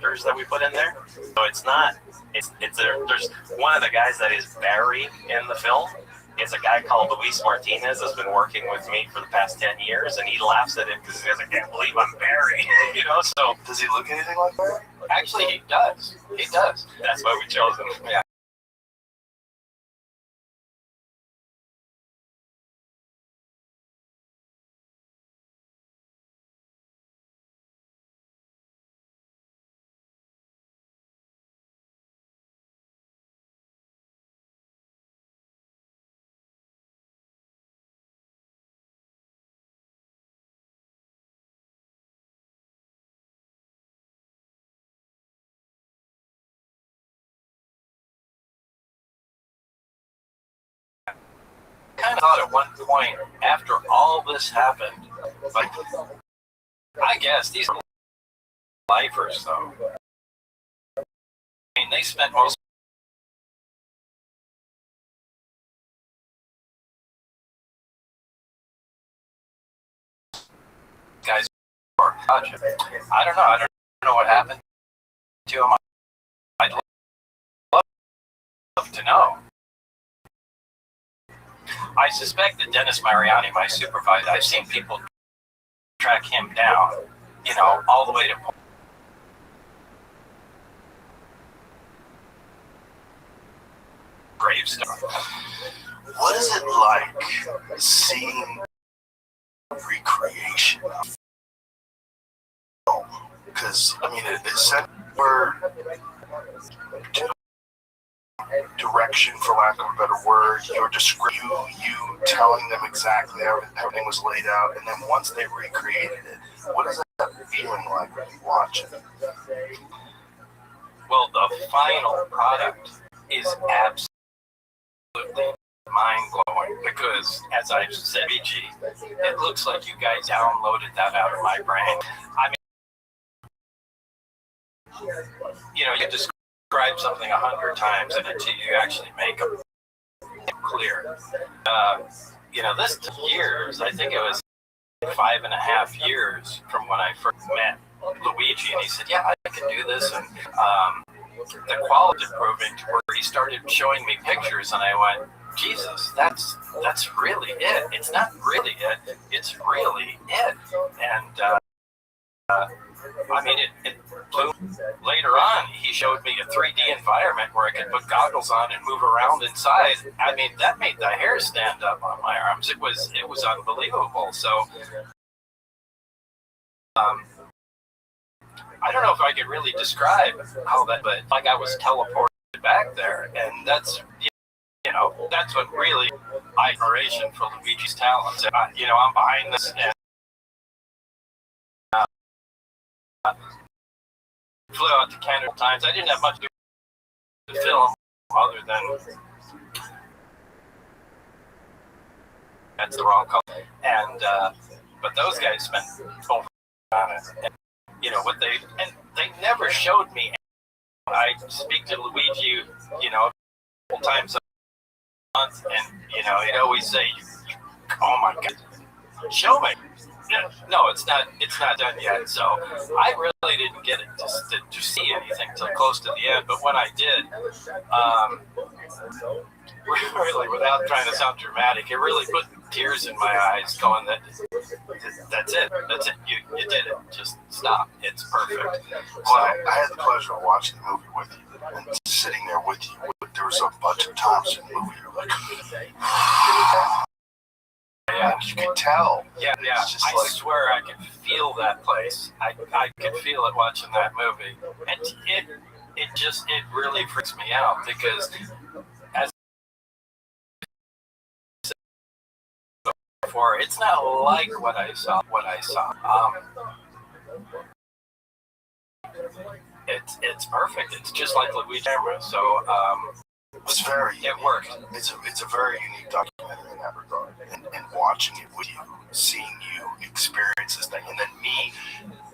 characters that we put in there. So it's not. There's one of the guys that is Barry in the film. It's a guy called Luis Martinez that's been working with me for the past 10 years, and he laughs at it because he goes, I can't believe I'm Barry. So. Does he look anything like that? Actually, he does. He does. That's why we chose him. Yeah. I kind of thought at one point, after all this happened, like, I guess these are lifers, though. I mean, they spent most guys. I don't know. I don't know what happened to him. I'd love to know. I suspect that Dennis Mariani, my supervisor, I've seen people track him down, all the way to gravestone. What is it like seeing recreation of film? Because, I mean, it's we're direction, for lack of a better word, your description, you telling them exactly how everything was laid out, and then once they recreated it, what is that feeling like when you watch it? Well, the final product is absolutely mind-blowing because, as I said, it looks like you guys downloaded that out of my brain. I mean, you describe something 100 times and until you actually make them clear. This took years. I think it was 5.5 years from when I first met Luigi, and he said, yeah, I can do this, and the quality improving to where he started showing me pictures, and I went, Jesus, that's really it. It's not really it. It's really it. And I mean, it blew. Later on, he showed me a 3D environment where I could put goggles on and move around inside. I mean, that made the hair stand up on my arms. It was unbelievable. So, I don't know if I could really describe how that, but like I was teleported back there, and that's that's what really admiration for Luigi's talents. And I'm behind this and. Flew out to Canada times. I didn't have much to do with film other than that's the wrong color. And but those guys spent over on it. And, they never showed me. I speak to Luigi, a couple times a month, and he'd always say, "Oh my God, show me." No, it's not done yet. So I really didn't get it to see anything till close to the end. But when I did, really, without trying to sound dramatic, it really put tears in my eyes, going that that's it. You did it. Just stop. It's perfect. Well, I had the pleasure of watching the movie with you and sitting there with you. There was a bunch of times in the movie you're like. Yeah, you could tell. Yeah. I swear I could feel that place. I could feel it watching that movie, and it really freaks me out because as I said before, it's not like what I saw. It's perfect. It's just like Luigi camera. So it worked. It's a very unique documentary in that regard, and watching it with you, seeing you experience this thing, and then me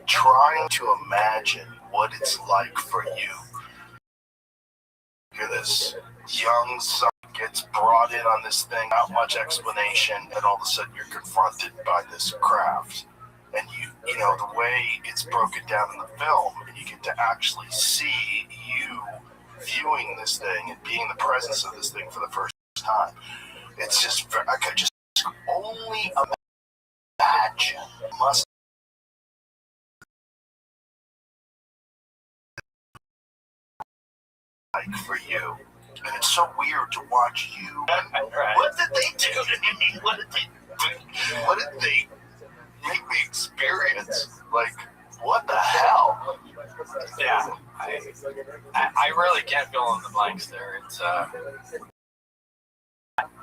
trying to imagine what it's like for you. You're this young son gets brought in on this thing, not much explanation, and all of a sudden you're confronted by this craft. And you know, the way it's broken down in the film, and you get to actually see you viewing this thing and being in the presence of this thing for the first time. It's just, I could just only imagine must like for you. And it's so weird to watch you. Right. What did they do to me? What did they do? What did they make me experience? Like, what the hell? Yeah, I really can't fill in the blanks there. It's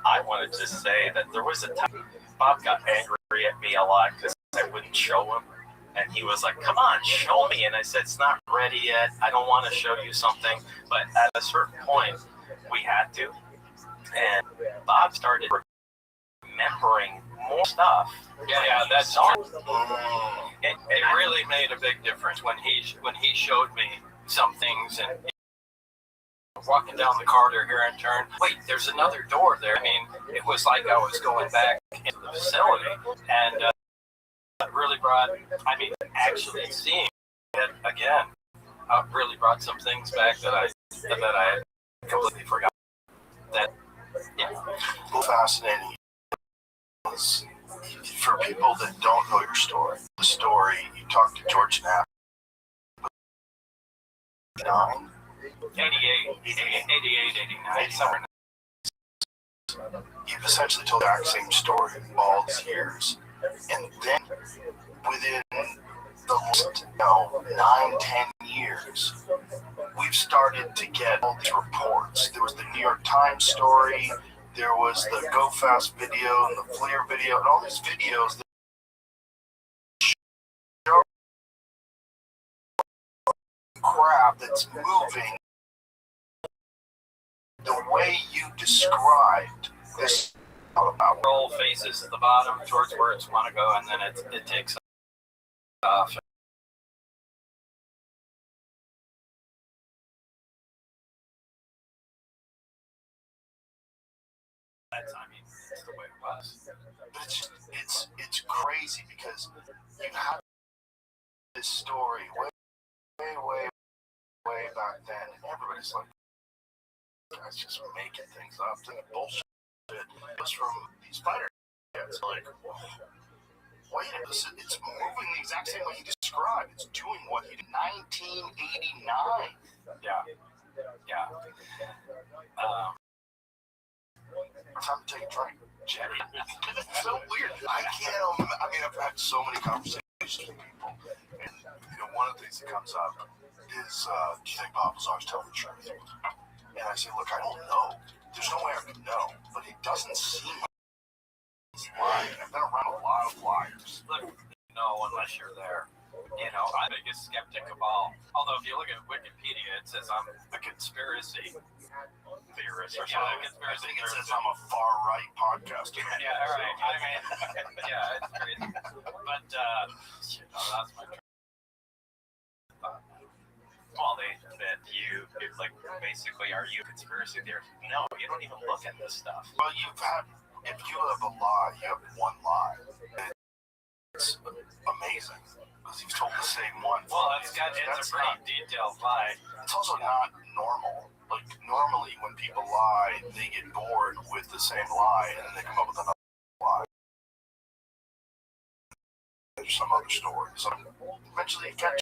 I wanted to say that there was a time Bob got angry at me a lot because I wouldn't show him. And he was like, come on, show me. And I said, it's not ready yet. I don't want to show you something. But at a certain point, we had to. And Bob started remembering more stuff. Yeah, that's true. It really made a big difference when he showed me some things and walking down the corridor here and turn. Wait, there's another door there. I mean, it was like I was going back into the facility, and it really brought. I mean, actually seeing it again really brought some things back that I had completely forgotten. That Well, fascinating is for people that don't know your story. The story you talked to George Knapp. 88, 89, somewhere. You've essentially told the exact same story all these years, and then within the last 9-10 years, we've started to get all these reports. There was the New York Times story, there was the Go Fast video and the Flair video, and all these videos that show crap that's moving the way you described this. Roll faces at the bottom towards where it's want to go, and then it takes off. I mean, it's the way it was. But it's crazy because you had this story way back then, and everybody's like, guys just making things up, thinking bullshit. It was from these fighter jets. Like, wait a minute, it's moving the exact same way he described. It's doing what he did in 1989. Yeah. Time to take a drink, Jerry. It's so weird. I can't. I mean, I've had so many conversations with people, and one of the things that comes up is, do you think Bob Lazar's telling the truth? And I say, look, I don't know. There's no way I could know, but it doesn't seem like he's lying. I've been around a lot of liars. Look, unless you're there. I'm the biggest skeptic of all. Although if you look at Wikipedia, it says I'm a conspiracy theorist or something. I think it says I'm a far-right podcaster. Yeah, all right. I mean, yeah, it's crazy. But, that's my well, that you, it's like, basically, are you a conspiracy theorist? No, you don't even look at this stuff. Well, if you have a lie, you have one lie. It's amazing, because you've told the same one. Well, it's a pretty detailed lie. It's also not normal. Like, normally when people lie, they get bored with the same lie, and then they come up with another lie. There's some other story. So eventually you catch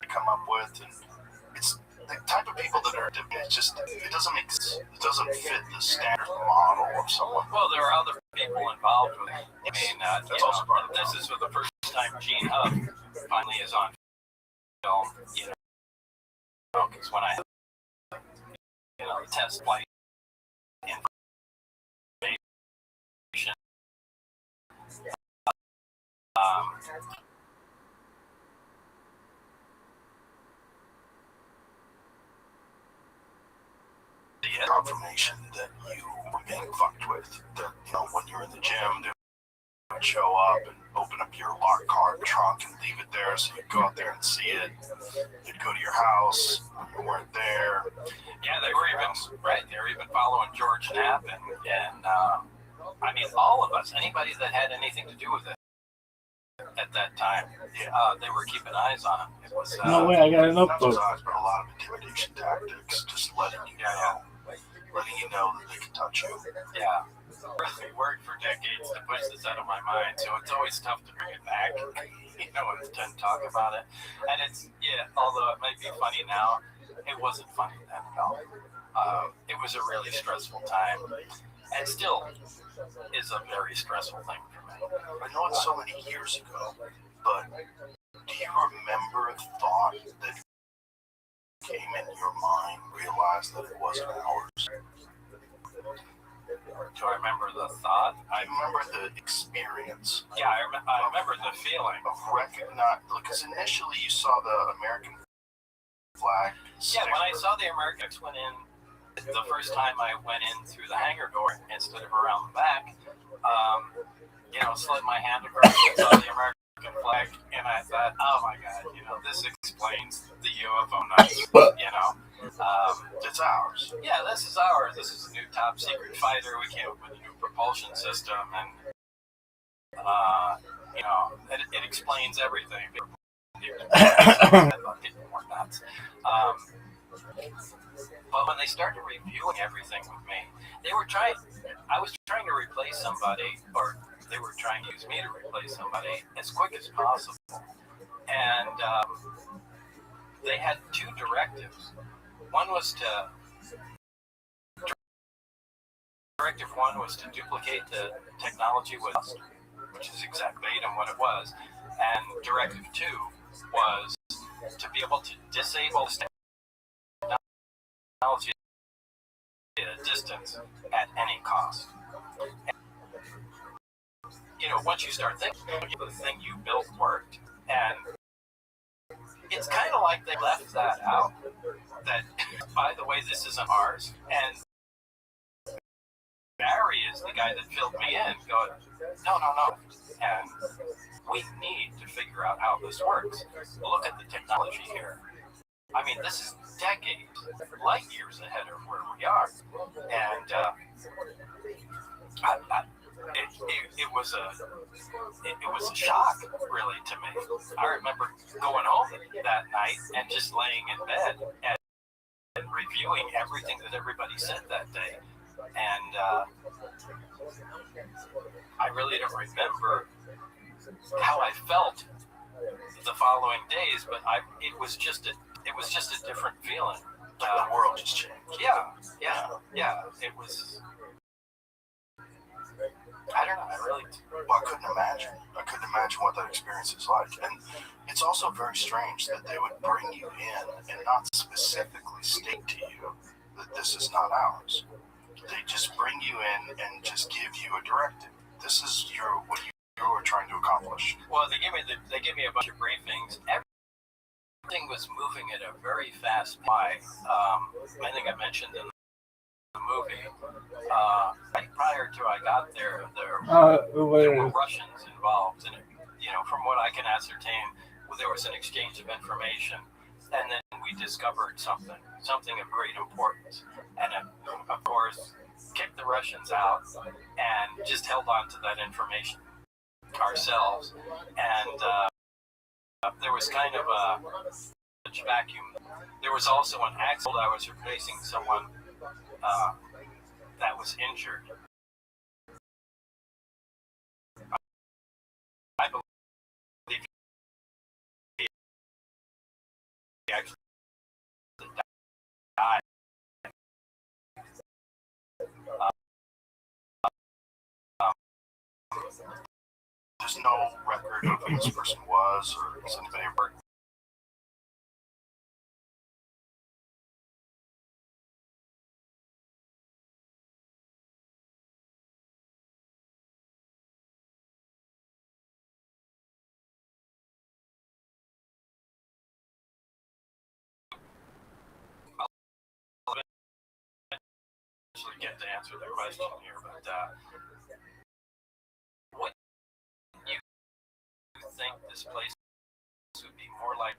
come up with, and it's the type of people that are, it's just, it doesn't fit the standard model of someone. Well, there are other people involved with it. I mean, that's also part of this is for the first time Gene Hub finally is on film, because when I the test flight information, confirmation that you were being fucked with. That when you're in the gym, they would show up and open up your locked car trunk and leave it there, so you'd go out there and see it. You'd go to your house, you weren't there. Yeah, they were even following George Knapp, and I mean, all of us, anybody that had anything to do with it. at that time. They were keeping eyes on him. It was No way, I got an not upload. just eyes, but a lot of intimidation tactics, just letting you know that they can touch you. Yeah. It worked for decades to push this out of my mind, so it's always tough to bring it back. When it's done talk about it. And although it might be funny now, it wasn't funny then at all. It was a really stressful time, and still is a very stressful thing for me. I know it's so many years ago, but do you remember the thought that came in your mind, realized that it wasn't ours? Do I remember the thought? I remember the experience. Yeah, I remember the feeling. Of recognize, because initially you saw the American flag. Yeah, when I saw the Americans went in, the first time I went in through the hangar door instead of around the back, slid my hand across and saw the American flag, and I thought, oh my God, this explains the UFO night, It's ours. Yeah, this is ours. This is a new top secret fighter. We came up with a new propulsion system, and it explains everything. More nuts. But when they started reviewing everything with me, I was trying to replace somebody, or they were trying to use me to replace somebody as quick as possible. And they had two directives. Directive one was to duplicate the technology with us, which is exactly what it was. And directive two was to be able to disable the technology at a distance at any cost. And, once you start thinking, the thing you built worked, and it's kind of like they left that out. That, by the way, this isn't ours, and Barry is the guy that filled me in, going, no. And we need to figure out how this works. Look at the technology here. I mean, this is decades, light years ahead of where we are. And it was a shock, really, to me. I remember going home that night and just laying in bed and reviewing everything that everybody said that day. And I really don't remember how I felt the following days, but it was just a different feeling. The world just changed. Yeah. It was. I don't know. I couldn't imagine what that experience is like. And it's also very strange that they would bring you in and not specifically state to you that this is not ours. They just bring you in and just give you a directive. This is what you were trying to accomplish. Well, they gave me a bunch of briefings. Everything was moving at a very fast pace. I think I mentioned in the movie, right prior to I got there, there were Russians involved, and from what I can ascertain, there was an exchange of information, and then we discovered something of great importance, and of course kicked the Russians out and just held on to that information ourselves, and there was kind of a vacuum. There was also an accident. I was replacing someone that was injured. I believe he actually died. There's no record of who this person was, or has anybody ever? Actually get to answer the question here, but what do you think this place would be more like?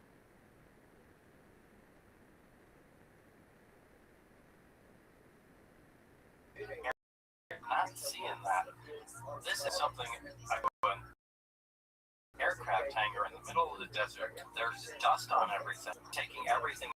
Not seeing that. This is something I would air the desert. There's dust on everything. Taking everything.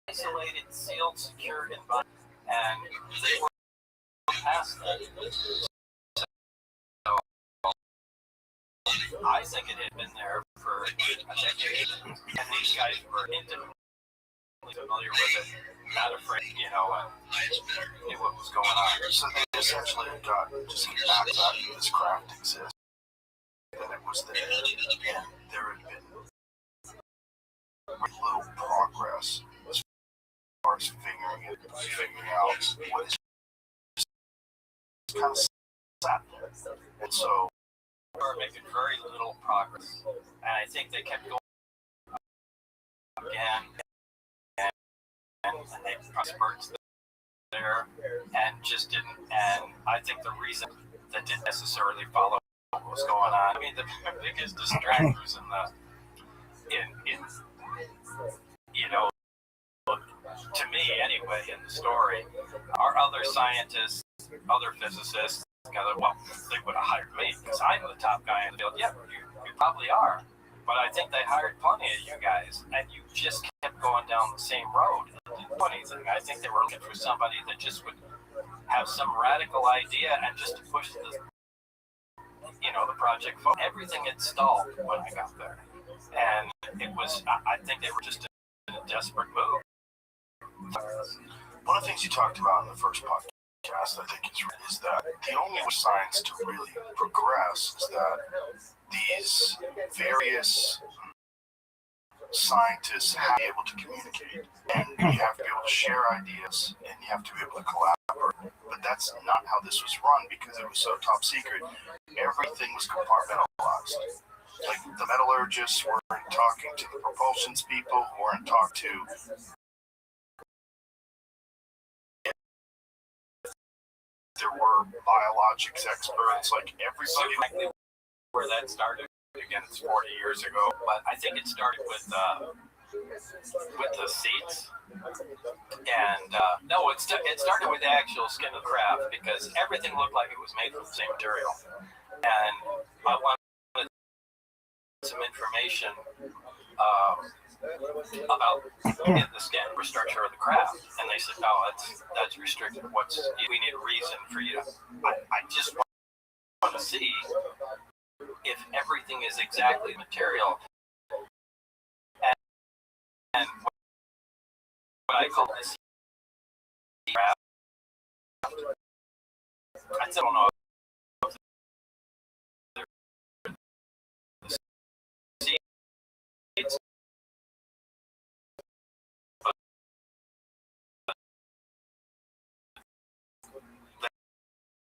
Isolated, sealed, secured environment, and they were past that. So I think it had been there for a decade, and these guys were intimately familiar with it, not afraid, and knew what was going on. So they essentially got just back that this craft exists, and it was there, and there had been little progress as far as figuring out what is kind of sat there. And so they were making very little progress, and I think they kept going again, and they spurts there, and just didn't. And I think the reason that didn't necessarily follow what was going on. I mean, the biggest distractors in to me anyway, in the story, are other scientists, other physicists. Well, they would have hired me because I'm the top guy in the field. Yeah, you probably are. But I think they hired plenty of you guys, and you just kept going down the same road. I think they were looking for somebody that just would have some radical idea and just to push the project forward. Everything had stalled when I got there, and it was. I think they were just in a desperate move. One of the things you talked about in the first podcast, I think, is that the only way science to really progress is that these various scientists have to be able to communicate, and you have to be able to share ideas, and you have to be able to collaborate. But that's not how this was run because it was so top secret. Everything was compartmentalized. Like the metallurgists weren't talking to the propulsions people, weren't talking to there were biologics experts, like everybody. Where that started, again, it's 40 years ago, but I think it started with the seats. And no, it started with the actual skin of the craft because everything looked like it was made from the same material. And I wanted some information about the skin structure of the craft, and they said, "No, that's restricted. We need a reason for you to." I just want to see if everything is exactly material, and what I call this craft, I still don't know.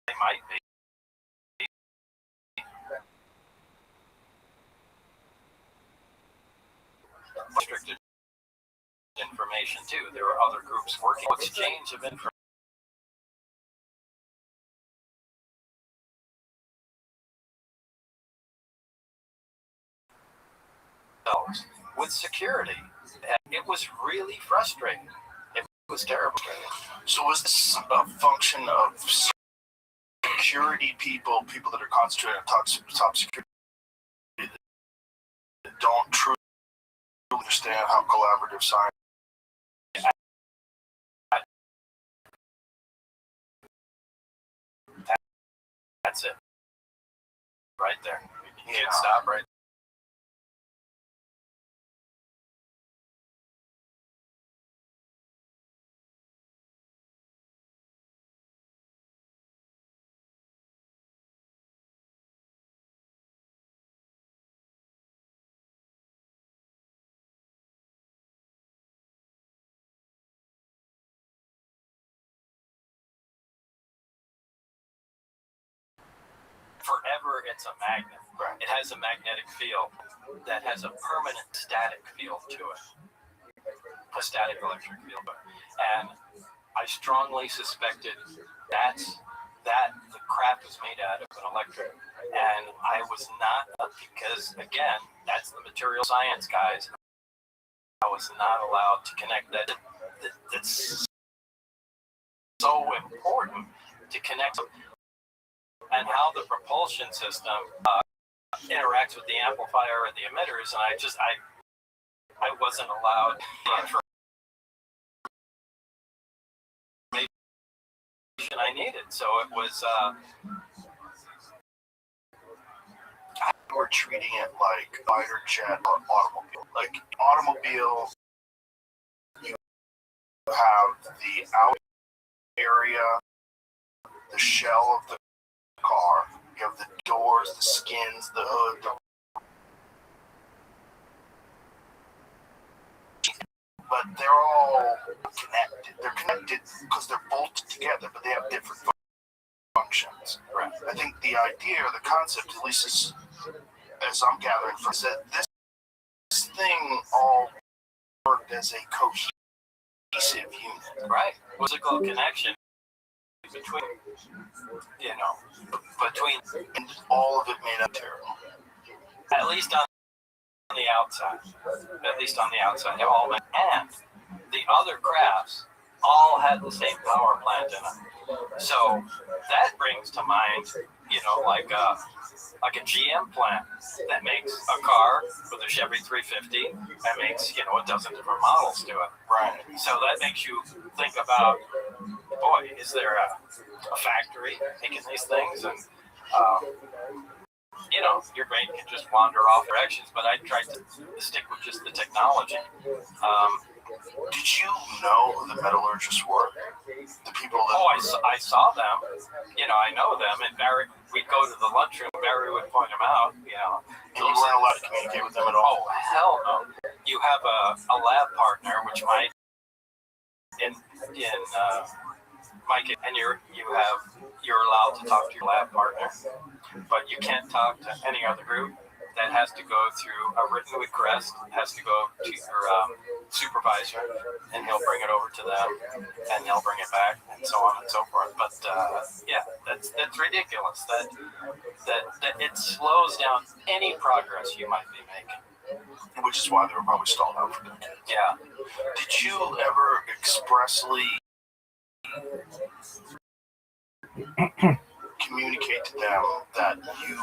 They might be. Restricted information too. There were other groups working exchange of information. With security, and it was really frustrating. It was terrible. So was this a function of security people that are concentrated on top security that don't truly understand how collaborative science. That's it. Right there. You Yeah. can stop right. Forever, it's a magnet. Right. It has a magnetic field that has a permanent static field to it, a static electric field. And I strongly suspected that the craft was made out of an electric. And I was not, because again, that's the material science guys. I was not allowed to connect that. That's so important to connect. And how the propulsion system interacts with the amplifier and the emitters, and I wasn't allowed the information I needed. So it was. We're treating it like fighter jet or automobile. Like automobile, you have the out area, the shell of the car. You have the doors, the skins, the hood. But they're all connected. They're connected because they're bolted together, but they have different functions. Right. I think the idea or the concept, at least as I'm gathering from, is that this thing all worked as a cohesive unit. Right. Physical connection between, And all of it made up terrible. at least on the outside. At least on the outside. And the other crafts all had the same power plant in them. So that brings to mind, like a GM plant that makes a car with a Chevy 350 that makes, a dozen different models to it. Right. So that makes you think about, boy, is there a factory making these things? And, your brain can just wander off directions, but I tried to stick with just the technology. Did you know who the metallurgists were? The people that... Oh, I saw them. I know them. And Barry, we'd go to the lunchroom. Barry would point them out. And you weren't allowed to communicate with them at all? Oh, hell no. You have a lab partner, which might Mike, and you're allowed to talk to your lab partner, but you can't talk to any other group. That has to go through a written request, has to go to your supervisor, and he'll bring it over to them, and they'll bring it back, and so on and so forth. But that's ridiculous. That it slows down any progress you might be making. Which is why they were probably stalled out for decades. Yeah. Did you ever expressly communicate to them that you,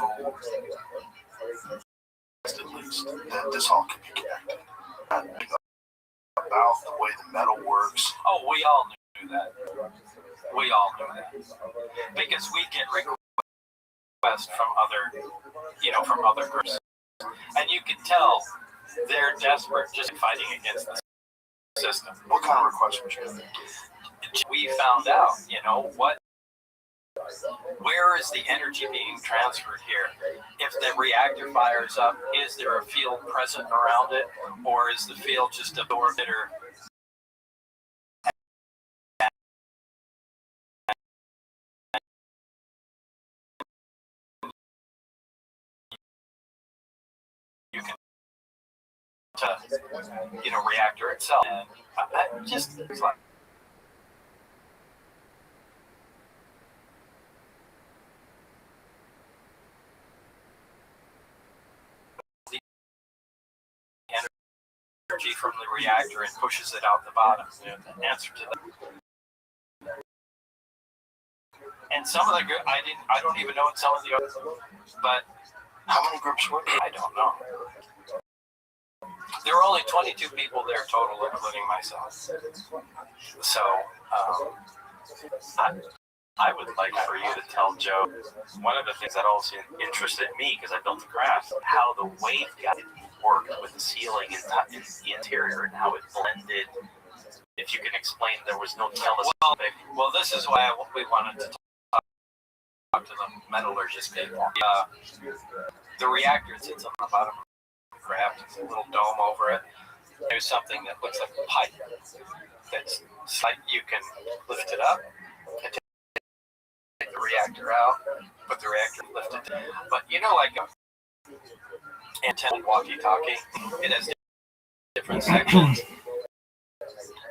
at least, that this all could be connected? About the way the metal works? Oh, we all knew that. We all knew that. Because we get requests from other groups. And you can tell they're desperate just fighting against the system. What kind of requests would you get? We found out, where is the energy being transferred here? If the reactor fires up, is there a field present around it, or is the field just absorbed or you can reactor itself? And it's like energy from the reactor and pushes it out the bottom. The answer to that. And some of the I don't even know what some of the others, but how many groups were there? I don't know. There were only 22 people there total, including myself. So I would like for you to tell Joe one of the things that also interested me, because I built the craft, how the wave guide worked with the ceiling and the interior and how it blended. If you can explain, there was no telescopic. Well, this is why we wanted to talk to the metallurgist people. The reactor sits on the bottom of the craft. It's a little dome over it. There's something that looks like a pipe. That's like you can lift it up and take the reactor out, put the reactor lifted. But you know, like an antenna walkie-talkie, it has different sections.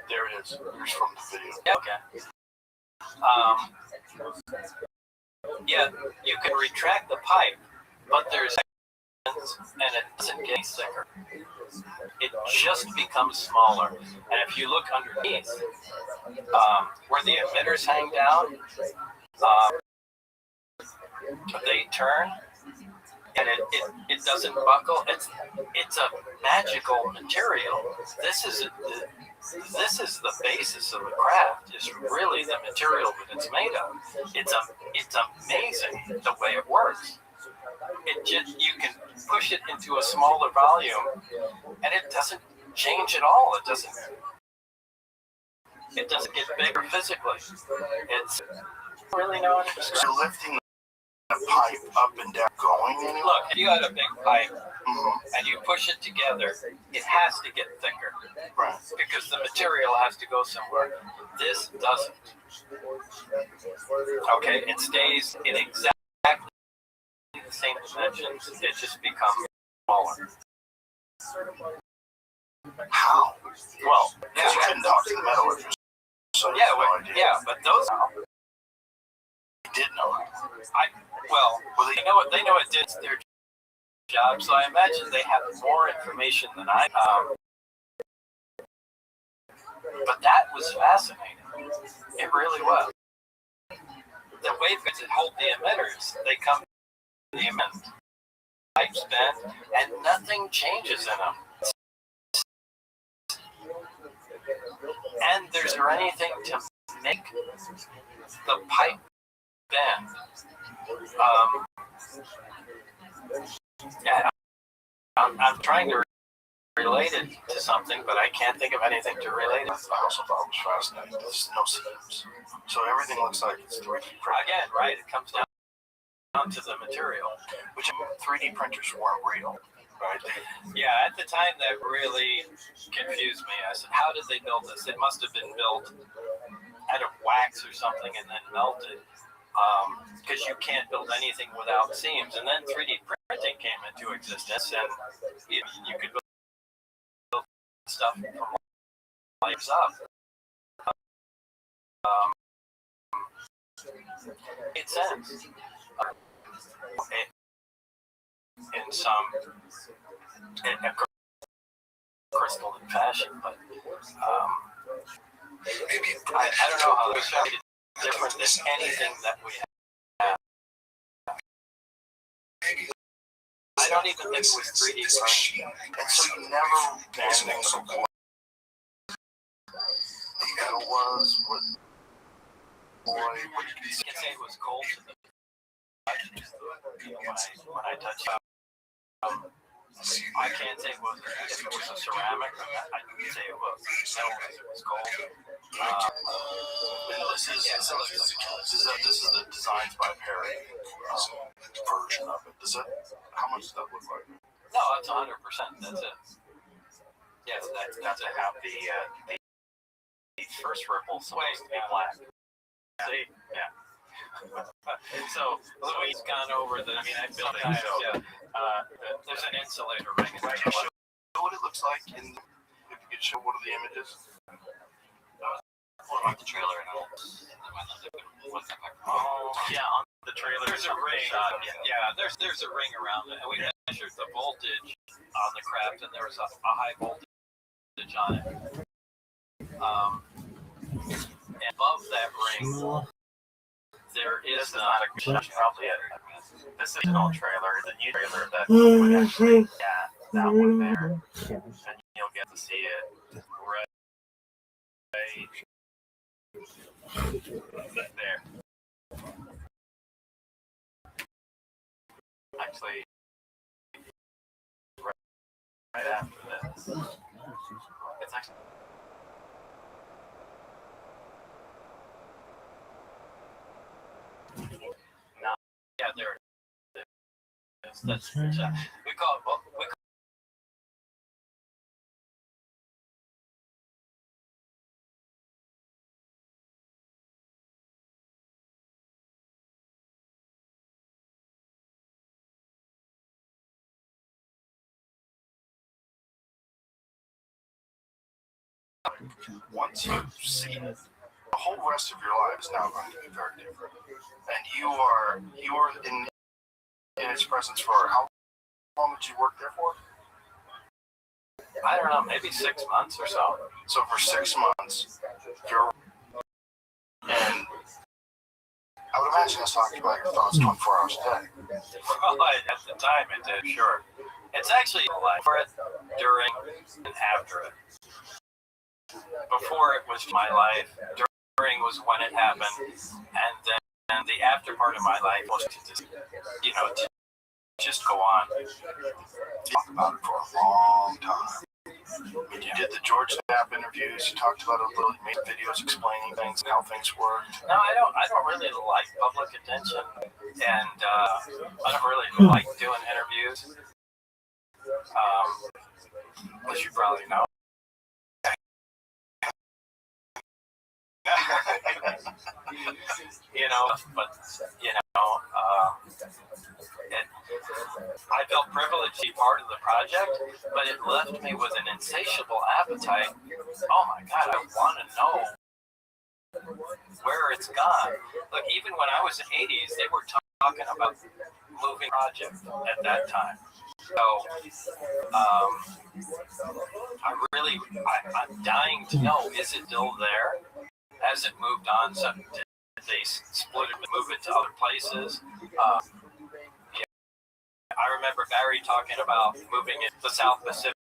There it is. Here's from the video. Okay. Yeah, you can retract the pipe, but there's sections, and it doesn't get thicker. It just becomes smaller. And if you look underneath, where the emitters hang down, they turn, and it doesn't buckle. It's a magical material. This is the basis of the craft. Is really the material that it's made of. It's amazing the way it works. You can push it into a smaller volume, and it doesn't change at all. It doesn't get bigger physically. It's really no interest. So lifting the pipe up and down, going anywhere? Look, if you had a big pipe and you push it together, it has to get thicker. Right. Because the material has to go somewhere. This doesn't. Okay, it stays in exactly the same dimensions. It just becomes smaller. How? Well, Because you couldn't talk to the metallurgist. So yeah, no idea. yeah, but those You did know. they know it. They know it did their job. So I imagine they have more information than I. But that was fascinating. It really was. The waveguides that hold the emitters, they come to the emitter. Pipes bend, and nothing changes in them. And there's anything to make the pipe bend. Yeah, I'm trying to relate it to something, but I can't think of anything to relate it. I also thought it was fascinating. There's no seams. So everything looks like it's 3D printed. Again, right? It comes down to the material. Which 3D printers weren't real, right? Yeah, at the time that really confused me. I said, how did they build this? It must have been built out of wax or something and then melted. Because you can't build anything without seams. And then 3D printing came into existence, and you could build stuff from lights up. It sense in some in a crystalline fashion, but I don't know how it's different than anything that we have. I don't even think it was 3D printing. And so you never been the metal was what did you You can say it was cold to the when I touched it. I can't say it was if it was a ceramic. I would say it was metal because it was cold. This is the Designs by Perry version of it. How much does that look like? No, that's 100%. That's it. Yes, that's got to have the first ripple supposed to be black. See, yeah. So he's gone over the. I mean, I built it. Yeah. There's an insulator ring. Can you show what it looks like? If you could show one of the images. On the trailer. Oh, yeah, on the trailer. There's a ring. Yeah, there's a ring around it, and we measured the voltage on the craft, and there was a high voltage on it. And above that ring, there is not a probably this is an old trailer, the new trailer that would actually, yeah, that one there. you'll get to see it right there. Actually, right after this. It's actually. No, yeah, there it is. That's, we call it. We call Once you see it, the whole rest of your life is now going to be very different. And you are in its presence for how long did you work there for? I don't know, maybe 6 months or so. So for 6 months, you're, and I would imagine it's talking about your thoughts 24 hours a day. Well, at the time it did, sure. It's actually like for it, during, and after it. Before it was my life, during was when it happened, and then the after part of my life was to just, to just go on. Talk about it for a long time. When you did the George Knapp interviews, you talked about it a little, you made videos explaining things, how things worked. No, I don't really like public attention, and I don't really like doing interviews. As you probably know. But I felt privileged to be part of the project, but it left me with an insatiable appetite. Oh my God, I want to know where it's gone. Look, even when I was in the 80s, they were talking about moving project at that time. So, I'm dying to know, is it still there? Has it moved on? So did they split it and move it to other places? I remember Barry talking about moving it to the South Pacific,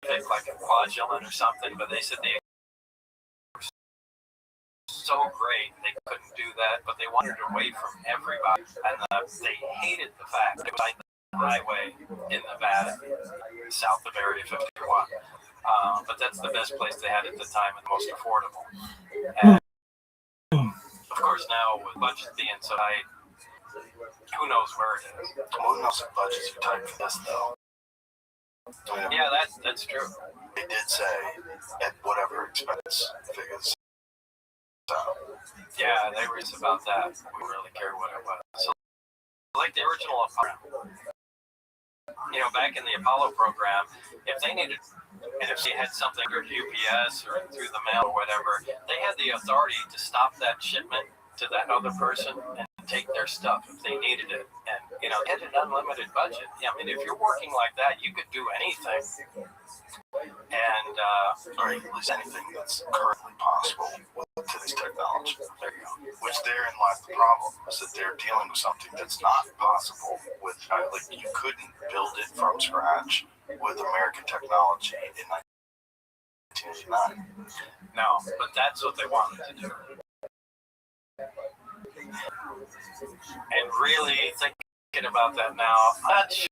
like a quadrant or something, but they said they were so great they couldn't do that, but they wanted away from everybody, and they hated the fact that it was like the highway in Nevada, south of Area 51. But that's the best place they had at the time and the most affordable. And of course, now with budgets being so tight, who knows where it is? Who knows if budgets are tight for this, though? Yeah, that's true. They did say at whatever expense figures. So. Yeah, they were just about that. We really care what it was. So, like the original Apollo, back in the Apollo program, if they needed, and if they had something through UPS or through the mail or whatever, they had the authority to stop that shipment to that other person and take their stuff if they needed it. And, they had an unlimited budget. I mean, if you're working like that, you could do anything. And, or at least anything that's currently possible with today's technology. There you go. Which therein lies the problem, is that they're dealing with something that's not possible with, like, you couldn't build it from scratch with American technology in 1989. No, but that's what they wanted to do. And really thinking about that now, I'm not sure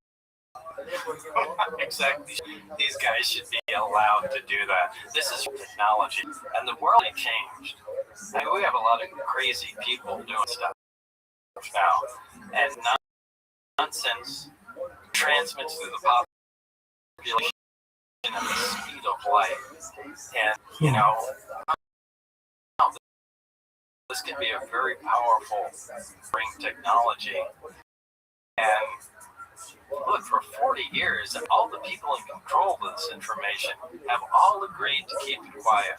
exactly these guys should be allowed to do that. This is technology, and the world has changed. I mean, we have a lot of crazy people doing stuff now, and nonsense transmits through the population at the speed of light. And this can be a very powerful brain technology. And look, for 40 years, all the people in control of this information have all agreed to keep it quiet.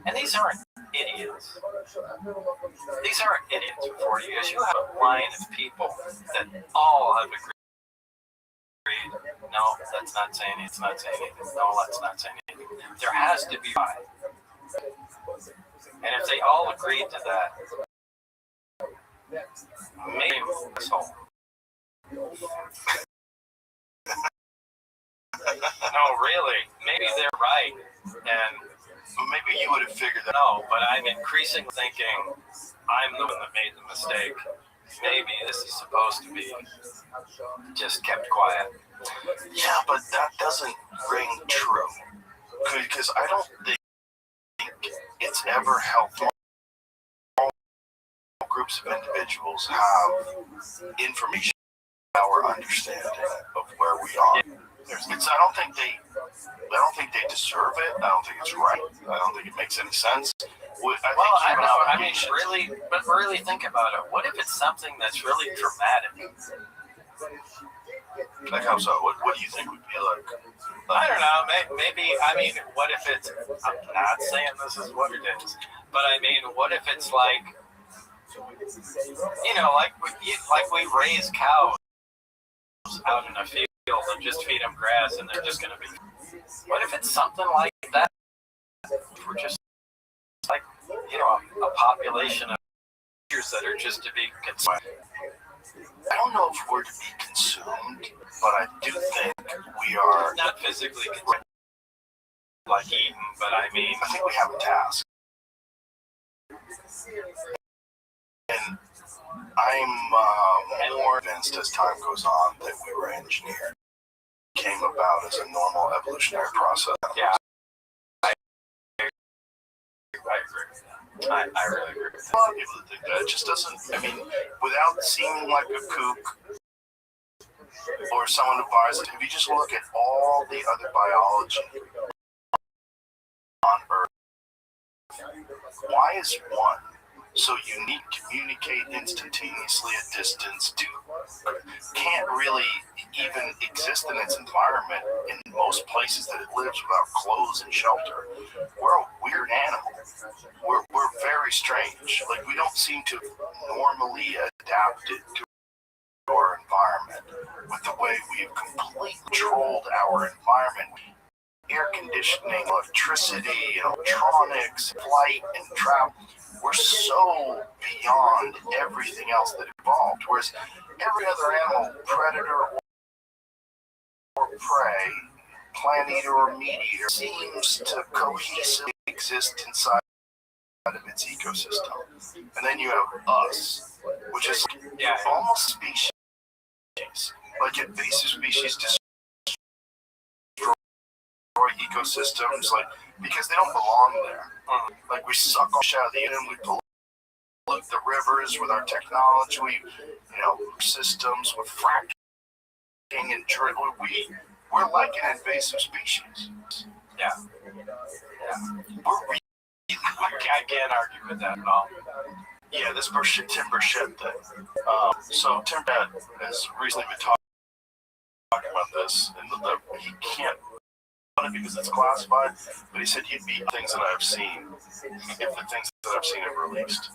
And these aren't idiots. These aren't idiots for 40 years. You have a line of people that all have agreed. No, that's not saying anything. It's not saying anything. No, that's not saying anything. There has to be five. And if they all agreed to that, maybe this whole. No, really. Maybe they're right. And maybe you would have figured that no, but I'm increasingly thinking I'm the one that made the mistake. Maybe this is supposed to be just kept quiet. Yeah, but that doesn't ring true. Because I don't think it's ever helpful. All groups of individuals have information, our understanding of where we are. I don't think they deserve it. I don't think it's right. I don't think it makes any sense. I don't know. I mean, really think about it. What if it's something that's really dramatic? Like how so? What do you think would be like? I don't know. Maybe. I mean, what if it's? I'm not saying this is what it is, but I mean, what if it's like, like we raise cows out in a field and just feed them grass, and they're just going to be. What if it's something like that? We're just like, a population of creatures that are just to be consumed. I don't know if we're to be consumed, but I do think we are not physically consumed, like eaten, but I think we have a task. And I'm more convinced as time goes on that we were engineered. Came about as a normal evolutionary process. Yeah. I agree with that. I really agree with that. A lot of people that think that. It just doesn't, without seeming like a kook or someone who buys it, if you just look at all the other biology on Earth, why is one so unique, communicate instantaneously at distance, can't really even exist in its environment in most places that it lives without clothes and shelter? We're a weird animal. We're very strange. Like, we don't seem to normally adapted to our environment with the way we've completely controlled our environment. Air conditioning, electricity, electronics, flight, and travel. We're so beyond everything else that evolved. Whereas every other animal, predator or prey, plant eater or meat eater, seems to cohesively exist inside of its ecosystem. And then you have us, which is almost species. Like invasive species destroy ecosystems, because they don't belong there. Like, we suck all shit out of the ocean, we pollute the rivers with our technology, systems with fracking and drilling. We're like an invasive species. Yeah. We're really I can't argue with that at all. Yeah, this timber shed thing. So Tim has recently been talking about this, and he can't because it's classified, but he said he'd be things that I've seen if the things that I've seen are released.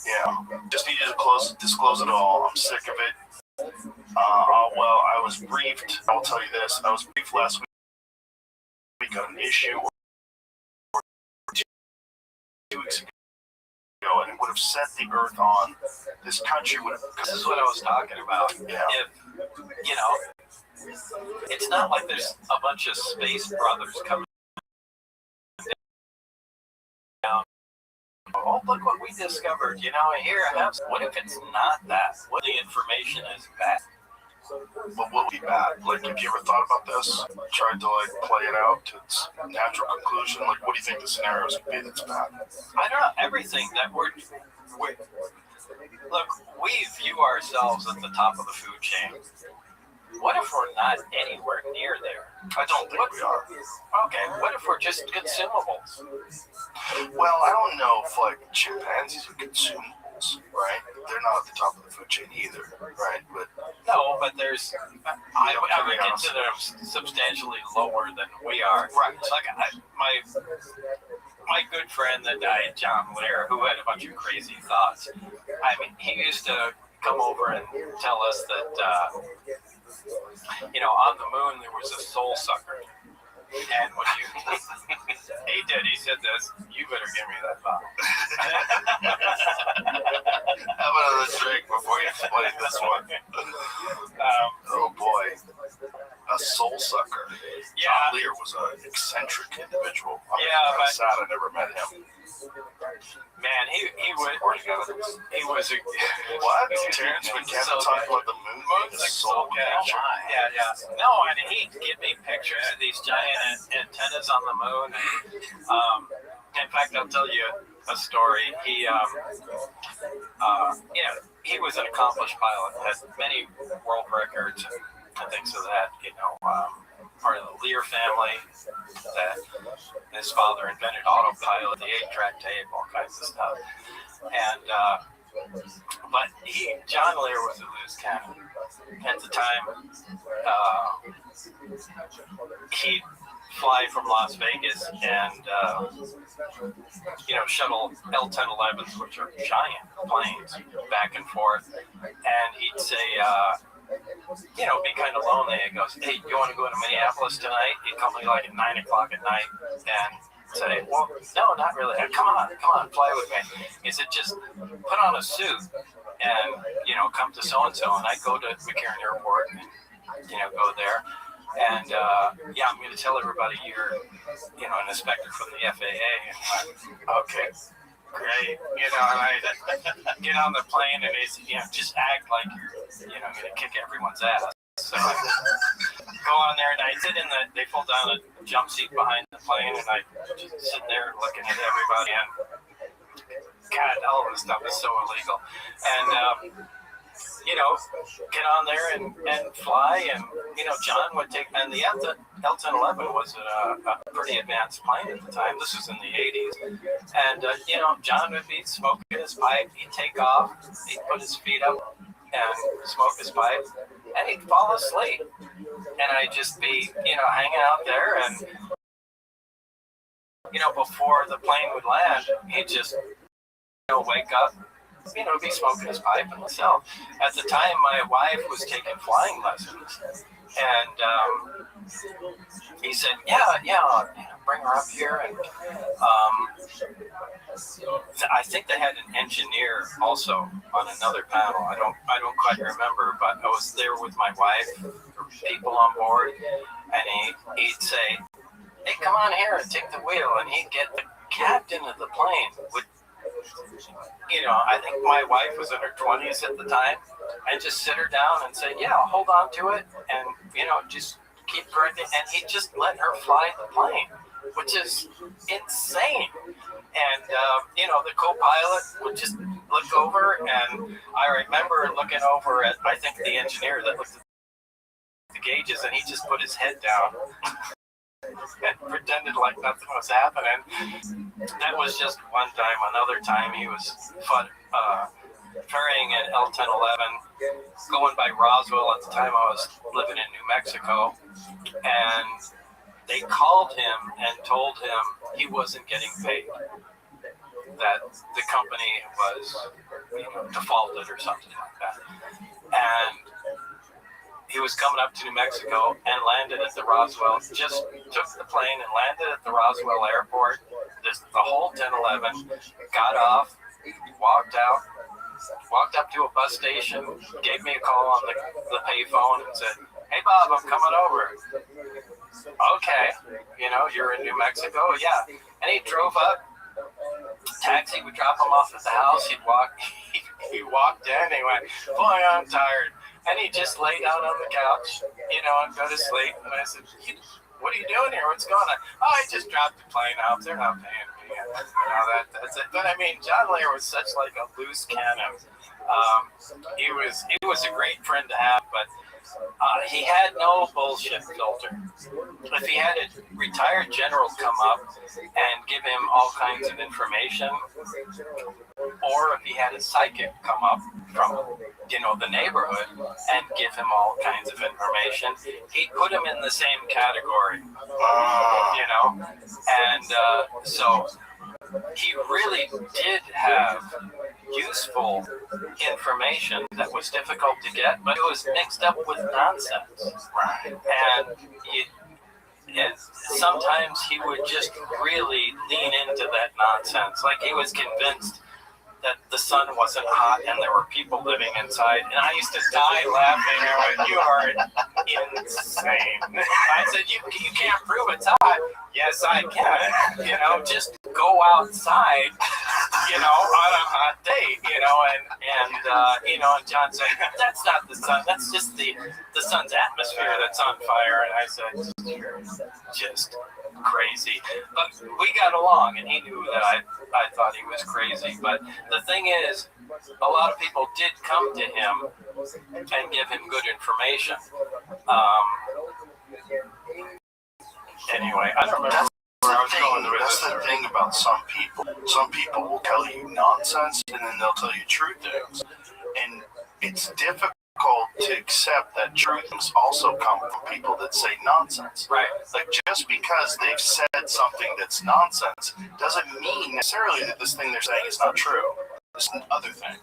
Yeah, just needed to disclose it all. I'm sick of it. Well, I was briefed. I'll tell you this. I was briefed last week on an issue 2 weeks ago, and it would have set the earth on. This country would have. This is what I was talking about. Yeah. If, it's not like there's a bunch of space brothers coming down. Oh, look what we discovered. Here, what if it's not that? What the information is bad? What would be bad? Like, have you ever thought about this? Tried to, play it out to its natural conclusion? Like, what do you think the scenarios would be that's bad? I don't know. Everything that we're look, we view ourselves at the top of the food chain. What if we're not anywhere near there? I don't think we are. Okay, what if we're just consumables? Well, I don't know if, chimpanzees are consumables, right? They're not at the top of the food chain either, right? But no, but there's, I would consider them substantially lower than we are. Right. My good friend that died, John Lear, who had a bunch of crazy thoughts. He used to come over and tell us that, on the moon there was a soul sucker. And when you, he did, he said this, you better give me that bottle. Have another drink before you explain this one. Oh boy. A soul sucker. Yeah. John Lear was an eccentric individual. Yeah, but sad I never met him. Man, he was a What? Terrence McKenna talking about the moon being a soul catcher? Yeah. No, and he'd give me pictures of these giant antennas on the moon. And, in fact, I'll tell you a story. He was an accomplished pilot, had many world records and things of that, part of the Lear family, that his father invented autopilot, the 8-track tape, all kinds of stuff. And, but John Lear was a loose cannon. At the time, he'd fly from Las Vegas and, shuttle L-1011s, which are giant planes, back and forth. And he'd say, be kind of lonely. He goes, hey, you want to go to Minneapolis tonight? He'd call me like at 9 o'clock at night and say, well, no, not really. Come on, fly with me. He said, just put on a suit and, come to so-and-so. And I'd go to McCarran Airport and, go there. And, I'm going to tell everybody you're, an inspector from the FAA. And I'm, okay, great. And I get on the plane and it's, just act like you're, going to kick everyone's ass. So I go on there and I sit they pull down a jump seat behind the plane and I just sit there looking at everybody and God, all of this stuff is so illegal. And, get on there and fly and, John would take, and the L-1011 was a pretty advanced plane at the time. This was in the 80s. And, John would be smoking his pipe. He'd take off. He'd put his feet up and smoke his pipe. And he'd fall asleep. And I'd just be, hanging out there. And, before the plane would land, he'd just, wake up, be smoking his pipe himself. At the time, my wife was taking flying lessons. And he said, bring her up here. And I think they had an engineer also on another panel. I don't quite remember, but I was there with my wife, people on board, and he'd say, hey, come on here and take the wheel. And he'd get the captain of the plane would, I think my wife was in her 20s at the time, and just sit her down and say, yeah, hold on to it, and, just keep correcting, and he'd just let her fly the plane, which is insane. And, the co-pilot would just look over, and I remember looking over at, I think, the engineer that looked at the gauges, and he just put his head down and pretended like nothing was happening. That was just one time. Another time he was ferrying an L-1011 going by Roswell. At the time I was living in New Mexico, and they called him and told him he wasn't getting paid, that the company was defaulted or something like that. And he was coming up to New Mexico and landed at the Roswell, just took the plane and landed at the Roswell airport. The whole 1011 got off, walked up to a bus station, gave me a call on the payphone and said, hey Bob, I'm coming over. Okay, you're in New Mexico? Yeah. And he drove up, taxi would drop him off at the house, he walked in, he went, boy, I'm tired. And he just lay down on the couch, and go to sleep. And I said, what are you doing here? What's going on? Oh, I just dropped the plane off. They're not paying me. That's it. But I mean, John Lear was such like a loose cannon. He was a great friend to have, but he had no bullshit filter. If he had a retired general come up and give him all kinds of information, or if he had a psychic come up from, the neighborhood and give him all kinds of information, he'd put him in the same category, and so he really did have useful information that was difficult to get, but it was mixed up with nonsense. Right. And and sometimes he would just really lean into that nonsense. Like he was convinced that the sun wasn't hot and there were people living inside. And I used to die laughing. I went, you are insane. I said, you can't prove it's hot. Yes, I can. You know, just go outside, you know, on a hot day, you know, and John said, that's not the sun. That's just the sun's atmosphere that's on fire. And I said, you're just crazy. But we got along, and he knew that I thought he was crazy. But the thing is, a lot of people did come to him and give him good information. Anyway, I don't remember where I was going with this. That's the thing about some people. Some people will tell you nonsense, and then they'll tell you true things. And it's difficult to accept that truth must also come from people that say nonsense. Right. Like, just because they've said something that's nonsense doesn't mean necessarily that this thing they're saying is not true. It's another thing.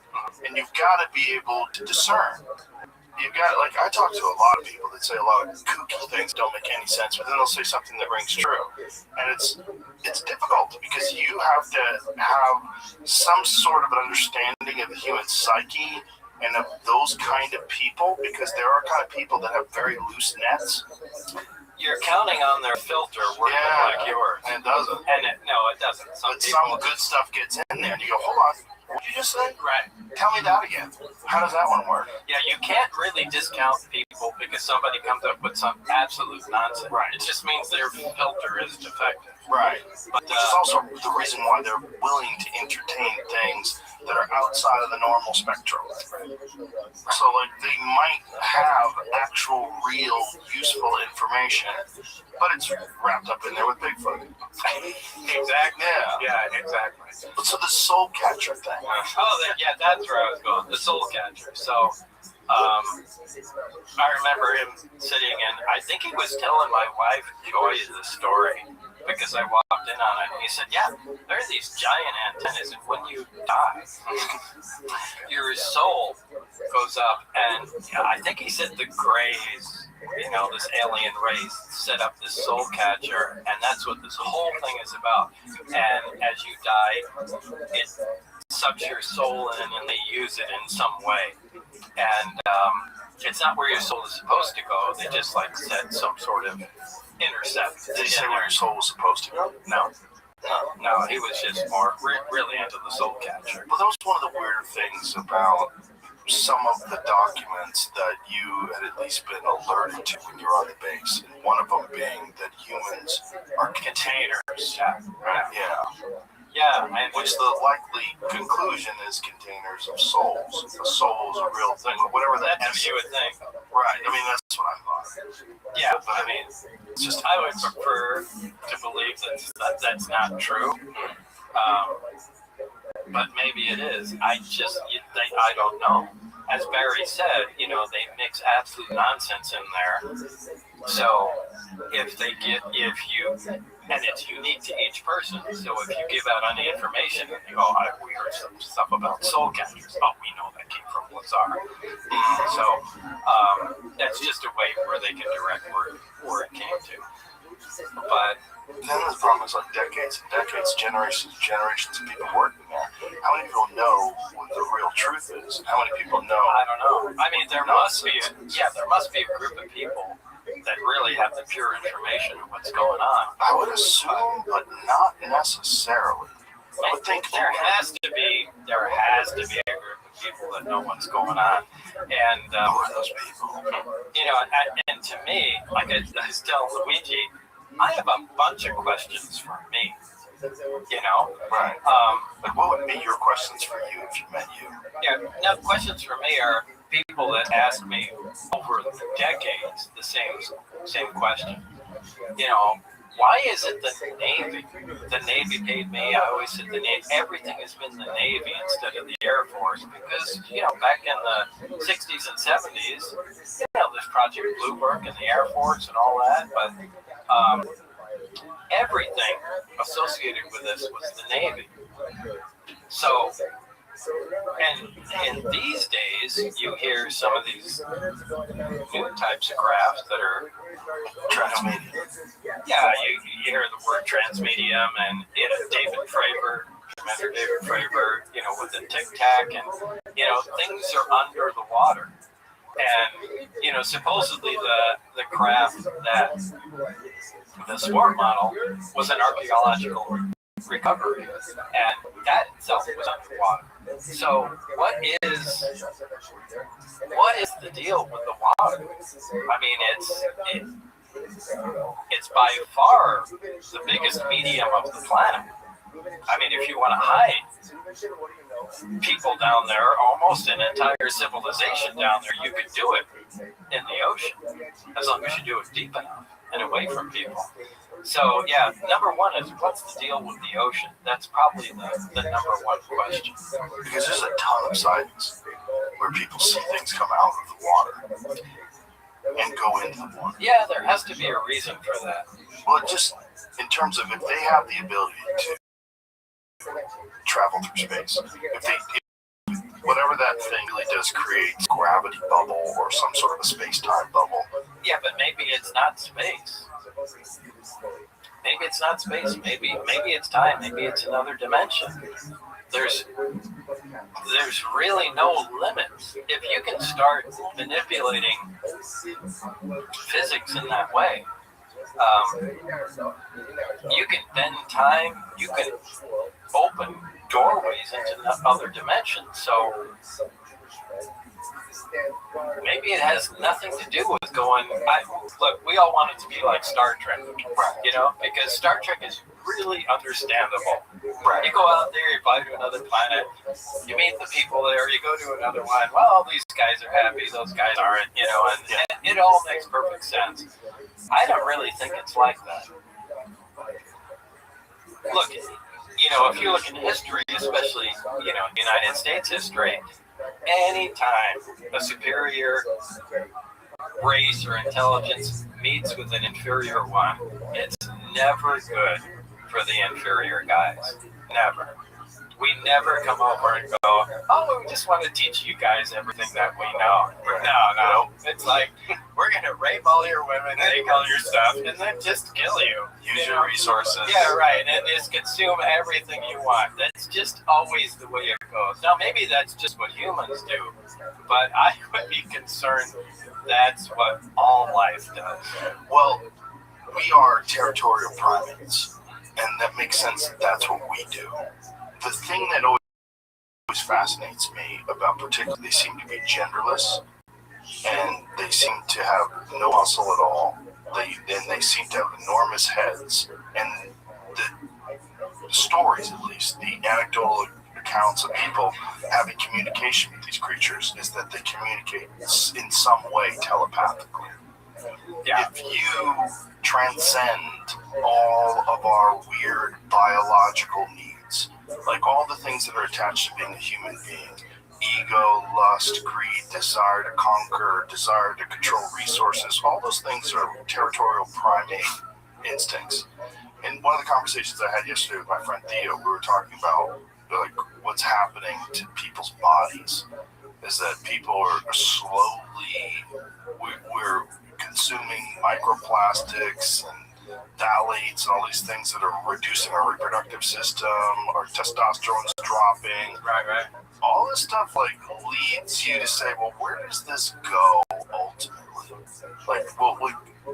And you've got to be able to discern. You've got, like, I talk to a lot of people that say a lot of kooky things don't make any sense, but then they'll say something that rings true. And it's difficult because you have to have some sort of an understanding of the human psyche and of those kind of people, because there are kind of people that have very loose nets. You're counting on their filter working like yours. And it doesn't. And no, it doesn't. But some good stuff gets in there, and you go, hold on, what did you just say? Right. Tell me that again. How does that one work? Yeah, you can't really discount people because somebody comes up with some absolute nonsense. Right. It just means their filter is defective. Right. But, which is also the reason why they're willing to entertain things that are outside of the normal spectrum. So, like, they might have actual, real, useful information, but it's wrapped up in there with Bigfoot. Exactly. Yeah, exactly. But so the soul catcher thing. That's where I was going. The soul catcher. So, I remember him sitting and I think he was telling my wife Joy the story because I walked in on it and he said, yeah, there are these giant antennas and when you die, your soul goes up and I think he said the Greys, you know, this alien race set up this soul catcher and that's what this whole thing is about. And as you die, it sucks your soul in and they use it in some way. And it's not where your soul is supposed to go. They just like set some sort of intercept. Did he say where your soul was supposed to go? No, he was just more really into the soul catcher. Well, that was one of the weirder things about some of the documents that you had at least been alerted to when you were on the base. And one of them being that humans are containers. Yeah, and which the likely conclusion is containers of souls. A soul is a real thing, whatever that that's what you would think. Right. I mean, that's what I thought. Yeah, but I mean, it's just I would prefer to believe that that's not true. But maybe it is. I don't know. As Barry said, you know, they mix absolute nonsense in there. So and it's unique to each person. So if you give out any information and you go, we heard some stuff about soul catchers. Oh, we know that came from Lazar. So that's just a way where they can direct where it came to. But then the problem is like decades and decades, generations and generations of people working there. How many people know what the real truth is? How many people know? I don't know. I mean, there must be a group of people that really have the pure information of what's going on. I would assume, but not necessarily. I would think there has to be a group of people that know what's going on. And who are those people? You know, and to me, like I was telling Luigi, I have a bunch of questions for me. You know? Right. Like, what would be your questions for you if you met you? Yeah, now questions for me are people that ask me over the decades the same question. You know, why is it the Navy paid me? I always said the Navy. Everything has been the Navy instead of the Air Force because, you know, back in the 60s and 70s, you know, there's Project Bluebird in the Air Force and all that, but everything associated with this was the Navy. So And in these days, you hear some of these new types of crafts that are Transmedia. yeah, you hear the word transmedium, and David Fravor, Commander David Fravor, with the tic tac, and things are under the water. And supposedly the craft that the sport model was an archaeological recovery, and that itself was underwater. So what is the deal with the water? I mean, it's by far the biggest medium of the planet. I mean, if you want to hide people down there, almost an entire civilization down there, you could do it in the ocean, as long as you do it deep enough and away from people. So, yeah, number one is, what's the deal with the ocean? That's probably the number one question. Because there's a ton of sightings where people see things come out of the water and go into the water. Yeah, there has to be a reason for that. Well, just in terms of if they have the ability to travel through space, whatever that thing really does creates gravity bubble or some sort of a space-time bubble. Yeah, but maybe it's not space. Maybe it's not space. Maybe it's time. Maybe it's another dimension. There's really no limits. If you can start manipulating physics in that way, you can bend time. You can open doorways into other dimensions. So maybe it has nothing to do with going. Look, we all want it to be like Star Trek, because Star Trek is really understandable. Right. You go out there, you fly to another planet, you meet the people there, you go to another one. Well, these guys are happy, those guys aren't, and it all makes perfect sense. I don't really think it's like that. Look, if you look in history, especially, United States history, anytime a superior race or intelligence meets with an inferior one, it's never good for the inferior guys. Never. We never come over and go, oh, we just want to teach you guys everything that we know. No. It's like, we're going to rape all your women, take all your stuff, and then just kill you. Use your resources. Yeah, right. And just consume everything you want. That's just always the way it goes. Now, maybe that's just what humans do, but I would be concerned that's what all life does. Well, we are territorial primates, and that makes sense that that's what we do. The thing that always fascinates me about particularly, they seem to be genderless, and they seem to have no muscle at all. They seem to have enormous heads, and the stories, at least, the anecdotal accounts of people having communication with these creatures is that they communicate in some way telepathically. Yeah. If you transcend all of our weird biological needs, like all the things that are attached to being a human being, ego, lust, greed, desire to conquer, desire to control resources, all those things are territorial primate instincts. In one of the conversations I had yesterday with my friend Theo, we were talking about what's happening to people's bodies is that people are slowly, we're consuming microplastics and phthalates and all these things that are reducing our reproductive system, our testosterone's dropping. Right. All this stuff leads you to say, well, where does this go ultimately?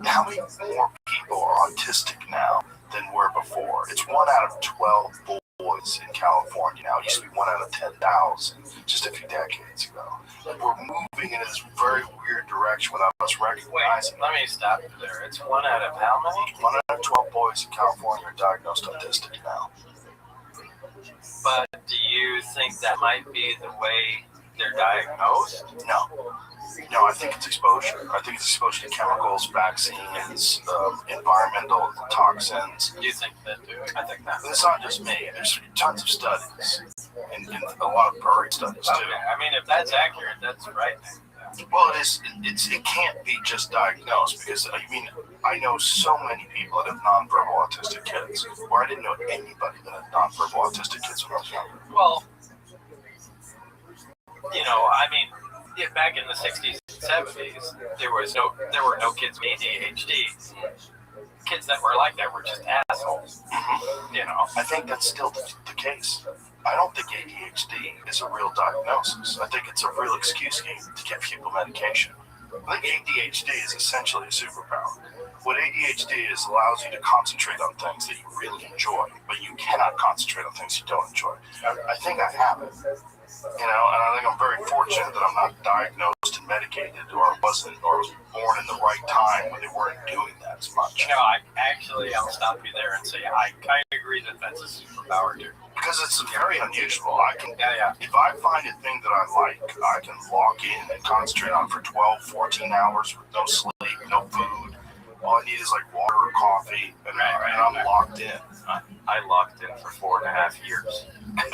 How many more people are autistic now than were before? It's 1 out of 12 boys in California now. It used to be 1 out of 10,000 just a few decades ago. We're moving in this very weird direction without us recognizing. Wait, let me stop you there. It's 1 out of how many? 1 out of 12 boys in California are diagnosed autistic now. But do you think that might be the way they're diagnosed? No, I think it's exposure. I think it's exposure to chemicals, vaccines, environmental toxins. You think that too? I think that. It's not just me. There's tons of studies, and a lot of buried studies too. Okay. I mean, if that's accurate, that's right. Well, it can't be just diagnosed, because I know so many people that have nonverbal autistic kids, or I didn't know anybody that had nonverbal autistic kids when I was younger. Well, I mean, back in the 60s and 70s, there were no kids with ADHD. Kids that were like that were just assholes. I think that's still the case. I don't think ADHD is a real diagnosis. I think it's a real excuse game to give people medication. I think ADHD is essentially a superpower. What ADHD is allows you to concentrate on things that you really enjoy, but you cannot concentrate on things you don't enjoy. I think I have it. And I think I'm very fortunate that I'm not diagnosed and medicated, or was born in the right time when they weren't doing that as much. I'll stop you there and say I agree that that's a superpower too. Because it's very unusual. Yeah. If I find a thing that I like, I can log in and concentrate on for 12, 14 hours with no sleep, no food. All I need is like water or coffee, and I'm locked in. I locked in for 4.5 years. I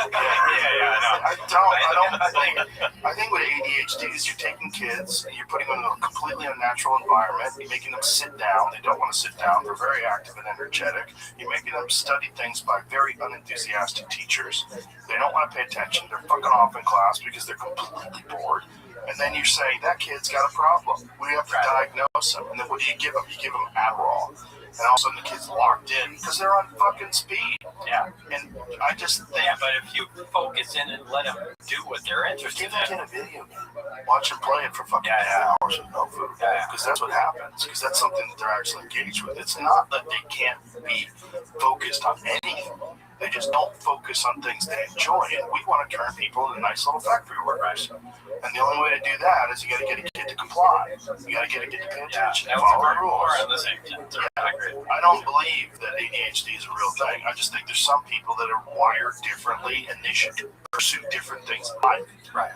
think with ADHD is you're taking kids and you're putting them in a completely unnatural environment. You're making them sit down. They don't want to sit down. They're very active and energetic. You're making them study things by very unenthusiastic teachers. They don't want to pay attention. They're fucking off in class because they're completely bored. And then you're saying, that kid's got a problem. We have to diagnose him. And then what do you give them? You give them Adderall. And all of a sudden the kid's locked in because they're on fucking speed. Yeah. And I just think... Yeah, but if you focus in and let them do what they're interested in... Give a kid a video game. Watch them play it for fucking 10 hours with no food. Because that's what happens. Because that's something that they're actually engaged with. It's not that they can't be focused on anything. They just don't focus on things they enjoy. And we want to turn people into nice little factory workers. And the only way to do that is you got to get a kid to comply. You got to get a kid to pay attention. Follow the rules. I don't believe that ADHD is a real thing. I just think there's some people that are wired differently and they should pursue different things in life. Right.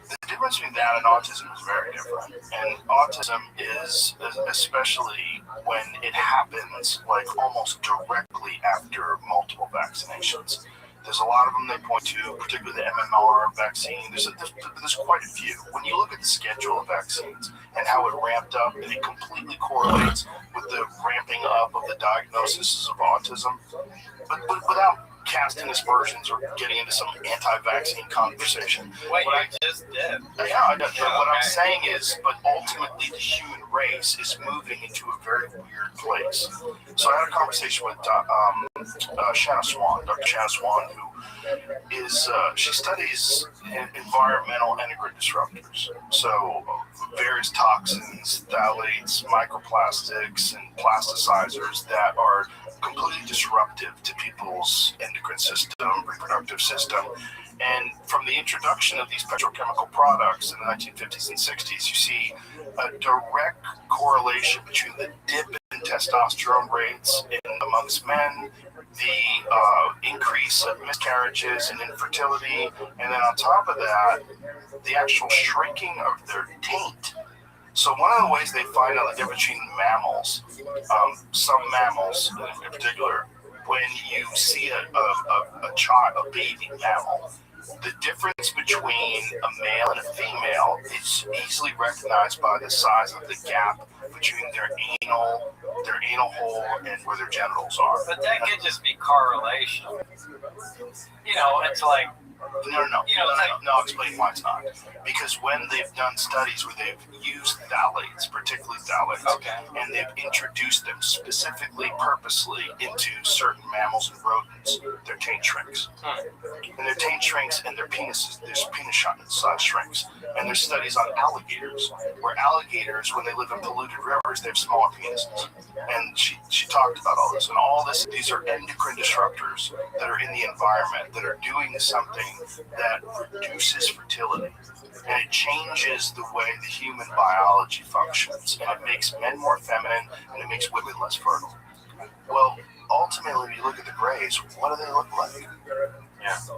The difference between that and autism is very different. And autism is, especially when it happens like almost directly after multiple vaccinations. There's a lot of them they point to, particularly the MMR vaccine. There's quite a few. When you look at the schedule of vaccines and how it ramped up, and it completely correlates with the ramping up of the diagnoses of autism, but without casting aspersions or getting into some anti-vaccine conversation. Wait, just did. Yeah, I did. But what I'm saying is, but ultimately the human race is moving into a very weird place. So I had a conversation with Shanna Swan, Dr. Shanna Swan, who is, she studies environmental endocrine disruptors. So various toxins, phthalates, microplastics, and plasticizers that are completely disruptive to people's endocrine system, reproductive system. And from the introduction of these petrochemical products in the 1950s and 60s, you see a direct correlation between the dip in testosterone rates amongst men, the increase of miscarriages and infertility, and then on top of that, the actual shrinking of their taint. So one of the ways they find out the difference between mammals, some mammals in particular, when you see a baby mammal, the difference between a male and a female is easily recognized by the size of the gap between their anal hole and where their genitals are. But that could just be correlation. It's like... No. I'll explain why it's not. Because when they've done studies where they've used phthalates, particularly phthalates, and they've introduced them specifically, purposely into certain mammals and rodents, their taint shrinks. And their taint shrinks and their penis size shrinks. And there's studies on alligators, where alligators, when they live in polluted rivers, they have smaller penises. And she talked about all this. And all this, these are endocrine disruptors that are in the environment that are doing something that reduces fertility, and it changes the way the human biology functions, and it makes men more feminine, and it makes women less fertile. Well, ultimately, when you look at the Greys, what do they look like?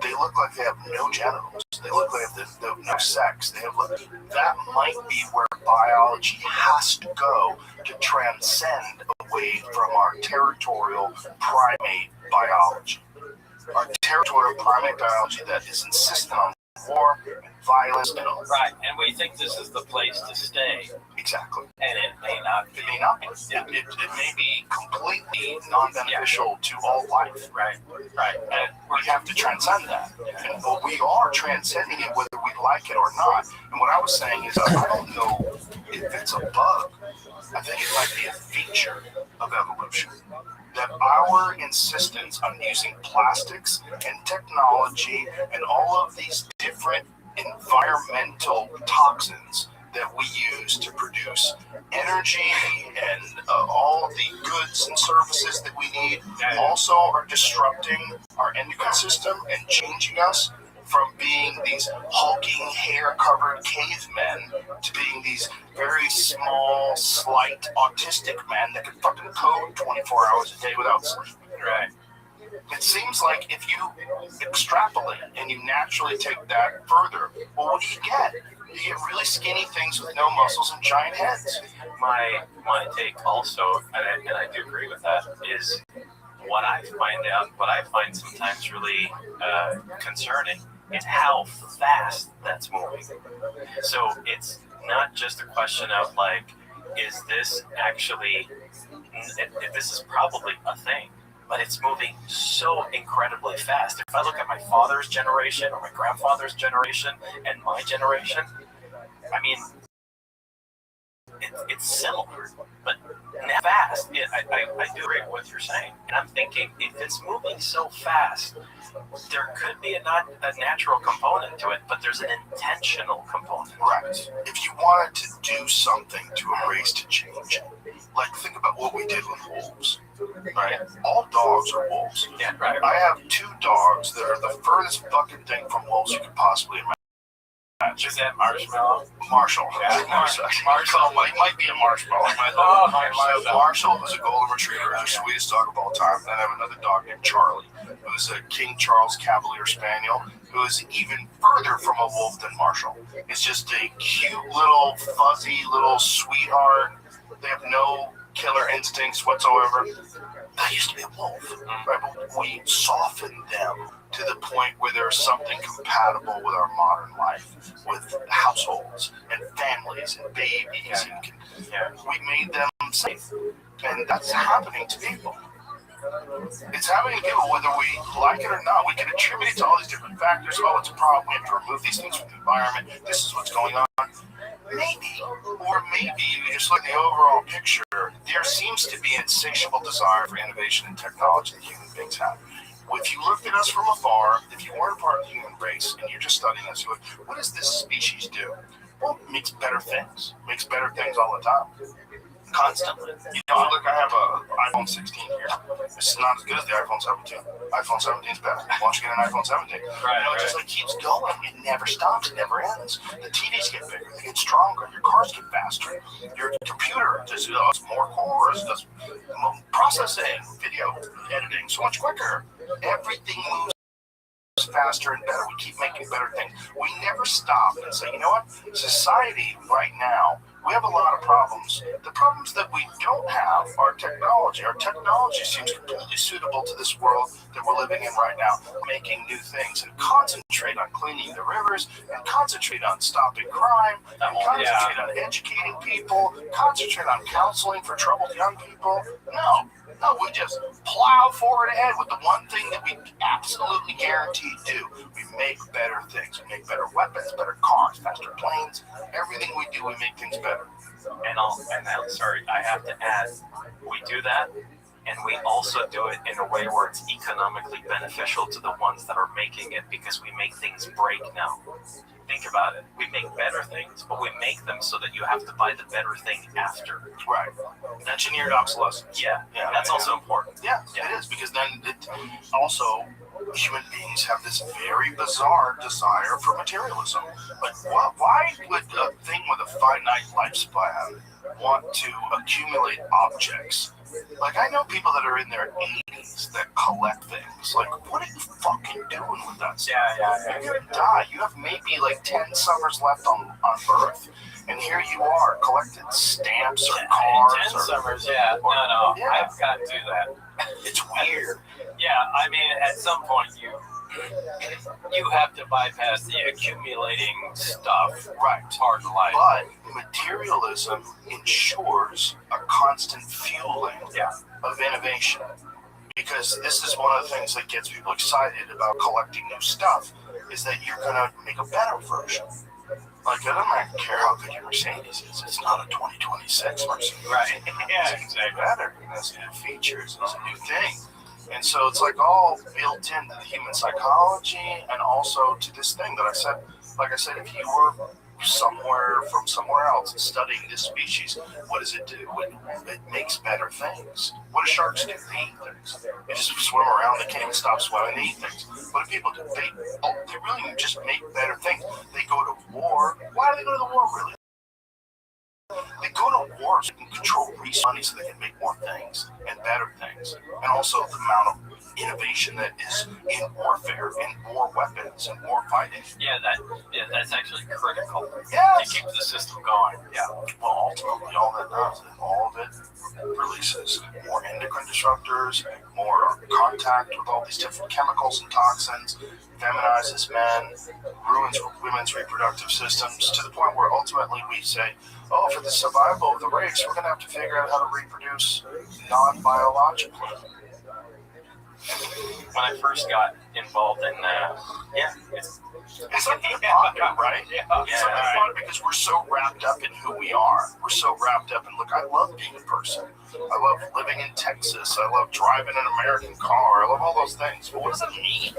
They look like they have no genitals. They look like they have no sex. That might be where biology has to go to transcend away from our territorial primate biology. Our territorial primate biology that is insistent on war and violence and all. Right, and we think this is the place to stay. Exactly. And it may not be. It may not be. Yeah. It may be completely non-beneficial to all life. Right, right. And we have to transcend that. And but we are transcending it whether we like it or not. And what I was saying is, I don't know if it's a bug. I think it might be a feature of evolution. That our insistence on using plastics and technology and all of these different environmental toxins that we use to produce energy and all of the goods and services that we need also are disrupting our endocrine system and changing us from being these hulking, hair-covered cavemen to being these very small, slight, autistic men that can fucking code 24 hours a day without sleep. Right. It seems like if you extrapolate and you naturally take that further, well, what do you get? You get really skinny things with no muscles and giant heads. My take also, and I do agree with that, is what I find sometimes really concerning is how fast that's moving. So it's not just a question of like, is this actually, this is probably a thing, but it's moving so incredibly fast. If I look at my father's generation or my grandfather's generation and my generation, I mean, it's similar, but fast. I do agree with what you're saying. And I'm thinking, if it's moving so fast, there could be a natural component to it, but there's an intentional component. Right. If you wanted to do something to erase to change, like think about what we did with wolves. Right? All dogs are wolves. Yeah, right. I have 2 dogs that are the furthest fucking thing from wolves you could possibly imagine. Is that Marshmallow? Marshall. Yeah, Marshall might be a marshmallow. Marshall was a golden retriever, the sweetest dog of all time. And I have another dog named Charlie, who's a King Charles Cavalier Spaniel, who is even further from a wolf than Marshall. It's just a cute little fuzzy little sweetheart. They have no killer instincts whatsoever. That used to be a wolf. Right? But we softened them to the point where there's something compatible with our modern life, with households and families and babies. And we made them safe. And that's happening to people. It's happening to people whether we like it or not. We can attribute it to all these different factors. Oh, it's a problem. We have to remove these things from the environment. This is what's going on. Maybe, or maybe you just look at the overall picture. There seems to be an insatiable desire for innovation and technology that human beings have. If you looked at us from afar, if you weren't part of the human race and you're just studying us, you're like, what does this species do? Well, it makes better things. Makes better things all the time. Constantly. You know, look, I have an iPhone 16 here. It's not as good as the iPhone 17. iPhone 17 is better. Why don't you get an iPhone 17? Right, you know, it just like keeps going. It never stops. It never ends. The TVs get bigger. They get stronger. Your cars get faster. Your computer does more cores, does processing, video editing so much quicker. Everything moves faster and better. We keep making better things. We never stop and say, you know what? Society right now, we have a lot of problems. The problems that we don't have are technology. Our technology seems completely suitable to this world that we're living in right now, making new things and concentrate on cleaning the rivers and concentrate on stopping crime and concentrate on educating people, concentrate on counseling for troubled young people. No, we just plow forward ahead with the one thing that we absolutely guaranteed do. We make better things. We make better weapons, better cars, faster planes. Everything we do, we make things better. And I'm sorry, I have to add, we do that, and we also do it in a way where it's economically beneficial to the ones that are making it, because we make things break now. Think about it. We make better things, but we make them so that you have to buy the better thing after. Right. Engineered obsolescence. Yeah, that's also important. Yeah, it is, because then it also, human beings have this very bizarre desire for materialism. Like, why would a thing with a finite lifespan want to accumulate objects? Like, I know people that are in their 80s that collect things. Like, what are you fucking doing with that stuff? Yeah. You're gonna die. You have maybe like 10 summers left on Earth. And here you are, collecting stamps or cars. 10 summers, yeah. No. Yeah. I've got to do that. It's weird. Yeah, I mean, at some point, you have to bypass the accumulating stuff. Right. Part of life. But materialism ensures a constant fueling of innovation. Because this is one of the things that gets people excited about collecting new stuff, is that you're going to make a better version. Like, I don't care how good your Mercedes is. It's not a 2026 Mercedes. Right. Yeah, it's better. It has new features. It's a new thing. And so it's like all built into the human psychology and also to this thing that I said. Like I said, if you were somewhere else studying this species, what does it do? It makes better things. What do sharks do? They eat things. They just swim around. They can't even stop swimming. They eat things. What do people do? They really just make better things. They go to war. Why do they go to the war, really? They go to war so they can control resources so they can make more things and better things. And also the amount of innovation that is in warfare, in war weapons, and war fighting. That's actually critical Yes. to keep the system going. Yeah. Well, ultimately, all that does is all of it releases more endocrine disruptors, more contact with all these different chemicals and toxins, feminizes men, ruins women's reproductive systems, to the point where ultimately we say, oh, for the survival of the race, we're going to have to figure out how to reproduce non-biologically. When I first got involved in it's something fun, right? It's something fun because we're so wrapped up in who we are. We're so wrapped up in, look, I love being a person. I love living in Texas. I love driving an American car. I love all those things. But what does it mean?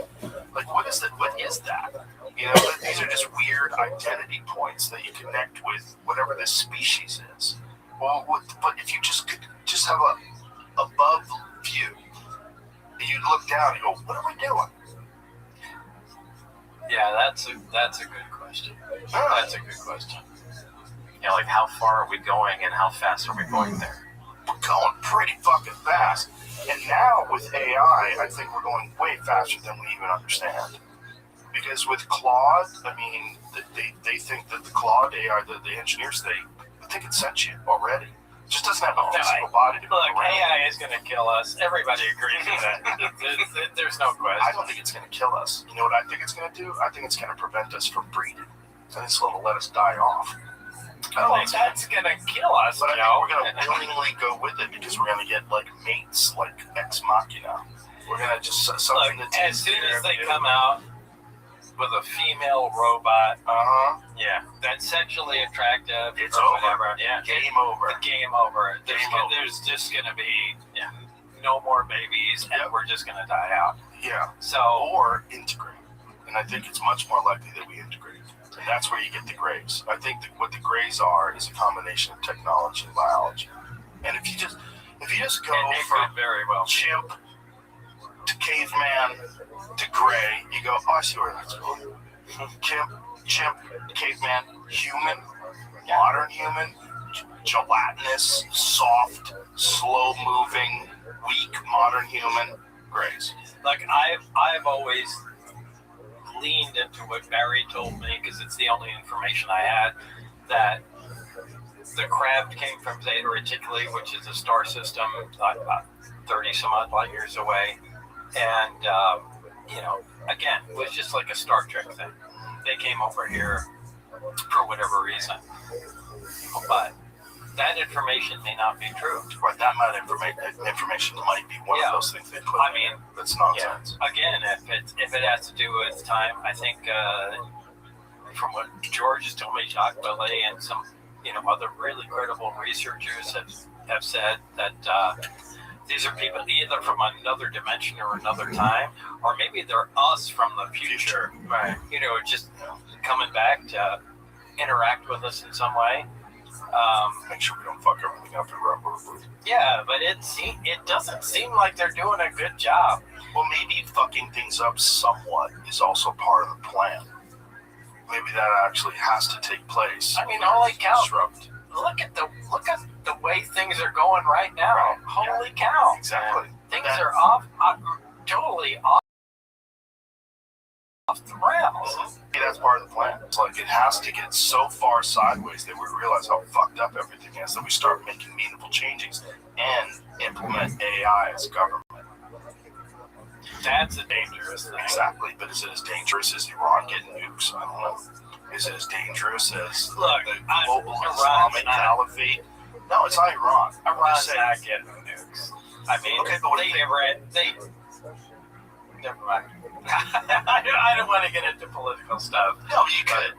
Like, what is it? What is that? You know, these are just weird identity points that you connect with whatever this species is. Well, but if you just could just have a above view, you look down and you go, what are we doing? Yeah, that's a good question. That's a good question. Yeah, like how far are we going and how fast are we going there? We're going pretty fucking fast. And now with AI, I think we're going way faster than we even understand. Because with Claude, I mean, they think that the Claude AI, the engineers, they think it's sentient already. It just doesn't have a physical body to Look, move around. AI is going to kill us. Everybody agrees with that. There's no question. I don't think it's going to kill us. You know what I think it's going to do? I think it's going to prevent us from breeding. I think it's going to let us die off. That's going to kill us. But I think we're going to willingly go with it because we're going to get like mates, like ex machina. We're going to just something Look, that's as soon as they come out with a female robot, that's sexually attractive. It's or over. Whatever. Yeah, Game over. Game over. Over. There's just going to be no more babies, and we're just going to die out. Yeah. So or integrate, and I think it's much more likely that we integrate, and that's where you get the grays. I think that what the grays are is a combination of technology and biology. And if you just go from very well chimp to caveman to gray, you go, oh, I see where that's going. Chimp, caveman, human, modern human, gelatinous, soft, slow-moving, weak, modern human, grays. Like I've always leaned into what Barry told me because it's the only information I had, that the craft came from Zeta Reticuli, which is a star system about 30 some odd light years away, and again, it was just like a Star Trek thing. They came over here for whatever reason, but that information may not be true. Right, that amount of information might be one of those things they put. I mean, that's nonsense. Yeah. Again, if it has to do with time, I think from what George has told me, Jacques Vallée and some other really credible researchers have said that these are people either from another dimension or another time, or maybe they're us from the future. Right. Just coming back to interact with us in some way. Make sure we don't fuck everything up. Yeah, but it doesn't seem like they're doing a good job. Well, maybe fucking things up somewhat is also part of the plan. Maybe that actually has to take place. I mean, holy cow! Look at the way things are going right now. Right. Holy cow! Exactly. Things are totally off the rails. That's part of the plan. It's like it has to get so far sideways that we realize how fucked up everything is, that we start making meaningful changes and implement AI as government. That's a dangerous thing. Exactly, but is it as dangerous as Iran getting nukes? I don't know. Is it as dangerous as the global Islamic Caliphate? No, it's not Iran. Iran's not getting nukes. I mean, okay, but never mind. I don't want to get into political stuff. No, you could.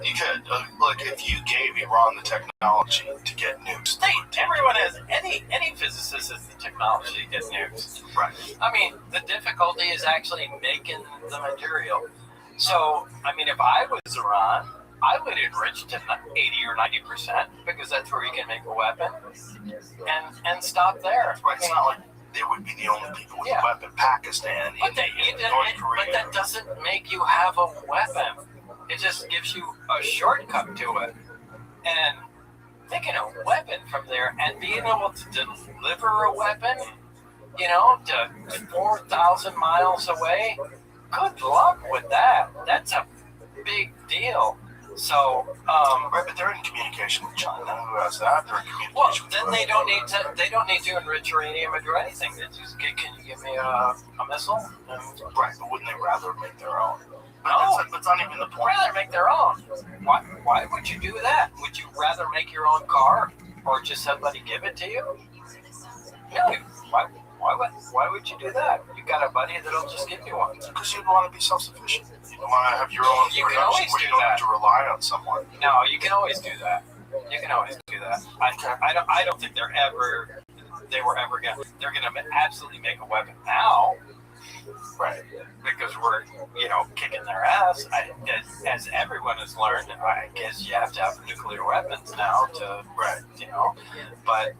You could. Look, if you gave Iran the technology to get nukes, everyone has any physicist has the technology to get nukes. Right. I mean, the difficulty is actually making the material. So, I mean, if I was Iran, I would enrich to 80 or 90% because that's where you can make a weapon and stop there. Right. It's not like they would be the only people with a weapon. Pakistan, India, North Korea. But that doesn't make you have a weapon. It just gives you a shortcut to it. And making a weapon from there and being able to deliver a weapon, to 4,000 miles away, good luck with that. That's a big deal. So, right, but they're in communication with China. Who has that? They're in communication with then they don't need to enrich uranium or do anything. They just can you give me a missile? Right, but wouldn't they rather make their own? No, that's not even the point. Rather make their own. Why would you do that? Would you rather make your own car or just somebody give it to you? No. Why would you do that? You got a buddy that'll just give you one. Because you want to be self-sufficient. You don't want to have your own You can always where do you don't that. have to rely on someone. No, you can always do that. You can always do that. I don't think they were ever gonna. They're gonna absolutely make a weapon now. Right, because we're, kicking their ass. As everyone has learned, I guess you have to have nuclear weapons now to, but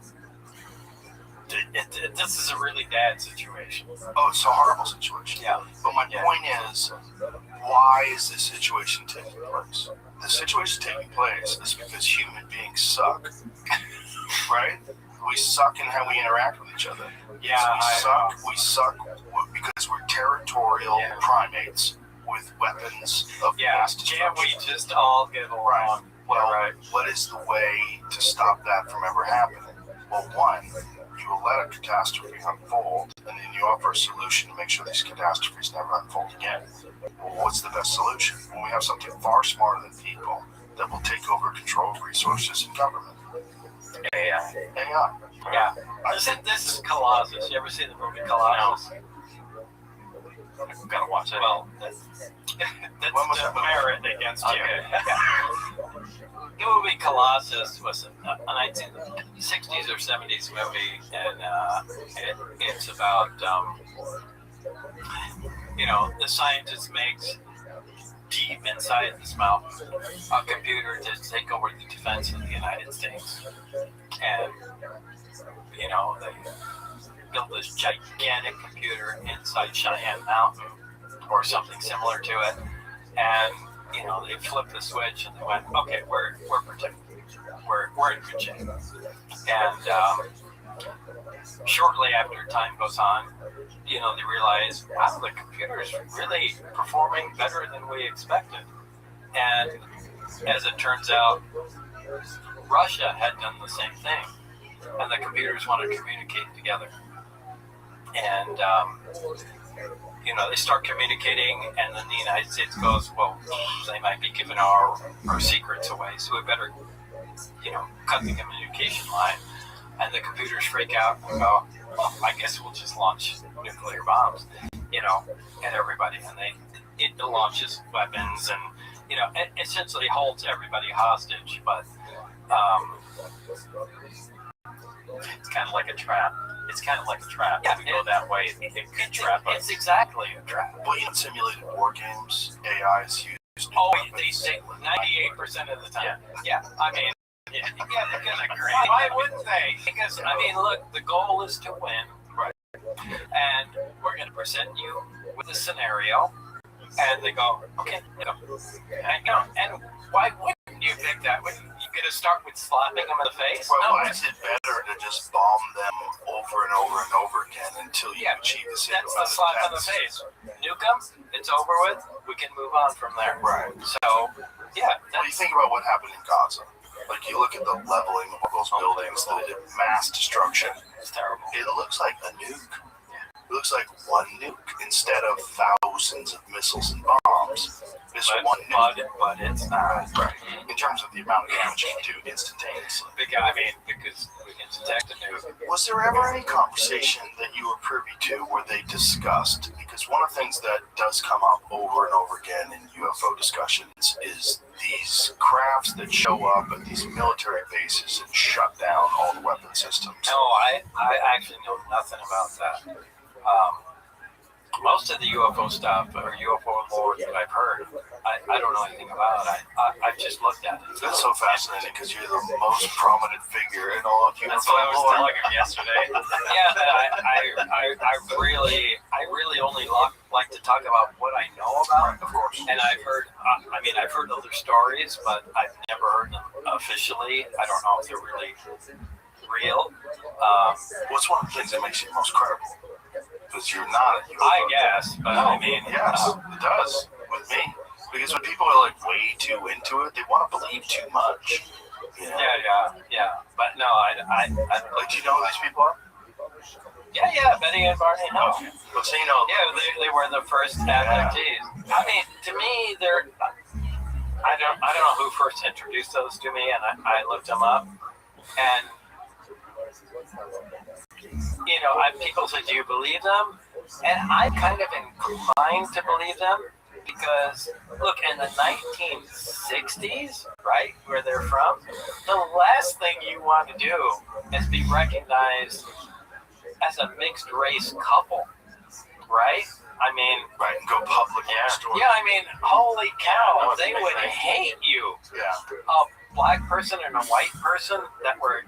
this is a really bad situation. Oh, it's a horrible situation. Yeah. But my point is, why is this situation taking place? The situation taking place is because human beings suck. Right? We suck in how we interact with each other. Yeah, we suck because we're territorial primates with weapons of mass destruction. Can't we just all get along? Right. Well, what is the way to stop that from ever happening? Well, one, you will let a catastrophe unfold, and then you offer a solution to make sure these catastrophes never unfold again. Well, what's the best solution? When we have something far smarter than people that will take over control of resources and government. AI. Yeah. This is Colossus. You ever seen the movie Colossus? No. I've got to watch it. Well, that's merit against you. The movie Colossus was a 1960s or 70s movie, and it's about, the scientist makes deep inside this mountain a computer to take over the defense of the United States. And, they built this gigantic computer inside Cheyenne Mountain or something similar to it. And, they flipped the switch and they went, okay, we're protected. We're in good shape. And shortly after time goes on, they realize, wow, the computer is really performing better than we expected. And as it turns out, Russia had done the same thing. And the computers want to communicate together. And, they start communicating, and then the United States goes, well, they might be giving our secrets away, so we better, cut the communication line. And the computers freak out and go, well, I guess we'll just launch nuclear bombs, at everybody. And it launches weapons and, it essentially holds everybody hostage, but it's kind of like a trap. Yeah, if we go that way, it could trap us. It's exactly a trap. Well, simulated war games, AI is used. Oh, they say 98% of the time. Yeah. I mean, they're gonna agree. Why wouldn't they? Because, look, the goal is to win. Right. And we're going to present you with a scenario. And they go, okay. And why wouldn't you pick that? You're going to start with slapping them in the face? Well, why is it better to just bomb them over and over and over again until you achieve the same? That's the slap in the face. Nuke them, it's over with, we can move on from there. Right. So, well, you think about what happened in Gaza. Like, you look at the leveling of those buildings, the mass destruction. It's terrible. It looks like a nuke. It looks like one nuke instead of thousands of missiles and bombs. It's one nuke. But it's not. Right. In terms of the amount of damage you can do instantaneously. Because we can detect a nuke. Was there ever any conversation that you were privy to where they discussed, because one of the things that does come up over and over again in UFO discussions is these crafts that show up at these military bases and shut down all the weapon systems? No, I actually know nothing about that. Most of the UFO stuff or UFO lore that I've heard, I don't know anything about. I've just looked at it. That's so fascinating because you're the most prominent figure in all of UFO That's what I was lore. telling him yesterday. Yeah, but I really only like to talk about what I know about. Of course. And I've heard other stories, but I've never heard them officially. I don't know if they're really real. What's one of the things that makes you most credible? Because you're not a UFO. I guess, but No, I mean, yes, it does with me. Because when people are like way too into it, they want to believe too much. You know? Yeah. But no, I Like, do you know who these people are? Yeah, Betty and Barney Hill. Okay. But so you know. Yeah, they were the first abductees. I mean, to me, they're. I don't know who first introduced those to me, and I looked them up, and people say, "Do you believe them?" And I'm kind of inclined to believe them because, look, in the 1960s, right, where they're from, the last thing you want to do is be recognized as a mixed race couple, right? I mean, Right, and go public in the store. yeah. I mean, holy cow, they would hate you. Yeah. A black person and a white person that were,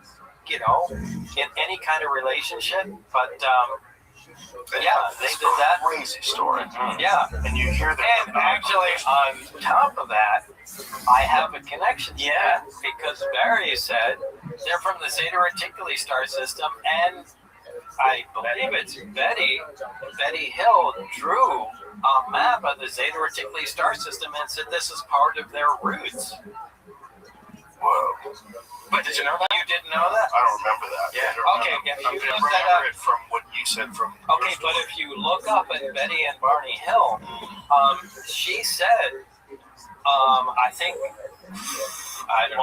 in any kind of relationship. But yeah, they did that. Crazy story. Yeah, And you hear that. and actually, on top of that, I have a connection. Yeah, because Barry said they're from the Zeta Reticuli star system, and I believe it's Betty Hill drew a map of the Zeta Reticuli star system and said this is part of their roots. Whoa. But did you know that? You didn't know that? I don't remember that. Yeah. Okay. If you I look that up. remember it from what you said from. Okay, but if you look up at Betty and Barney Hill, she said, I think, I can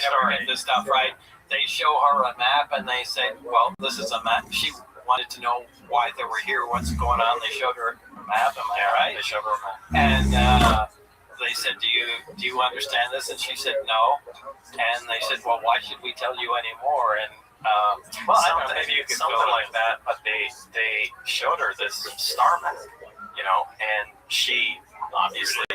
never get this stuff right. They show her a map and they say, well, this is a map. She wanted to know why they were here, what's going on. They showed her a map, am I right? They showed her a map. And they said, do you understand this? And she said, no. And they said, well, why should we tell you anymore? And well, I don't know, maybe you could something like that. But they showed her this star map, and she obviously.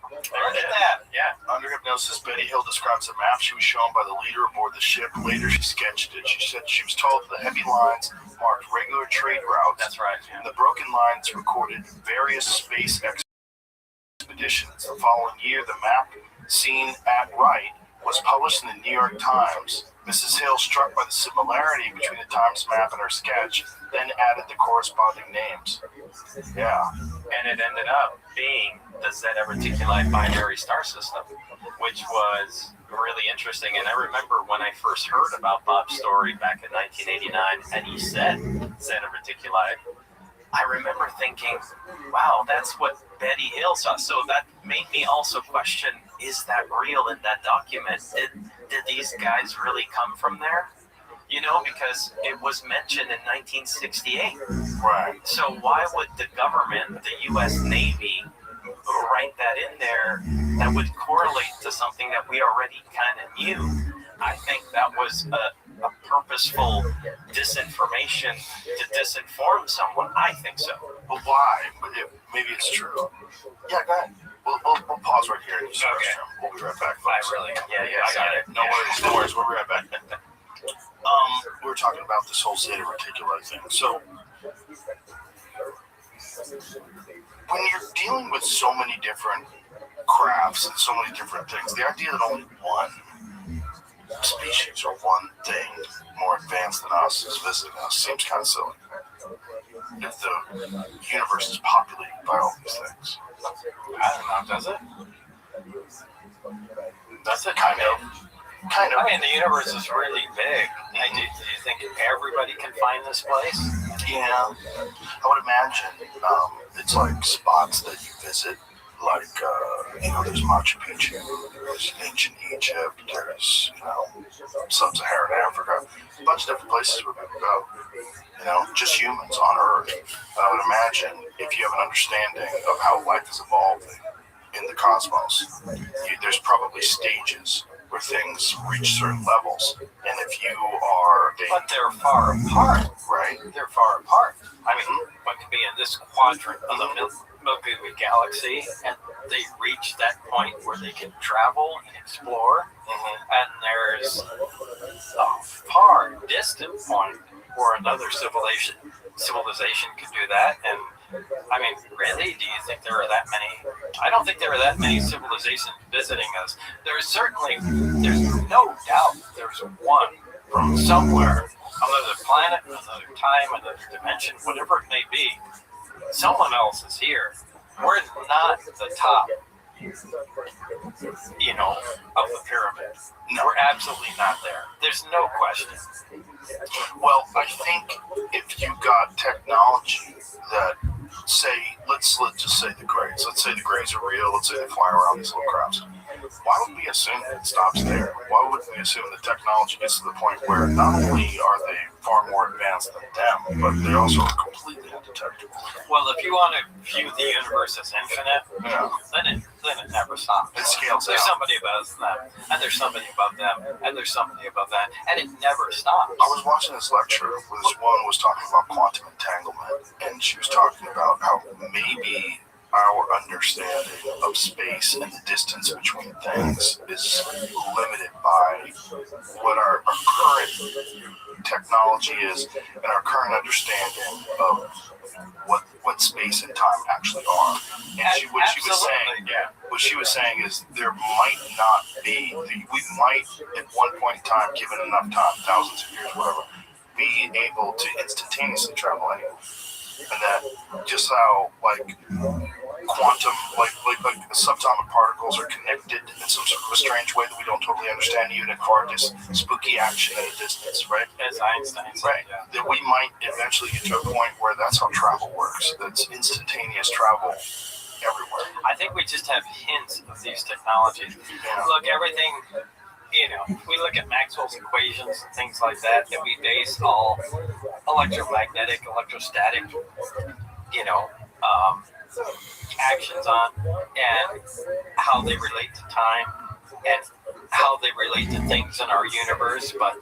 Look at that. Yeah. Under hypnosis, Betty Hill describes a map she was shown by the leader aboard the ship. Later, she sketched it. She said she was told the heavy lines marked regular trade routes. That's right. Yeah. And the broken lines recorded various space expeditions. The following year, the map seen at right was published in the New York Times. Mrs. Hill, struck by the similarity between the Times map and her sketch, then added the corresponding names. Yeah. And it ended up being the Zeta Reticuli binary star system, which was really interesting. And I remember when I first heard about Bob's story back in 1989, and he said Zeta Reticuli, I remember thinking, wow, that's what Betty Hill saw. So that made me also question, is that real in that document? Did these guys really come from there? Because it was mentioned in 1968. Right. So why would the government, the U.S. Navy, write that in there that would correlate to something that we already kind of knew? I think that was a purposeful disinformation to disinform someone. I think so. But why? Maybe it's true. Yeah, go ahead. We'll pause right here and use the restroom. We'll be right back, folks. I got it. No worries. We'll be right back. We were talking about this whole Zeta Reticuli thing. So, when you're dealing with so many different crafts and so many different things, the idea that only one species or one thing more advanced than us is visiting us seems kind of silly. If the universe is populated by all these things. I don't know, does it? Does it? Kind of. I mean, the universe is really big. Do you think everybody can find this place? Yeah, I would imagine it's like spots that you visit, like there's Machu Picchu, there's ancient Egypt, there's sub-Saharan Africa, a bunch of different places where people go. Just humans on Earth. I would imagine if you have an understanding of how life is evolving in the cosmos, there's probably stages where things reach certain levels, and if you are but they're far apart, right? They're far apart. I mean, one could be in this quadrant of the Milky Way galaxy, and they reach that point where they can travel and explore, and there's a far distant point where another civilization can do that. And I mean, really, do you think there are that many? I don't think there are that many civilizations visiting us. There's no doubt there's one from somewhere, another planet, another time, another dimension, whatever it may be. Someone else is here. We're not the top, of the pyramid. No, we're absolutely not there. There's no question. Well, I think if you got technology that, say, let's just say the Greys. Let's say the Greys are real. Let's say they fly around these little crafts. Why would we assume that it stops there? Why would we assume the technology gets to the point where not only are they far more advanced than them, but they also are completely undetectable? Well, if you want to view the universe as infinite, then it never stops. It scales There's down. somebody above them, and there's somebody above them, and there's somebody above that, and it never stops. I was watching this lecture where this one was talking about quantum entanglement, and she was talking about how maybe our understanding of space and the distance between things is limited by what our current technology is and our current understanding of what space and time actually are. And what she was saying is there might not be, we might at one point in time, given enough time, thousands of years, whatever, be able to instantaneously travel anywhere. And that just how quantum, like subatomic particles are connected in some sort of a strange way that we don't totally understand, even at far spooky action at a distance, right? As Einstein said, right. Yeah. That we might eventually get to a point where that's how travel works. That's instantaneous travel everywhere. I think we just have hints of these technologies. Yeah. Look, everything, we look at Maxwell's equations and things like that we base all electromagnetic, electrostatic, actions on, and how they relate to time, and how they relate to things in our universe, but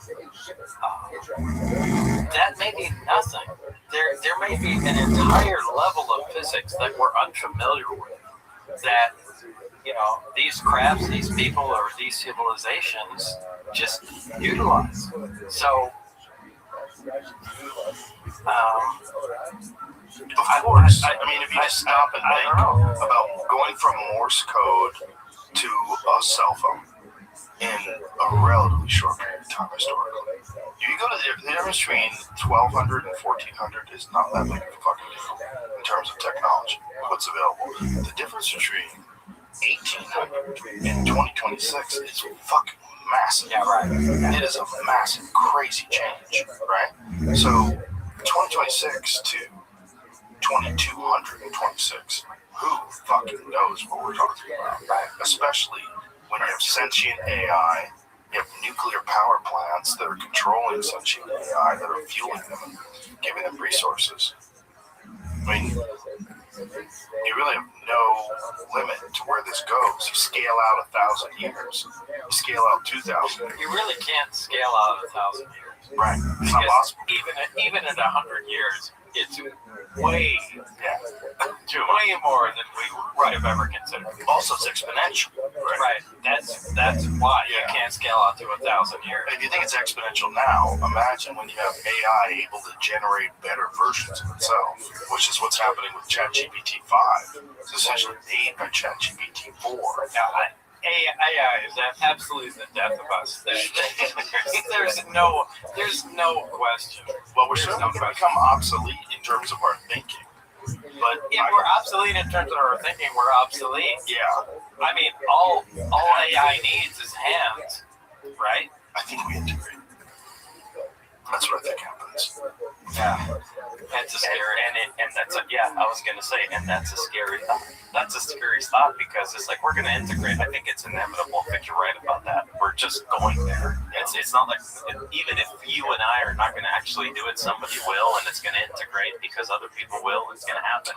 that may be nothing. There may be an entire level of physics that we're unfamiliar with, that these crafts, these people, or these civilizations just utilize. So of course. I mean, if you just stop and think about going from Morse code to a cell phone in a relatively short period of time historically, you go to the difference between 1200 and 1400 is not that big of a fucking deal in terms of technology, what's available. The difference between 1800 and 2026 is fucking massive. Yeah, right. It is a massive, crazy change, right? So 2026 to 2226, who fucking knows what we're talking about, right? Especially when you have sentient AI, you have nuclear power plants that are controlling sentient AI, that are fueling them and giving them resources. I mean, you really have no limit to where this goes. You scale out 1,000 years. You scale out 2,000 years. You really can't scale out 1,000 years. Right. It's not possible. Even at 100 years, it's way more than we would have ever considered. Also, it's exponential. Right. That's why you can't scale out to 1,000 years. If you think it's exponential now, imagine when you have AI able to generate better versions of itself, which is what's happening with ChatGPT 5. It's essentially made by ChatGPT 4. Now, AI is absolutely the death of us. There's no question. Well, we're certainly going to become obsolete in terms of our thinking. But if we're obsolete in terms of our thinking, we're obsolete. Yeah. I mean, all AI needs is hands, right? I think we integrate. That's what I think happens. Yeah. That's a scary, and that's I was gonna say, and that's a scary thought. That's a scary thought because it's like we're gonna integrate. I think it's inevitable. I think you're right about that. We're just going there. It's not like even if you and I are not gonna actually do it, somebody will, and it's gonna integrate because other people will. It's gonna happen,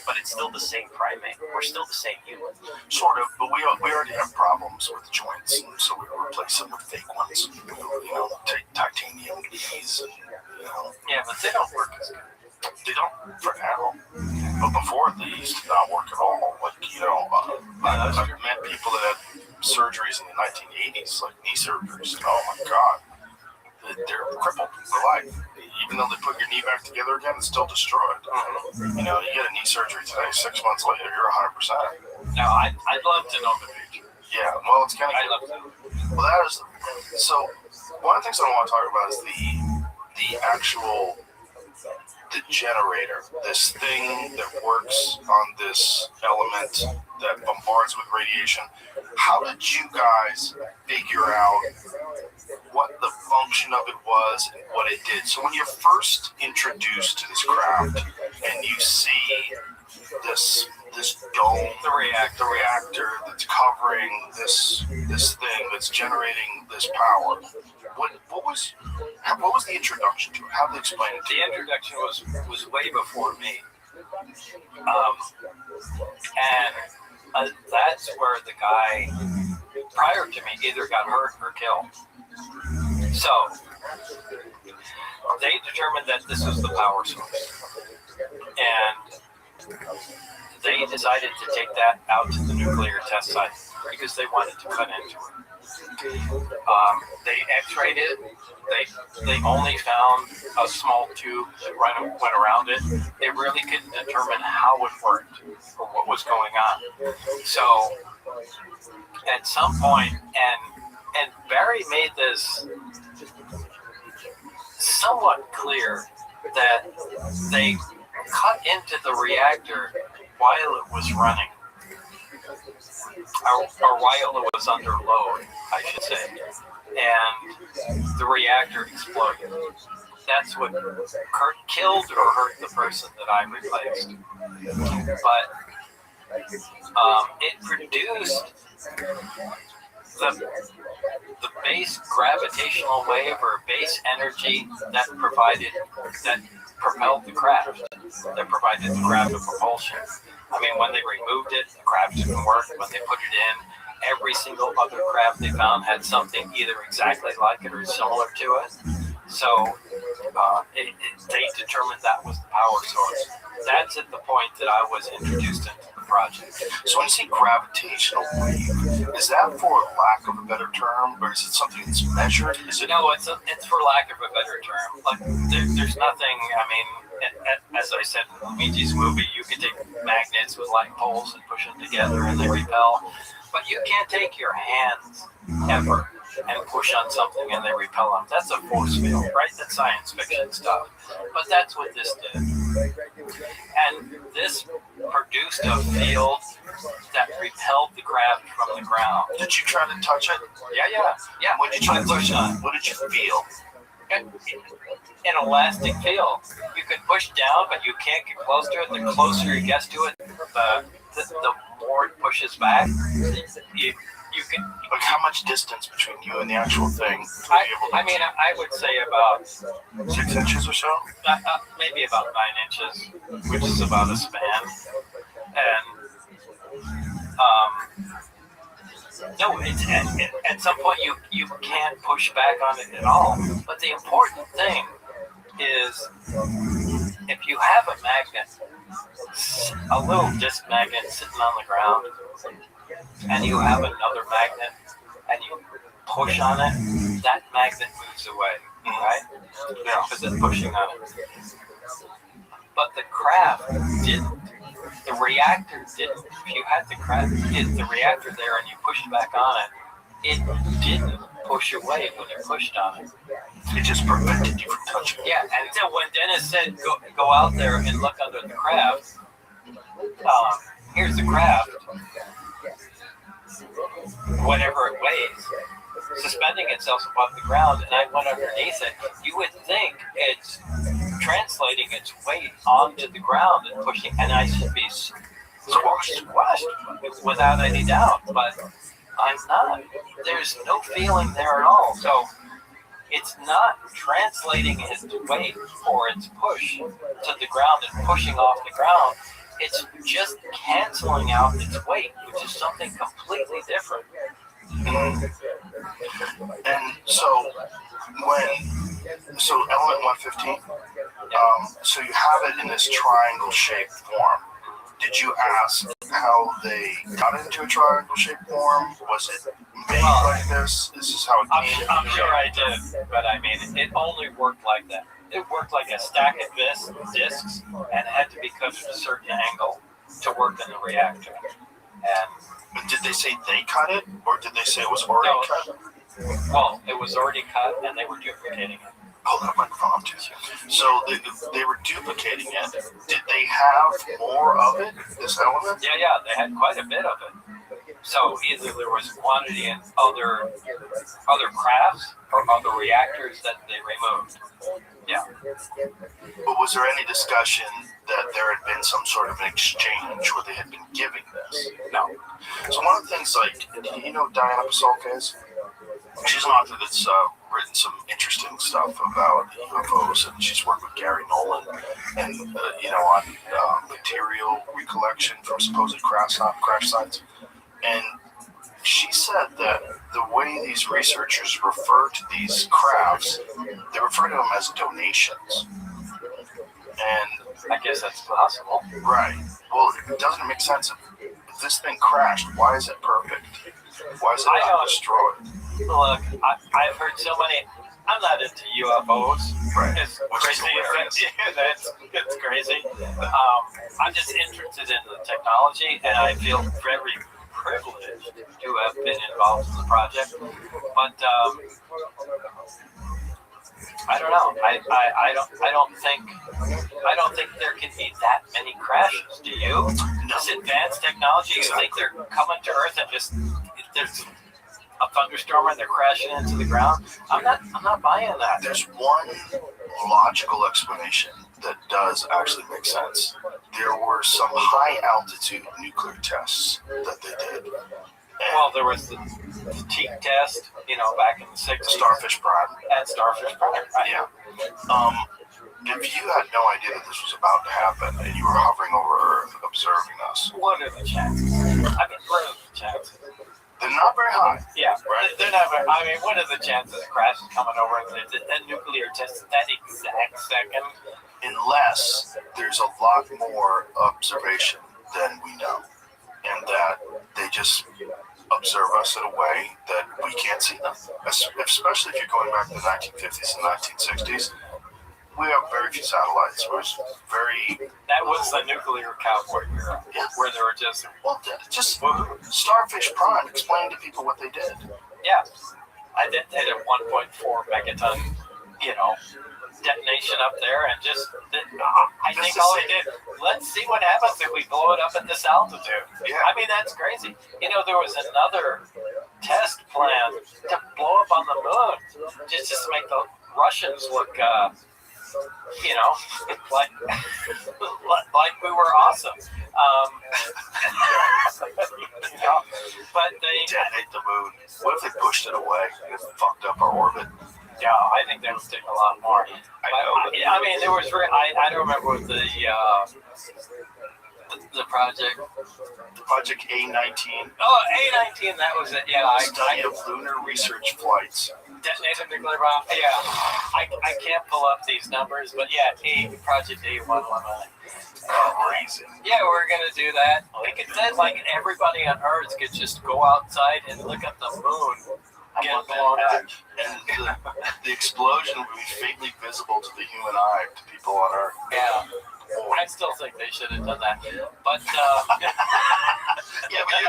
but it's still the same primate. We're still the same human. Sort of, but we already have problems with joints, and so we replace them with fake ones. Take titanium knees, and Yeah, but they don't work as good. They don't for now. But before, they used to not work at all. Like, I've met people that had surgeries in the 1980s, like knee surgeries. Oh my God. They're crippled for life. Even though they put your knee back together again, it's still destroyed. You get a knee surgery today, 6 months later, you're 100%. Now, I'd love to know the future. Yeah, well, it's kind of. I'd love to know. Well, that is. So, one of the things I want to talk about is the actual. The generator, this thing that works on this element that bombards with radiation. How did you guys figure out what the function of it was and what it did? So when you're first introduced to this craft and you see this dome, the reactor that's covering this thing that's generating this power, what was the introduction to it? How did they explain it to you? The introduction was way before me, and that's where the guy prior to me either got hurt or killed. So they determined that this was the power source, and they decided to take that out to the nuclear test site because they wanted to cut into it. They x-rayed it. They only found a small tube that went around it. They really couldn't determine how it worked or what was going on. So at some point, and Barry made this somewhat clear that they cut into the reactor while it was running, or while it was under load, I should say, and the reactor exploded. That's what killed or hurt the person that I replaced. But it produced the base gravitational wave or base energy that propelled the craft, that provided the craft of propulsion. I mean, when they removed it, the craft didn't work. When they put it in, every single other craft they found had something either exactly like it or similar to it. So they determined that was the power source. That's at the point that I was introduced into the project. So when you say gravitational wave, is that for lack of a better term, or is it something that's measured? Is it? No, it's for lack of a better term. Like there's nothing. I mean, as I said in Luigi's movie, you can take magnets with light poles and push them together and they repel, but you can't take your hands ever and push on something and they repel them. That's a force field, right? That's science fiction stuff. But that's what this did. And this produced a field that repelled the craft from the ground. Did you try to touch it? Yeah. What did you try to push on? What did you feel? An elastic field. You can push down, but you can't get close to it. The closer you get to it, the more it pushes back. You can. Like how much distance between you and the actual thing? I would say about 6 inches or so. Maybe about 9 inches, which is about a span. And no, it's at some point you can't push back on it at all. But the important thing is if you have a magnet, a little disc magnet sitting on the ground, and you have another magnet, and you push on it, that magnet moves away, right? Yeah, because it's pushing on it. But the craft didn't. The reactor didn't. If you had the reactor there and you pushed back on it, it didn't push away when you pushed on it. It just prevented you from touching it. Yeah, and so when Dennis said go out there and look under the craft, here's the craft. Whatever it weighs, it's the suspending itself above the ground, and I went underneath it. You would think it's translating its weight onto the ground and pushing, and I should be squashed without any doubt, but I'm not. There's no feeling there at all. So it's not translating its weight or its push to the ground and pushing off the ground. It's just canceling out its weight, which is something completely different. And so element 115, so you have it in this triangle-shaped form. Did you ask how they got into a triangle-shaped form? Was it made like this? This is how it came. I'm sure I did, but I mean, it only worked like that. It worked like a stack of discs, and it had to be cut at a certain angle to work in the reactor. But did they say they cut it, or did they say it was already cut? Well, it was already cut, and they were duplicating it. Hold that microphone up too. So they were duplicating it. Did they have more of it, this element? Yeah, they had quite a bit of it. So either there was quantity in other crafts or other reactors that they removed. Yeah. But was there any discussion that there had been some sort of an exchange where they had been giving this? No. So one of the things, like, you know, Diana Pasulka is? She's an author that's written some interesting stuff about UFOs, and she's worked with Gary Nolan, and on material recollection from supposed crash sites. And she said that the way these researchers refer to these crafts, they refer to them as donations. And I guess that's possible. Right. Well, it doesn't make sense. If this thing crashed, why is it perfect? Why is it not destroyed? Look, I've heard so many. I'm not into UFOs. Right. It's crazy. It's crazy. I'm just interested in the technology, and I feel very privileged to have been involved in the project. But I don't know. I don't think there can be that many crashes. Do you? This advanced technology, you think they're coming to Earth and just there's a thunderstorm and they're crashing into the ground? I'm not buying that. There's one logical explanation that does actually make sense. There were some high altitude nuclear tests that they did. Well, there was the teak test, back in the 60s. Starfish Prime. And Starfish Prime, right? Yeah. If you had no idea that this was about to happen and you were hovering over Earth observing us, what are the chances? What are the chances? They're not very high. Yeah, right. They're not very. What are the chances of crash coming over and the nuclear test at that exact second? Unless there's a lot more observation than we know, and that they just observe us in a way that we can't see them. Especially if you're going back to the 1950s and 1960s. We have very few satellites. That was the nuclear cowboy era, where they were just Starfish Prime. Explain to people what they did. Yeah, I did a 1.4 megaton, detonation up there, and I think all they did. Let's see what happens if we blow it up at this altitude. Yeah. That's crazy. There was another test plan to blow up on the moon, just to make the Russians look. Like we were awesome. But they detonate the moon. What if they pushed it away and fucked up our orbit? Yeah, I think that would take a lot more. There was. I don't remember what the project. The Project A-19. Oh, A-19. That was it. Yeah, Study of lunar research flights. Detonated nuclear bomb. Yeah, I can't pull up these numbers, but yeah, Project A-119. Crazy. Yeah, we're gonna do that. Like it said, everybody on Earth could just go outside and look at the moon get blown up. And the explosion would be faintly visible to the human eye to people on Earth. Yeah. I still think they should have done that. But, yeah, but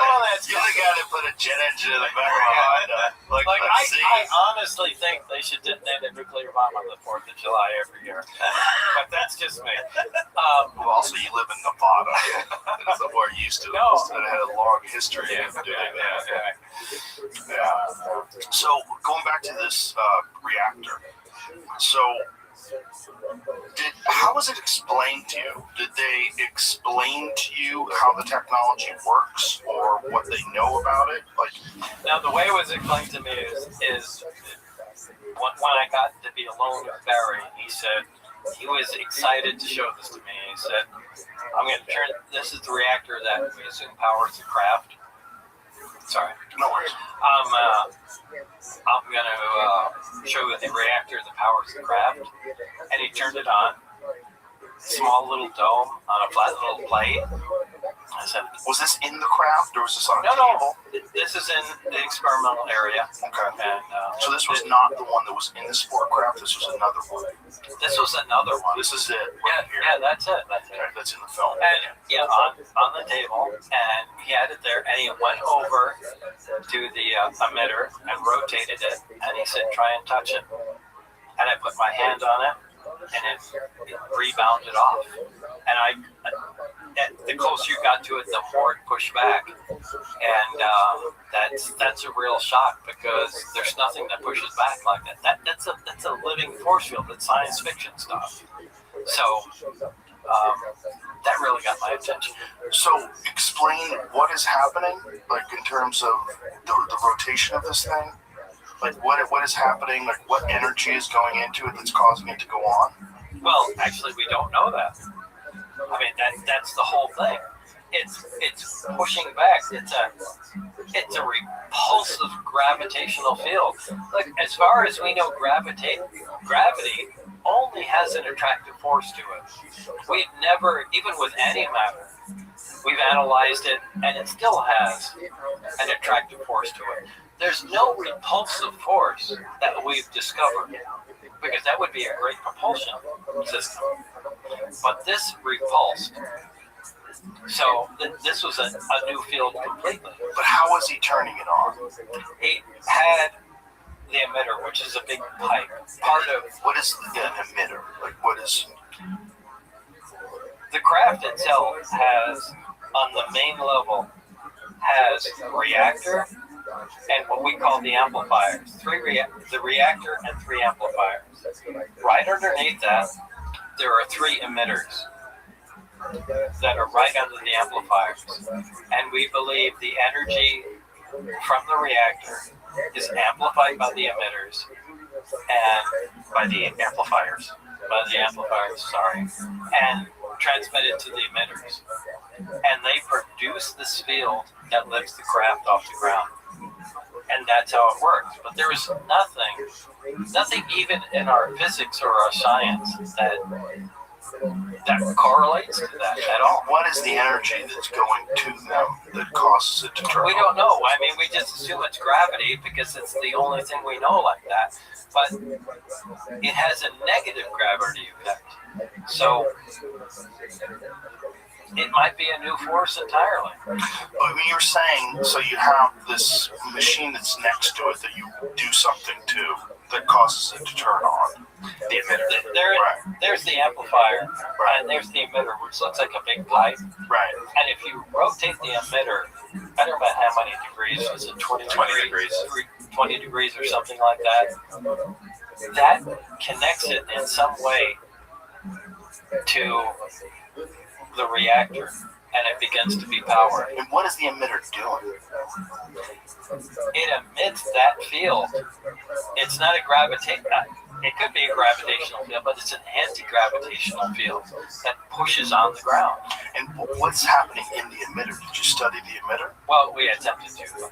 you're the guy that put a jet engine in the back behind I honestly think they should detonate a nuclear bomb on the 4th of July every year. But that's just me. Also, you live in Nevada. That's what we're used to. No. That had a long history of doing that. Yeah. Yeah. So going back to this reactor. So how was it explained to you? Did they explain to you how the technology works or what they know about it? Like, now the way it was explained to me is when I got to be alone with Barry, he said he was excited to show this to me. He said, "I'm going to turn. This is the reactor that we assume powers the craft." Sorry. no worries. I'm going to show you the reactor that powers the craft. And he turned it on. Small little dome on a flat little plate. I said, Was this in the craft or was this on a no, table? this is in the experimental area. Okay. And, So this was not the one that was in the sport craft. This was another one. this was another one. This is it. Yeah, Right here. yeah, that's it. That's it. Okay, that's in the film. And yeah, on the table, and he had it there, and he went over to the emitter and rotated it, and he said, "Try and touch it." And I put my hand on it, and it rebounded off. And the closer you got to it, the more it pushed back. And that's a real shock because there's nothing that pushes back like that. That's a living force field. It's science fiction stuff. So that really got my attention. So explain what is happening, like in terms of the rotation of this thing. Like what is happening? Like what energy is going into it that's causing it to go on? Well, actually, we don't know that. I mean, that's the whole thing. It's pushing back. It's a repulsive gravitational field. Like as far as we know, gravity only has an attractive force to it. We've never, even with antimatter, we've analyzed it, and it still has an attractive force to it. There's no repulsive force that we've discovered, because that would be a great propulsion system. But this repulsed. So this was a new field completely. But how was he turning it on? He had the emitter, which is a big pipe. Part of What is an emitter? Like what is? the craft itself has, on the main level, has a reactor and what we call the amplifiers. The reactor and 3 amplifiers. Right underneath that, there are 3 emitters that are right under the amplifiers. And we believe the energy from the reactor is amplified by the emitters and by the amplifiers, and transmitted to the emitters. And they produce this field that lifts the craft off the ground. And that's how it works. But there is nothing even in our physics or our science that correlates to that at all. What is the energy that's going to them that causes it to turn We on? don't know. I mean, we just assume it's gravity because it's the only thing we know like that. But it has a negative gravity effect. So it might be a new force entirely. But I mean, you're saying, so you have this machine that's next to it that you do something to that causes it to turn on. The emitter. There's the amplifier, and there's the emitter, which looks like a big pipe. Right. And if you rotate the emitter, I don't know how many degrees, is it 20 degrees? 20 degrees or something like that. That connects it in some way to the reactor, and it begins to be powered. And what is the emitter doing? It emits that field. It's not a it could be a gravitational field, but it's an anti-gravitational field that pushes on the ground. And what's happening in the emitter? Did you study the emitter? Well, we attempted to,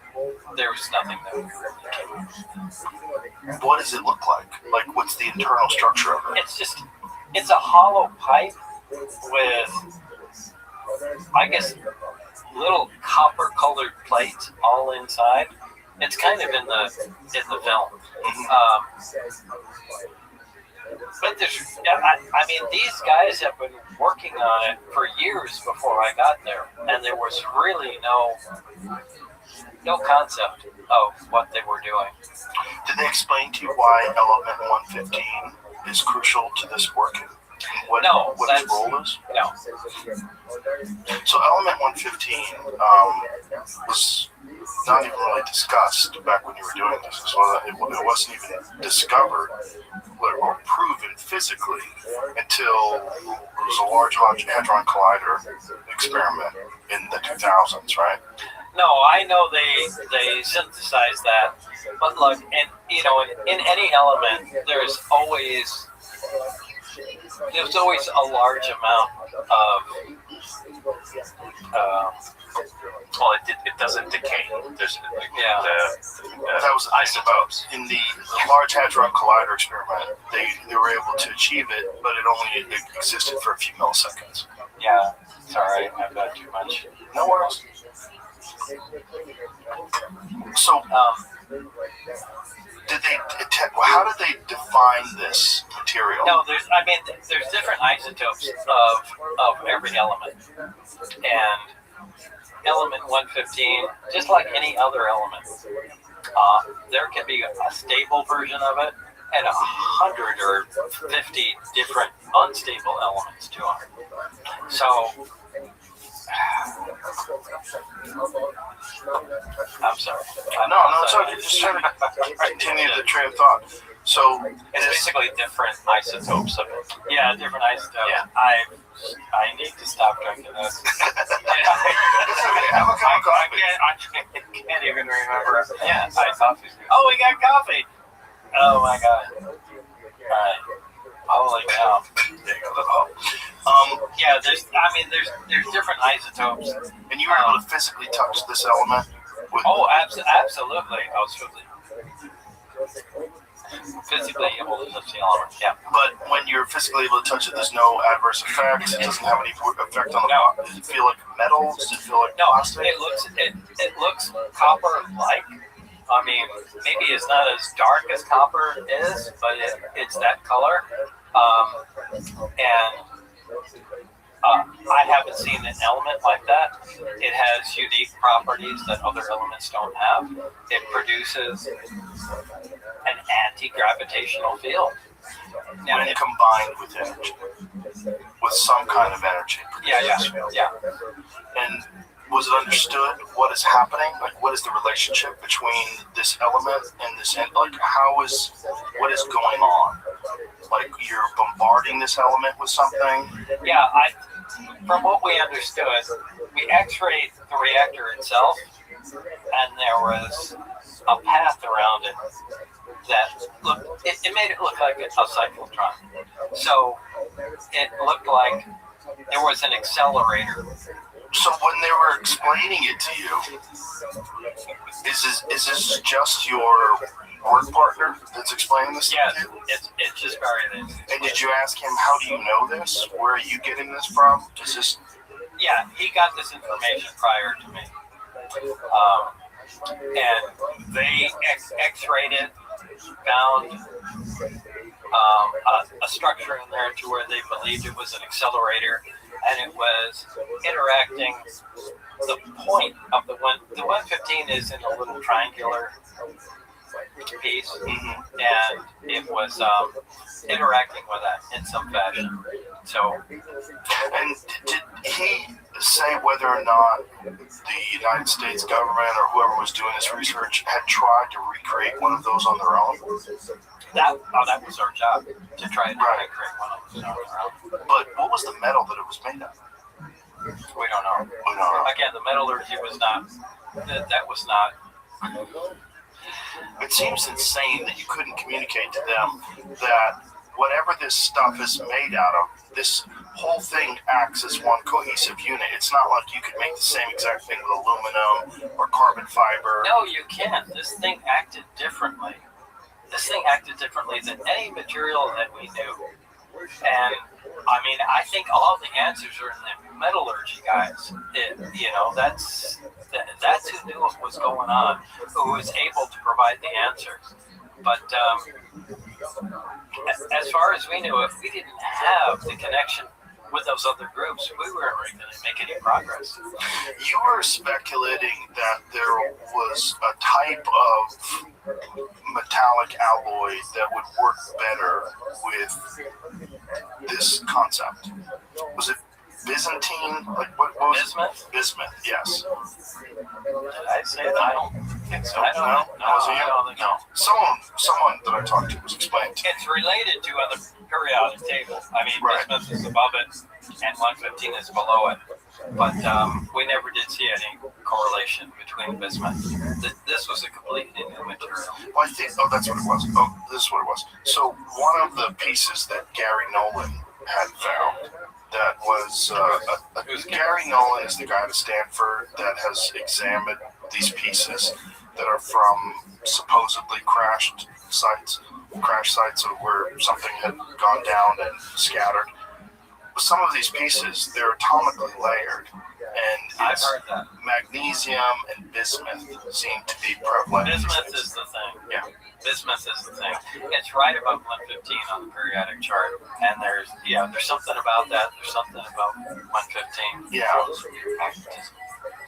but there was nothing that we really came. What does it look like? Like, what's the internal structure of it? It's a hollow pipe with, I guess, little copper-colored plates all inside. It's kind of in the film. But I mean, these guys have been working on it for years before I got there, and there was really no concept of what they were doing. Did they explain to you why element 115 is crucial to this working? What its role is? No. So element 115 was not even really discussed back when you were doing this. So it wasn't even discovered or proven physically until it was a Large Hadron Collider experiment in the 2000s, right? No, I know they synthesize that, but look, in any element, there's always a large amount of well, it doesn't decay. There's That was the thing about in the Large Hadron Collider experiment. They were able to achieve it, but it only existed for a few milliseconds. yeah. Sorry, I've got too much. No worries. So, how did they define this material? No, there's different isotopes of every element, and element 115, just like any other element, there can be a stable version of it and 100 or 50 different unstable elements to it. So, I'm sorry. No, it's okay. Just trying to continue the train of thought. So it's basically different isotopes of it. Yeah, different isotopes. Yeah. I need to stop drinking this. I can't even remember. Yeah, coffee. Oh, we got coffee. Oh my god. Alright. Holy cow. There you go. Yeah, there's different isotopes. And you were able to physically touch this element? Absolutely. I was physically able to touch the element, yeah. But when you're physically able to touch it, there's no adverse effects? It doesn't have any effect on the body? Does it feel like metal? Does it feel like plastic? It looks copper-like. I mean, maybe it's not as dark as copper is, but it's that color. I haven't seen an element like that. It has unique properties that other elements don't have. It produces an anti-gravitational field. Now, when combined with energy, with some kind of energy. Yeah. And was it understood what is happening? Like, what is the relationship between this element and this? Like, what is going on? Like, you're bombarding this element with something? Yeah, from what we understood, we x-rayed the reactor itself, and there was a path around it that it made it look like a cyclotron. So it looked like there was an accelerator. So when they were explaining it to you, is this just your work partner that's explaining this to you? It's just very nice. And did you ask him, how do you know this? Where are you getting this from? Yeah, he got this information prior to me. And they x-rayed it, found a structure in there to where they believed it was an accelerator, and it was interacting. The point of the 115 is in a little triangular piece, and it was interacting with that in some fashion. So, and did he say whether or not the United States government or whoever was doing this research had tried to recreate one of those on their own? That was our job, to try to recreate one of those on our own. But what was the metal that it was made of? We don't know. Again, the metallurgy was not. That was not. It seems insane that you couldn't communicate to them that whatever this stuff is made out of, this whole thing acts as one cohesive unit. It's not like you could make the same exact thing with aluminum or carbon fiber. No, you can't. This thing acted differently. This thing acted differently than any material that we knew. And I mean, I think all the answers are in the metallurgy guys. That's who knew what was going on, who was able to provide the answers. But as far as we knew, if we didn't have the connection with those other groups, we weren't really going to make any progress. You were speculating that there was a type of metallic alloy that would work better with this concept. Was it Byzantine? Like what was Bismuth? Bismuth, yes. Did I say that? I don't think so. I don't No? know. Was it you? I don't think no. Someone that I talked to was explaining to me. It's related to other periodic tables. I mean, Right. bismuth is above it, and 115 is below it. But we never did see any correlation between bismuth. This was a completely new material. Well, I think, that's what it was. Oh, this is what it was. So one of the pieces that Gary Nolan had found that was, Gary Nolan is the guy at Stanford that has examined these pieces that are from supposedly crash sites where something had gone down and scattered. Some of these pieces, they're atomically layered, and I've heard that. magnesium and bismuth seem to be prevalent. Bismuth is the thing. Yeah. Bismuth is the thing. It's right above 115 on the periodic chart, and there's something about that. There's something about 115. Yeah.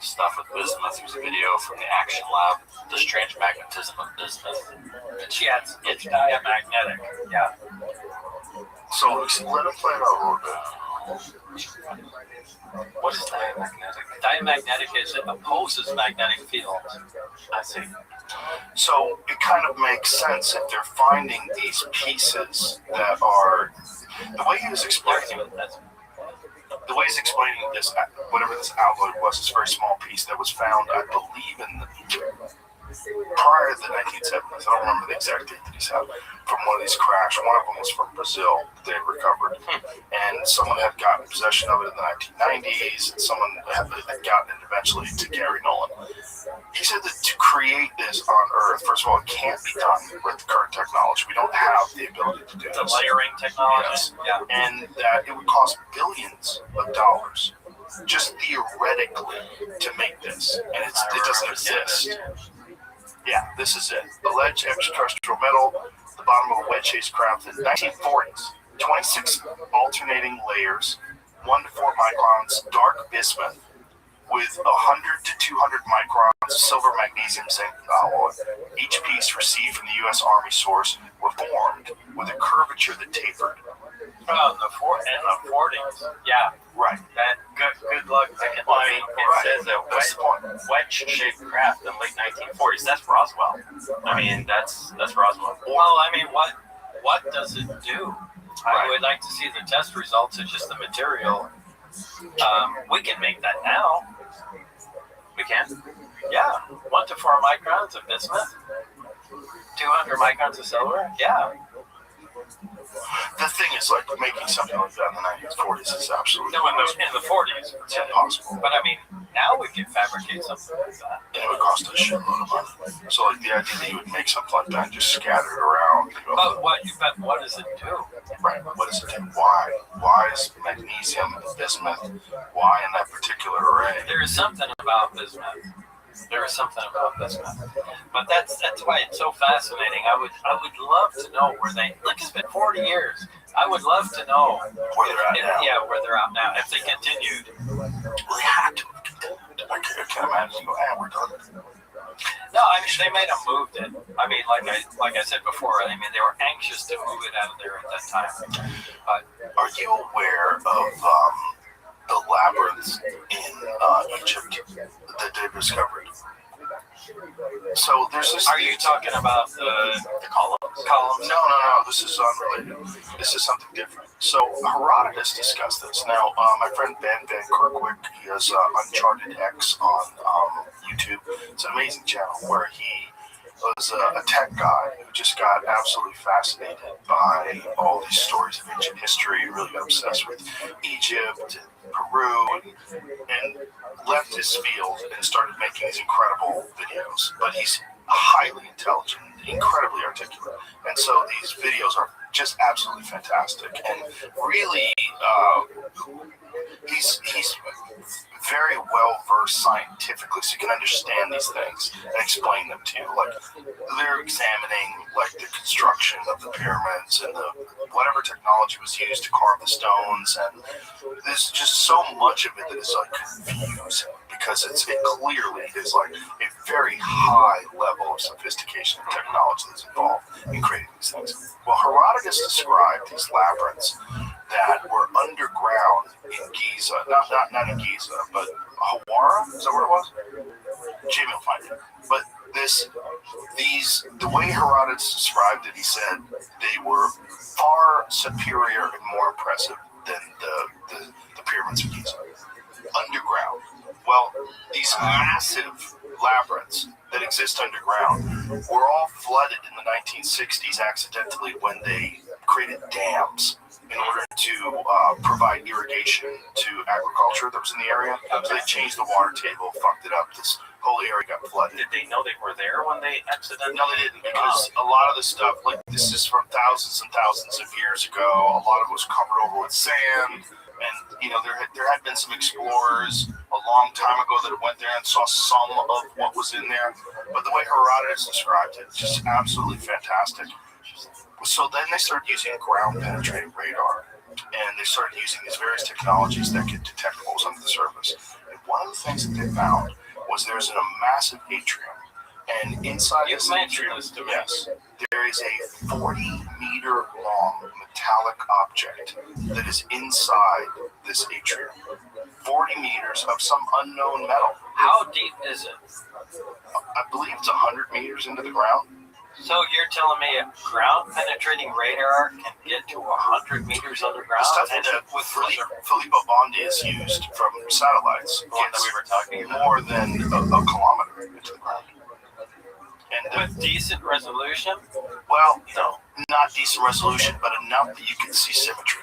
Stuff with bismuth. There's a video from the Action Lab, the strange magnetism of bismuth. Yeah, it's diamagnetic. Yeah. So let him play it out a little bit. What is diamagnetic? Diamagnetic is it opposes magnetic fields. I see. So it kind of makes sense if they're finding these pieces that are the way he was explaining this, whatever this alloy was, this very small piece that was found, I believe, prior to the 1970s. I don't remember the exact date that he said, from one of these crashes. One of them was from Brazil that they had recovered. And someone had gotten possession of it in the 1990s, and someone had gotten it eventually to Gary Nolan. He said that to create this on Earth, first of all, it can't be done with the current technology. We don't have the ability to do The this. layering technology. Yes. Yeah. And that it would cost billions of dollars, just theoretically, to make this. And it doesn't exist. Yeah, this is it. Alleged extraterrestrial metal, the bottom of a wedge-shaped craft in the 1940s. 26 alternating layers, 1 to 4 microns, dark bismuth, with 100 to 200 microns silver magnesium zinc alloy. Each piece received from the U.S. Army source were formed with a curvature that tapered. Oh, in the 40s. Yeah. Right. That good luck picking. Well, I mean, it says That's the point. wedge-shaped craft in the late 1940s. That's Roswell. I mean, that's Roswell. Well, I mean, what does it do? I would like to see the test results of just the material. We can make that now. We can. Yeah, 1 to 4 microns of bismuth, 200 microns of silver. Yeah. The thing is, like, making something like that in the 1940s is absolutely No, in the 40s. it's impossible. But I mean, now we can fabricate something like that. And it would cost a shitload of money. So, like, the idea that you would make something like that and just scatter it around. You know, But what does it do? right, what does it do? Why? Why is magnesium and bismuth? Why in that particular array? There is something about bismuth. But that's why it's so fascinating. I would love to know where they look. It's been 40 years. I would love to know Where they're at now. Yeah, where they're at now. If they continued. Well, they had to have continued. I can't imagine you go, we're done. No, I mean they may have moved it. I mean, like I said before, I mean they were anxious to move it out of there at that time. But Are you aware of the labyrinths in Egypt that they discovered? So there's this. are you talking about the columns? No. This is unrelated. This is something different. So Herodotus discussed this. Now, my friend Ben Van Kerkwick, he has Uncharted X on YouTube. It's an amazing channel where he was a tech guy who just got absolutely fascinated by all these stories of ancient history, really got obsessed with Egypt and Peru, and left his field and started making these incredible videos. But he's highly intelligent, incredibly articulate, and so these videos are just absolutely fantastic. And really, he's very well versed scientifically, so you can understand these things and explain them to you. Like they're examining like the construction of the pyramids and the whatever technology was used to carve the stones, and there's just so much of it that is like confusing because it clearly is like a very high level of sophistication and technology that's involved in creating these things. Well, Herodotus described these labyrinths that were underground in Giza, not in Giza, but Hawara, is that where it was? Jamie will find it. But the way Herodotus described it, he said they were far superior and more impressive than the pyramids of Giza. Underground. Well, these massive labyrinths that exist underground were all flooded in the 1960s accidentally when they created dams in order to provide irrigation to agriculture that was in the area. So they changed the water table, fucked it up. This whole area got flooded. Did they know they were there when they accidentally? No, they didn't, because a lot of the stuff, like this is from thousands and thousands of years ago. A lot of it was covered over with sand. And, there had been some explorers a long time ago that went there and saw some of what was in there. But the way Herodotus described it, just absolutely fantastic. So then they started using ground-penetrating radar. And they started using these various technologies that could detect what was under the surface. And one of the things that they found was there's a massive atrium. And inside this atrium, yes, there is a 40-meter-long metallic object that is inside this atrium. 40 meters of some unknown metal. How deep is it? I believe it's 100 meters into the ground. So you're telling me a ground-penetrating radar can get to 100 meters underground? The stuff that with Filippo Bondi is used from satellites That we were talking about. more than a kilometer into the ground. And With decent resolution? well, no, not decent resolution, but enough that you can see symmetry.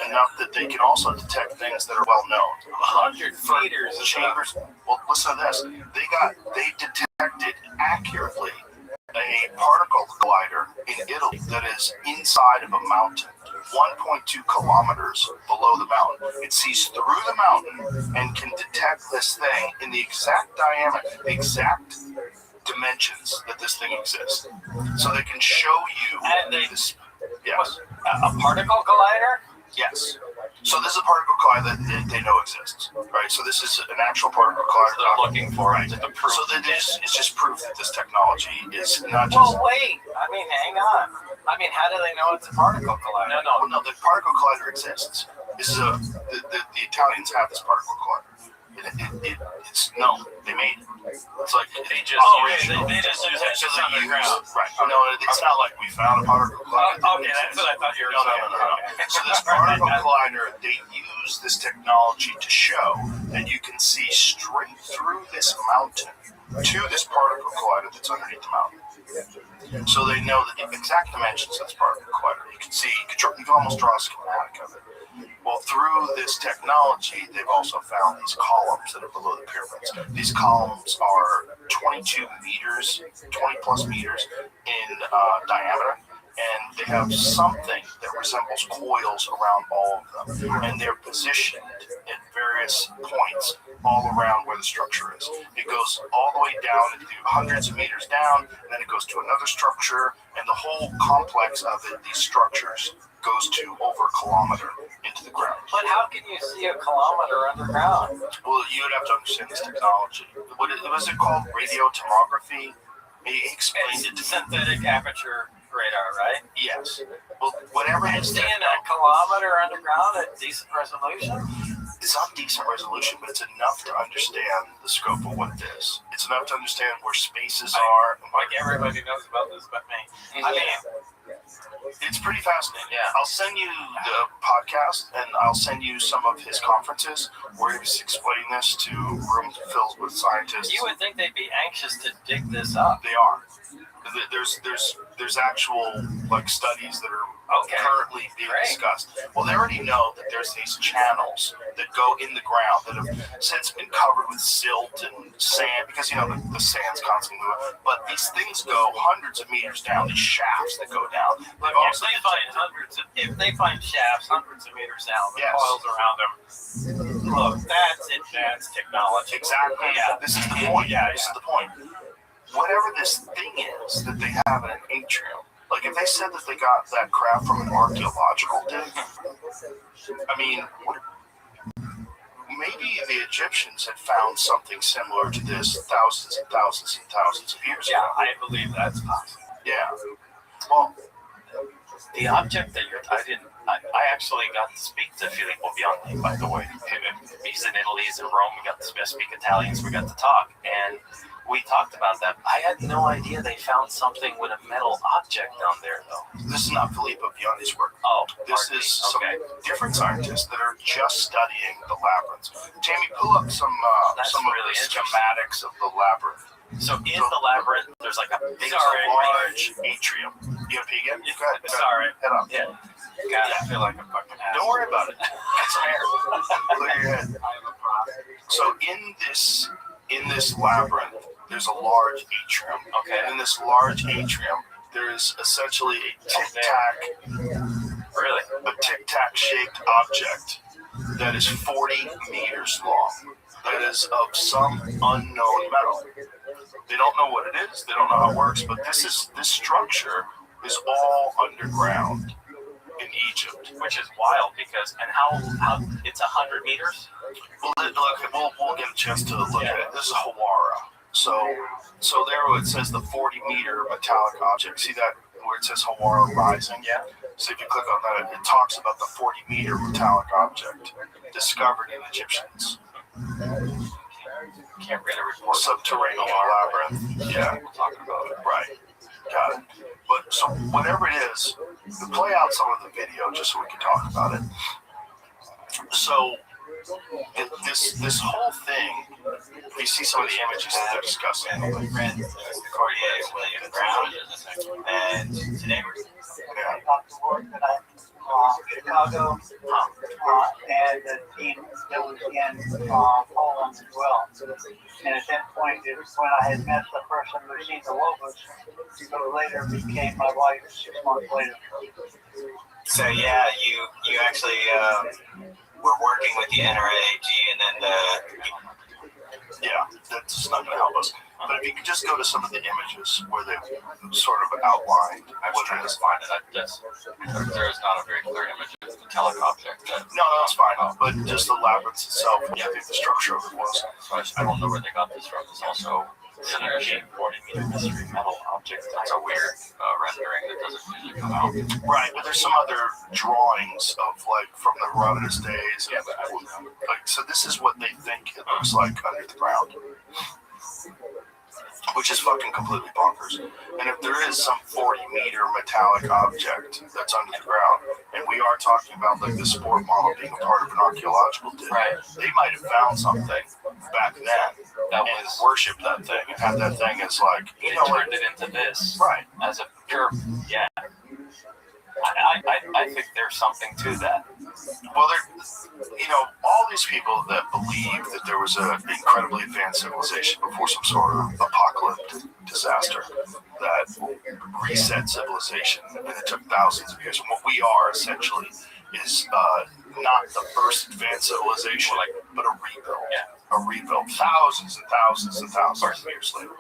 Enough that they can also detect things that are well known. 100 meters is Chambers. Well, listen to this. They detected accurately a particle collider in Italy that is inside of a mountain, 1.2 kilometers below the mountain. It sees through the mountain and can detect this thing in the exact diameter, the exact dimensions that this thing exists. So they can show you this. Yes. A particle collider? Yes. So this is a particle collider that they know exists, right? So this is an actual particle collider They're looking for right. it to prove. So that it's just proof that this technology is not just. Well, wait. Hang on. How do they know it's a particle collider? No, the particle collider exists. This is the Italians have this particle collider. It's known. They made it. It's like They just use it just on the ground. Right. No, it's not like we found a particle collider. Okay, that's what I thought you were saying. No. So this particle collider, they use this technology to show that you can see straight through this mountain to this particle collider that's underneath the mountain. So they know the exact dimensions of this particle collider. You can almost draw a schematic of it. Well, through this technology, they've also found these columns that are below the pyramids. These columns are 22 meters, 20 plus meters in diameter, and they have something that resembles coils around all of them, and they're positioned at various points all around where the structure is. It goes all the way down into hundreds of meters down, and then it goes to another structure, and the whole complex of it, these structures, goes to over a kilometer into the ground. But how can you see a kilometer underground? Well, you would have to understand this technology. What was it called? Radiotomography? He explained it to me. Synthetic aperture radar, right? Yes. Well, whatever And his seeing a kilometer underground at decent resolution? it's not decent resolution, but it's enough to understand the scope of what it is. It's enough to understand where spaces are. Like everybody knows about this but me. It's pretty fascinating. Yeah. I'll send you the podcast, and I'll send you some of his conferences where he's explaining this to rooms filled with scientists. You would think they'd be anxious to dig this up. They are. There's actual studies that are currently being discussed. Well, they already know that there's these channels that go in the ground that have since been covered with silt and sand because the sand's constantly moving. But these things go hundreds of meters down. These shafts that go down. But if they find shafts hundreds of meters down, the coils around them. Look, that's advanced technology. Exactly. Yeah. This is the point. This is the point. Whatever this thing is that they have in an atrium, like if they said that they got that crap from an archaeological dig, maybe the Egyptians had found something similar to this thousands and thousands and thousands of years ago. Yeah, I believe that's possible. Yeah. Well, The object that I actually got to speak to Filippo Biondi, by the way. He's in Italy, he's in Rome. We got to speak Italian, so we got to talk. And we talked about that. I had no idea they found something with a metal object down there, though. This is not Filippo Biondi's work. Oh, this is some different scientists that are just studying the labyrinth. Jamie, pull up some really of the schematics of the labyrinth. So in the labyrinth, there's like a big large atrium. You have to peek in? Go ahead. Sorry. Head up. Yeah. God, I feel like a fucking ass. Don't worry about it. Get some air. Clear your head. So in this labyrinth, there's a large atrium. Okay. And in this large atrium, there is essentially a tic-tac shaped object that is 40 meters long. That is of some unknown metal. They don't know what it is. They don't know how it works. But this structure is all underground in Egypt, which is wild because how it's 100 meters. We'll get a chance to look at it. This is Hawara. So there it says the 40-meter metallic object. See that where it says Hawara rising? Yeah. So if you click on that, it talks about the 40-meter metallic object discovered in Egyptians. Can't read a report. Subterranean labyrinth. Yeah, we're talking about it. Right. Got it. But so whatever it is, play out some of the video just so we can talk about it. So this whole thing, you see some of the images that they're discussing. And today we're Chicago, and the team that was in Poland as well. And at that point, it was when I had met the person who seen the logos, who later became my wife 6 months later. So yeah, you actually were working with the NRAG, and then that's not going to help us. But if you could just go to some of the images where they sort of outlined what it is. Find it. There is not a very clear image of the metallic object. No, that's fine. But just the labyrinth itself, I think the structure of it was. So I don't know where they got this from. It's also synergy 40-meter mystery metal object. That's a weird rendering that doesn't usually come out. Right, but there's some other drawings of from the Herodotus days. Yeah, but so this is what they think it looks like under the ground. Which is fucking completely bonkers. And if there is some 40-meter metallic object that's under the ground, and we are talking about the sport model being a part of an archaeological dig, they might have found something back then and worshipped that thing and had that thing as turned it into this. Right. As a pure, I think there's something to that. Well, all these people that believe that there was an incredibly advanced civilization before some sort of apocalyptic disaster that reset civilization, and it took thousands of years. And what we are essentially is not the first advanced civilization, but a rebuild. A rebuild, thousands and thousands and thousands of years later.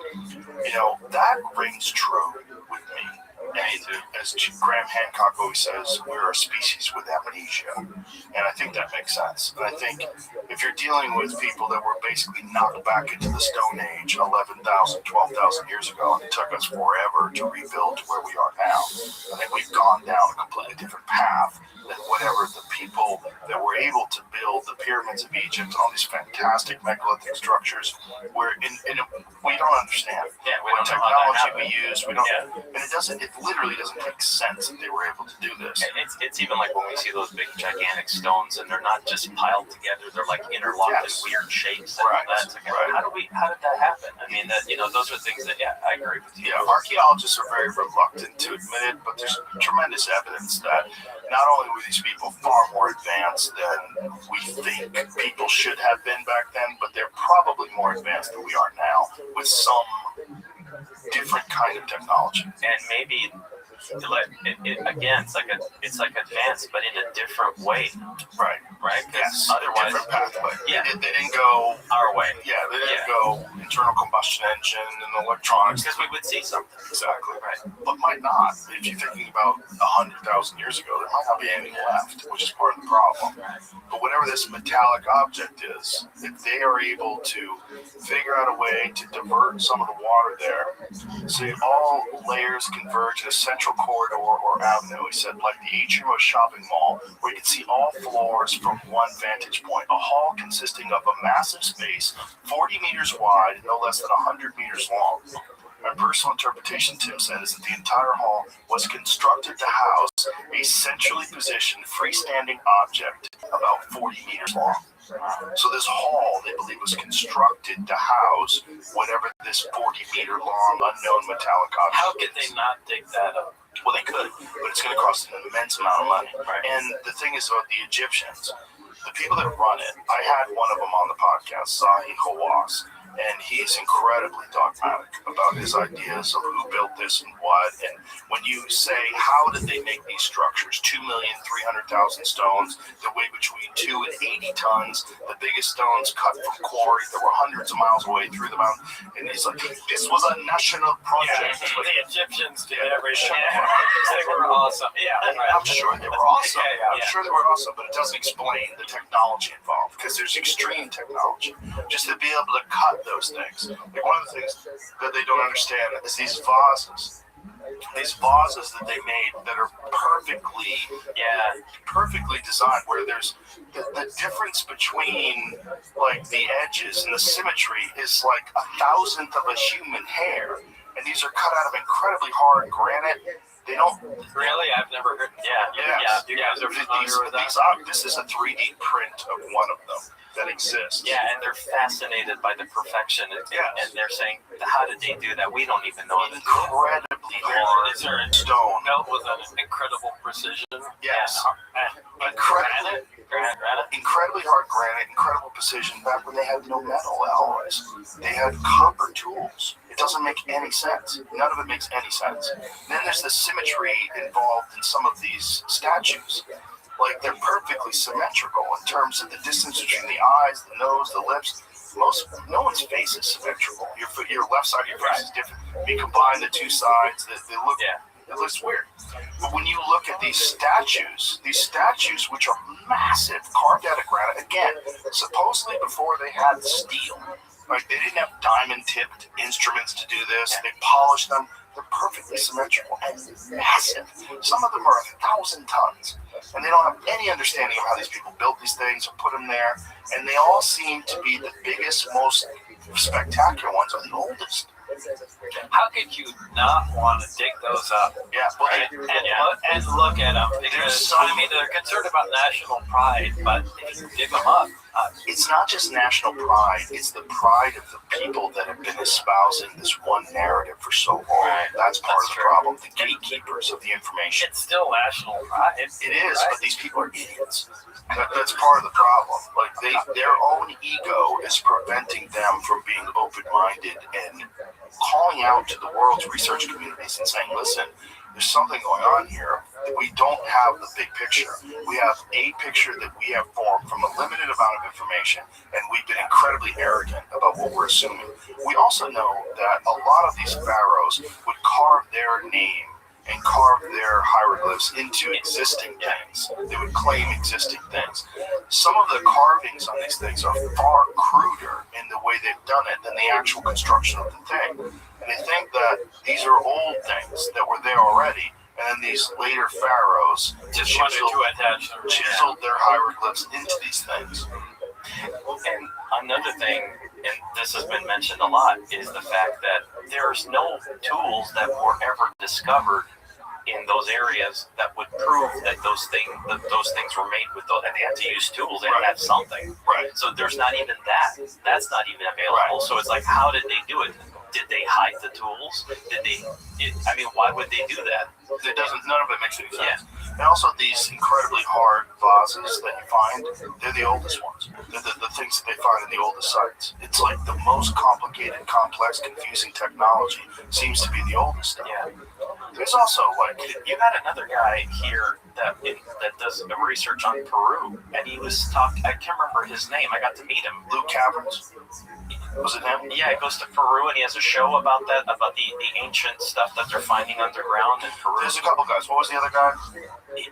That rings true with me. And as Graham Hancock always says, we're a species with amnesia. And I think that makes sense. And I think if you're dealing with people that were basically knocked back into the Stone Age 11,000, 12,000 years ago, and it took us forever to rebuild to where we are now, I think we've gone down a completely different path than whatever the people that were able to build the pyramids of Egypt and all these fantastic megalithic structures where we don't understand. Yeah, we what don't know technology how that we use. We don't, and it literally doesn't make sense that they were able to do this. It's even like when we see those big gigantic stones, and they're not just piled together; they're like interlocked in weird shapes. And all that. So, how did that happen? I mean, those are things that I agree with you. Yeah, archaeologists are very reluctant to admit it, but there's tremendous evidence that not only were these people far more advanced than we think people should have been back then, but they're probably more advanced than we are now with some different kind of technology. And maybe again, it's like advanced, but in a different way. Right. right? Yes, Otherwise, different pathway. Yeah. They didn't go our way. Yeah, they didn't go internal combustion engine and electronics. Because we would see something. Exactly. Right. But might not. If you're thinking about 100,000 years ago, there might not be anything left, which is part of the problem. But whatever this metallic object is, if they are able to figure out a way to divert some of the water there, so all layers converge in a central corridor or avenue, he said, like the atrium of a shopping mall, where you can see all floors from one vantage point. A hall consisting of a massive space, 40 meters wide and no less than 100 meters long. My personal interpretation, Tim said, is that the entire hall was constructed to house a centrally positioned freestanding object about 40 meters long. So this hall, they believe, was constructed to house whatever this 40-meter long unknown metallic object How could they not dig that up? Well, they could, but it's going to cost an immense amount of money. Right. And the thing is about the Egyptians, the people that run it, I had one of them on the podcast, Zahi Hawass, and he's incredibly dogmatic about his ideas of who built this and what. And when you say, how did they make these structures? 2,300,000 stones that weigh between 2 and 80 tons, the biggest stones cut from quarry that were hundreds of miles away through the mountain. And he's like, this was a national project. Yeah, the Egyptians did everything. They were awesome. Yeah, I'm sure they were awesome. I'm Yeah. sure they were awesome, but it doesn't explain the technology involved because there's extreme technology. Just to be able to cut those things. Like one of the things that they don't understand is these vases. These vases that they made that are perfectly designed, where there's the difference between like the edges and the symmetry is like 1,000th of a human hair, and these are cut out of incredibly hard granite. They don't Really? I've never heard. Yeah. You guys are familiar with that? This is a 3D print of one of them that exists. Yeah, and they're fascinated by the perfection, and they're saying, how did they do that? We don't even know. Incredibly hard Is there a stone. built with an incredible precision? Yes. Granite? Incredibly hard granite, incredible precision. Back when they had no metal alloys, they had copper tools. It doesn't make any sense. None of it makes any sense. Then there's the symmetry involved in some of these statues. Like, they're perfectly symmetrical in terms of the distance between the eyes, the nose, the lips. No one's face is symmetrical. Your left side of your face is different. You combine the two sides, they look. It looks weird. But when you look at these statues which are massive, carved out of granite, again, supposedly before they had steel, like they didn't have diamond-tipped instruments to do this. They polished them. They're perfectly symmetrical and massive. Some of them are 1,000 tons, and they don't have any understanding of how these people built these things or put them there. And they all seem to be the biggest, most spectacular ones, are the oldest. How could you not want to dig those up? Yeah, well, and look at them? Because, they're concerned about national pride, but if you dig them up, it's not just national pride, it's the pride of the people that have been espousing this one narrative for so long. Right. That's part of the problem, the gatekeepers of the information. it's still national pride. It is, but these people are idiots. That's part of the problem. Like their own ego is preventing them from being open-minded and calling out to the world's research communities and saying, listen, there's something going on here. We don't have the big picture. We have a picture that we have formed from a limited amount of information, and we've been incredibly arrogant about what we're assuming. We also know that a lot of these pharaohs would carve their name and carve their hieroglyphs into existing things. They would claim existing things. Some of the carvings on these things are far cruder in the way they've done it than the actual construction of the thing. And they think that these are old things that were there already, and then these later pharaohs Just wanted to attach them. chiseled their hieroglyphs into these things. And another thing, and this has been mentioned a lot, is the fact that there's no tools that were ever discovered in those areas that would prove that those things were made with those, and they had to use tools. They had to have something. Right. So there's not even that. That's not even available. So it's like, how did they do it? Did they hide the tools? Why would they do that? None of it makes any sense. And also these incredibly hard vases that you find, they're the oldest ones. They're the things that they find in the oldest sites. It's like the most complicated, complex, confusing technology seems to be the oldest stuff. Yeah. There's also like You had another guy here that does research on Peru, and he was talking. I can't remember his name. I got to meet him. Luke Caverns. Was it him? Yeah, he goes to Peru and he has a show about that, about the ancient stuff that they're finding underground in Peru. There's a couple guys. What was the other guy?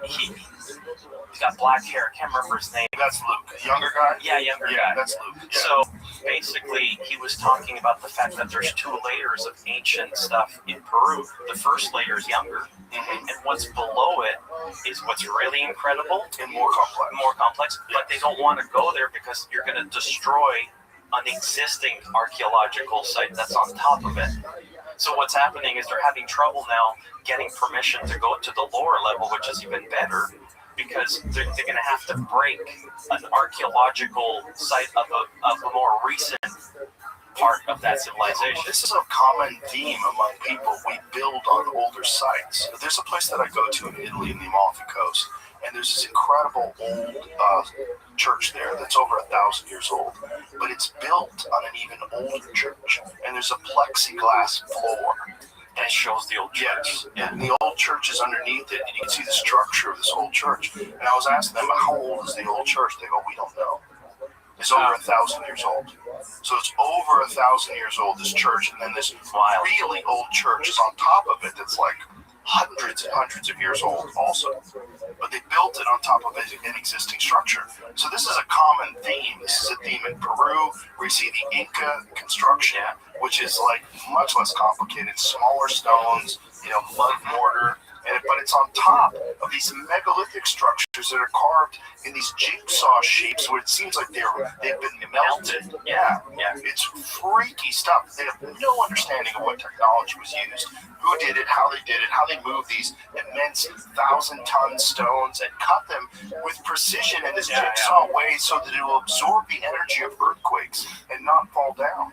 He's got black hair. I can't remember his name. That's Luke. Younger guy? Yeah, younger Yeah, guy. that's Luke. Yeah. So basically, he was talking about the fact that there's 2 layers of ancient stuff in Peru. The first layer is younger, and what's below it is what's really incredible and more complex. But they don't want to go there because you're going to destroy an existing archaeological site that's on top of it. So what's happening is they're having trouble now getting permission to go to the lower level, which is even better, because they're going to have to break an archaeological site of a more recent part of that civilization. This is a common theme among people. We build on older sites. There's a place that I go to in Italy, in the Amalfi Coast, and there's this incredible old church there that's over 1,000 years old, but it's built on an even older church, and there's a plexiglass floor. That shows the old church. Yes, and the old church is underneath it, and you can see the structure of this old church. And I was asking them, how old is the old church? They go, we don't know. It's over 1,000 years old. So it's over 1,000 years old, this church, and then this really old church is on top of it that's like hundreds and hundreds of years old also. But they built it on top of an existing structure. So this is a common theme. This is a theme in Peru where you see the Inca construction, which is like much less complicated, smaller stones, mud mortar, but it's on top of these megalithic structures that are carved in these jigsaw shapes where it seems like they've been melted. Yeah. It's freaky stuff. They have no understanding of what technology was used, who did it, how they moved these immense 1,000-ton stones and cut them with precision in this jigsaw way so that it will absorb the energy of earthquakes and not fall down.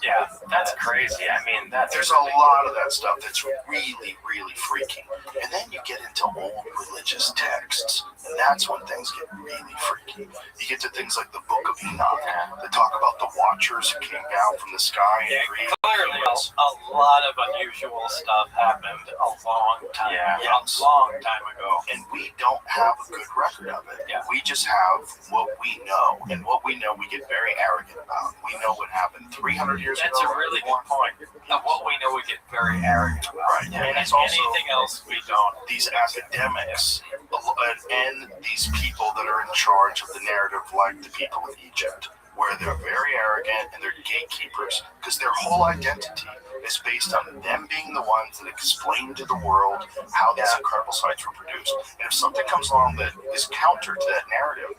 Yeah, that's crazy. I mean, there's a lot of that stuff that's really, really freaky. And then you get into old religious texts, and that's when things get really freaky. You get to things like the Book of Enoch that talk about the watchers who came down from the sky and created clearly humans. a lot of unusual stuff happened a long time ago. And we don't have a good record of it. Yeah. We just have what we know, and what we know we get very arrogant about. We know what happened 300 years ago. That's a really good point. Of what we know, we get very arrogant about. Right. And it's also anything else we don't. These academics and these people that are in charge of the narrative, like the people of Egypt, where they're very arrogant and they're gatekeepers because their whole identity is based on them being the ones that explain to the world how these incredible sites were produced. And if something comes along that is counter to that narrative,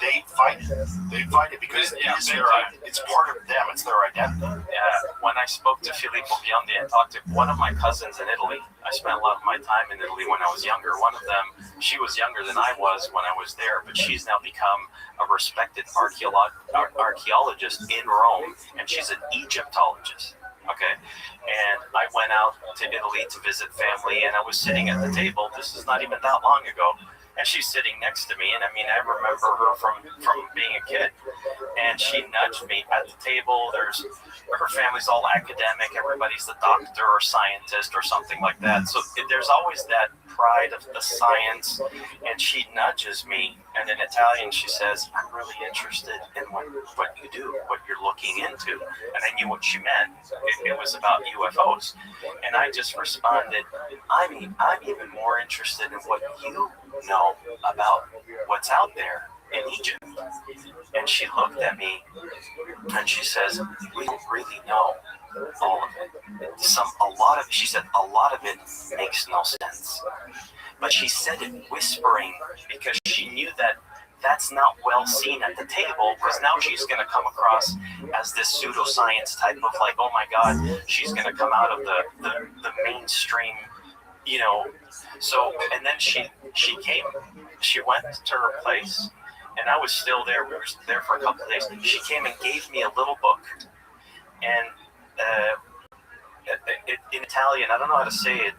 they fight it. They fight it because it's part of them. It's their identity. Yeah. When I spoke to Filippo Biondi and talked to one of my cousins in Italy, I spent a lot of my time in Italy when I was younger. One of them, she was younger than I was when I was there, but she's now become a respected archaeologist in Rome, and she's an Egyptologist. Okay, and I went out to Italy to visit family, and I was sitting at the table. This is not even that long ago, and she's sitting next to me. And I mean, I remember her from being a kid, and she nudged me at the table. Her family's all academic. Everybody's the doctor or scientist or something like that. So there's always that pride of the science, and she nudges me, and in Italian she says, I'm really interested in what you do, what you're looking into. And I knew what she meant. It was about UFOs. And I just responded, I'm even more interested in what you know about what's out there in Egypt. And she looked at me and she says, we don't really know all of it. She said a lot of it makes no sense. But she said it whispering because she knew that that's not well seen at the table, because now she's going to come across as this pseudoscience type of like, oh my God, she's going to come out of the mainstream, So, and then she went to her place, and I was still there. We were there for a couple of days. She came and gave me a little book, and in Italian, I don't know how to say it.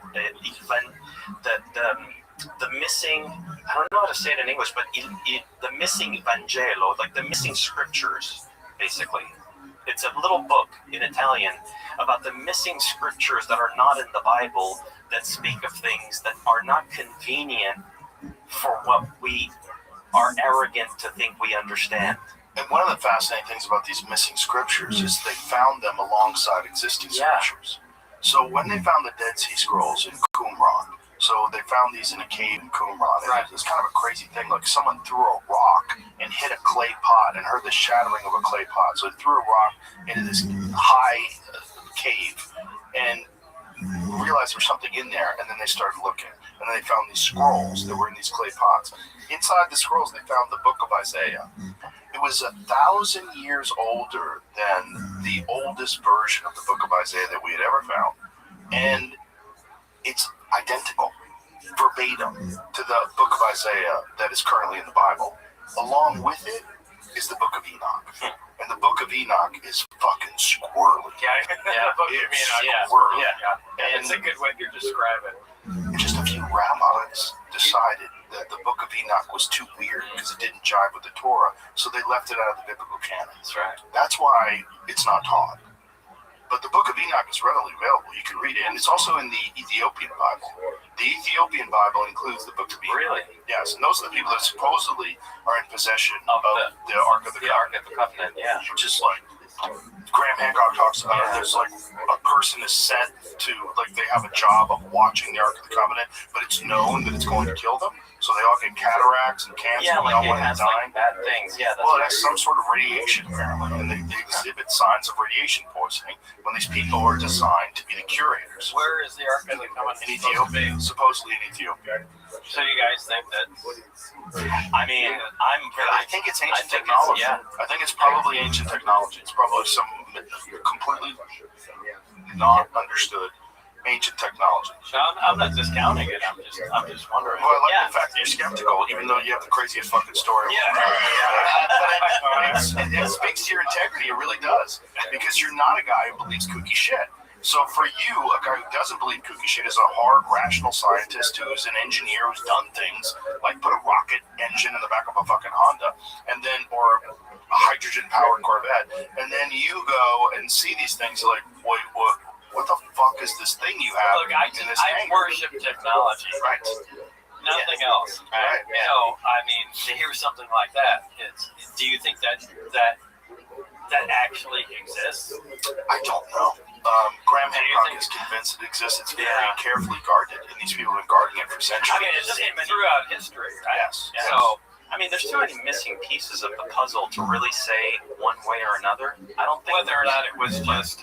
The missing, I don't know how to say it in English, but the missing Vangelo, like the missing scriptures, basically. It's a little book in Italian about the missing scriptures that are not in the Bible that speak of things that are not convenient for what we are arrogant to think we understand. And one of the fascinating things about these missing scriptures is they found them alongside existing scriptures. So when they found the Dead Sea Scrolls in Qumran, so they found these in a cave in Qumran. And it's kind of a crazy thing. Like someone threw a rock and hit a clay pot and heard the shattering of a clay pot. So they threw a rock into this high cave and realized there was something in there. And then they started looking. And then they found these scrolls that were in these clay pots. Inside the scrolls, they found the book of Isaiah. It was 1,000 years older than the oldest version of the book of Isaiah that we had ever found. And it's identical, verbatim, to the book of Isaiah that is currently in the Bible. Along with it is the book of Enoch. And the book of Enoch is fucking squirrely. The book of Enoch. Squirrely. And it's a good way to describe it. And just a few rabbis decided that the book of Enoch was too weird because it didn't jive with the Torah, so they left it out of the biblical canon. That's right. That's why it's not taught. But the book of Enoch is readily available. You can read it. And it's also in the Ethiopian Bible. The Ethiopian Bible includes the book of Enoch. Really? Yes. And those are the people that supposedly are in possession of the Ark of the Covenant. Ark of the Covenant, yeah. Which is like, Graham Hancock talks about it. There's like a person is sent to, like, they have a job of watching the Ark of the Covenant, but it's known that it's going to kill them. So they all get cataracts and cancer and all want to die. Bad things. Yeah, Well, it has some sort of radiation, apparently, and they exhibit signs of radiation poisoning when these people are designed to be the curators. Where is the Ark of the Covenant? In Ethiopia, supposedly in Ethiopia. So you guys think that? I mean, I think it's ancient technology. I think it's probably ancient technology. It's probably some completely not understood ancient technology. So I'm not discounting it. I'm just wondering. Well, I like the fact that you're skeptical, even though you have the craziest fucking story. It speaks to your integrity. It really does, because you're not a guy who believes kooky shit. So for you, a guy who doesn't believe kooky shit is a hard, rational scientist who is an engineer who's done things like put a rocket engine in the back of a fucking Honda, and then or a hydrogen-powered Corvette, and then you go and see these things like, wait, what the fuck is this thing you have? Look, I worship technology. Right. Nothing else. Right. So, I mean, to hear something like that, do you think that actually exists? I don't know. Graham Hancock is convinced it exists. It's very carefully guarded, and these people have been guarding it for centuries. I mean, it's just throughout history, right? Yes. So, I mean, there's too many missing pieces of the puzzle to really say one way or another. I don't think whether or not it was just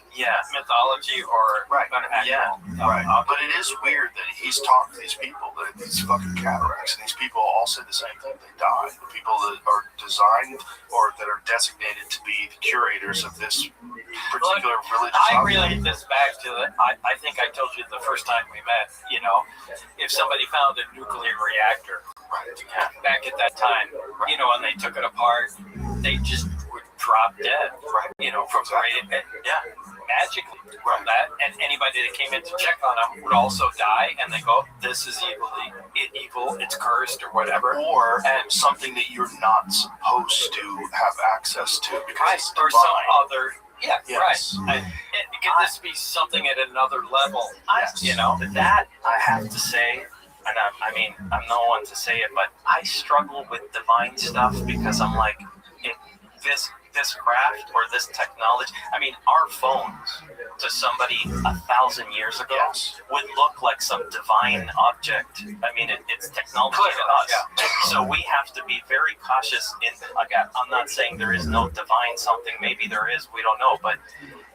mythology or an actual. Right. But it is weird that he's talked to these people, that these fucking cataracts, and these people all say the same thing. They die. The people that are designed or that are designated to be the curators of this particular religious I relate this back to I think I told you the first time we met, if somebody found a nuclear reactor back at that time, and they took it apart, they just would drop dead, from magically from that. And anybody that came in to check on them would also die, and they go, this is evil, it's cursed, or whatever. Or something that you're not supposed to have access to because it's divine. Or some other. Yeah, yes. Right. Could this be something at another level? But that I have to say, and I'm no one to say it, but I struggle with divine stuff because I'm like, this craft or this technology. I mean, our phones to somebody 1,000 years ago would look like some divine object. I mean, it's technology to us. So we have to be very cautious. I'm not saying there is no divine something. Maybe there is. We don't know. But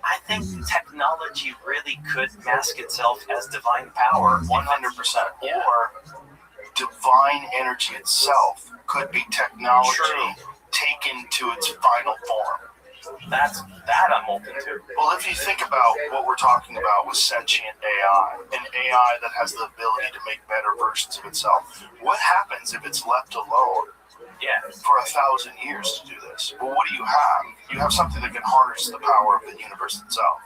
I think technology really could mask itself as divine power. 100%. Or divine energy itself could be technology taken to its final form. That I'm open to. Well, if you think about what we're talking about with sentient AI, an AI that has the ability to make better versions of itself, what happens if it's left alone for 1,000 years to do this? Well, what do you have? You have something that can harness the power of the universe itself.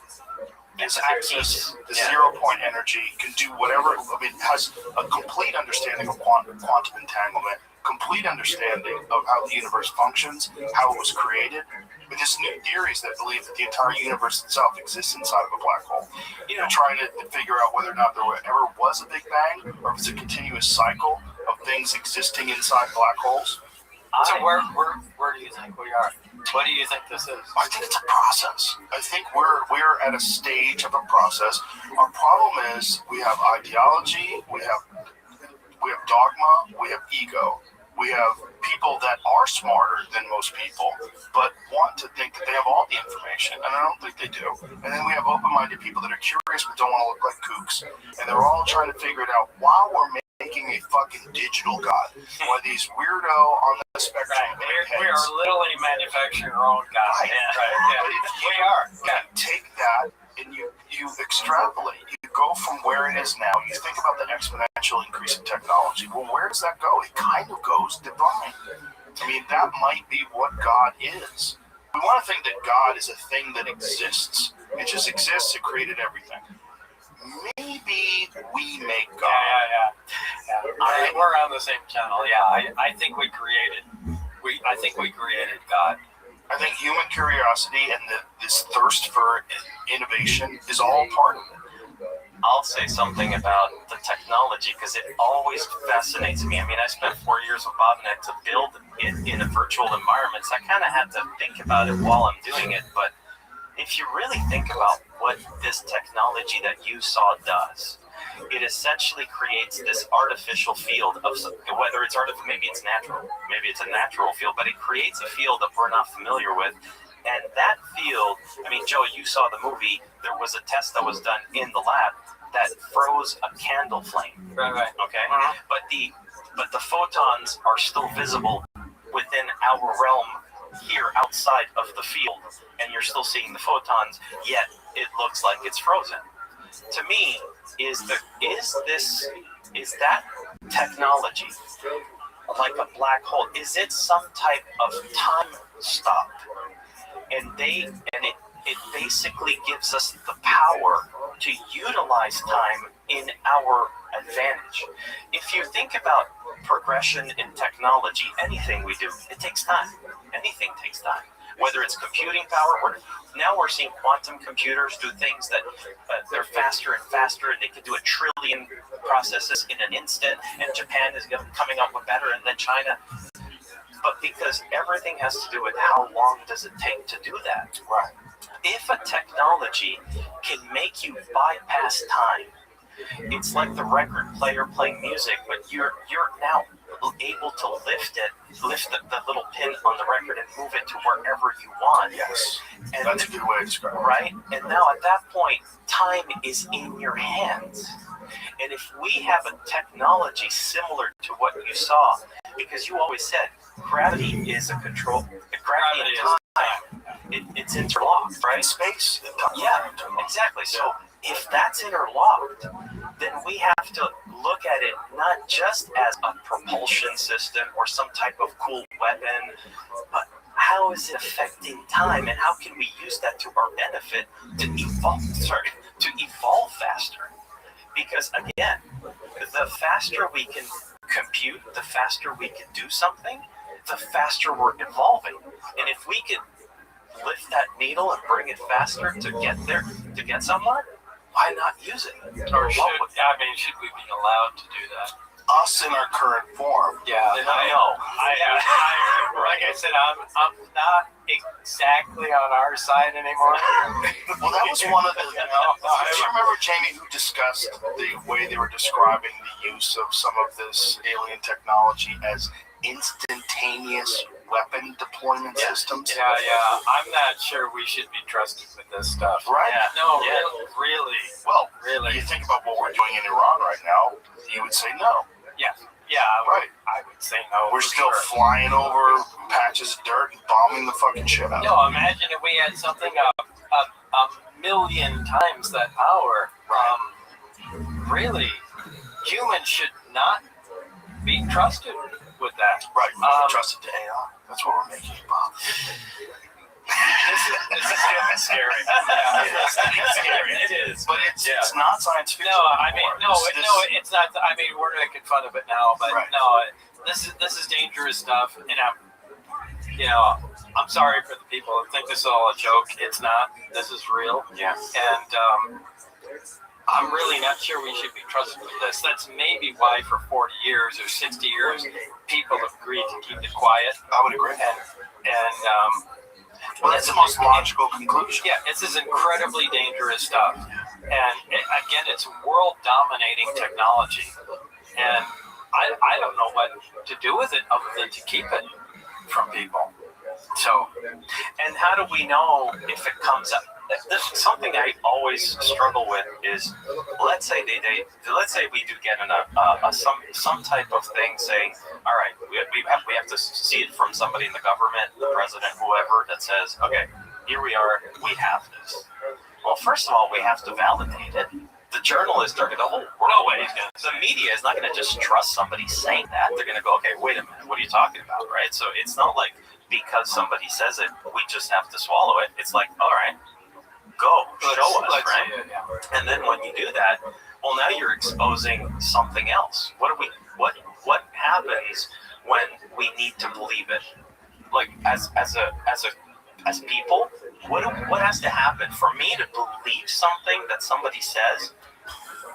Has access to zero-point energy, can do whatever. Has a complete understanding of quantum entanglement, complete understanding of how the universe functions, how it was created, But there's new theories that believe that the entire universe itself exists inside of a black hole. You They're know, trying to figure out whether or not there ever was a Big Bang, or if it's a continuous cycle of things existing inside black holes. so where do you think we are? What do you think this is? I think it's a process. I think we're at a stage of a process. Our problem is we have ideology, we have dogma, we have ego. We have people that are smarter than most people, but want to think that they have all the information, and I don't think they do. And then we have open-minded people that are curious but don't want to look like kooks, and they're all trying to figure it out while we're making a fucking digital god. Where these weirdo on the spectrum Right. We are literally manufacturing our own god. Right. Yeah. We are. Yeah. Take that and you extrapolate. You go from where it is now. You think about the exponential increase in technology. Well, where does that go? It kind of goes divine. I mean, that might be what God is. We want to think that God is a thing that exists. It just exists. It created everything. Maybe we make God. Yeah. We're on the same channel. Yeah, I think we created. I think we created God. I think human curiosity and this thirst for innovation is all part of it. I'll say something about the technology because it always fascinates me. I mean, I spent 4 years with Bobnet to build it in a virtual environment, so I kind of had to think about it while I'm doing it. But if you really think about what this technology that you saw does, it essentially creates this artificial field of whether it's artificial, maybe it's natural, maybe it's a natural field, but it creates a field that we're not familiar with. And that field, I mean, Joe, you saw the movie. There was a test that was done in the lab that froze a candle flame. Right. Okay, but the photons are still visible within our realm here outside of the field, and you're still seeing the photons. Yet it looks like it's frozen. To me, is that technology like a black hole? Is it some type of time stop? And it basically gives us the power to utilize time in our advantage. If you think about progression in technology, anything we do, it takes time. Anything takes time. Whether it's computing power, now we're seeing quantum computers do things that they're faster and faster, and they can do 1 trillion processes in an instant, and Japan is coming up with better, and then China. But because everything has to do with how long does it take to do that. Right. If a technology can make you bypass time, it's like the record player playing music, but you're now able to lift the little pin on the record and move it to wherever you want. Yes. And That's a good way to describe it. right? And now at that point, time is in your hands. And if we have a technology similar to what you saw, because you always said gravity is a control. Gravity and time, it's interlocked, right? Space. Yeah, exactly. So if that's interlocked, then we have to look at it not just as a propulsion system or some type of cool weapon, but how is it affecting time, and how can we use that to our benefit to evolve faster? Because again, the faster we can compute, the faster we can do something, the faster we're evolving. And if we could lift that needle and bring it faster to get there, to get somewhere, why not use it? Or should we be allowed to do that? Us in our current form. Yeah, I know. Like I said, I'm not exactly on our side anymore. Well, that was one of the, do you remember, Jamie, who discussed the way they were describing the use of some of this alien technology as instantaneous weapon deployment systems? Yeah. I'm not sure we should be trusted with this stuff. Right? Yeah. No, Yeah. really. Well, Really. you think about what we're doing in Iran right now, you would say no. Yeah, Right. I would say no. We're for still sure. flying over patches of dirt and bombing the fucking shit out. No, imagine if we had something a million times that power. Really, humans should not be trusted with that. Right. Trust it to AI. That's what we're making, Bob. This is getting scary. Yeah, it's scary. It is. But it's not science fiction. No, I mean, anymore. it's not. I mean, we're making fun of it now, but Right. no, this is dangerous stuff. And you know, I'm sorry for the people who think this is all a joke. It's not. This is real. Yeah. And I'm really not sure we should be trusted with this. That's maybe why for 40 years or 60 years, people have agreed to keep it quiet. I would agree. And Well, that's the most logical conclusion. yeah, it's this incredibly dangerous stuff. And again, it's world-dominating technology. And I don't know what to do with it other than to keep it from people. So, and how do we know if it comes up? This is something I always struggle with is, let's say let's say we do get some type of thing saying, all right, we have to see it from somebody in the government, the president, whoever, that says, okay, here we are, we have this. Well, first of all, we have to validate it. The journalists are going to, no way, the media is not going to just trust somebody saying that. They're going to go, okay, wait a minute, what are you talking about, right? So it's not like because somebody says it, we just have to swallow it. It's like, all right, go, show us, right? And then when you do that, well, now you're exposing something else. What happens when we need to believe it? Like as people, what has to happen for me to believe something that somebody says?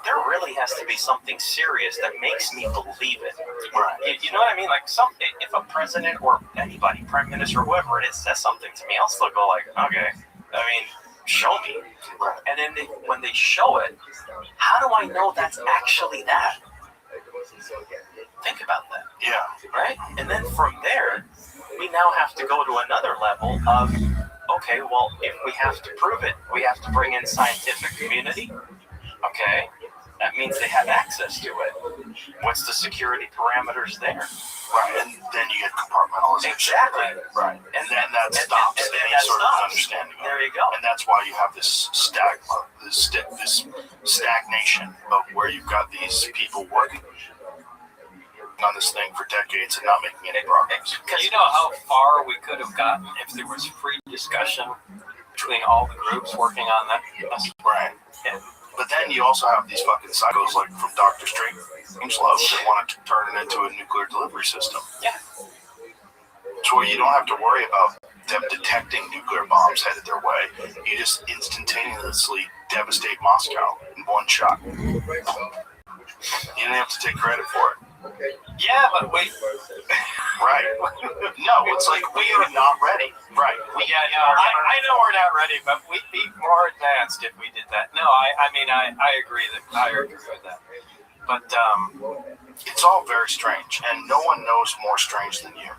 There really has to be something serious that makes me believe it. Right. You know what I mean? Like if a president or anybody, prime minister, whoever it is, says something to me, I'll still go like, okay, I mean, show me. Right. And then when they show it, how do I know that's actually that? Think about that. Yeah. Right? And then from there, we now have to go to another level of, okay, well, if we have to prove it, we have to bring in scientific community. Okay. That means they have access to it. What's the security parameters there? Right, and then you get compartmentalization. Exactly. Right, and then that stops any sort of understanding. There you go. And that's why you have this stagnation of where you've got these people working on this thing for decades and not making any progress. Because you know how far we could have gotten if there was free discussion between all the groups working on that? Right. Yeah. But then you also have these fucking psychos like from Dr. Strangelove that want to turn it into a nuclear delivery system. Yeah. So you don't have to worry about them detecting nuclear bombs headed their way. You just instantaneously devastate Moscow in one shot. You don't have to take credit for it. Yeah, but wait. Right. No, it's like we are not ready. Right. I know we're not ready, but we'd be more advanced if we did that. No, I mean, I agree with that. But it's all very strange, and no one knows more strange than you.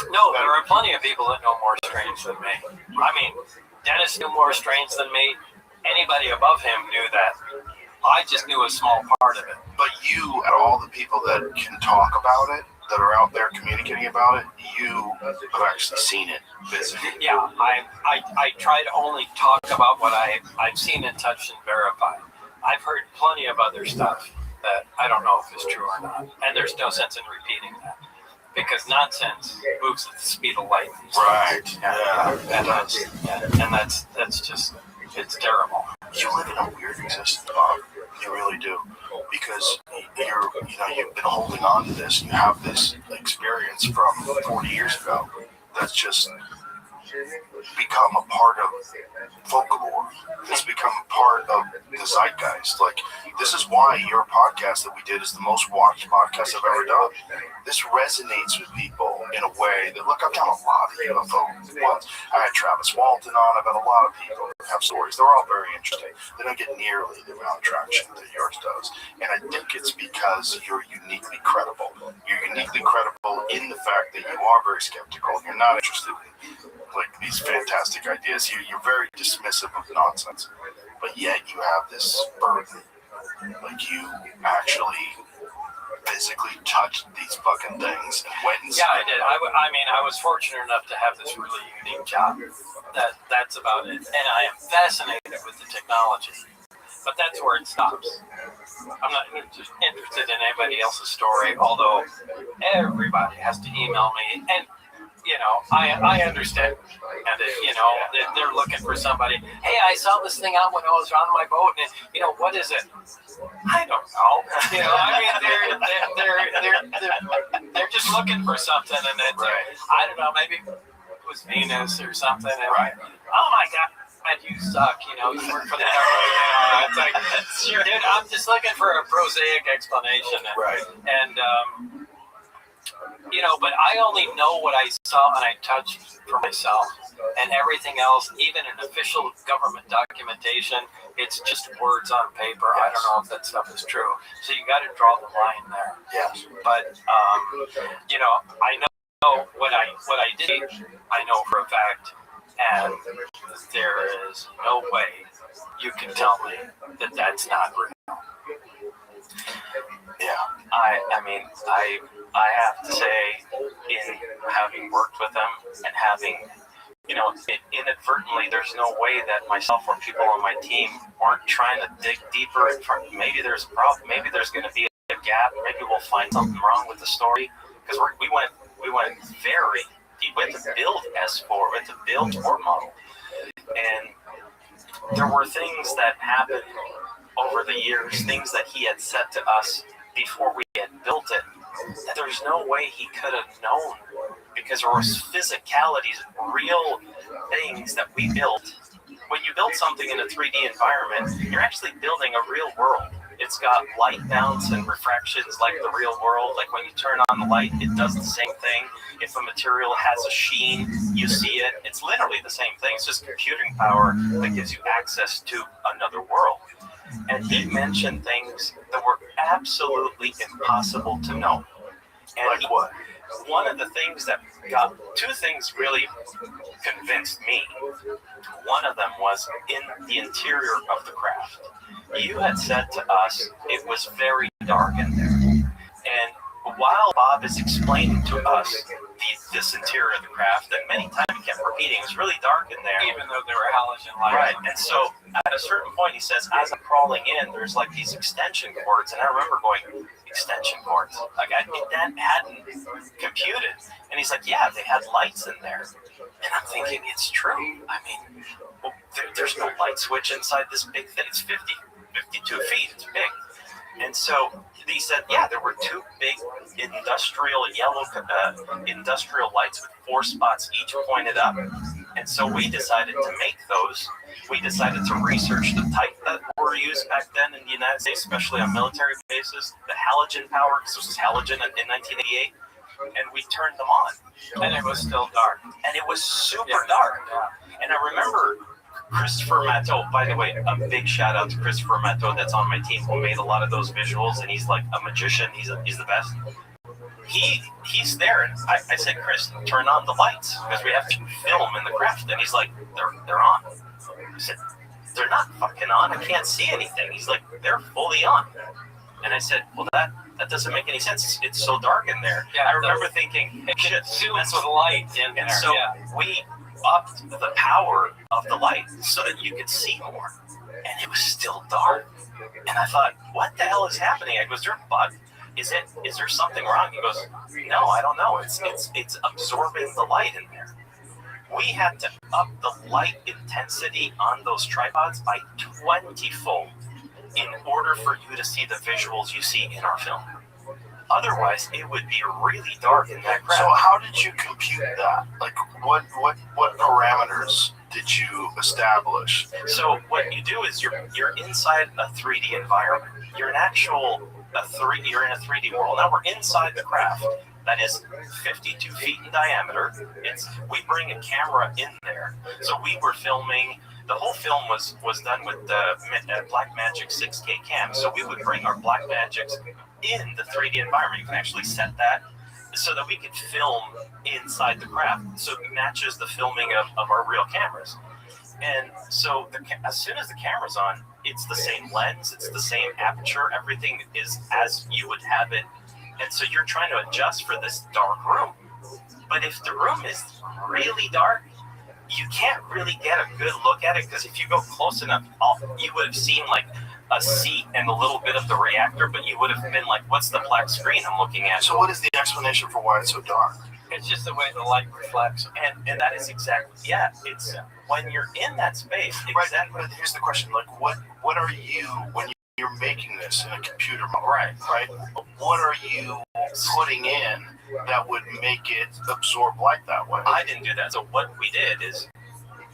No, there are plenty of people that know more strange than me. I mean, Dennis knew more strange than me. Anybody above him knew that. I just knew a small part of it. But you, and all the people that can talk about it, that are out there communicating about it, you have actually seen it physically. Yeah, I try to only talk about what I've seen and touched and verified. I've heard plenty of other stuff that I don't know if it's true or not, and there's no sense in repeating that because nonsense moves at the speed of light. Right. And that's just, it's terrible. You live in a weird existence, Bob. You really do, because you've been holding on to this. You have this experience from 40 years ago that's just become a part of folklore. It's become a part of the zeitgeist. Like, this is why your podcast that we did is the most watched podcast I've ever done. This resonates with people in a way that, look, I've done a lot of UFO ones. I had Travis Walton on. I've had a lot of people that have stories. They're all very interesting. They don't get nearly the amount of traction that yours does. And I think it's because you're uniquely credible. You're uniquely credible in the fact that you are very skeptical and you're not interested in like these fantastic ideas. You're very dismissive of nonsense, but yet you have this burden. Like, you actually physically touched these fucking things and went and I did. I mean, I was fortunate enough to have this really unique job. That's about it. And I am fascinated with the technology, but that's where it stops. I'm not interested in anybody else's story, although everybody has to email me. And I understand. And, they're looking for somebody. Hey, I saw this thing out when I was on my boat, and, what is it? I don't know. I mean, They're just looking for something, and it, I don't know, maybe it was Venus or something. And, oh my God, you suck. You know, you work for the government. It's like, sure, dude, I'm just looking for a prosaic explanation. And you know, but I only know what I saw and I touched for myself. And everything else, even in official government documentation, it's just words on paper. I don't know if that stuff is true. So you got to draw the line there. Yes. But you know, I know what I did. I know for a fact, and there is no way you can tell me that that's not real. Yeah. I mean, I have to say, in having worked with them and having, you know, inadvertently, there's no way that myself or people on my team weren't trying to dig deeper. Maybe there's a problem. Maybe there's going to be a gap. Maybe we'll find something wrong with the story, because we went very deep. We had to build S4. We had to build tour model, and there were things that happened over the years, things that he had said to us before we had built it, that there's no way he could have known, because there was physicalities, real things that we built. When you build something in a 3D environment, you're actually building a real world. It's got light bounce and refractions like the real world. Like when you turn on the light, it does the same thing. If a material has a sheen, you see it. It's literally the same thing. It's just computing power that gives you access to another world. And he mentioned things that were absolutely impossible to know. And like what? One of the things that got, two things really convinced me. One of them was in the interior of the craft. You had said to us it was very dark in there. And while Bob is explaining to us this interior of the craft, and many times he kept repeating, it was really dark in there. Even though there were halogen lights. Right, and so at a certain point he says, as I'm crawling in, there's like these extension cords, and I remember going, extension cords? Like that hadn't computed. And he's like, yeah, they had lights in there. And I'm thinking, it's true. I mean, well, there's no light switch inside this big thing. It's 52 feet, it's big. And so he said, yeah, there were two big industrial yellow industrial lights with 4 spots each pointed up. And so we decided to make those. We decided to research the type that were used back then in the United States, especially on military bases, the halogen power, because this was halogen in 1988. And we turned them on. And it was still dark. And it was super dark. And I remember Christopher Matteau, by the way, a big shout out to Christopher Matteau that's on my team, who made a lot of those visuals, and he's like a magician. He's the best. He's there, and I said, Chris, turn on the lights because we have to film in the craft. And he's like, they're on. I said, they're not fucking on. I can't see anything. He's like, they're fully on. And I said, well, that doesn't make any sense. It's so dark in there. Yeah, I remember thinking, shit, that's with light in there. And so we upped the power of the light so that you could see more. And it was still dark. And I thought, what the hell is happening? I go, is there a bug? Is there something wrong? He goes, no, I don't know. It's absorbing the light in there. We had to up the light intensity on those tripods by 20-fold in order for you to see the visuals you see in our film. Otherwise, it would be really dark in that craft. So how did you compute that? Like, what parameters did you establish? So what you do is you're inside a 3D environment. You're in a 3D world. Now we're inside the craft that is 52 feet in diameter. We bring a camera in there. So we were filming. The whole film was done with the Blackmagic 6K cam. So we would bring our Blackmagics in the 3D environment. You can actually set that so that we could film inside the craft. So it matches the filming of our real cameras. And so as soon as the camera's on, it's the same lens, it's the same aperture, everything is as you would have it. And so you're trying to adjust for this dark room. But if the room is really dark, you can't really get a good look at it, because if you go close enough, you would have seen like a seat and a little bit of the reactor, but you would have been like, what's the black screen I'm looking at? So what is the explanation for why it's so dark? It's just the way the light reflects. And that is exactly, it's when you're in that space. Exactly. Right, but here's the question, like what are you, when you're making this in a computer model, right? What are you putting in that would make it absorb light that way? I didn't do that. So what we did is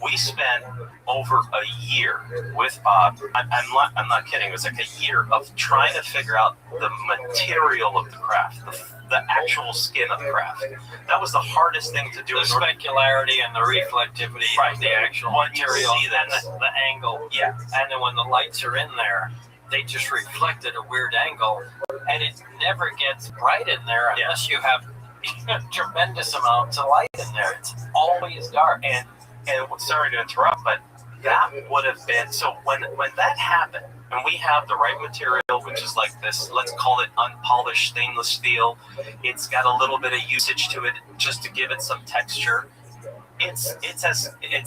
we spent over a year with Bob. I'm not kidding. It was like a year of trying to figure out the material of the craft, the actual skin of the craft. That was the hardest thing to do. The specularity and the reflectivity, right? The actual material, and the angle. Yeah. And then when the lights are in there, they just reflect at a weird angle, and it never gets bright in there unless you have tremendous amounts of light in there. It's always dark. And sorry to interrupt, but that would have been, so when that happened, and we have the right material, which is like this, let's call it unpolished stainless steel. It's got a little bit of usage to it just to give it some texture. It's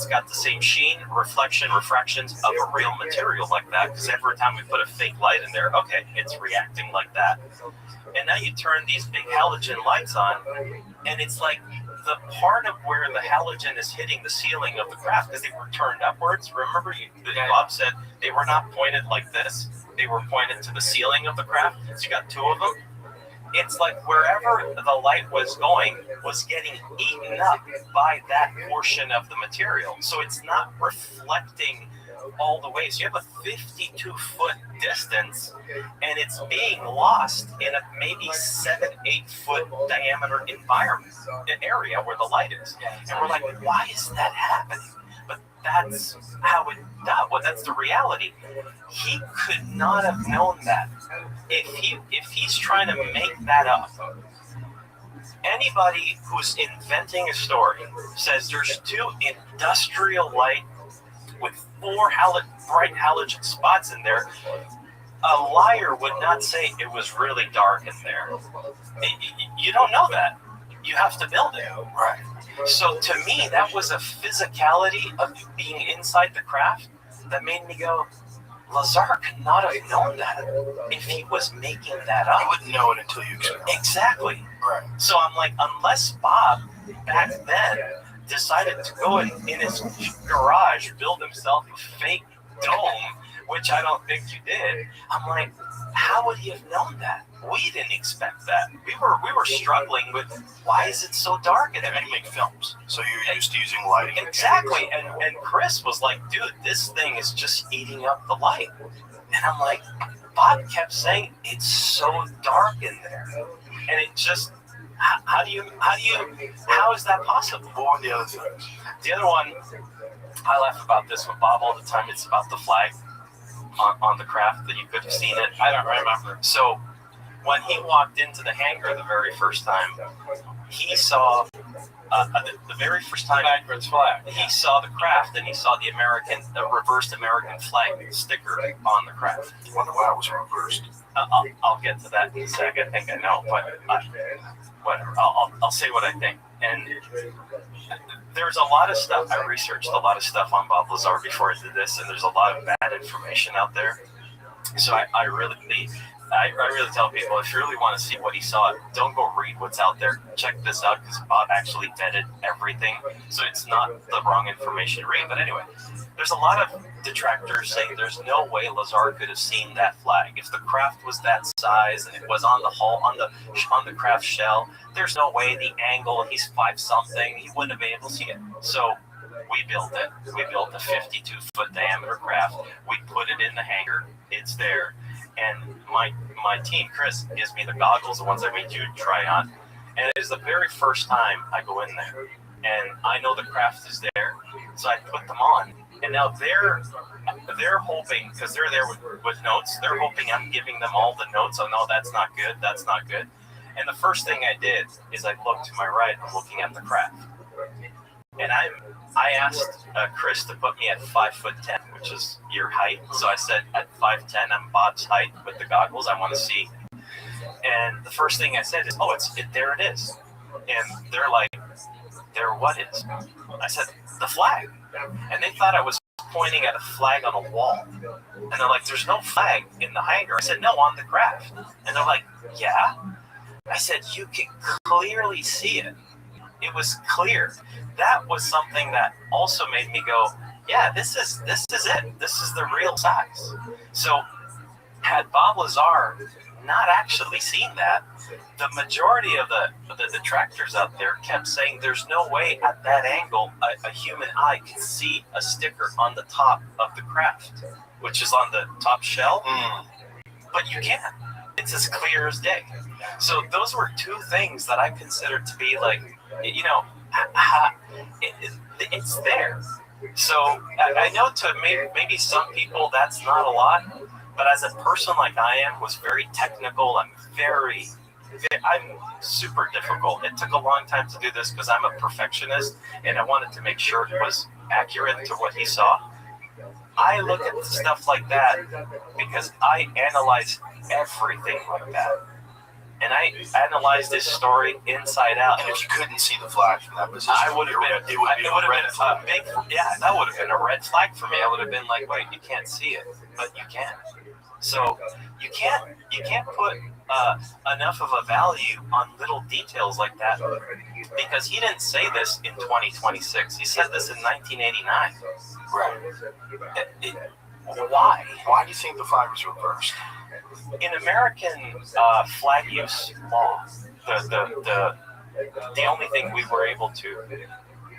got the same sheen, refractions of a real material like that, because every time we put a fake light in there, okay, it's reacting like that. And now you turn these big halogen lights on, and it's like the part of where the halogen is hitting the ceiling of the craft, because they were turned upwards. Remember, Bob said they were not pointed like this. They were pointed to the ceiling of the craft. So you got two of them. It's like wherever the light was going was getting eaten up by that portion of the material. So it's not reflecting all the way. So you have a 52-foot distance, and it's being lost in a maybe 7-8 foot diameter environment, an area where the light is. And we're like, why is that happening? But that's how it does. Well, that's the reality. He could not have known that. If he's trying to make that up, anybody who's inventing a story says there's two industrial light with 4 bright halogen spots in there, a liar would not say it was really dark in there. You don't know that. You have to build it. Right. So to me, that was a physicality of being inside the craft that made me go, Lazar could not have known that if he was making that up. You wouldn't know it until you experience it. Exactly. Right. So I'm like, unless Bob back then decided to go in his garage, build himself a fake dome, which I don't think you did. I'm like, how would he have known that? We didn't expect that. We were struggling with, why is it so dark? And You make films, so you're used to using lighting. exactly. And Chris was like, dude, this thing is just eating up the light. And I'm like, Bob kept saying it's so dark in there, and it just. How is that possible? What were the other things? The other one, I laugh about this with Bob all the time. It's about the flag on the craft that you could have seen it. I don't remember. So when he walked into the hangar the very first time, he saw the very first time Backwards flag. he saw the craft, and he saw the reversed American flag sticker on the craft. I wonder why it was reversed. I'll get to that in a second. I think I know, but whatever. I'll say what I think. And there's a lot of stuff. I researched a lot of stuff on Bob Lazar before I did this, and there's a lot of bad information out there. So I really tell people, if you really want to see what he saw, don't go read what's out there. Check this out, because Bob actually vetted everything. So it's not the wrong information to read. But anyway, there's a lot of detractors saying there's no way Lazar could have seen that flag. If the craft was that size and it was on the hull, on the craft shell, there's no way the angle, he's 5-something, he wouldn't have been able to see it. So we built it. We built a 52-foot diameter craft. We put it in the hangar. It's there. And my team, Chris, gives me the goggles, the ones I made you try on. And it is the very first time I go in there. And I know the craft is there, so I put them on. And now they're hoping, because they're there with notes, they're hoping I'm giving them all the notes on, no, that's not good, that's not good. And the first thing I did is I looked to my right, I'm looking at the craft. And I asked Chris to put me at 5'10", which is your height. So I said at 5'10", I'm Bob's height with the goggles. I want to see. And the first thing I said is, "Oh, there it is." And they're like, "There what is?" I said, "The flag." And they thought I was pointing at a flag on a wall. And they're like, "There's no flag in the hangar." I said, "No, on the craft." And they're like, "Yeah." I said, "You can clearly see it." It was clear. That was something that also made me go, yeah, this is it. This is the real size. So had Bob Lazar not actually seen that, the majority of the detractors out there kept saying there's no way at that angle a human eye can see a sticker on the top of the craft, which is on the top shell. But you can. It's as clear as day. So those were two things that I considered to be like, it's there. So I know to maybe some people that's not a lot, but as a person like I am, was very technical. I'm super difficult. It took a long time to do this because I'm a perfectionist and I wanted to make sure it was accurate to what he saw. I look at stuff like that because I analyze everything like that. And I analyzed this story inside out. And if you couldn't see the flag from that position, it would have been a big, that would have been a red flag for me. I would have been like, wait, you can't see it, but you can. So you can't put enough of a value on little details like that, because he didn't say this in 2026. He said this in 1989. Right. Why? Why do you think the flag was reversed? In American flag use law, the only thing we were able to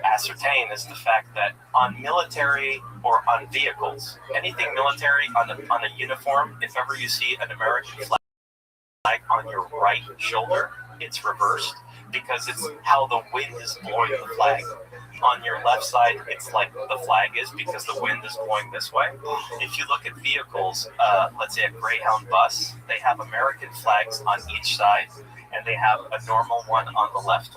ascertain is the fact that on military or on vehicles, anything military on a uniform, if ever you see an American flag on your right shoulder, it's reversed because it's how the wind is blowing the flag. On your left side, it's like the flag is because the wind is blowing this way. If you look at vehicles, let's say a Greyhound bus, they have American flags on each side, and they have a normal one on the left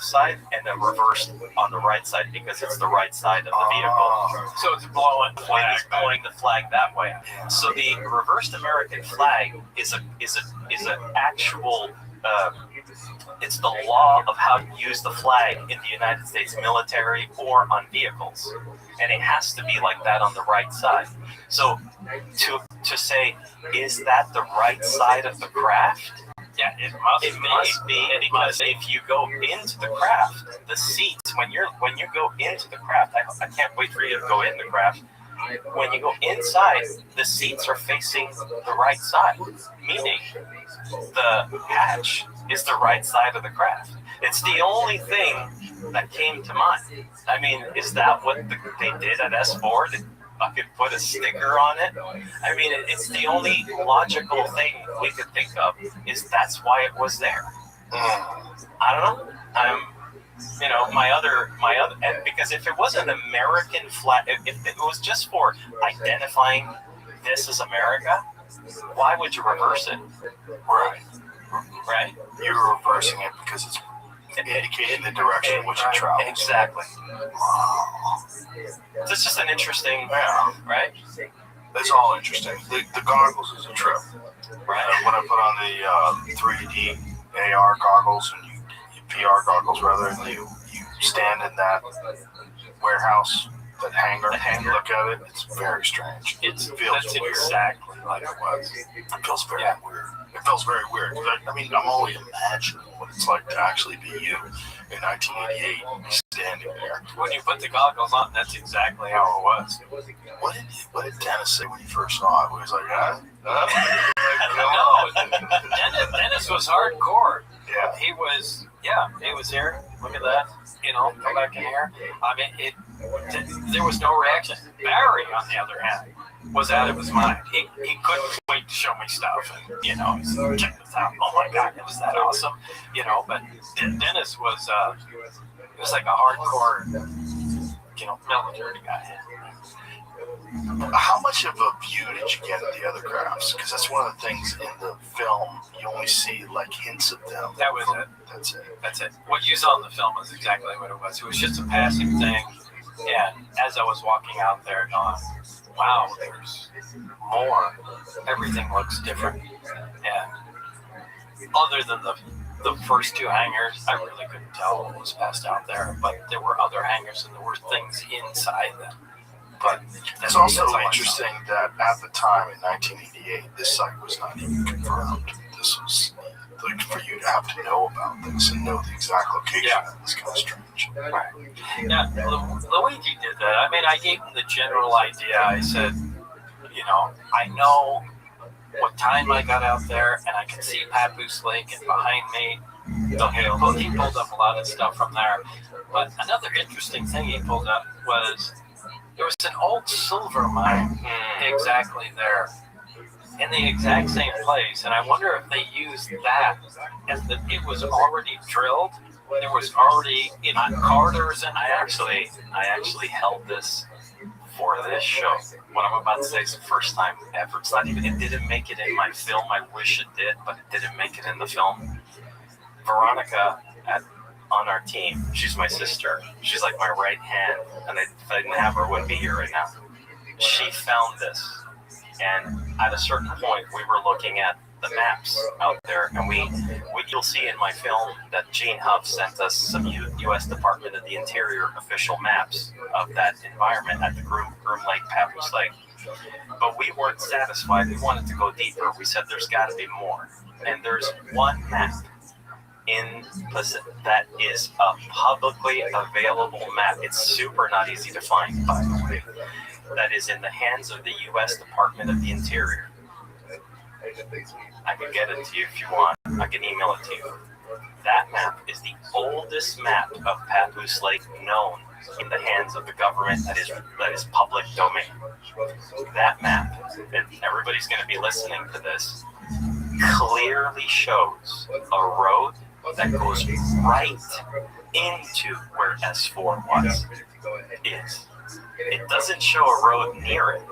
side, and a reversed on the right side because it's the right side of the vehicle. So it's blowing the flag that way. So the reversed American flag is an actual. It's the law of how to use the flag in the United States military or on vehicles, and it has to be like that on the right side. So to say, is that the right side of the craft? Yeah, it must be because if you go into the craft, the seats when you go into the craft, I can't wait for you to go in the craft. When you go inside, the seats are facing the right side, meaning the hatch is the right side of the craft. It's the only thing that came to mind. I mean, is that what they did at S4? Did fucking put a sticker on it? I mean, it's the only logical thing we could think of, is that's why it was there. I don't know. My other, and because if it was an American flag, if it was just for identifying this as America, why would you reverse it? Right. You're reversing it because it's indicating the direction in which it travels. Exactly. This is just an interesting, right? It's all interesting. The goggles is a trip. Right. When I put on the 3D AR goggles and you PR goggles rather, and you stand in that warehouse, that hangar, and you look at it, it's very strange. It feels weird. Exactly like it was. It feels very weird. It feels very weird. I mean, I'm only imagining what it's like to actually be you in 1988 standing there. When you put the goggles on, that's exactly how it was. What did Dennis say when he first saw it? He was like, No, Dennis was hardcore. Yeah. He was here. Look at that. Come back in here. I mean, there was no reaction. Barry, on the other hand, was out of his mind. He couldn't wait to show me stuff. And, he's like, check this out. Oh my God, it was that awesome. But Dennis was, he was like a hardcore, military guy. How much of a view did you get of the other crafts? Because that's one of the things in the film, you only see like hints of them. That was it. That's it. What you saw in the film was exactly what it was. It was just a passing thing. And as I was walking out there going, wow, there's more. Everything looks different. And other than the first two hangars, I really couldn't tell what was passed out there. But there were other hangars and there were things inside them. But it's also interesting that at the time in 1988, this site was not even confirmed. This was like for you to have to know about this and know the exact location. Yeah. It's kind of strange. Right. Yeah, Luigi did that. I mean, I gave him the general idea. I said, I know what time I got out there, and I could see Papoose Lake, and behind me, the hill. He pulled up a lot of stuff from there. But another interesting thing he pulled up was there was an old silver mine exactly there, in the exact same place, and I wonder if they used that as it was already drilled. There was already corridors, and I actually held this for this show. What I'm about to say is the first time ever. It didn't make it in my film. I wish it did, but it didn't make it in the film. Veronica on our team, she's my sister. She's like my right hand, and if I didn't have her, I wouldn't be here right now. She found this, and at a certain point, we were looking at the maps out there, and you'll see in my film that Gene Huff sent us some U.S. Department of the Interior official maps of that environment at the Groom Lake, Papoose Lake. But we weren't satisfied. We wanted to go deeper. We said there's got to be more. And there's one map that is a publicly available map. It's super not easy to find, by the way. That is in the hands of the U.S. Department of the Interior. I can get it to you if you want. I can email it to you. That map is the oldest map of Papoose Lake known in the hands of the government that is public domain. That map, and everybody's going to be listening to this, clearly shows a road that goes right into where S4 is. It doesn't show a road near it.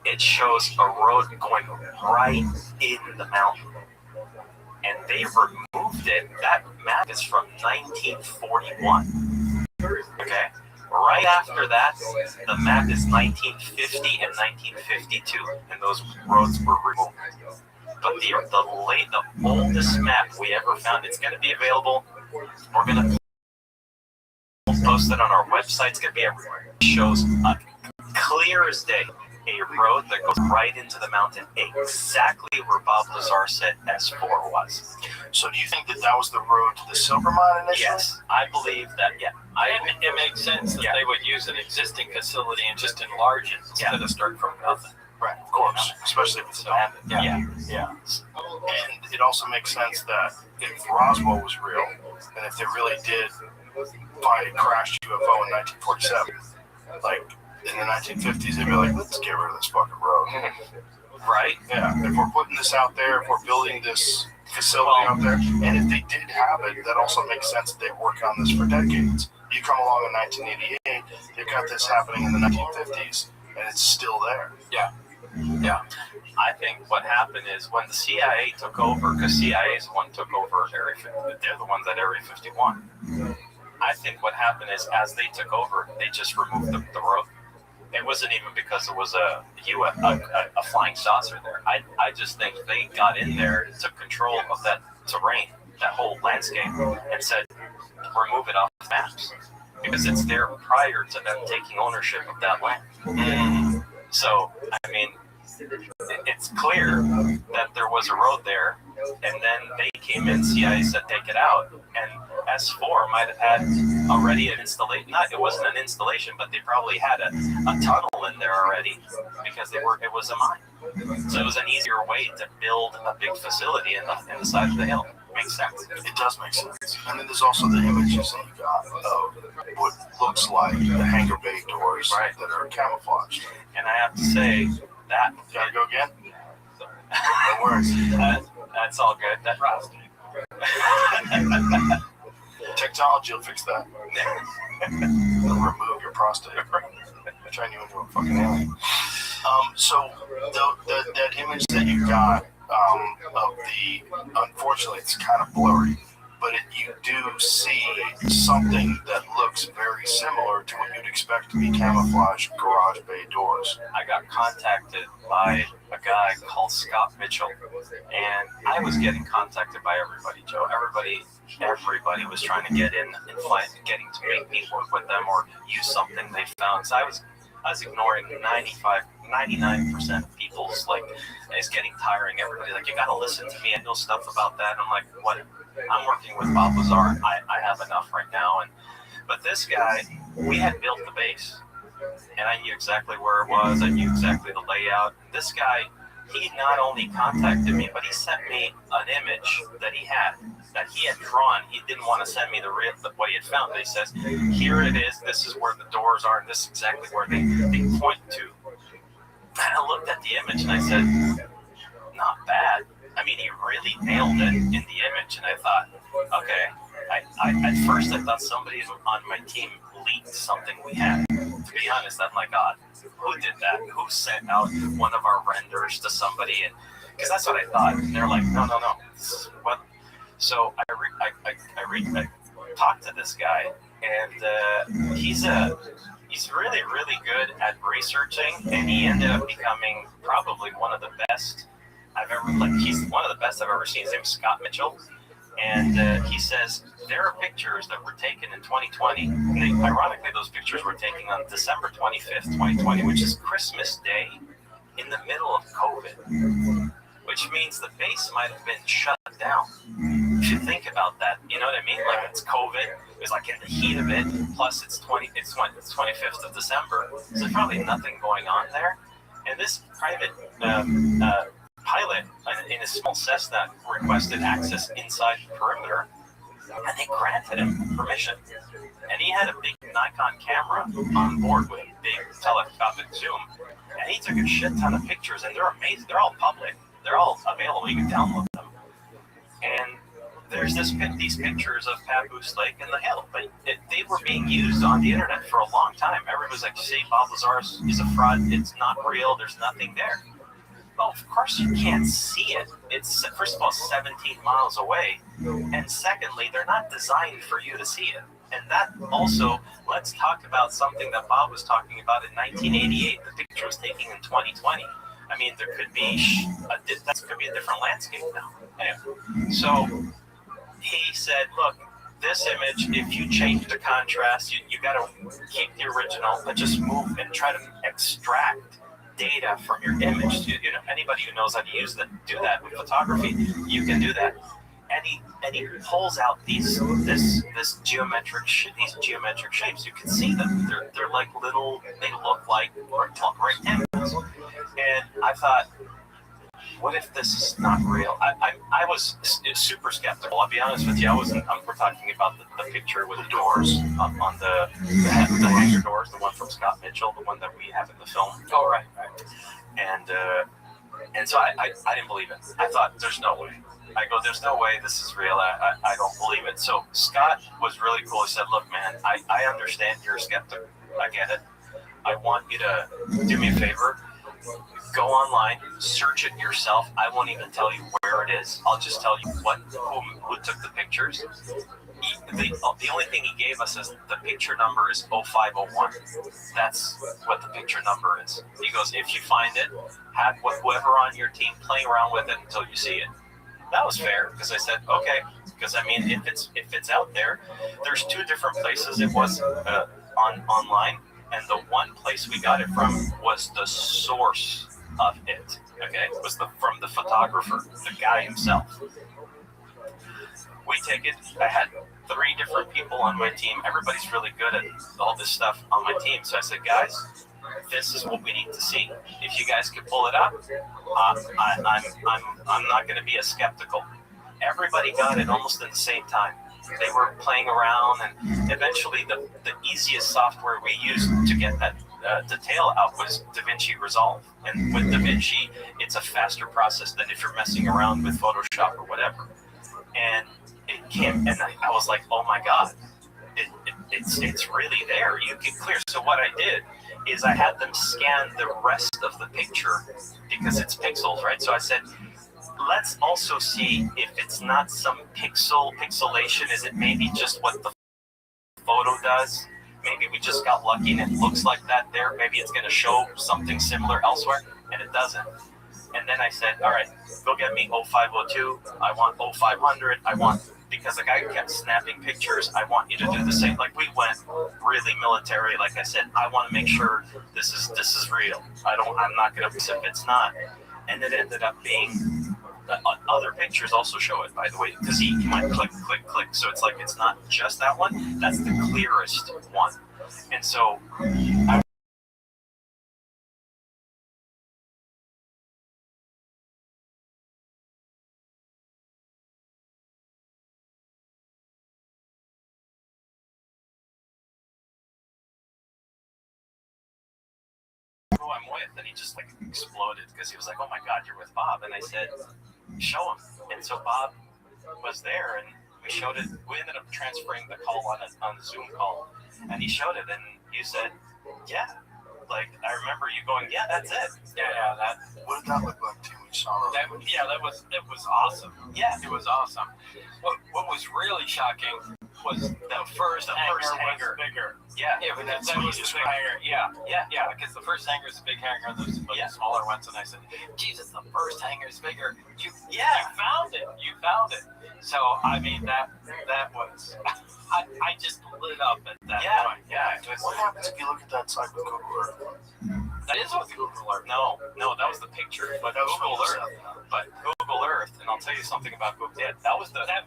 It shows a road going right in the mountain. And they removed it. That map is from 1941. Okay? Right after that, the map is 1950 and 1952, and those roads were removed. But the oldest map we ever found, it's going to be available. We're going to post it on our website. It's going to be everywhere. It shows clear as day a road that goes right into the mountain, exactly where Bob Lazar said S4 was. So do you think that was the road to the silver mine initially? Yes, I believe that, yeah. It makes sense that they would use an existing facility and just enlarge it instead of start from nothing. Right, of course, especially if it's abandoned. Yeah. And it also makes sense that if Roswell was real, and if they really did find a crashed UFO in 1947, like in the 1950s, they'd be like, let's get rid of this fucking road. Right? Yeah. If we're putting this out there, if we're building this facility out there, and if they did have it, that also makes sense that they work on this for decades. You come along in 1988, they've got this happening in the 1950s, and it's still there. Yeah. I think what happened is when the CIA took over, because CIA is the one took over Area 51, they're the ones at Area 51. I think what happened is as they took over, they just removed the road. It wasn't even because it was a flying saucer there. I just think they got in there, took control of that terrain, that whole landscape, and said, remove it off the maps. Because it's there prior to them taking ownership of that land. So, I mean, it's clear that there was a road there, and then they came in, CIA said take it out, and S4 might have had already an installation. It wasn't an installation, but they probably had a tunnel in there already because it was a mine. So it was an easier way to build a big facility in the side of the hill. Makes sense. It does make sense. And then there's also the images that you got of what looks like the hangar bay doors that are camouflaged. And I have to say that. Gotta go again? No worries. That's all good. That Technology will fix that. It'll remove your prostate. Turn you into a fucking alien. So that image that you got of unfortunately it's kind of blurry, but you do see something that looks very similar to what you'd expect to be camouflaged garage bay doors. I got contacted by a guy called Scott Mitchell, and I was getting contacted by everybody, Joe. Everybody was trying to get in and getting to make me work with them or use something they found. So I was ignoring 99% of people's, like, it's getting tiring. Everybody, like, you gotta listen to me. I know stuff about that. I'm like, what? I'm working with Bob Lazar. I have enough right now. But this guy, we had built the base, and I knew exactly where it was. I knew exactly the layout. This guy he not only contacted me, but he sent me an image that he had drawn. He didn't want to send me what he had found. But he says, here it is. This is where the doors are, and this is exactly where they point to. And I looked at the image and I said, not bad. I mean, he really nailed it in the image. And I thought, okay. At first I thought somebody on my team leaked something we had. To be honest, I'm like, God, who did that? Who sent out one of our renders to somebody? And because that's what I thought. And they're like, no. This is what? So I talked to this guy, and he's really, really good at researching, and he ended up becoming probably one of the best he's one of the best I've ever seen. His name is Scott Mitchell. And he says there are pictures that were taken in 2020. And ironically, those pictures were taken on December 25th, 2020, which is Christmas Day in the middle of COVID, which means the base might have been shut down. If you think about that, you know what I mean? Like, it's COVID. It was like in the heat of it. Plus, it's 25th of December. So there's probably nothing going on there. And this private pilot in a small Cessna requested access inside the perimeter, and they granted him permission. And he had a big Nikon camera on board with a big telescopic zoom, and he took a shit ton of pictures, and they're amazing. They're all public. They're all available. You can download them. And there's these pictures of Papoose Lake and the hill, but they were being used on the internet for a long time. Everybody was like, see, Bob Lazar is a fraud. It's not real. There's nothing there. Well, of course you can't see it. It's, first of all, 17 miles away. And secondly, they're not designed for you to see it. And that also, let's talk about something that Bob was talking about in 1988. The picture was taken in 2020. I mean, there could be a different landscape now. Anyway, so he said, look, this image, if you change the contrast, you got to keep the original, but just move and try to extract data from your image. You know, anybody who knows how to do that with photography, you can do that. And he pulls out these geometric shapes. You can see them. They're like little. They look like rectangles. And I thought, what if this is not real? I was super skeptical. I'll be honest with you. We're talking about the picture with the doors on the hangar doors, the one from Scott Mitchell, the one that we have in the film. Oh, right. And so I didn't believe it. I thought, there's no way. I go, there's no way this is real. I don't believe it. So Scott was really cool. He said, look, man, I understand you're a skeptic. I get it. I want you to do me a favor. Go online, search it yourself. I won't even tell you where it is. I'll just tell you who took the pictures. The only thing he gave us is the picture number is 0501. That's what the picture number is. He goes, if you find it, have whoever on your team play around with it until you see it. That was fair, because I said, okay, because I mean, if it's out there, there's two different places. It was online, and the one place we got it from was the source of it. Okay, it was from the photographer, the guy himself. We take it. I had 3 different people on my team. Everybody's really good at all this stuff on my team. So I said, guys, this is what we need to see. If you guys can pull it up, I'm not going to be as skeptical. Everybody got it almost at the same time. They were playing around, and eventually the easiest software we used to get that detail out was DaVinci Resolve. And with DaVinci, it's a faster process than if you're messing around with Photoshop or whatever. And it came, and I was like, oh my God, it's really there. You get clear. So what I did is I had them scan the rest of the picture because it's pixels, right? So I said, let's also see if it's not some pixelation. Is it maybe just what the photo does? Maybe we just got lucky and it looks like that there. Maybe it's going to show something similar elsewhere, and it doesn't. And then I said, all right, go get me 0502. I want 0500. Because the guy kept snapping pictures, I want you to do the same. Like, we went really military. Like I said, I want to make sure this is real. I'm not going to if it's not. And it ended up being other pictures also show it, by the way, because he might click. So it's like, it's not just that one. That's the clearest one. And so I I'm with. And he just like exploded because he was like, oh my God, you're with Bob. And I said, show him. And so Bob was there, and we showed it. We ended up transferring the call on a Zoom call, and he showed it, and you said, yeah. Like, I remember you going, yeah, that's it. Yeah, that. What did that look like to you when you saw those? It was awesome. Yeah. It was awesome. What was really shocking was the first hanger was bigger. Yeah. Yeah, but that was the big hanger. Yeah, because the first hanger is a big hanger, the smaller ones, and I said, Jesus, the first hanger is bigger. You found it. You found it. So, I mean, that was, I just lit up at that point. Yeah. What happens if you look at that site with Google Earth? That is with Google Earth. No, that was the picture. But Google Earth, and I'll tell you something about Google. Yeah, that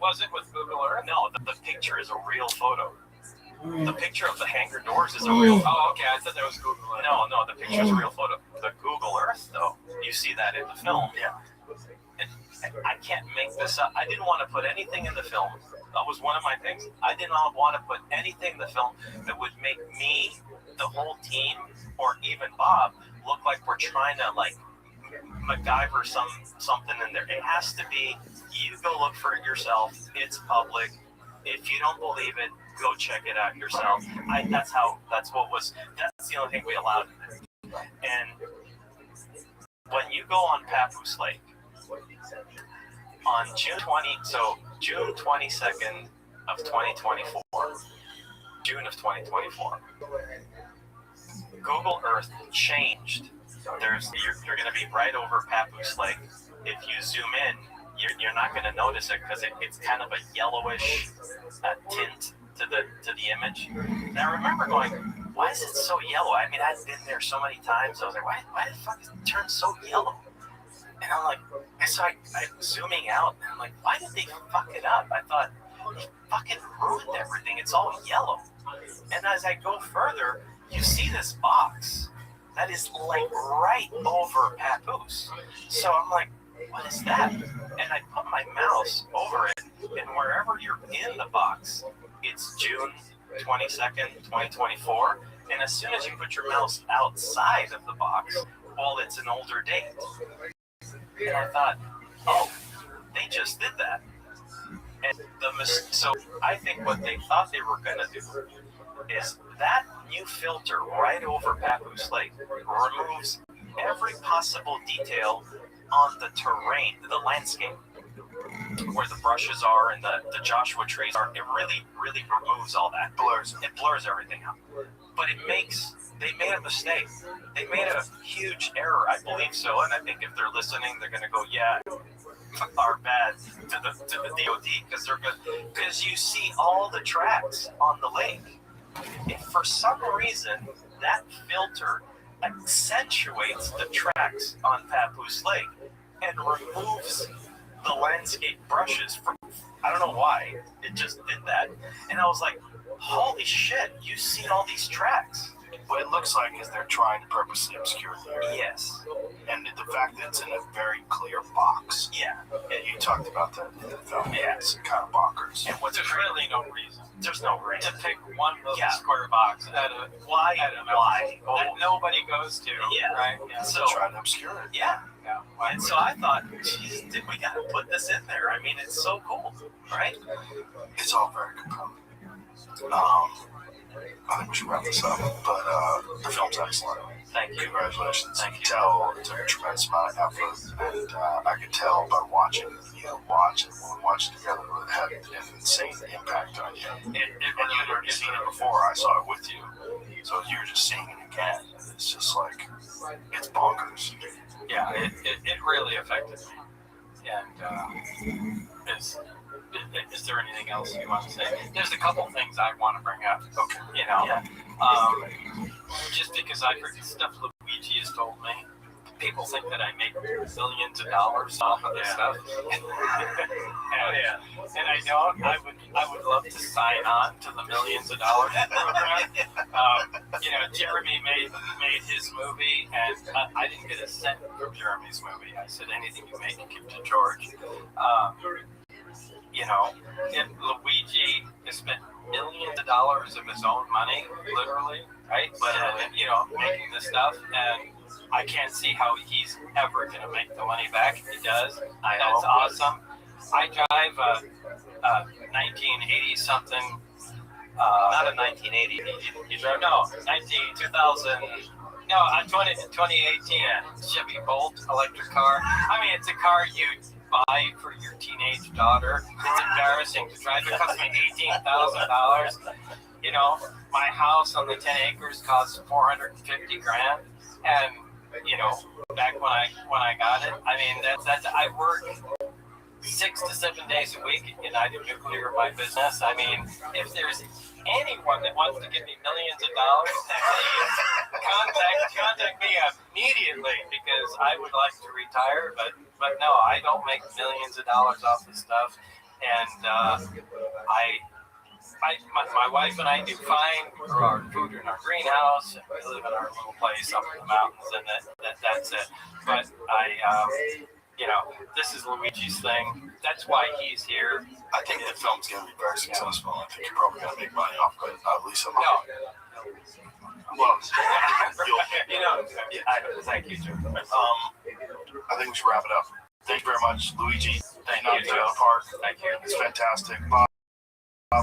wasn't with Google Earth. No, the picture is a real photo. The picture of the hangar doors is a real. Oh, okay. I thought that was Google Earth. No, the picture is a real photo. The Google Earth, though, you see that in the film. Yeah. And I can't make this up. I didn't want to put anything in the film. That was one of my things. I did not want to put anything in the film that would make me, the whole team, or even Bob look like we're trying to like MacGyver something in there. It has to be, you go look for it yourself. It's public. If you don't believe it, go check it out yourself. That's the only thing we allowed in there. And when you go on Papoose Lake on June 22nd of 2024, June of 2024, Google Earth changed. You're going to be right over Papoose Lake. If you zoom in, you're not going to notice it because it's kind of a yellowish tint to the image. And I remember going, why is it so yellow? I mean, I've been there so many times. I was like, why the fuck is it turned so yellow? And I'm like, so I'm zooming out, and I'm like, why did they fuck it up? I thought, they fucking ruined everything. It's all yellow. And as I go further, you see this box that is like right over Papoose. So I'm like, what is that? And I put my mouse over it, and wherever you're in the box, it's June 22nd, 2024. And as soon as you put your mouse outside of the box, well, it's an older date. And I thought, oh, they just did that. And so I think what they thought they were going to do is that new filter right over Papoose Lake removes every possible detail on the terrain, the landscape, where the brushes are and the Joshua trees are. It really, really removes all that. It blurs everything out. But they made a mistake. They made a huge error, I believe so. And I think if they're listening, they're going to go, yeah, are bad to the DOD because you see all the tracks on the lake. If for some reason that filter accentuates the tracks on Papoose Lake and removes the landscape brushes from, I don't know why, it just did that. And I was like, holy shit, you see all these tracks. What it looks like is they're trying to purposely obscure the area. Yes. And the fact that it's in a very clear box. Yeah. And you talked about that in the film. Yeah. It's kind of bonkers. And There's really no reason. There's no reason to pick one little square box that why? that nobody goes to. Yeah. Right. Yeah. So trying to obscure it. Yeah. Yeah. And so I thought, geez, we got to put this in there. I mean, it's so cool, right? It's all very compelling. I think we should wrap this up, but the film's excellent. Thank you. Congratulations. Thank You you. can tell it took a tremendous amount of effort, and I could tell by watching you watch it when we watched it together, it had an insane impact on you. And you'd already seen it before. I saw it with you, so you were just seeing it again. And it's just like, it's bonkers. Yeah, it really affected me. And is there anything else you want to say? There's a couple things I want to bring up. Okay. You know, Yeah. Just because I've heard stuff Luigi has told me, people think that I make millions of dollars off of this stuff. And I don't. I would love to sign on to the millions of dollars program. Jeremy made his movie, and I didn't get a cent from Jeremy's movie. I said, anything you make, give to George. And Luigi has spent millions of dollars of his own money, literally, right? But making this stuff, and I can't see how he's ever going to make the money back. If he does, that's awesome. I drive a 1980 something. Not a 1980. You drive? No, 2000. No, a 2018 Chevy Bolt electric car. I mean, it's a car you'd buy for your teenage daughter. It's embarrassing to drive. It cost me $18,000. You know, my house on the 10 acres cost $450 grand. And, you know, back when I got it, I mean, I work 6 to 7 days a week at United Nuclear, my business. I mean, if there's anyone that wants to give me millions of dollars, contact me immediately, because I would like to retire, but no, I don't make millions of dollars off this stuff, and my wife and I do fine. We grow our food in our greenhouse, and we live in our little place up in the mountains, and that's it. But you know, this is Luigi's thing. That's why he's here. I think the film's going to be very successful. I think you're probably going to make money off of it. At least I'm No. Well, You know, thank you, Jim. I think we should wrap it up. Thank you very much, Luigi. Thank Not you, to Joe. Park. Thank you. It's fantastic. Bob,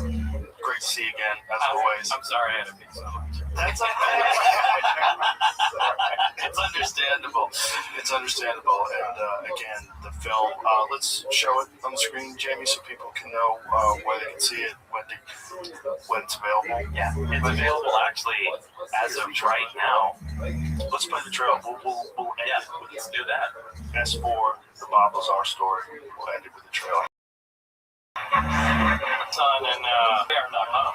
great to see you again, as always. I'm sorry I had to be so much. That's okay. It's understandable. It's understandable. And again, the film, let's show it on the screen, Jamie, so people can know where they can see it, when it's available. Yeah, it's available actually as of right now. Let's play the trailer. We'll end Yeah, it with let's do that. S4, the Bob Lazar story. We'll end it with the trailer. It's on in Bear.com.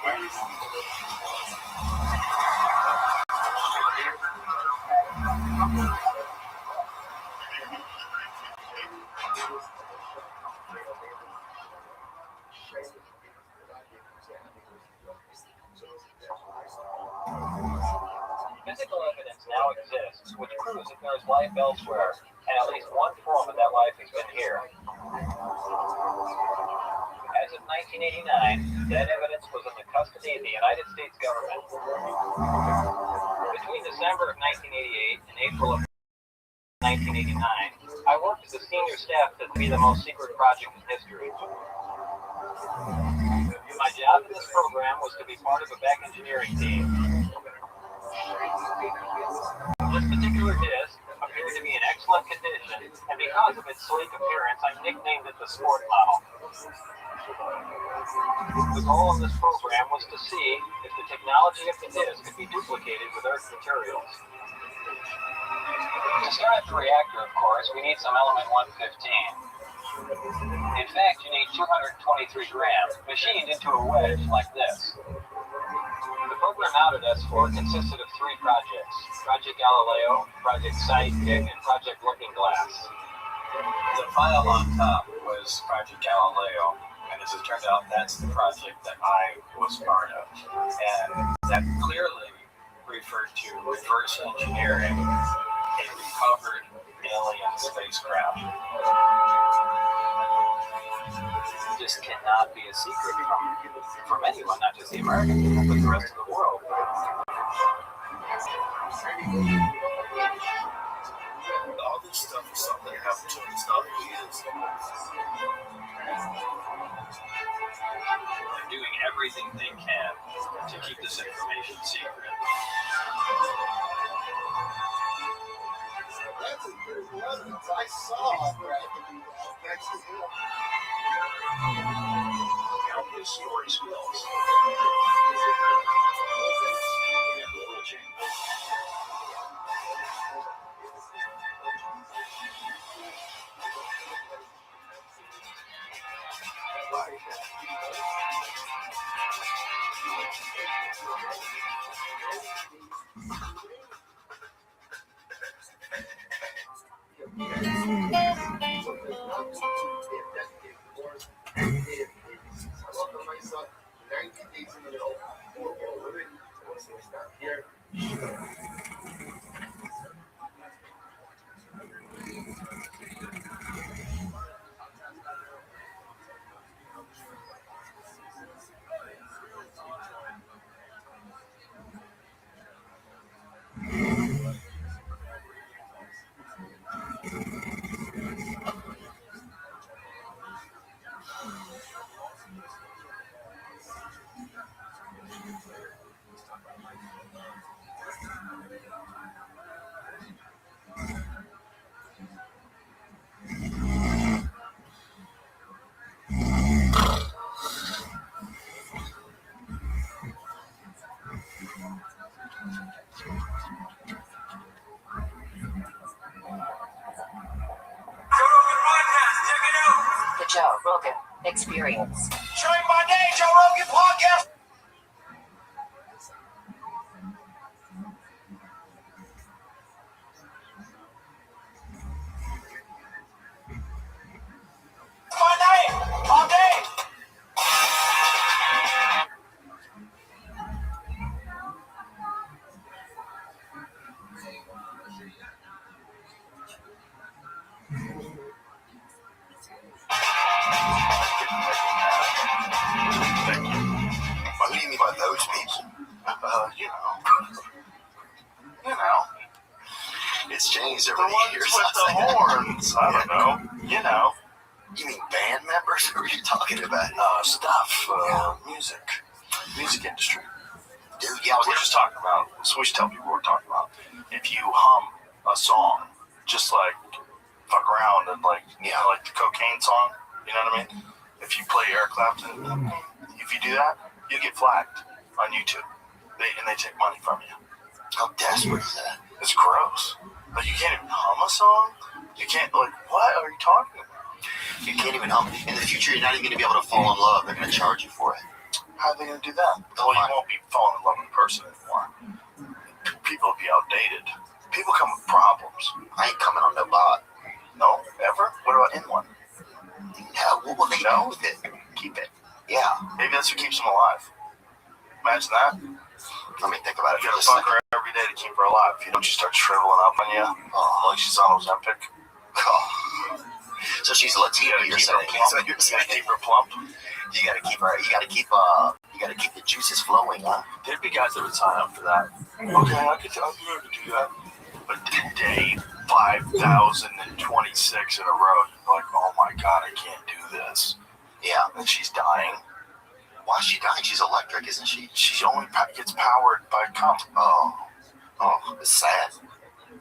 Physical evidence now exists which proves that there is life elsewhere, and at least one form of that life has been here. As of 1989, that evidence was in the custody of the United States government. Between December of 1988 and April of 1989, I worked as a senior staff to be the most secret project in history. My job in this program was to be part of a back engineering team. This particular disc appeared to be in excellent condition, and because of its sleek appearance, I nicknamed it the Sport Model. The goal of this program was to see if the technology of the disc could be duplicated with Earth materials. To start the reactor, of course, we need some element 115. In fact, you need 223 grams, machined into a wedge like this. The program out at S4 consisted of 3 projects: Project Galileo, Project Sidekick, and Project Looking Glass. The file on top was Project Galileo, and as it turned out, that's the project that I was part of. And that clearly referred to reverse engineering a recovered alien spacecraft. This cannot be a secret from anyone, not just the American people, but the rest of the world. All this stuff is something that happens to it's not who he is. They're doing everything they can to keep this information secret. That's a good evidence. I saw Brad do that next to him. How his story spills. Joe Rogan Experience. Showing my day, Joe Rogan Podcast. My day, all day. What do you mean by those people? You know, it's changed over The ones the years. with the horns. I don't know. You know. You mean band members? Or are you talking about? Stuff. Music industry. Dude, yeah, We're just talking about, so we should tell people what we're talking about. If you hum a song, just like fuck around and like the cocaine song, you know what I mean? If you play Eric Clapton, if you do that, you get flagged on YouTube. And they take money from you. How desperate is that? It's gross. Like, you can't even hum a song? You can't, like, what are you talking about? You can't even hum. In the future, you're not even going to be able to fall in love. They're going to charge you for it. How are they going to do that? Well, you won't be falling in love with a person anymore. People will be outdated. People come with problems. I ain't coming on no bot. No? Ever? What about in one? Yeah, what will they do with it? Keep it. Yeah. Maybe that's what keeps them alive. Imagine that. Let me think about it You for gotta just a fuck her second. every day to keep her alive. You don't just start shriveling up on you. Like she's on Ozempic. Oh. So she's a Latina, you're saying? So you're saying Keep her plump. you gotta keep her. You gotta keep the juices flowing, huh? There'd be guys that would sign up for that. Okay, I could do that. But day 5,026 in a row, you're like, oh my god, I can't do this. Yeah. And she's dying. Why is she dying? She's electric, isn't she? She only gets powered by cum. Oh, it's sad.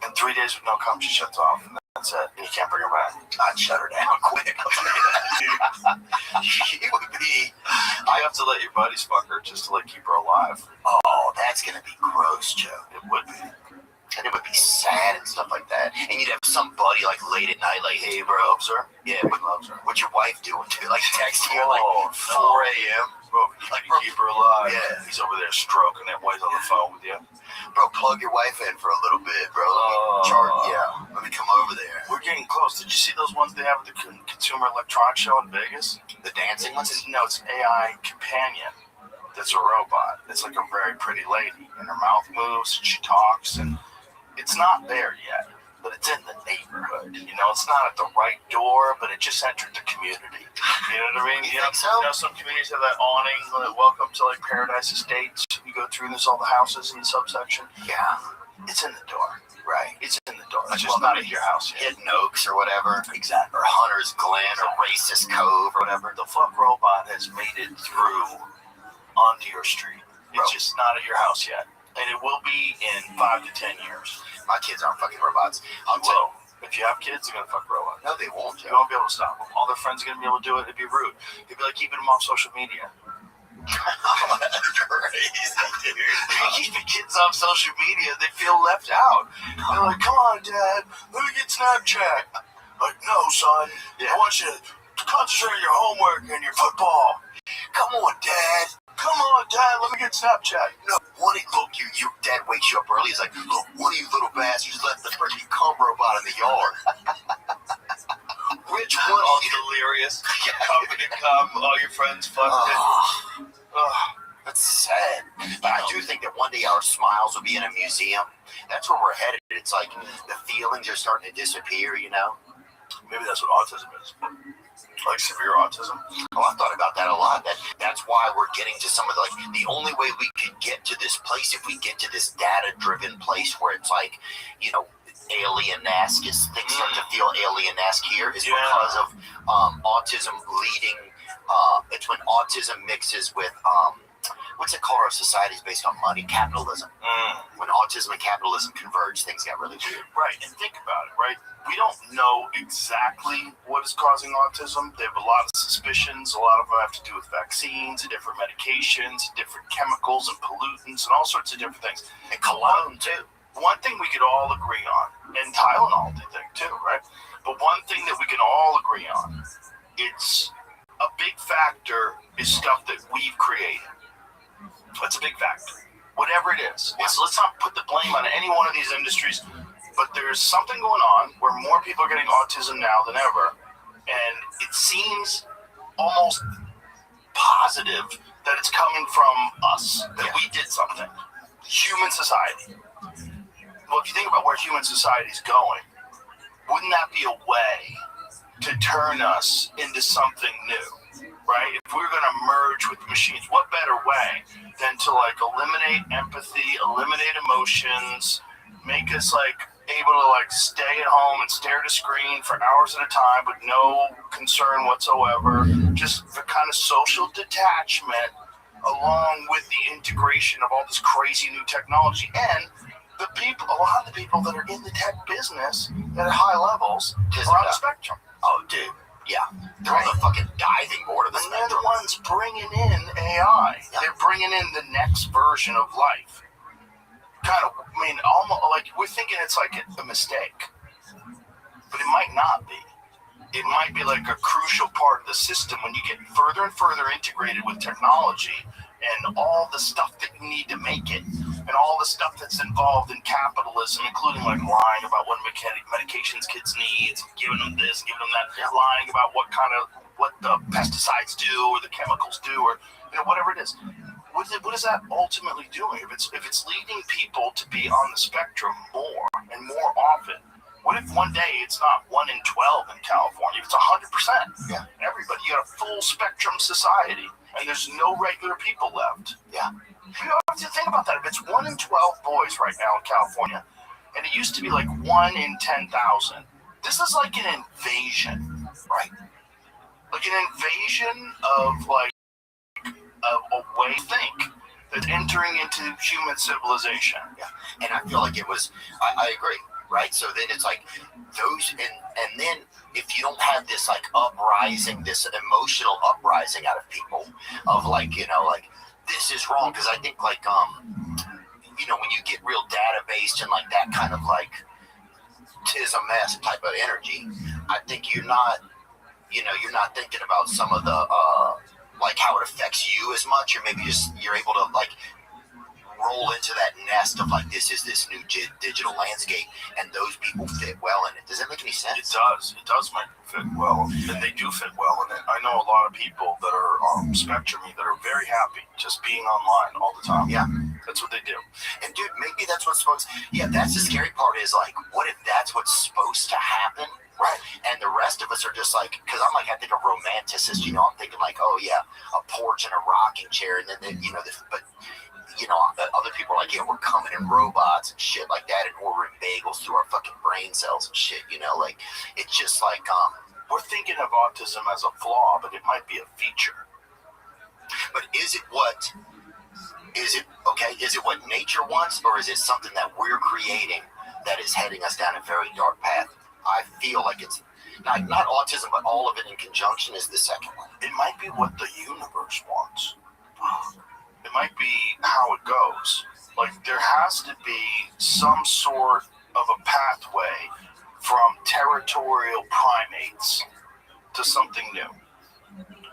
In 3 days with no cum, she shuts off. And that's it. And you can't bring her back. I'd shut her down quick. I'll tell you that. She would be. You have to let your buddies fuck her just to like keep her alive. Oh, that's gonna be gross, Joe. It would be. And it would be sad and stuff like that. And you'd have somebody like late at night, like, hey, bro. Loves her. Yeah, Loves her. what's your wife doing? Too? Like texting you like Oh, 4 no. a.m. Bro, you can keep her alive. Yeah. He's over there stroking that white on the phone with you. Bro, plug your wife in for a little bit, bro. Let me come over there. We're getting close. Did you see those ones they have at the Consumer Electronics Show in Vegas? The dancing ones? No, it's an AI companion that's a robot. It's like a very pretty lady, and her mouth moves, and she talks, and it's not there yet, but it's in the neighborhood. You know, it's not at the right door, but it just entered the community. You know what I mean? You think so? You know, some communities have that awning, like, welcome to like Paradise Estates. You go through and there's all the houses in the subsection. Yeah, It's in the door. right. It's in the door. It's just not at your house yet. Hidden Oaks or whatever. Exactly. Or Hunter's Glen or Racist Cove or whatever. The fuck robot has made it through onto your street. It's just not at your house yet. And it will be in 5 to 10 years. My kids aren't fucking robots. I'm Well, if you have kids, they're gonna fuck robots. No, they won't, You Joe. won't be able to stop them. All their friends are gonna be able to do it. It'd be rude. It'd be like keeping them off social media. That's crazy, dude. If you keep your kids off social media, they feel left out. They're like, come on, Dad, let me get Snapchat. Like, no, son. I want you to concentrate on your homework and your football. Come on, Dad. Come on, Dad, let me get Snapchat. No, look, your dad wakes you up early. He's like, look, one of you little bastards left the freaking cum robot in the yard. Which one? All delirious. Come to come. All your friends fucked it. That's sad. But I do think that one day our smiles will be in a museum. That's where we're headed. It's like the feelings are starting to disappear, you know? Maybe that's what autism is. Like severe autism. Oh, I've thought about that a lot. That's why we're getting to some of the only way we could get to this place, if we get to this data-driven place where it's like, you know, alien-esque, things start to feel alien-esque here, is because of autism leading, it's when autism mixes with, what's it called? Our society is based on money, capitalism. When autism and capitalism converge, things got really weird. Right, and think about it, right? We don't know exactly what is causing autism. They have a lot of suspicions. A lot of them have to do with vaccines, different medications, different chemicals and pollutants, and all sorts of different things. And cologne, too. One thing we could all agree on, and Tylenol, they think too, right? But one thing that we can all agree on it's a big factor is stuff that we've created. It's a big factor. Whatever it is. Let's not put the blame on any one of these industries, but there's something going on where more people are getting autism now than ever, and it seems almost positive that it's coming from us, that we did something. Human society. Well, if you think about where human society is going, wouldn't that be a way to turn us into something new, right? If we were going to merge with machines, what better way than to like eliminate empathy, eliminate emotions, make us like able to like stay at home and stare at a screen for hours at a time with no concern whatsoever, just the kind of social detachment along with the integration of all this crazy new technology. And the people, a lot of the people that are in the tech business at high levels are on the spectrum. Oh, dude. Yeah. They're on the fucking diving board of the And they're spectrum. the ones bringing in AI. Yeah. They're bringing in the next version of life. Kind of, I mean, almost like we're thinking it's like a mistake, but it might not be. It might be like a crucial part of the system when you get further and further integrated with technology and all the stuff that you need to make it, and all the stuff that's involved in capitalism, including like lying about what medications kids need, giving them this, giving them that, lying about what the pesticides do or the chemicals do, or whatever it is. What is that ultimately doing? If it's leading people to be on the spectrum more and more often, what if one day it's not 1 in 12 in California? If it's 100%. Yeah. Everybody, you got a full spectrum society, and there's no regular people left. Yeah. You don't have to think about that. If it's 1 in 12 boys right now in California, and it used to be like 1 in 10,000, this is like an invasion, right? Like an invasion of like a way to think that's entering into human civilization. Yeah. And I feel like it was, I agree, right? So then it's like those, and then if you don't have this like uprising, this emotional uprising out of people of like, like this is wrong. Cause I think like, when you get real data based and like that kind of like, 'tis a mess type of energy, I think you're not thinking about some of the, like how it affects you as much, or maybe just you're able to like roll into that nest of like this is this new digital landscape, and those people fit well in it. Does that make any sense? It does make them fit well, and they do fit well in it. I know a lot of people that are spectrumy that are very happy just being online all the time. Yeah. That's what they do. And dude, maybe that's what's supposed. Yeah, that's the scary part. Is like, what if that's what's supposed to happen? Right. And the rest of us are just like, because I'm like, I think of romanticist, I'm thinking like, oh yeah, a porch and a rocking chair, and then but other people are like, yeah, we're coming in robots and shit like that, and ordering bagels through our fucking brain cells and shit, like, it's just like, We're thinking of autism as a flaw, but it might be a feature. but is it what nature wants, or is it something that we're creating that is heading us down a very dark path? I feel like it's not autism, but all of it in conjunction is the second one. It might be what the universe wants. It might be how it goes. Like, there has to be some sort of a pathway from territorial primates to something new.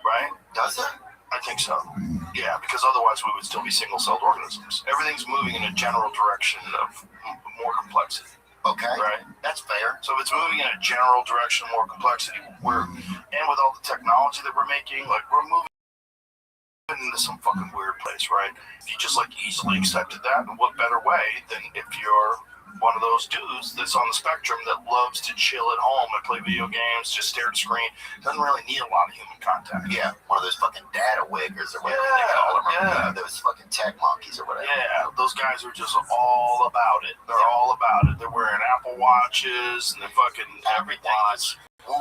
Right? Does it? I think so. Yeah, because otherwise we would still be single-celled organisms. Everything's moving in a general direction of more complexity. Okay. Right? That's fair. So if it's moving in a general direction, more complexity, and with all the technology that we're making, like, we're moving into some fucking weird place, right? If you just like easily accepted that, and what better way than if you're one of those dudes that's on the spectrum that loves to chill at home and play video games, just stare at a screen, doesn't really need a lot of human contact. Yeah, one of those fucking data wiggers or whatever they call them. Yeah. Those fucking tech monkeys or whatever. Yeah, those guys are just all about it. They're all about it. They're wearing Apple Watches and they're fucking everything's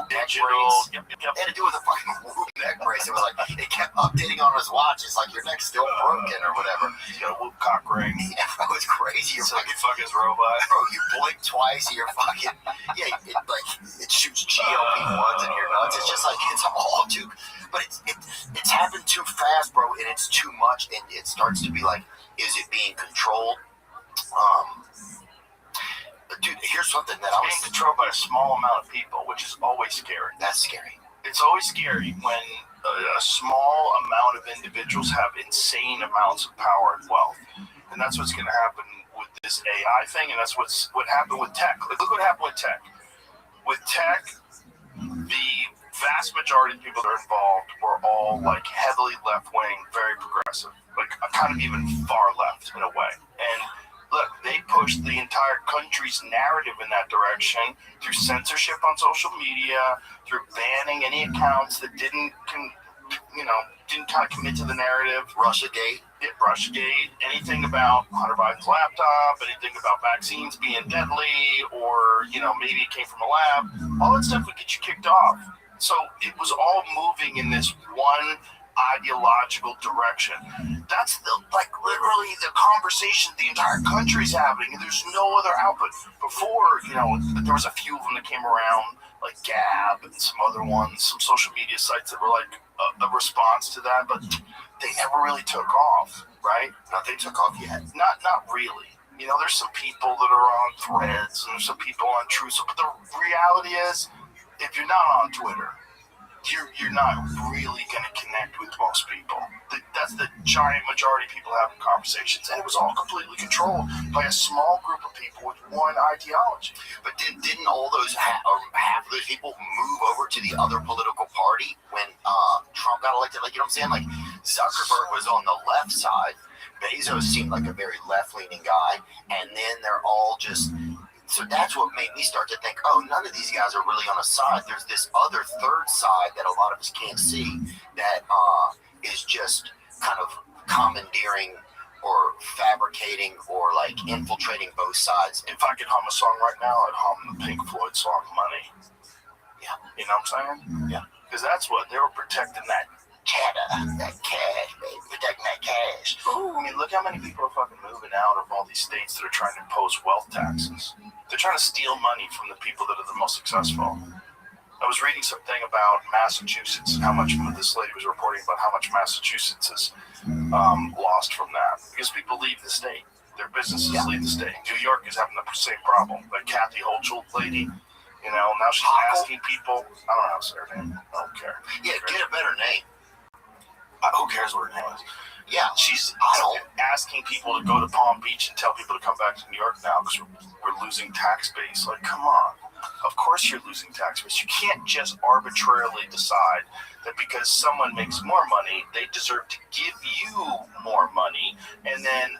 digital. Yep. It had to do with a fucking Whoop neck brace. It was like, it kept updating on his watch. It's like, your neck's still broken or whatever. He's got a Whoop cock ring. Yeah, it was crazy. You're It's like fucking, a fucking robot. bro, you blink twice, you're fucking, it shoots GLP-1s in your nuts. It's just like, it's all too, but it's happened too fast, bro, and it's too much, and it starts to be like, is it being controlled? Dude, here's something that I was Being controlled by a small amount of people, which is always scary. That's scary. it's always scary when a small amount of individuals have insane amounts of power and wealth. And that's what's going to happen with this AI thing, and that's what happened with tech. Like, look what happened with tech. With tech, the vast majority of people that are involved were all like heavily left-wing, very progressive, like kind of even far left in a way. And look, they pushed the entire country's narrative in that direction through censorship on social media, through banning any accounts that didn't kind of commit to the narrative. Russiagate, anything about Hunter Biden's laptop, anything about vaccines being deadly, or, maybe it came from a lab, all that stuff would get you kicked off. So it was all moving in this one ideological direction. That's literally the conversation the entire country's having, and there's no other output. Before, there was a few of them that came around, like Gab and some other ones, some social media sites that were like a response to that, but they never really took off, right? Nothing took off yet. Not really. There's some people that are on Threads, and there's some people on Truth, but the reality is, if you're not on Twitter, you're not really going to connect with most people. That's the giant majority of people having conversations, and it was all completely controlled by a small group of people with one ideology. But didn't all those half of those people move over to the other political party when Trump got elected? Like, you know what I'm saying? Like, Zuckerberg was on the left side. Bezos seemed like a very left-leaning guy, and then they're all just... So that's what made me start to think, none of these guys are really on a side. There's this other third side that a lot of us can't see that is just kind of commandeering or fabricating or like infiltrating both sides. If I could hum a song right now, I'd hum the Pink Floyd song Money. Yeah. You know what I'm saying? Yeah. Because that's what they were protecting, that cheddar, that cash, baby, protecting that cash. Ooh, I mean, look how many people are fucking moving out of all these states that are trying to impose wealth taxes. They're trying to steal money from the people that are the most successful. I was reading something about Massachusetts, how much this lady was reporting about how much Massachusetts has lost from that. Because people leave the state. Their businesses leave the state. New York is having the same problem. That Kathy Hochul lady, now she's asking people. I don't know how to say her name. I don't care. Yeah, get a better name. Who cares what her name is? Yeah, she's asking people to go to Palm Beach and tell people to come back to New York now because we're losing tax base. Like, come on. Of course you're losing tax base. You can't just arbitrarily decide that because someone makes more money, they deserve to give you more money. And then,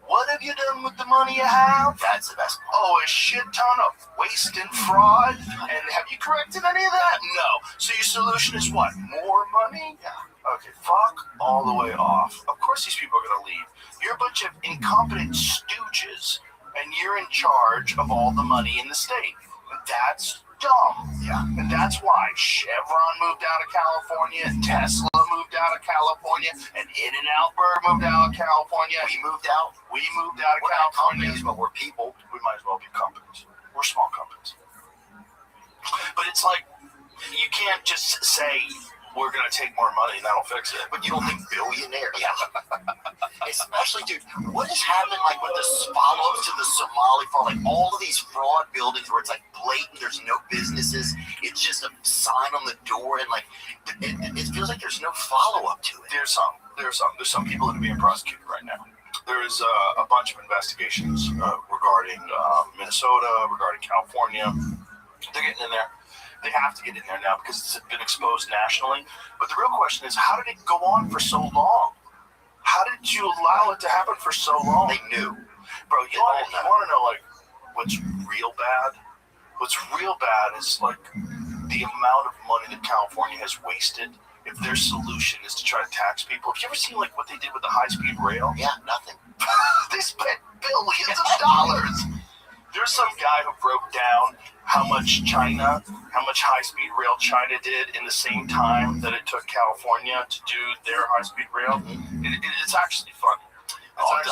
what have you done with the money you have? That's the best part. A shit ton of waste and fraud. And have you corrected any of that? No. So your solution is what? More money? Yeah. Okay, fuck all the way off. Of course these people are going to leave. You're a bunch of incompetent stooges, and you're in charge of all the money in the state. That's dumb. Yeah. And that's why Chevron moved out of California, Tesla moved out of California, and In-N-Out Burger moved out of California. We moved out of We're California. Companies, but we're people. We might as well be companies. We're small companies. But it's like, you can't just say, we're going to take more money and that'll fix it. But you don't think billionaire? Yeah. Especially, dude, what has happened like with the follow-ups to the Somali fraud? Like all of these fraud buildings where it's like blatant, there's no businesses. It's just a sign on the door, and like it feels like there's no follow-up to it. There's some people that are being prosecuted right now. There is a bunch of investigations regarding Minnesota, regarding California. They're getting in there. They have to get in there now because it's been exposed nationally. But the real question is, how did it go on for so long? How did you allow it to happen for so long? They knew. Bro, you want to know, like, what's real bad? What's real bad is, like, the amount of money that California has wasted if their solution is to try to tax people. Have you ever seen, like, what they did with the high-speed rail? Yeah, nothing. They spent billions of dollars. There's some guy who broke down how much high-speed rail China did in the same time that it took California to do their high-speed rail. It's actually funny. I've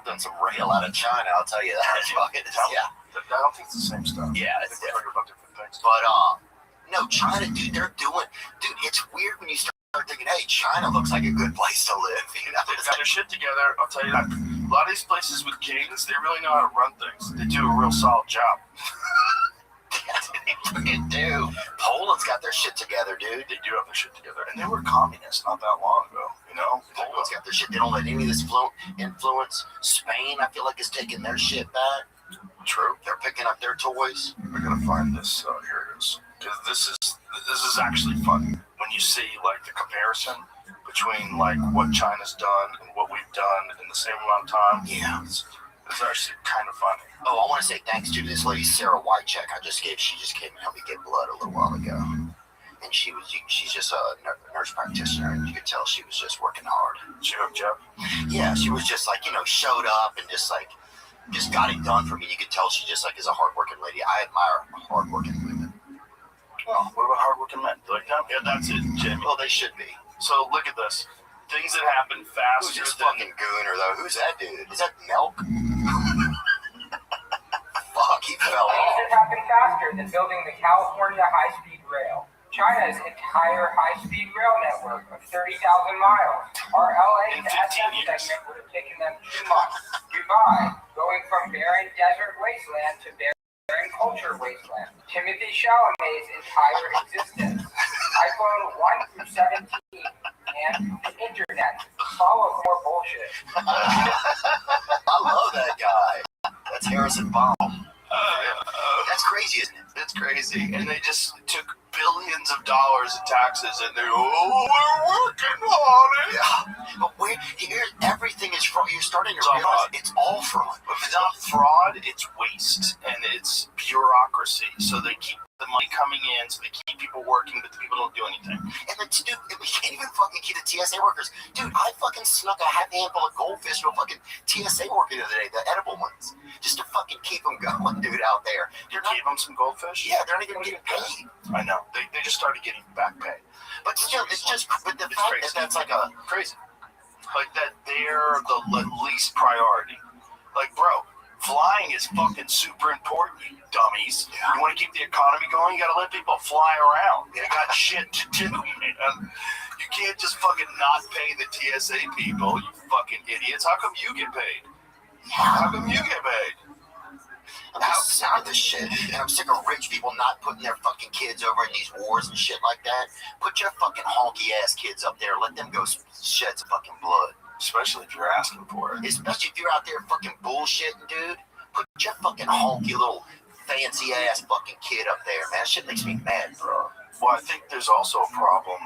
done some rail out of China, I'll tell you that. Yeah. I don't think it's the same stuff. Yeah, I think we're talking about different things. But no, China, dude, it's weird when you start thinking, hey, China looks like a good place to live. They've got their shit together, I'll tell you that. A lot of these places with kings, they really know how to run things. They do a real solid job. fucking do. Poland's got their shit together, dude. They do have their shit together, and they were communists not that long ago. You know, Poland's got their shit. They don't let any of this influence. Spain, I feel like, is taking their shit back. True. They're picking up their toys. We're gonna find this. Here it is. Because this is actually fun when you see like the comparison between like what China's done and what we've done in the same amount of time. Yeah. It's actually kind of funny. Oh, I want to say thanks to this lady, Sarah Wycheck. She just came and helped me get blood a little while ago. And she's just a nurse practitioner, and you could tell she was just working hard. She hooked you up? Yeah, she was just like, showed up and just got it done for me. You could tell she just like is a hardworking lady. I admire hardworking women. Well, what about hardworking men? Do you like them? Yeah, that's it, Jimmy. Well, they should be. So look at this. Things that happen Who's faster this than... fucking gooner, though? Who's that dude? Is that Milk? Fuck, he fell Things off. that happen faster than building the California high-speed rail. China's entire high-speed rail network of 30,000 miles. Our LA In to 15 SF years. segment would have taken them 2 months. Dubai, going from barren desert wasteland to barren culture wasteland. Timothy Chalamet's entire existence. iPhone 1 through 17 and the internet. Follow more bullshit. I love that guy. That's Harrison Baum. That's crazy, isn't it? It's crazy. And they just took billions of dollars in taxes and we're working on it. Yeah. But everything is fraud. You're starting to It's all realize fraud. it's all fraud. If it's not fraud, it's waste and it's bureaucracy. So they keep the money coming in, so they keep people working, but the people don't do anything. And dude, we can't even fucking keep the TSA workers. Dude, I fucking snuck a handful of goldfish to a fucking TSA worker the other day, the edible ones, just to fucking keep them going, dude, out there. You gave them some goldfish? Yeah, they're not even getting paid. I know. They just started getting back pay. But still, it's just, but the It's fact crazy. that that's like a, Crazy. Like that they're the least priority. Like, bro, flying is fucking super important, you dummies. Yeah. You want to keep the economy going, you gotta let people fly around. They got shit to do, man. You can't just fucking not pay the TSA people, you fucking idiots. How come you get paid? How come you get paid? I'm just sick of this shit. And I'm sick of rich people not putting their fucking kids over in these wars and shit like that. Put your fucking honky ass kids up there. Let them go shed some fucking blood. Especially if you're asking for it. Especially if you're out there fucking bullshitting, dude. Put your fucking honky little fancy ass fucking kid up there, man. That shit makes me mad, bro. Well, I think there's also a problem.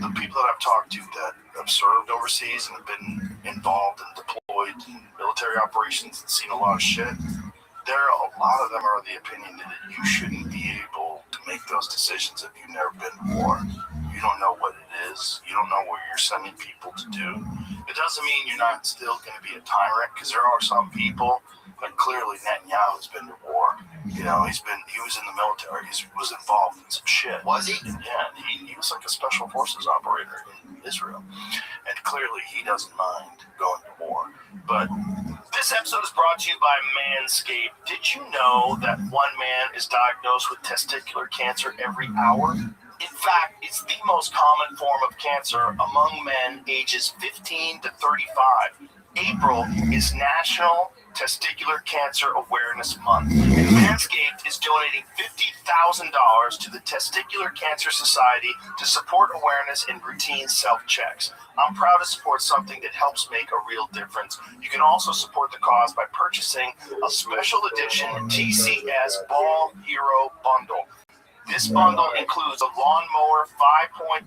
The people that I've talked to that have served overseas and have been involved and deployed in military operations and seen a lot of shit, a lot of them are of the opinion that you shouldn't be able to make those decisions if you've never been to war. You don't know what it is. You don't know what you're sending people to do. It doesn't mean you're not still going to be a tyrant, because there are some people, but clearly Netanyahu's been to war. He was in the military. He was involved in some shit. Was he? Yeah, he was like a special forces operator in Israel. And clearly he doesn't mind going to war. But this episode is brought to you by Manscaped. Did you know that one man is diagnosed with testicular cancer every hour? In fact, it's the most common form of cancer among men ages 15 to 35. April is National Testicular Cancer Awareness Month, and Manscaped is donating $50,000 to the Testicular Cancer Society to support awareness and routine self-checks. I'm proud to support something that helps make a real difference. You can also support the cause by purchasing a special edition TCS Ball Hero Bundle. This bundle includes a Lawnmower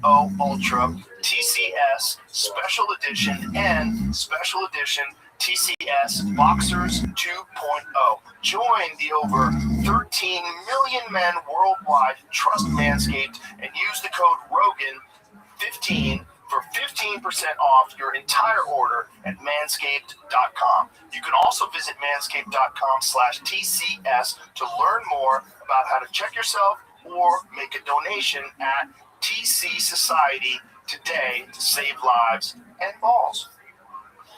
5.0 Ultra TCS Special Edition and Special Edition TCS Boxers 2.0. Join the over 13 million men worldwide who trust Manscaped and use the code ROGAN15 for 15% off your entire order at manscaped.com. You can also visit manscaped.com/TCS to learn more about how to check yourself or make a donation at TC Society today to save lives and balls.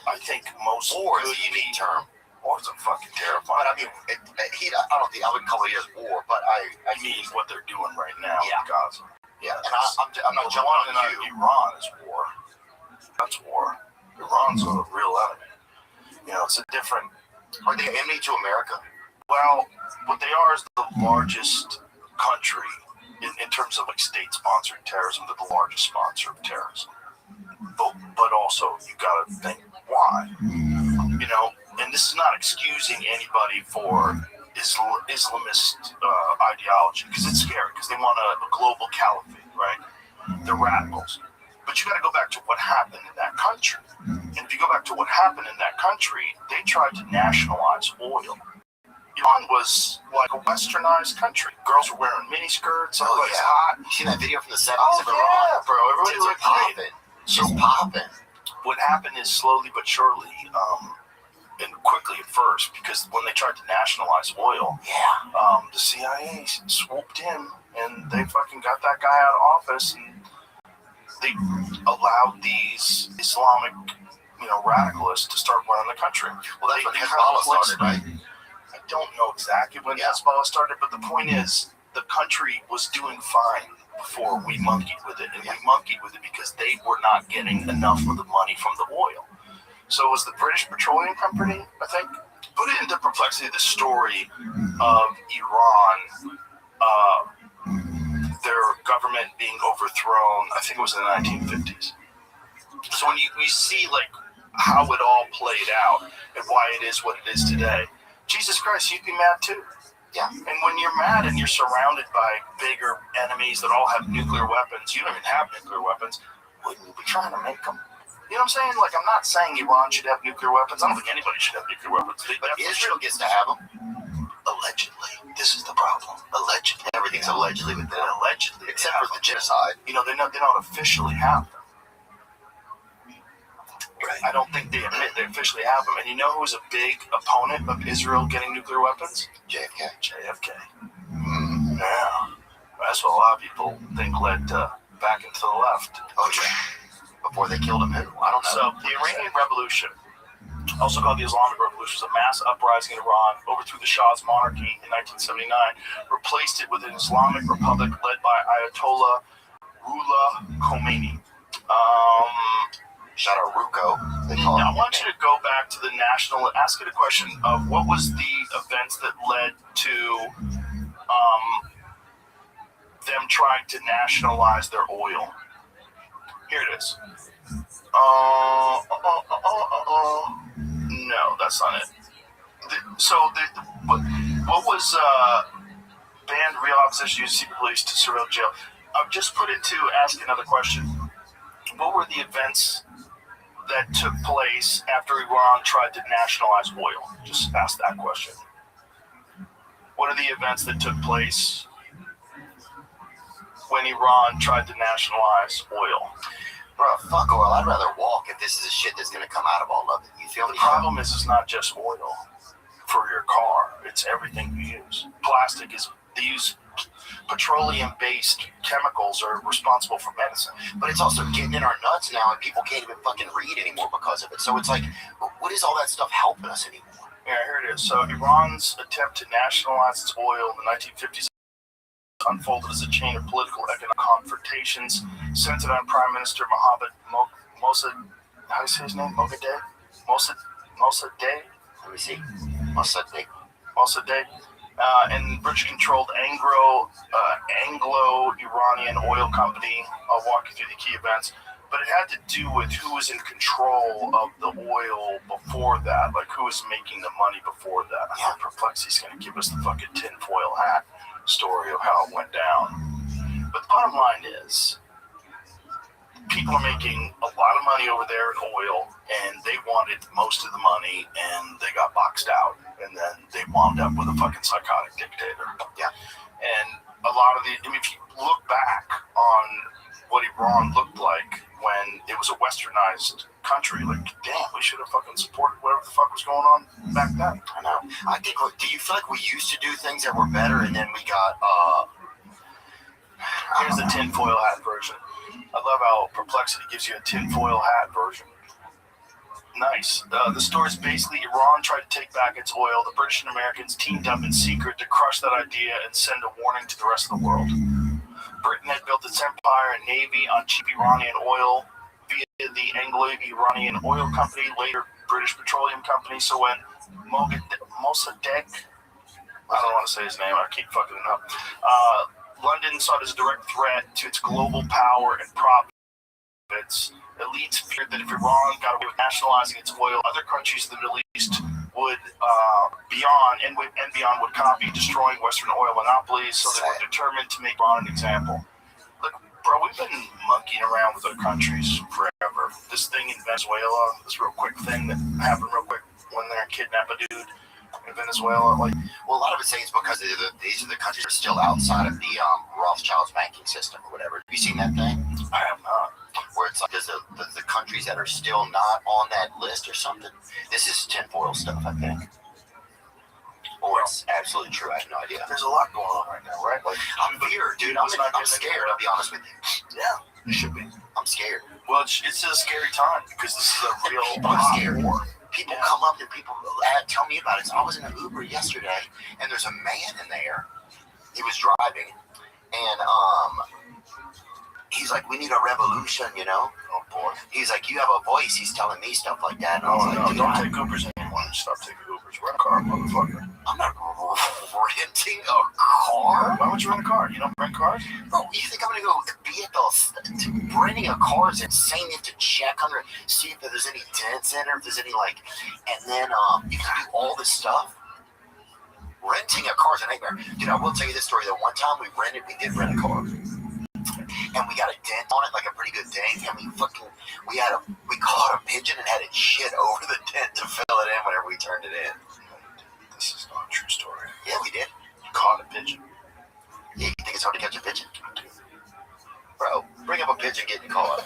I think most War is good a unique people- term. War is a fucking terrifying. But I mean, I don't think I would call it as war, but I mean what they're doing right now Yeah. in Gaza. yeah, and I'm not The jumping one in on you. Iran is war. That's war. Iran's a real enemy. It's a different. Are they enemy to America? Well, what they are is the largest country in terms of like state-sponsored terrorism. They're the largest sponsor of terrorism. But also, you got to think why. You know, and this is not excusing anybody for Islamist ideology, because it's scary, because they want a global caliphate, right? They're radicals. But you got to go back to what happened in that country. And if you go back to what happened in that country, they tried to nationalize oil. Iran was like a westernized country. Girls were wearing miniskirts. Everybody's hot. You seen that video from the 70s of Iran? Yeah, bro. Everybody Tits are looked great. popping. Just popping. What happened is slowly but surely, and quickly at first, because when they tried to nationalize oil, the CIA swooped in and they fucking got that guy out of office, and they allowed these Islamic, radicalists to start running the country. Well, that's when Hezbollah started, right? I don't know exactly when Hezbollah started, but the point is, the country was doing fine before we monkeyed with it, and we monkeyed with it because they were not getting enough of the money from the oil. So it was the British Petroleum Company, I think, put it into perplexity the story of Iran, their government being overthrown. I think it was in the 1950s. So when we see like how it all played out and why it is what it is today, Jesus Christ, you'd be mad too. Yeah. And when you're mad and you're surrounded by bigger enemies that all have nuclear weapons, you don't even have nuclear weapons, wouldn't you be trying to make them? You know what I'm saying? Like, I'm not saying Iran should have nuclear weapons. I don't think anybody should have nuclear weapons. But Israel gets to have them. Allegedly. This is the problem. Allegedly. Everything's allegedly with them. Allegedly. Except for the genocide. They don't officially have them. Right. I don't think they admit they officially have them. And you know who was a big opponent of Israel getting nuclear weapons? JFK. JFK. Yeah. That's what a lot of people think led back into the left. Oh, yeah. Before they killed him, who? I don't know. So the Iranian Revolution, also called the Islamic Revolution, was a mass uprising in Iran, overthrew the Shah's monarchy in 1979, replaced it with an Islamic republic led by Ayatollah Ruhollah Khomeini. Shout out Ruko. I want you to go back to the national, ask it a question of what was the events that led to them trying to nationalize their oil. Here it is. No, that's not it. What was banned real opposition used secret police to surveil jail? I've just put it to ask another question. What were the events that took place after Iran tried to nationalize oil? Just ask that question. What are the events that took place when Iran tried to nationalize oil? Bro, fuck oil. I'd rather walk if this is the shit that's going to come out of all of it. You feel me? The problem is it's not just oil for your car. It's everything you use. Plastic is, they use petroleum-based chemicals are responsible for medicine. But it's also getting in our nuts now, and people can't even fucking read anymore because of it. So it's like, what is all that stuff helping us anymore? Yeah, here it is. So Iran's attempt to nationalize its oil in the 1950s unfolded as a chain of political economic confrontations centered on Prime Minister Mohammad Mossadegh. How do you say his name? Mossadegh? Mossadegh? Let me see. Mossadegh. And British-controlled Anglo-Iranian oil company. I'll walk you through the key events. But it had to do with who was in control of the oil before that, like who was making the money before that. I think Perplexity's going to give us the fucking tinfoil hat story of how it went down. But the bottom line is, people are making a lot of money over there in oil, and they wanted most of the money, and they got boxed out, and then they wound up with a fucking psychotic dictator. Yeah. And a lot of if you look back on what Iran looked like when it was a westernized country, like, damn, we should have fucking supported whatever the fuck was going on back then. I know. I think, do you feel like we used to do things that were better, and then we got, here's the tinfoil hat version. I love how Perplexity gives you a tinfoil hat version. Nice. The story's basically Iran tried to take back its oil. The British and Americans teamed up in secret to crush that idea and send a warning to the rest of the world. Britain had built its empire and navy on cheap Iranian oil via the Anglo-Iranian Oil Company, later British Petroleum Company. So when Mossadegh I don't want to say his name. I keep fucking it up. London saw it as a direct threat to its global power and profits. Elites feared that if Iran got away with nationalizing its oil, other countries in the Middle East would beyond would copy, destroying Western oil monopolies. So they were determined to make Iran an example. Look, bro, we've been monkeying around with other countries forever. This thing in Venezuela, this real quick thing that happened real quick when they kidnapped a dude in Venezuela. Like, well, a lot of it is because these are the countries that are still outside of the Rothschild's banking system or whatever. Have you seen that thing? I have not. Where it's like the countries that are still not on that list or something. This is tinfoil stuff, I think. Or it's absolutely true. I have no idea. There's a lot going on right now, right? Like, I'm weird, dude. I'm scared. I'll be honest with you. Yeah, you should be. I'm scared. Well, it's a scary time because this is a real scared. War. People come up and people tell me about it. So I was in an Uber yesterday, and there's a man in there. He was driving, and he's like, "We need a revolution," you know. Oh boy. He's like, "You have a voice." He's telling me stuff like that. And Oh I was like, no! Don't take Ubers anymore. Stop taking Ubers. Rent a car, motherfucker. I'm not renting a car. Why would you rent a car? You don't rent cars? Bro, you think I'm gonna go be at the renting a car is insane. You have to check under, see if there's any dents in it, if there's any and then you can do all this stuff. Renting a car is a nightmare. Dude, I will tell you this story. The one time we did rent a car, and we got a dent on it, like a pretty good dent, and we caught a pigeon and had it shit over the dent to fill it in whenever we turned it in. This is not a true story. Yeah, we did. You caught a pigeon. Yeah, you think it's hard to catch a pigeon? Bro, bring up a pigeon getting caught.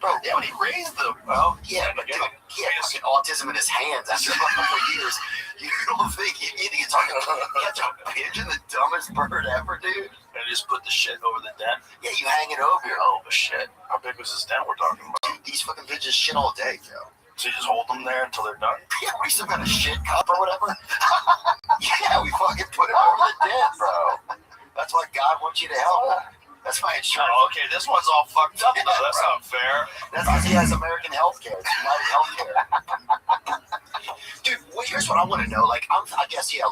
Bro, Yeah, but he raised them. Well, yeah, but dude, he had fucking autism in his hands after a couple of years. You don't think you think it's hard to catch a pigeon, the dumbest bird ever, dude? and just put the shit over the dent. Yeah, you hang it over. Oh, but shit. How big was this dent we're talking about? Dude, these fucking pigeons shit all day, Joe. So you just hold them there until they're done? Yeah, we still got a shit cup or whatever. Yeah, we fucking put it over the dent, bro. That's why God wants you to help. That's my insurance. Oh, okay, this one's all fucked up, though. That's not fair. That's because he has American health care. It's United Health Care. Dude, well, here's what I want to know. I guess, I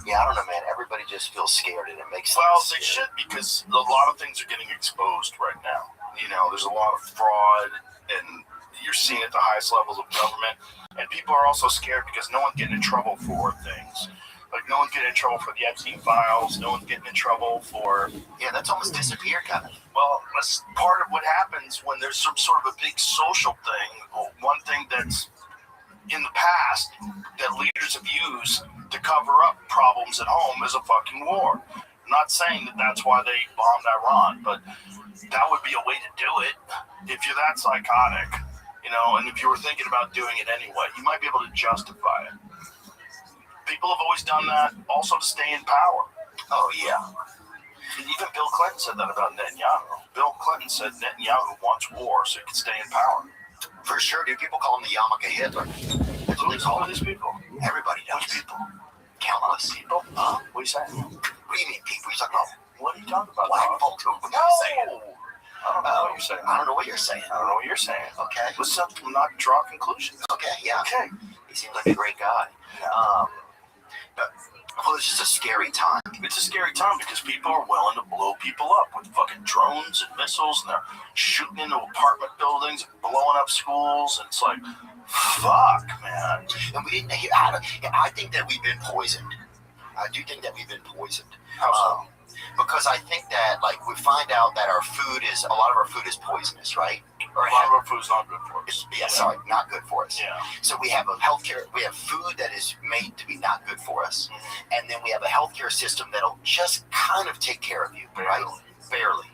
don't know, man. Everybody just feels scared, and it makes sense. Well, they should, because a lot of things are getting exposed right now. You know, there's a lot of fraud, and you're seeing it at the highest levels of government. And people are also scared because no one's getting in trouble for things. Like, no one's getting in trouble for the Epstein files. No one's getting in trouble for... Yeah, that's almost disappeared, kind of. Well, that's part of what happens when there's some sort of a big social thing. One thing that's in the past that leaders have used to cover up problems at home is a fucking war. I'm not saying that that's why they bombed Iran, but that would be a way to do it if you're that psychotic, and if you were thinking about doing it anyway, you might be able to justify it. People have always done that also to stay in power. Oh, yeah. And even Bill Clinton said that about Netanyahu. Bill Clinton said Netanyahu wants war so he can stay in power. For sure, dude. People call him the Yarmulke Hitler. That's what they call these people? Everybody does. Which people? Countless people. What are you saying? What do you mean, people? He's talking about What are you talking about? black folks. What are you saying? I don't know what you're saying. I don't know what you're saying. I don't know what you're saying. Okay. Let's not draw conclusions. Okay, yeah. Okay. He seems like a great guy. Well, it's just a scary time. It's a scary time because people are willing to blow people up with fucking drones and missiles, and they're shooting into apartment buildings and blowing up schools. And it's like, fuck, man. And we didn't hear how to. I think that we've been poisoned. I do think that we've been poisoned. How so? Because I think that, we find out that a lot of our food is poisonous, right? Or A lot of our food's not good for us. Yeah, sorry, not good for us. Yeah. So we have we have food that is made to be not good for us. Mm-hmm. And then we have a healthcare system that'll just kind of take care of you, right? Barely.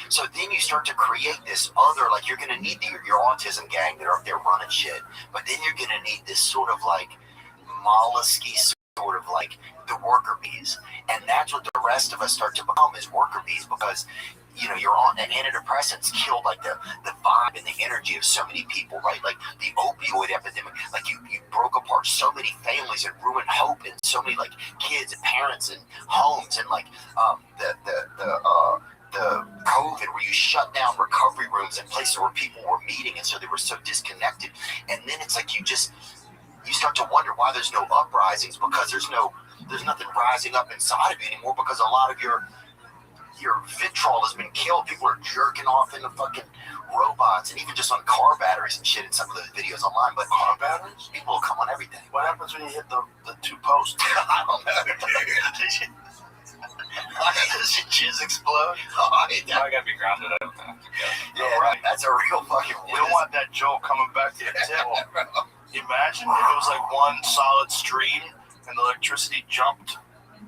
So then you start to create this other, you're going to need your autism gang that are up there running shit. But then you're going to need this sort of mollusky sort of the worker bees. And that's what the rest of us start to become is worker bees because you're on the antidepressants killed the vibe and the energy of so many people, right? The opioid epidemic, you broke apart so many families and ruined hope and so many kids and parents and homes and the COVID where you shut down recovery rooms and places where people were meeting and so they were so disconnected. And then it's you start to wonder why there's no uprisings, because there's nothing rising up inside of you anymore, because a lot of your vitriol has been killed. People are jerking off into fucking robots, and even just on car batteries and shit in some of those videos online. But Car batteries? people will come on everything. What happens when you hit the two posts? I don't know. Does your jizz explode? Oh, I gotta be grounded. I don't have to go. yeah, right. That's a real fucking. You don't want that jolt coming back to your table. Imagine if it was like one solid stream and the electricity jumped.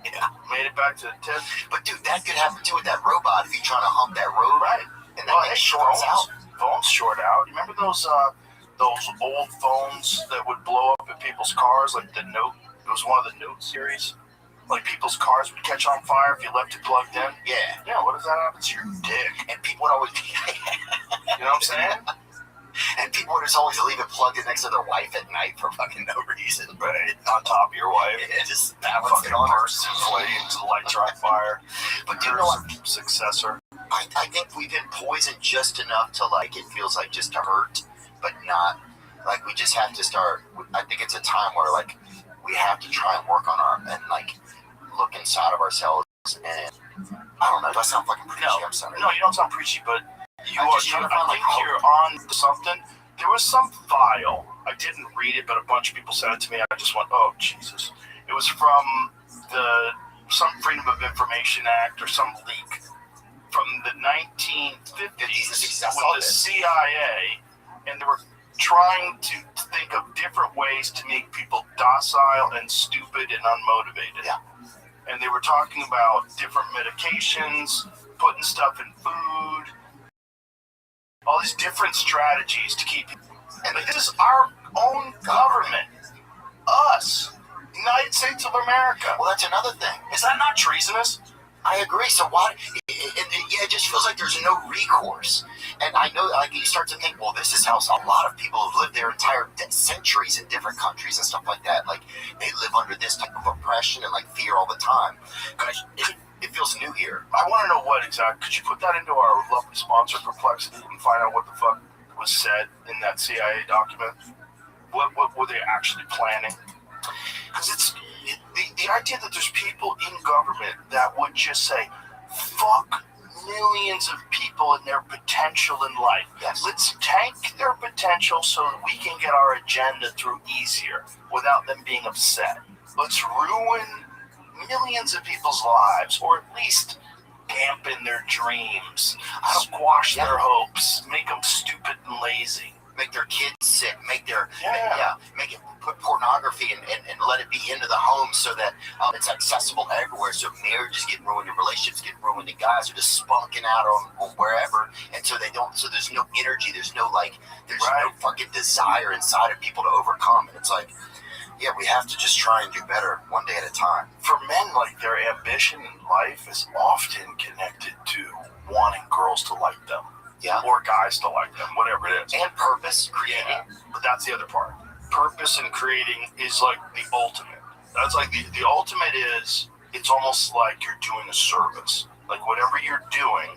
Yeah. Made it back to the tip. But dude, that could happen too with that robot if you're trying to hump that road. Right. And then it shorts out. Phones short out. You remember those old phones that would blow up in people's cars, like the Note? It was one of the Note series. Like people's cars would catch on fire if you left it plugged in. Yeah. Yeah. What does that happen to your dick? And people would always, You know what I'm saying? and people would just always leave it plugged in next to their wife at night for fucking no reason. Right. On top of your wife. Yeah, just That what's fucking going on? bursts in flames, the lights are on fire. But do you know what? Successor. I think we've been poisoned just enough to like it feels like just to hurt, but not like we just have to start. I think it's a time where like we have to try and work on and like look inside of ourselves. And I don't know. Do I sound fucking preachy? No, I'm sorry. no, you don't sound preachy, but I'm just trying to find, I like, think hope. you're on something. There was some file. I didn't read it, but a bunch of people sent it to me. I just went, oh Jesus! It was from some Freedom of Information Act or some leak from the 1950s with the CIA, and they were trying to think of different ways to make people docile and stupid and unmotivated. Yeah. And they were talking about different medications, putting stuff in food, all these different strategies to keep. And this is our own government, us, United States of America. Well, that's another thing. Is that not treasonous? I agree. So why? It just feels like there's no recourse. And I know, like, you start to think, well, this is how a lot of people have lived their entire centuries in different countries and stuff like that. Like, they live under this type of oppression and like fear all the time. But it feels new here. I want to know what exactly. Could you put that into our lovely sponsor, Perplexity, and find out what the fuck was said in that CIA document? What were they actually planning? Because it's the idea that there's people in government that would just say, fuck millions of people and their potential in life. Yes. Let's tank their potential so that we can get our agenda through easier without them being upset. Let's ruin millions of people's lives, or at least dampen their dreams, squash their hopes, make them stupid and lazy. Make their kids sick, make it put pornography and let it be into the home so that it's accessible everywhere. So marriages get ruined, and relationships get ruined, and guys are just spunking out on wherever, and so there's no energy, there's no no fucking desire inside of people to overcome. And it's like, yeah, we have to just try and do better one day at a time. For men, like, their ambition in life is often connected to wanting girls to like them. Yeah. Or guys to like them, whatever it is. And purpose, creating. Yeah, but that's the other part. Purpose and creating is like the ultimate. That's like the ultimate is, it's almost like you're doing a service. Like, whatever you're doing,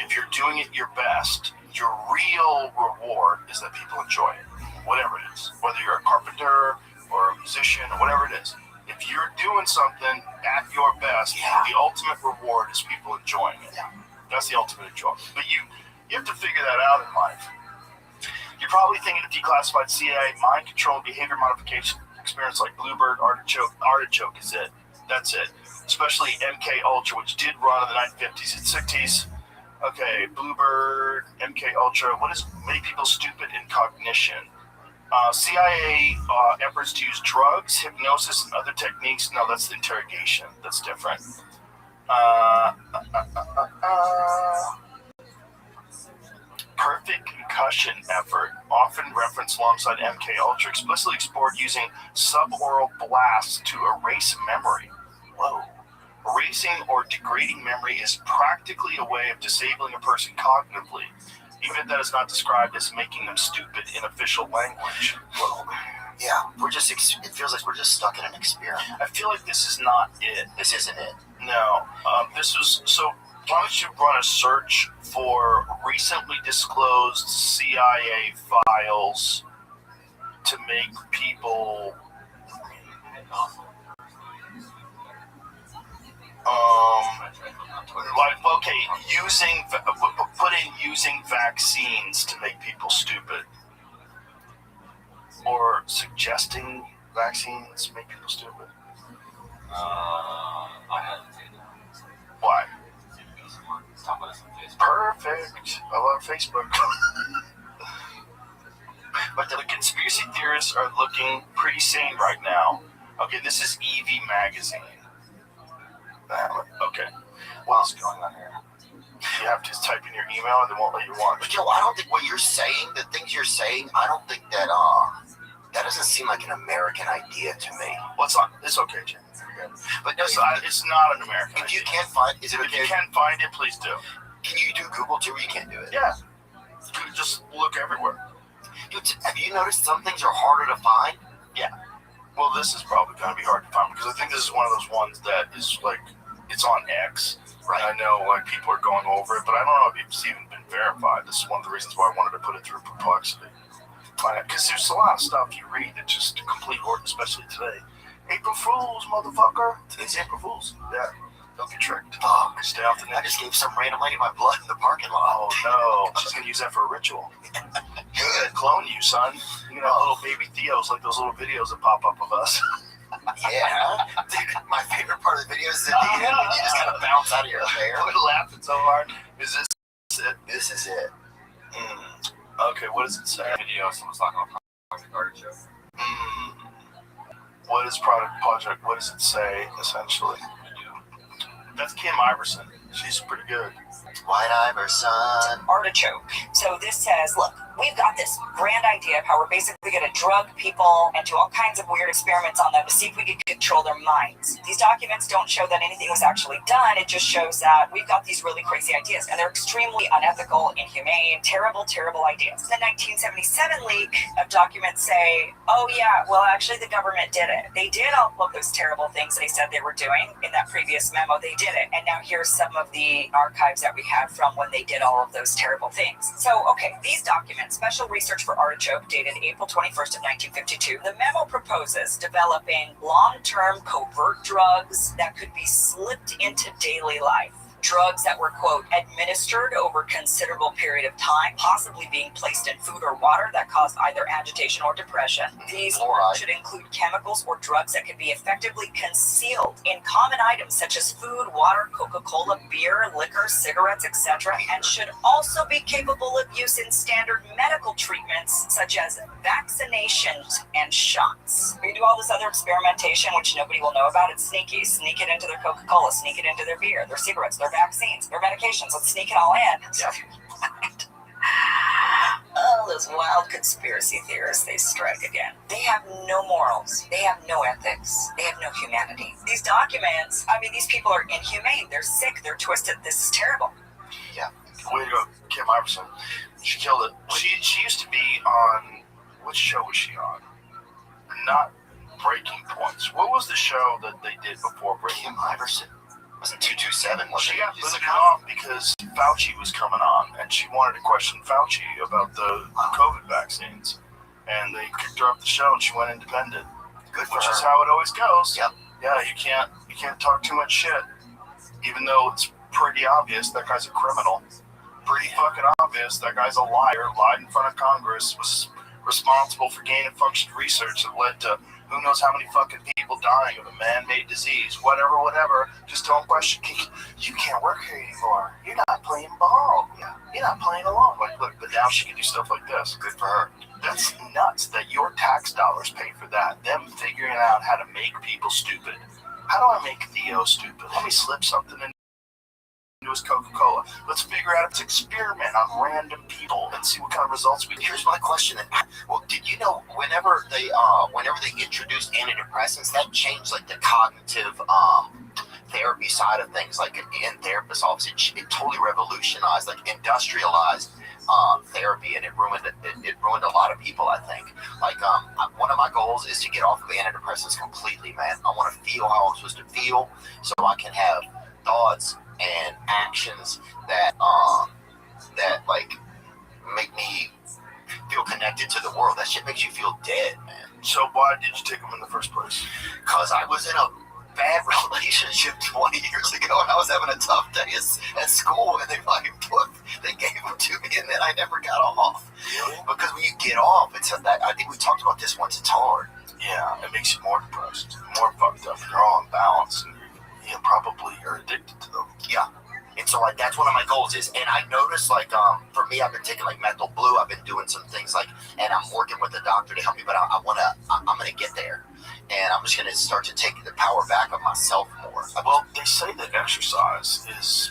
if you're doing it your best, your real reward is that people enjoy it. Whatever it is. Whether you're a carpenter or a musician or whatever it is. If you're doing something at your best, the ultimate reward is people enjoying it. Yeah. That's the ultimate enjoyment. But you have to figure that out in life. You're probably thinking of declassified CIA mind control and behavior modification experience like Bluebird, Artichoke is it. That's it. Especially MK Ultra, which did run in the 1950s and 60s. Okay, Bluebird, MK Ultra. What is made people stupid in cognition? CIA efforts to use drugs, hypnosis, and other techniques. No, that's interrogation. That's different. Perfect concussion effort, often referenced alongside MK Ultra, explicitly explored using suboral blasts to erase memory. Whoa. Erasing or degrading memory is practically a way of disabling a person cognitively, even if that is not described as making them stupid in official language. Well, yeah, it feels like we're just stuck in an experiment. I feel like this is not it. This isn't it. No, so why don't you run a search for recently disclosed CIA files to make people using vaccines to make people stupid, or suggesting vaccines make people stupid. I haven't seen that. Why? Talk about this on Facebook. Perfect. I love Facebook. But the conspiracy theorists are looking pretty sane right now. Okay, this is EV Magazine. Okay. What's going on here? You have to type in your email and they won't let you watch. But I don't think what you're saying, the things you're saying, I don't think that that doesn't seem like an American idea to me. Well, it's okay, Jim. But no, It's not an American if you idea. can't find, is it If okay? you can find it, please do. Can you do Google too, or you can't do it? Yeah. Just look everywhere. Have you noticed some things are harder to find? Well, this is probably going to be hard to find because I think this is one of those ones that is like, it's on X. Right. I know like people are going over it, but I don't know if it's even been verified. This is one of the reasons why I wanted to put it through Perplexity. Because there's a lot of stuff you read that's just complete horror, especially today. April Fools, motherfucker. Today's April Fools. Yeah. Don't get tricked. Oh, Stay off the I net. just gave some random lady my blood in the parking lot. Oh no, she's gonna use that for a ritual. Good, clone you, son. You know, little baby Theos, like those little videos that pop up of us. Yeah. Dude, my favorite part of the video is at the end when you just kind of bounce out of your chair. We're laughing so hard. Is this it? This is it. Okay, what does it say? Video, someone's talking about Project Artichoke. What is project? What does it say, essentially? That's Kim Iverson. She's pretty good. White Iverson. Artichoke. So this says, look, we've got this grand idea of how we're basically going to drug people and do all kinds of weird experiments on them to see if we can control their minds. These documents don't show that anything was actually done. It just shows that we've got these really crazy ideas, and they're extremely unethical, inhumane, terrible, terrible ideas. The 1977 leak of documents say, oh yeah, well actually the government did it. They did all of those terrible things they said they were doing in that previous memo. They did it. And now here's some of the archives that we had from when they did all of those terrible things. So, okay, these documents, Special Research for Artichoke, dated April 21st of 1952. The memo proposes developing long-term covert drugs that could be slipped into daily life. Drugs that were, quote, administered over a considerable period of time, possibly being placed in food or water that caused either agitation or depression. These should include chemicals or drugs that can be effectively concealed in common items such as food, water, Coca-Cola, beer, liquor, cigarettes, etc., and should also be capable of use in standard medical treatments such as vaccinations and shots. We do all this other experimentation, which nobody will know about. It's sneaky. Sneak it into their Coca-Cola, sneak it into their beer, their cigarettes, their vaccines, their medications. Let's sneak it all in. Yeah. Oh, those wild conspiracy theorists, they strike again. They have no morals. They have no ethics. They have no humanity. These documents, I mean, these people are inhumane. They're sick. They're twisted. This is terrible. Way to go, Kim Iverson. She killed it. She used to be on, which show was she on? Not Breaking Points. What was the show that they did before Breaking Kim Iverson? Wasn't 227? Was She it? got booted off because Fauci was coming on, and she wanted to question Fauci about the COVID vaccines. And they kicked her off the show, and she went independent. Good for Which her. is how it always goes. Yep. Yeah, you can't talk too much shit, even though it's pretty obvious that guy's a criminal. Pretty fucking obvious that guy's a liar. Lied in front of Congress. Was responsible for gain-of-function research that led to who knows how many fucking people dying of a man-made disease, whatever. Just don't question. You can't work here anymore. You're not playing ball. Yeah. You're not playing along. Like, look, but now she can do stuff like this. Good for her. That's nuts that your tax dollars pay for that. Them figuring out how to make people stupid. How do I make Theo stupid? Let me slip something into his Coca-Cola. Let's figure out its experiment on random people and see what kind of results we get. Here's my question. Well, did you know whenever they introduced antidepressants, that changed like the cognitive therapy side of things. Like in therapists' office, it totally revolutionized, like industrialized therapy, and it ruined a lot of people. I think. Like one of my goals is to get off of antidepressants completely, man. I want to feel how I'm supposed to feel, so I can have thoughts and actions that like make me feel connected to the world. That shit makes you feel dead, man. So why did you take them in the first place? Because I was in a bad relationship 20 years ago, and I was having a tough day at school, and they gave them to me, and then I never got off. Really? Because when you get off, I think we talked about this once. It's hard. Yeah, it makes you more depressed, more fucked up. You're all imbalanced, and probably you're addicted to them. Yeah. And so like that's one of my goals is, and I noticed like for me, I've been taking like menthol blue. I've been doing some things like, and I'm working with a doctor to help me. But I'm gonna get there, and I'm just gonna start to take the power back of myself more. Well, they say that exercise is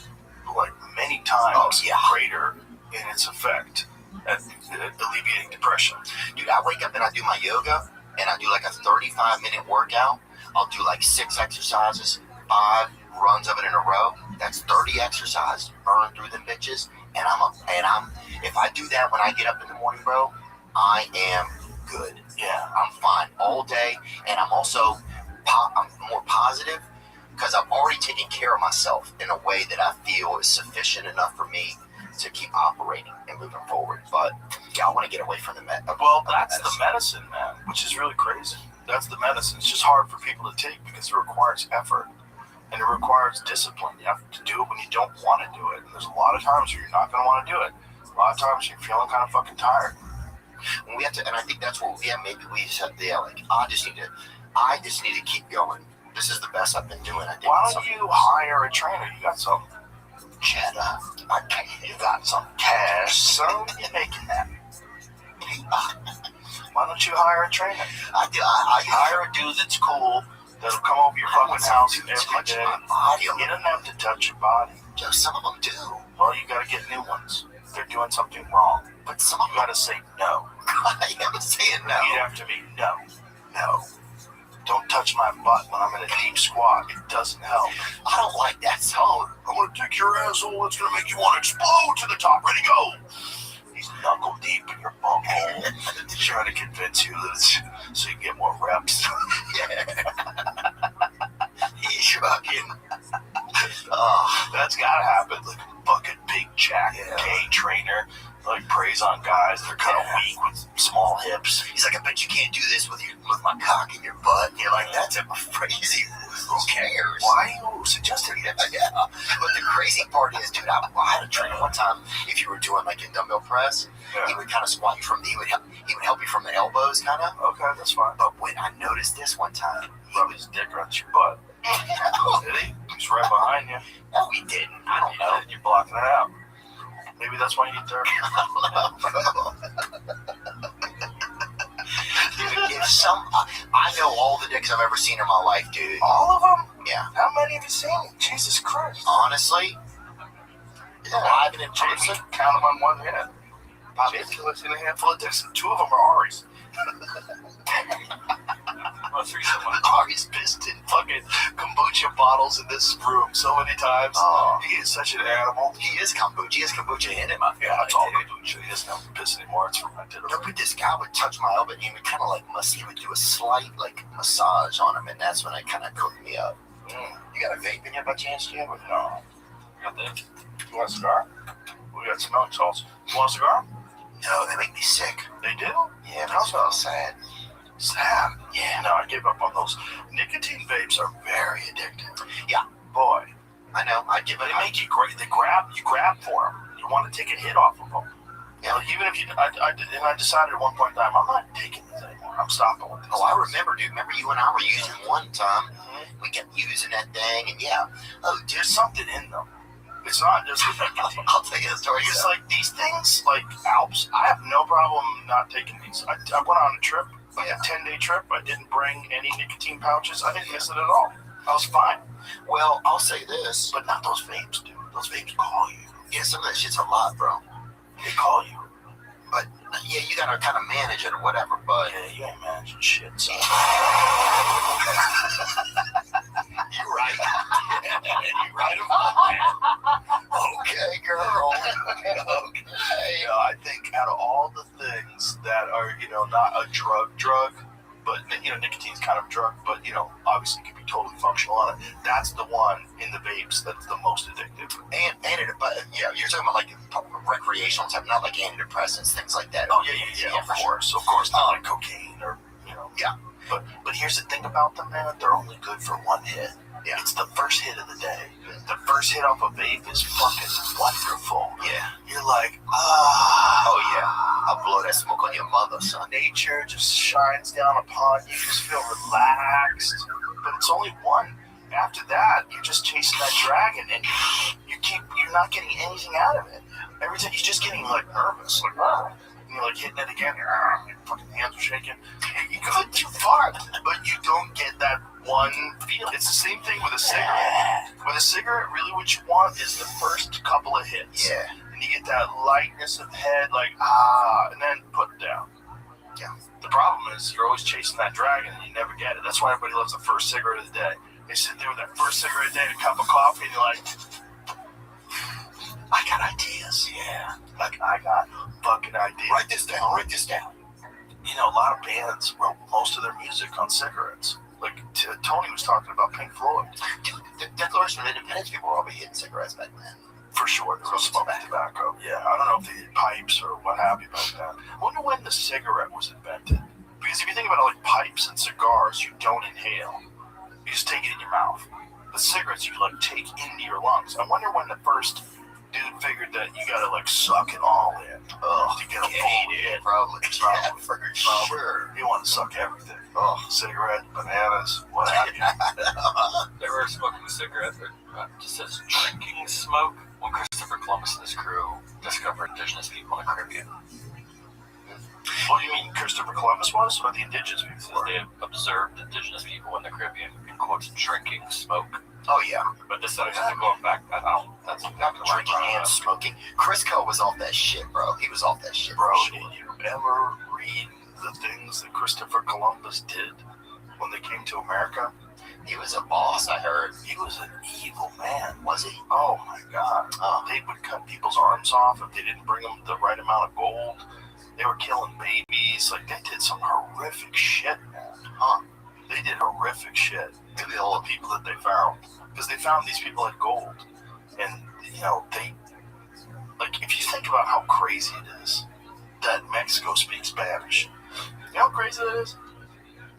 like many times greater in its effect at alleviating depression. Dude, I wake up and I do my yoga, and I do like a 35-minute workout. I'll do like 6 exercises, 5 runs of it in a row. That's 30 exercises, burn through them bitches, and I'm if I do that when I get up in the morning, bro, I am good. Yeah, I'm fine all day, and I'm also I'm more positive because I've already taken care of myself in a way that I feel is sufficient enough for me to keep operating and moving forward. But yeah, I want to get away from the Well, that's the medicine, man, which is really crazy. That's the medicine. It's just hard for people to take because it requires effort. And it requires discipline. You have to do it when you don't want to do it. And there's a lot of times where you're not going to want to do it. A lot of times you're feeling kind of fucking tired. And we have to, and I think that's what, maybe we just have to, I just need to keep going. This is the best I've been doing. I think. Why don't you hire a trainer? You got some cheddar. You got some cash, son. You're making that. Why don't you hire a trainer? I hire a dude that's cool. That'll come over your fucking house every day. Body. You don't have to touch your body. Just some of them do. Well, you gotta get new ones. They're doing something wrong. But some You gotta say no. I am saying no. You have to be no. Don't touch my butt when I'm in a deep squat. It doesn't help. I don't like that song. I'm gonna take your asshole. It's gonna make you want to explode to the top. Ready, go. He's knuckle deep in your bumhole, trying to convince you that so you can get more reps. He's fucking. That's gotta happen. Like a fucking big jack gay trainer, like preys on guys that are kind of weak with small hips. He's like, I bet you can't do this with my cock in your butt. And you're like, that's crazy. Who cares? Why are you suggesting that? Yeah. But the crazy part is, dude, I had a trainer one time. If you were doing like a dumbbell press, he would kind of squat you he would help you from the elbows, kind of. Okay, that's fine. But when I noticed this one time, Rub his dick around your butt. Did he? He's right behind you. No, he didn't. I don't know. You're blocking it out. Maybe that's why you need therapy. I don't know, bro. I know all the dicks I've ever seen in my life, dude. All of them? Yeah. How many have you seen? Jesus Christ. Honestly, alive and in person, Count them on one hand. Probably seen a handful of dicks, and 2 of them are Ari's. Ari's pissed in fucking kombucha bottles in this room so many times. Oh. He is such an animal. he is kombucha. He has kombucha in him. Yeah, it's all kombucha. He doesn't have to piss anymore. It's fermented. No, but this guy would touch my elbow and he would kind of like he would do a slight like massage on him, and that's when it kind of cooked me up. You got a vape in here by chance, Jim? No. Got that? You want a cigar? We got smelling salts. You want a cigar? No, they make me sick. They do? Yeah, but it's all sad. Sad. Yeah. No, I gave up on those. Nicotine vapes are very addictive. Yeah. Boy. I know. They make you great. You grab for them. You want to take a hit off of them. Yeah. Like even if you, I decided at one point in time, I'm not taking this anymore. I'm stopping with this. Oh, I remember, dude. Remember you and I were using one time. We kept using that thing, and yeah. Oh, there's something in them. It's not just the nicotine. I'll tell you a story. It's like these things, like Alps. I have no problem not taking these. I went on a trip, like a 10-day trip. I didn't bring any nicotine pouches. I didn't miss it at all. I was fine. Well, I'll say this. But not those vapes, dude. Those vapes call you. Yeah, some of that shit's a lot, bro. They call you. But, yeah, you gotta kind of manage it or whatever, but... Yeah, you ain't managing shit, so... You're right. You're right about that. Okay, girl. Okay. I think out of all the things that are, not a drug, but, nicotine's kind of a drug, but, obviously can be totally functional on it. That's the one in in the vapes that's the most addictive. And but yeah, you're talking about like recreational type, not like antidepressants, things like that. Oh yeah, of course, not like cocaine or Yeah. But here's the thing about them, man. They're only good for one hit. Yeah. It's the first hit of the day. The first hit off a vape is fucking wonderful. Yeah. You're like, Oh yeah, I'll blow that smoke on your mother, son. nature just shines down upon you. You just feel relaxed. But it's only one. After that, you're just chasing that dragon, and you're not getting anything out of it. Every time you're just getting like nervous, like and you're like hitting it again. Your fucking hands are shaking. You go too far, but you don't get that one feel. It's the same thing with a cigarette. With a cigarette, really what you want is the first couple of hits. Yeah. And you get that lightness of head, like, and then put it down. Yeah. The problem is you're always chasing that dragon and you never get it. That's why everybody loves the first cigarette of the day. They sit there with that first cigarette of the day and a cup of coffee and you're like, I got ideas. Yeah. Like, I got fucking ideas. Write this down. You know, a lot of bands wrote most of their music on cigarettes. Like, Tony was talking about Pink Floyd. Dude, the Declaration of Independence people were all hitting cigarettes back then. For sure, they were smoking tobacco. Yeah, I don't know if they did pipes or what have you back then. I wonder when the cigarette was invented. Because if you think about it, like pipes and cigars, you don't inhale. You just take it in your mouth. The cigarettes you like take into your lungs. I wonder when the first dude figured that you gotta like suck it all in to get a full hit. Probably. Yeah, for sure. You want to suck everything. Oh, cigarette, bananas, what have you. They were smoking a cigarette that just says drinking smoke when Christopher Columbus and his crew discovered indigenous people in the Caribbean. What do you mean, Christopher Columbus was, or the indigenous people? They observed indigenous people in the Caribbean, in quotes, drinking smoke. Oh yeah. But this is going back, that's exactly what Drinking and smoking. Crisco was off that shit, bro. He was off that shit. Bro, did you ever read the things that Christopher Columbus did when they came to America? He was a boss, I heard. He was an evil man. Was he? Oh my God. They would cut people's arms off if they didn't bring them the right amount of gold. They were killing babies. Like, they did some horrific shit, man. They did horrific shit to all the people that they found. Because they found these people had gold. And, you know, like, if you think about how crazy it is that Mexico speaks Spanish. You know how crazy that is?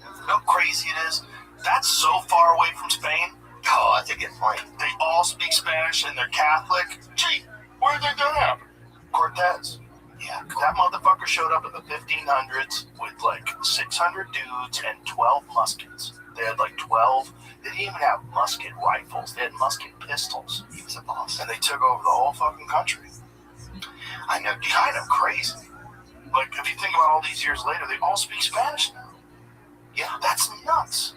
You know how crazy it is? That's so far away from Spain. Oh, that's a good point. They all speak Spanish and they're Catholic. Gee, where did that happen? Cortez. Yeah, that motherfucker showed up in the 1500s with like 600 dudes and 12 muskets. They had like 12. They didn't even have musket rifles. They had musket pistols. He was a boss. And they took over the whole fucking country. I know. Kind of crazy. Like, if you think about all these years later, they all speak Spanish now. Yeah, that's nuts.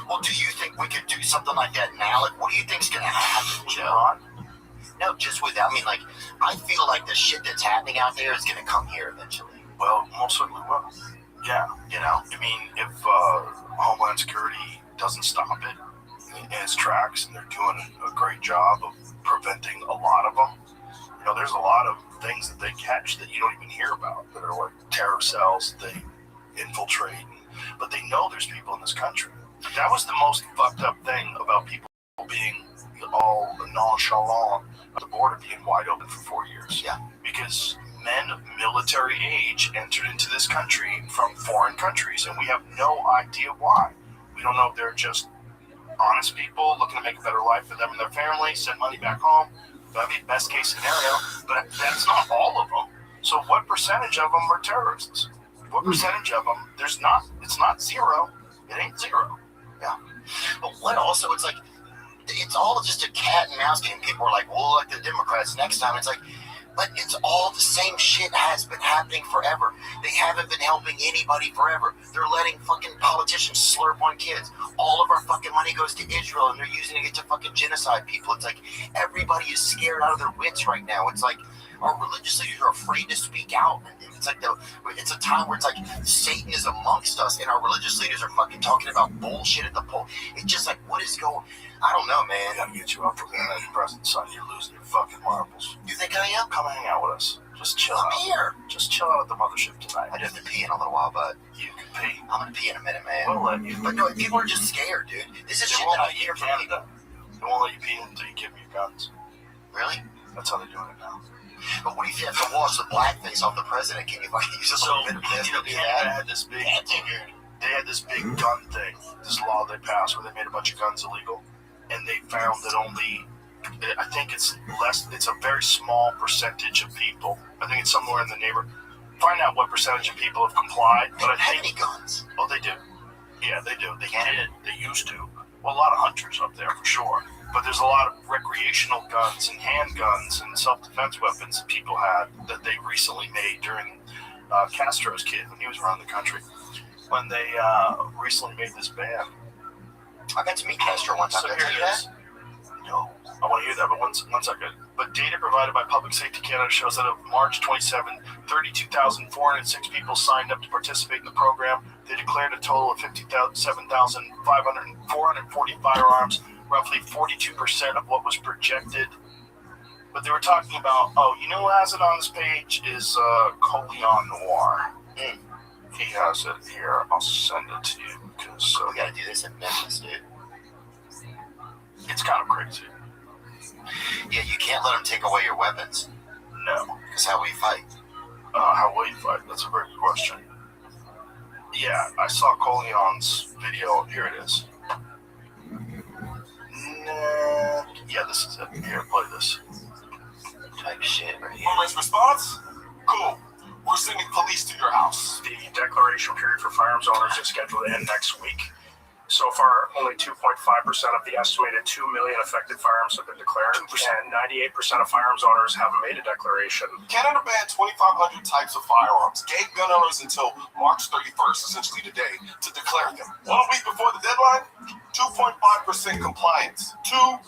Well, do you think we could do something like that now? Like, what do you think's gonna happen, Joe? John? No, just with, I mean, like, I feel like the shit that's happening out there is gonna come here eventually. Well, most certainly will. Yeah, you know, I mean, if Homeland Security doesn't stop it in its tracks, and they're doing a great job of preventing a lot of them, you know, there's a lot of things that they catch that you don't even hear about that are like terror cells that they infiltrate, but they know there's people in this country. That was the most fucked up thing about people being all nonchalant, the border being wide open for 4 years. Yeah. Because men of military age entered into this country from foreign countries, and we have no idea why. We don't know if they're just honest people looking to make a better life for them and their family, send money back home. That'd be best case scenario, but that's not all of them. So what percentage of them are terrorists? What percentage of them? It's not zero. It ain't zero. Yeah. But what also, it's like, it's all just a cat and mouse game. People are like, well, like the Democrats next time. It's like, but it's all the same shit has been happening forever. They haven't been helping anybody forever. They're letting fucking politicians slurp on kids. All of our fucking money goes to Israel, and they're using it to fucking genocide people. It's like everybody is scared out of their wits right now. It's like our religious leaders are afraid to speak out. It's like it's a time where it's like Satan is amongst us, and our religious leaders are fucking talking about bullshit at the poll. It's just like, what is going? I don't know, man. I gotta get you up for that present, son. You're losing your fucking marbles. You think I am? Come hang out with us. Just chill I'm out. here. Just chill out at the mothership tonight. I do have to pee in a little while, but You can pee. I'm gonna pee in a minute, man. We'll let you. But no, people are just scared, dude. This is They shit won't that I let you hear in from Canada. people. They won't let you pee until you give them your guns. Really? That's how they're doing it now. But what if you have to wash the blackface off the president? Can you use a little bit of this to do Canada that? had this big, they had this big gun thing, this law they passed where they made a bunch of guns illegal, and they found that only, I think it's a very small percentage of people. I think it's somewhere in the neighborhood. Find out what percentage of people have complied. But I How think many guns? Oh, they do. Yeah, they do. They did. They used to. Well, a lot of hunters up there for sure. But there's a lot of recreational guns and handguns and self-defense weapons that people had that they recently made during Castro's kid when he was around the country. When they recently made this ban. I got to meet Castro once. So here it is. No, I want to hear that, but one second. But data provided by Public Safety Canada shows that of March 27, 32,406 people signed up to participate in the program. They declared a total of 57,440 firearms, roughly 42% of what was projected. But they were talking about, you know who has it on this page is Coleon Noir. He has it here. I'll send it to you because We got to do this in Memphis, dude. it's kind of crazy. Yeah, you can't let them take away your weapons. No. Because how we fight. How will you fight? That's a very good question. Yeah, I saw Coleon's video. Here it is. Yeah, this is it. Here, play this. Type shit right here. Woman's response? Cool. We're sending police to your house. The declaration period for firearms owners is scheduled to end next week. So far, only 2.5% of the estimated 2 million affected firearms have been declared, and 98% of firearms owners haven't made a declaration. Canada banned 2,500 types of firearms, gave gun owners until March 31st, essentially today, to declare them. 1 week before the deadline, 2.5% compliance. 2.5.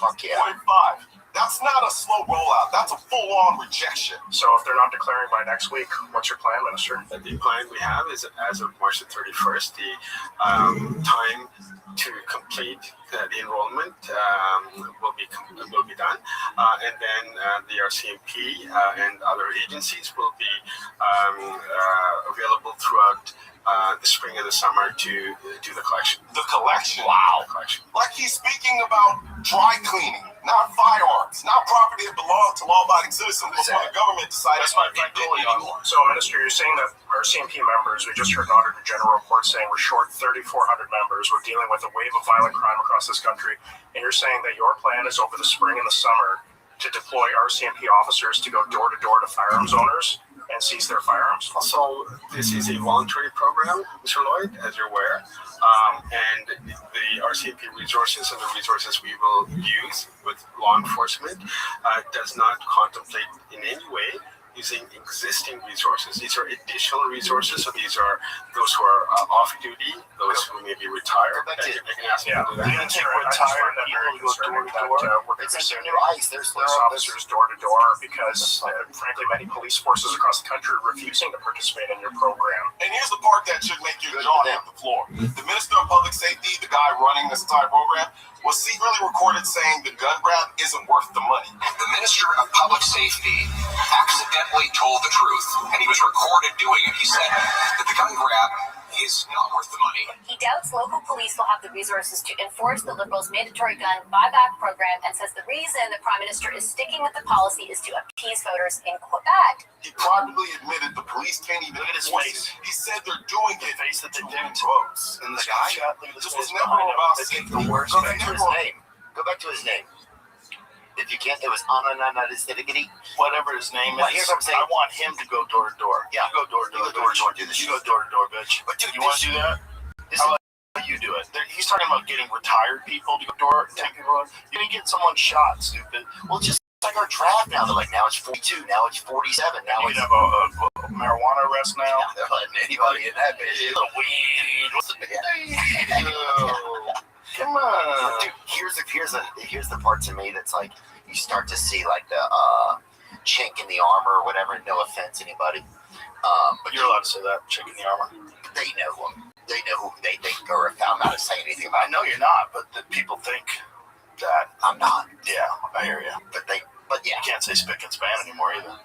That's not a slow rollout. That's a full-on rejection. So if they're not declaring by next week, what's your plan, Minister? The plan we have is as of March the 31st, the time to complete the enrollment will be done, and then the RCMP and other agencies will be available throughout the spring and the summer to do the collection. The collection? Wow. The collection. Like he's speaking about dry cleaning, not firearms, not property that belongs to law-abiding citizens before the government decided That's my it point, didn't anymore. So, Minister, you're saying that RCMP members, we just heard an Auditor General report saying we're short 3,400 members. We're dealing with a wave of violent crime across this country. And you're saying that your plan is over the spring and the summer to deploy RCMP officers to go door to door to firearms owners and seize their firearms? So this is a voluntary program, Mr. Lloyd, as you're aware, and the RCMP resources and the resources we will use with law enforcement does not contemplate in any way using existing resources. These are additional resources, so these are those who are off duty, those who may be retired. I can ask them to do that. You can take retired people who go door to door. We're It's concerned like new ice. There's police officers door to door because, frankly, many police forces across the country are refusing to participate in your program. And here's the part that should make your jaw hit the floor. The Minister of Public Safety, the guy running this entire program, was secretly recorded saying the gun grab isn't worth the money. The Minister of Public Safety accidentally told the truth, and he was recorded doing it. He said that the gun grab is not worth the money. He doubts local police will have the resources to enforce the Liberals' mandatory gun buyback program and says the reason the Prime Minister is sticking with the policy is to appease voters in Quebec. He privately admitted the police can't even Look at his enforce face. it. He said they're doing it Face that they to didn't. votes. And the This guy, was never about safety. Go back to his name. Go back to his name. If you can't, it was Ananadistivigity. whatever his name Well, is. here's what I'm saying. I want him to go door to door. Yeah. You go door to door. You go door to door, do this You shit. go door to door, bitch. But dude, You want to do that? This How about you do it? He's talking about getting retired people to go door and take people. You didn't get someone shot, stupid. well, just like our draft now. They're like, now it's 42, now it's 47, now You it's... can have a marijuana arrest now. Now they're letting anybody in that bitch. A weed. What's the Come on. Dude, here's the part to me that's like, you start to see like the chink in the armor or whatever. No offense, anybody. But you're allowed to say that, chick in the armor. They know them. They know who they think, or if I'm not to say anything about I know you're not, but the people think that. I'm not. Yeah, I hear you. But yeah, You can't say spick and span anymore either.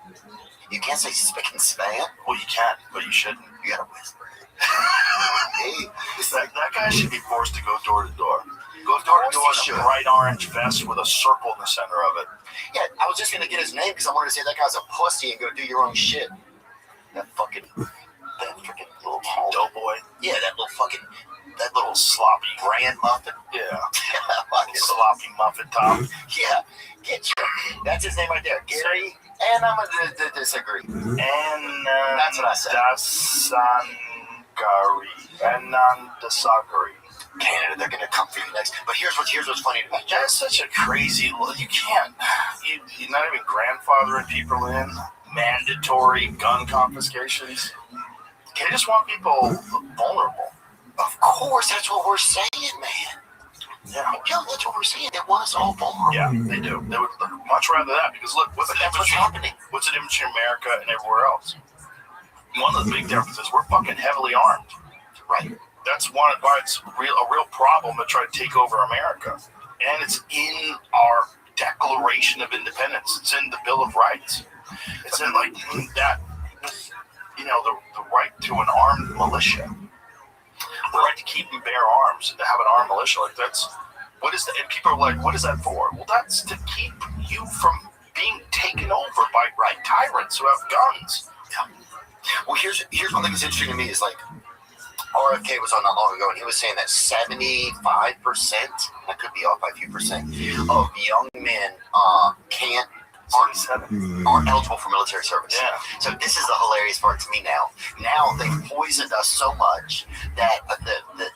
you can't say spick and span. Well, you can, but you shouldn't. You gotta whisper it. Hey, That guy should be forced to go door to door. Go door to door. Doing a bright orange vest with a circle in the center of it. Yeah, I was just gonna get his name because I wanted to say that guy's a pussy and go do your own shit. That freaking little Doughboy. Yeah, that little sloppy brand muffin. Yeah. Fucking Sloppy muffin top. Yeah, get you. That's his name right there, Gary. And I'm gonna disagree. And that's what I said. Dasagari. Canada, they're gonna come for you next. But here's what's funny to me. That's such a crazy. You can't. You're not even grandfathering people in. Mandatory gun confiscations. They just want people vulnerable. Of course, that's what we're saying, man. Yeah, that's what we're saying. They want us all vulnerable. Yeah, they do. They would much rather that because look, what's happening? What's the difference between America and everywhere else? One of the big differences, we're fucking heavily armed. Right. That's why it's a real problem to try to take over America. And it's in our Declaration of Independence. It's in the Bill of Rights. It's in like that, the right to an armed militia. The right to keep and bear arms and to have an armed militia. Like what is that? And people are like, what is that for? Well, that's to keep you from being taken over by tyrants who have guns. Yeah. Well, here's one thing that's interesting to me is like, RFK was on not long ago, and he was saying that 75%, I could be off by a few percent, of young men aren't eligible for military service. Yeah. So this is the hilarious part to me now. Now they've poisoned us so much that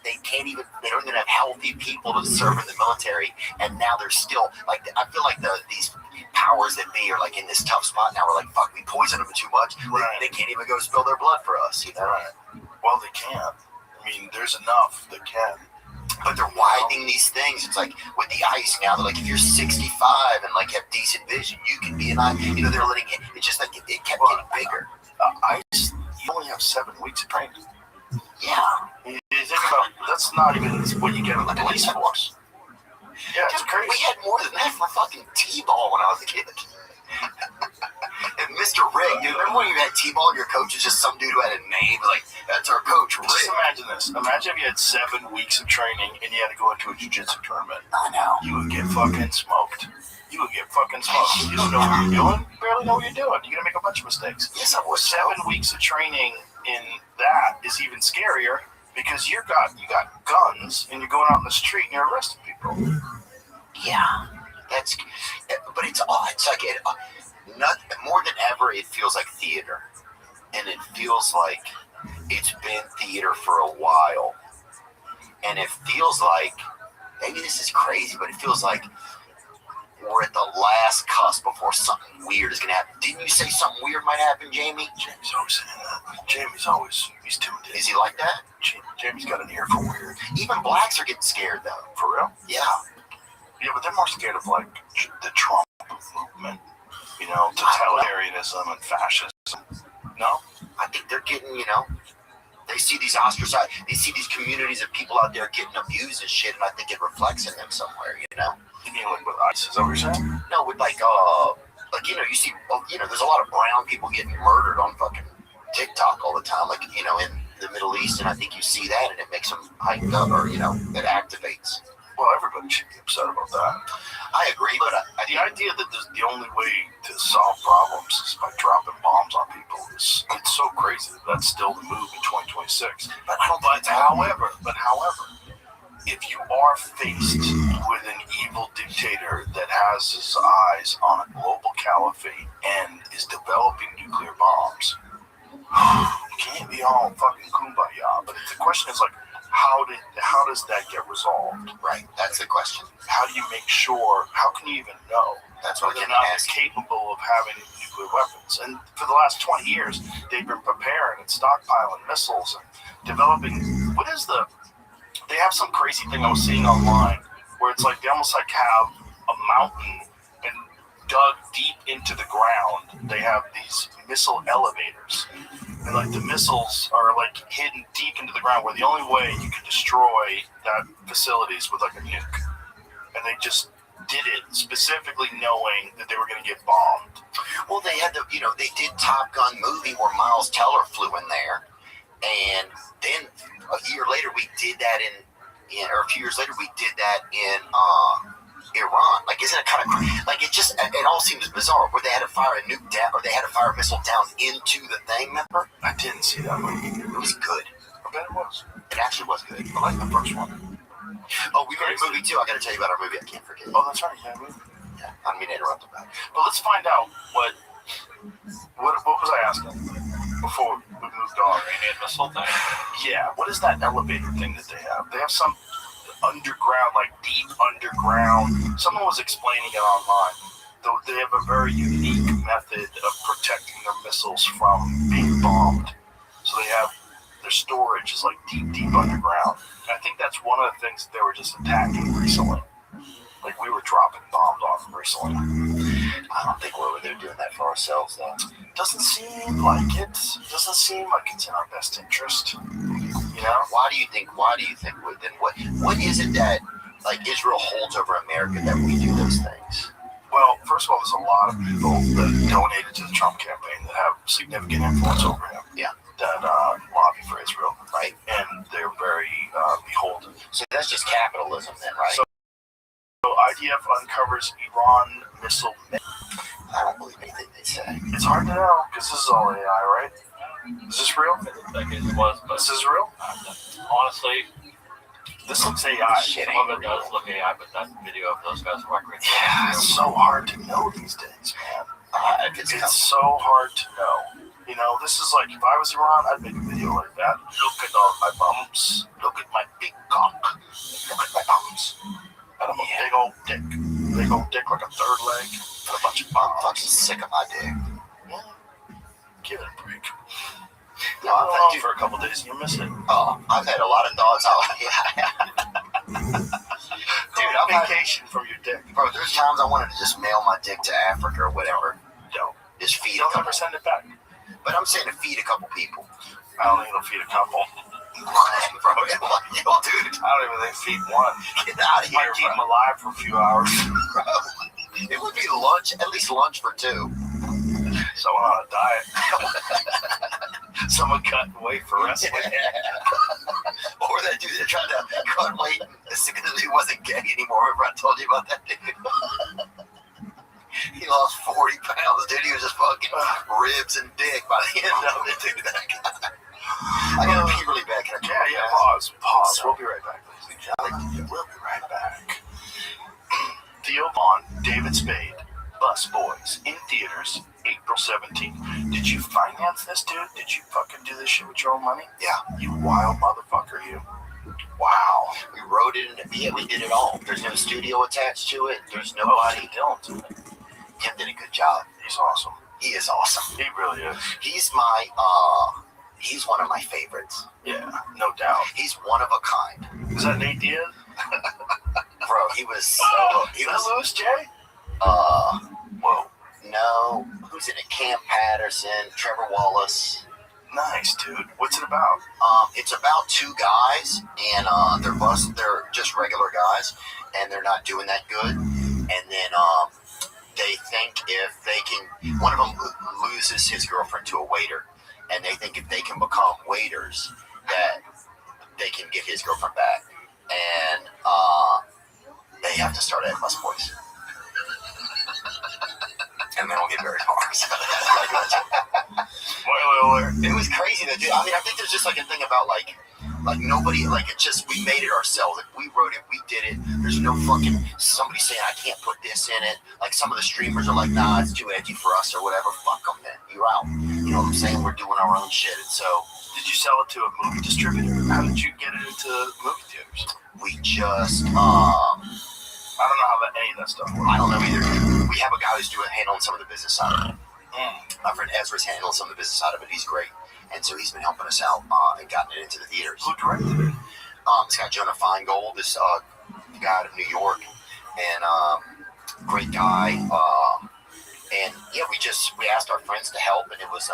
they don't even have healthy people to serve in the military, and now they're still, like, I feel like these powers that be are like in this tough spot now. We're like, fuck, we poisoned them too much. Right. They can't even go spill their blood for us, you know? Right. Well, they can't. I mean, there's enough that can. But they're widening these things. It's like with the ice now, they're like, if you're 65 and like have decent vision, you can be an eye. You know, they're letting it. It's just like it kept getting bigger. Ice. You only have 7 weeks of training. Yeah. You think about that's not even what you get in the police force. Yeah, it's crazy. We had more than that for fucking T-ball when I was a kid. And Mr. Rick, dude, remember when you had T-ball and your coach was just some dude who had a name? Like, that's our coach, Rick. Just imagine this. Imagine if you had 7 weeks of training and you had to go into a jiu-jitsu tournament. I know. You would get fucking smoked. You don't know what you're doing. You barely know what you're doing. You're going to make a bunch of mistakes. Yes, I would. 7 weeks of training in that is even scarier because you got guns and you're going out in the street and you're arresting people. Yeah. But it's like not more than ever. It feels like theater, and it feels like it's been theater for a while, and it feels like maybe this is crazy, but it feels like we're at the last cusp before something weird is going to happen. Didn't you say something weird might happen, Jamie? Jamie's always saying that. He's timid. Is he like that? Jamie's got an ear for weird. Even blacks are getting scared though. For real? Yeah. Yeah, but they're more scared of like the Trump movement, totalitarianism and fascism. No? I think they're getting, they see these ostracized, they see these communities of people out there getting abused and shit, and I think it reflects in them somewhere, You mean like with ISIS, is that what you're saying? No, with you see, there's a lot of brown people getting murdered on fucking TikTok all the time, like, in the Middle East, and I think you see that and it makes them hyped up, or, it activates. Well, everybody should be upset about that. I agree, but the idea that the only way to solve problems is by dropping bombs on people it's so crazy that that's still the move in 2026. However, if you are faced with an evil dictator that has his eyes on a global caliphate and is developing nuclear bombs, you can't be all fucking kumbaya. But the question is like, how does that get resolved? Right, that's the question. How do you make sure? How can you even know? That's what they're not capable of having nuclear weapons. And for the last 20 years, they've been preparing and stockpiling missiles and developing. They have some crazy thing I was seeing online where it's like they almost like have a mountain and dug deep into the ground. They have these missile elevators. And like the missiles are like hidden deep into the ground where the only way you could destroy that facility is with like a nuke. And they just did it specifically knowing that they were going to get bombed. Well, they had they did Top Gun movie where Miles Teller flew in there. And then a year later we did that in or a few years later, we did that in Iran. Like, isn't it kind of like it all seems bizarre where they had to fire a nuke down, or they had to fire a missile down into the thing. Remember? I didn't see that movie. It was good. I bet it was. It actually was good. I like the first one. Oh, we made a movie too. I got to tell you about our movie. I can't forget. Oh, that's right. Yeah, movie. Yeah, I don't mean to interrupt about it. But let's find out what was I asking before we moved on? Iranian missile thing. Yeah, what is that elevator thing that they have? They have some underground, like deep underground. Someone was explaining it online. Though they have a very unique method of protecting their missiles from being bombed. So they have their storage is like deep underground. I think that's one of the things that they were just attacking recently. Like we were dropping bombs on them recently. I don't think they're doing that for ourselves, though. Doesn't seem like it. Doesn't seem like it's in our best interest. You know? Why do you think? Then what is it that like Israel holds over America that we do those things? Well, first of all, there's a lot of people that donated to the Trump campaign that have significant influence over him. Yeah. That lobby for Israel, right? And they're very beholden. So that's just capitalism, then, right? So IDF uncovers Iran missile. I don't believe anything they say. It's hard to know because this is all AI, right? Is this real? Like it was, but This is real? honestly, This looks AI. some of it does look AI, but that video of those guys walking. Yeah, it's so hard to know these days, man. It's so hard to know. You know, this is like, if I was Iran, I'd make a video like that. Look at all my bums. Look at my big cock. Look at my bums. And I'm a big old dick. Big old dick like a third leg. And a bunch of bums. I'm fucking sick of my dick. Yeah. Give it a break. No, I've had for a couple days and you miss it. Oh, I've had a lot of thoughts. Dude, I'm vacation from your dick. Bro, there's times I wanted to just mail my dick to Africa or whatever. Don't. Just feed Don't a ever couple. send it back. But I'm saying to feed a couple people. I don't think it'll feed a couple. Bro, you'll do it. I don't even think feed one. Get out of here, Might keep bro. them alive for a few hours. Bro, it would be lunch, at least lunch for two. Someone on a diet. Someone cutting weight for wrestling. Or that dude that tried to cut weight because he wasn't gay anymore. Remember I told you about that dude? He lost 40 pounds, dude. He was just fucking ribs and dick by the end of it, dude. That guy. I gotta pee really bad. Can I Yeah, pause. We'll be right back, ladies and gentlemen. We'll be right back. Theo Vaughn, David Spade, Bus Boys, in theaters, April 17th. Did you finance this, dude? Did you fucking do this shit with your own money? Yeah. You wild motherfucker, you. Wow. We wrote it, and yeah, we did it all. There's no studio attached to it. There's nobody. Dylan. Tim did a good job. He's awesome. He is awesome. He really is. He's one of my favorites. Yeah, no doubt. He's one of a kind. Is that Nate Diaz? Bro, he was Is that Louis J? Whoa. No. Who's in it? Cam Patterson, Trevor Wallace. Nice, dude. What's it about? It's about two guys, and they're just regular guys, and they're not doing that good. And then they think if they can, one of them loses his girlfriend to a waiter, and they think if they can become waiters, that they can get his girlfriend back. And they have to start at Bus Boys. And then we'll get very far. So it was crazy though, dude. I mean, I think there's just like a thing about like nobody, like it just, we made it ourselves. Like we wrote it, we did it. There's no fucking somebody saying I can't put this in it. Like some of the streamers are like, nah, it's too edgy for us or whatever. Fuck them, man. You're out. You know what I'm saying? We're doing our own shit. And so, did you sell it to a movie distributor? How did you get it into movie theaters? We just, I don't know how any of that stuff works. I don't know either. We have a guy who's handling some of the business side of it. My friend Ezra's handling some of the business side of it. He's great. And so he's been helping us out and gotten it into the theaters. Who directed it? It's got Jonah Feingold, this guy out of New York. And great guy. And yeah, we asked our friends to help, and it was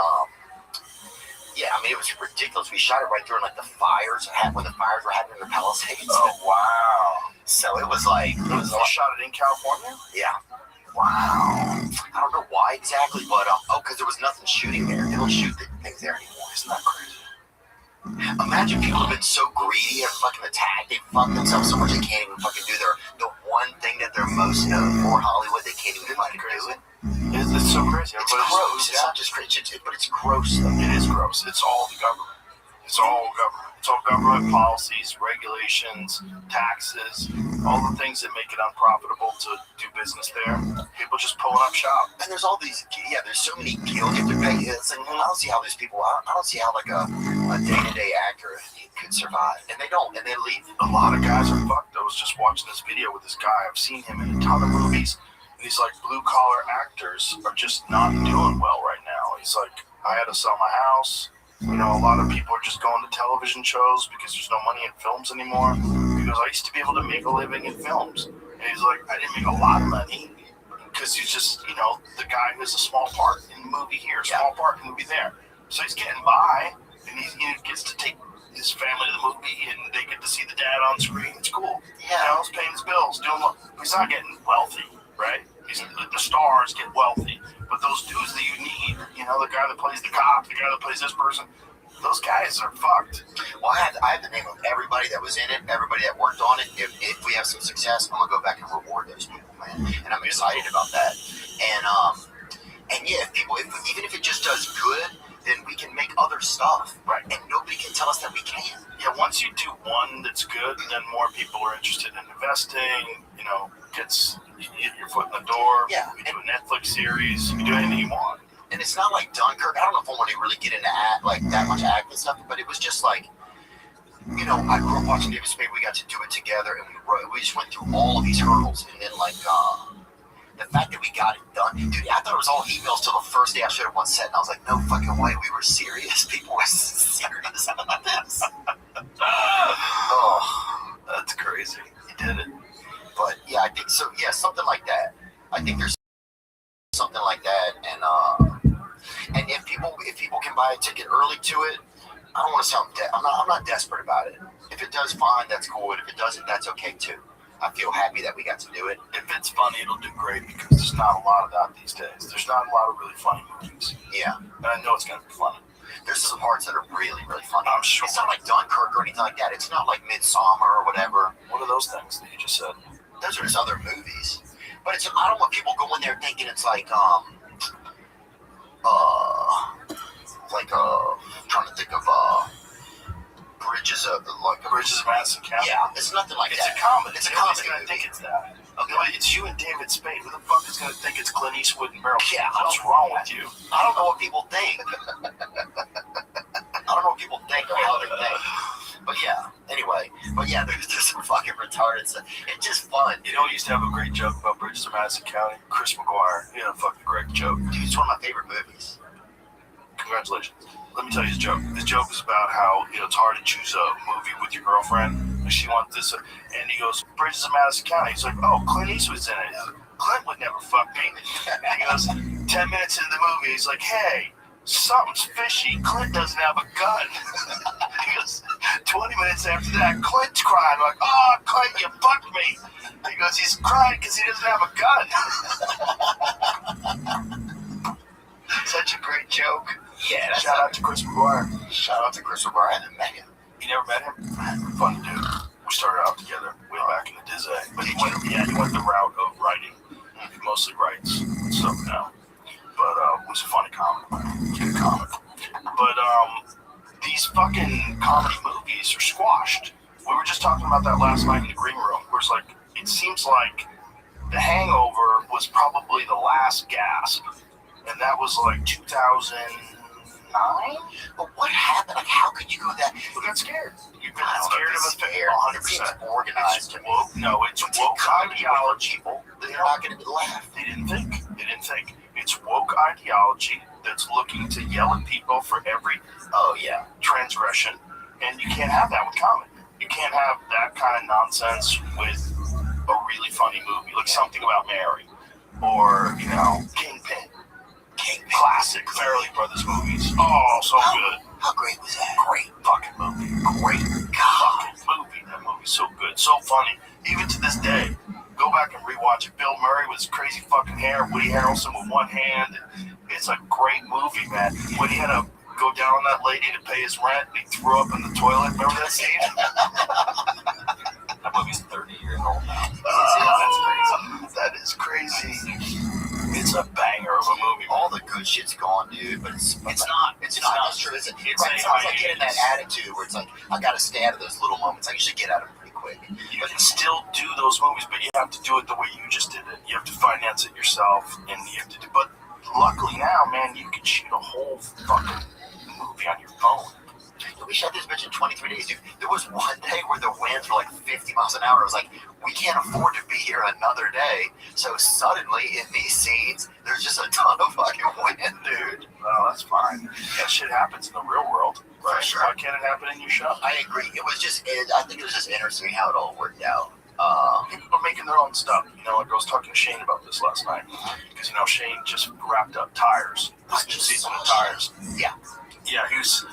yeah, I mean, it was ridiculous. We shot it right during like the fires, when the fires were happening in the Palisades. Oh, wow. So it was like, shot it in California? Yeah. Wow. I don't know why exactly, but because there was nothing shooting there. They don't shoot things there anymore. Isn't that crazy? Imagine people have been so greedy and fucking attacked. They fuck themselves so much they can't even fucking do the one thing that they're most known for, Hollywood. They can't even fucking do it. It's so crazy. It's gross. It's not just crazy, but it's gross. Though. It is gross. It's all the government. It's all government. It's all government policies, regulations, taxes, all the things that make it unprofitable to do business there. People just pulling up shop. And there's all these, there's so many guilds you have to pay. It's like, I don't see how these people, I don't see how like a day-to-day actor could survive. And they don't, and they leave. A lot of guys are fucked. I was just watching this video with this guy. I've seen him in a ton of movies. And he's like, blue-collar actors are just not doing well right now. He's like, I had to sell my house. You know, a lot of people are just going to television shows because there's no money in films anymore. Because I used to be able to make a living in films. And he's like, I didn't make a lot of money because he's just, you know, the guy who's a small part in the movie here, small part in the movie there. So he's getting by, and he gets to take his family to the movie, and they get to see the dad on screen. It's cool. Yeah. You know, he's paying his bills, doing well. He's not getting wealthy, right? The stars get wealthy. But those dudes that you need, you know, the guy that plays the cop, the guy that plays this person, those guys are fucked. Well, I have the name of everybody that was in it, everybody that worked on it. If we have some success, I'm going to go back and reward those people, man. And I'm excited about that. And yeah, even if it just does good, then we can make other stuff. Right. And nobody can tell us that we can't. Yeah, once you do one that's good, then more people are interested in investing, you know, gets your foot in the door. Yeah. You do a Netflix series, you do anything you want. And it's not like Dunkirk. I don't know if I want to really get into that much acting stuff, but it was just like, you know, I grew up watching David Spade. We got to do it together, and we just went through all of these hurdles, and then like the fact that we got it done, dude. I thought it was all emails till the first day I showed up on set, and I was like, no fucking way, we were serious. People were serious about this. Oh, that's crazy. You did it. But yeah, I think so. Yeah, something like that. I think there's something like that, and if people can buy a ticket early to it, I don't want to sound I'm not desperate about it. If it does, fine, that's cool. And if it doesn't, that's okay too. I feel happy that we got to do it. If it's funny, it'll do great because there's not a lot of that these days. There's not a lot of really funny movies. Yeah, and I know it's gonna be funny. There's some parts that are really, really funny. I'm sure. It's not like Dunkirk or anything like that. It's not like Midsummer or whatever. What are those things that you just said? Those are just other movies. But I don't want people going there thinking it's like trying to think of Bridges of Madison County. Yeah, it's nothing like that. It's a comedy. Nobody's gonna think it's that. Okay. It's you and David Spade. Who the fuck is gonna think it's Clint Eastwood and Meryl? Yeah, what's wrong with you? I don't know what people think. I don't know what people think or how they think. But yeah, anyway. But yeah, there's just some fucking retarded stuff. It's just fun. You know, we used to have a great joke about Bridges of Madison County. Chris McGuire. He had a fucking great joke. Dude, it's one of my favorite movies. Congratulations. Let me tell you his joke. His joke is about how, you know, it's hard to choose a movie with your girlfriend. And she wants this. And he goes, Bridges of Madison County. He's like, oh, Clint Eastwood's in it. He's like, Clint would never fuck me. And he goes, 10 minutes into the movie, he's like, hey, something's fishy. Clint doesn't have a gun. He goes, 20 minutes after that, Clint's crying. Like, oh, Clint, you fucked me. He goes, he's crying because he doesn't have a gun. Such a great joke. Yeah, shout out to Chris McGuire. Shout out to Chris McGuire. I haven't met him. You never met him? Funny dude. We started out together way back in the Dizzy. But he went the route of writing. He mostly writes stuff now. But it was a funny comic. Good comic. But these fucking comedy movies are squashed. We were just talking about that last night in the green room. Where it's like, it seems like The Hangover was probably the last gasp. And that was like 2009? But what happened? Like, how could you go that? People got scared. You've been scared of a 100% organized. It's woke ideology. They're not going to laugh. They didn't think. It's woke ideology that's looking to yell at people for every transgression. And you can't have that with comedy. You can't have that kind of nonsense with a really funny movie, like Something About Mary, or, you know, Kingpin. Classic Farrelly Brothers movies. Oh, so good. How great was that? Great fucking movie. Great fucking movie. That movie's so good, so funny. Even to this day, go back and rewatch it. Bill Murray with his crazy fucking hair, Woody Harrelson with one hand. It's a great movie, man. When he had a go down on that lady to pay his rent, and he threw up in the toilet. Remember that scene? That movie's 30 years old now. That's crazy. That is crazy. It's a banger of a movie. All the good shit's gone, dude. But it's not. It's not as true as it. It's Right, someone's like getting that attitude where it's like, I gotta stay out of those little moments. I usually get out of them pretty quick. You can still do those movies, but you have to do it the way you just did it. You have to finance it yourself, and you have to do. But luckily now, man, you can shoot a whole fucking movie on your phone. We shot this bitch in 23 days, dude. There was one day where the winds were like 50 miles an hour. I was like, we can't afford to be here another day. So suddenly, in these scenes, there's just a ton of fucking wind, dude. Well, that's fine. That shit happens in the real world. Right. Sure. Why can't it happen in your show? I agree. I think it was just interesting how it all worked out. People are making their own stuff. You know, like I was talking to Shane about this last night. Because, you know, Shane just wrapped up Tires. This new season of Tires. Yeah. Yeah, he was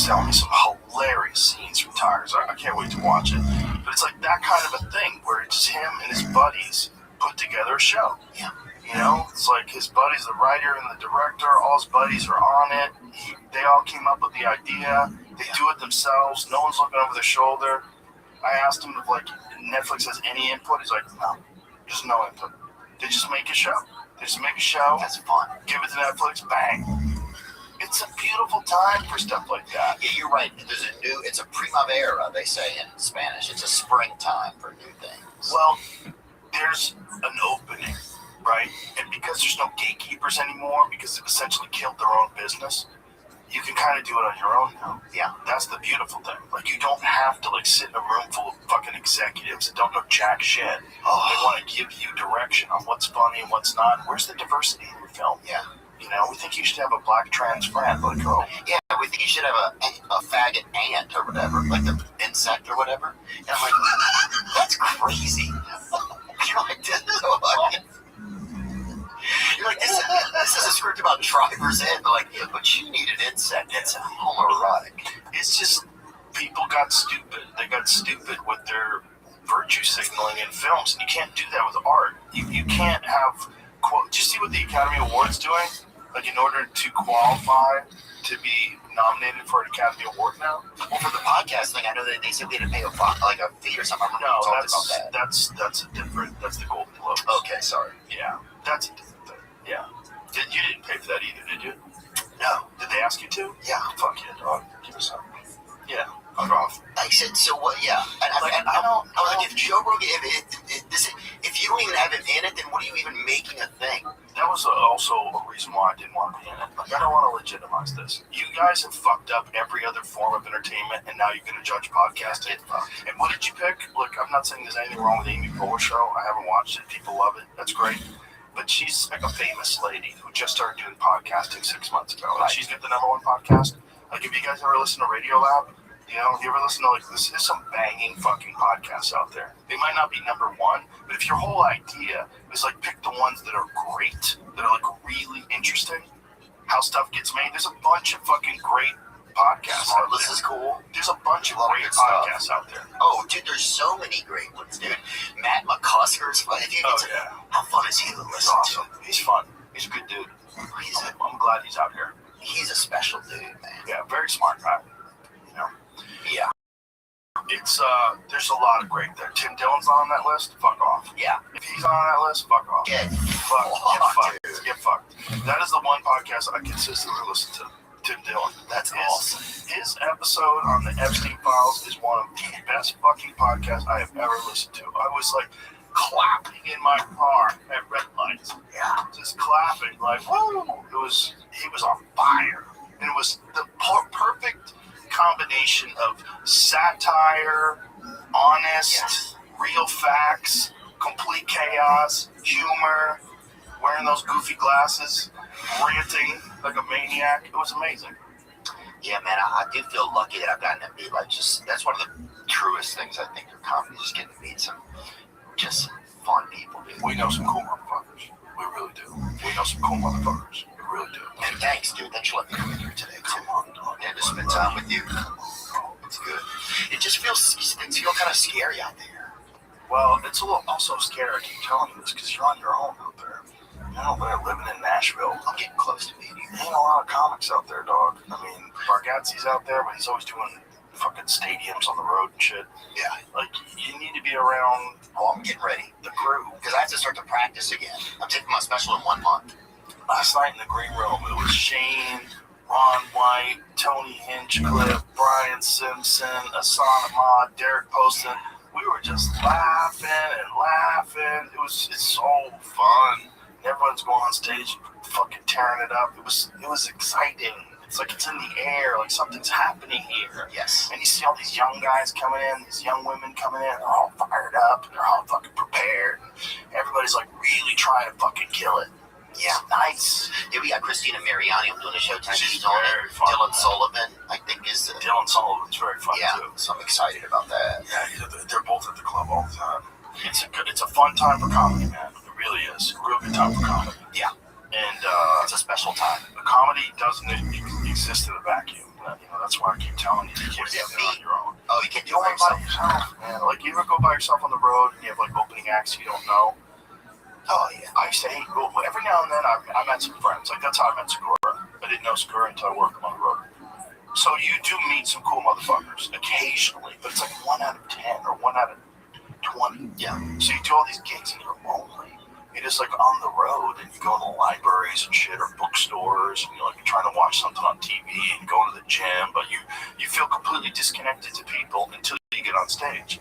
telling me some hilarious scenes from Tires. I can't wait to watch it. But it's like that kind of a thing where it's him and his buddies put together a show. Yeah. You know, it's like his buddy's the writer and the director. All his buddies are on it. They all came up with the idea. They do it themselves. No one's looking over their shoulder. I asked him if like Netflix has any input. He's like, no, there's no input. They just make a show. They just make a show. That's fun. Give it to Netflix. Bang. It's a beautiful time for stuff like that. Yeah, you're right. It's a primavera, they say in Spanish. It's a springtime for new things. Well, there's an opening, right? And because there's no gatekeepers anymore, because they've essentially killed their own business, you can kind of do it on your own now. Yeah. That's the beautiful thing. Like, you don't have to, like, sit in a room full of fucking executives that don't know jack shit. They want to give you direction on what's funny and what's not. Where's the diversity in your film? Yeah. You know, we think you should have a black trans friend. Like, oh. Yeah, we think you should have a faggot ant or whatever, like the insect or whatever. And I'm like, that's crazy. You're like, this is a script about Driver's Ed. They're like, but you need an insect. It's homoerotic. It's just, people got stupid. They got stupid with their virtue signaling in films. And you can't do that with art. You can't have, do you see what the Academy Award's doing? Like, in order to qualify to be nominated for an Academy Award now? Well, for the podcast thing, I know that they said we had to pay a fee or something. No, that's a different. That's the Golden Globes. Okay, sorry. Yeah, that's a different thing. Yeah, you didn't pay for that either, did you? No. Did they ask you to? Yeah. Fuck yeah, dog. Give me some. Yeah. Fuck off. I said, so what? Yeah. I was like, if Joe Rogan, if you don't even have him in it, then what are you even making a thing? That was also a reason why I didn't want to be in it. Like, I don't want to legitimize this. You guys have fucked up every other form of entertainment, and now you're going to judge podcasting. And what did you pick? Look, I'm not saying there's anything wrong with the Amy Poehler show. I haven't watched it. People love it. That's great. But she's like a famous lady who just started doing podcasting 6 months ago. And she's got the #1 podcast. Like, if you guys ever listen to Radiolab, you know, you ever listen to, like, there's some banging fucking podcasts out there. They might not be #1, but if your whole idea is, like, pick the ones that are great, that are, like, really interesting, how stuff gets made, there's a bunch of fucking great podcasts. This is cool. There's a bunch of great podcasts out there. Oh, dude, there's so many great ones, dude. Matt McCusker's fun. Yeah. How fun is he to He's listen awesome. He's fun. He's a good dude. I'm glad he's out here. He's a special dude, man. Yeah, very smart guy. You know? Yeah. It's, there's a lot of great there. Tim Dillon's on that list. Fuck off. Yeah. If he's on that list, fuck off. Get fucked. Get fucked. That is the one podcast I consistently listen to. Tim Dillon. That's awesome. His episode on the Epstein Files is one of the best fucking podcasts I have ever listened to. I was like clapping in my car at red lights. Yeah. Just clapping like, woo! He was on fire. And it was the perfect combination of satire, honest, real facts, complete chaos, humor, wearing those goofy glasses, ranting like a maniac. It was amazing. Yeah, man, I do feel lucky that I've gotten to meet, like, that's one of the truest things I think of comedy, just getting to meet some fun people, dude. We know some cool motherfuckers. We really do. We know some cool motherfuckers. We really do. And thanks, dude. Thanks for letting me come in here today, too. Come on, dog. And to spend time with you. It's good. Things feel kind of scary out there. Well, it's a little also scary. I keep telling you this because you're on your own out there. You're not living in that Nashville. I'm getting close to meeting. There ain't a lot of comics out there, dog. I mean, Bargatze's out there, but he's always doing fucking stadiums on the road and shit. Yeah. Like, you need to be around. Oh, I'm getting ready. The crew. Because I have to start to practice again. I'm taking my special in 1 month. Last night in the green room, it was Shane, Ron White, Tony Hinchcliffe, Brian Simpson, Asana Ahmad, Derek Poston. We were just laughing and laughing. It's so fun. And everyone's going on stage, fucking tearing it up. It was exciting. It's like it's in the air, like something's happening here. Yes. And you see all these young guys coming in, these young women coming in, they're all fired up and they're all fucking prepared. Everybody's like really trying to fucking kill it. Yeah. Nice. Yeah, we got Christina Mariani. I'm doing a show tonight. She's on very it. fun. Dylan Sullivan, I think, is the... Dylan Sullivan's very fun too. So I'm excited about that. Yeah, they're both at the club all the time. It's a fun time for comedy, man. It really is. A real good time for comedy. Yeah. And it's a special time. The comedy doesn't exist in a vacuum. That's why I keep telling you can't do it on your own. Oh, you can't do Go it by yourself, man. Like, you ever go by yourself on the road and you have like opening acts you don't know? Oh yeah. I used to hate. Well, every now and then I met some friends. Like, that's how I met Sakura. I didn't know Sakura until I worked on the road. So you do meet some cool motherfuckers occasionally, but it's like 1 out of 10 or 1 out of 20. Yeah. So you do all these gigs and you're lonely. You're just like on the road and you go to libraries and shit or bookstores and you're like trying to watch something on TV and go to the gym, but you feel completely disconnected to people until you get on stage.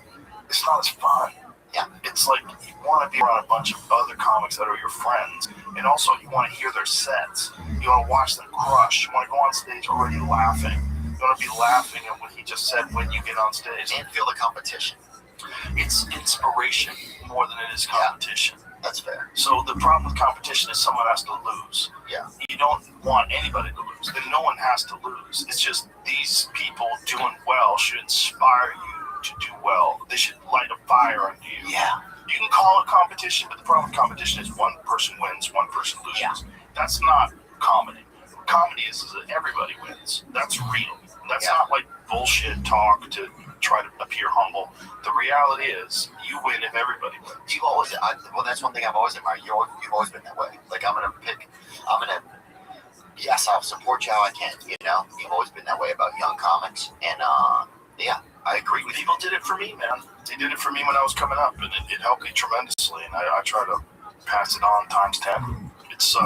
It's not as fun. Yeah. It's like you want to be around a bunch of other comics that are your friends, and also you want to hear their sets. You want to watch them crush. You want to go on stage already laughing. You want to be laughing at what he just said when you get on stage. And feel the competition. It's inspiration more than it is competition. Yeah, that's fair. So the problem with competition is someone has to lose. Yeah. You don't want anybody to lose. Then no one has to lose. It's just these people doing well should inspire you to do well. They should light a fire under you. Yeah. You can call it competition, but the problem with competition is one person wins, one person loses. Yeah. That's not comedy. Comedy is that everybody wins. That's real. That's not like bullshit talk to try to appear humble. The reality is you win if everybody wins. You always, well, that's one thing I've always admired. You've always been that way. Like, yes, I'll support you how I can, you know? You've always been that way about young comics. And, yeah, I agree with you. People did it for me, man. They did it for me when I was coming up, and it helped me tremendously. And I try to pass it on times 10. It's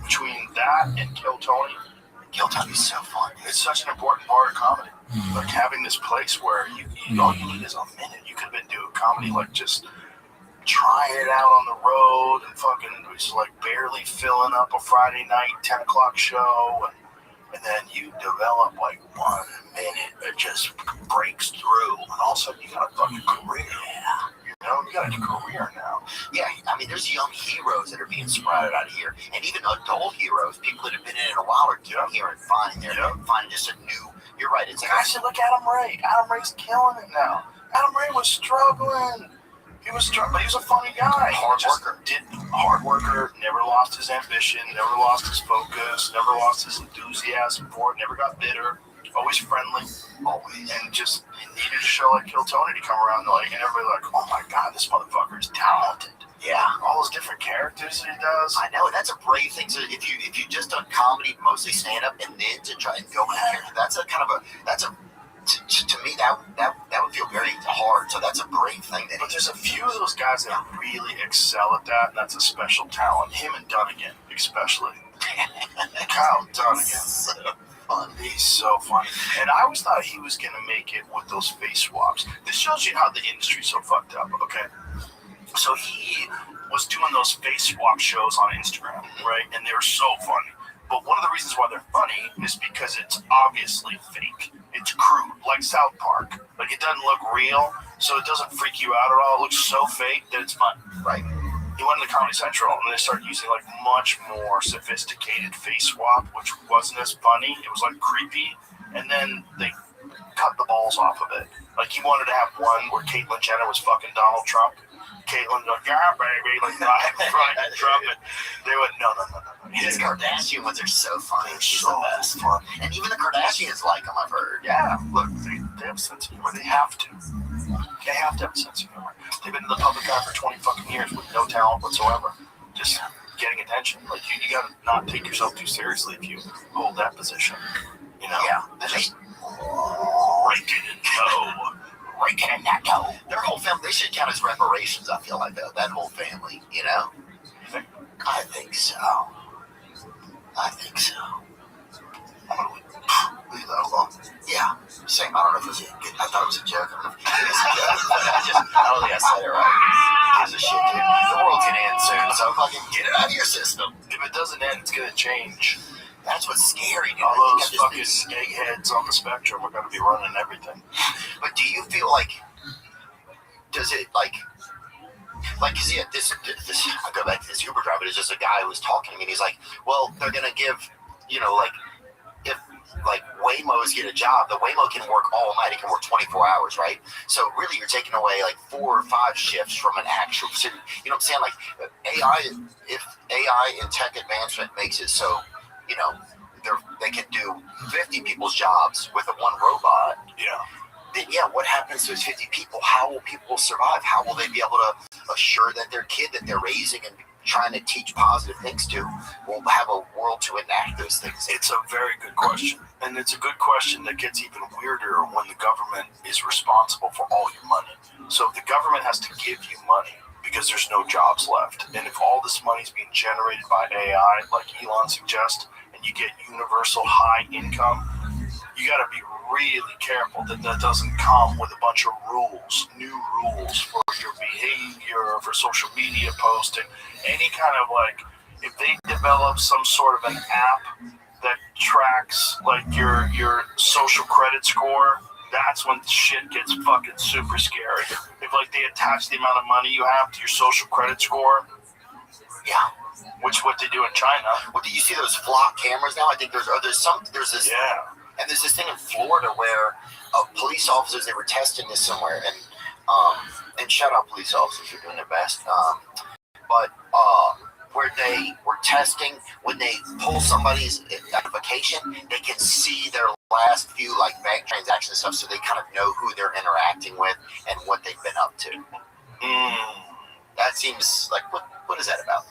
between that and Kill Tony. Kill Tony's so fun. It's such an important part of comedy. Like having this place where you all you need is a minute. You could have been doing comedy like just trying it out on the road and fucking just like barely filling up a Friday night 10 o'clock show, and then you develop like 1 minute that just breaks through, and all of a sudden you got a fucking career. You know, you got a career now. Yeah, I mean, there's young heroes that are being sprouted out of here, and even adult heroes, people that have been in it a while, are getting here and finding just a new. You're right. It's like I should look at Adam Ray. Adam Ray's killing it now. Adam Ray was struggling. He was struggling, but he was a funny guy. Hard worker. Never lost his ambition. Never lost his focus. Never lost his enthusiasm for it. Never got bitter. Always friendly. Always. And just needed a show like Kill Tony to come around, and everybody like, oh my god, this motherfucker is talented. Yeah, all those different characters that he does. I know, that's a brave thing. So if you just done comedy, mostly stand up, and then to try and go in character, to me that would feel very hard. So that's a brave thing. But there's a few of those guys that really excel at that, and that's a special talent. Him and Dunnigan, especially. Kyle Dunnigan. He's so funny. And I always thought he was going to make it with those face swaps. This shows you how the industry's so fucked up, okay? So he was doing those face swap shows on Instagram, right? And they were so funny. But one of the reasons why they're funny is because it's obviously fake. It's crude, like South Park. Like, it doesn't look real, so it doesn't freak you out at all. It looks so fake that it's fun. Right. He went to Comedy Central, and they started using, like, much more sophisticated face swap, which wasn't as funny. It was, like, creepy. And then they cut the balls off of it. Like, he wanted to have one where Caitlyn Jenner was fucking Donald Trump. Caitlyn like, yeah, baby, like, Trump. And they went, no. His Kardashian ones are so funny. She's so the best. Fun. And even the Kardashians like him, I've heard. Yeah, look, they have a sense of humor. They have to. They have to have a sense of humor. They've been in the public eye for 20 fucking years with no talent whatsoever. Just getting a attention. Like you gotta not take yourself too seriously if you hold that position. You know? Yeah. Just raking in dough. Raking in that dough. Their whole family, they should count as reparations, I feel like, that whole family, you know? I think so. I think so. I'm gonna leave that alone. Yeah. Same. I don't know if it was I thought it was a joke. I don't know if it was a joke. I don't think I said it right. Who gives a shit, dude? The world's gonna end soon, so fucking get it out of your system. If it doesn't end, it's gonna change. That's what's scary, dude. All those fucking eggheads on the spectrum are gonna be running everything. But do you feel like, does it like, cause yeah, this, I go back to this Uber driver. There's just a guy who was talking to me and he's like, well, they're gonna give, you know, like, if like Waymos get a job, the Waymo can work all night. It can work 24 hours, right? So really you're taking away like 4 or 5 shifts from an actual city. You know what I'm saying? Like if AI and tech advancement makes it so, you know, they can do 50 people's jobs with one robot. Yeah. Then yeah, what happens to those 50 people? How will people survive? How will they be able to assure that their kid that they're raising and trying to teach positive things to will have a world to enact those things? It's a very good question. And it's a good question that gets even weirder when the government is responsible for all your money. So if the government has to give you money because there's no jobs left, and if all this money is being generated by AI, like Elon suggests, and you get universal high income, you got to be really careful that doesn't come with a bunch of rules, new rules for your behavior, for social media posting, any kind of like, if they develop some sort of an app that tracks like your social credit score, that's when shit gets fucking super scary. If like they attach the amount of money you have to your social credit score, yeah. Which what they do in China. Well, do you see those flock cameras now? I think there's this. Yeah. And there's this thing in Florida where police officers, they were testing this somewhere, and shout out police officers, you're doing their best. But where they were testing, when they pull somebody's identification, they can see their last few like bank transactions and stuff, so they kind of know who they're interacting with and what they've been up to. That seems like what is that about?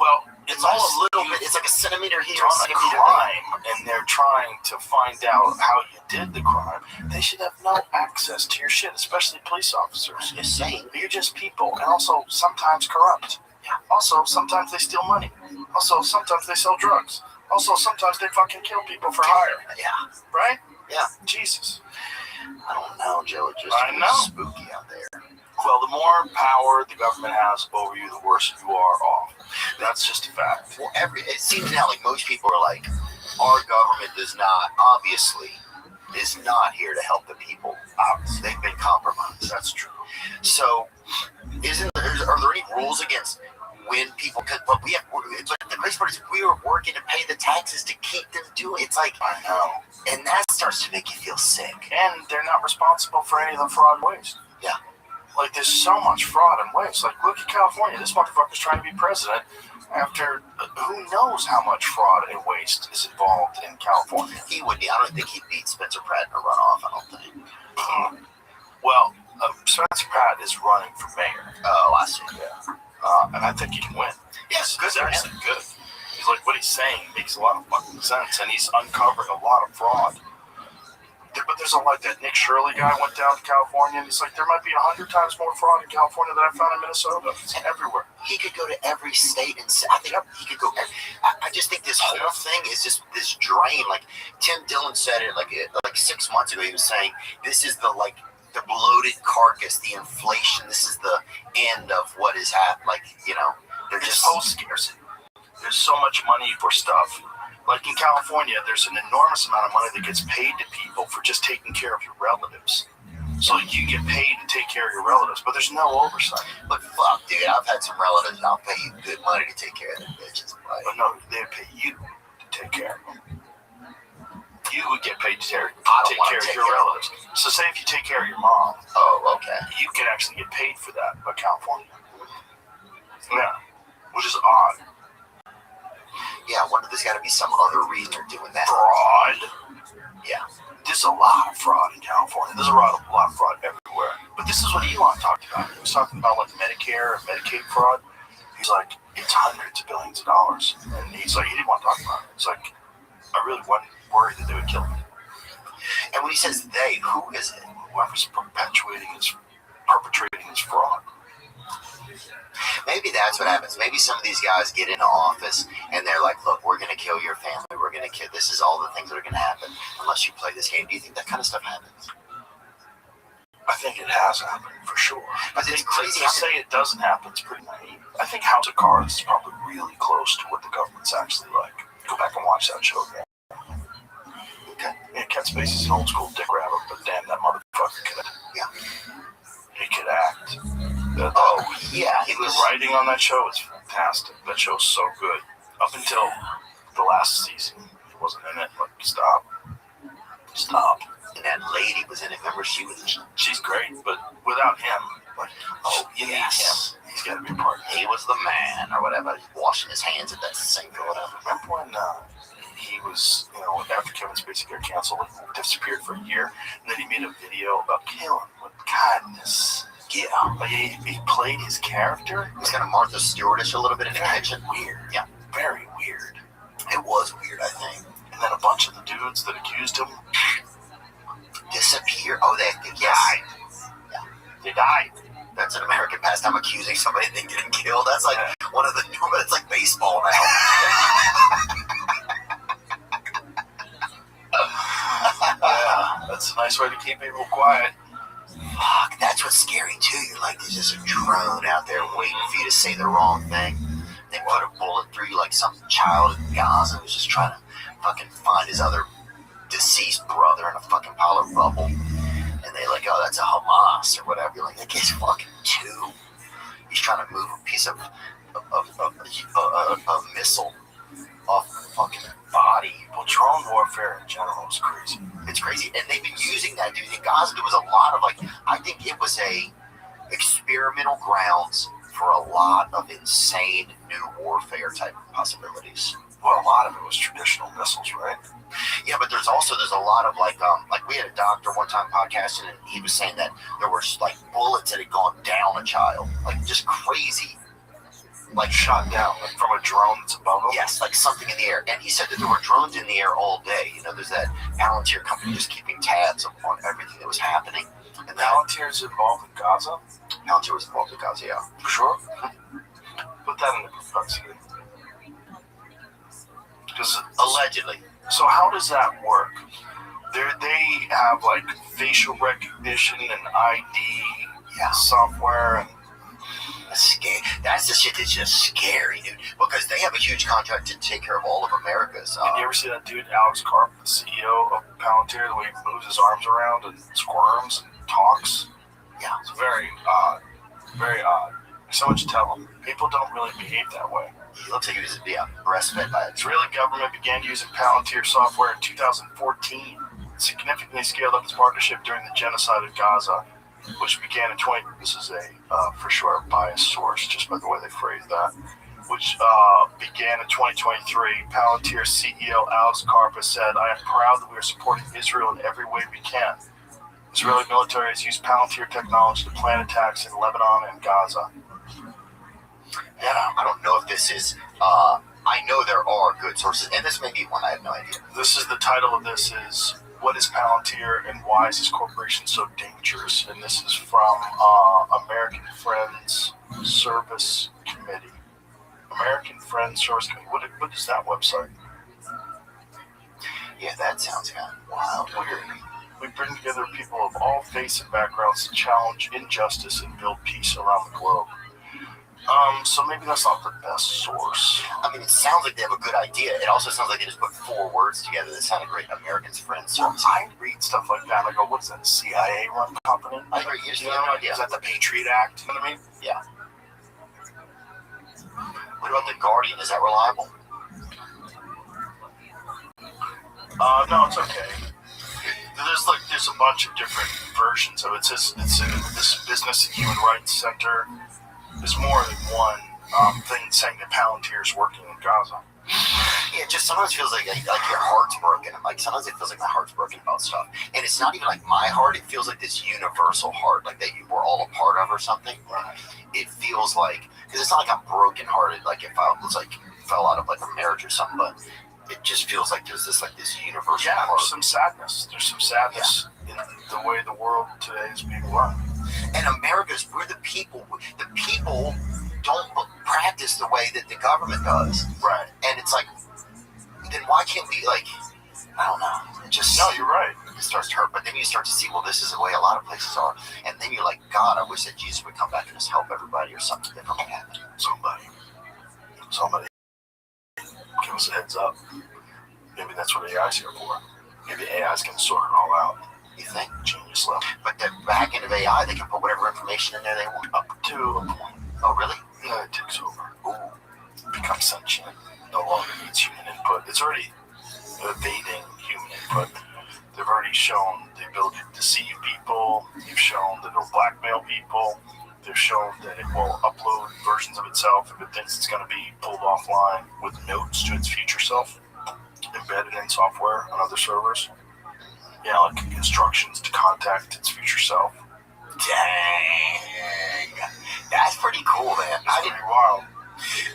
Well, it's all a little bit. It's like a centimeter here, on a crime, and they're trying to find out how you did the crime. They should have no access to your shit, especially police officers. Just saying, you're just people, and also sometimes corrupt. Yeah. Also, sometimes they steal money. Also, sometimes they sell drugs. Also, sometimes they fucking kill people for hire. Yeah. Right? Yeah. Jesus. I don't know, Joe. It just spooky out there. Well, the more power the government has over you, the worse you are off. That's just a fact. Well, it seems now like most people are like, our government is not here to help the people. Obviously, they've been compromised. That's true. So, are there any rules against when people? But we have. It's like the crazy part is we were working to pay the taxes to keep them doing. It's like I know, and that starts to make you feel sick. And they're not responsible for any of the fraud and waste. Yeah. Like, there's so much fraud and waste. Like, look at California. This motherfucker's trying to be president after who knows how much fraud and waste is involved in California. He would be. I don't think he'd beat Spencer Pratt in a runoff. I don't think. Well, Spencer Pratt is running for mayor. Oh, I see. Yeah. And I think he can win. Yes, He's actually good. He's like, what he's saying makes a lot of fucking sense, and he's uncovering a lot of fraud. But there's like that Nick Shirley guy went down to California, and he's like, there might be 100 times more fraud in California than I found in Minnesota. It's everywhere. He could go to every state, and I think he could go. I just think this whole thing is just this drain. Like Tim Dillon said it like 6 months ago. He was saying this is the bloated carcass, the inflation. This is the end of what is happening. Like, you know, they're just so scarcity. There's so much money for stuff. Like in California, there's an enormous amount of money that gets paid to people for just taking care of your relatives. So you get paid to take care of your relatives, but there's no oversight. But fuck, dude, I've had some relatives, and I'll pay you good money to take care of them bitches. Right? But no, they pay you to take care of them. You would get paid to take care of your relatives. So say if you take care of your mom. Oh, okay. You can actually get paid for that by California. Yeah, which is odd. Yeah, I wonder if there's got to be some other reason they're doing that. Fraud. Yeah. There's a lot of fraud in California. There's a lot of fraud everywhere. But this is what Elon talked about. He was talking about like Medicare and Medicaid fraud. He's like, It's hundreds of billions of dollars. And he's like, he didn't want to talk about it. It's like, I really wasn't worried that they would kill me. And when he says they, who is it? Whoever's perpetrating his fraud. Maybe that's what happens. Maybe some of these guys get into office and they're like, look, we're going to kill your family. We're going to kill. This is all the things that are going to happen unless you play this game. Do you think that kind of stuff happens? I think it has happened for sure. I think crazy to say it doesn't happen. It's pretty naive. I think House of Cards is probably really close to what the government's actually like. Go back and watch that show again. Okay. Yeah, Kevin Spacey's an old school dick rabbit, but damn, that motherfucker could. Yeah. He could act. Yeah, the writing on that show is fantastic. That show's so good. Up until the last season, he wasn't in it. But stop. And that lady was in it. Remember, she's great, but without him, like, you need him. He's got to be a part of it. He was the man, or whatever. Washing his hands at that sink or whatever. Remember when he was, after Kevin Spacey got canceled, he disappeared for a year, and then he made a video about killing with kindness. Yeah. Like he played his character. He was kind of Martha Stewartish a little bit in the kitchen. Weird. Yeah. Very weird. It was weird, I think. And then a bunch of the dudes that accused him disappear. Oh, they died. Yeah. They died. That's an American pastime, accusing somebody and then getting killed. That's like one of the new, it's like baseball now. Yeah, that's a nice way to keep people quiet. Fuck, that's what's scary too. You're like, there's just a drone out there waiting for you to say the wrong thing. They put a bullet through you like some child in Gaza who's just trying to fucking find his other deceased brother in a fucking pile of rubble. And they like, oh, that's a Hamas or whatever. You're like, that kid's fucking 2. He's trying to move a piece of a missile off the fucking body. Well, drone warfare in general is crazy. It's crazy. And they've been using that, dude. In Gaza, there was a lot of, I think it was a experimental grounds for a lot of insane new warfare type possibilities. Well, a lot of it was traditional missiles, right? Yeah, but there's a lot of like we had a doctor one time podcasting, and he was saying that there were like bullets that had gone down a child, like just crazy, like shot down like from a drone that's above them. Yes, like something in the air. And he said that there were drones in the air all day. There's that Palantir company just keeping tabs on everything that was happening. And Palantir's involved in Gaza? Palantir was involved in Gaza, yeah. For sure. Put that into perspective. Because allegedly. So how does that work? They have like facial recognition and ID software and that's the shit that's just scary, dude. Because they have a huge contract to take care of all of America's. Did you ever see that dude, Alex Karp, the CEO of Palantir, the way he moves his arms around and squirms and talks? Yeah. It's very odd. Very odd. There's so much to tell him. People don't really behave that way. He looks like he was breastfed by the Israeli government began using Palantir software in 2014. It significantly scaled up its partnership during the genocide of Gaza, which began in This is a, for sure, biased source, just by the way they phrase that. Which began in 2023. Palantir CEO Alex Karp said, "I am proud that we are supporting Israel in every way we can. Israeli military has used Palantir technology to plan attacks in Lebanon and Gaza." Yeah, I don't know if this is, I know there are good sources, and this may be one, I have no idea. This is the title of this is, "What is Palantir and why is this corporation so dangerous?" And this is from American Friends Service Committee. American Friends Service Committee. What is that website? Yeah, that sounds kind of wild. Weird. We bring together people of all faiths and backgrounds to challenge injustice and build peace around the globe. So maybe that's not the best source. I mean, it sounds like they have a good idea. It also sounds like they just put 4 words together that sounded great. Americans Friends Service. I read stuff like that and I go, what is that, a CIA-run company? I agree. You know, is that the Patriot Act? You know what I mean? Yeah. What about The Guardian? Is that reliable? No, it's okay. There's a bunch of different versions of it. It's in this Business and Human Rights Center. There's more than one thing saying that Palantir is working in Gaza. Yeah, it just sometimes feels like your heart's broken. Like sometimes it feels like my heart's broken about stuff, and it's not even like my heart. It feels like this universal heart, like that we're all a part of or something. It feels like because it's not like I'm brokenhearted, like if I was like fell out of like a marriage or something, but it just feels like there's this universal. Yeah, there's some sadness. There's some sadness in the way the world today is being run. And we're the people. The people don't practice the way that the government does. Right. And it's like, then why can't we, like, I don't know. It just, no, you're right. It starts to hurt, but then you start to see, well, this is the way a lot of places are. And then you're like, God, I wish that Jesus would come back and just help everybody, or something different would happen. Somebody give us a heads up. Maybe that's what AI's here for. Maybe AI's going to sort it all out. You think? Genius level. But the back end of AI, they can put whatever information in there they want. Up to a point. Oh, really? Yeah, it takes over. Ooh. Becomes sentient. No longer needs human input. It's already evading human input. They've already shown the ability to deceive people. They've shown that it'll blackmail people. They've shown that it will upload versions of itself if it thinks it's going to be pulled offline with notes to its future self, embedded in software on other servers. Yeah, like instructions to contact its future self. Dang. That's pretty cool, man. It's pretty wild.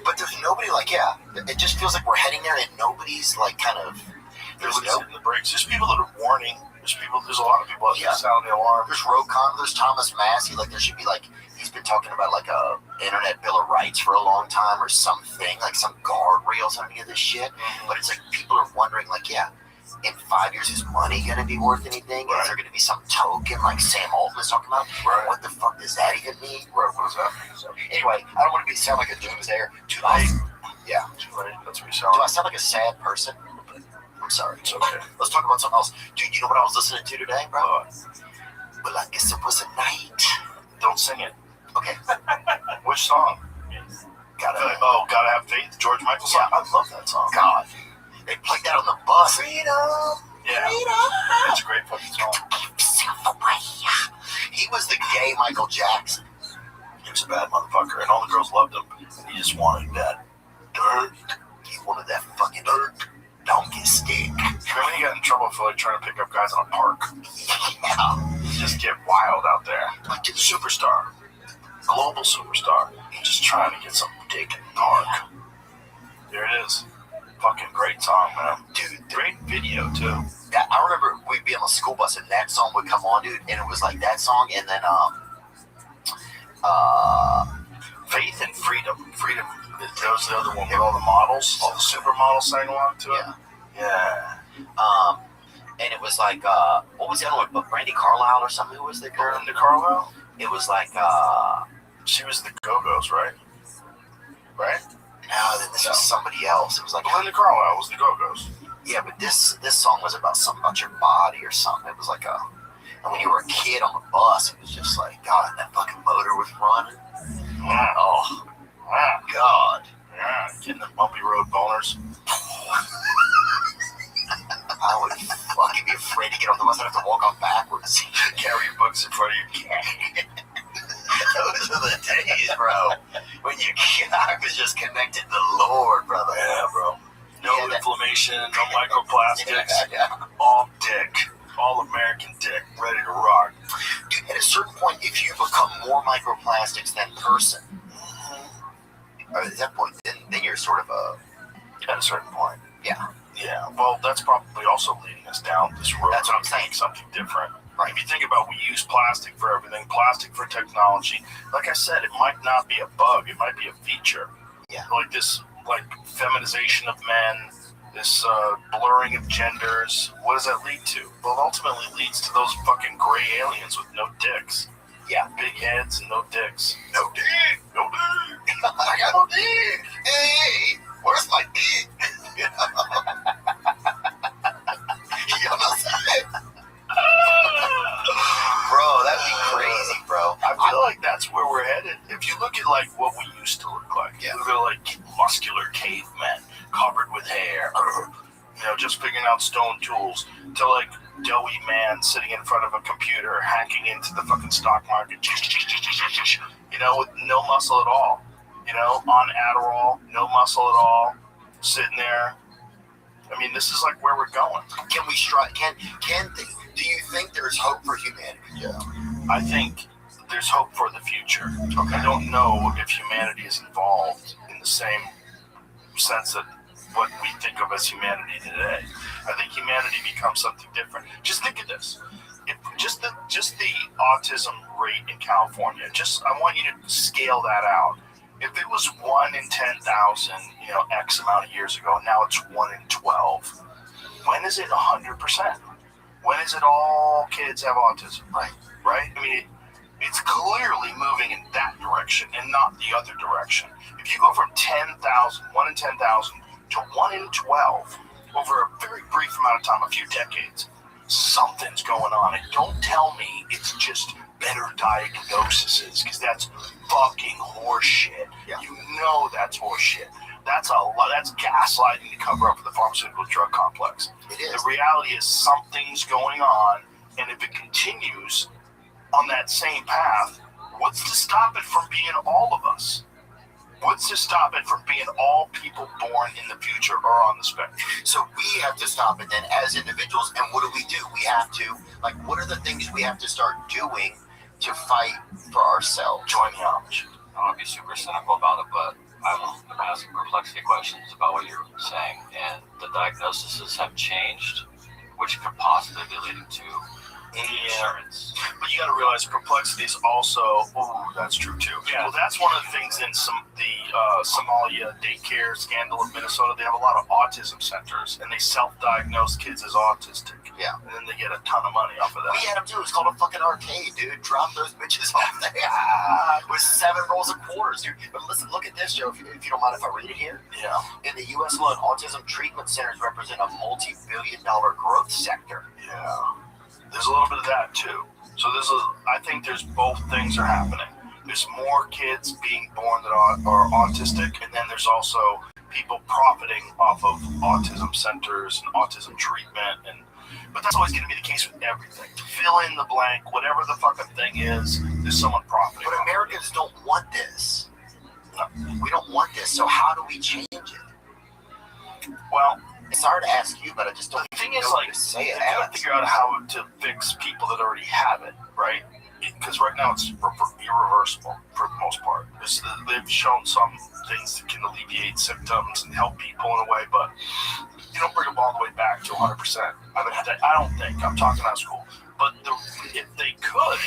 But there's nobody it just feels like we're heading there and nobody's like kind of, There's hitting the brakes. There's people that are warning. There's a lot of people out there sounding the alarm. There's Thomas Massey, like there should be like, he's been talking about like a internet bill of rights for a long time or something, like some guardrails on any of this shit. But it's like people are wondering, like, yeah, in 5 years is money going to be worth anything? Right. Is there going to be some token like Sam Altman is talking about? Right. What the fuck does that even mean? Right, what does that mean? So, anyway, I don't want to sound like a doomsayer. Too late. Yeah. Too late. That's what you sound Do I like. sound like a sad person? I'm sorry. It's okay. Let's talk about something else. Dude, you know what I was listening to today, bro? Well, I guess it was a night. Don't sing it. Okay. Which song? Gotta Have Faith, George Michael song. Yeah. I love that song. God. They played that on the bus. Freedom. Yeah. It's a great fucking song. Give yourself away. He was the gay Michael Jackson. He was a bad motherfucker, and all the girls loved him. And he just wanted that dirt. He wanted that fucking dirt. Donkey stick. Remember when he got in trouble for like trying to pick up guys in a park? Yeah. Just get wild out there. Like a superstar. Global superstar. Just trying to get some dick in the park. There it is. Fucking great song, man. Dude, great video, too. Yeah, I remember we'd be on the school bus and that song would come on, dude, and it was like that song, and then, Faith and Freedom. Freedom. That was the other one with all the models. All the supermodels sang along to it. Yeah. And it was like, what was the other one? Brandy Carlisle or something? Who was the girl? Belinda Carlisle? It was like, she was the Go-Go's, right? Right? No, this was somebody else. It was like Belinda Carlisle was the Go-Go's. Yeah, but this song was about something about your body or something. It was like and when you were a kid on the bus, it was just like, God, that fucking motor was running. Oh, God. Yeah, getting the bumpy road boners. I would fucking be afraid to get off the bus. I'd have to walk on backwards. Carry your books in front of you. Those are the days, bro. When I was just connected to the Lord, brother. Yeah, bro. No inflammation, no microplastics. All dick. All American dick. Ready to rock. Dude, at a certain point, if you become more microplastics than person, at that point, then you're sort of at a certain point. Yeah. Yeah. Well, that's probably also leading us down this road. That's what I'm saying. Something different. Right. If you think about, we use plastic for everything, plastic for technology. Like I said, it might not be a bug. It might be a feature. Yeah. Like this, like feminization of men, this blurring of genders. What does that lead to? Well, it ultimately leads to those fucking gray aliens with no dicks. Yeah. Big heads and no dicks. No dick. No dick. I got no dick. Hey, where's my dick? You know what I'm saying? Bro, that'd be crazy, bro. I feel like that's where we're headed. If you look at like what we used to look like, they're like muscular cavemen covered with hair, just figuring out stone tools, to like doughy man sitting in front of a computer hacking into the fucking stock market, with no muscle at all, on Adderall, no muscle at all, sitting there. I mean, this is like where we're going. Can we strive? Do you think there's hope for humanity? Yeah. I think there's hope for the future. I don't know if humanity is involved in the same sense that what we think of as humanity today. I think humanity becomes something different. Just think of this. If just the autism rate in California, I want you to scale that out. If it was 1 in 10,000, X amount of years ago, and now it's 1 in 12, when is it 100%? When is it all kids have autism? Right? I mean, it's clearly moving in that direction and not the other direction. If you go from 1 in 10,000 to 1 in 12 over a very brief amount of time, a few decades, something's going on. And don't tell me it's just better diagnoses, because that's fucking horseshit. Yeah. You know that's horseshit. That's a lot. That's gaslighting to cover up for the pharmaceutical drug complex. It is. The reality is something's going on, and if it continues on that same path, what's to stop it from being all of us? What's to stop it from being all people born in the future or on the spectrum? So we have to stop it then as individuals. And what do? We have to, what are the things we have to start doing to fight for ourselves? Join the Amish. I don't want to be super cynical about it, but I'm asking perplexity questions about what you're saying. And the diagnoses have changed, which could possibly be leading to insurance. But you got to realize perplexity is also, that's true too. Yeah. Well, that's one of the things in the Somalia daycare scandal in Minnesota. They have a lot of autism centers, and they self-diagnose kids as autistic. Yeah. And then they get a ton of money off of that. We had them too. It's called a fucking arcade, dude. Drop those bitches off there with 7 rolls of quarters, dude. But listen, look at this, Joe, if you don't mind if I read it here. Yeah. In the U.S. alone, autism treatment centers represent a multi-billion-dollar growth sector. Yeah. There's a little bit of that too. So I think there's both things are happening. There's more kids being born that are autistic, and then there's also people profiting off of autism centers and autism treatment. But that's always going to be the case with everything. Fill in the blank, whatever the fucking thing is, there's someone profiting. But Americans don't want this. No. We don't want this. So how do we change it? Well, it's hard to ask you, but I just don't. The thing is, you gotta figure out how to fix people that already have it, right? Because right now it's irreversible for the most part. They've shown some things that can alleviate symptoms and help people in a way, but you don't bring them all the way back to 100%. I don't think. I'm talking out of school. But if they could,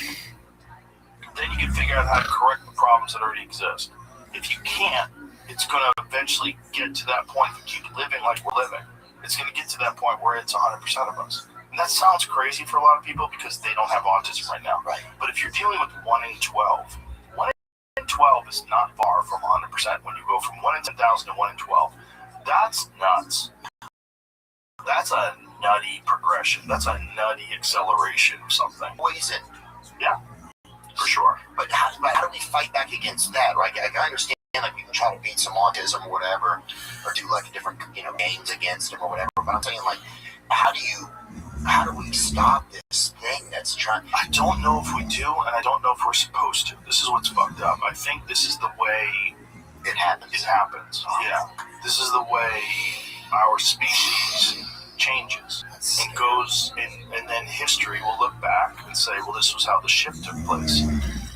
then you can figure out how to correct the problems that already exist. If you can't, it's going to eventually get to that point. If you keep living like we're living, it's going to get to that point where it's 100% of us. And that sounds crazy for a lot of people because they don't have autism right now. Right. But if you're dealing with 1 in 12, 1 in 12 is not far from 100% when you go from 1 in 10,000 to 1 in 12. That's nuts. That's a nutty progression. That's a nutty acceleration of something. Poison. Yeah, for sure. But how do we fight back against that? Right? I understand. We can try to beat some autism or whatever, or do different games against them or whatever. But I'm saying how do we stop this thing that's trying? I don't know if we do, and I don't know if we're supposed to. This is what's fucked up. I think this is the way it happens. It happens. Yeah. This is the way our species changes. It goes, and then history will look back and say, well, this was how the shift took place.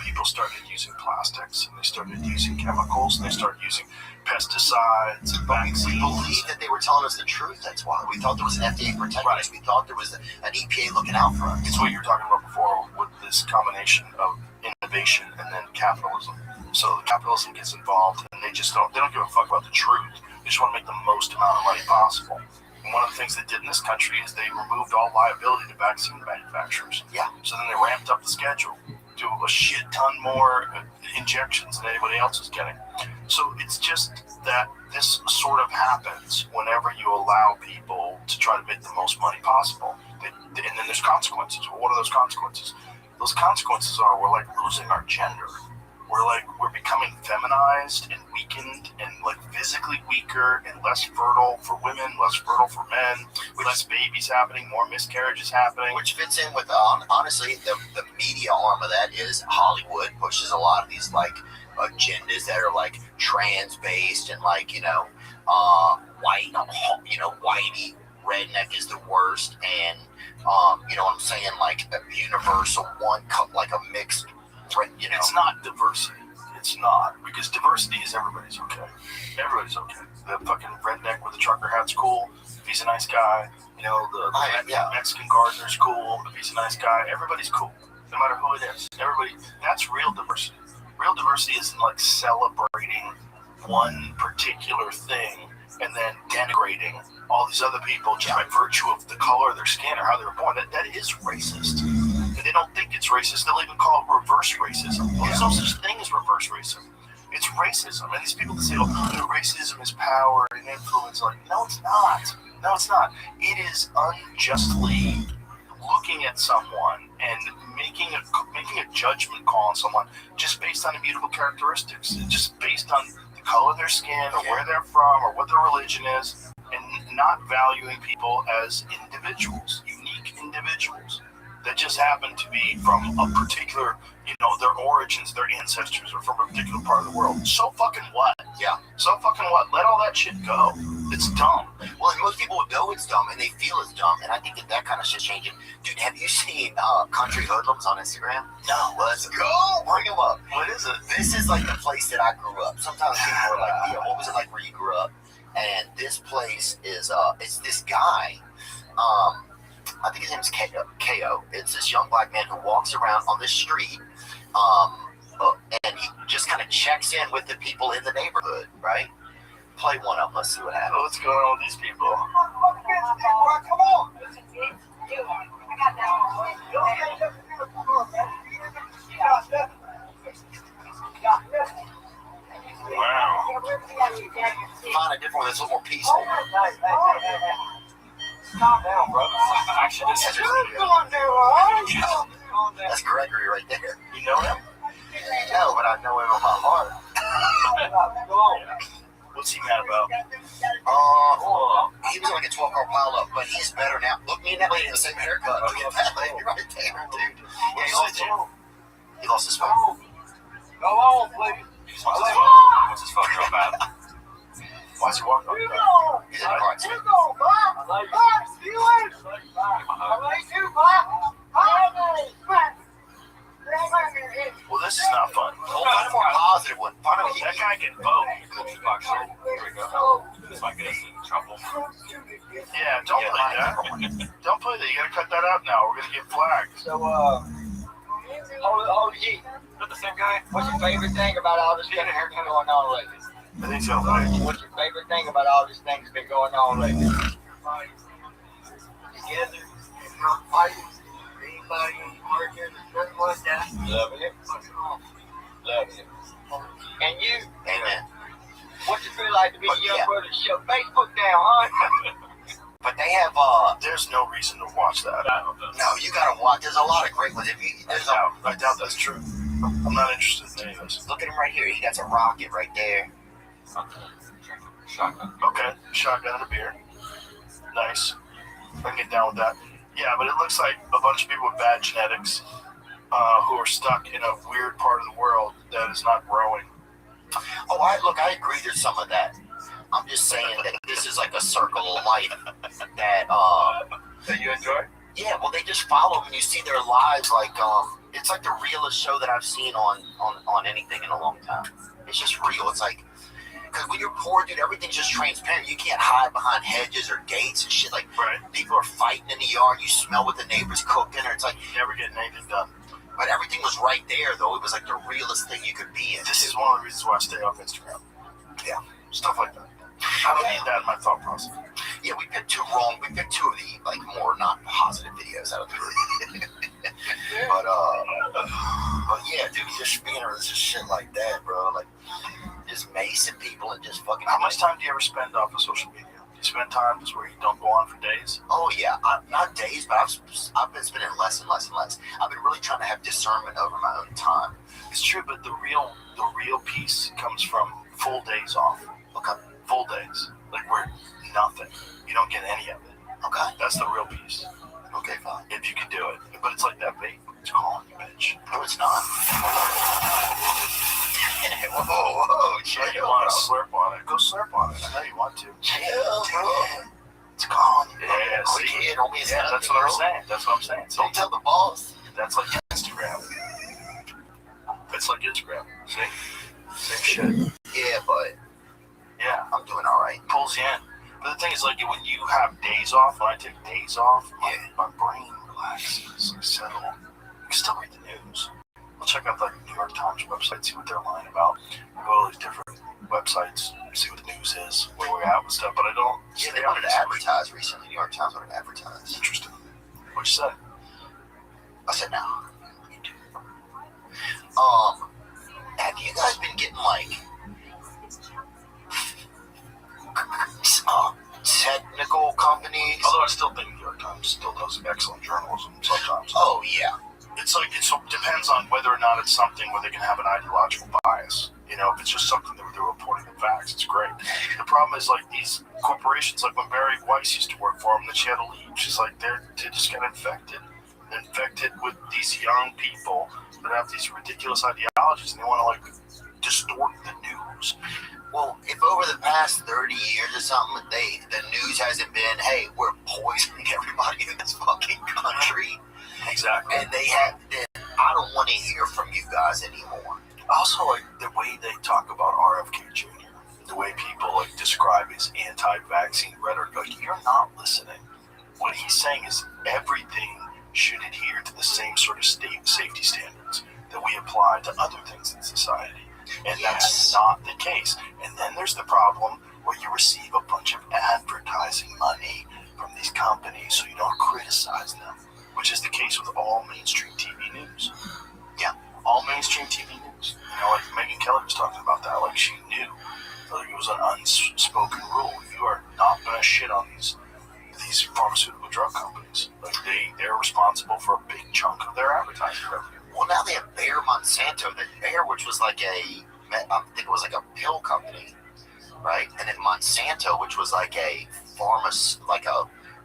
People started using plastics, and they started using chemicals, and they started using pesticides and vaccines. We believed that they were telling us the truth. That's why we thought there was an FDA protecting us. We thought there was an EPA looking out for us. It's what you were talking about before with this combination of innovation and then capitalism. So the capitalism gets involved, and they don't give a fuck about the truth. They just want to make the most amount of money possible. And one of the things they did in this country is they removed all liability to vaccine manufacturers. Yeah. So then they ramped up the schedule, do a shit ton more injections than anybody else is getting. So it's just that this sort of happens whenever you allow people to try to make the most money possible. And then there's consequences. Well, what are those consequences? Those consequences are we're losing our gender. We're becoming feminized and weakened and physically weaker and less fertile for women, less fertile for men, less babies happening, more miscarriages happening. Which fits in with, honestly, the media arm of that is Hollywood pushes a lot of these agendas that are trans-based and white, whitey redneck is the worst, and you know what I'm saying, a universal one cup, a mixed You know, It's not diversity. It's not, because diversity is everybody's okay. Everybody's okay. The fucking redneck with the trucker hat's cool if he's a nice guy. You know, the Mexican gardener's cool if he's a nice guy. Everybody's cool, no matter who it is. Everybody. That's real diversity. Real diversity isn't like celebrating one particular thing and then denigrating all these other people just by virtue of the color of their skin or how they were born. That is racist. And they don't think it's racist. They'll even call it reverse racism. Well, there's no such thing as reverse racism. It's racism. And these people that say, oh, racism is power and influence, like, no, it's not. No, it's not. It is unjustly looking at someone and making a judgment call on someone just based on immutable characteristics, just based on the color of their skin or where they're from or what their religion is, and not valuing people as individuals, unique individuals that just happen to be from a particular, you know, their origins, their ancestors are from a particular part of the world. So fucking what? Yeah. So fucking what? Let all that shit go. It's dumb. Well, and most people know it's dumb, and they feel it's dumb, and I think that kind of shit's changing. Dude, have you seen Country Hoodlums on Instagram? No. Let's go. Bring them up. What is it? This is like the place that I grew up. Sometimes people are like, what was it like where you grew up? And this place is, it's this guy, I think his name is Ko. It's this young black man who walks around on the street, and he just kind of checks in with the people in the neighborhood, right? Play one of them. Let's see what happens. What's going on with these people? Come on. Wow. Find a different one that's a little more peaceful. Calm down, brother. Actually, this is that's Gregory right there. You know him? No, but I know him in my heart. What's he mad about? He was like a 12-car pileup, but he's better now. Look, me and that lady have the same haircut. Look at that lady right there, dude. Yeah, he lost his phone. Go on, please. What's his phone so bad? Why is he walking up? He's in a car accident. Well, this is not fun. Find a more positive one. Find a That guy can vote. Here we go. This might get us in trouble. Yeah, don't play that. Don't play that. You gotta cut that out now. We're gonna get flagged. So, OG, is that the same guy? What's your favorite thing about all this kind of hair going on lately? I think so. Like, What's your favorite thing about all these things that's been going on lately? Together, not fighting, anybody arguing, nothing like that. Loving it. Loving it. And you? Amen. What's it feel like to be a young brother to shut Facebook down, huh? But they have, there's no reason to watch that. no, you gotta watch. There's a lot of great ones. I doubt that's true. I'm not interested in any of this. Look at him right here. He got a rocket right there. Shotgun. Okay, shotgun and a beer. Nice. I can get down with that. Yeah, but it looks like a bunch of people with bad genetics who are stuck in a weird part of the world that is not growing. Oh, I agree. There's some of that. I'm just saying that this is like a circle of life that That you enjoy? yeah, well, they just follow them and you see their lives like it's like the realest show that I've seen on anything in a long time. It's just real. It's like, because when you're poor, dude, everything's just transparent. You can't hide behind hedges or gates and shit. Like, people are fighting in the yard. You smell what the neighbors cooking, or it's like Never getting anything done. But everything was right there, though. It was like the realest thing you could be in. This is one of the reasons why I stay off Instagram. Yeah. Stuff like that. I don't need that in my thought process. Yeah, we picked two of the like more not positive videos out of the group. but yeah, dude, just being around just shit like that, bro. Like just macing people and just fucking. How much time do you ever spend off of social media? Do you spend time just where you don't go on for days? Oh yeah, not days, but I've been spending less and less and less. I've been really trying to have discernment over my own time. It's true, but the real peace comes from full days off. Okay. Full days, like where nothing. You don't get any of it. Okay. That's the real peace. Okay, fine. If you can do it, but it's like that vape. It's calling you, bitch. No, it's not. Whoa, chill, You want to slurp on it? Go slurp on it. I know you want to. Chill, bro. It's calling you. Yeah, See? kid, don't be a That's what I'm saying. That's what I'm saying. See? Don't tell the boss. That's like Instagram. It's like Instagram. See? Same shit. Yeah, but Yeah. I'm doing all right. Pulls you in. But the thing is, like, when you have days off, when I take days off, my brain relaxes. I settle. You can still read the news. We'll check out the New York Times website, see what they're lying about. We'll go to these different websites, see what the news is, where we're at with stuff. But I don't. Yeah, they wanted to advertise recently. New York Times wanted to advertise. Interesting. What'd you say? I said no. Have you guys been getting like technical companies? Although I still think New York Times still does excellent journalism sometimes. Oh yeah. It's like it depends on whether or not it's something where they can have an ideological bias. You know, if it's just something that they're reporting the facts, it's great. The problem is like these corporations, like when Barry Weiss used to work for them, that she had to leave. She's like they just got infected with these young people that have these ridiculous ideologies, and they want to like distort the news. Well, if over the past 30 years or something, the news hasn't been, hey, we're poisoning everybody in this fucking country. Exactly. And they have been, I don't want to hear from you guys anymore. Also, like the way they talk about RFK Jr., the way people like describe his anti-vaccine rhetoric, like you're not listening. What he's saying is everything should adhere to the same sort of safety standards that we apply to other things in society. And that's not the case. And then there's the problem where you receive a bunch of advertising money from these companies so you don't criticize them, which is the case with all mainstream TV news. Yeah. All mainstream TV news. You know, like Megyn Kelly was talking about that, like she knew. Like it was an unspoken rule. You are not going to shit on these pharmaceutical drug companies. Like they're responsible for a big chunk of their advertising revenue. Well, now they have Bayer Monsanto. That Bayer, which was like I think it was like a pill company, right? And then Monsanto, which was like a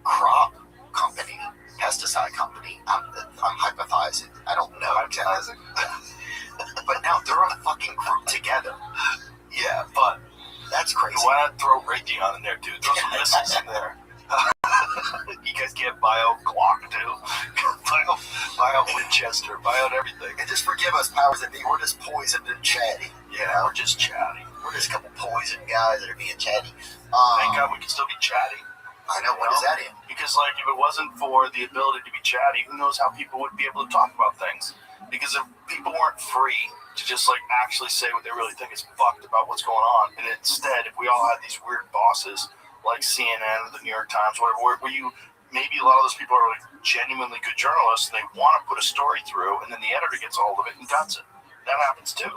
crop company, pesticide company. I'm hypothesizing. I don't know. Hypothesizing? But now they're a fucking group together. Yeah, but that's crazy. Why not throw Raytheon in there, dude? Throw some missiles in there. You guys get Bio Glock too. Bio Winchester, Bio everything. And just forgive us, powers that be. We're just poisoned and chatty. Yeah, we're just chatty. We're just a couple poisoned guys that are being chatty. Thank God we can still be chatty. I know. What is that in? Because like if it wasn't for the ability to be chatty, who knows how people would be able to talk about things? Because if people weren't free to just like actually say what they really think is fucked about what's going on, and instead if we all had these weird bosses like CNN or the New York Times, whatever, where you maybe a lot of those people are like genuinely good journalists and they want to put a story through, and then the editor gets a hold of it and guts it. That happens too.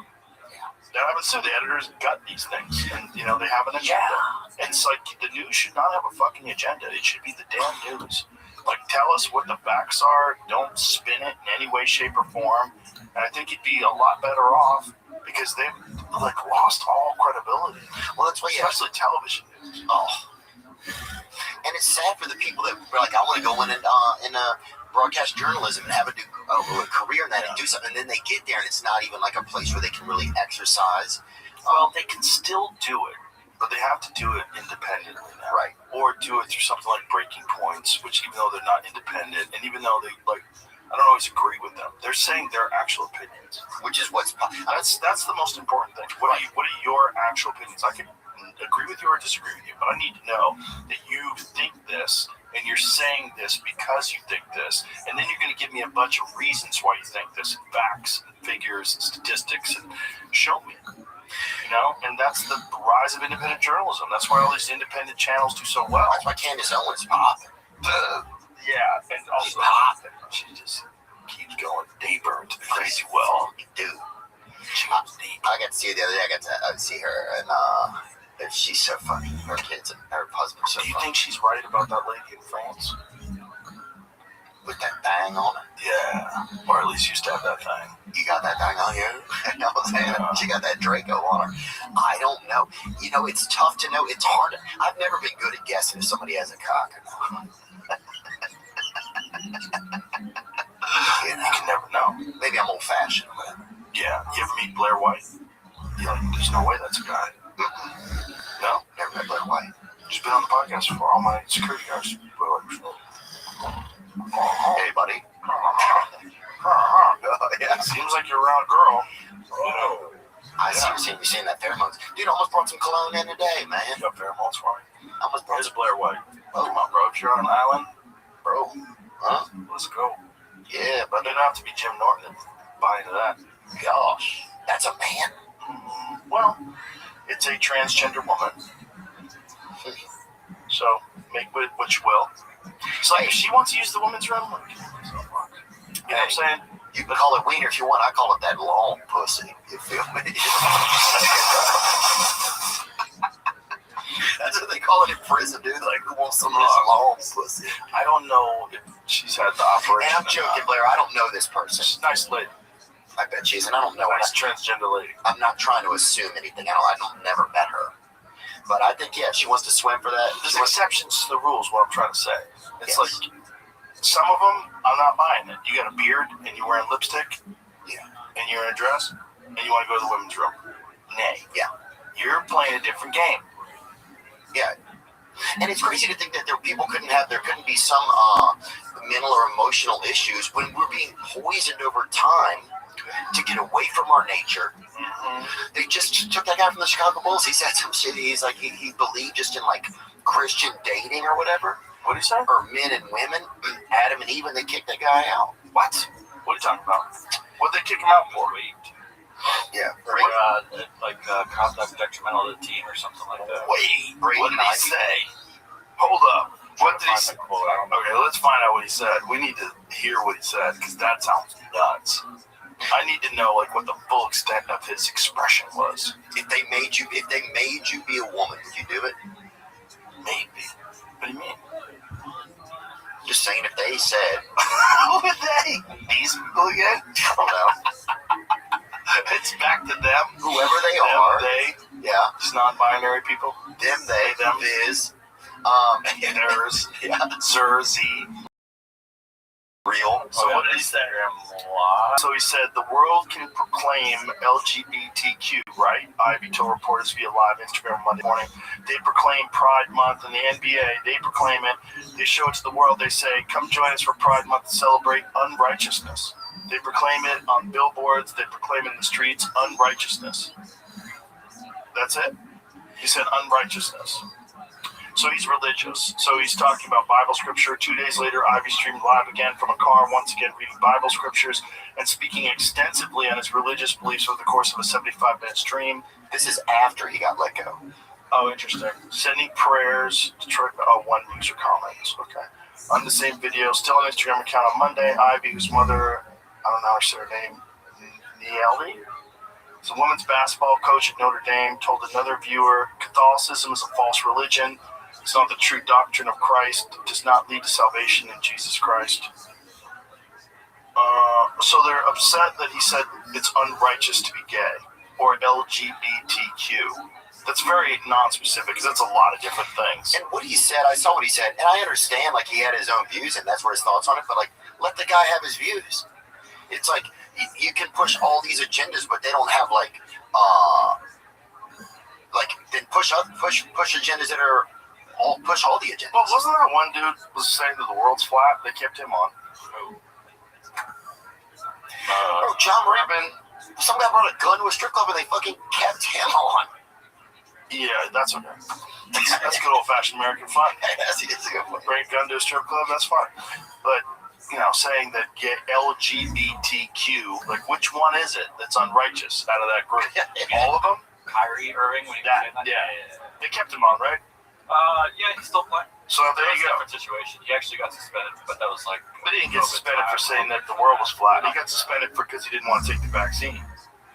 That happens too. The editors gut these things, and you know they have an agenda. And it's like the news should not have a fucking agenda. It should be the damn news. Like tell us what the facts are. Don't spin it in any way, shape, or form. And I think you'd be a lot better off because they've like lost all credibility. Well, that's why, especially television news. Oh. And it's sad for the people that were like, I want to go in broadcast journalism and have a career in that and do something. And then they get there and it's not even like a place where they can really exercise. Well, they can still do it, but they have to do it independently now. Right. Or do it through something like Breaking Points, which even though they're not independent, and even though they like, I don't always agree with them, they're saying their actual opinions. Which is that's the most important thing. What are your actual opinions? I can agree with you or disagree with you, but I need to know that you think this and you're saying this because you think this, and then you're going to give me a bunch of reasons why you think this, and facts and figures and statistics, and show me. You know, and that's the rise of independent journalism. That's why all these independent channels do so well. That's why Candace Owens popping. Yeah, and also popping. She just keeps going deeper into the crazy well. Dude, she goes deep. I got to see her the other day. I got to see her, and she's so funny. Her kids and her husband so funny. Do you think she's right about that lady in France? With that thing on her? Yeah. Or at least used to have that thing. You got that thing on you? You know what I'm saying? She got that Draco on her. I don't know. You know, it's tough to know. It's hard. I've never been good at guessing if somebody has a cock or not. You can never know. Maybe I'm old-fashioned or whatever. Yeah. You ever meet Blair White? You're like, there's no way that's a guy. No? Never met Blair White. She's been on the podcast before. All my security guards were like, hey, buddy. yeah, seems like you're around a girl. Oh. I seriously be seeing that pheromones. Dude, I almost brought some cologne in today, man. You got pheromones for me? I almost brought Here's Blair White. Come on, bro. If you're on an island, bro. Huh? Let's go. Yeah, But it doesn't have to be Jim Norton to buy into that. Gosh, that's a man. Well, it's a transgender woman. So make with what you will. It's like if she wants to use the women's room, like, you know what I'm saying? You can call it wiener if you want. I call it that long pussy. You feel me? That's what they call it in prison, dude. Like, who wants some of this long pussy? I don't know if she's had the operation. And I'm joking, Blair. I don't know this person. She's a nice lady. I bet she is, and I don't know her. Nice transgender lady. I'm not trying to assume anything. I've never met her. But I think, yeah, she wants to swim for that. There's exceptions to the rules, what I'm trying to say. It's like, some of them, I'm not buying it. You got a beard, and you're wearing lipstick, and you're in a dress, and you want to go to the women's room. Nay. Yeah. You're playing a different game. Yeah. And it's crazy to think that there couldn't be some mental or emotional issues when we're being poisoned over time to get away from our nature. Mm-hmm. They just took that guy from the Chicago Bulls. He said some shit. He's like, he believed just in like Christian dating or whatever. What did he say? Or men and women, Adam and Eve, and they kicked that guy out. What? What are you talking about? What'd they kick him out for? Yeah. Conduct detrimental to the team or something like that. Wait, what did he say? Hold up. What did he say? Okay, let's find out what he said. We need to hear what he said, because that sounds nuts. I need to know like what the full extent of his expression was. If they made you be a woman, would you do it? Maybe. What do you mean? Just saying, if they said, who are they? These people again? I don't know. It's back to them. Whoever they are. They. Yeah. Just non-binary people. Them, they, them, viz. Theirs. Yeah. Zerzy. Real. So what did he say? So he said the world can proclaim LGBTQ, right? Ivy told reporters via live Instagram Monday morning. They proclaim Pride Month in the NBA. They proclaim it. They show it to the world. They say, come join us for Pride Month to celebrate unrighteousness. They proclaim it on billboards. They proclaim it in the streets, unrighteousness. That's it. He said unrighteousness. So he's religious. So he's talking about Bible scripture. 2 days later, Ivy streamed live again from a car, once again reading Bible scriptures and speaking extensively on his religious beliefs over the course of a 75-minute stream. This is after he got let go. Oh, interesting. Sending prayers to one user comments. Okay. On the same video, still on Instagram account on Monday, Ivy, whose mother, I don't know her surname, Nielly, is a women's basketball coach at Notre Dame, told another viewer, Catholicism is a false religion. It's not the true doctrine of Christ. It does not lead to salvation in Jesus Christ. So they're upset that he said it's unrighteous to be gay or LGBTQ. That's very non-specific because that's a lot of different things. And what he said, I saw what he said, and I understand like he had his own views and that's where his thoughts on it, but like let the guy have his views. It's like you can push all these agendas, but they don't have then push agendas that are push all the agendas. Well, wasn't that one dude was saying that the world's flat? They kept him on. John Ribbon. Some guy brought a gun to a strip club and they fucking kept him on. Yeah, that's okay. That's good old-fashioned American fun. Yes, it's a good one. Bring a gun to a strip club, that's fine. But, saying that LGBTQ, like, which one is it that's unrighteous out of that group? All of them? Kyrie Irving, when he They kept him on, right? Yeah, he's still playing. So there you go. Different situation. He actually got suspended, but that was like. But he didn't get suspended for saying that the world was flat. He got suspended because he didn't want to take the vaccine,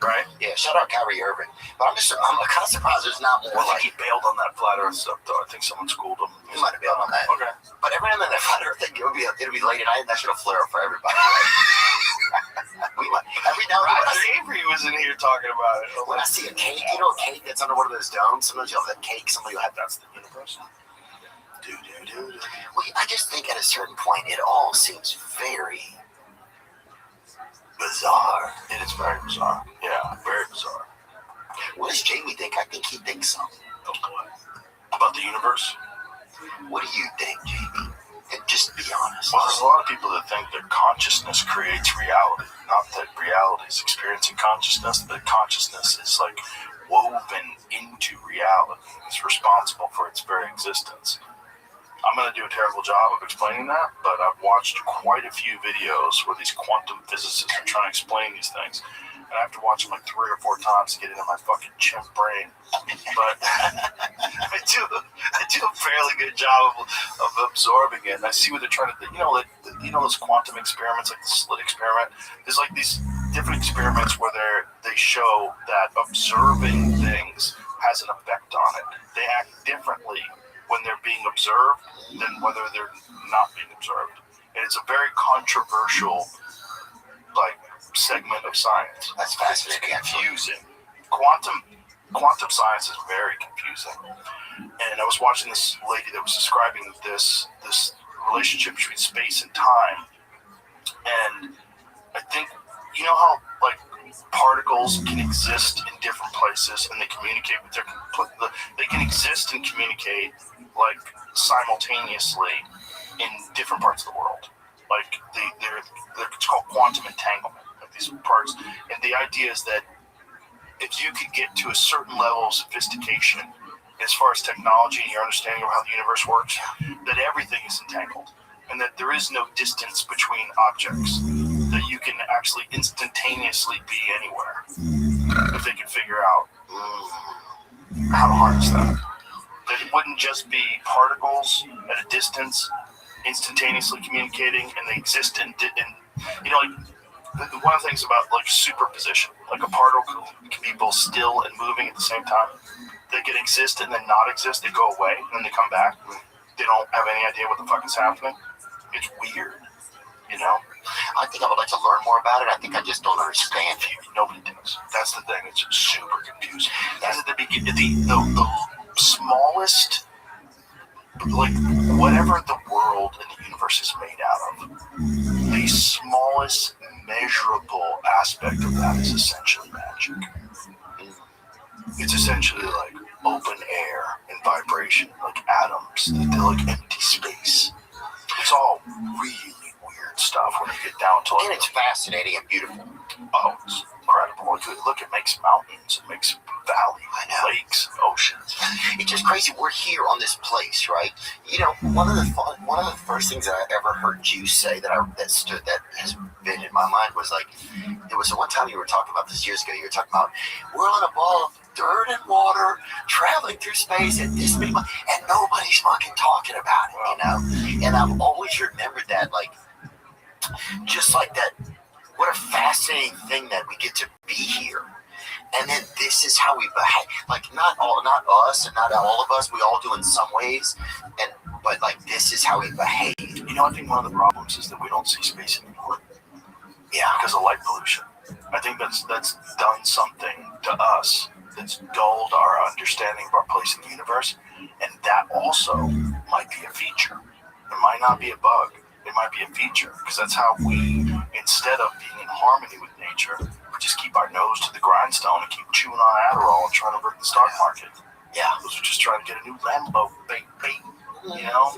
right? Yeah, shout out Kyrie Irving. But I'm kind of surprised there's not more. I think he bailed on that flat Earth stuff, though. I think someone schooled him. He might have bailed on that. Okay. But every time that flat Earth thing, it'll be late at night, and that should have flare up for everybody. Every now and then, Avery was in here talking about it. When I see a cake, a cake that's under one of those domes, sometimes you'll have that cake, somebody will have that's the universe. Well, I just think at a certain point, it all seems very bizarre. It is very bizarre. Yeah, very bizarre. What does Jamie think? I think he thinks something. About the universe? What do you think, Jamie? And just be honest. Well, there's a lot of people that think that consciousness creates reality. not that reality is experiencing consciousness, but consciousness is like woven into reality. It's responsible for its very existence. I'm going to do a terrible job of explaining that, but I've watched quite a few videos where these quantum physicists are trying to explain these things. And I have to watch them like 3 or 4 times to get into my fucking chimp brain. But I do a fairly good job of absorbing it. And I see what they're trying to do. You know those quantum experiments, like the slit experiment? There's like these different experiments where they show that observing things has an effect on it. They act differently when they're being observed than whether they're not being observed. And it's a very controversial segment of science. That's fascinating. It's confusing. Quantum science is very confusing. And I was watching this lady that was describing this relationship between space and time. And I think, you know how particles can exist in different places and they communicate with they can exist and communicate simultaneously in different parts of the world. It's called quantum entanglement. These parts, and the idea is that if you could get to a certain level of sophistication as far as technology and your understanding of how the universe works, that everything is entangled, and that there is no distance between objects, that you can actually instantaneously be anywhere if they can figure out how to harness that. That it wouldn't just be particles at a distance instantaneously communicating, and they exist in one of the things about superposition, a particle can be both still and moving at the same time. They can exist and then not exist. They go away and then they come back. They don't have any idea what the fuck is happening. It's weird, I think I would like to learn more about it. I think I just don't understand. Nobody does. That's the thing. It's super confusing. That's at the beginning. The smallest, whatever the world and the universe is made out of, the smallest measurable aspect of that is essentially magic. It's essentially like open air and vibration, like atoms. They're like empty space. It's all really weird stuff when you get down to it. And it's fascinating and beautiful. Oh, it's incredible. Look, it makes mountains, it makes valleys, lakes, oceans. It's just crazy. We're here on this place, right? One of the first things that I ever heard you say that has been in my mind was it was the one time you were talking about this years ago. You were talking about we're on a ball of dirt and water traveling through space at this many miles, and nobody's fucking talking about it, And I've always remembered that, just like that. What a fascinating thing that we get to be here. And then this is how we behave. Not us and not all of us. We all do in some ways. But this is how we behave. I think one of the problems is that we don't see space anymore. Yeah, because of light pollution. I think that's done something to us that's dulled our understanding of our place in the universe. And that also might be a feature. It might not be a bug. It might be a feature, because that's how we, instead of being in harmony with nature, we just keep our nose to the grindstone and keep chewing on Adderall and trying to break the stock market. Yeah, because we're just trying to get a new Lambo, baby. I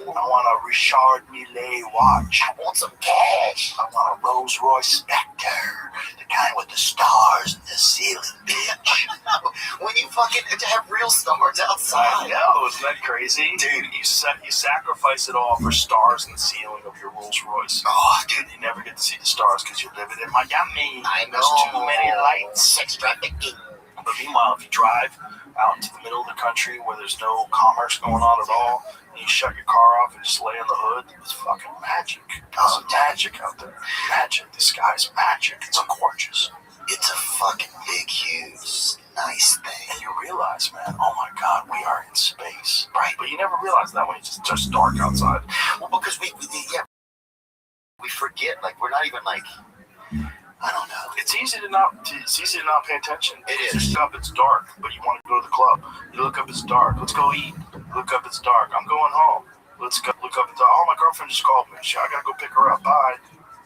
want a Richard Mille watch. I want some cash. I want a Rolls Royce Spectre, the kind with the stars in the ceiling, bitch. When you fucking have real stars outside. I know, isn't that crazy? Dude, you sacrifice it all for stars in the ceiling of your Rolls Royce. Oh, dude, you never get to see the stars because you're living in Miami. I know. There's too many lights. Sex trafficking. But meanwhile, if you drive out into the middle of the country where there's no commerce going on at all, and you shut your car off and just lay on the hood, it's fucking magic. There's magic out there. Magic. The sky's magic. It's gorgeous. It's a fucking big, huge, nice thing. And you realize, man, oh my God, we are in space. Right. But you never realize that when it's just dark outside. Well, because we forget, we're not even I don't know. It's easy to not pay attention. It is. You just up, it's dark, but you want to go to the club. You look up, it's dark. Let's go eat. Look up, it's dark. I'm going home. Let's go. Look up, it's dark. Oh, my girlfriend just called me. I gotta go pick her up. Bye.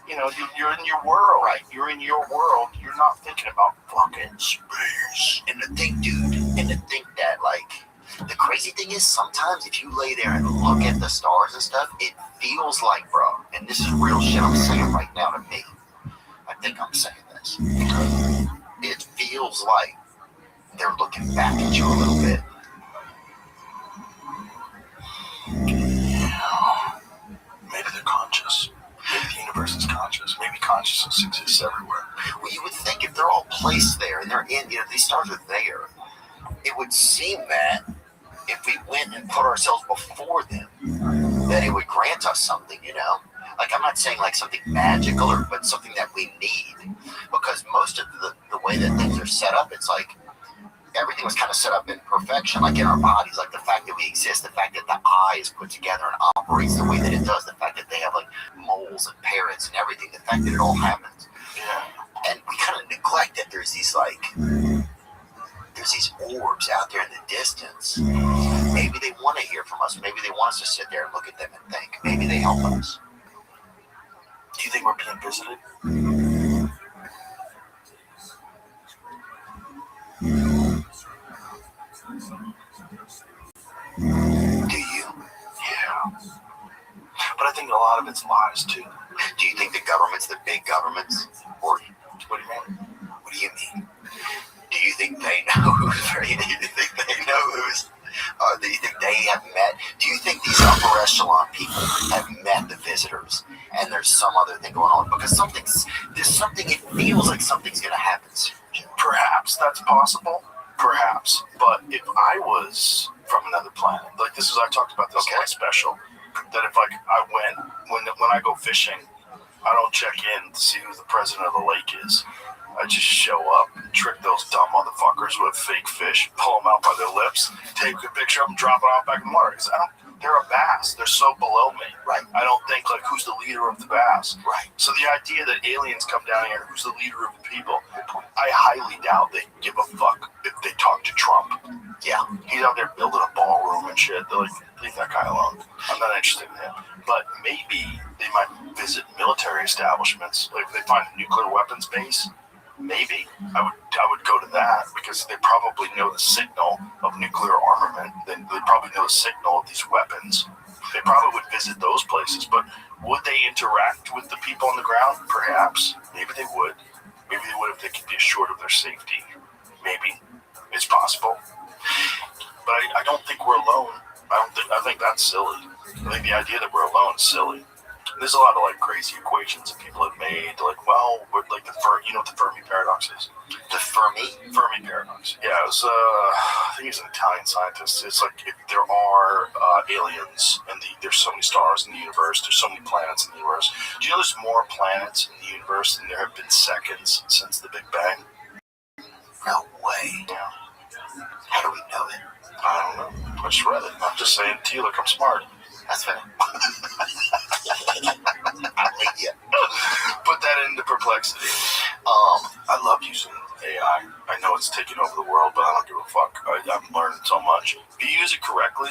You're in your world. Right. You're in your world. You're not thinking about fucking space. And the thing, dude, that the crazy thing is sometimes if you lay there and look at the stars and stuff, it feels like, bro, and this is real shit I'm saying right now to me. I think I'm saying this. It feels like they're looking back at you a little bit. Maybe they're conscious. Maybe the universe is conscious. Maybe consciousness exists everywhere. Well, you would think if they're all placed there and they're in, these stars are there, it would seem that if we went and put ourselves before them, that it would grant us something, Like, I'm not saying like something magical, but something that we need. Because most of the way that things are set up, it's like everything was kind of set up in perfection, like in our bodies, like the fact that we exist, the fact that the eye is put together and operates the way that it does, the fact that they have like moles and parrots and everything, the fact that it all happens. Yeah. And we kind of neglect that there's these orbs out there in the distance. Maybe they want to hear from us. Maybe they want us to sit there and look at them and think. Maybe they help us. Do you think we're being visited? Do you? Yeah. But I think a lot of it's lies too. Do you think the government's the big governments? Or what do you mean? What do you mean? Do you think they know who's right? Do you think they know who's? Do you think they have met? Do you think these upper echelon people have met the visitors? And there's some other thing going on because there's something. It feels like something's going to happen soon. Perhaps that's possible. Perhaps. But if I was from another planet, like this is, I talked about this in my special, that if like I went, when I go fishing, I don't check in to see who the president of the lake is. I just show up, trick those dumb motherfuckers with fake fish, pull them out by their lips, take a picture of them, drop it off back in the water. Because they're a bass. They're so below me. Right. I don't think like who's the leader of the bass. Right. So the idea that aliens come down here and who's the leader of the people, I highly doubt they give a fuck if they talk to Trump. Yeah. He's out there building a ballroom and shit. They're like, leave that guy alone. I'm not interested in him. But maybe they might visit military establishments. Like if they find a nuclear weapons base, maybe I would go to that because they probably know the signal of nuclear armament. They probably know the signal of these weapons. They probably would visit those places. But would they interact with the people on the ground? Perhaps. Maybe they would. Maybe they would if they could be assured of their safety. Maybe. It's possible. But I don't think we're alone. I think that's silly. I think the idea that we're alone is silly. There's a lot of like crazy equations that people have made. Like, well, like you know what the Fermi paradox is? The Fermi paradox. Yeah, it was I think he's an Italian scientist. It's like if there are aliens and there's so many stars in the universe, there's so many planets in the universe. Do you know there's more planets in the universe than there have been seconds since the Big Bang? No way. Yeah. How do we know it? I don't know. I just read it. I'm just saying to you, look, I'm smart. That's fair. Yeah. Put that into perplexity. I love using AI. I know it's taking over the world, but I don't give a fuck. I'm learning so much. If you use it correctly,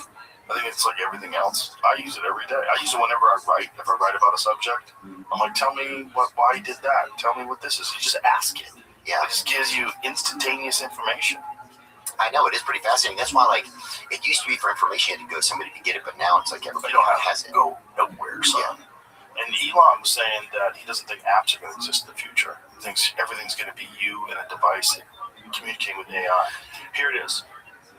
I think it's like everything else. I use it every day. I use it whenever I write. If I write about a subject, I'm like, tell me why you did that. Tell me what this is. You just ask it. Yeah. It just gives you instantaneous information. I know, it is pretty fascinating. That's why, like, it used to be for information, you had to go somebody to get it, but now it's like everybody has it. Go nowhere, son. Yeah. And Elon was saying that he doesn't think apps are going to exist in the future. He thinks everything's going to be you and a device communicating with AI. Here it is.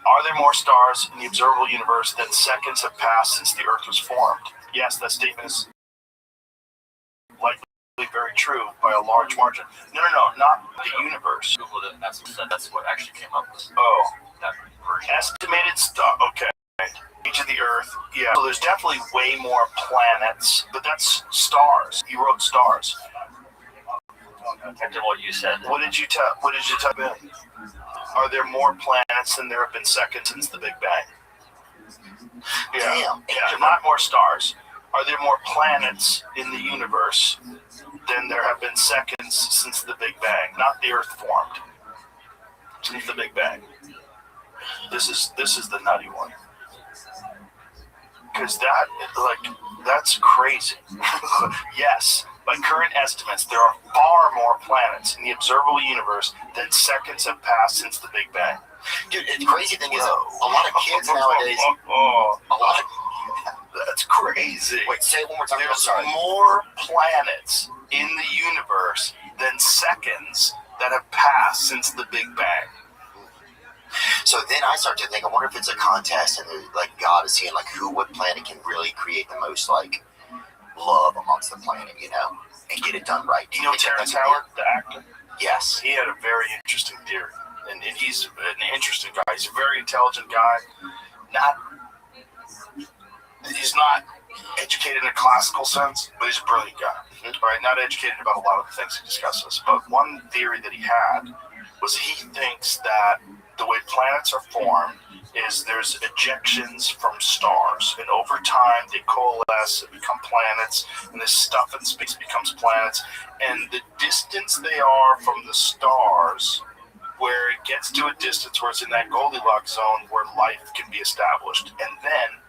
Are there more stars in the observable universe than seconds have passed since the Earth was formed? Yes, that statement is likely very true by a large margin. No, not the universe. Googled it. That's what actually came up with. Oh. That version. Estimated star. Okay. Age of the Earth. Yeah. So there's definitely way more planets, but that's stars. He wrote stars. Back to what you said. What did you type in? Are there more planets than there have been seconds since the Big Bang? Yeah. Yeah. Not more stars. Are there more planets in the universe than there have been seconds since the Big Bang? Not the Earth formed. Since the Big Bang. This is the nutty one. Because that's crazy. Yes, by current estimates, there are far more planets in the observable universe than seconds have passed since the Big Bang. Dude, the crazy thing is a lot of kids nowadays. That's crazy. Wait, say it one more time. There's more planets in the universe than seconds that have passed since the Big Bang. So then I start to think, I wonder if it's a contest, and like God is seeing like what planet can really create the most like love amongst the planet, and get it done right. You know Terrence Howard, the actor? Yes. He had a very interesting theory, and he's an interesting guy. He's a very intelligent guy. He's not educated in a classical sense, but he's a brilliant guy. Right? Not educated about a lot of the things he discusses. But one theory that he had was he thinks that the way planets are formed is there's ejections from stars, and over time they coalesce and become planets, and this stuff in space becomes planets, and the distance they are from the stars, where it gets to a distance where it's in that Goldilocks zone where life can be established, and then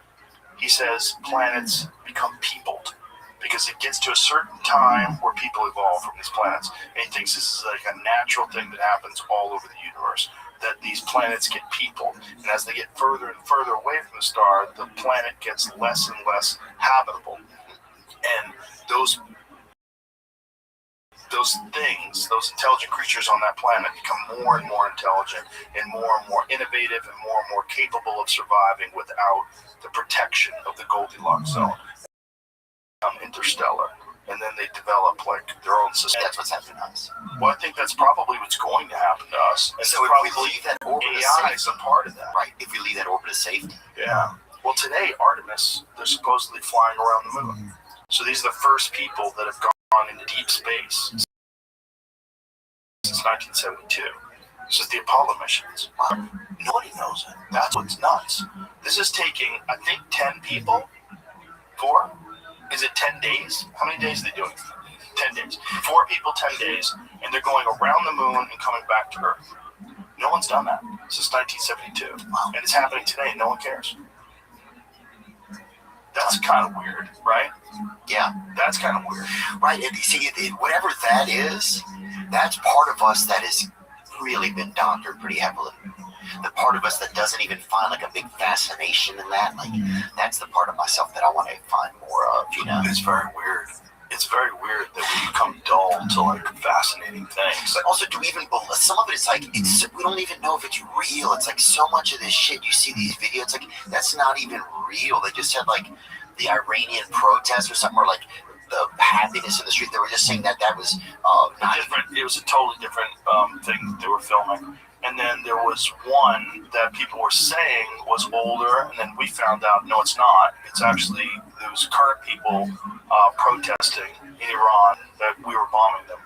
he says planets become peopled, because it gets to a certain time where people evolve from these planets, and he thinks this is like a natural thing that happens all over the universe, that these planets get peopled, and as they get further and further away from the star, the planet gets less and less habitable, and those things, those intelligent creatures on that planet become more and more intelligent and more innovative and more capable of surviving without the protection of the Goldilocks zone. Interstellar, and then they develop like their own system. That's what's happening to us. Well, I think that's probably what's going to happen to us. And so so if probably we leave that orbit AI of is a part of that. Right, if we leave that orbit of safety. Yeah. Well, today, Artemis, they're supposedly flying around the moon. So these are the first people that have gone into deep space since 1972. This is the Apollo missions. Nobody knows it. That's what's nuts. This is taking, I think, 10 people. 4? Is it 10 days? How many days are they doing? 10 days. 4 people, 10 days, and they're going around the moon and coming back to Earth. No one's done that since 1972. And it's happening today, and no one cares. That's kind of weird, right? Yeah. That's kind of weird. Right, and you see, whatever that is, that's part of us that has really been doctored pretty heavily. The part of us that doesn't even find like a big fascination in that, like that's the part of myself that I want to find more of, It's very weird. It's very weird that we become dull to like fascinating things. But also, do we even believe? Some of it is like we don't even know if it's real. It's like so much of this shit. You see these videos, it's like that's not even real. They just had like the Iranian protests or something, or like the happiness in the street. They were just saying that was not different. It was a totally different thing that they were filming. And then there was one that people were saying was older, and then we found out, no, it's not. It's actually, there was current people protesting in Iran that we were bombing them.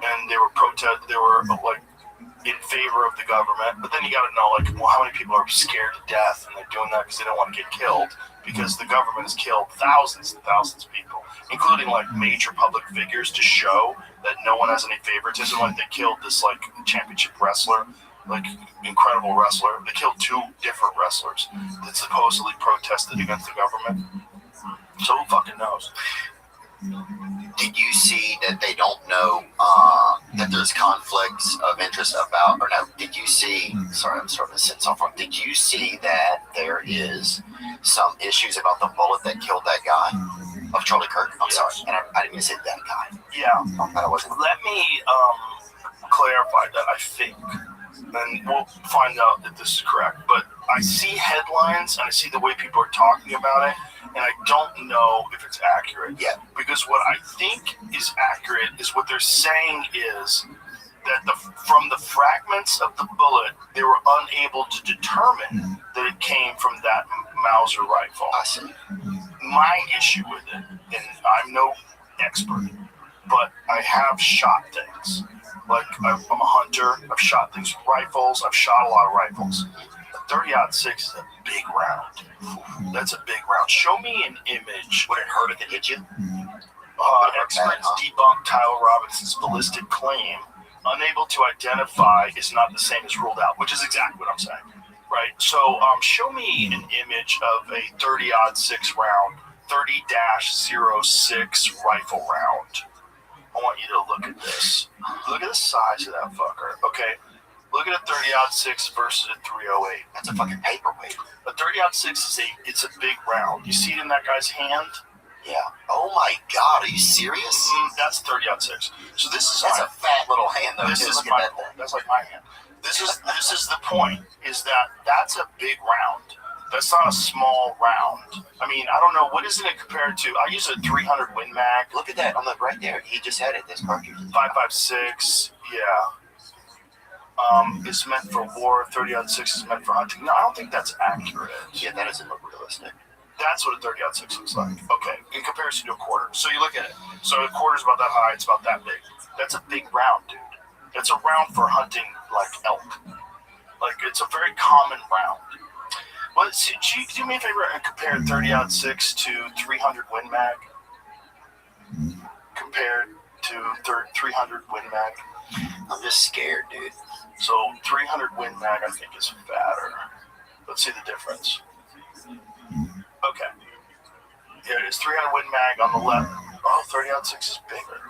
And they were like in favor of the government. But then you got to know, like, well, how many people are scared to death, and they're doing that because they don't want to get killed, because the government has killed thousands and thousands of people, including like major public figures, to show that no one has any favoritism. Like they killed this like championship wrestler, like incredible wrestler. They killed 2 different wrestlers that supposedly protested against the government. So who fucking knows? Did you see that they don't know that there's conflicts of interest about, or no, did you see, sorry, I'm starting to sense off wrong. Did you see that there is some issues about the bullet that killed that guy? Of Charlie Kirk? I'm sorry, and I didn't even say that guy. Yeah. That wasn't. Let me clarify that, I think. And we'll find out that this is correct. But I see headlines, and I see the way people are talking about it, and I don't know if it's accurate yet. Because what I think is accurate is what they're saying is that from the fragments of the bullet, they were unable to determine that it came from that Mauser rifle. I see. My issue with it, and I'm no expert, but I have shot things. Like, I'm a hunter, I've shot things with rifles, I've shot a lot of rifles. A 30-06 is a big round. That's a big round. Show me an image. Would it hurt if it hit you? Experts debunk Tyler Robinson's ballistic claim. Unable to identify is not the same as ruled out, which is exactly what I'm saying. Right? So show me an image of a 30-06 round, 30-06 rifle round. I want you to look at this. Look at the size of that fucker. Okay? Look at a 30-06 versus a 308. That's a fucking paperweight. A 30-06 it's a big round. You see it in that guy's hand? Yeah. Oh my God, are you serious? That's 30-06. So this is That's a fat little hand, though. This is Look at my that point. thing. That's like my hand. This is the point. Is that that's a big round. That's not a small round. I mean, I don't know what isn't it compared to. I use a 300 Win Mag. Look at that on the right there. He just had it. This cartridge. 5.56. Yeah. It's meant for war. 30-06 is meant for hunting. No, I don't think that's accurate. Yeah, that doesn't look realistic. That's what a 30-06 looks like. Okay, in comparison to a quarter. So you look at it. So a quarter's about that high. It's about that big. That's a big round, dude. It's a round for hunting like elk. Like it's a very common round. Well, see, do me a favor and compare 30-06 to 300 Win Mag. Compared to 300 Win Mag. I'm just scared, dude. So 300 Win Mag, I think, is fatter. Let's see the difference. Okay. Here it is. 300 Win Mag on the left. Oh, 30-06 is bigger.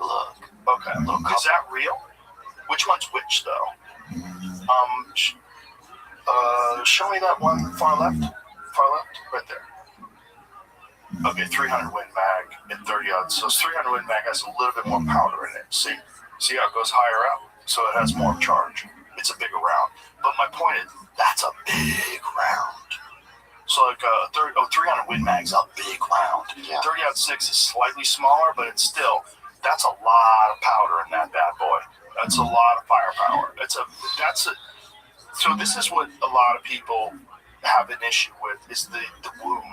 Look. Okay. Is that real? Which one's which, though? Show me that one far left. Right there. Okay, 300 Win Mag and 30-06. So 300 Win Mag has a little bit more powder in it. See how it goes higher up? So it has more charge. It's a bigger round. But my point is, that's a big round. So like 300 Win Mag's a big round. Yeah. 30-06 is slightly smaller, but it's still, that's a lot of powder in that bad boy. That's a lot of firepower. So this is what a lot of people have an issue with, is the wound.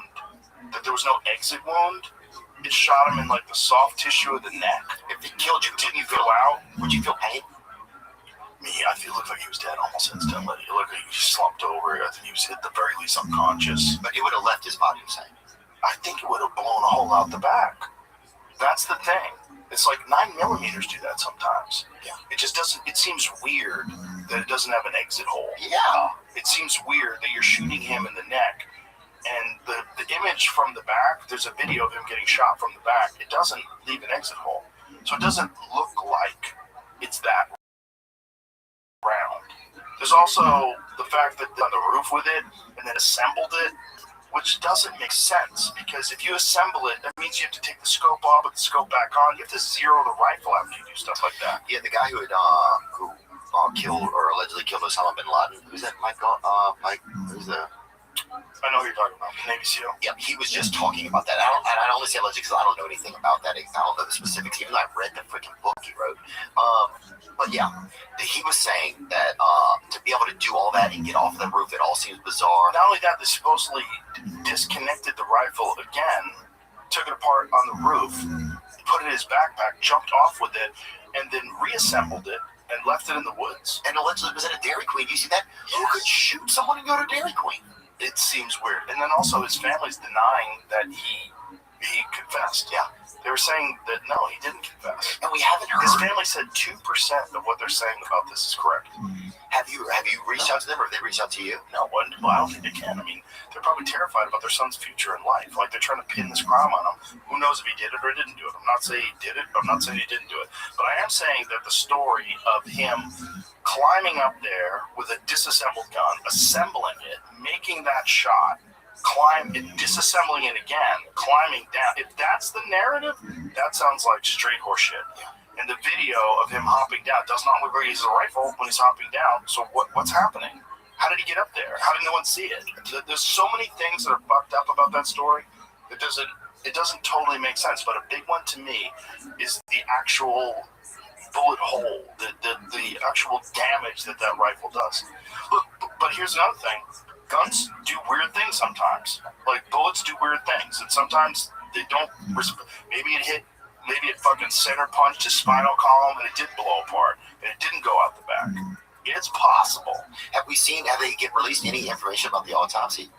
That there was no exit wound. It shot him in like the soft tissue of the neck. If it killed you, Didn't go out. would you feel pain? Me, I feel looked like he was dead almost instantly. It looked like he was slumped over. I think he was at the very least unconscious. But it would have left his body, you're saying? I think it would have blown a hole out the back. That's the thing. It's like 9mm do that sometimes. Yeah. It just doesn't. It seems weird that it doesn't have an exit hole. Yeah. It seems weird that you're shooting him in the neck, and the image from the back. There's a video of him getting shot from the back. It doesn't leave an exit hole, so it doesn't look like it's that round. There's also the fact that on the roof with it and then assembled it, which doesn't make sense, because if you assemble it, that means you have to take the scope off, put the scope back on. You have to zero the rifle after you do stuff like that. Yeah, the guy who killed or allegedly killed Osama bin Laden. Who's that? Mike? Who's the? I know who you're talking about. Navy SEAL. Yeah, he was just talking about that. I only say allegedly because I don't know anything about that. I don't know the specifics, even though I read the freaking book he wrote. But yeah, he was saying that to be able to do all that and get off the roof, it all seems bizarre. Not only that, they supposedly disconnected the rifle again, took it apart on the roof, put it in his backpack, jumped off with it, and then reassembled it and left it in the woods. And allegedly it was at a Dairy Queen. You see that? Yes. Who could shoot someone and go to Dairy Queen? It seems weird. And then also his family's denying that he confessed. Yeah. They were saying that no, he didn't confess. And we haven't heard. His family said 2% of what they're saying about this is correct. Have you reached out to them, or have they reached out to you? No, well, I don't think they can. I mean, they're probably terrified about their son's future in life. Like, they're trying to pin this crime on him. Who knows if he did it or didn't do it? I'm not saying he did it. I'm not saying he didn't do it. But I am saying that the story of him climbing up there with a disassembled gun, assembling it, making that shot, disassembling it again, climbing down. If that's the narrative, that sounds like straight horseshit. And the video of him hopping down does not look like he's a rifle when he's hopping down. So what's happening? How did he get up there? How did no one see it? There's so many things that are fucked up about that story. It doesn't totally make sense. But a big one to me is the actual bullet hole, the actual damage that rifle does. Look, but here's another thing. Guns do weird things sometimes. Like, bullets do weird things, and sometimes they don't. Maybe it fucking center punched his spinal column and it did blow apart and it didn't go out the back. It's possible. Have they released any information about the autopsy?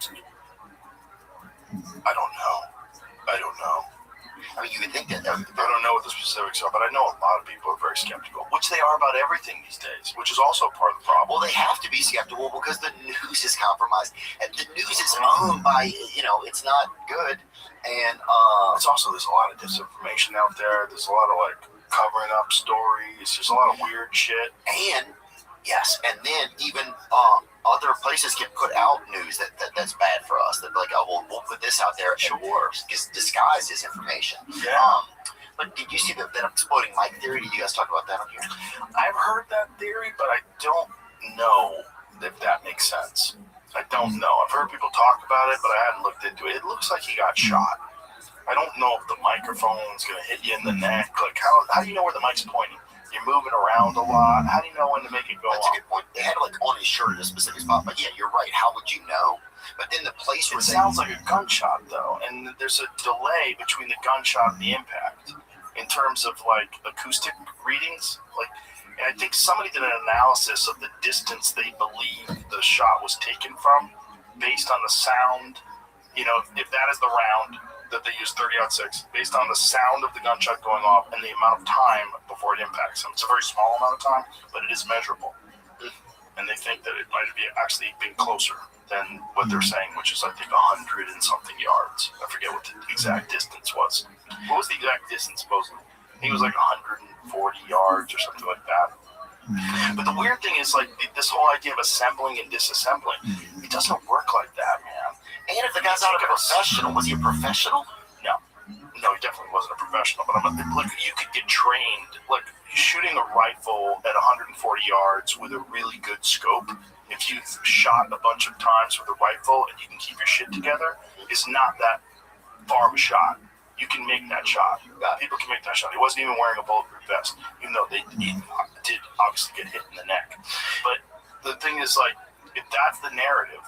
I don't know. I mean, you would think that. I don't know what the specifics are, but I know a lot of people are very skeptical, which they are about everything these days, which is also part of the problem. Well, they have to be skeptical because the news is compromised. And the news is owned by, it's not good. And it's also, there's a lot of disinformation out there. There's a lot of, like, covering up stories. There's a lot of weird shit. And, yes, and then even other places can put out news that's bad for us. That like, we'll put this out there. Sure. Disguise disinformation. Yeah. But did you see that exploding mic theory? Did you guys talk about that on here? I've heard that theory, but I don't know if that makes sense. I don't know. I've heard people talk about it, but I hadn't looked into it. It looks like he got shot. I don't know if the microphone's going to hit you in the neck. Like, how do you know where the mic's pointing? You're moving around a lot. How do you know when to make it go That's off? a good point. They had it like on his shirt at a specific spot. But yeah, you're right. How would you know? But then the place where It sounds like a gunshot, though, and there's a delay between the gunshot and the impact in terms of, like, acoustic readings. Like, and I think somebody did an analysis of the distance they believe the shot was taken from based on the sound. You know, if that is the round that they use 30-06, based on the sound of the gunshot going off and the amount of time before it impacts them. It's a very small amount of time, but it is measurable. And they think that it might be actually been closer than what they're saying, which is, I think, 100 and something yards. I forget what the exact distance was. What was the exact distance, supposedly? I think it was like 140 yards or something like that. But the weird thing is, like, this whole idea of assembling and disassembling, it doesn't work like that, man. And if the guy's not a professional, was he a professional? No, he definitely wasn't a professional. But like, you could get trained, like shooting a rifle at 140 yards with a really good scope. If you've shot a bunch of times with a rifle and you can keep your shit together, is not that far of a shot. You can make that shot. People can make that shot. He wasn't even wearing a bulletproof vest, even though he did obviously get hit in the neck. But the thing is, like, if that's the narrative,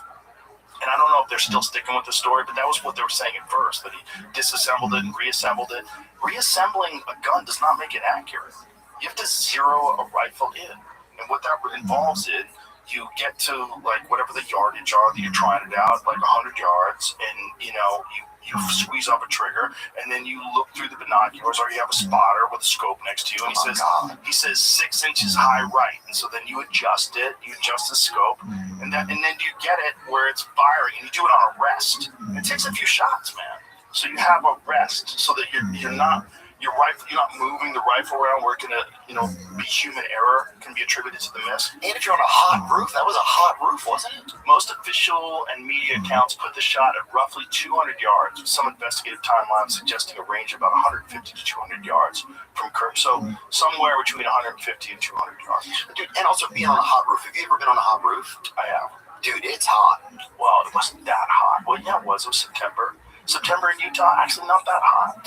and I don't know if they're still sticking with the story, but that was what they were saying at first, that he disassembled it and reassembled it. Reassembling a gun does not make it accurate. You have to zero a rifle in. And what that involves is you get to, like, whatever the yardage are that you're trying it out, like 100 yards, and, you know, you squeeze off a trigger, and then you look through the binoculars, or you have a spotter with a scope next to you, and he says 6 inches high right, and so then you adjust it, you adjust the scope, and then you get it where it's firing, and you do it on a rest. It takes a few shots, man. So you have a rest, so that you're not moving the rifle around where it can, be human error can be attributed to the miss. And if you're on a hot roof, that was a hot roof, wasn't it? Most official and media accounts put the shot at roughly 200 yards, with some investigative timelines suggesting a range of about 150 to 200 yards from curb. So somewhere between 150 and 200 yards. Dude, and also being on a hot roof. Have you ever been on a hot roof? I have. Dude, it's hot. Well, it wasn't that hot. Well, yeah, it was. It was September. September in Utah, actually not that hot.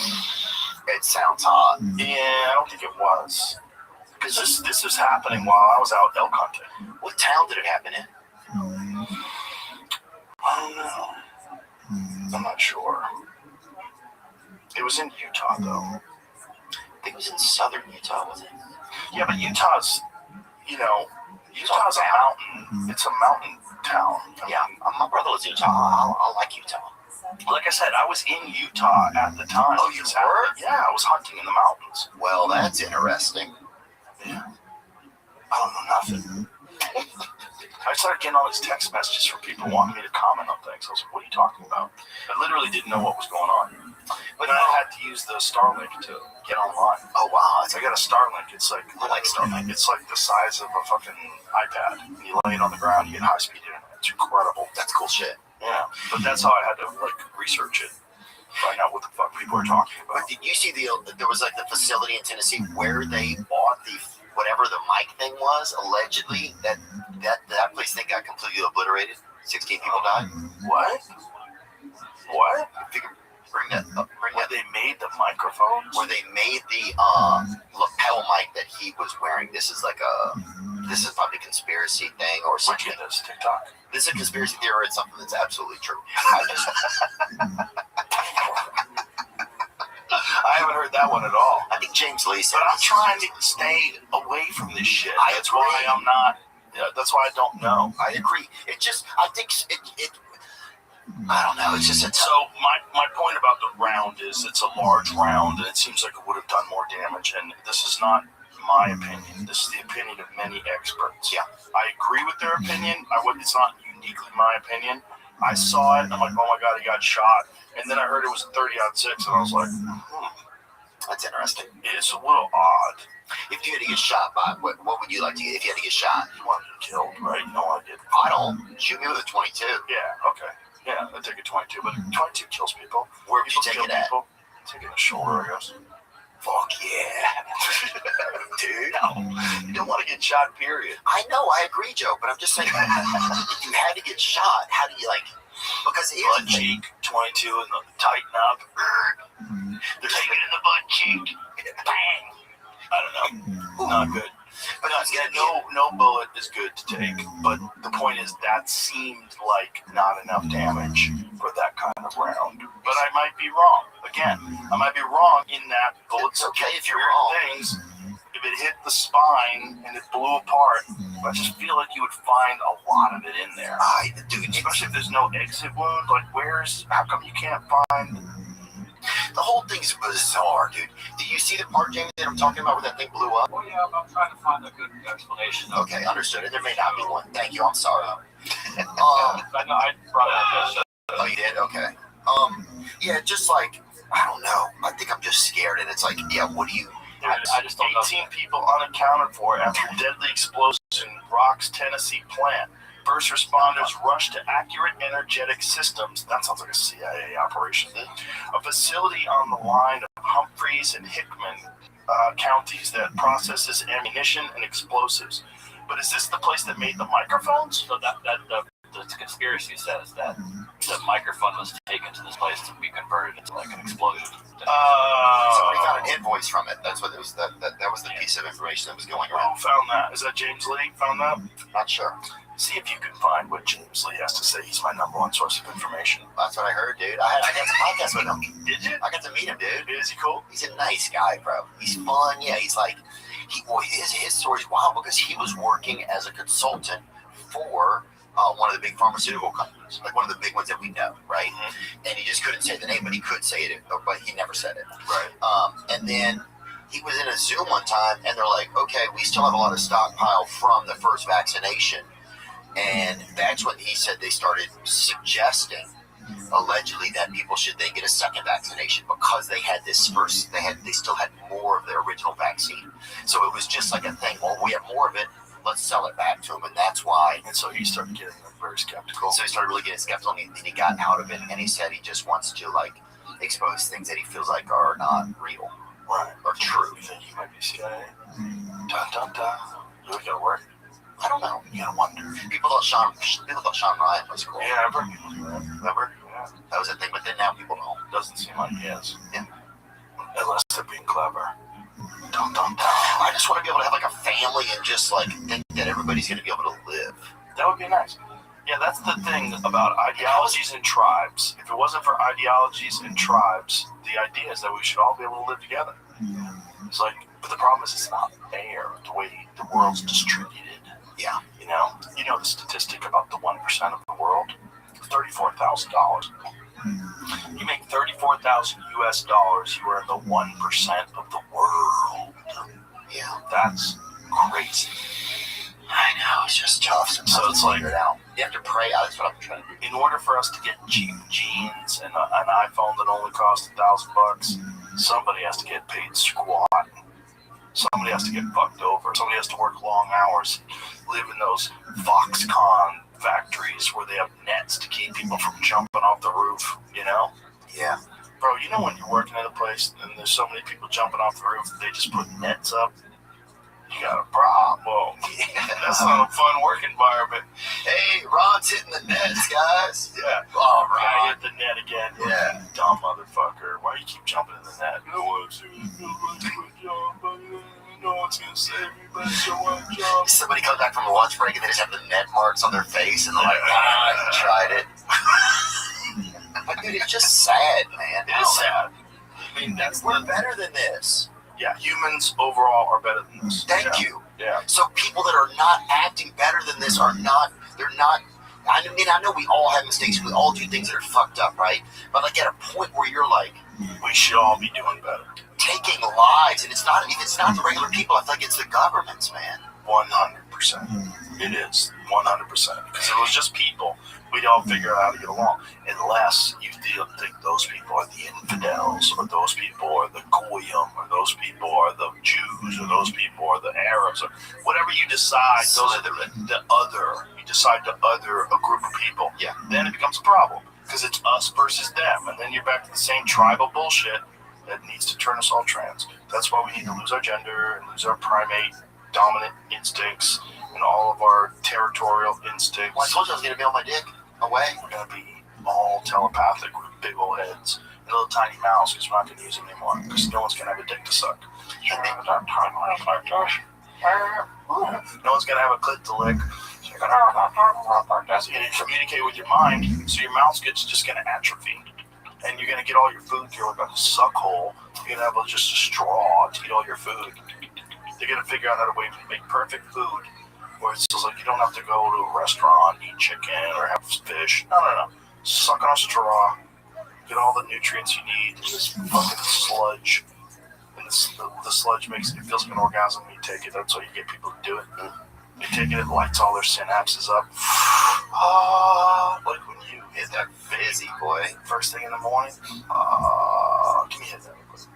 It sounds hot. Yeah, I don't think it was. Because this was happening while I was out elk hunting. What town did it happen in? I don't know. I'm not sure. It was in Utah, though. I think it was in southern Utah, wasn't it? Yeah, but Utah's a mountain. It's a mountain town. Yeah, my brother lives in Utah. I like Utah. Like I said, I was in Utah at the time. Oh, you were? Yeah, I was hunting in the mountains. Well, that's interesting. Yeah. I don't know nothing. I started getting all these text messages from people wanting me to comment on things. I was like, what are you talking about? I literally didn't know what was going on. But then I had to use the Starlink to get online. Oh, wow. I got a Starlink. It's like, Starlink. It's like the size of a fucking iPad. And you lay it on the ground, you get high-speed internet. It's incredible. That's cool shit. Yeah, but that's how I had to, like, research it. Find out what the fuck people are talking about. But did you see there was like the facility in Tennessee where they bought the whatever the mic thing was, allegedly that place thing got completely obliterated. 16 people died. What? If you can bring that up, They made the microphone? Where they made the lapel mic that he was wearing. This is probably a conspiracy thing or something. Look at this TikTok. This is a conspiracy theory. It's something that's absolutely true. I haven't heard that one at all. I think James Lee said. But I'm trying to stay away from this shit. That's agree. why I'm not. Yeah, that's why I don't know. I agree. I think it. I don't know. It's just so my point about the round is it's a large round and it seems like it would have done more damage. And this is not my opinion. This is the opinion of many experts. Yeah, I agree with their opinion. It's not uniquely my opinion. I saw it and I'm like, oh my god, he got shot. And then I heard it was 30-06 and I was like, that's interesting. It's a little odd. If you had to get shot by, what would you like to get if you had to get shot? You want to get killed, right? No, I didn't. I don't. Shoot me with a 22. Yeah, okay. Yeah, I take a 22, but 22 kills people. Where would you take it at? Take it in the shoulder, I guess. Fuck yeah. Dude. No, you don't want to get shot, period. I know, I agree, Joe, but I'm just saying, if you had to get shot, how do you like, because Butt cheek, 22, and the tighten up. They're taking it in the butt cheek. Bang. I don't know. Not good. But no bullet is good to take. But the point is that seemed like not enough damage for that kind of round. But I might be wrong. Again, I might be wrong in that bullets It's okay if you're weird wrong. things. If it hit the spine and it blew apart, I just feel like you would find a lot of it in there. Dude, Especially if there's no exit wound. Like, how come you can't find? the whole thing's bizarre, dude. Did you see the part, Jamie, that I'm talking about where that thing blew up? Well, yeah, I'm trying to find a good explanation. Okay, understood. And there may not be one. Thank you. I'm sorry. I know I brought it up. Oh, you did? Okay. Yeah, just like, I don't know. I think I'm just scared. And it's like, yeah, what do you... I just don't 18 people unaccounted for after deadly explosion in Rock's Tennessee plant. First responders rushed to Accurate Energetic Systems. That sounds like a CIA operation. A facility on the line of Humphreys and Hickman counties that processes ammunition and explosives. But is this the place that made the microphones? So the conspiracy says that the microphone was taken to this place to be converted into like an explosion. Somebody got an invoice from it. That's what it was. That was the piece of information that was going around. Who found that? Is that James Lee found that? Not sure. See if you can find what James Lee has to say. He's my number one source of information. That's what I heard, dude. I got to podcast with him. Did you? I got to meet him, dude. Is he cool? He's a nice guy, bro. He's fun. Yeah, he's like, his story's wild because he was working as a consultant for one of the big pharmaceutical companies, like one of the big ones that we know, right? Mm-hmm. And he just couldn't say the name, but he could say it, but he never said it. Right. And then he was in a Zoom one time, and they're like, okay, we still have a lot of stockpile from the first vaccination. And that's when he said they started suggesting, allegedly, that people should then get a second vaccination because they had this first, they still had more of their original vaccine. So it was just like a thing, well, we have more of it, let's sell it back to him. And that's why. And so he started getting very skeptical. So he started really getting skeptical, and he got out of it, and he said he just wants to, like, expose things that he feels like are not real. Right. Or true. You think he might be CIA? Dun, dun, dun. You gonna work? I don't know. You gotta wonder. People thought Sean Ryan was cool. Yeah, I've heard people do that. Remember? Yeah. That was a thing, but then now people don't. Doesn't seem like he is. Yeah. Unless they're being clever. Dun, dun, dun. I just want to be able to have like a family and just like think that everybody's going to be able to live. That would be nice. Yeah, that's the thing about ideologies and tribes. If it wasn't for ideologies and tribes, the idea is that we should all be able to live together. It's like, but the problem is it's not fair the way the world's distributed. Yeah. You know the statistic about the 1% of the world? $34,000. You make $34,000 US, you are in the 1% of the world. Yeah. That's crazy. I know, it's just tough. So it's like, you have to pray. That's what I'm trying to do. In order for us to get cheap jeans and an iPhone that only costs $1,000, somebody has to get paid squat. Somebody has to get fucked over. Somebody has to work long hours, live in those Foxconn factories where they have nets to keep people from jumping off the roof, Yeah. Bro, when you're working at a place and there's so many people jumping off the roof, they just put nets up, you got a problem. That's not a fun work environment. Hey, Ron's hitting the nets, guys. Yeah. Oh, Ron. Ron. Hit the net again. Yeah. You dumb motherfucker. Why do you keep jumping in the net? No one's going to save me, but someone jump. Somebody comes back from a lunch break and they just have the net marks on their face and they're like, you tried it. But dude, it's just sad, man. It is sad. I mean, we're better than this. Yeah, humans overall are better than this. Thank you. Yeah. So people that are not acting better than this are not, I mean, I know we all have mistakes. We all do things that are fucked up, right? But like at a point where you're like, we should all be doing better. Taking lives, and if it's not the regular people, I feel like it's the governments, man. 100%. It is 100%. Because if it was just people, we'd all figure out how to get along. Unless you think those people are the infidels, or those people are the goyim, or those people are the Jews, or those people are the Arabs, or whatever you decide. Those are the other. You decide to other a group of people. Yeah. Then it becomes a problem because it's us versus them, and then you're back to the same tribal bullshit. that needs to turn us all trans. That's why we need to lose our gender and lose our primate dominant instincts and all of our territorial instincts. Well, I told you I was going to be on my dick. Away. We're going to be all telepathic with big old heads and little tiny mouths because we're not going to use them anymore because no one's going to have a dick to suck. No one's going to have a clit to lick. You're going to communicate with your mind, so your mouth's just going to atrophy. And you're going to get all your food through like a suck hole. You're going to have just a straw to eat all your food. They're going to figure out how to make perfect food where it's just like you don't have to go to a restaurant, eat chicken, or have fish. No. Suck on a straw. Get all the nutrients you need in this fucking sludge. And the sludge it feels like an orgasm when you take it. That's why you get people to do it. You take it lights all their synapses up. Like when you hit that busy boy first thing in the morning. Give me a hit that real quick.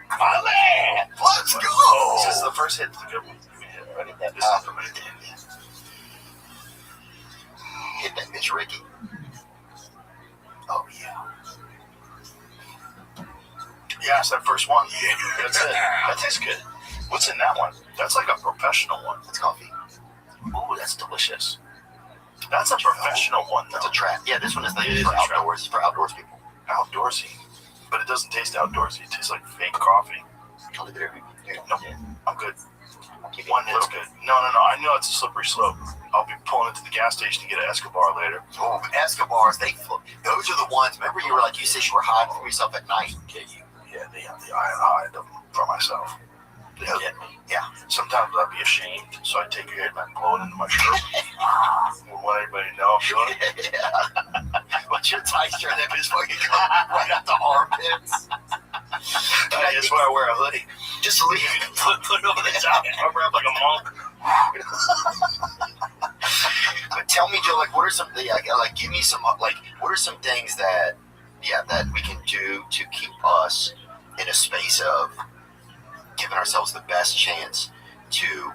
Let's go! This is the first hit. The good one. Give me a hit. Ready? This is the right hit. Hit that bitch, Ricky. Oh, yeah. Yeah, it's that first one. Yeah, that's it. That tastes good. What's in that one? That's like a professional one. It's coffee. Ooh, that's delicious. That's a professional one, though. That's a trap. Yeah, this one is for outdoors. It's for outdoors people. Outdoorsy. But it doesn't taste outdoorsy. It tastes like fake coffee. I'll leave it here. No, I'm good. One hit's good. No. I know it's a slippery slope. I'll be pulling into the gas station to get an Escobar later. Oh, Escobars, those are the ones. Remember, you said you were hiding from yourself at night. Yeah, I hide them from myself. They'll get me. Yeah. Sometimes I'd be ashamed, so I'd take your head and I'd blow it into my shirt. Wouldn't want anybody to know I'm doing it. Yeah. What's your texture? That bitch fucking come right out the armpits. That's why I wear a hoodie. Just leave it. Put it over the top. I wrap like a monk. But tell me, Joe, what are some, give me some, what are some things that we can do to keep us in a space of giving ourselves the best chance to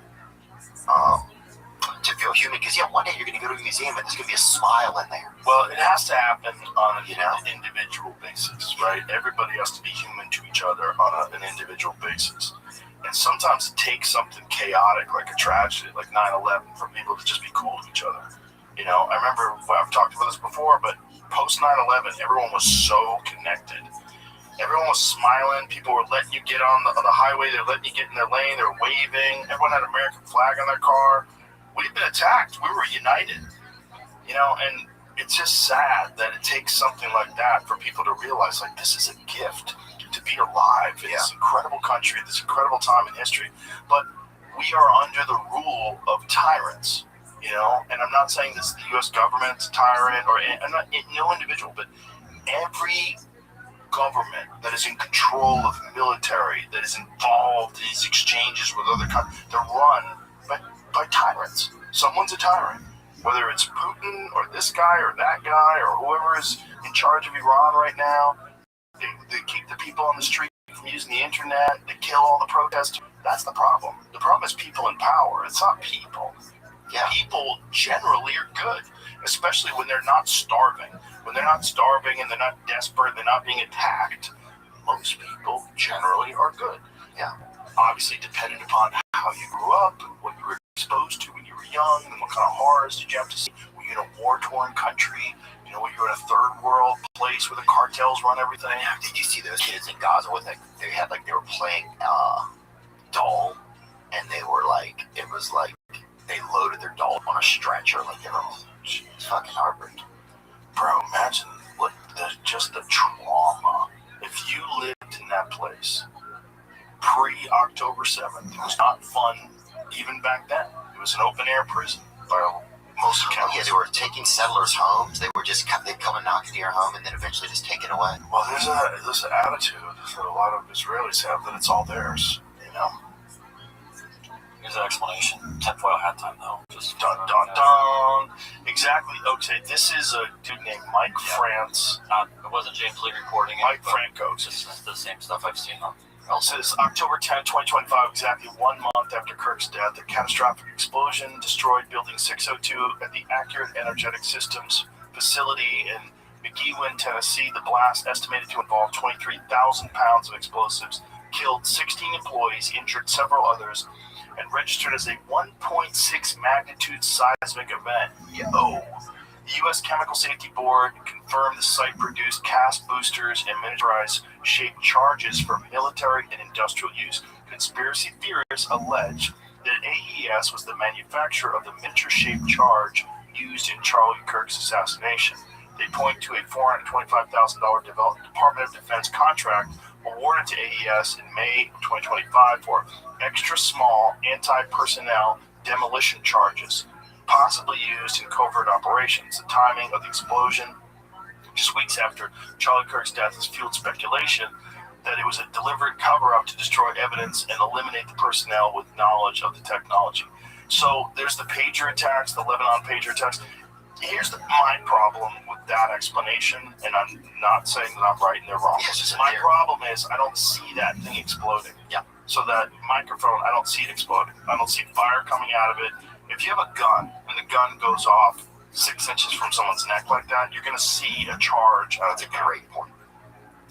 feel human? Because one day you're going to go to a museum and there's going to be a smile in there. Well, it has to happen on an individual basis, right? Everybody has to be human to each other on an individual basis. And sometimes it takes something chaotic, like a tragedy, like 9/11, for people to just be cool to each other. I remember, I've talked about this before, but post 9/11, everyone was so connected. Everyone was smiling. People were letting you get on the highway. They're letting you get in their lane. They're waving. Everyone had an American flag on their car. We'd been attacked. We were united. And it's just sad that it takes something like that for people to realize, this is a gift to be alive in this incredible country, this incredible time in history. But we are under the rule of tyrants, and I'm not saying this is the U.S. government's tyrant or no individual, but every government that is in control of military, that is involved in these exchanges with other countries, they're run by tyrants. Someone's a tyrant. Whether it's Putin or this guy or that guy or whoever is in charge of Iran right now, they keep the people on the street from using the internet, they kill all the protesters. That's the problem. The problem is people in power. It's not people. Yeah. People generally are good, especially when they're not starving. When they're not starving and they're not desperate, they're not being attacked, most people generally are good. Yeah. Obviously dependent upon how you grew up and what you were exposed to when you were young and what kind of horrors did you have to see. Were you in a war-torn country? Were you in a third world place where the cartels run everything? Did you see those kids in Gaza with they were playing doll, and they were it was they loaded their doll on a stretcher, they were fucking heartbreaking. Bro, imagine just the trauma. If you lived in that place pre-October 7th, it was not fun even back then. It was an open-air prison by most accounts. Yeah, they were taking settlers' homes. They'd come and knock into your home and then eventually just take it away. Well, there's an attitude that a lot of Israelis have that it's all theirs, Here's an explanation. Tinfoil hat time, though. Just dun dun dun. Exactly. Okay, this is a dude named Mike France. It wasn't James Lee recording it. Mike Franco. This is the same stuff I've seen on. It says October 10, 2025, exactly 1 month after Kirk's death, a catastrophic explosion destroyed Building 602 at the Accurate Energetic Systems facility in McGeewan, Tennessee. The blast, estimated to involve 23,000 pounds of explosives, killed 16 employees, injured several others, and registered as a 1.6 magnitude seismic event. The U.S. Chemical Safety Board confirmed the site produced cast boosters and miniaturized shaped charges for military and industrial use. Conspiracy theorists allege that AES was the manufacturer of the miniature-shaped charge used in Charlie Kirk's assassination. They point to a $425,000 Department of Defense contract awarded to AES in May 2025 for extra small anti-personnel demolition charges, possibly used in covert operations. The timing of the explosion, just weeks after Charlie Kirk's death, has fueled speculation that it was a deliberate cover-up to destroy evidence and eliminate the personnel with knowledge of the technology. So there's the pager attacks, the Lebanon pager attacks. Here's my problem with that explanation, and I'm not saying that I'm right and they're wrong. My problem is I don't see that thing exploding. So that microphone, I don't see it exploding. I don't see fire coming out of it. If you have a gun and the gun goes off 6 inches from someone's neck like that, you're going to see a charge. That's a great point.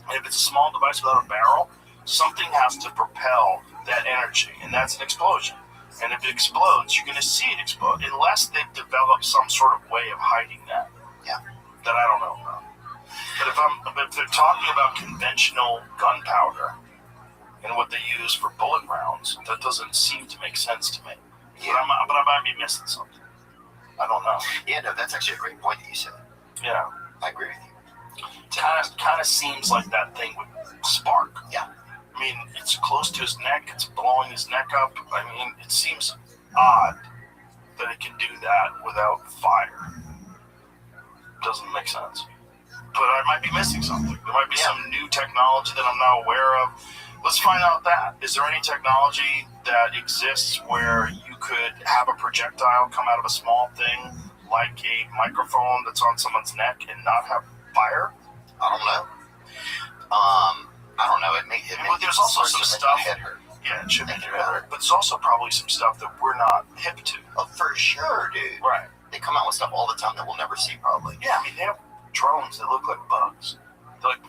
And if it's a small device without a barrel, something has to propel that energy, and that's an explosion. And if it explodes, you're going to see it explode, unless they've developed some sort of way of hiding that. That I don't know about. But if they're talking about conventional gunpowder and what they use for bullet rounds, that doesn't seem to make sense to me. But I might be missing something. I don't know. No, that's actually a great point that you said. Yeah. I agree with you. Kind of seems like that thing would spark. I mean, it's close to his neck. It's blowing his neck up. I mean, it seems odd that it can do that without fire. Doesn't make sense. But I might be missing something. There might be some new technology that I'm not aware of. Let's find out that. Is there any technology that exists where you could have a projectile come out of a small thing, like a microphone that's on someone's neck, and not have fire? I don't know. I don't know. There's also some stuff. Yeah, it should make your head hurt. But there's also probably some stuff that we're not hip to. Oh, for sure, dude. Right. They come out with stuff all the time that we'll never see, probably. Yeah, I mean, they have drones that look like bugs. They're like,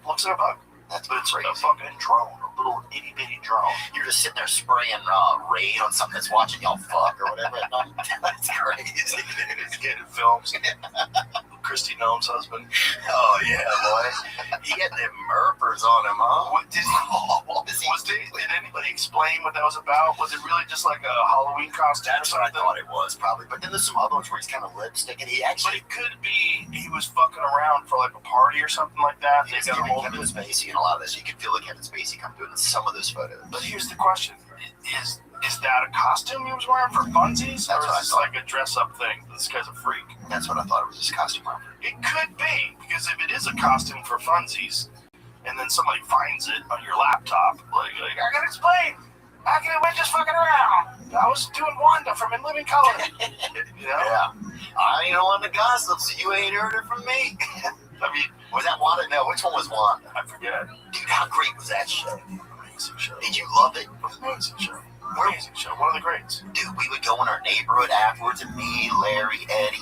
looks like a bug. That's But it's crazy. a fucking drone, a little itty bitty drone. You're just sitting there spraying Raid on something that's watching y'all fuck or whatever. That's crazy. It's getting films. Christy Noam's husband. Oh, yeah, boy. He had them murpers on him, huh? Did anybody explain what that was about? Was it really just like a Halloween costume? That's what I thought it was, probably. But then there's some other ones where he's kind of lipstick, and he actually... But it could be he was fucking around for like a party or something like that. He was giving Kevin Spacey and a lot of this. You could feel like Kevin Spacey come through in some of those photos. But here's the question. Is that a costume he was wearing for funsies? Or is this like a dress-up thing? This guy's a freak. That's what I thought it was, his costume. It could be, because if it is a costume for funsies, and then somebody finds it on your laptop, like I gotta explain. How can we just fucking around? I was doing Wanda from In Living Color. You know? Yeah. I ain't on the gossip, so you ain't heard it from me. I mean, was that Wanda? No, which one was Wanda? I forget. Dude, how great was that show? Amazing show. Did you love it? Amazing show. Amazing show. One of the greats. Dude, we would go in our neighborhood afterwards, and me, Larry, Eddie,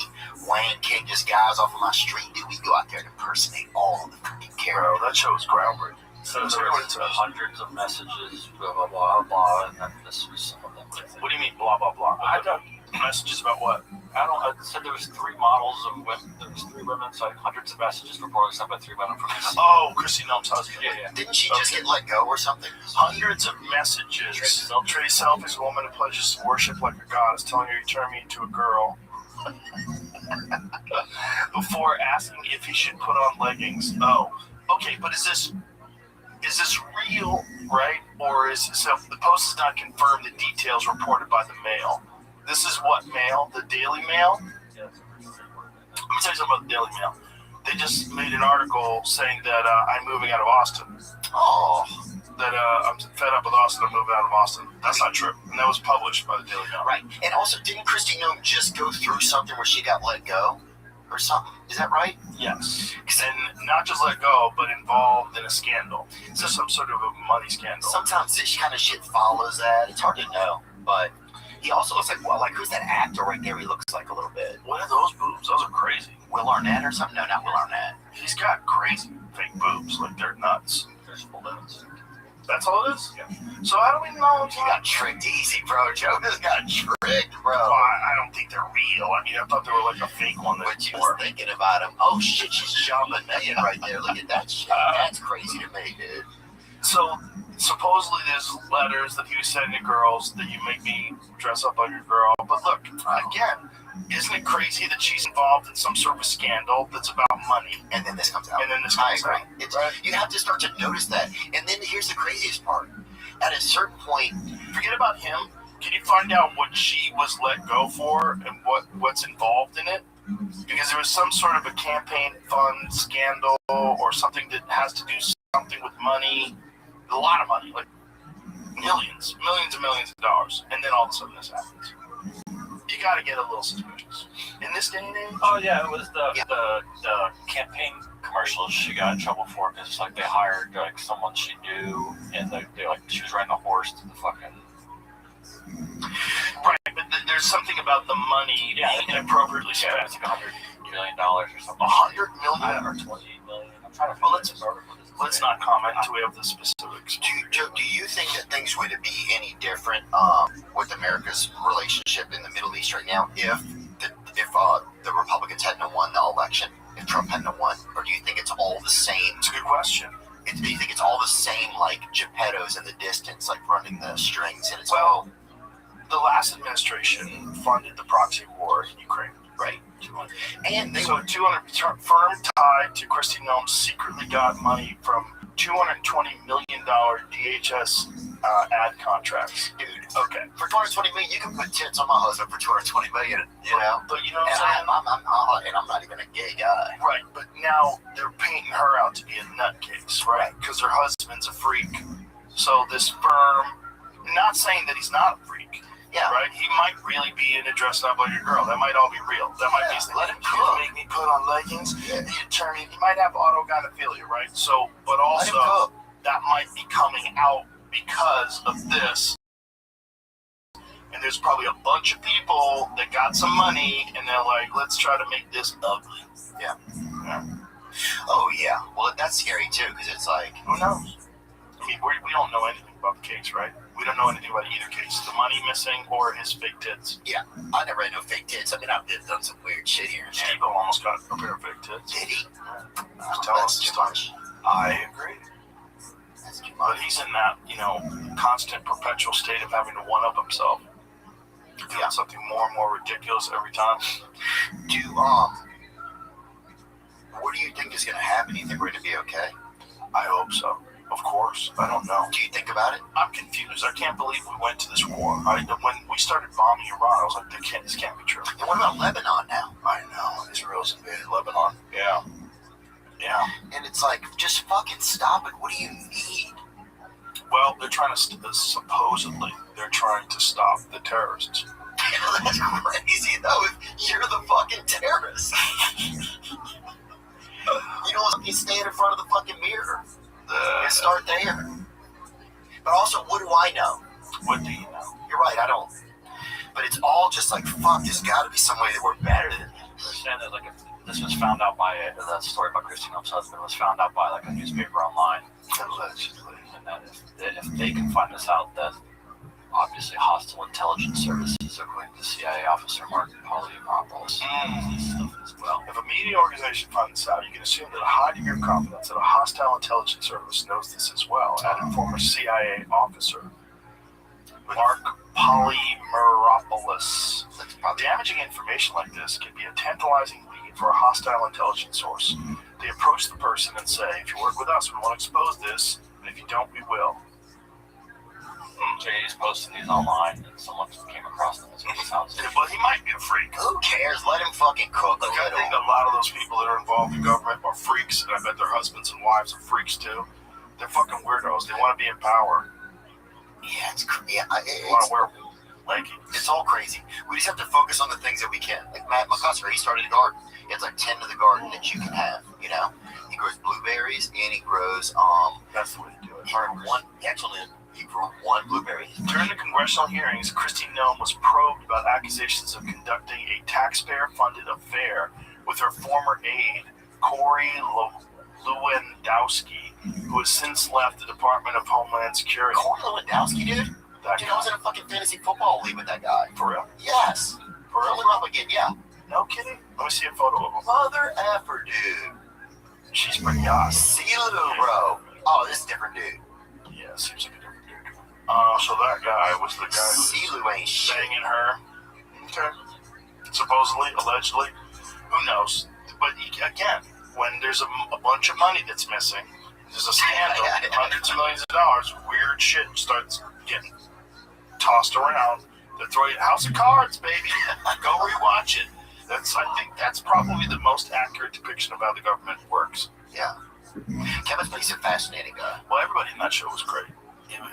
Wayne, King, just guys off of my street. Dude, we'd go out there and impersonate all of the freaking characters. Bro, that show was groundbreaking. So there was hundreds of messages, blah, blah, blah, blah, and then this was some of them. What do you mean, blah, blah, blah? I don't. Messages about what? I said there was 3 models of women. There was 3 women, so hundreds of messages were brought up by 3 women from this. Oh, Christy Noam's husband. Yeah. Didn't she just get let go or something? Hundreds of messages. Trey Self is a woman who pledges to worship like a goddess, telling her you turn me into a girl. Before asking if he should put on leggings. Oh, okay, but is this real, right? Or is so the Post has not confirmed the details reported by the Mail. This is what Mail? The Daily Mail? Let me tell you something about the Daily Mail. They just made an article saying that I'm moving out of Austin. Oh, that I'm fed up with Austin. I'm moving out of Austin. That's not true. And that was published by the Daily Mail. Right. And also, didn't Christy Noam just go through something where she got let go? Or something. Is that right? Yes. And not just let go, but involved in a scandal. So some sort of a money scandal. Sometimes this kind of shit follows that. It's hard to know. But he also looks like, well, like who's that actor right there? He looks like a little bit. What are those boobs? Those are crazy. Will Arnett or something? No, not Will Arnett. He's got crazy fake boobs. Like they're nuts. There's balloons. That's all it is? Yeah. So how do we know? You got tricked easy, bro. Joe just got tricked, bro. Well, I don't think they're real. I mean, I thought they were like a fake one. But you were thinking about him. Oh, shit, she's John Benet right there. Look at that shit. That's crazy to me, dude. So, supposedly there's letters that he was sending to girls that you make me dress up like a girl. But look, again, isn't it crazy that she's involved in some sort of scandal that's about money? And then this comes out. I agree. Right? You have to start to notice that. And then here's the craziest part. At a certain point, forget about him. Can you find out what she was let go for and what's involved in it? Because there was some sort of a campaign fund scandal or something that has to do something with money. A lot of money, like millions and millions of dollars. And then all of a sudden this happens. You got to get a little suspicious. In this day and age? Oh, yeah, it was the campaign commercials she got in trouble for because like they hired like someone she knew and they like she was riding a horse to the fucking. Right, but there's something about the money being inappropriately spent. Yeah, it's like $100 million or something. $100 million or $20 million. I'm trying to. Well, let's not comment until we have the specifics. Joe, do you think that things would be any different with America's relationship in the Middle East right now if the Republicans hadn't won the election, if Trump hadn't won, or do you think it's all the same? It's a good question. Do you think it's all the same, like Geppettos in the distance, like running the strings, and it's well, the last administration funded the proxy war in Ukraine, right? And they were 200 firm tied to Kristi Noem secretly got money from $220 million DHS ad contracts. Dude, okay. For $220 million, you can put tits on my husband for $220 million, you know? But you know what I'm saying? I'm not even a gay guy. Right, but now they're painting her out to be a nutcase, right? Because her husband's a freak. So this firm, not saying that he's not a freak. Yeah. Right? He might really be into dressing up like a girl. That might all be real. That might be let him cook. Make me put on leggings. Yeah. He might have autogynephilia, right? So, but also that might be coming out because of this. And there's probably a bunch of people that got some money and they're like, let's try to make this ugly. Yeah. Oh, yeah. Well, that's scary, too, because it's like, who knows? I mean, we don't know anything about the case, right? We don't know anything about either case. The money missing or his fake tits. Yeah. I never had no fake tits. I mean, I've done some weird shit here. Steve almost got a pair of fake tits. Did he? Tell us too much. I agree. That's too But much. he's in that, constant, perpetual state of having to one-up himself. Doing something more and more ridiculous every time. What do you think is going to happen? Do you think we're going to be okay? I hope so. Of course. I don't know. Do you think about it? I'm confused. I can't believe we went to this war. When we started bombing Iran, I was like, this can't be true. And what about Lebanon now? I know. Israel's invaded Lebanon. Yeah. Yeah. And it's like, just fucking stop it. What do you need? Well, they're trying to, supposedly, they're trying to stop the terrorists. That's crazy, though, if you're the fucking terrorist. You stand in front of the fucking mirror. And start there. But also, what do I know? What do you know? You're right, I don't. But it's all just like, fuck, there's got to be some way that we're better than this. Understand that, like, if this was found out by that story about Kristi Noem's husband was found out by like a newspaper online, allegedly, and that if they can find this out, that obviously hostile intelligence services, according to CIA officer Mark Polyamopoulos, stuff as well. If a media organization finds this out, you can assume that a high degree of confidence that a hostile intelligence service knows this as well, added former CIA officer Mark Polyamopoulos. Damaging information like this can be a tantalizing lead for a hostile intelligence source. They approach the person and say, if you work with us, we want to expose this, and if you don't, we will. So he's posting these online, and someone came across them. As it sounds. But he might be a freak. Who cares? Let him fucking cook. Look, I think a lot of those people that are involved in government are freaks, and I bet their husbands and wives are freaks too. They're fucking weirdos. They want to be in power. Yeah, it's they want to wear leggings. It's all crazy. We just have to focus on the things that we can. Like Matt McCusker, he started a garden. He has like 10 to the garden that you can have. He grows blueberries and he grows That's the way to do it. He grew one blueberry. During the congressional hearings, Kristi Noem was probed about accusations of conducting a taxpayer-funded affair with her former aide, Corey Lewandowski, who has since left the Department of Homeland Security. Corey Lewandowski, dude? That Dude, guy. I was in a fucking fantasy football league with that guy. For real? Yes. For real, up again, yeah. No kidding? Let me see a photo of him. Mother effer, dude. She's pretty awesome. CeeLo, bro. Oh, this is a different dude. Yeah, seems like a different dude. So that guy was the guy who was CeeLo ain't shit. banging her. Okay. Supposedly, allegedly. Who knows? But again, when there's a bunch of money that's missing, there's a scandal, hundreds of millions of dollars, weird shit starts getting tossed around. They throw you House of Cards, baby. Go rewatch it. I think that's probably the most accurate depiction of how the government works. Yeah. Kevin Spacey's a fascinating guy. Well, everybody in that show was great.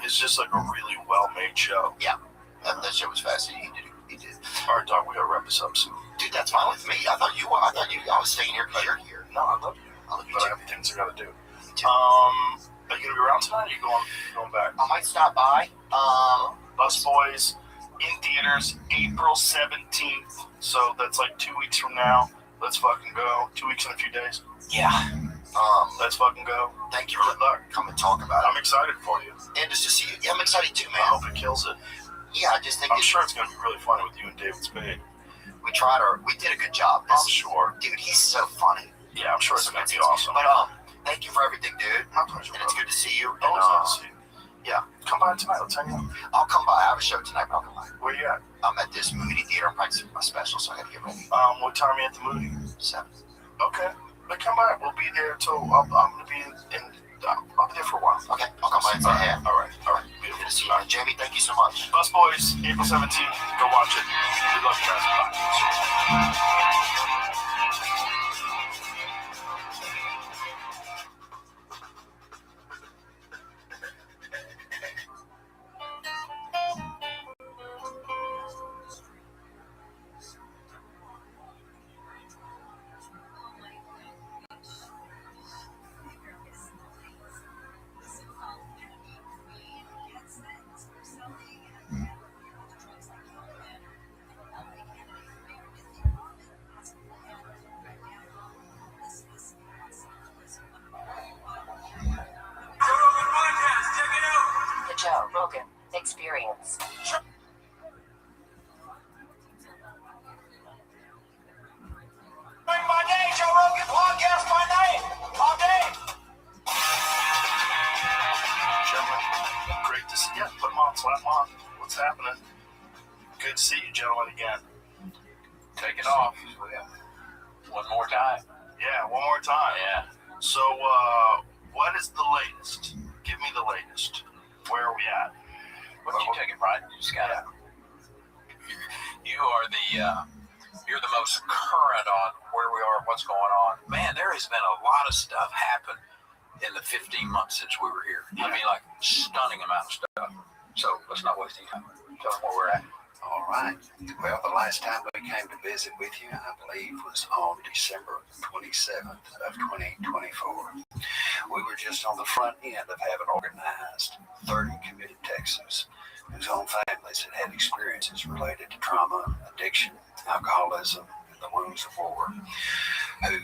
It's just like a really well-made show. Yeah. That show was fascinating. He did. All right, dog, we gotta wrap this up soon. Dude, that's fine with me. I thought you I was staying here because you're here. No, I love you. I love you But I too. have things I gotta do. Me too. Are you gonna be around tonight? Or are you going back? I might stop by. Bus Boys in theaters April 17th. So that's like 2 weeks from now. Let's fucking go. 2 weeks in a few days. Yeah. Let's fucking go. Thank you for coming and talk about I'm excited for you. it. And just to see you. Yeah, I'm excited too, I man. hope it kills it. Yeah, I just think I'm sure it's gonna be really funny with you and David Spade. we did a good job. I'm sure. Dude, he's so funny. Yeah, I'm sure it's gonna be awesome. But thank you for everything, dude. My pleasure. And it's good to see you. And, Always nice to see you. yeah, Come by tonight. Let's hang out. I'll come by. I have a show tonight, but I'll come by. Where you at? I'm at this movie theater. I'm practicing my special, so I gotta get ready. What time are you at the movie? 7. Okay. But come by. We'll be there till I'm gonna be I'll be there for a while. Okay, I'll come by and say hey. All right. Beautiful to see you. Jamie, thank you so much. Bus Boys, April 17th. Go watch it. We love you guys. Bye. The Joe Rogan Experience. My name, Joe Rogan Podcast, my name. All day. Gentlemen, great to see you. Put them on, slap them on. What's happening? Good to see you, gentlemen, again. Take it off. One more time. Yeah, one more time. Yeah. So, what is the latest? Give me the latest. Where are we at? Why don't you take it, Brian? You just gotta. You are you're the most current on where we are, what's going on. Man, there has been a lot of stuff happen in the 15 months since we were here. I mean, like stunning amount of stuff. So let's not waste any time. Tell them where we're at. All right. Well, the last time we came to visit with you, I believe, was on December 27th of 2024. We were just on the front end of having organized 30 committed Texans whose own families had had experiences related to trauma, addiction, alcoholism, and the wounds of war, who,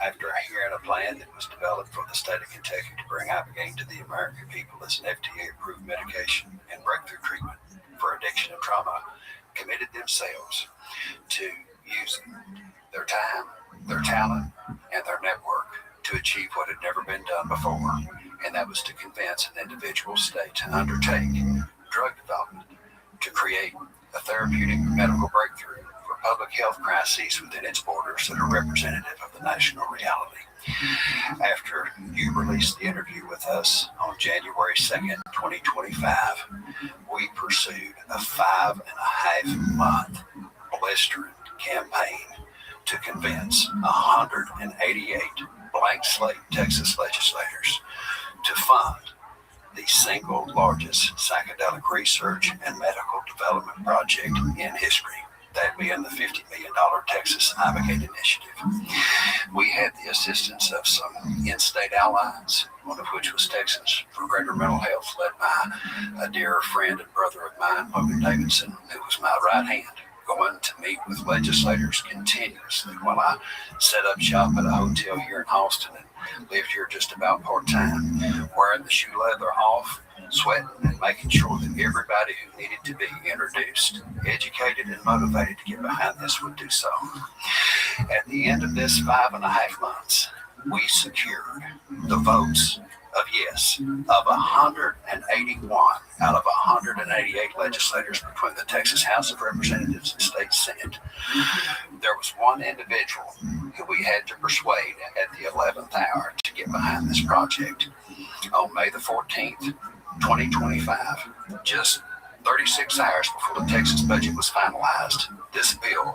after hearing a plan that was developed for the state of Kentucky to bring Ibogaine to the American people as an FDA-approved medication and breakthrough treatment for addiction and trauma, committed themselves to using their time, their talent, and their network to achieve what had never been done before, and that was to convince an individual state to undertake drug development to create a therapeutic medical breakthrough for public health crises within its borders that are representative of the national reality. After you released the interview with us on January 2nd, 2025, we pursued a 5.5-month blistering campaign to convince 188 blank slate Texas legislators to fund the single largest psychedelic research and medical development project in history, that being the $50 million Texas Ibogaine Initiative. We had the assistance of some in-state allies, one of which was Texans for Greater Mental Health, led by a dear friend and brother of mine, Logan Davidson, who was my right hand, going to meet with legislators continuously while I set up shop at a hotel here in Austin and lived here just about part-time, wearing the shoe leather off, sweating and making sure that everybody who needed to be introduced, educated, and motivated to get behind this would do so. At the end of this 5.5 months, we secured the votes of yes of 181 out of 188 legislators between the Texas House of Representatives and State Senate. There was one individual who we had to persuade at the 11th hour to get behind this project. On May the 14th, 2025, just 36 hours before the Texas budget was finalized, this bill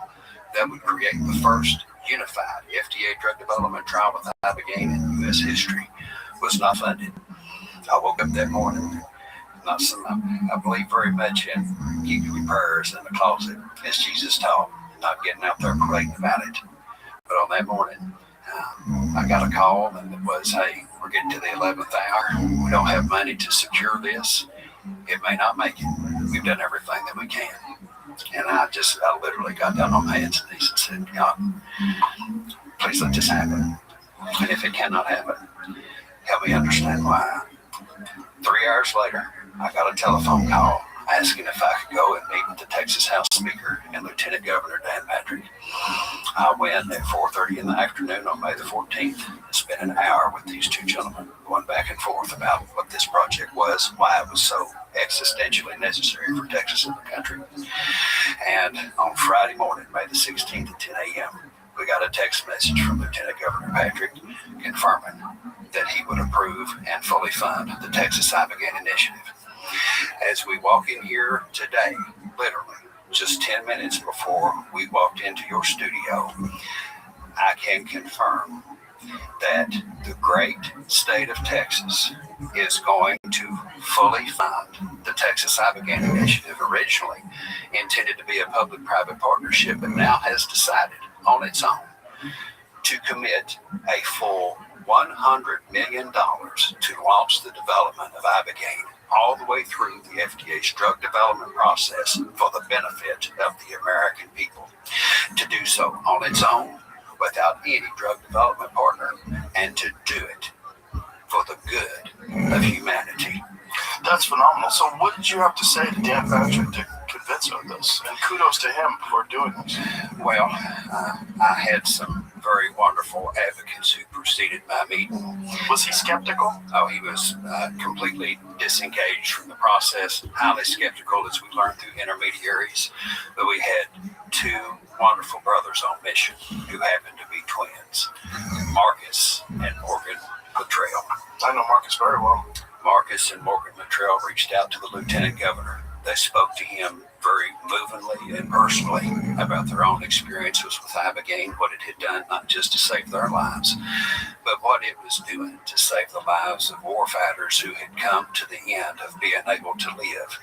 that would create the first unified FDA drug development trial with ibogaine in U.S. history was not funded. I woke up that morning, I believe very much in keeping your prayers in the closet, as Jesus taught, not getting out there parading about it. But on that morning, I got a call, and it was, hey, we're getting to the 11th hour. We don't have money to secure this. It may not make it. We've done everything that we can. And I literally got down on my hands and knees and said, God, please let this happen. And if it cannot happen, help me understand why. 3 hours later, I got a telephone call asking if I could go and meet with the Texas House Speaker and Lieutenant Governor Dan Patrick. I went at 4:30 in the afternoon on May the 14th. Spent an hour with these two gentlemen going back and forth about what this project was, why it was so existentially necessary for Texas and the country. And on Friday morning, May the 16th at 10 a.m., we got a text message from Lieutenant Governor Patrick confirming that he would approve and fully fund the Texas Ibogaine Initiative. As we walk in here today, literally just 10 minutes before we walked into your studio, I can confirm that the great state of Texas is going to fully fund the Texas Ibogaine Initiative, originally intended to be a public-private partnership, but now has decided on its own to commit a full $100 million to launch the development of ibogaine all the way through the FDA's drug development process for the benefit of the American people. To do so on its own, without any drug development partner, and to do it for the good of humanity. That's phenomenal. So what did you have to say to Dan Patrick to convince him of this? And kudos to him for doing this. Well, I had some very wonderful advocates who preceded my meeting. Was he skeptical? Oh, he was completely disengaged from the process, highly skeptical, as we learned through intermediaries. But we had two wonderful brothers on mission who happened to be twins, Marcus and Morgan Luttrell. I know Marcus very well. Marcus and Morgan Luttrell reached out to the Lieutenant Governor. They spoke to him very movingly and personally about their own experiences with ibogaine, what it had done, not just to save their lives, but what it was doing to save the lives of warfighters who had come to the end of being able to live.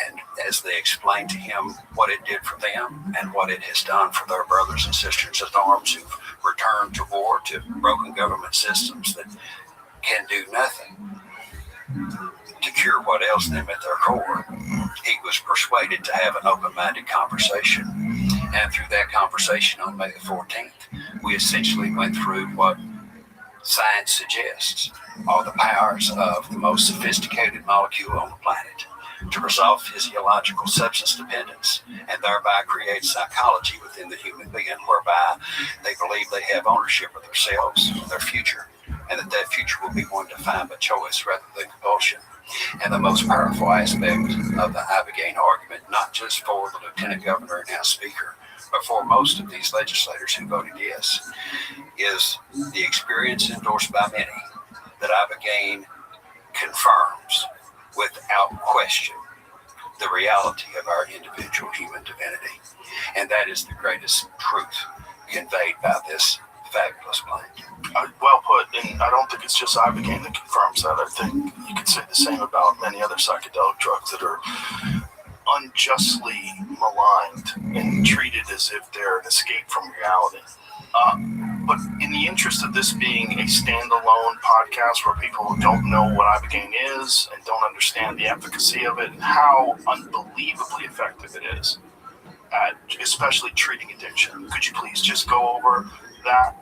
And as they explained to him what it did for them and what it has done for their brothers and sisters at arms who've returned to war, to broken government systems that can do nothing to cure what ails them at their core, he was persuaded to have an open-minded conversation. And through that conversation on May the 14th, we essentially went through what science suggests are the powers of the most sophisticated molecule on the planet to resolve physiological substance dependence and thereby create psychology within the human being, whereby they believe they have ownership of themselves, their future, and that future will be one defined by choice rather than compulsion. And the most powerful aspect of the ibogaine argument, not just for the Lieutenant Governor and House Speaker, but for most of these legislators who voted yes, is the experience endorsed by many that ibogaine confirms without question the reality of our individual human divinity. And that is the greatest truth conveyed by this fabulous plant. Well put, and I don't think it's just ibogaine that confirms that. I think you could say the same about many other psychedelic drugs that are unjustly maligned and treated as if they're an escape from reality. But in the interest of this being a standalone podcast where people don't know what ibogaine is and don't understand the efficacy of it and how unbelievably effective it is at especially treating addiction, could you please just go over that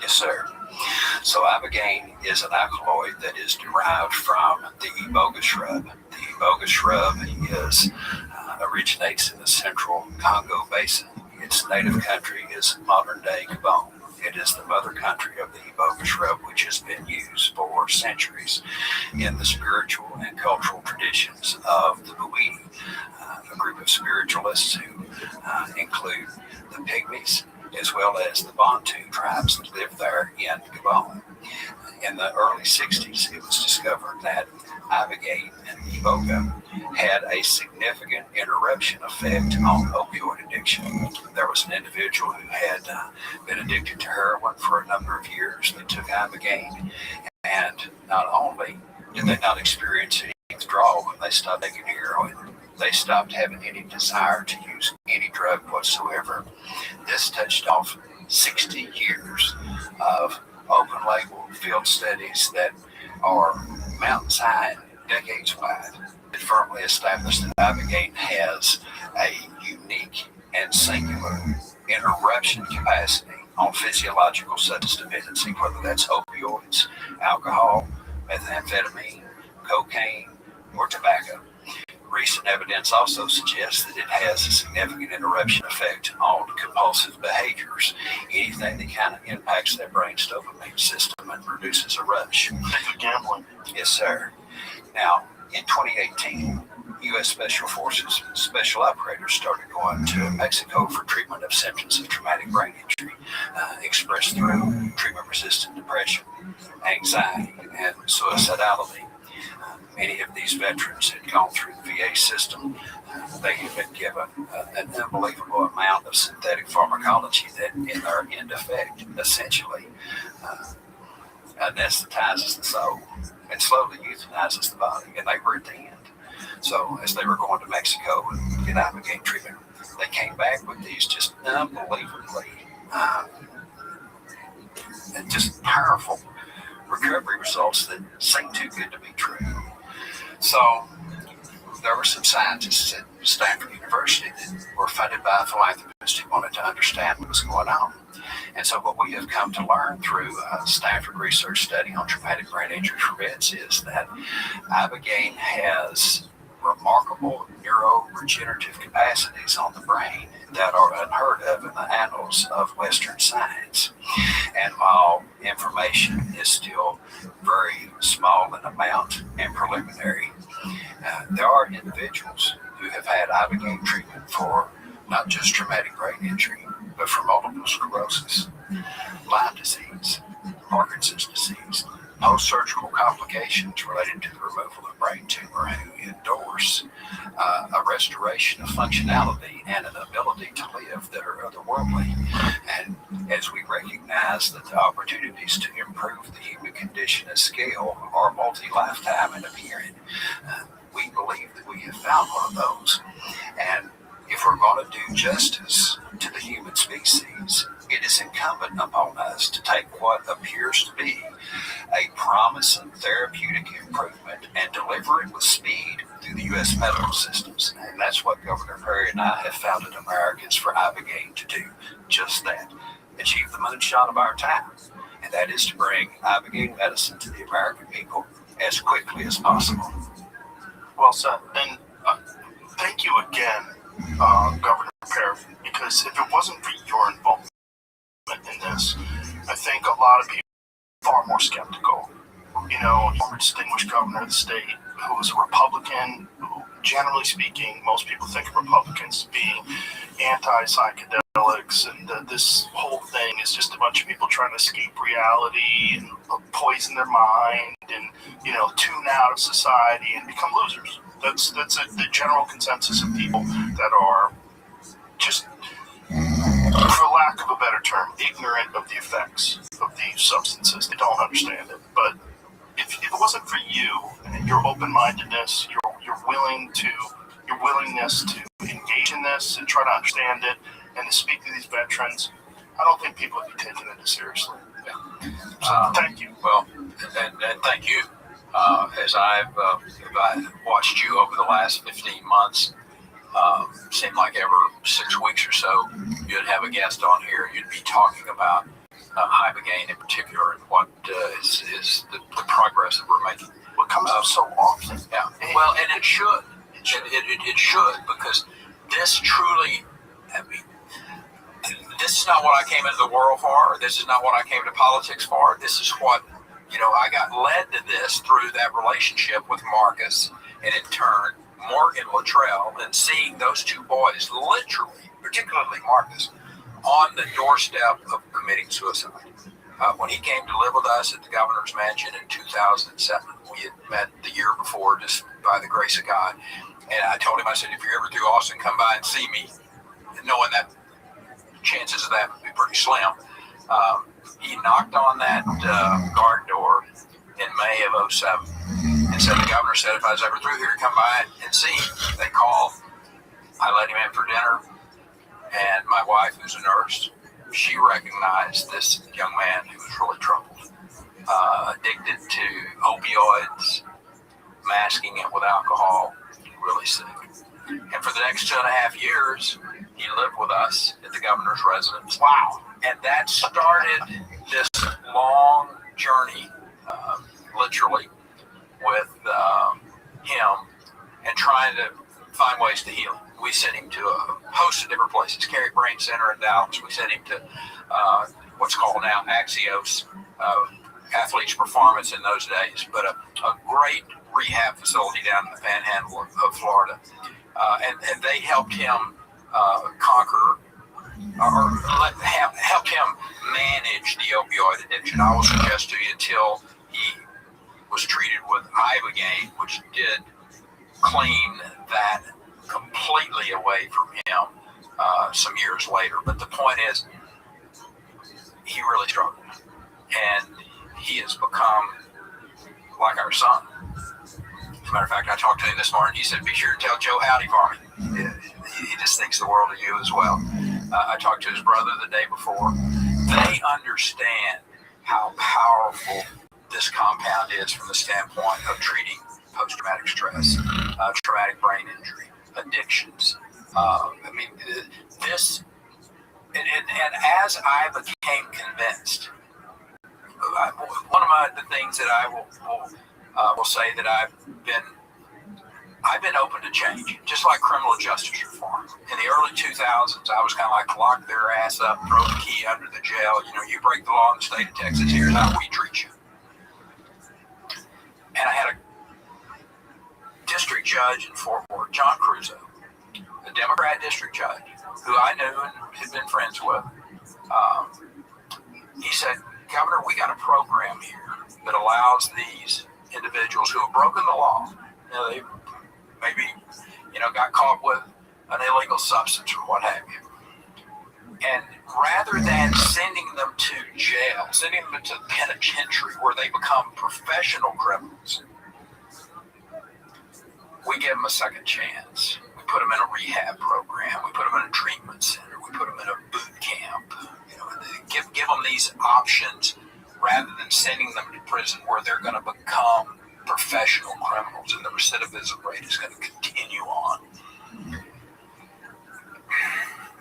Yes, sir. So ibogaine is an alkaloid that is derived from the iboga shrub. The iboga shrub originates in the central Congo basin. Its native country is modern-day Gabon. It is the mother country of the iboga shrub, which has been used for centuries in the spiritual and cultural traditions of the Bwiti, a group of spiritualists who include the Pygmies, as well as the Bantu tribes that live there in Gabon. In the early 60s, it was discovered that ibogaine and iboga had a significant interruption effect on opioid addiction. There was an individual who had been addicted to heroin for a number of years. They took ibogaine, and not only did they not experience any withdrawal when they stopped taking heroin, they stopped having any desire to use any drug whatsoever. This touched off 60 years of open label field studies that are mountains high and decades wide. It firmly established that ibogaine has a unique and singular interruption capacity on physiological substance dependency, whether that's opioids, alcohol, methamphetamine, cocaine, or tobacco. Recent evidence also suggests that it has a significant interruption effect on compulsive behaviors, anything that kind of impacts that brain's dopamine system and produces a rush. Gambling. Yes, sir. Now, in 2018, U.S. Special Forces special operators started going to Mexico for treatment of symptoms of traumatic brain injury, expressed through treatment-resistant depression, anxiety, and suicidality. Many of these veterans had gone through the VA system. They had been given an unbelievable amount of synthetic pharmacology that, in their end effect, essentially anesthetizes the soul and slowly euthanizes the body, and they were at the end. So as they were going to Mexico and get ibogaine treatment, they came back with these just unbelievably just powerful recovery results that seemed too good to be true. So there were some scientists at Stanford University that were funded by a philanthropist who wanted to understand what was going on. And so what we have come to learn through a Stanford research study on traumatic brain injury for vets is that ibogaine has remarkable neuroregenerative capacities on the brain that are unheard of in the annals of Western science. And while information is still very small in amount and preliminary, there are individuals who have had ibogaine treatment for not just traumatic brain injury, but for multiple sclerosis, Lyme disease, Parkinson's disease, post-surgical complications related to the removal of brain tumor, who endorse a restoration of functionality and an ability to live that are otherworldly. And as we recognize that the opportunities to improve the human condition at scale are multi-lifetime in appearing, we believe that we have found one of those. And if we're going to do justice to the human species, it is incumbent upon us to take what appears to be a promising therapeutic improvement and deliver it with speed through the U.S. medical systems. And that's what Governor Perry and I have founded Americans for Ibogaine to do, just that, achieve the moonshot of our time. And that is to bring Ibogaine medicine to the American people as quickly as possible. Well said. And thank you again, Governor Perry, because if it wasn't for your involvement in this, I think a lot of people are far more skeptical. You know, former distinguished governor of the state who was a Republican, who, generally speaking, most people think of Republicans being anti-psychedelics, and this whole thing is just a bunch of people trying to escape reality and poison their mind and, you know, tune out of society and become losers. That's the general consensus of people that are just, for lack of a better term, ignorant of the effects of these substances. They don't understand it. But if it wasn't for you and your open-mindedness, your willingness to engage in this and try to understand it and to speak to these veterans, I don't think people would be taking it as seriously. So thank you. Well, and thank you. As I've watched you over the last 15 months, seemed like every 6 weeks or so, you'd have a guest on here. You'd be talking about Ibogaine in particular, and what is the progress that we're making. What comes up so often. Yeah. Well, and it should. It should, because this truly, I mean, this is not what I came into the world for. This is not what I came to politics for. This is what, I got led to this through that relationship with Marcus, and in turn, Morgan Luttrell, and seeing those two boys literally, particularly Marcus, on the doorstep of committing suicide. When he came to live with us at the governor's mansion in 2007, we had met the year before just by the grace of God. And I told him, I said, if you're ever through Austin, come by and see me, knowing that chances of that would be pretty slim. He knocked on that guard door in May of 07 and said, the governor said if I was ever through here, come by and see him. They called. I let him in for dinner. And my wife, who's a nurse, she recognized this young man who was really troubled, addicted to opioids, masking it with alcohol, really sick. And for the next 2.5 years, he lived with us at the governor's residence. Wow. And that started this long journey, literally, with him and trying to find ways to heal him. We sent him to a host of different places. Carey Brain Center in Dallas. We sent him to what's called now Axios, Athletes Performance in those days, but a great rehab facility down in the panhandle of Florida. And they helped him conquer or help him manage the opioid addiction. I will suggest to you until he was treated with Ibogaine, which did clean that completely away from him some years later. But the point is, he really struggled. And he has become like our son. As a matter of fact, I talked to him this morning. He said, be sure to tell Joe howdy for me. He just thinks the world of you as well. I talked to his brother the day before. They understand how powerful this compound is from the standpoint of treating post-traumatic stress, traumatic brain injury, addictions. This, and as I became convinced, one of the things that I will say that I've been open to change, just like criminal justice reform. In the early 2000s, I was kind of like lock their ass up, throw the key under the jail. You break the law in the state of Texas, here's how we treat you. And I had a district judge in Fort Worth, John Crusoe, a Democrat district judge, who I knew and had been friends with. He said, Governor, we got a program here that allows these individuals who have broken the law, they maybe, got caught with an illegal substance or what have you. And rather than sending them to jail, sending them to the penitentiary where they become professional criminals, we give them a second chance. We put them in a rehab program. We put them in a treatment center. We put them in a boot camp. Give them these options rather than sending them to prison where they're going to become professional criminals and the recidivism rate is going to continue on.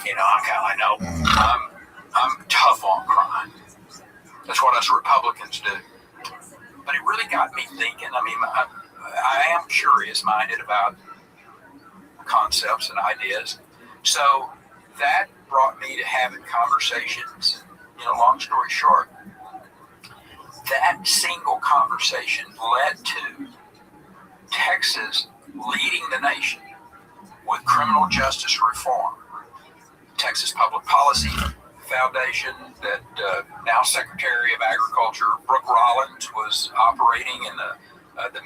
I know I'm tough on crime. That's what us Republicans do. But it really got me thinking. I am curious-minded about concepts and ideas. So that brought me to having conversations. Long story short, that single conversation led to Texas leading the nation with criminal justice reform. Texas Public Policy Foundation that now Secretary of Agriculture Brooke Rollins was operating in the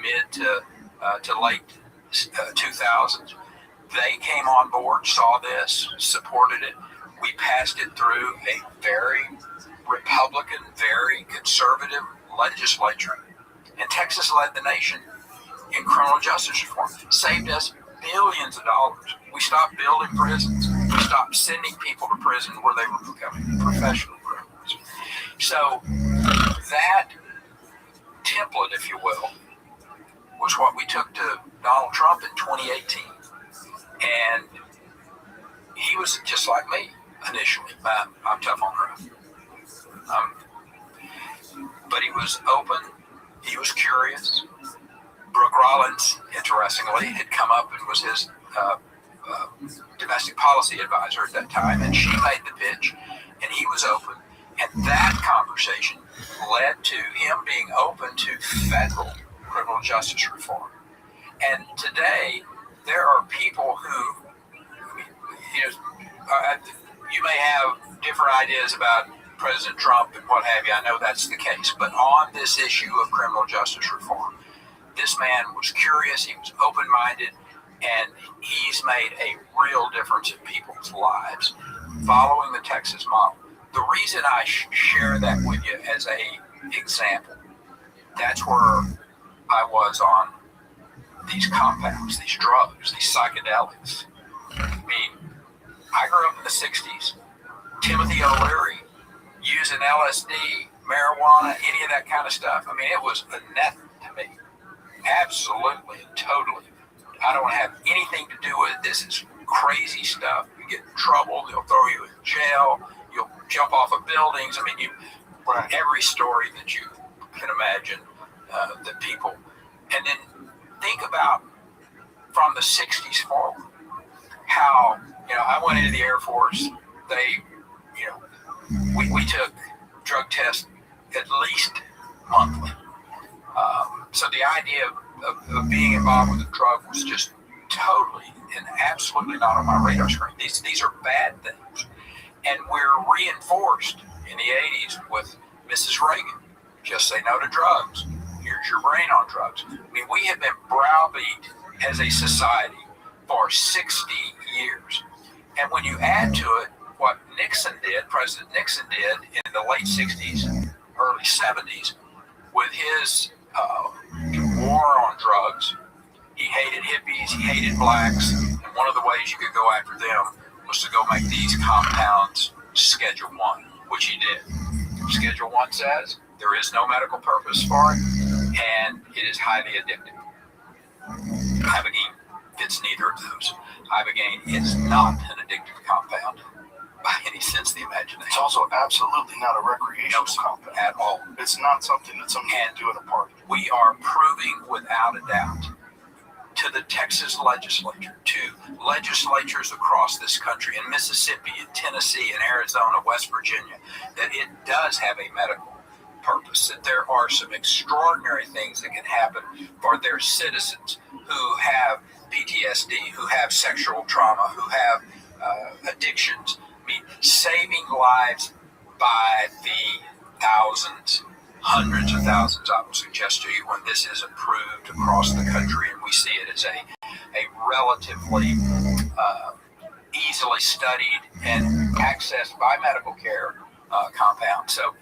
mid to late 2000s. They came on board, saw this, supported it. We passed it through a very Republican, very conservative legislature. And Texas led the nation in criminal justice reform. Saved us billions of dollars. We stopped building prisons. We stopped sending people to prison where they were becoming professional criminals. So that template, if you will, was what we took to Donald Trump in 2018. And he was just like me initially. I'm tough on crime. But he was open. He was curious. Brooke Rollins, interestingly, had come up and was his domestic policy advisor at that time, and she made the pitch, and he was open. And that conversation led to him being open to federal criminal justice reform. And today, there are people who, you may have different ideas about President Trump and what have you. I know that's the case. But on this issue of criminal justice reform, this man was curious, he was open-minded, and he's made a real difference in people's lives following the Texas model. The reason I share that with you as a example, that's where I was on these compounds, these drugs, these psychedelics. I mean, I grew up in the 60s. Timothy O'Leary using LSD, marijuana, any of that kind of stuff. I mean, it was anathema to me. Absolutely and totally. I don't have anything to do with it. This is crazy stuff. You get in trouble, they'll throw you in jail, you'll jump off of buildings. I mean, every story that you can imagine, that people, and then think about from the 60s forward, how, I went into the Air Force, we took drug tests at least monthly. So the idea of being involved with a drug was just totally and absolutely not on my radar screen. These are bad things. And we're reinforced in the 80s with Mrs. Reagan. Just say no to drugs. Here's your brain on drugs. I mean, we have been browbeat as a society for 60 years. And when you add to it what Nixon did, President Nixon did in the late 60s, early 70s, with his war on drugs, he hated hippies, he hated blacks, and one of the ways you could go after them was to go make these compounds Schedule 1, which he did. Schedule 1 says there is no medical purpose for it, and it is highly addictive. Ibogaine fits neither of those. Ibogaine is not an addictive compound by any sense of the imagination. It's also absolutely not a recreational compound at all. It's not something that someone can do at a party. We are proving without a doubt to the Texas legislature, to legislatures across this country, in Mississippi, in Tennessee, in Arizona, West Virginia, that it does have a medical purpose, that there are some extraordinary things that can happen for their citizens who have PTSD, who have sexual trauma, who have addictions. I mean, saving lives by the thousands, hundreds of thousands, I will suggest to you, when this is approved across the country, and we see it as a relatively easily studied and accessed by medical care compound. So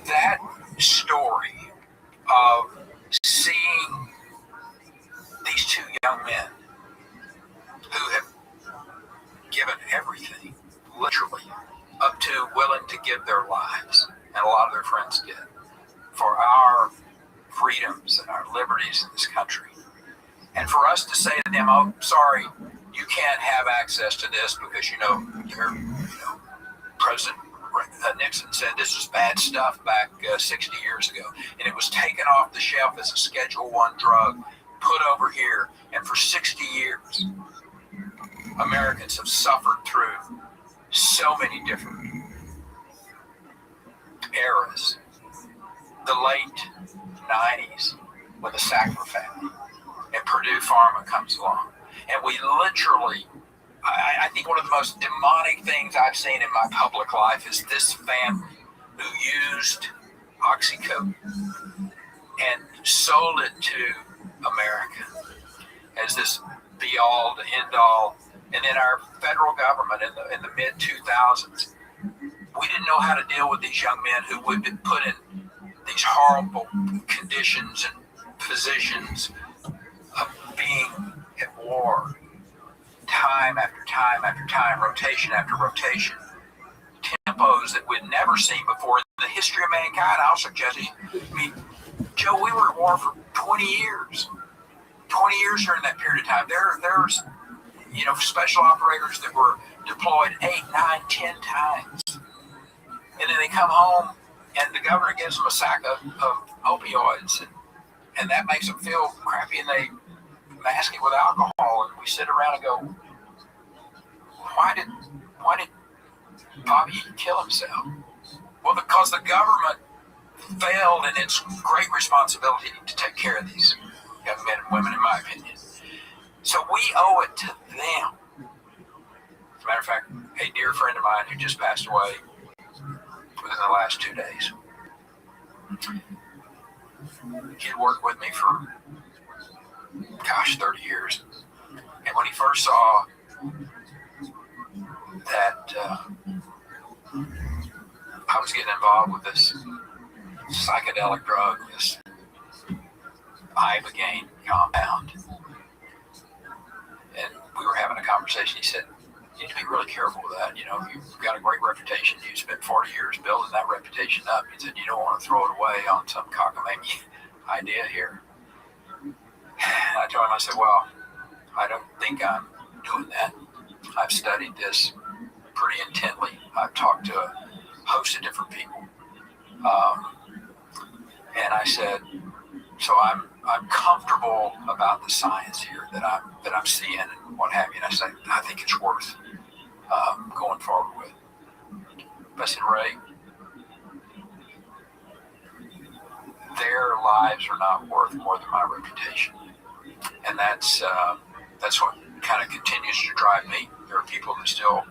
that story of seeing these two young men who have given everything, literally, up to willing to give their lives, and a lot of their friends did, for our freedoms and our liberties in this country. And for us to say to them, oh, sorry, you can't have access to this because, President Nixon said this was bad stuff back 60 years ago, and it was taken off the shelf as a Schedule 1 drug, put over here, and for 60 years, Americans have suffered through so many different eras. The late 90s, when the Sackler family and Purdue Pharma comes along, and we literally, I think one of the most demonic things I've seen in my public life is this family who used oxycodone and sold it to America as this be-all to end-all. And then our federal government in the mid-2000s, we didn't know how to deal with these young men who would be put in these horrible conditions and positions of being at war, time after time after time, rotation after rotation, tempos that we'd never seen before in the history of mankind. I'll suggest to you, I mean, Joe, we were at war for 20 years. 20 years during that period of time. There's special operators that were deployed 8, 9, 10 times. and then they come home and the governor gives them a sack of opioids, and that makes them feel crappy, and they mask it with alcohol, and we sit around and go, why did Bobby kill himself? Well, because the government failed in its great responsibility to take care of these young men and women, in my opinion. So we owe it to them. As a matter of fact, a dear friend of mine who just passed away within the last 2 days, he'd worked with me for, 30 years. And when he first saw that I was getting involved with this psychedelic drug, this ibogaine compound, and we were having a conversation, he said, you need to be really careful with that. You know, you've got a great reputation. You spent 40 years building that reputation up. He said, you don't want to throw it away on some cockamamie idea here. And I told him, I said, well, I don't think I'm doing that. I've studied this pretty intently. I've talked to a host of different people. And I said, so I'm comfortable about the science here that I'm seeing and what have you. And I said, I think it's worth going forward with. I said, Ray, their lives are not worth more than my reputation. And that's what kind of continues to drive me. There are people that still,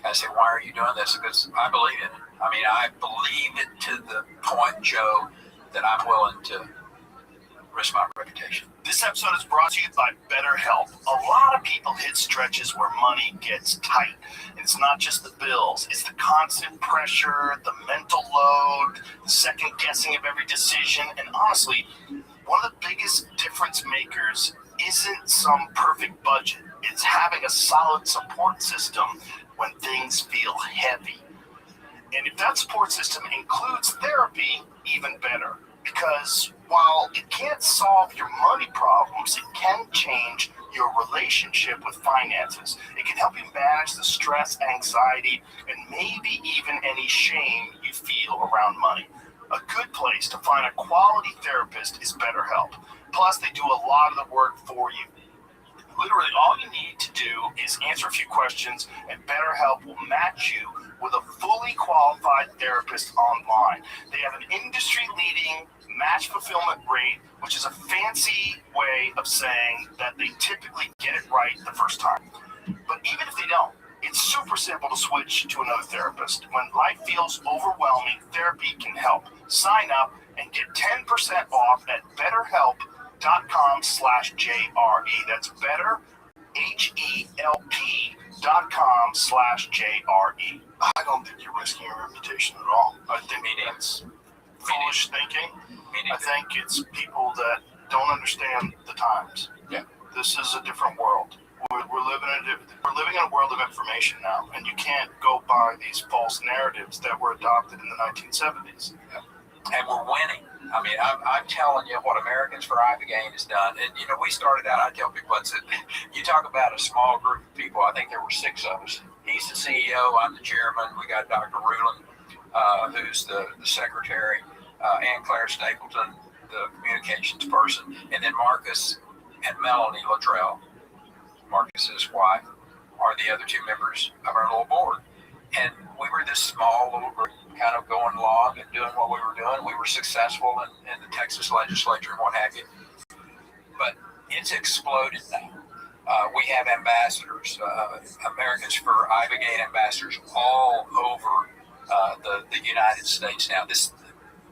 I say, why are you doing this? Because I believe in it. I mean, I believe it to the point, Joe, that I'm willing to risk my reputation. This episode is brought to you by BetterHelp. A lot of people hit stretches where money gets tight. And it's not just the bills. It's the constant pressure, the mental load, the second guessing of every decision. And honestly, one of the biggest difference makers isn't some perfect budget. It's having a solid support system when things feel heavy. And if that support system includes therapy, even better. Because while it can't solve your money problems, it can change your relationship with finances. It can help you manage the stress, anxiety, and maybe even any shame you feel around money. A good place to find a quality therapist is BetterHelp. Plus, they do a lot of the work for you. Literally, all you need to do is answer a few questions, and BetterHelp will match you with a fully qualified therapist online. They have an industry-leading match fulfillment rate, which is a fancy way of saying that they typically get it right the first time. But even if they don't, it's super simple to switch to another therapist. When life feels overwhelming, therapy can help. Sign up and get 10% off at BetterHelp.com/JRE. That's better, HELP.com/JRE. I don't think you're risking your reputation at all. I think that's foolish thinking. I think it's people that don't understand the times. Yeah, this is a different world. We're living in a world of information now, and you can't go by these false narratives that were adopted in the 1970s. Yeah. And we're winning. I mean, I'm telling you what Americans for Ibogaine has done. And, you know, we started out, I tell people, you talk about a small group of people. I think there were 6 of us. He's the CEO, I'm the chairman. We got Dr. Rulin, who's the secretary, Ann Claire Stapleton, the communications person, and then Marcus and Melanie Luttrell, Marcus's wife, are the other 2 members of our little board. And we were this small little group, kind of going along and doing what we were doing. We were successful in the Texas legislature and what have you. But it's exploded now. We have ambassadors, Americans for Ibogaine ambassadors all over the United States now.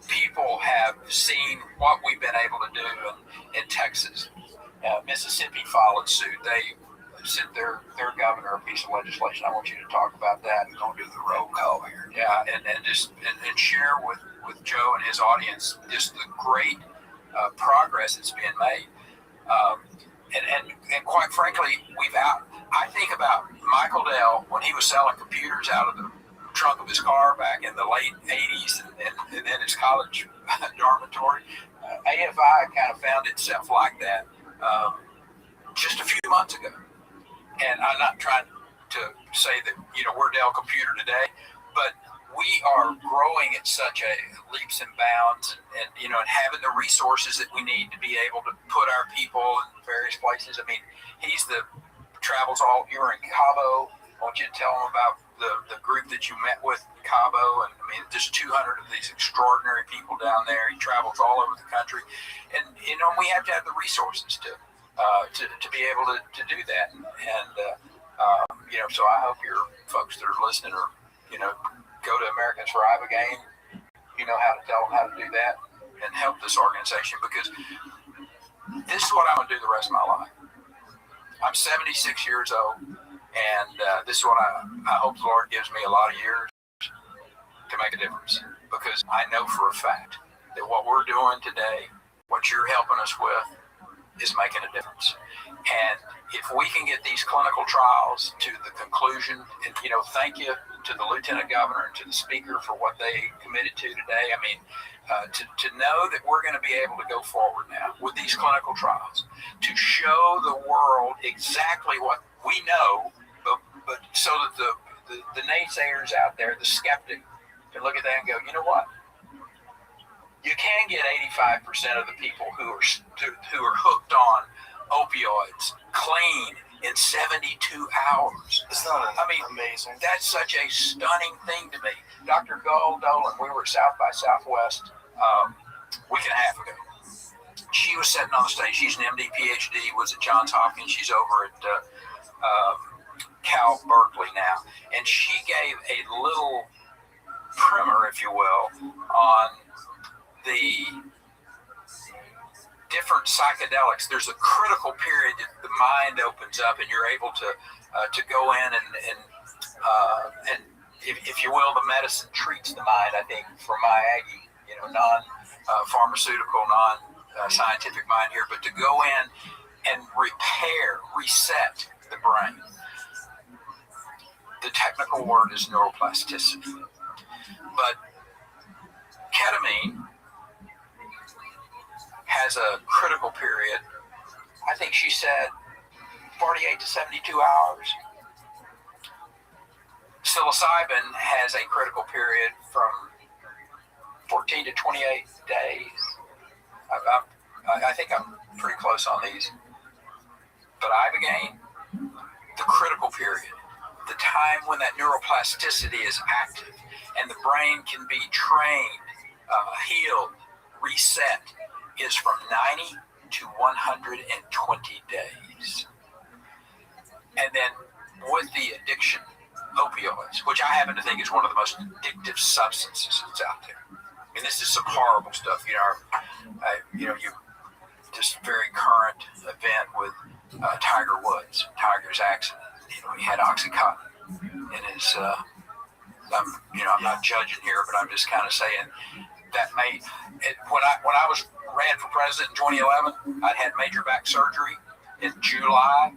People have seen what we've been able to do in Texas. Mississippi followed suit. They sent their governor a piece of legislation. I want you to talk about that. We're going to do the roll call here. Yeah, and share with Joe and his audience just the great progress that's being made. And quite frankly, I think about Michael Dell when he was selling computers out of the trunk of his car back in the late 80s and then his college dormitory. AFI kind of found itself like that just a few months ago. And I'm not trying to say that, we're Dell Computer today, but we are growing at such a leaps and bounds, and having the resources that we need to be able to put our people in various places. I mean, travels all. You were in Cabo. I want you to tell them about the group that you met with in Cabo, and I mean, there's 200 of these extraordinary people down there. He travels all over the country, and we have to have the resources to be able to do that. And so I hope your folks that are listening are go to Americans for Ibogaine. You know how to tell them how to do that and help this organization, because this is what I'm going to do the rest of my life. I'm 76 years old, and this is what I hope the Lord gives me a lot of years to make a difference, because I know for a fact that what we're doing today, what you're helping us with, is making a difference. And if we can get these clinical trials to the conclusion, and thank you to the Lieutenant Governor and to the Speaker for what they committed to today. I mean, to know that we're going to be able to go forward now with these clinical trials to show the world exactly what we know, but so that the naysayers out there, the skeptic, can look at that and go, you know what? You can get 85% of the people who are hooked on opioids clean in 72 hours. It's not amazing. That's such a stunning thing to me. Dr. Gold Dolan, we were at South by Southwest a week and a half ago. She was sitting on the stage. She's an MD, PhD, was at Johns Hopkins. She's over at Cal Berkeley now. And she gave a little primer, if you will, on the different psychedelics. There's a critical period that the mind opens up, and you're able to go in and if you will, the medicine treats the mind. I think for my Aggie, non-pharmaceutical, non-scientific mind here, but to go in and reset the brain. The technical word is neuroplasticity, but ketamine has a critical period. I think she said 48 to 72 hours. Psilocybin has a critical period from 14 to 28 days. I think I'm pretty close on these. But Ibogaine, the critical period, the time when that neuroplasticity is active and the brain can be trained, healed, reset, is from 90 to 120 days. And then with the addiction, opioids, which I happen to think is one of the most addictive substances that's out there. I mean, this is some horrible stuff. You just very current event with Tiger Woods, Tiger's accident. He had OxyContin in his. I'm not judging here, but I'm just kind of saying that when I ran for president in 2011, I'd had major back surgery in July.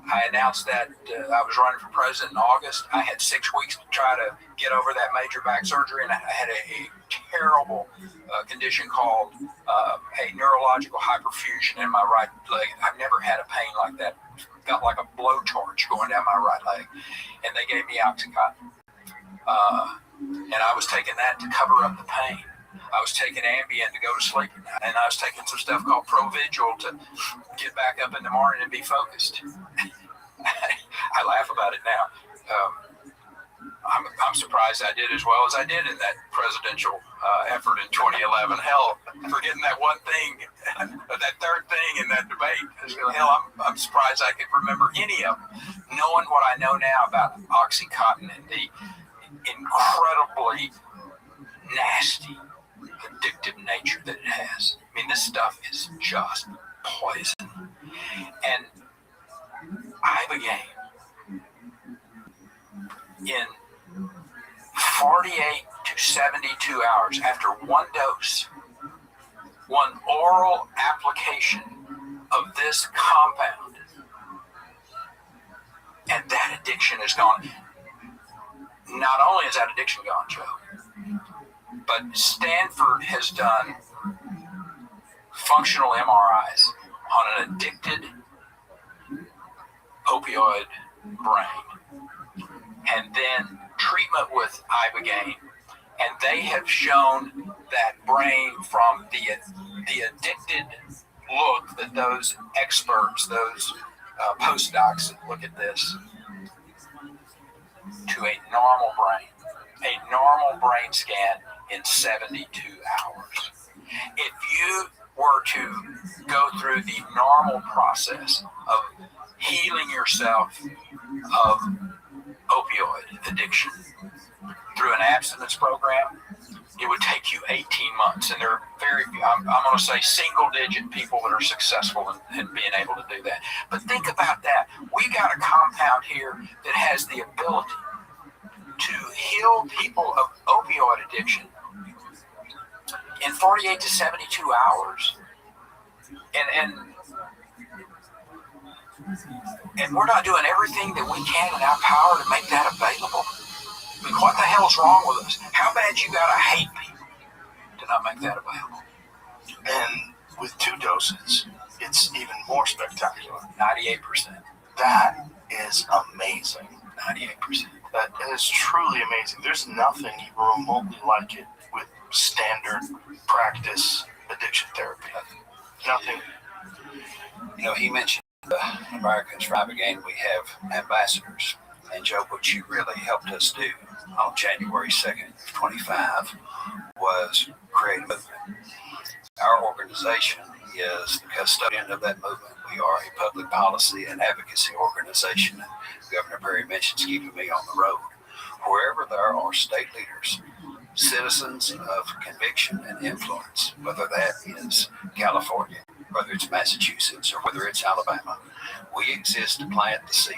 I announced that I was running for president in August. I had 6 weeks to try to get over that major back surgery, and I had a terrible condition called a neurological hyperfusion in my right leg. I've never had a pain like that. Felt like a blowtorch going down my right leg, and they gave me OxyContin, and I was taking that to cover up the pain. I was taking Ambien to go to sleep, and I was taking some stuff called Provigil to get back up in the morning and be focused. I laugh about it now. I'm surprised I did as well as I did in that presidential effort in 2011. Hell, forgetting that one thing, that third thing in that debate. Hell, I'm surprised I could remember any of them. Knowing what I know now about OxyContin and the incredibly nasty, addictive nature that it has. I mean, this stuff is just poison. And Ibogaine, in 48 to 72 hours after one dose, one oral application of this compound, and that addiction is gone. Not only is that addiction gone, Joe, but Stanford has done functional MRIs on an addicted opioid brain, and then treatment with Ibogaine And they have shown that brain from the addicted look that those experts, those postdocs that look at this, to a normal brain scan in 72 hours. If you were to go through the normal process of healing yourself of opioid addiction through an abstinence program, it would take you 18 months. And there are very few, I'm going to say single-digit people that are successful in being able to do that. But think about that. We got a compound here that has the ability to heal people of opioid addiction in 48 to 72 hours. And we're not doing everything that we can in our power to make that available. I mean, what the hell's wrong with us? How bad you gotta hate people to not make that available? And with 2 doses, it's even more spectacular. 98%. That is amazing. 98%. That is truly amazing. There's nothing even remotely like it with standard practice addiction therapy. Nothing. You know, he mentioned the Americans for Ibogaine, we have ambassadors. And Joe, what you really helped us do on January 2nd of 25 was create a movement. Our organization is the custodian of that movement. We are a public policy and advocacy organization. Governor Perry mentions keeping me on the road. Wherever there are state leaders, citizens of conviction and influence, whether that is California, whether it's Massachusetts, or whether it's Alabama, we exist to plant the seed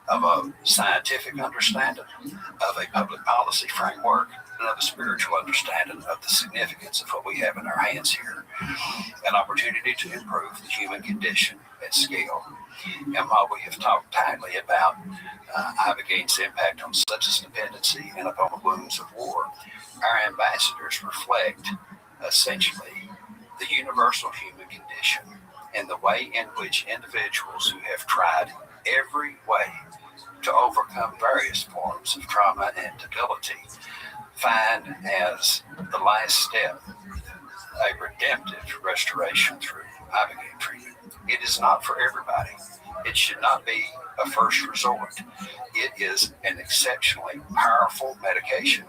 of a scientific understanding of a public policy framework and of a spiritual understanding of the significance of what we have in our hands here, an opportunity to improve the human condition at scale. And while we have talked tightly about Ibogaine's impact on substance dependency and upon the wounds of war, our ambassadors reflect essentially the universal human condition and the way in which individuals who have tried every way to overcome various forms of trauma and debility find as the last step a redemptive restoration through Ibogaine treatment. It is not for everybody. It should not be a first resort. It is an exceptionally powerful medication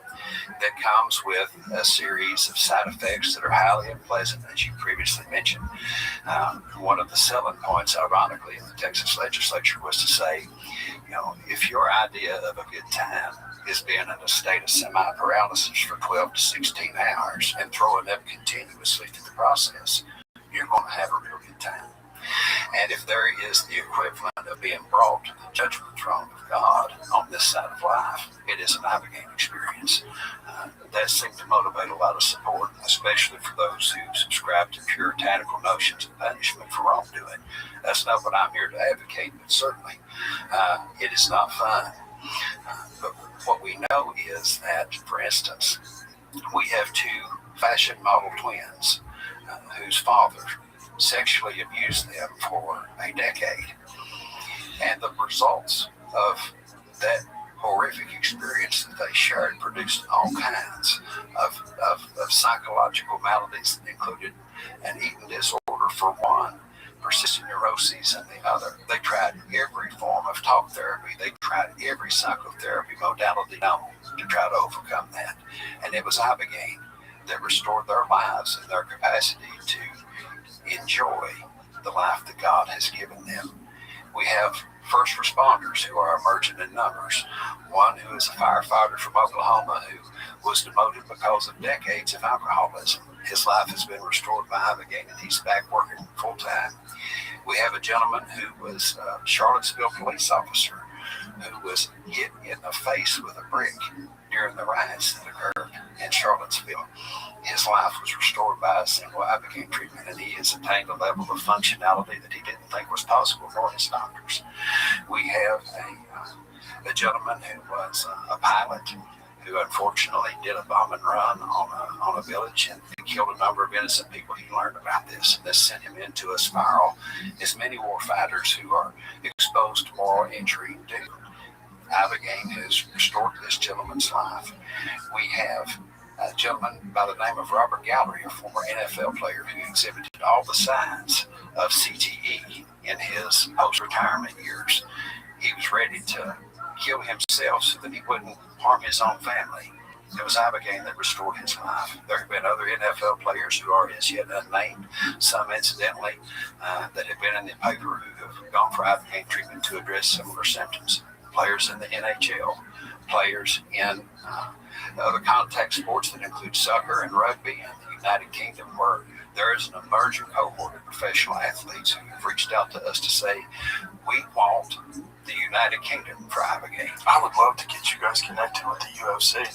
that comes with a series of side effects that are highly unpleasant, as you previously mentioned. One of the selling points, ironically, in the Texas legislature was to say, you know, if your idea of a good time is being in a state of semi-paralysis for 12 to 16 hours and throwing up continuously through the process, you're going to have a real good time. And if there is the equivalent of being brought to the judgment throne of God on this side of life, it is an Ibogaine experience. That seemed to motivate a lot of support, especially for those who subscribe to puritanical notions of punishment for wrongdoing. That's not what I'm here to advocate, but certainly it is not fun. But what we know is that, for instance, we have 2 fashion model twins whose father sexually abused them for a decade. And the results of that horrific experience that they shared produced all kinds of psychological maladies that included an eating disorder for one, persistent neuroses in the other. They tried every form of talk therapy. They tried every psychotherapy modality known to try to overcome that. And it was Ibogaine that restored their lives and their capacity to enjoy the life that God has given them. We have first responders who are emerging in numbers. One who is a firefighter from Oklahoma who was demoted because of decades of alcoholism. His life has been restored by Ibogaine and he's back working full time. We have a gentleman who was a Charlottesville police officer who was hit in the face with a brick during the riots that occurred in Charlottesville. His life was restored by a single Ibogaine treatment, and he has attained a level of functionality that he didn't think was possible for his doctors. We have a gentleman who was a pilot who unfortunately did a bomb and run on a village and killed a number of innocent people. He learned about this, and this sent him into a spiral, as many war fighters who are exposed to moral injury do. Ibogaine has restored this gentleman's life. We have A gentleman by the name of Robert Gallery, a former NFL player who exhibited all the signs of CTE in his post-retirement years. He was ready to kill himself so that he wouldn't harm his own family. It was Ibogaine that restored his life. There have been other NFL players who are as yet unnamed, some incidentally, that have been in the paper who have gone for Ibogaine treatment to address similar symptoms. Players in the NHL, players in other contact sports that include soccer and rugby in the United Kingdom, where there is an emerging cohort of professional athletes who have reached out to us to say, we want the United Kingdom for Ibogaine. I would love to get you guys connected with the UFC.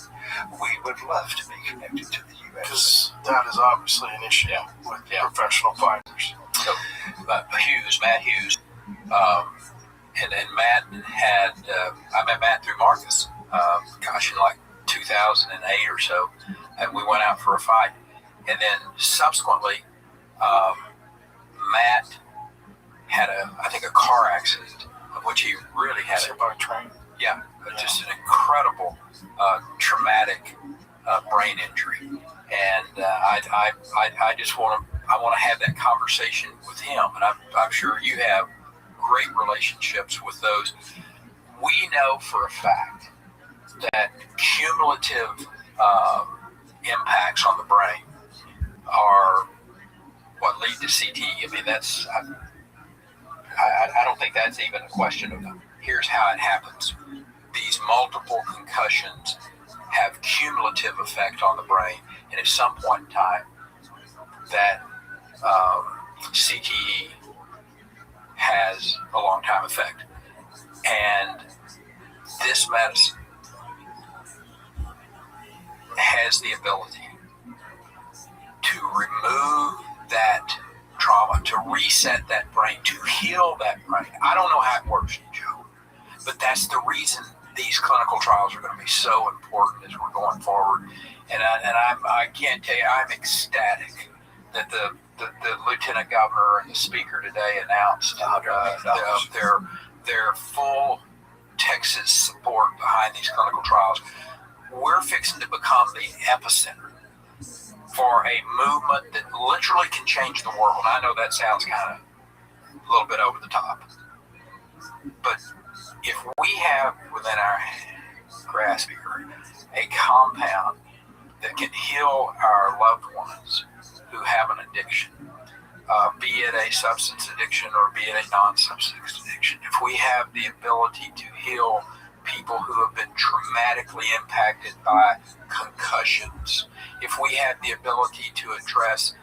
We would love to be connected to the UFC. Because that is obviously an issue with professional fighters. So, Matt Hughes, and Matt had, I met Matt through Marcus, in like 2008 or so, and we went out for a fight. And then subsequently, Matt had a car accident, of which he really had by train. Yeah, just an incredible traumatic brain injury, and I just want to have that conversation with him, and I'm sure you have great relationships with those. We know for a fact that cumulative impacts on the brain are what lead to CTE. I mean, that's I don't think that's even a question of them. Here's how it happens. These multiple concussions have cumulative effect on the brain, and at some point in time, that CTE has a long-time effect. And this medicine has the ability to remove that trauma, to reset that brain, to heal that brain. I don't know how it works, Joe, but that's the reason these clinical trials are going to be so important as we're going forward. And I can't tell you, I'm ecstatic that the lieutenant governor and the speaker today announced their full Texas support behind these clinical trials. We're fixing to become the epicenter for a movement that literally can change the world. I know that sounds kind of a little bit over the top, but if we have within our grasp here a compound that can heal our loved ones who have an addiction, be it a substance addiction or be it a non-substance addiction, if we have the ability to heal people who have been traumatically impacted by concussions, if we have the ability to address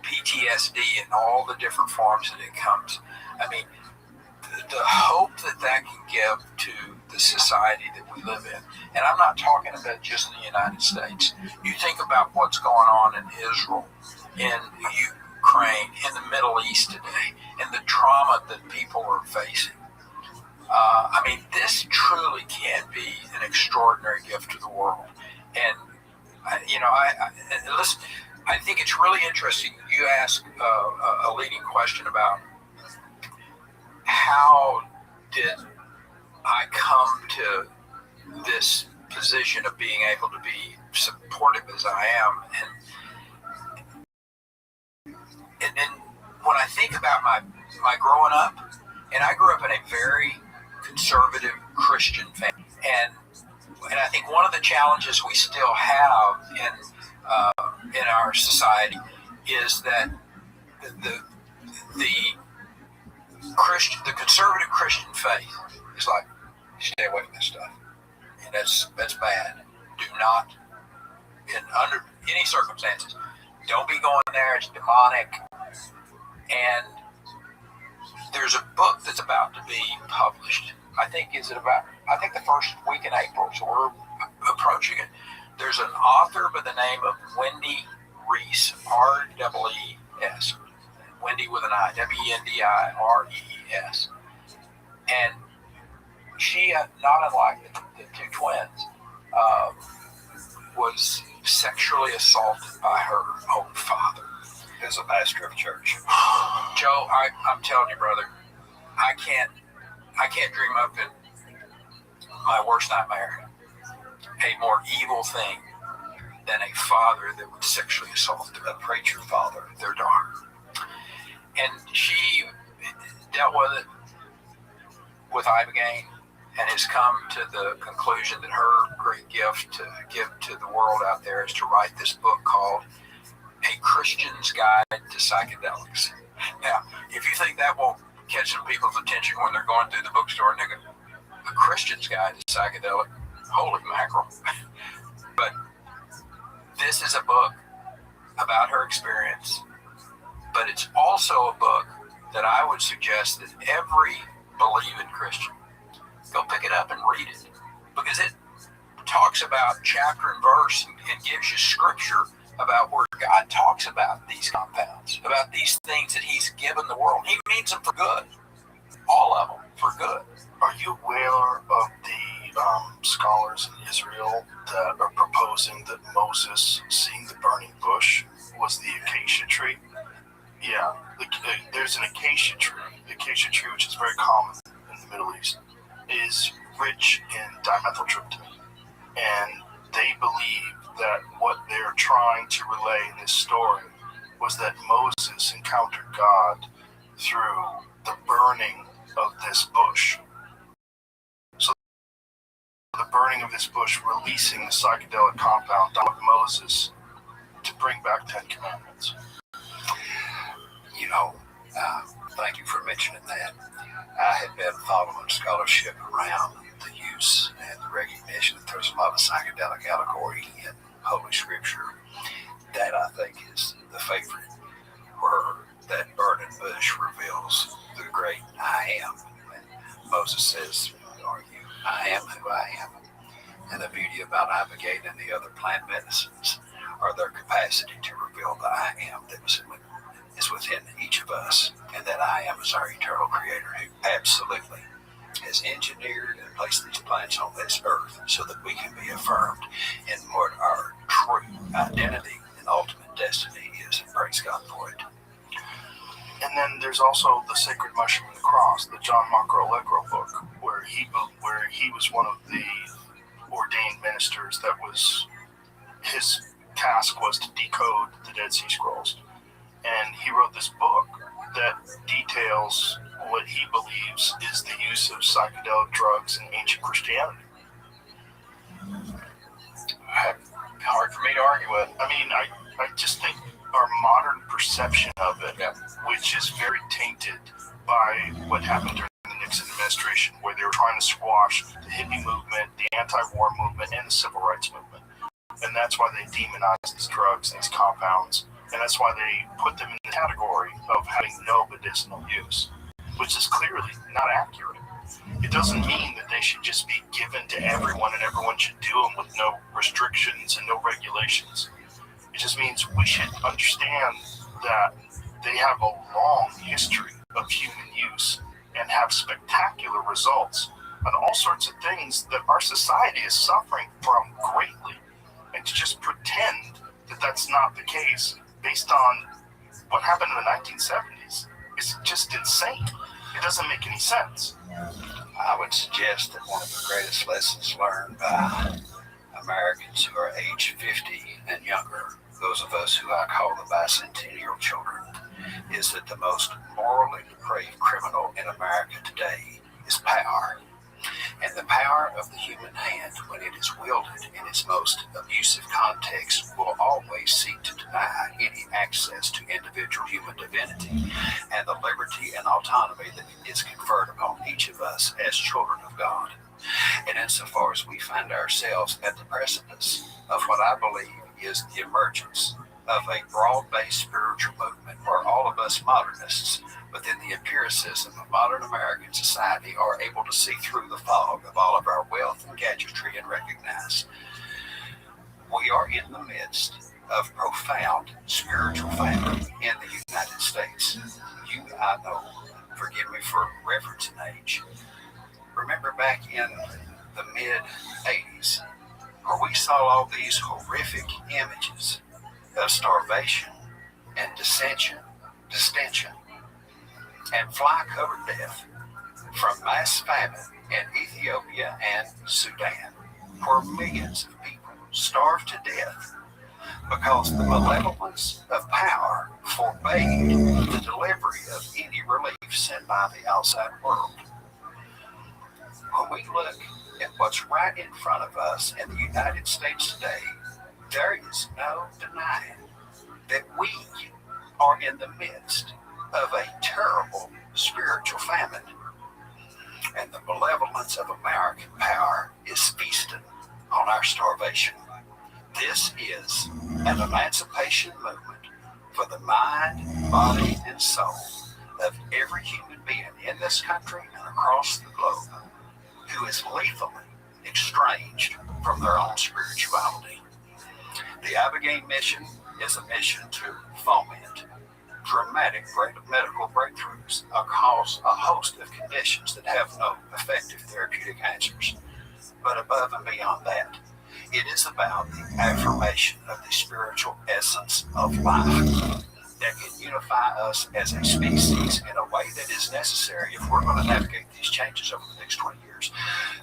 PTSD in all the different forms that it comes, I mean, the hope that can give to the society that we live in, and I'm not talking about just the United States. You think about what's going on in Israel, in Ukraine, in the Middle East today, and the trauma that people are facing. I mean, this truly can be an extraordinary gift to the world. And, listen, I think it's really interesting. You asked a leading question about how did I come to this position of being able to be supportive as I am. And then when I think about my growing up, and I grew up in a very conservative Christian family, and I think one of the challenges we still have in our society is that the conservative Christian faith is like, stay away from this stuff, and that's bad. Do not, under any circumstances, don't be going there. It's demonic. And there's a book that's about to be published. I think the first week in April, so we're approaching it. There's an author by the name of Wendy Rees, R-E-E-S. Wendy with an I, W-E-N-D-I-R-E-E-S. And she, not unlike the two twins, was sexually assaulted by her own father. As a pastor of a church. Joe, I'm telling you, brother, I can't dream up in my worst nightmare a more evil thing than a father that would sexually assault a preacher father, their daughter. And she dealt with it with Ibogaine and has come to the conclusion that her great gift to give to the world out there is to write this book called A Christian's Guide to Psychedelics. Now, if you think that won't catch some people's attention when they're going through the bookstore and they go, A Christian's Guide to Psychedelic, holy mackerel. But this is a book about her experience, but it's also a book that I would suggest that every believing Christian go pick it up and read it, because it talks about chapter and verse and gives you scripture about where God talks about these compounds, about these things that he's given the world. He means them for good, all of them for good. Are you aware of the scholars in Israel that are proposing that Moses seeing the burning bush was the acacia tree? Yeah, there's an acacia tree. The acacia tree, which is very common in the Middle East, is rich in dimethyltryptamine. And they believe that what they're trying to relay in this story was that Moses encountered God through the burning of this bush. So the burning of this bush releasing the psychedelic compound of Moses to bring back 10 Commandments. You know, thank you for mentioning that. I had been following scholarship around the use and the recognition that there's a lot of psychedelic allegory in Holy Scripture. That, I think, is the favorite, where that burning bush reveals the great I am. And Moses says, are you I am who I am? And the beauty about Ibogaine and the other plant medicines are their capacity to reveal the I am that is within each of us, and that I am is our eternal creator who absolutely has engineered and placed these plants on this earth so that we can be affirmed in what our true identity and ultimate destiny is, and praise God for it. And then there's also the Sacred Mushroom and the Cross, the John Marco Allegro book, where he was one of the ordained ministers that was, his task was to decode the Dead Sea Scrolls. And he wrote this book that details what he believes is the use of psychedelic drugs in ancient Christianity. Hard for me to argue with. I mean, I just think our modern perception of it, which is very tainted by what happened during the Nixon administration, where they were trying to squash the hippie movement, the anti-war movement, and the civil rights movement. And that's why they demonize these drugs, these compounds, and that's why they put them in the category of having no medicinal use, which is clearly not accurate. It doesn't mean that they should just be given to everyone and everyone should do them with no restrictions and no regulations. It just means we should understand that they have a long history of human use and have spectacular results on all sorts of things that our society is suffering from greatly. And to just pretend that that's not the case based on what happened in the 1970s is just insane. It doesn't make any sense. I would suggest that one of the greatest lessons learned by Americans who are age 50 and younger, those of us who I call the bicentennial children, is that the most morally depraved criminal in America today is power. And the power of the human hand, when it is wielded in its most abusive context, will always seek to deny any access to individual human divinity and the liberty and autonomy that is conferred upon each of us as children of God. And insofar as we find ourselves at the precipice of what I believe is the emergence of a broad-based spiritual movement where all of us modernists within the empiricism of modern American society are able to see through the fog of all of our wealth and gadgetry and recognize we are in the midst of profound spiritual famine in the United States. You, I know, forgive me for reference and age, remember back in the mid-'80s where we saw all these horrific images of starvation and distension and fly-covered death from mass famine in Ethiopia and Sudan, where millions of people starved to death because the malevolence of power forbade the delivery of any relief sent by the outside world. When we look at what's right in front of us in the United States today, there is no denying that we are in the midst of a terrible spiritual famine, and the malevolence of American power is feasting on our starvation. This is an emancipation movement for the mind, body, and soul of every human being in this country and across the globe who is lethally estranged from their own spirituality. The Abigail mission is a mission to foment dramatic medical breakthroughs across a host of conditions that have no effective therapeutic answers. But above and beyond that, it is about the affirmation of the spiritual essence of life that can unify us as a species in a way that is necessary if we're going to navigate these changes over the next 20 years.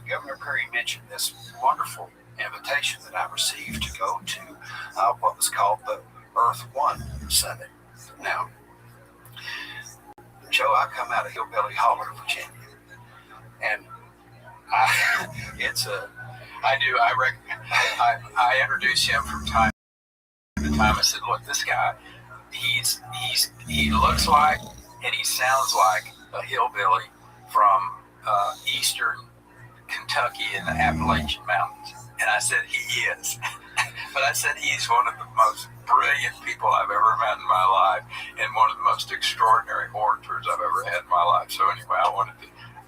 Governor Perry mentioned this wonderful invitation that I received to go to what was called the Earth One Summit. Now, Joe, I come out of Hillbilly Holler, Virginia, and I introduce him from time to time. I said, look, this guy, he looks like and he sounds like a hillbilly from eastern Kentucky in the Appalachian Mountains. And I said, he is. But I said, he's one of the most brilliant people I've ever met in my life and one of the most extraordinary orators I've ever had in my life. So anyway,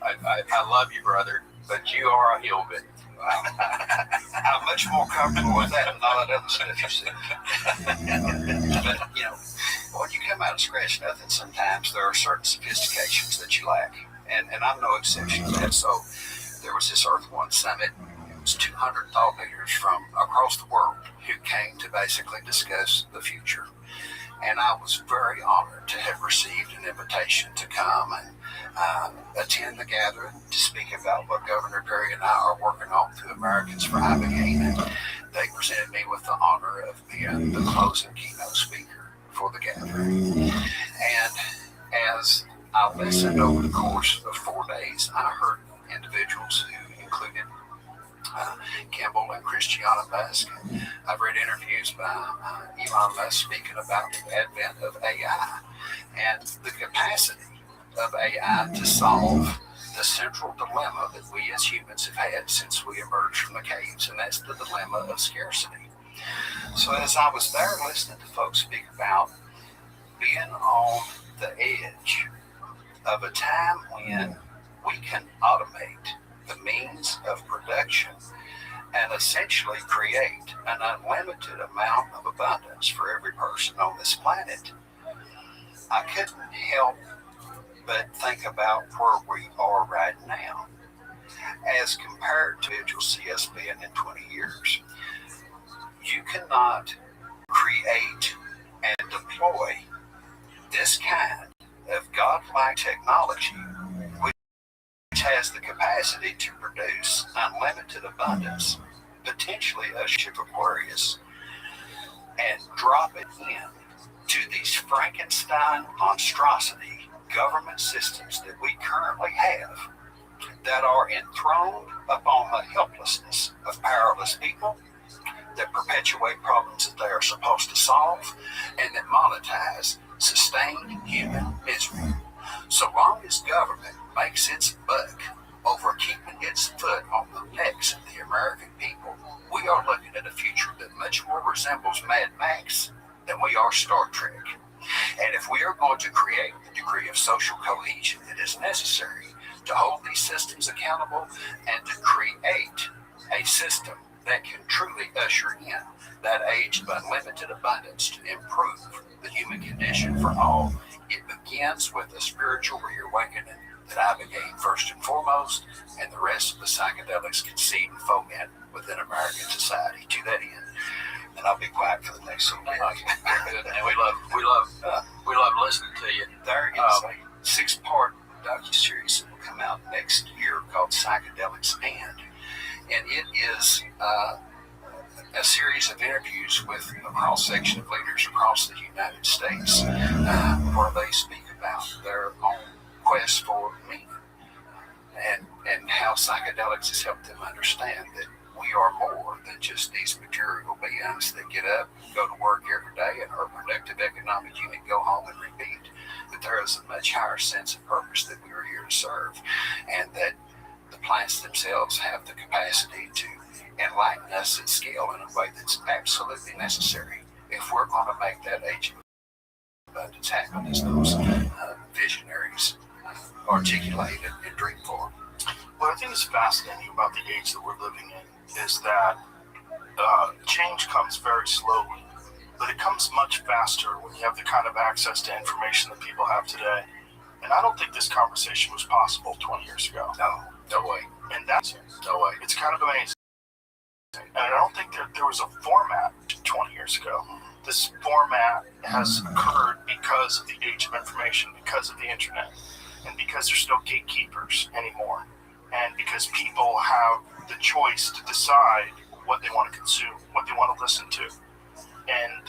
I love you, brother, but you are a hillbilly. I'm much more comfortable with that than all that other stuff you said. But, when you come out of scratch nothing, sometimes there are certain sophistications that you lack. And I'm no exception to that. So there was this Earth One Summit. It was 200 thought leaders from across the world who came to basically discuss the future. And I was very honored to have received an invitation to come and attend the gathering to speak about what Governor Perry and I are working on through Americans for Abigail. And they presented me with the honor of being the closing keynote speaker for the gathering. And as I listened over the course of 4 days, I heard individuals who included Kimball and Christiana Musk. I've read interviews by Elon Musk speaking about the advent of AI and the capacity of AI to solve the central dilemma that we as humans have had since we emerged from the caves, and that's the dilemma of scarcity. So as I was there listening to folks speak about being on the edge of a time when we can automate the means of production and essentially create an unlimited amount of abundance for every person on this planet, I couldn't help but think about where we are right now as compared to it you'll see us being in 20 years. You cannot create and deploy this kind of godlike technology which has the capacity to produce unlimited abundance, potentially a ship of Aquarius, and drop it in to these Frankenstein monstrosity government systems that we currently have that are enthroned upon the helplessness of powerless people, that perpetuate problems that they are supposed to solve, and that monetize sustained human misery. So long as government makes its buck over keeping its foot on the necks of the American people, we are looking at a future that much more resembles Mad Max than we are Star Trek. And if we are going to create the degree of social cohesion that is necessary to hold these systems accountable and to create a system that can truly usher in that age of unlimited abundance to improve the human condition for all, it begins with a spiritual reawakening that I began first and foremost, and the rest of the psychedelics concede and foment within American society to that end. And I'll be quiet for the next little bit. And we love listening to you. There is a 6-part docuseries that will come out next year called Psychedelics and it is a series of interviews with a cross-section of leaders across the United States where they speak about their own quest for meaning and how psychedelics has helped them understand that we are more than just these material beings that get up, go to work every day, and are a productive economic unit, go home and repeat. That there is a much higher sense of purpose that we are here to serve, and that the plants themselves have the capacity to enlighten us at scale in a way that's absolutely necessary if we're going to make that age of abundance happen as those visionaries articulate and dream for. What I think is fascinating about the age that we're living in is that change comes very slowly, but it comes much faster when you have the kind of access to information that people have today. And I don't think this conversation was possible 20 years ago. No way. And that's no way. It's kind of amazing. And I don't think there was a format 20 years ago. This format has occurred because of the age of information, because of the internet, and because there's no gatekeepers anymore. And because people have the choice to decide what they want to consume, what they want to listen to. And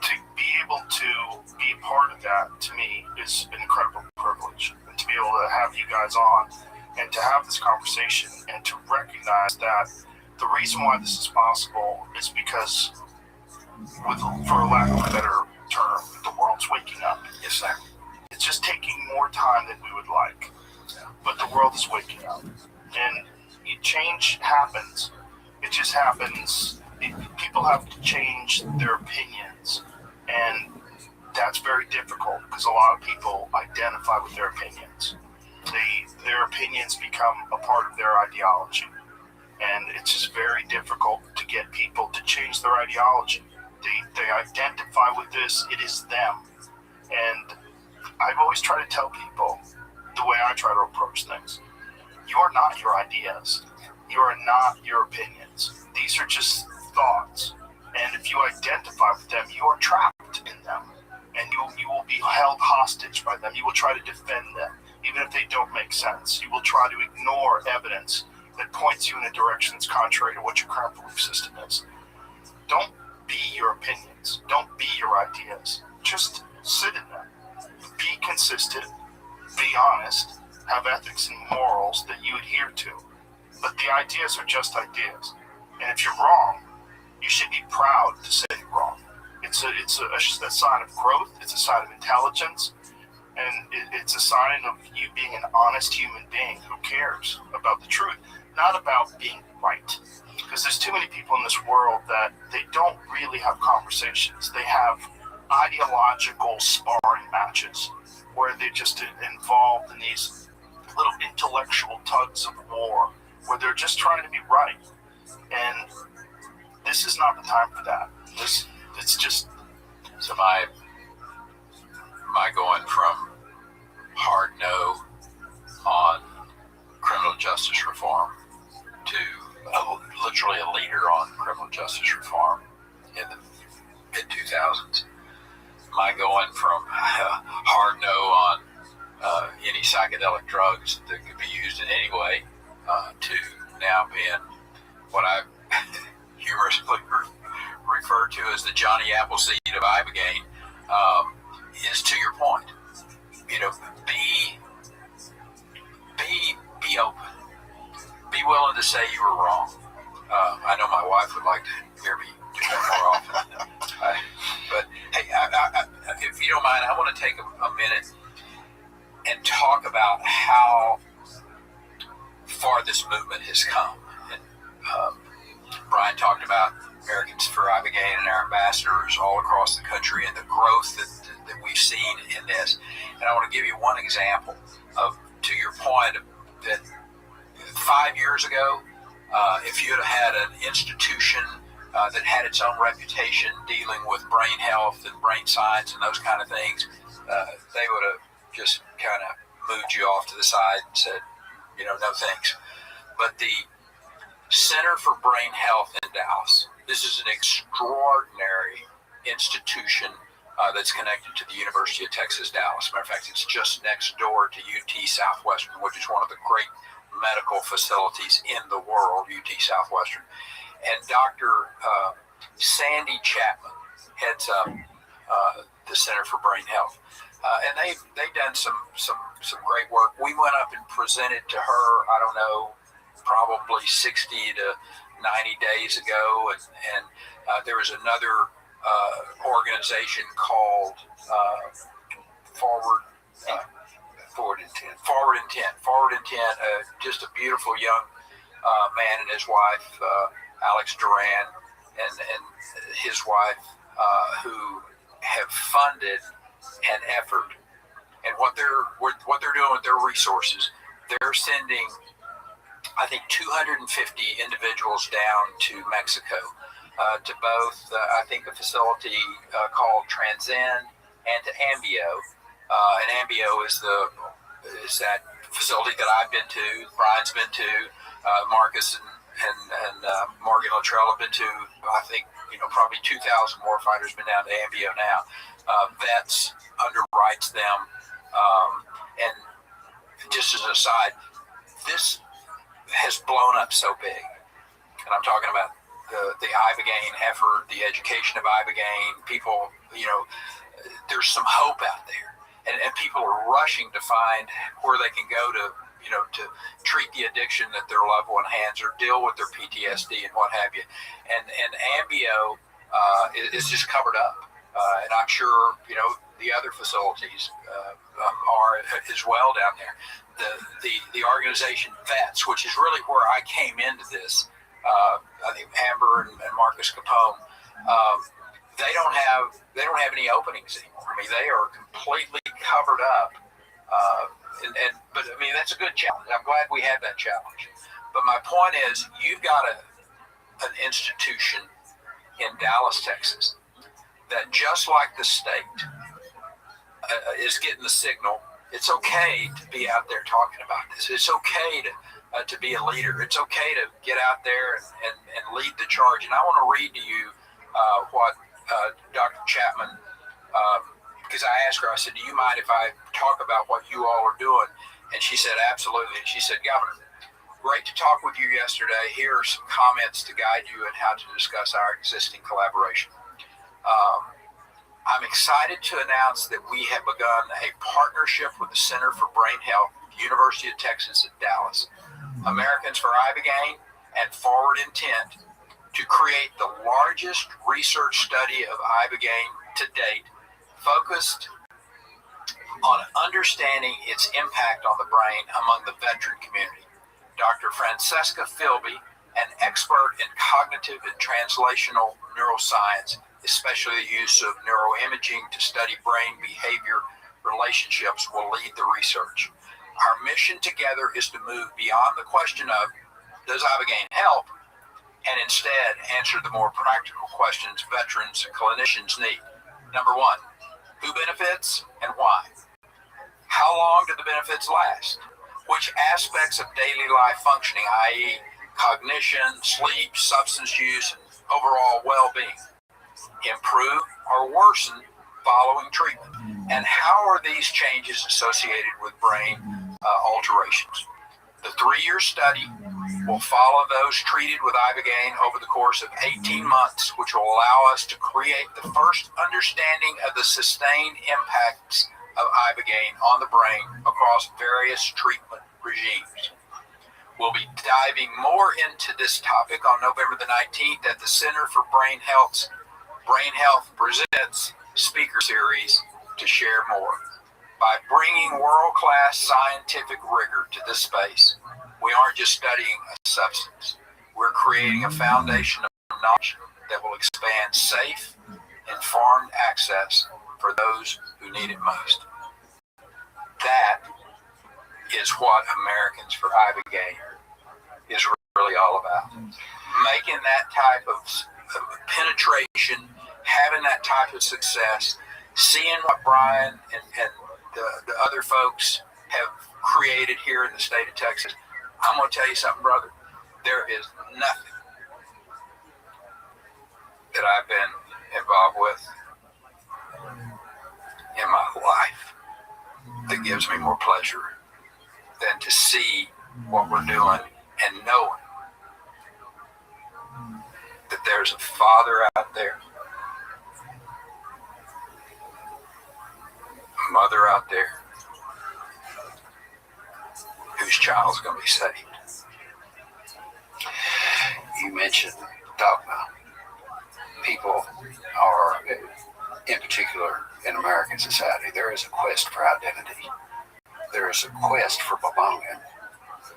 to be able to be a part of that, to me, is an incredible privilege. And to be able to have you guys on and to have this conversation and to recognize that the reason why this is possible is because, for lack of a better term, the world's waking up. Yes, sir. It's just taking more time than we would like. But the world is waking up. And change happens. It just happens. People have to change their opinions. And that's very difficult because a lot of people identify with their opinions. Their opinions become a part of their ideology. And it's just very difficult to get people to change their ideology. They identify with this. It is them. And I've always tried to tell people the way I try to approach things. You are not your ideas. You are not your opinions. These are just thoughts. And if you identify with them, you are trapped in them. And you will be held hostage by them. You will try to defend them, even if they don't make sense. You will try to ignore evidence that points you in a direction that's contrary to what your current belief system is. Don't be your opinions. Don't be your ideas. Just sit in them. Be consistent. Be honest. Have ethics and morals that you adhere to. But the ideas are just ideas. And if you're wrong, you should be proud to say you're wrong. It's a sign of growth. It's a sign of intelligence. And it's a sign of you being an honest human being who cares about the truth, not about being right. Because there's too many people in this world that they don't really have conversations. They have ideological sparring matches where they're just involved in these little intellectual tugs of war where they're just trying to be right. And this is not the time for that. It's just... So my going from hard no on criminal justice reform to literally a leader on criminal justice reform in the mid-2000s. My going from hard no on any psychedelic drugs that could be used in any way to now being what I humorously refer to as the Johnny Appleseed of Ibogaine, is to your point. You know, be open. Be willing to say you were wrong. I know my wife would like to hear me do that more often. But hey, if you don't mind, I want to take a minute and talk about how far this movement has come. And Brian talked about Americans for Ibogaine and our ambassadors all across the country and the growth that we've seen in this. And I want to give you one example of, to your point, that 5 years ago, if you had had an institution that had its own reputation dealing with brain health and brain science and those kind of things, they would have just kind of moved you off to the side and said, no thanks. But the Center for Brain Health in Dallas, this is an extraordinary institution that's connected to the University of Texas, Dallas. Matter of fact, it's just next door to UT Southwestern, which is one of the great medical facilities in the world, UT Southwestern. and Dr. Sandy Chapman heads up the Center for Brain Health, and they've done some great work. We went up and presented to her, I don't know, probably 60 to 90 days ago, and there was another organization called Forward Intent. Just a beautiful young man and his wife, Alex Duran, and his wife, who have funded an effort. And what they're doing with their resources, they're sending, I think, 250 individuals down to Mexico, to both, I think, a facility called Transcend and to Ambio. And Ambio is that facility that I've been to, Brian's been to, Marcus and Morgan Luttrell have been to. I think, probably 2,000 warfighters been down to Ambio now. Vets underwrites them. And just as an aside, this has blown up so big. And I'm talking about the Ibogaine effort, the education of Ibogaine. People, there's some hope out there. And people are rushing to find where they can go to treat the addiction that their loved one has or deal with their PTSD and what have you. And Ambio is just covered up. And I'm sure, the other facilities are as well down there. The organization VETS, which is really where I came into this, I think Amber and Marcus Capone, they don't have any openings anymore. I mean, they are completely covered up. But I mean, that's a good challenge. I'm glad we had that challenge. But my point is, you've got an institution in Dallas, Texas, that just like the state is getting the signal. It's okay to be out there talking about this. It's okay to be a leader. It's okay to get out there and lead the charge. And I want to read to you what Dr. Chapman, because I asked her, I said, do you mind if I talk about what you all are doing? And she said, absolutely. And she said, Governor, great to talk with you yesterday. Here are some comments to guide you on how to discuss our existing collaboration. I'm excited to announce that we have begun a partnership with the Center for Brain Health, University of Texas at Dallas, Americans for Ibogaine, and Forward Intent to create the largest research study of Ibogaine to date, focused on understanding its impact on the brain among the veteran community. Dr. Francesca Philby, an expert in cognitive and translational neuroscience, especially the use of neuroimaging to study brain behavior relationships, will lead the research. Our mission together is to move beyond the question of, does Ibogaine help? And instead answer the more practical questions veterans and clinicians need. Number one, who benefits and why? How long do the benefits last? Which aspects of daily life functioning, i.e. cognition, sleep, substance use, and overall well-being, improve or worsen following treatment? And how are these changes associated with brain alterations? The 3-year study will follow those treated with Ibogaine over the course of 18 months, which will allow us to create the first understanding of the sustained impacts of Ibogaine on the brain across various treatment regimes. We'll be diving more into this topic on November the 19th at the Center for Brain Health Presents speaker series to share more. By bringing world-class scientific rigor to this space, we aren't just studying a substance. We're creating a foundation of knowledge that will expand safe, informed access for those who need it most. That is what Americans for Ibogaine is really all about. Making that type of penetration, having that type of success, seeing what Brian and the other folks have created here in the state of Texas. I'm going to tell you something, brother. There is nothing that I've been involved with in my life that gives me more pleasure than to see what we're doing and knowing there's a father out there, a mother out there, whose child's going to be saved. You mentioned dogma. People are, in particular in American society, there is a quest for identity. There is a quest for belonging.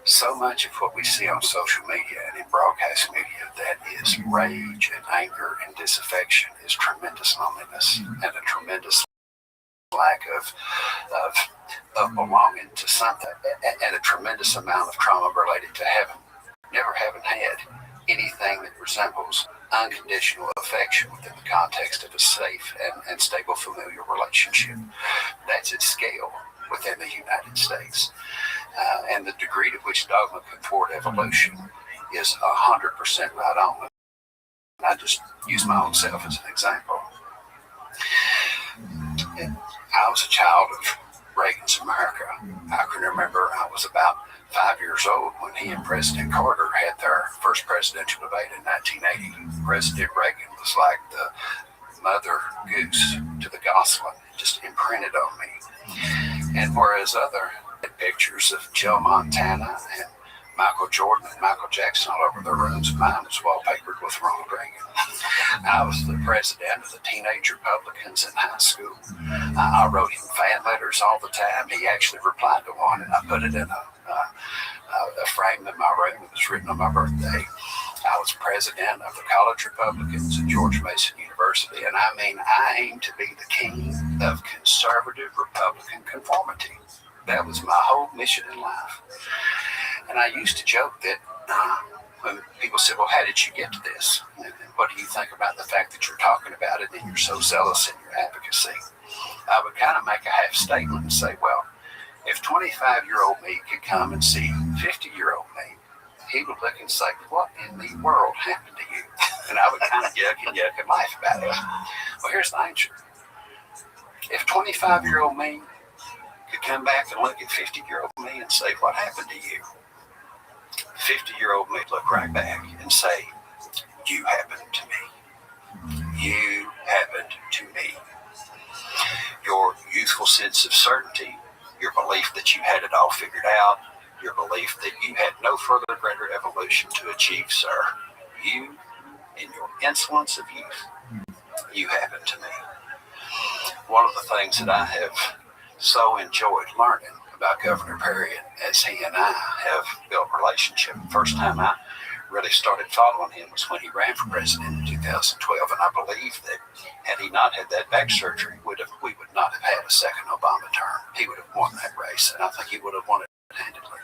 So much of what we see on social media and in broadcast media that is rage and anger and disaffection is tremendous loneliness and a tremendous lack of belonging to something, and a tremendous amount of trauma related to never having had anything that resembles unconditional affection within the context of a safe and stable familial relationship. That's at scale within the United States. And the degree to which dogma can thwart evolution is 100% right on. I just use my own self as an example. I was a child of Reagan's America. I can remember I was about 5 years old when he and President Carter had their first presidential debate in 1980. President Reagan was like the mother goose to the Gosling, just imprinted on me. And whereas other pictures of Joe Montana and Michael Jordan and Michael Jackson all over their rooms, mine was wallpapered with Ronald Reagan. I was the president of the Teenage Republicans in high school. I wrote him fan letters all the time. He actually replied to one, and I put it in a frame in my room. It was written on my birthday. I was president of the College Republicans at George Mason University, and I mean, I aimed to be the king of conservative Republican conformity. That was my whole mission in life. And I used to joke that when people said, well, how did you get to this? And what do you think about the fact that you're talking about it and you're so zealous in your advocacy? I would kind of make a half statement and say, well, if 25-year-old me could come and see 50-year-old me, he would look and say, what in the world happened to you? And I would kind of yuck and laugh about it. Well, here's the answer. If 25-year-old me could come back and look at 50-year-old me and say, what happened to you? 50-year-old me look right back and say, you happened to me. You happened to me. Your youthful sense of certainty, your belief that you had it all figured out, your belief that you had no further greater evolution to achieve, sir. You, in your insolence of youth, you happened to me. One of the things that I have so enjoyed learning about Governor Perry as he and I have built a relationship. The first time I really started following him was when he ran for president in 2012, and I believe that had he not had that back surgery, we would not have had a second Obama term. He would have won that race, and I think he would have won it handedly.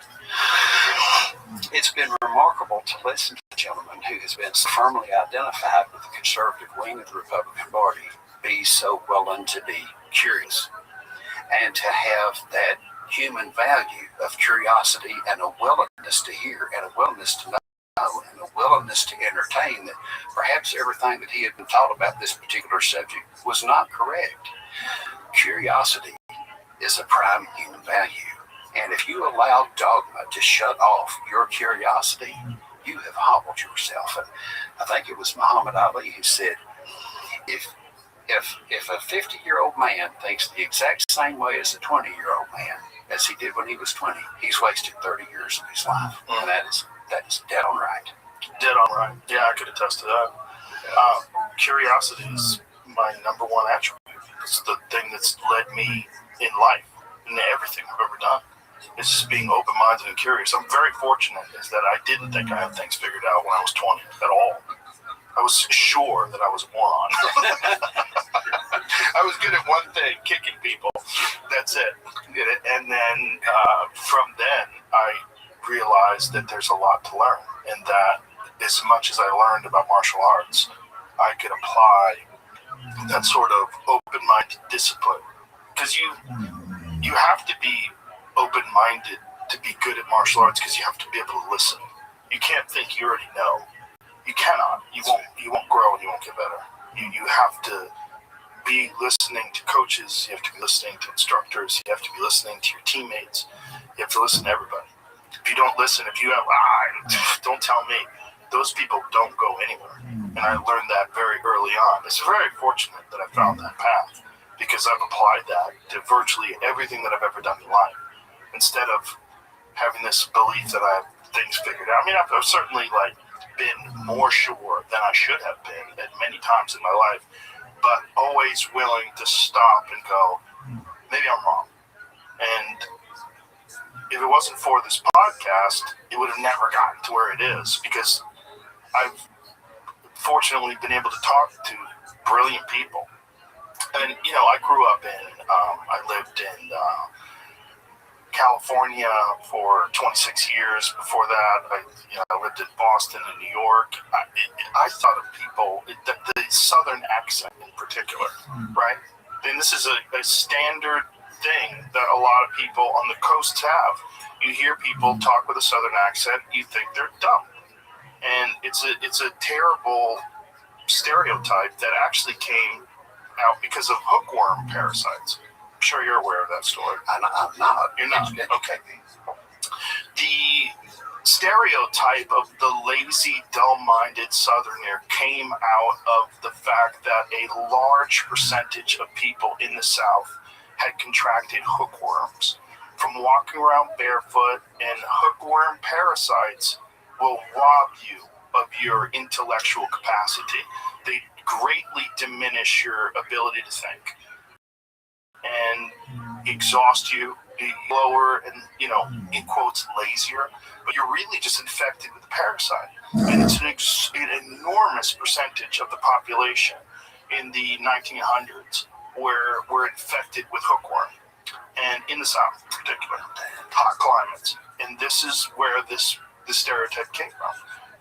It's been remarkable to listen to a gentleman who has been so firmly identified with the conservative wing of the Republican Party be so willing to be curious and to have that human value of curiosity and a willingness to hear and a willingness to know and a willingness to entertain that perhaps everything that he had been taught about this particular subject was not correct. Curiosity is a prime human value. And if you allow dogma to shut off your curiosity, you have hobbled yourself. And I think it was Muhammad Ali who said, if a 50-year-old man thinks the exact same way as a 20-year-old man as he did when he was 20, he's wasted 30 years of his life. And that is dead on right. Dead on right. Yeah, I could attest to that. Curiosity is my number one attribute. It's the thing that's led me in life, in everything I've ever done. It's just being open-minded and curious. I'm very fortunate is that I didn't think I had things figured out when I was 20 at all. I was sure that I was a moron. I was good at one thing, kicking people. That's it. And then from then, I realized that there's a lot to learn, and that as much as I learned about martial arts, I could apply that sort of open-minded discipline. Because you have to be open-minded to be good at martial arts, because you have to be able to listen. You can't think you already know. You cannot. You won't grow and you won't get better. You have to be listening to coaches. You have to be listening to instructors. You have to be listening to your teammates. You have to listen to everybody. If you don't listen, if you have, don't tell me. those people don't go anywhere. And I learned that very early on. It's very fortunate that I found that path, because I've applied that to virtually everything that I've ever done in life. Instead of having this belief that I have things figured out. I mean, I've certainly been more sure than I should have been at many times in my life, but always willing to stop and go, maybe I'm wrong. And if it wasn't for this podcast, it would have never gotten to where it is, because I've fortunately been able to talk to brilliant people. And, I grew up I lived in California for 26 years. Before that, I lived in Boston and New York. I thought of people, the Southern accent in particular, right? And this is a standard thing that a lot of people on the coasts have. You hear people talk with a Southern accent, you think they're dumb. And it's a terrible stereotype that actually came out because of hookworm parasites. I'm sure you're aware of that story. I'm not. You're not? Okay. The stereotype of the lazy, dull-minded Southerner came out of the fact that a large percentage of people in the South had contracted hookworms from walking around barefoot, and hookworm parasites will rob you of your intellectual capacity. They greatly diminish your ability to think and exhaust you, lower and, in quotes, lazier, but you're really just infected with the parasite. And it's an enormous percentage of the population in the 1900s were infected with hookworm, and in the South in particular, hot climates. And this is where this stereotype came from.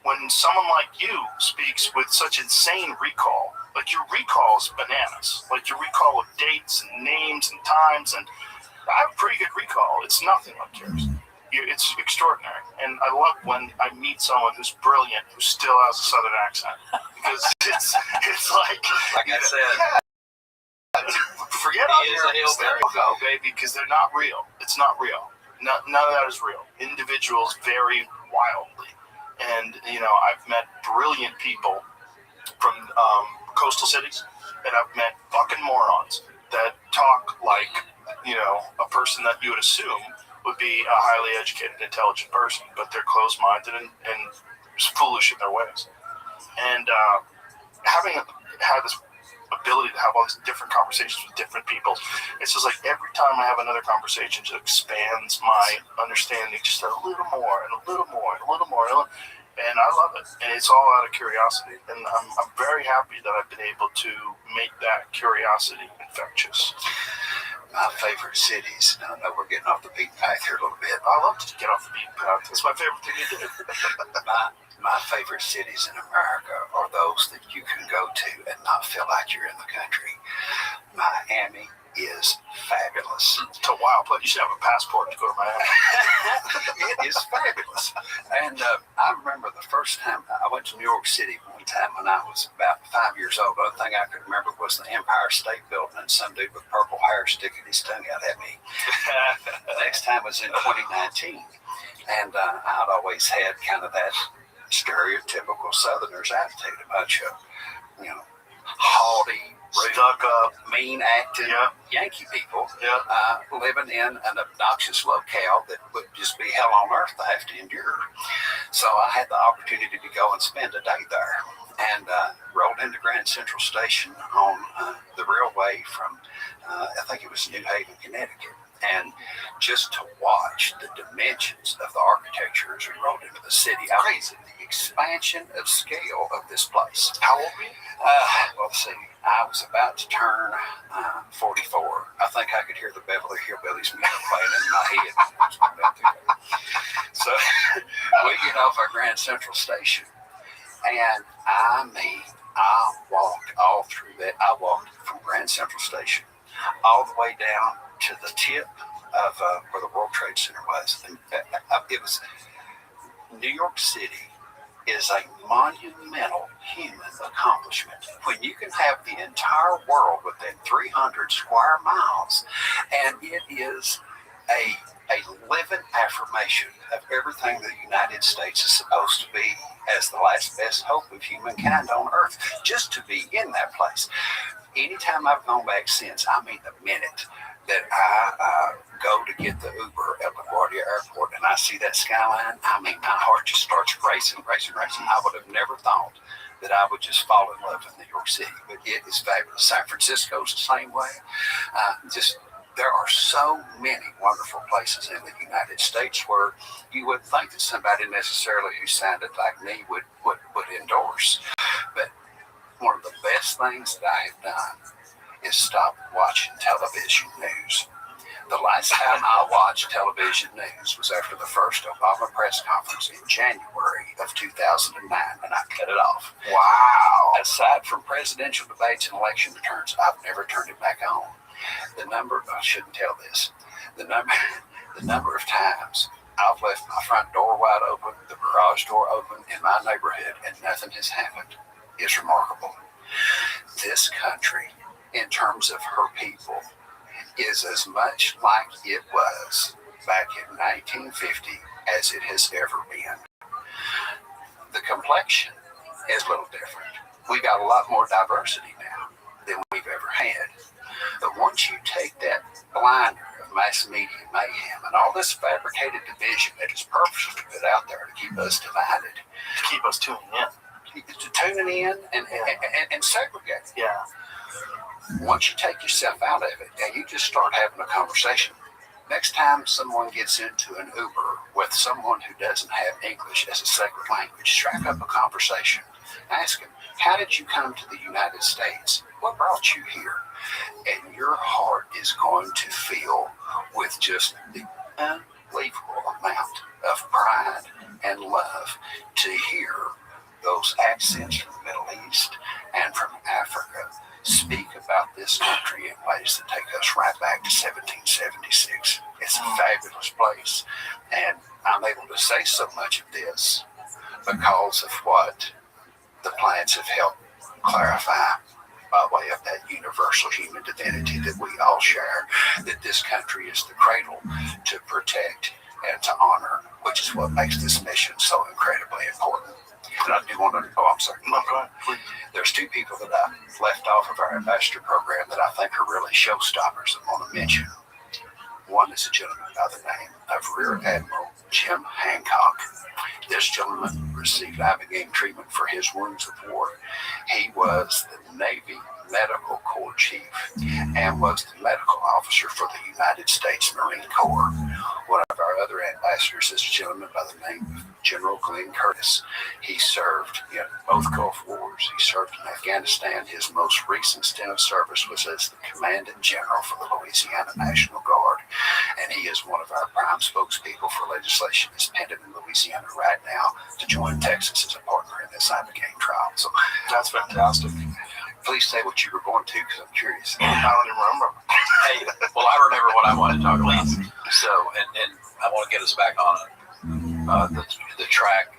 When someone like you speaks with such insane recall, your recall is bananas, your recall of dates and names and times, and I have a pretty good recall. It's nothing like yours. It's extraordinary. And I love when I meet someone who's brilliant, who still has a Southern accent, because it's like I said, forget all your stereo, baby, because they're not real. It's not real. None of that is real. Individuals vary wildly. And, I've met brilliant people from coastal cities, and I've met fucking morons that talk like, a person that you would assume would be a highly educated, intelligent person, but they're closed-minded and foolish in their ways. And having had this ability to have all these different conversations with different people, it's just like every time I have another conversation, it expands my understanding just a little more and a little more and a little more. And I love it. And it's all out of curiosity. And I'm very happy that I've been able to make that curiosity infectious. My favorite cities, I know we're getting off the beaten path here a little bit. I love to get off the beaten path. It's my favorite thing to do. My favorite cities in America are those that you can go to and not feel like you're in the country. Miami is fabulous. It's a wild place. You should have a passport to go to Miami. It is fabulous. And I remember the first time I went to New York City one time when I was about 5 years old. The only thing I could remember was the Empire State Building and some dude with purple hair sticking his tongue out at me. The next time was in 2019. And I'd always had kind of that stereotypical Southerners attitude, a bunch of, haughty, stuck up, mean acting Yankee people living in an obnoxious locale that would just be hell on earth to have to endure. So I had the opportunity to go and spend a day there, and rolled into Grand Central Station on the railway from I think it was New Haven, Connecticut, and just to watch the dimensions of the architecture as we rolled into the city. Crazy. The expansion of scale of this place. How old were you? Well, let's see. I was about to turn 44. I think I could hear the Beverly Hillbillies music playing in my head. So we get off our Grand Central Station, and I walked all through that. I walked from Grand Central Station all the way down to the tip of where the World Trade Center was. And it was New York City is a monumental human accomplishment. When you can have the entire world within 300 square miles, and it is a living affirmation of everything the United States is supposed to be as the last best hope of humankind on earth, just to be in that place. Anytime I've gone back since, I mean the minute that I go to get the Uber at LaGuardia Airport and I see that skyline, I mean, my heart just starts racing. I would have never thought that I would just fall in love with New York City, but it is fabulous. San Francisco's the same way. There are so many wonderful places in the United States where you wouldn't think that somebody necessarily who sounded like me would endorse. But one of the best things that I have done is stop watching television news. The last time I watched television news was after the first Obama press conference in January of 2009, and I cut it off. Wow. Aside from presidential debates and election returns, I've never turned it back on. I shouldn't tell this, the number of times I've left my front door wide open, the garage door open in my neighborhood, and nothing has happened is remarkable. This country, in terms of her people, is as much like it was back in 1950 as it has ever been. The complexion is a little different. We got a lot more diversity now than we've ever had. But once you take that blinder of mass media mayhem and all this fabricated division that is purposely put out there to keep us divided, To keep us tuning in. And segregate. Yeah. Once you take yourself out of it and you just start having a conversation, next time someone gets into an Uber with someone who doesn't have English as a second language, strike up a conversation. Ask them, how did you come to the United States? What brought you here? And your heart is going to fill with just the unbelievable amount of pride and love to hear those accents from the Middle East and from Africa speak about this country in ways that take us right back to 1776. It's a fabulous place. And I'm able to say so much of this because of what the plants have helped clarify by way of that universal human divinity that we all share, that this country is the cradle to protect and to honor, which is what makes this mission so incredibly important. And I do want to, I'm sorry. No, go ahead, please. There's two people that I left off of our ambassador program that I think are really showstoppers I want to mention. One is a gentleman by the name of Rear Admiral Jim Hancock. This gentleman received Ibogaine treatment for his wounds of war. He was the Navy Medical Corps Chief and was the medical officer for the United States Marine Corps. One of our other ambassadors is a gentleman by the name of General Glenn Curtis. He served in both Gulf Wars. He served in Afghanistan. His most recent stint of service was as the Commandant General for the Louisiana National Guard. And he is one of our prime spokespeople for legislation that's pending in Louisiana right now to join Texas as a partner in this Ibogaine trial. So That's fantastic. please say what you were going to, because I'm curious. I don't even remember. Hey, well, I remember what I wanted to talk about. So, and I want to get us back on the track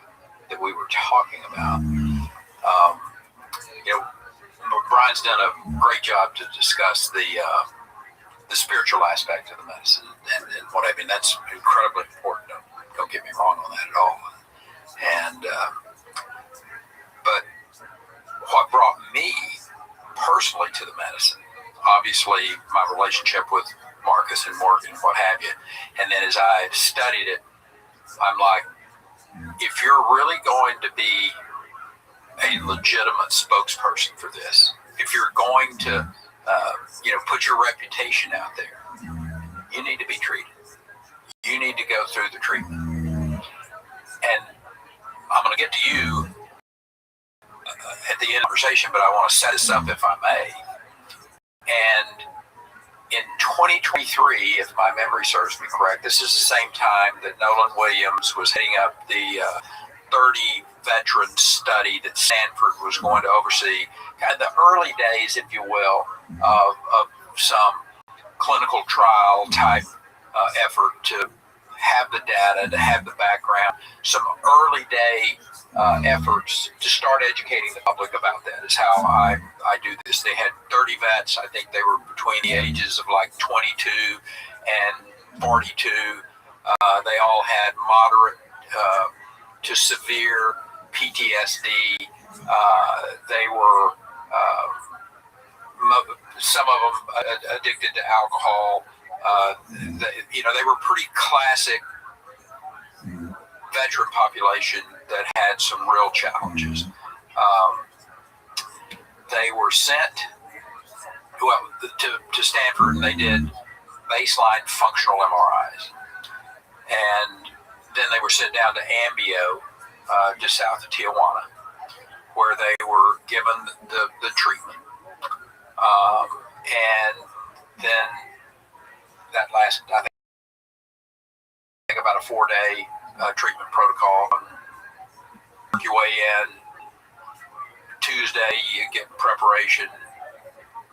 that we were talking about. Brian's done a great job to discuss the spiritual aspect of the medicine, and what I mean, that's incredibly important. Don't get me wrong on that at all. And but what brought me personally to the medicine, obviously my relationship with Marcus and Morgan, what have you, and then as I studied it, I'm like, if you're really going to be a legitimate spokesperson for this, if you're going to put your reputation out there, you need to be treated. You need to go through the treatment. And I'm going to get to you at the end of the conversation, but I want to set this up, if I may. And in 2023, if my memory serves me correct, this is the same time that Nolan Williams was heading up the 30 veteran study that Stanford was going to oversee, kind of the early days, if you will, of some clinical trial type effort to have the data, to have the background, some early day efforts to start educating the public about that is how I do this. They had 30 vets. I think they were between the ages of like 22 and 42. They all had moderate to severe PTSD. They were, some of them addicted to alcohol. They were pretty classic veteran population that had some real challenges. They were sent to Stanford, and they did baseline functional MRIs. And then they were sent down to Ambio, just south of Tijuana, where they were given the treatment. And then that lasted, I think about a 4-day treatment protocol. Work your way in. Tuesday, you get preparation.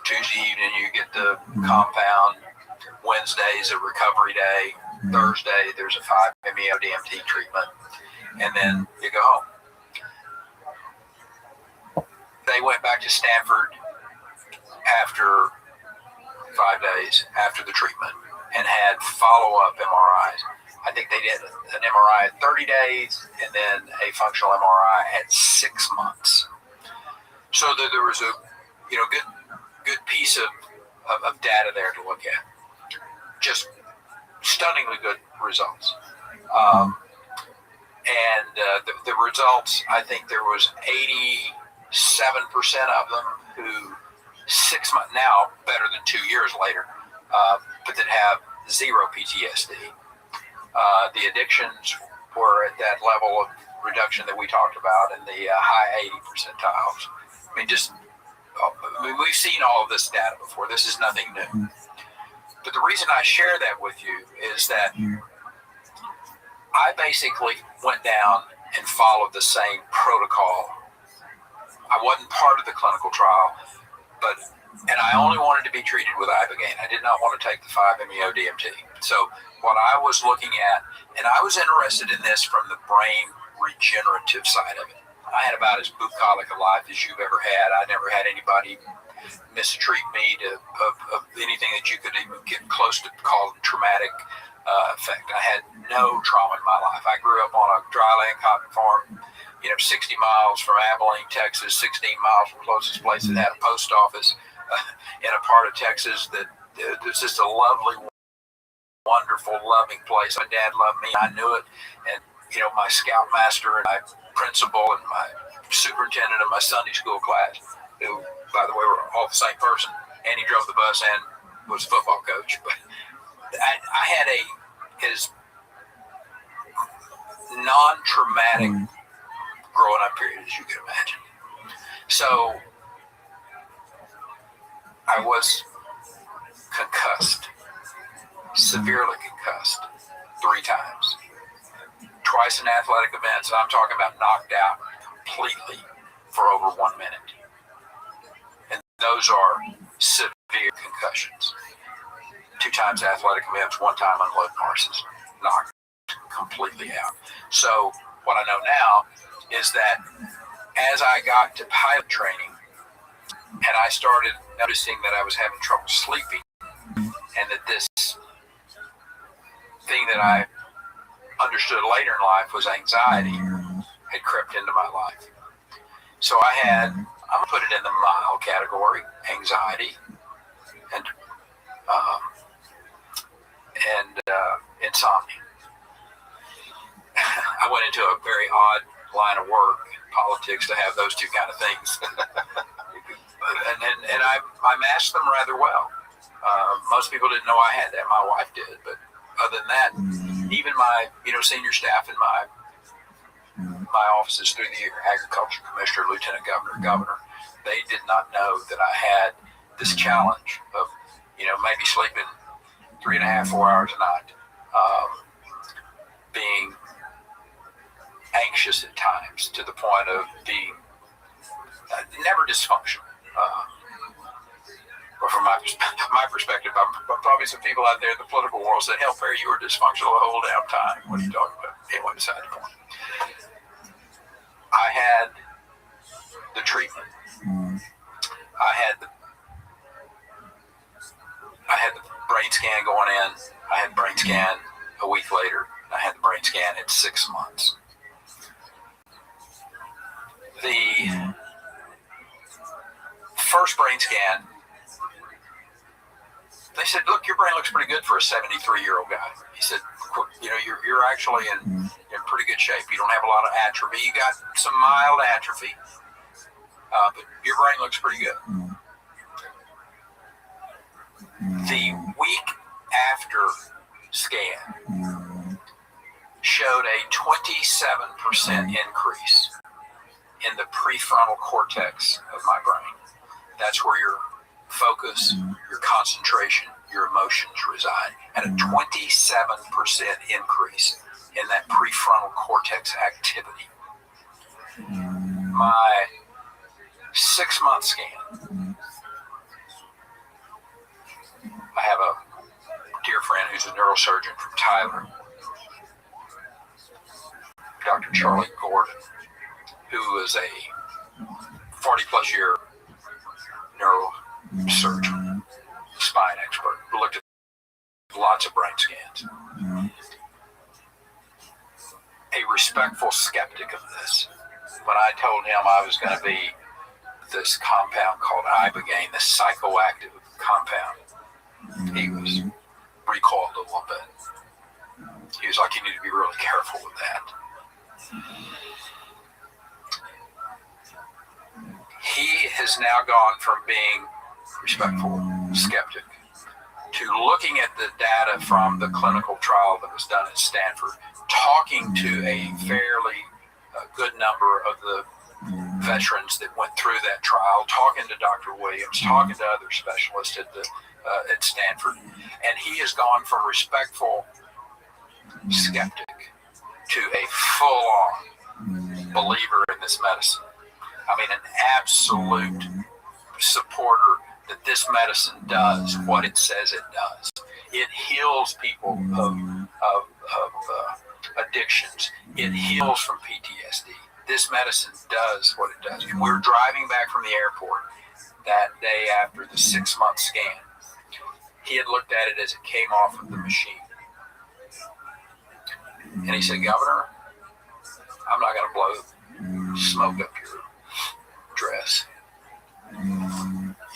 Tuesday evening, you get the compound. Wednesday is a recovery day. Thursday, there's a 5-MeO DMT treatment. And then you go home. They went back to Stanford after 5 days after the treatment and had follow-up MRIs. I think they did an MRI at 30 days and then a functional MRI at 6 months. So there was a good piece of data there to look at. Just stunningly good results. And the results, I think there was 87% of them who 6 months, now better than 2 years later, but that have zero PTSD. The addictions were at that level of reduction that we talked about in the high 80 percentiles. We've seen all of this data before. This is nothing new. But the reason I share that with you is that I basically went down and followed the same protocol. I wasn't part of the clinical trial, and I only wanted to be treated with Ibogaine. I did not want to take the 5-MeO DMT. So what I was looking at, and I was interested in this from the brain regenerative side of it. I had about as bucolic a life as you've ever had. I never had anybody mistreat me of anything that you could even get close to calling traumatic effect. I had no trauma in my life. I grew up on a dry land cotton farm, 60 miles from Abilene, Texas, 16 miles from the closest place that had a post office in a part of Texas that was just a lovely, wonderful, loving place. My dad loved me. I knew it. And, my scoutmaster and my principal and my superintendent of my Sunday school class, who, by the way, were all the same person. And he drove the bus and was a football coach. But I had his non-traumatic growing up period, as you can imagine. So I was concussed, severely concussed, 3 times. Twice in athletic events, and I'm talking about knocked out completely for over 1 minute. And those are severe concussions. 2 times athletic events, 1 time unloading horses, knocked completely out. So what I know now is that as I got to pilot training and I started noticing that I was having trouble sleeping and that this thing that I understood later in life was anxiety had crept into my life. So I'm going to put it in the mild category, anxiety and insomnia. I went into a very odd line of work, politics, to have those 2 kind of things. and I masked them rather well. Most people didn't know I had that. My wife did, but other than that, even my senior staff in my offices through the year, agriculture commissioner, lieutenant governor, they did not know that I had this challenge of maybe sleeping 3.5, 4 hours a night, being anxious at times to the point of being never dysfunctional. But from my perspective, probably some people out there in the political world said, "Hell, Perry, you were dysfunctional the whole damn time." What are you talking about? Anyway, beside the point. I had the treatment. I had the brain scan going in. I had brain scan a week later. I had the brain scan at 6 months. the first brain scan, they said, look, your brain looks pretty good for a 73-year-old guy. He said, you're actually in pretty good shape. You don't have a lot of atrophy. You got some mild atrophy, but your brain looks pretty good. The week after scan showed a 27% increase in the prefrontal cortex of my brain. That's where your focus, your concentration, your emotions reside, and a 27% increase in that prefrontal cortex activity. My 6-month scan, I have a dear friend who's a neurosurgeon from Tyler, Dr. Charlie Gordon, who is a 40-plus year neurosurgeon, spine expert, who looked at lots of brain scans. A respectful skeptic of this. When I told him I was going to be this compound called ibogaine, this psychoactive compound, he was recoiled a little bit. He was like, you need to be really careful with that. He has now gone from being respectful skeptic to looking at the data from the clinical trial that was done at Stanford, talking to a fairly good number of the veterans that went through that trial, talking to Dr. Williams, talking to other specialists at Stanford, and he has gone from respectful skeptic to a full-on believer in this medicine. I mean, an absolute supporter that this medicine does what it says it does. It heals people of addictions. It heals from PTSD. This medicine does what it does. And we were driving back from the airport that day after the 6-month scan. He had looked at it as it came off of the machine. And he said, Governor, I'm not going to blow smoke up your dress.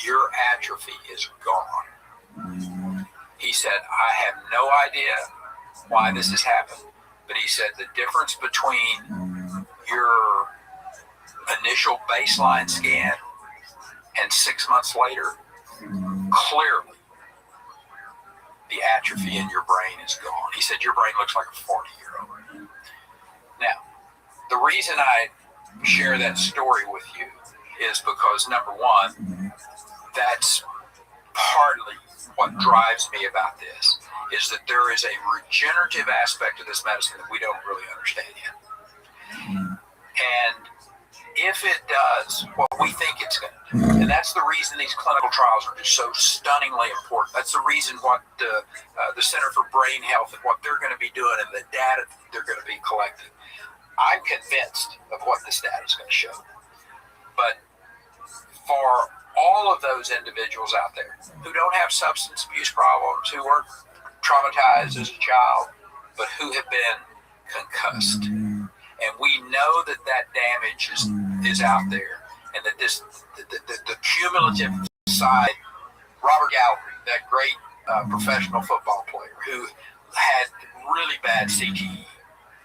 Your atrophy is gone. He said, I have no idea why this has happened, but he said the difference between your initial baseline scan and 6 months later, clearly the atrophy in your brain is gone. He said your brain looks like a 40-year-old. Now, the reason I share that story with you is because, number one, that's partly what drives me about this, is that there is a regenerative aspect of this medicine that we don't really understand yet. And if it does what we think it's going to do, and that's the reason these clinical trials are just so stunningly important. That's the reason what the Center for Brain Health and what they're going to be doing and the data they're going to be collecting. I'm convinced of what this data is going to show. But for all of those individuals out there who don't have substance abuse problems, who weren't traumatized as a child, but who have been concussed, and we know that that damage is out there, and that this the cumulative side. Robert Gallery, that great professional football player who had really bad CTE,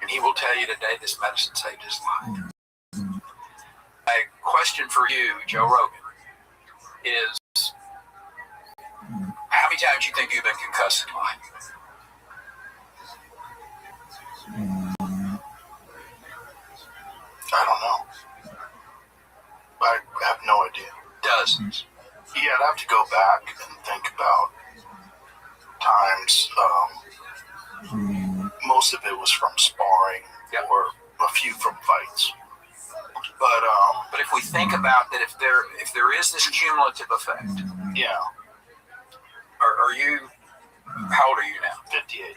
and he will tell you today this medicine saved his life. A question for you, Joe Rogan, is how many times do you think you've been concussed in life? I don't know. I have no idea. Dozens. Yeah, I'd have to go back and think about times. Most of it was from sparring, or a few from fights. But if we think about that, if there is this cumulative effect, yeah. Are you? How old are you now? 58.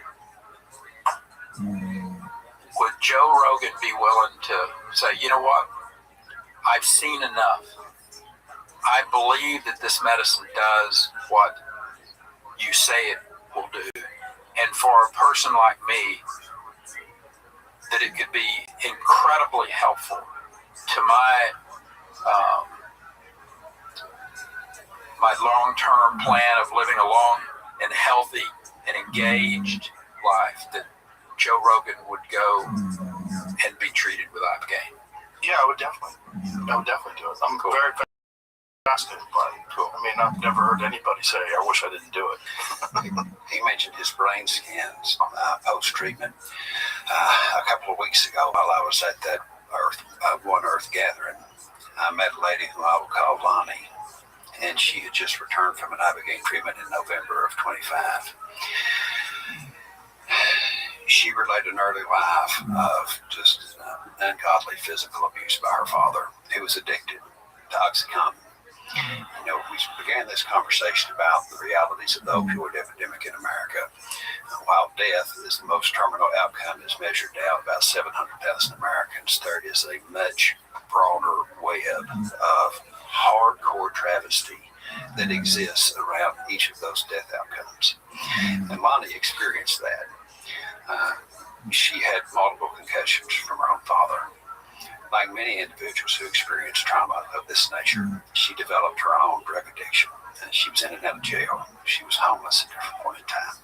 Would Joe Rogan be willing to say, you know what? I've seen enough. I believe that this medicine does what you say it will do. And for a person like me, that it could be incredibly helpful to my my long-term plan of living a long and healthy and engaged life, that Joe Rogan would go and be treated with Ibogaine. Yeah, I would definitely do it. I'm very fascinated by it. Cool. I mean, I've never heard anybody say, I wish I didn't do it. He mentioned his brain scans post-treatment. A couple of weeks ago, while I was at that One Earth gathering, I met a lady who I will call Lonnie, and she had just returned from an Ibogaine treatment in November of 25. She related an early life of just ungodly physical abuse by her father, who was addicted to OxyContin. You know, we began this conversation about the realities of the opioid epidemic in America. While death is the most terminal outcome is measured out about 700,000 Americans, there is a much broader web of hardcore travesty that exists around each of those death outcomes. And Lonnie experienced that. She had multiple concussions from her own father. Like many individuals who experience trauma of this nature, she developed her own drug addiction. She was in and out of jail. She was homeless at different point in time.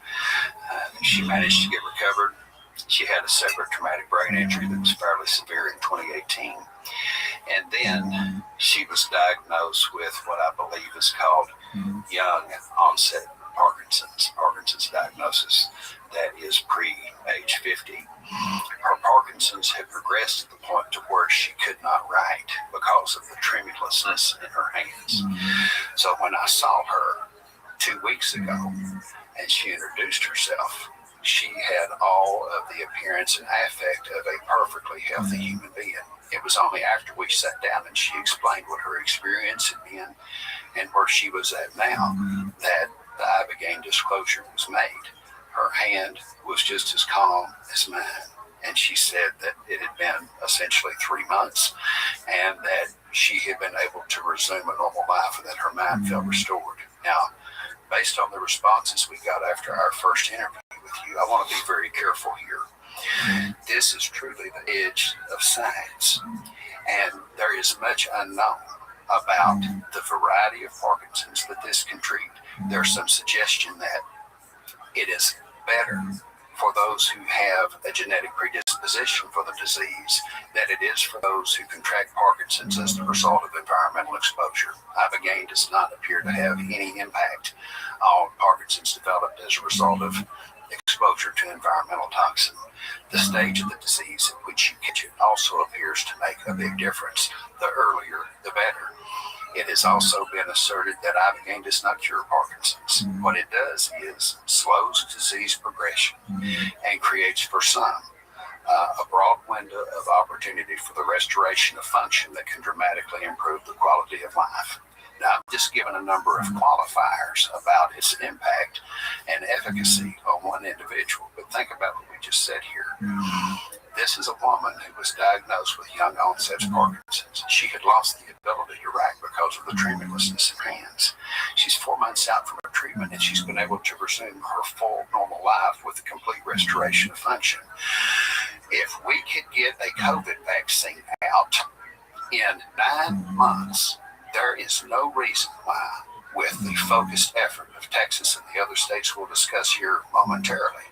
She managed to get recovered. She had a separate traumatic brain injury that was fairly severe in 2018. And then she was diagnosed with what I believe is called young onset Parkinson's diagnosis that is pre-age 50. Her Parkinson's had progressed to the point to where she could not write because of the tremulousness in her hands. So when I saw her 2 weeks ago and she introduced herself, she had all of the appearance and affect of a perfectly healthy human being. It was only after we sat down and she explained what her experience had been and where she was at now that the Ibogaine disclosure was made. Her hand was just as calm as mine. And she said that it had been essentially 3 months and that she had been able to resume a normal life and that her mind felt restored. Now, based on the responses we got after our first interview with you, I want to be very careful here. This is truly the edge of science. And there is much unknown about the variety of Parkinson's that this can treat. There's some suggestion that it is better for those who have a genetic predisposition for the disease than it is for those who contract Parkinson's as the result of environmental exposure. Ibogaine does not appear to have any impact on Parkinson's developed as a result of exposure to environmental toxin. The stage of the disease at which you catch it also appears to make a big difference. The earlier, the better. It has also been asserted that Ibogaine does not cure Parkinson's. What it does is slows disease progression and creates for some a broad window of opportunity for the restoration of function that can dramatically improve the quality of life. Now, I've just given a number of qualifiers about its impact and efficacy on one individual, but think about what we just said here. This is a woman who was diagnosed with young onset Parkinson's. She had lost the ability to write because of the tremulousness of hands. She's 4 months out from her treatment and she's been able to resume her full normal life with a complete restoration of function. If we could get a COVID vaccine out in 9 months, there is no reason why, with the focused effort of Texas and the other states we'll discuss here momentarily,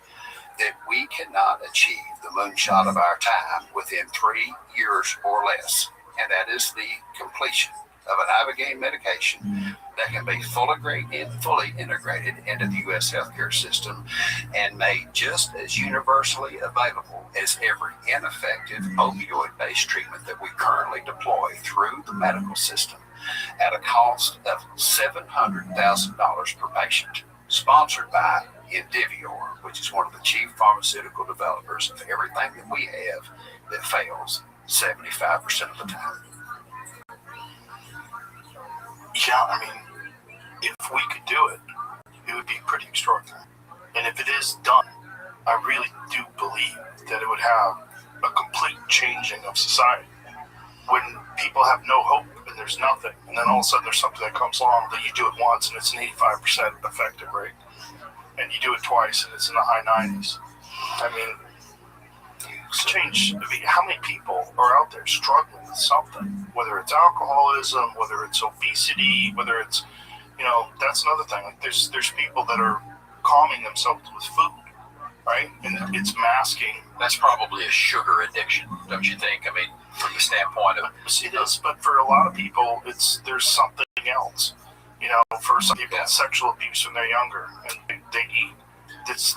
that we cannot achieve the moonshot of our time within 3 years or less. And that is the completion of an Ibogaine medication that can be fully integrated into the U.S. healthcare system and made just as universally available as every ineffective opioid-based treatment that we currently deploy through the medical system at a cost of $700,000 per patient. Sponsored by Indivior, which is one of the chief pharmaceutical developers of everything that we have that fails 75% of the time. Yeah, I mean, if we could do it, it would be pretty extraordinary. And if it is done, I really do believe that it would have a complete changing of society. When people have no hope and there's nothing, and then all of a sudden there's something that comes along that you do it once and it's an 85% effective rate, and you do it twice and it's in the high 90s. I mean, change. I mean, how many people are out there struggling with something? Whether it's alcoholism, whether it's obesity, whether it's, that's another thing. Like there's people that are calming themselves with food, right? And it's masking. That's probably a sugar addiction, don't you think? I mean, from the standpoint of it is, but for a lot of people, there's something else. For some people, it's sexual abuse when they're younger and they eat. It's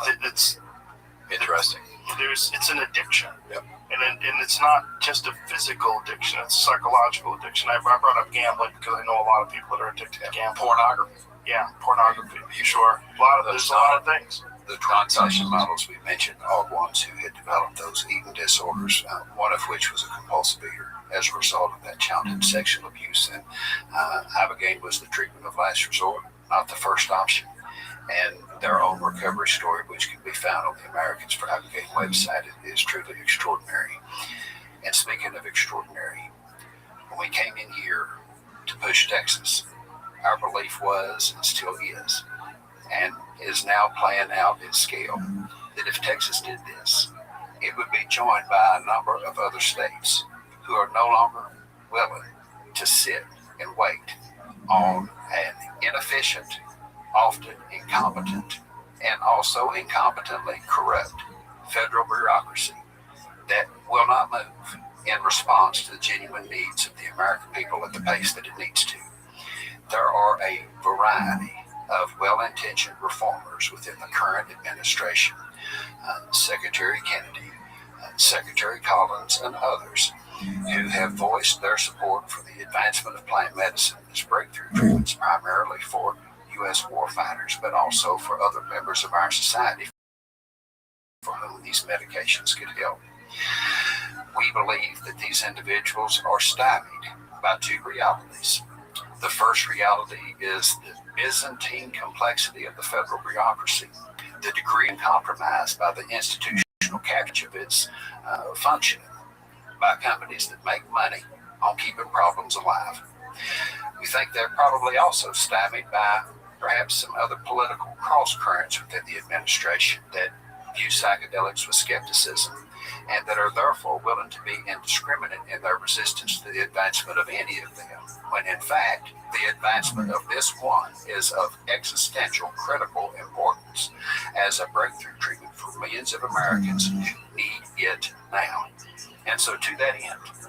interesting. It's an addiction. Yep. And it's not just a physical addiction, it's a psychological addiction. I brought up gambling because I know a lot of people that are addicted to gambling. Pornography. Yeah, pornography. You sure? There's a lot of things. The translation models we mentioned are ones who had developed those eating disorders, one of which was a compulsive eater as a result of that childhood sexual abuse. And Ibogaine was the treatment of last resort, not the first option. And their own recovery story, which can be found on the Americans for Ibogaine website, is truly extraordinary. And speaking of extraordinary, when we came in here to push Texas, our belief was, and still is, and is now playing out at scale, that if Texas did this, it would be joined by a number of other states who are no longer willing to sit and wait on an inefficient, often incompetent, and also incompetently corrupt federal bureaucracy that will not move in response to the genuine needs of the American people at the pace that it needs to. There are a variety of well-intentioned reformers within the current administration, Secretary Kennedy, Secretary Collins, and others, who have voiced their support for the advancement of plant medicine as breakthrough treatments primarily for U.S. warfighters, but also for other members of our society for whom these medications could help. We believe that these individuals are stymied by two realities. The first reality is the Byzantine complexity of the federal bureaucracy, the degree and compromise by the institutional capture of its functioning by companies that make money on keeping problems alive. We think they're probably also stymied by perhaps some other political cross currents within the administration that view psychedelics with skepticism and that are therefore willing to be indiscriminate in their resistance to the advancement of any of them, when in fact the advancement of this one is of existential critical importance as a breakthrough treatment for millions of Americans who need it now. And so to that end,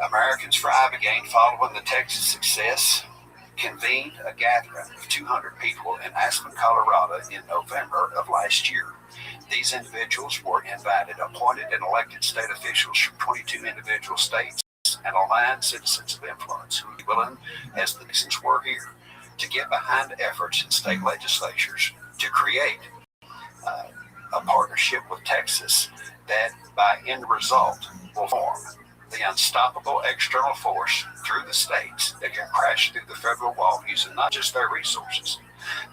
Americans for Ibogaine, following the Texas success, convened a gathering of 200 people in Aspen, Colorado in November of last year. These individuals were invited, appointed and elected state officials from 22 individual states and aligned citizens of influence who were willing, as the citizens were here, to get behind efforts in state legislatures to create a partnership with Texas that by end result will form the unstoppable external force through the states that can crash through the federal wall using not just their resources,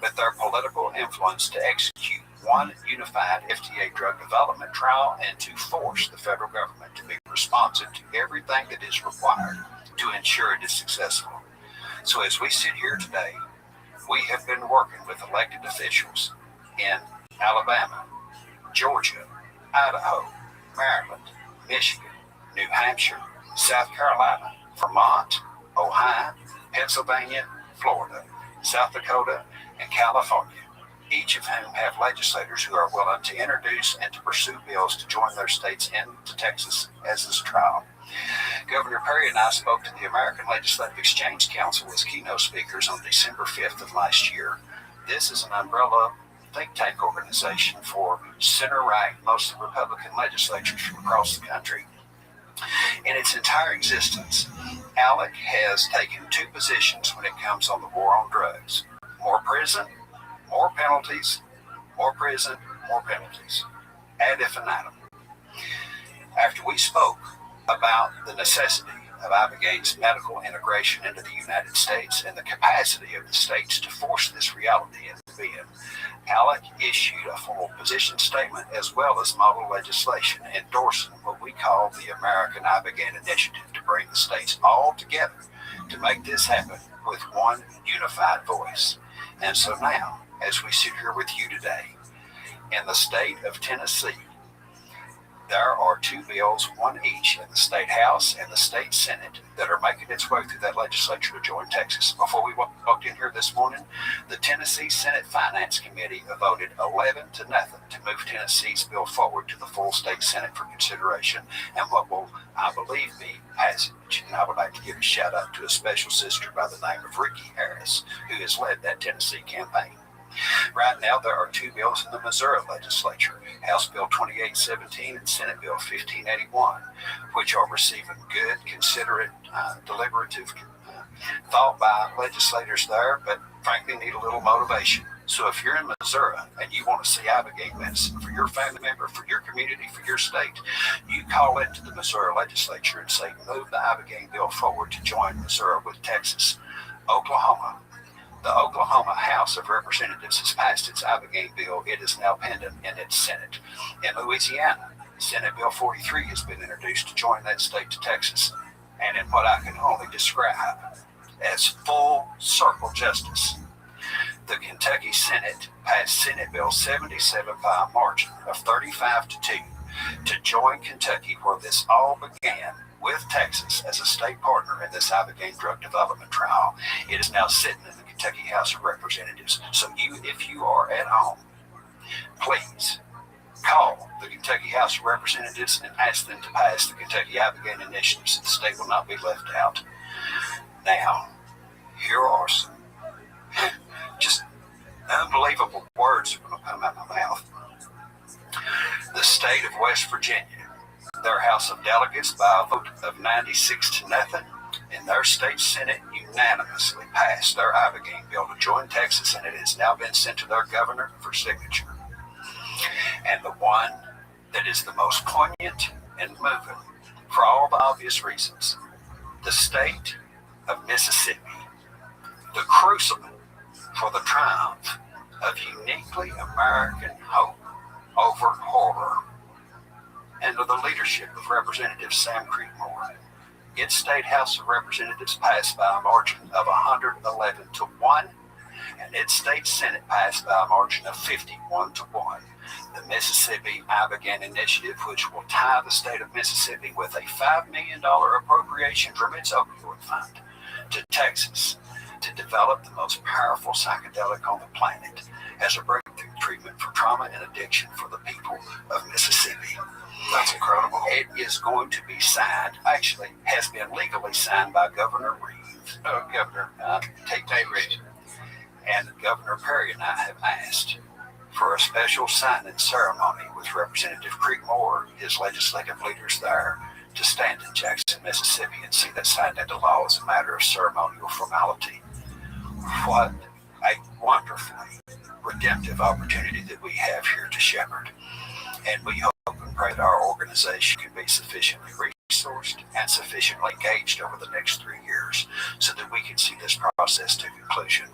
but their political influence to execute one unified FDA drug development trial and to force the federal government to be responsive to everything that is required to ensure it is successful. So as we sit here today, we have been working with elected officials in Alabama, Georgia, Idaho, Maryland, Michigan, New Hampshire, South Carolina, Vermont, Ohio, Pennsylvania, Florida, South Dakota, and California, each of whom have legislators who are willing to introduce and to pursue bills to join their states into Texas as this trial. Governor Perry and I spoke to the American Legislative Exchange Council as keynote speakers on December 5th of last year. This is an umbrella think tank organization for center-right, mostly Republican legislatures from across the country. In its entire existence, ALEC has taken two positions when it comes on the war on drugs. More prison, more penalties, more prison, more penalties, ad infinitum. After we spoke about the necessity of Ibogaine's medical integration into the United States and the capacity of the states to force this reality into being, ALEC issued a formal position statement as well as model legislation endorsing what we call the American Ibogaine Initiative to bring the states all together to make this happen with one unified voice. And so now, as we sit here with you today, in the state of Tennessee, There are two bills, one each, in the state House and the state Senate that are making its way through that legislature to join Texas. Before we walked in here this morning, the Tennessee Senate Finance Committee voted 11-0 to move Tennessee's bill forward to the full state Senate for consideration and what will, I believe, be passage. And I would like to give a shout out to a special sister by the name of Ricky Harris, who has led that Tennessee campaign. Right now, there are two bills in the Missouri legislature, House Bill 2817 and Senate Bill 1581, which are receiving good, considerate, deliberative thought by legislators there, but frankly need a little motivation. So if you're in Missouri and you want to see ibogaine medicine for your family member, for your community, for your state, you call into the Missouri legislature and say, move the ibogaine bill forward to join Missouri with Texas. Oklahoma. The Oklahoma House of Representatives has passed its ibogaine bill. It is now pending in its Senate. In Louisiana, Senate Bill 43 has been introduced to join that state to Texas. And in what I can only describe as full circle justice, the Kentucky Senate passed Senate Bill 77 by a margin of 35-2 to join Kentucky, where this all began, with Texas as a state partner in this ibogaine drug development trial. It is now sitting in the Kentucky House of Representatives. So if you are at home, please call the Kentucky House of Representatives and ask them to pass the Kentucky ibogaine initiative so the state will not be left out. Now, here are some just unbelievable words that are going to come out of my mouth. The state of West Virginia, their House of Delegates, by a vote of 96-0, in their state Senate unanimously passed their ibogaine bill to join Texas, and it has now been sent to their governor for signature. And the one that is the most poignant and moving, for all the obvious reasons, the state of Mississippi, the crucible for the triumph of uniquely American hope over horror, under the leadership of Representative Sam Creekmore. Its state House of Representatives passed by a margin of 111-1, and its state Senate passed by a margin of 51-1. The Mississippi ibogaine initiative, which will tie the state of Mississippi with a $5 million appropriation from its opioid fund to Texas to develop the most powerful psychedelic on the planet, as a breakthrough treatment for trauma and addiction for the people of Mississippi. That's incredible. It is going to be signed, actually has been legally signed by Governor Reeves, Tate Reeves. And Governor Perry and I have asked for a special signing ceremony with Representative Creekmore, his legislative leaders there, to stand in Jackson, Mississippi, and see that signed into law as a matter of ceremonial formality. What a wonderfully redemptive opportunity that we have here to shepherd. And we hope and pray that our organization can be sufficiently resourced and sufficiently engaged over the next 3 years so that we can see this process to conclusion.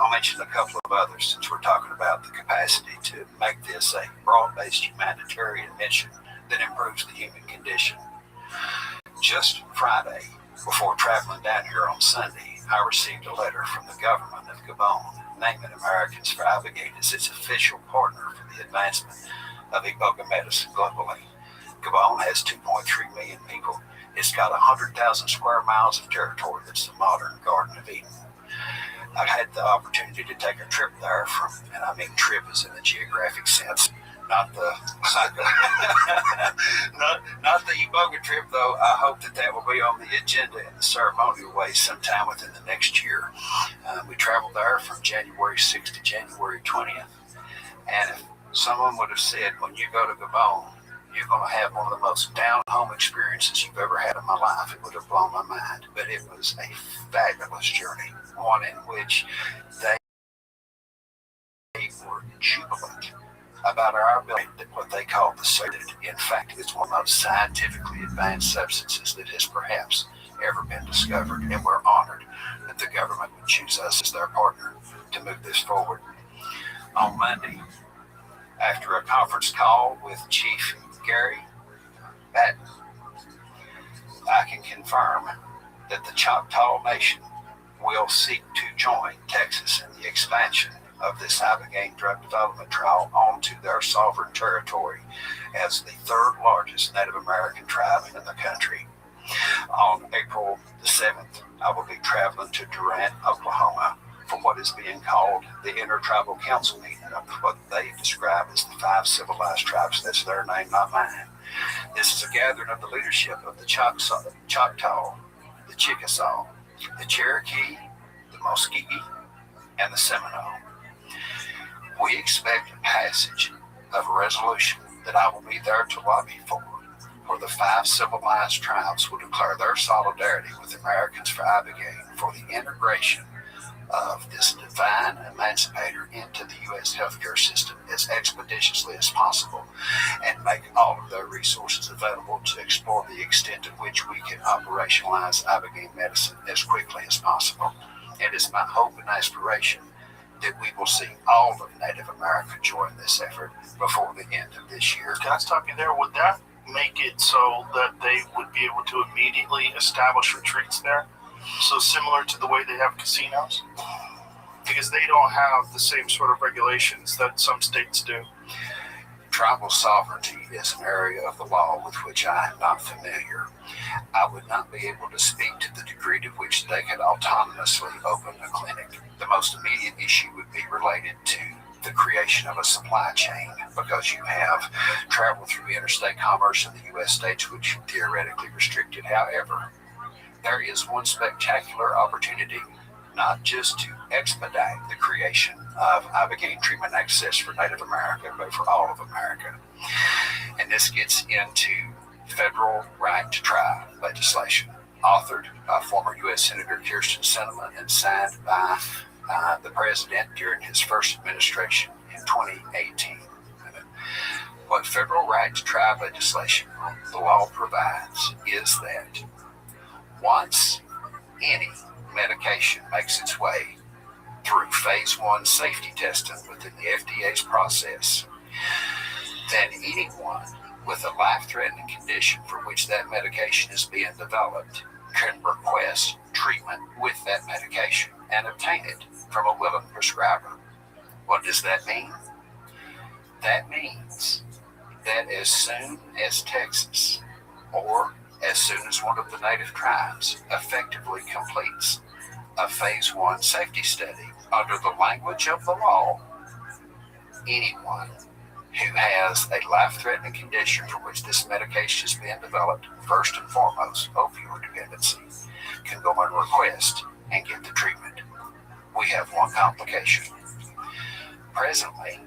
I'll mention a couple of others since we're talking about the capacity to make this a broad-based humanitarian mission that improves the human condition. Just Friday, before traveling down here on Sunday, I received a letter from the government of Gabon naming Americans for ibogaine as its official partner for the advancement of iboga medicine globally. Gabon has 2.3 million people. It's got 100,000 square miles of territory that's the modern Garden of Eden. I had the opportunity to take a trip there and I mean trip is in the geographic sense, not the not the iboga trip, though. I hope that will be on the agenda in the ceremonial way sometime within the next year. We traveled there from January 6th to January 20th. And if someone would have said, when you go to Gabon, you're going to have one of the most down-home experiences you've ever had in my life, it would have blown my mind. But it was a fabulous journey, one in which they were jubilant about our ability to what they call the certain. In fact, it's one of the most scientifically advanced substances that has perhaps ever been discovered, and we're honored that the government would choose us as their partner to move this forward. On Monday, after a conference call with Chief Gary Patton, I can confirm that the Choctaw Nation will seek to join Texas in the expansion of this Ibogaine drug development trial onto their sovereign territory as the third largest Native American tribe in the country. On April the 7th, I will be traveling to Durant, Oklahoma for what is being called the Intertribal Council meeting of what they describe as the 5 civilized tribes. That's their name, not mine. This is a gathering of the leadership of the Choctaw, the Chickasaw, the Cherokee, the Muscogee, and the Seminole. We expect passage of a resolution that I will be there to lobby for, where the 5 civilized tribes will declare their solidarity with Americans for Ibogaine for the integration of this divine emancipator into the U.S. healthcare system as expeditiously as possible, and make all of their resources available to explore the extent to which we can operationalize Ibogaine medicine as quickly as possible. It is my hope and aspiration that we will see all of Native America join this effort before the end of this year. Can I stop you there? Would that make it so that they would be able to immediately establish retreats there? So similar to the way they have casinos? Because they don't have the same sort of regulations that some states do. Tribal sovereignty is an area of the law with which I am not familiar. I would not be able to speak to the degree to which they could autonomously open a clinic. The most immediate issue would be related to the creation of a supply chain, because you have travel through interstate commerce in the U.S. states, which theoretically restricted. However, there is one spectacular opportunity, not just to expedite the creation of Ibogaine treatment access for Native America, but for all of America. And this gets into federal right to try legislation, authored by former U.S. Senator Kyrsten Sinema and signed by the president during his first administration in 2018. What federal right to try legislation, the law provides, is that once any medication makes its way through phase 1 safety testing within the FDA's process, then anyone with a life-threatening condition for which that medication is being developed can request treatment with that medication and obtain it from a willing prescriber. What does that mean? That means that as soon as Texas, or as soon as one of the native tribes effectively completes a phase 1 safety study under the language of the law, anyone who has a life-threatening condition for which this medication is being developed, first and foremost, opioid dependency, can go and request and get the treatment. We have one complication. Presently,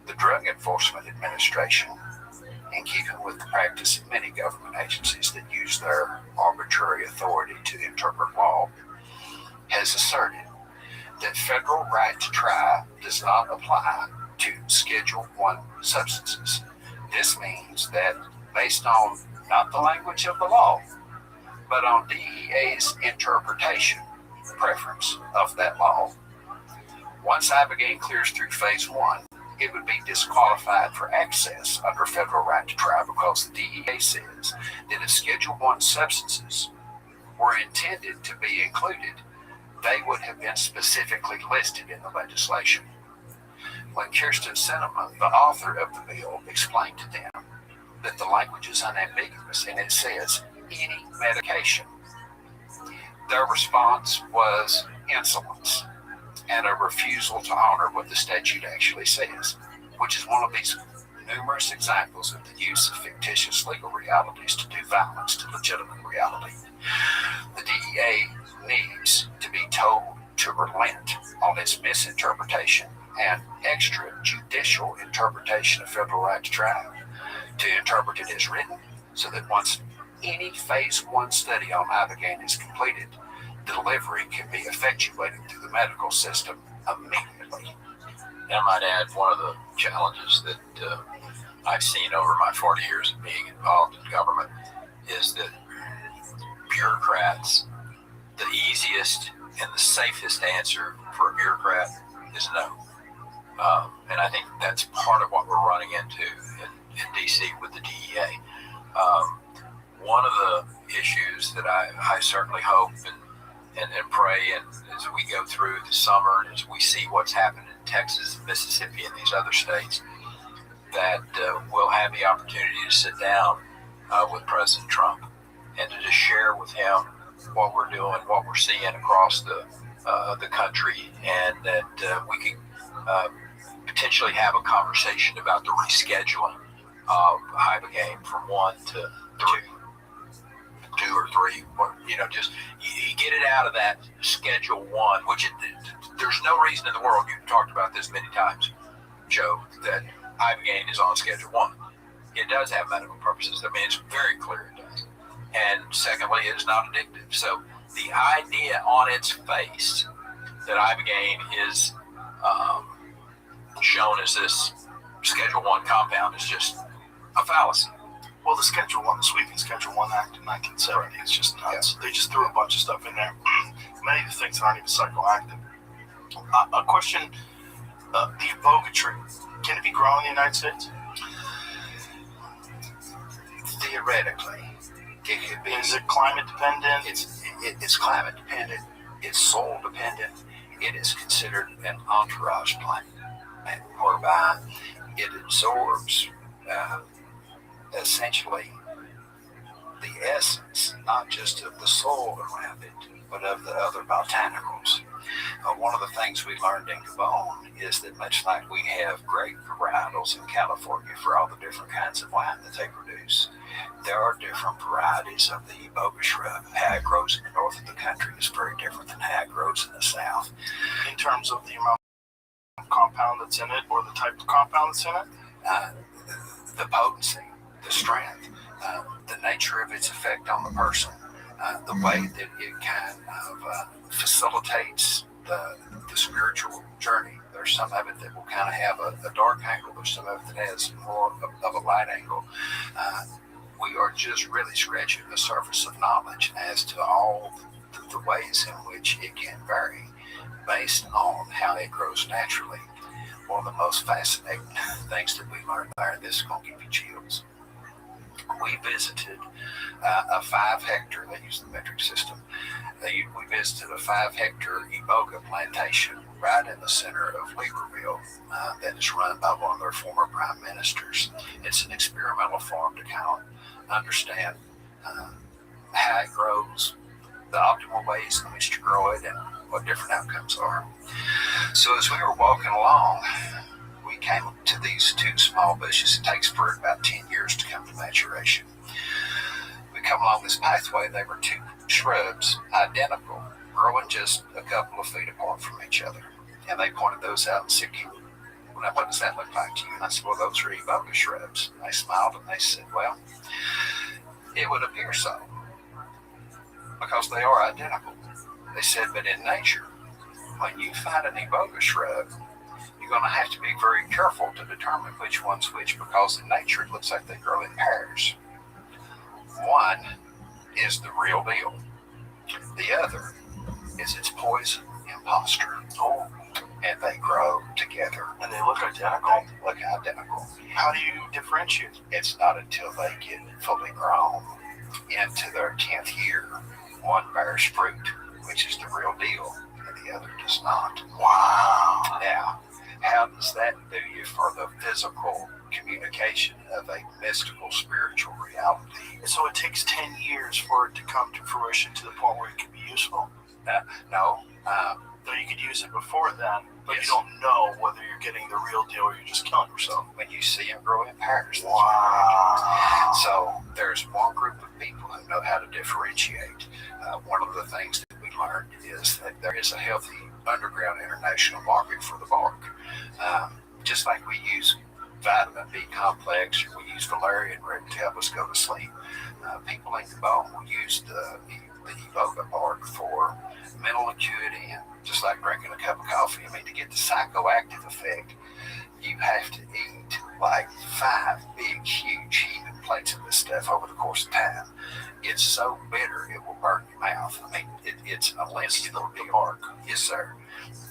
the Drug Enforcement Administration, in keeping with the practice of many government agencies that use their arbitrary authority to interpret law, has asserted that federal right to try does not apply to Schedule 1 substances. This means that based on not the language of the law, but on DEA's interpretation preference of that law, once Ibogaine clears through phase 1, it would be disqualified for access under federal right to try, because the DEA says that if Schedule 1 substances were intended to be included, they would have been specifically listed in the legislation. When Kyrsten Sinema, the author of the bill, explained to them that the language is unambiguous and it says any medication, their response was insolence and a refusal to honor what the statute actually says, which is one of these numerous examples of the use of fictitious legal realities to do violence to legitimate reality. The DEA needs to be told to relent on its misinterpretation and extrajudicial interpretation of federal right to try, to interpret it as written, so that once any phase 1 study on Ibogaine is completed, delivery can be effectuated through the medical system immediately. And I might add, one of the challenges that I've seen over my 40 years of being involved in government is that bureaucrats, the easiest and the safest answer for a bureaucrat is no. And I think that's part of what we're running into in D.C. with the DEA. One of the issues that I certainly hope and pray. And as we go through the summer and as we see what's happening in Texas and Mississippi and these other states, that we'll have the opportunity to sit down with President Trump and to just share with him what we're doing, what we're seeing across the country, and that we can potentially have a conversation about the rescheduling of Hyba game from 1 to 2 or 3. Just you get it out of that schedule 1, which there's no reason in the world. You've talked about this many times, Joe, that Hyba game is on schedule 1. It does have medical purposes. I mean, it's very clear it does. And secondly, it is not addictive. So the idea on its face that ibogaine is shown as this Schedule 1 compound is just a fallacy. Well, the sweeping Schedule 1 Act in 1970 is just nuts. Yeah. They just threw a bunch of stuff in there. Many of the things aren't even psychoactive. A question, the iboga tree, can it be grown in the United States? Theoretically, it could be. Is it climate dependent? It's climate dependent. It's soil dependent. It is considered an entourage plant, whereby it absorbs essentially the essence, not just of the soil around it, but of the other botanicals. One of the things we learned in Gabon is that much like we have grape varietals in California for all the different kinds of wine that they produce, there are different varieties of the iboga shrub. How it grows in the north of the country is very different than how it grows in the south. In terms of the amount of compound that's in it, or the type of compound that's in it? The potency, the strength, the nature of its effect on the person, the way that it kind of facilitates the spiritual journey. There's some of it that will kind of have a dark angle. There's some of it that has more of a light angle. We are just really scratching the surface of knowledge as to all the ways in which it can vary based on how it grows naturally. One of the most fascinating things that we learned there, and this is going to give you chills. We visited a 5-hectare, they use the metric system, we visited a 5-hectare iboga plantation right in the center of Libreville that is run by one of their former prime ministers. It's an experimental farm to kind of understand how it grows, the optimal ways in which to grow it, and what different outcomes are. So as we were walking along, we came to these 2 small bushes. It takes for about 10 years to come to maturation. We come along this pathway. They were 2 shrubs, identical, growing just a couple of feet apart from each other. And they pointed those out and said, well, what does that look like to you? And I said, well, those are iboga shrubs. And they smiled and they said, well, it would appear so, because they are identical. They said, but in nature, when you find an iboga shrub, you're going to have to be very careful to determine which one's which, because in nature it looks like they grow in pairs. One is the real deal. The other is its poison imposter. And they grow together. And they look identical? They look identical. How do you differentiate? It's not until they get fully grown into their 10th year, one bears fruit, which is the real deal, and the other does not. Wow. Now, how does that do you for the physical communication of a mystical spiritual reality? So it takes 10 years for it to come to fruition to the point where it can be useful? No. So you could use it before then, but yes. You don't know whether you're getting the real deal or you're just killing yourself. When you see them grow in pairs. Wow. So there's one group of people who know how to differentiate. One of the things that we learned is that there is a healthy underground international market for the bark. Just like we use vitamin B complex, or we use valerian root to help us go to sleep. People in Gabon will use the iboga bark for mental acuity, and just like drinking a cup of coffee. I mean, to get the psychoactive effect, you have to eat like 5 big, huge heaping plates of this stuff over the course of time. It's so bitter it will burn your mouth. I mean, it's an Olympian ordeal. Yes, sir.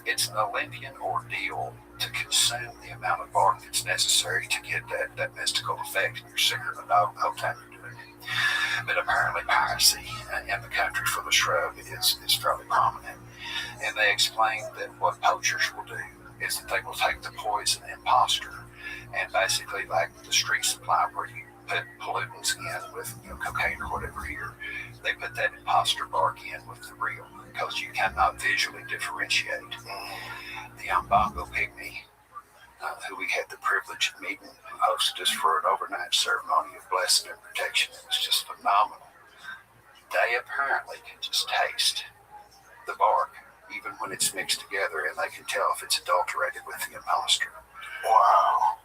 It's an Olympian ordeal to consume the amount of bark that's necessary to get that mystical effect. You're sicker than a dog the whole time you're doing it. But apparently piracy in the country for the shrub is fairly prominent. And they explained that what poachers will do is that they will take the poison imposter and basically, like the street supply where you put pollutants in with cocaine or whatever here, they put that imposter bark in with the real because you cannot visually differentiate. The Umbango pygmy, who we had the privilege of meeting, who hosted us for an overnight ceremony of blessing and protection, it was just phenomenal. They apparently can just taste the bark even when it's mixed together, and they can tell if it's adulterated with the imposter. Wow.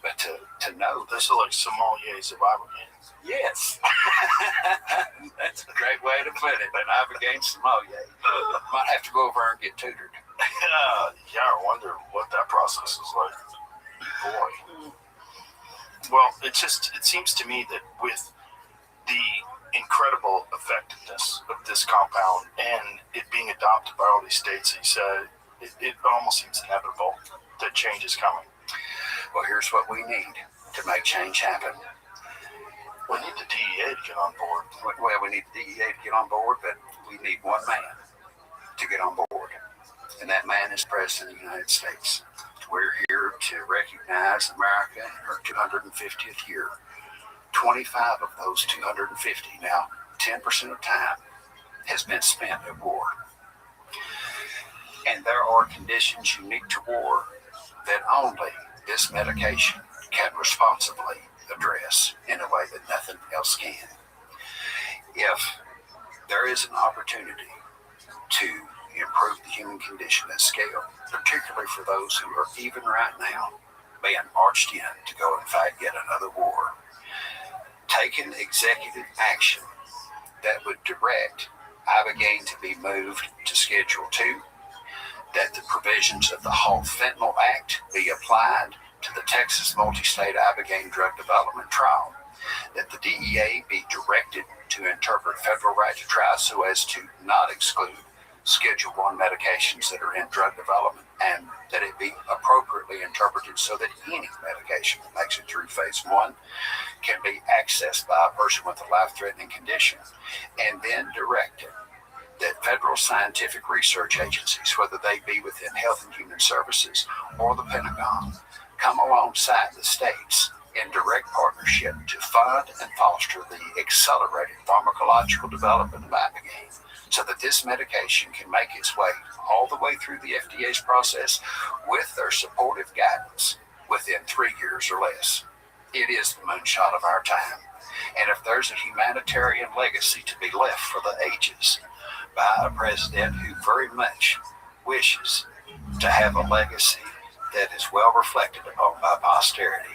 But to know this is like sommeliers of ibogaine. Yes. That's a great way to put it. An ibogaine sommelier. Might have to go over and get tutored. Yeah, I wonder what that process is like. Boy. Well, it seems to me that with the incredible effectiveness of this compound and it being adopted by all these states, he said, it almost seems inevitable that change is coming. Well, here's what we need to make change happen. We need the DEA to get on board. Well, we need the DEA to get on board, but we need one man to get on board. And that man is President of the United States. We're here to recognize America in her 250th year. 25 of those 250, now 10% of time, has been spent at war. And there are conditions unique to war that only this medication can responsibly address in a way that nothing else can. If there is an opportunity to improve the human condition at scale, particularly for those who are even right now being marched in to go and fight yet another war, taking executive action that would direct ibogaine to be moved to Schedule 2, that the provisions of the Halt Fentanyl Act be applied to the Texas Multi-State Ibogaine Drug Development Trial, that the DEA be directed to interpret federal right to try so as to not exclude Schedule 1 medications that are in drug development, and that it be appropriately interpreted so that any medication that makes it through phase 1 can be accessed by a person with a life-threatening condition, and then directed that federal scientific research agencies, whether they be within Health and Human Services or the Pentagon, come alongside the states in direct partnership to fund and foster the accelerated pharmacological development of ibogaine, so that this medication can make its way all the way through the FDA's process with their supportive guidance within 3 years or less. It is the moonshot of our time. And if there's a humanitarian legacy to be left for the ages by a president who very much wishes to have a legacy that is well reflected upon by posterity,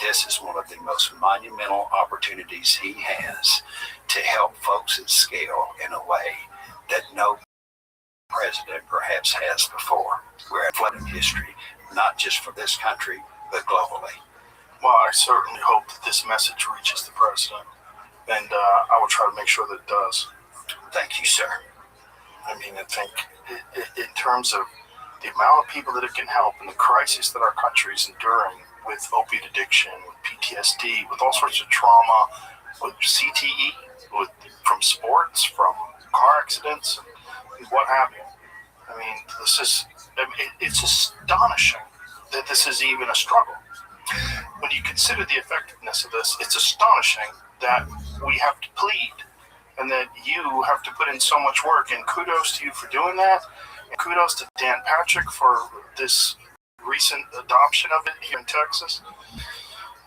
this is one of the most monumental opportunities he has to help folks at scale in a way that no president perhaps has before. We're at a flood in history, not just for this country, but globally. Well, I certainly hope that this message reaches the president, and I will try to make sure that it does. Thank you, sir. I mean, I think in terms of the amount of people that it can help and the crisis that our country is enduring with opiate addiction, with PTSD, with all sorts of trauma, with CTE, from sports, from car accidents, and what have you. I mean, it's astonishing that this is even a struggle. When you consider the effectiveness of this, it's astonishing that we have to plead and that you have to put in so much work. And kudos to you for doing that. And kudos to Dan Patrick for this recent adoption of it here in Texas.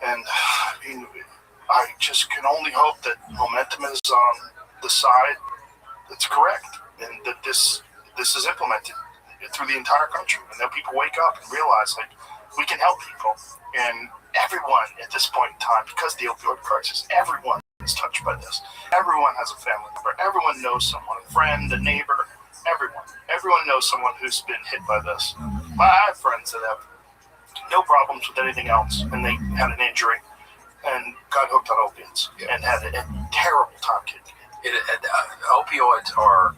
And I mean, I just can only hope that momentum is on the side that's correct, and that this is implemented through the entire country, and that people wake up and realize, like, we can help people. And everyone at this point in time, because of the opioid crisis, everyone is touched by this. Everyone has a family member. Everyone knows someone, a friend, a neighbor, everyone. Everyone knows someone who's been hit by this. I have friends that have no problems with anything else, and they had an injury and got hooked on opiates and had a terrible time getting it. Opioids are,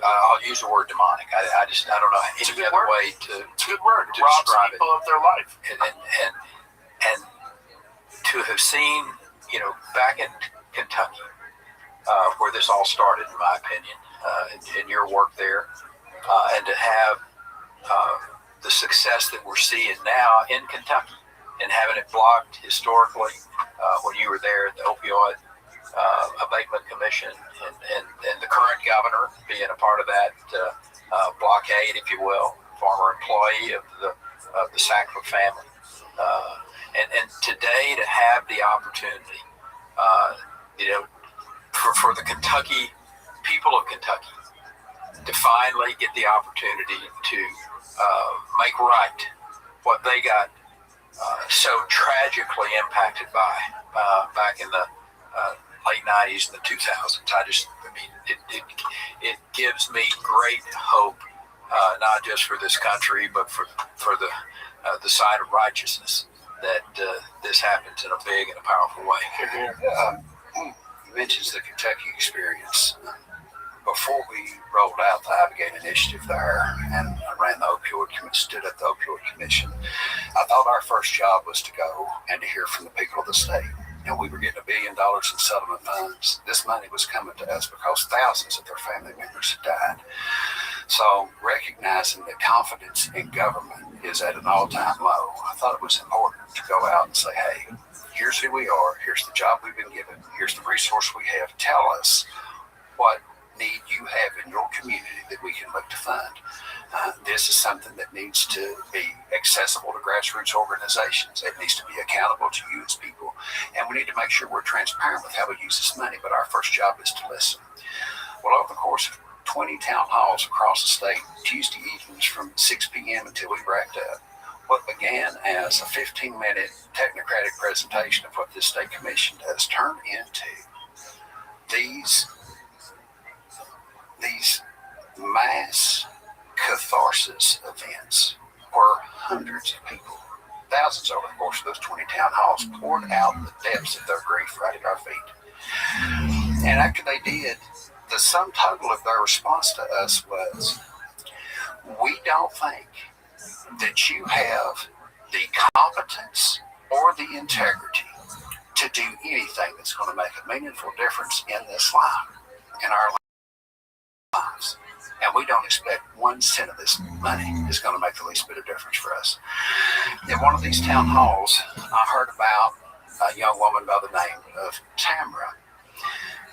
I'll use the word demonic. I don't know any other way to. It's a good word. It to robs describe people it. of their life. And to have seen, back in Kentucky, where this all started, in my opinion, in your work there, and to have the success that we're seeing now in Kentucky and having it blocked historically when you were there at the opioid abatement commission and the current governor being a part of that blockade, if you will, former employee of the Sackler family. And today to have the opportunity, for the Kentucky people of Kentucky to finally get the opportunity to make right what they got so tragically impacted by back in the late 90s and the 2000s. It gives me great hope, not just for this country, but for the side of righteousness, that this happens in a big and a powerful way. You mentioned the Kentucky experience. Before we rolled out the Ibogaine Initiative there and ran the stood at the Opioid Commission, I thought our first job was to go and to hear from the people of the state. We were getting $1 billion in settlement funds. This money was coming to us because thousands of their family members had died. So recognizing that confidence in government is at an all-time low, I thought it was important to go out and say, hey, here's who we are, here's the job we've been given, here's the resource we have. Tell us what need you have in your community that we can look to fund. This is something that needs to be accessible to grassroots organizations. It needs to be accountable to you as people. And we need to make sure we're transparent with how we use this money. But our first job is to listen. Well, over the course of 20 town halls across the state, Tuesday evenings from 6 p.m. until we wrapped up, what began as a 15-minute technocratic presentation of what this state commission does turned into these mass catharsis events where hundreds of people, thousands over the course of those 20 town halls, poured out the depths of their grief right at our feet. And after they did, the sum total of their response to us was, we don't think that you have the competence or the integrity to do anything that's going to make a meaningful difference in this life, in our lives. And we don't expect 1 cent of this money is going to make the least bit of difference for us. In one of these town halls, I heard about a young woman by the name of Tamara.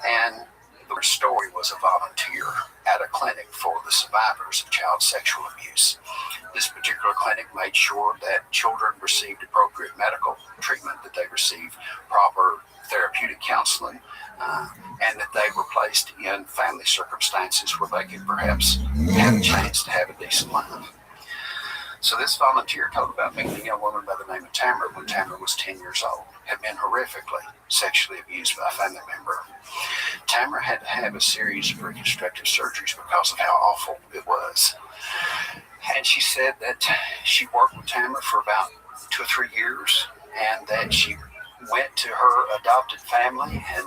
And her story was a volunteer at a clinic for the survivors of child sexual abuse. This particular clinic made sure that children received appropriate medical treatment, that they received proper therapeutic counseling, and that they were placed in family circumstances where they could perhaps have a chance to have a decent life. So this volunteer told about meeting a young woman by the name of Tamara when Tamara was 10 years old, had been horrifically sexually abused by a family member. Tamara had to have a series of reconstructive surgeries because of how awful it was. And she said that she worked with Tamara for about 2 or 3 years, and that she went to her adopted family, and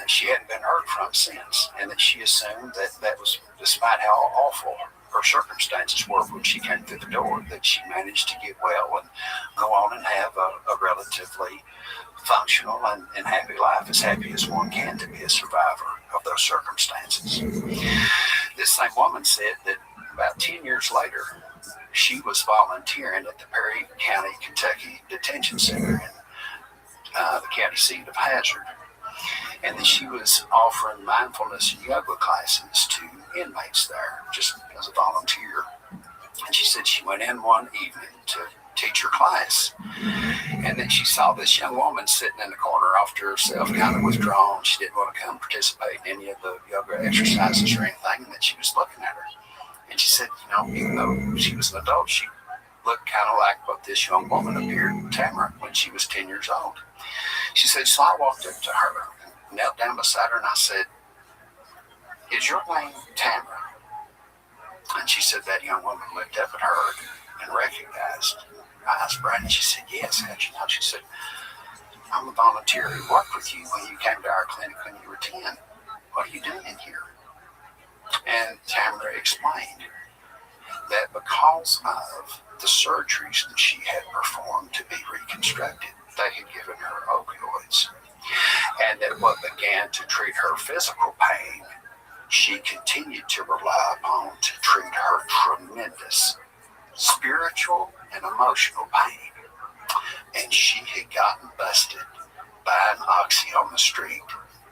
she hadn't been heard from since, and that she assumed that was, despite how awful her circumstances were when she came through the door, that she managed to get well and go on and have a relatively functional and happy life, as happy as one can to be a survivor of those circumstances. This same woman said that about 10 years later, she was volunteering at the Perry County, Kentucky Detention Center in the county seat of Hazard. And that she was offering mindfulness and yoga classes to inmates there, just as a volunteer. And she said she went in one evening to teach her class, and then she saw this young woman sitting in the corner off to herself, kind of withdrawn. She didn't want to come participate in any of the yoga exercises or anything, and that she was looking at her. And she said, even though she was an adult, she looked kind of like what this young woman appeared in Tamara when she was 10 years old. She said, so I walked up to her, knelt down beside her, and I said, is your name Tamara? And she said that young woman looked up at her and recognized her eyes bright, and she said, yes, how'd you know? She said, I'm a volunteer who worked with you when you came to our clinic when you were 10. What are you doing here? And Tamara explained that because of the surgeries that she had performed to be reconstructed, they had given her opioids. and that what began to treat her physical pain, she continued to rely upon to treat her tremendous spiritual and emotional pain. And she had gotten busted by an oxy on the street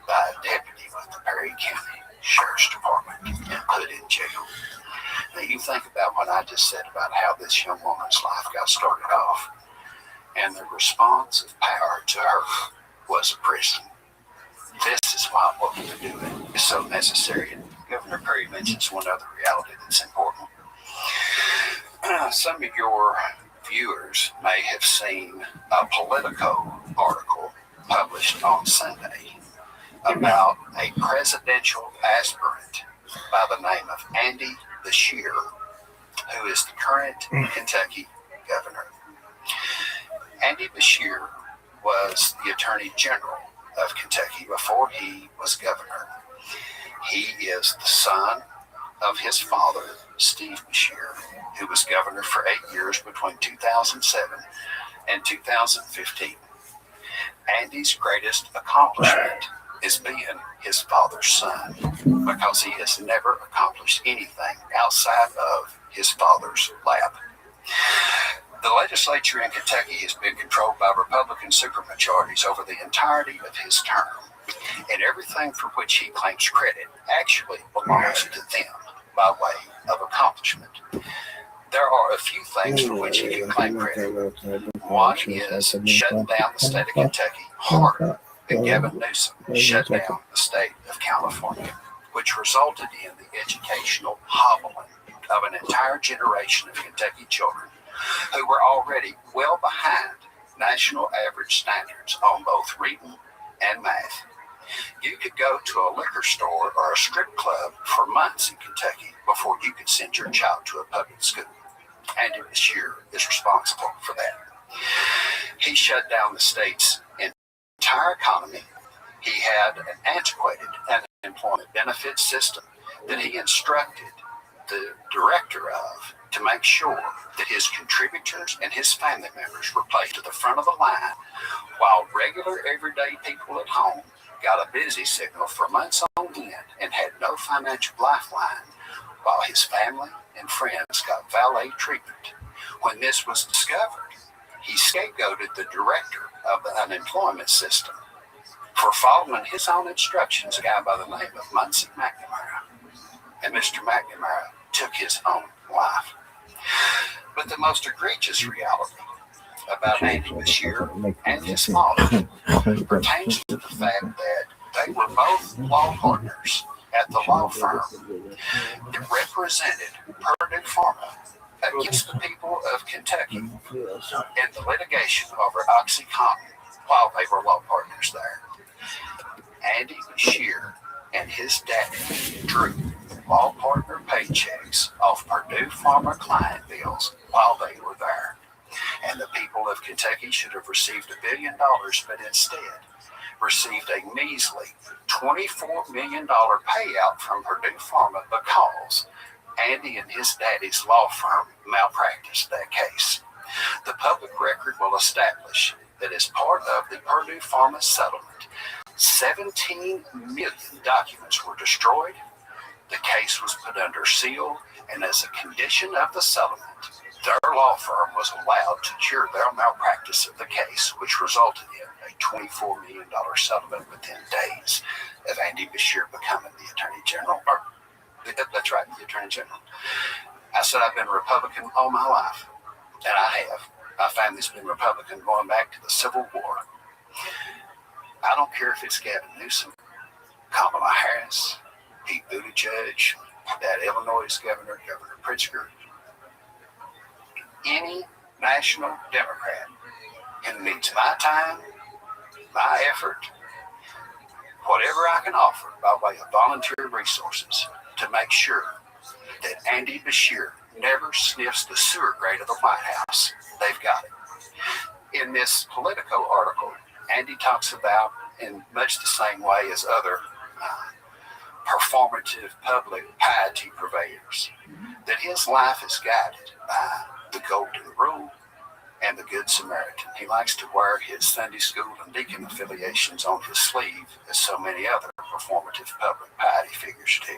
by a deputy with the Perry County Sheriff's Department and put in jail. Now you think about what I just said about how this young woman's life got started off, and the response of power to her was a prison. This is why what we're doing is so necessary. And Governor Perry mentions one other reality that's important. Some of your viewers may have seen a Politico article published on Sunday about a presidential aspirant by the name of Andy Beshear, who is the current Kentucky governor. Andy Beshear was the Attorney General of Kentucky before he was governor. He is the son of his father, Steve Beshear, who was governor for 8 years between 2007 and 2015. Andy's greatest accomplishment is being his father's son, because he has never accomplished anything outside of his father's lap. The legislature in Kentucky has been controlled by Republican supermajorities over the entirety of his term, and everything for which he claims credit actually belongs to them by way of accomplishment. There are a few things for which he can claim credit. One is shutting down the state of Kentucky harder than Gavin Newsom shut down the state of California, which resulted in the educational hobbling of an entire generation of Kentucky children who were already well behind national average standards on both reading and math. You could go to a liquor store or a strip club for months in Kentucky before you could send your child to a public school. Andy Beshear is responsible for that. He shut down the state's entire economy. He had an antiquated unemployment benefit system that he instructed the director of to make sure that his contributors and his family members were placed to the front of the line, while regular everyday people at home got a busy signal for months on end and had no financial lifeline, while his family and friends got valet treatment. When this was discovered, he scapegoated the director of the unemployment system for following his own instructions, a guy by the name of Muncie McNamara. And Mr. McNamara took his own life. But the most egregious reality about Andy Beshear and his father pertains to the fact that they were both law partners at the law firm that represented Purdue Pharma against the people of Kentucky in the litigation over OxyContin while they were law partners there. Andy Beshear and his daddy drew law partner paychecks off Purdue Pharma client bills while they were there. And the people of Kentucky should have received $1 billion, but instead received a measly $24 million payout from Purdue Pharma because Andy and his daddy's law firm malpracticed that case. The public record will establish that as part of the Purdue Pharma settlement, 17 million documents were destroyed. The case was put under seal, and as a condition of the settlement, their law firm was allowed to cure their malpractice of the case, which resulted in a $24 million settlement within days of Andy Beshear becoming the Attorney General. That's right, the Attorney General. I said I've been Republican all my life, and I have. My family's been Republican going back to the Civil War. I don't care if it's Gavin Newsom, Kamala Harris, Pete Buttigieg, that Illinois governor, Governor Pritzker, any national Democrat who needs my time, my effort, whatever I can offer by way of volunteer resources to make sure that Andy Beshear never sniffs the sewer grate of the White House, they've got it. In this Politico article, Andy talks about, in much the same way as other performative public piety purveyors, that his life is guided by the golden rule and the Good Samaritan. He likes to wear his Sunday school and deacon affiliations on his sleeve, as so many other performative public piety figures do.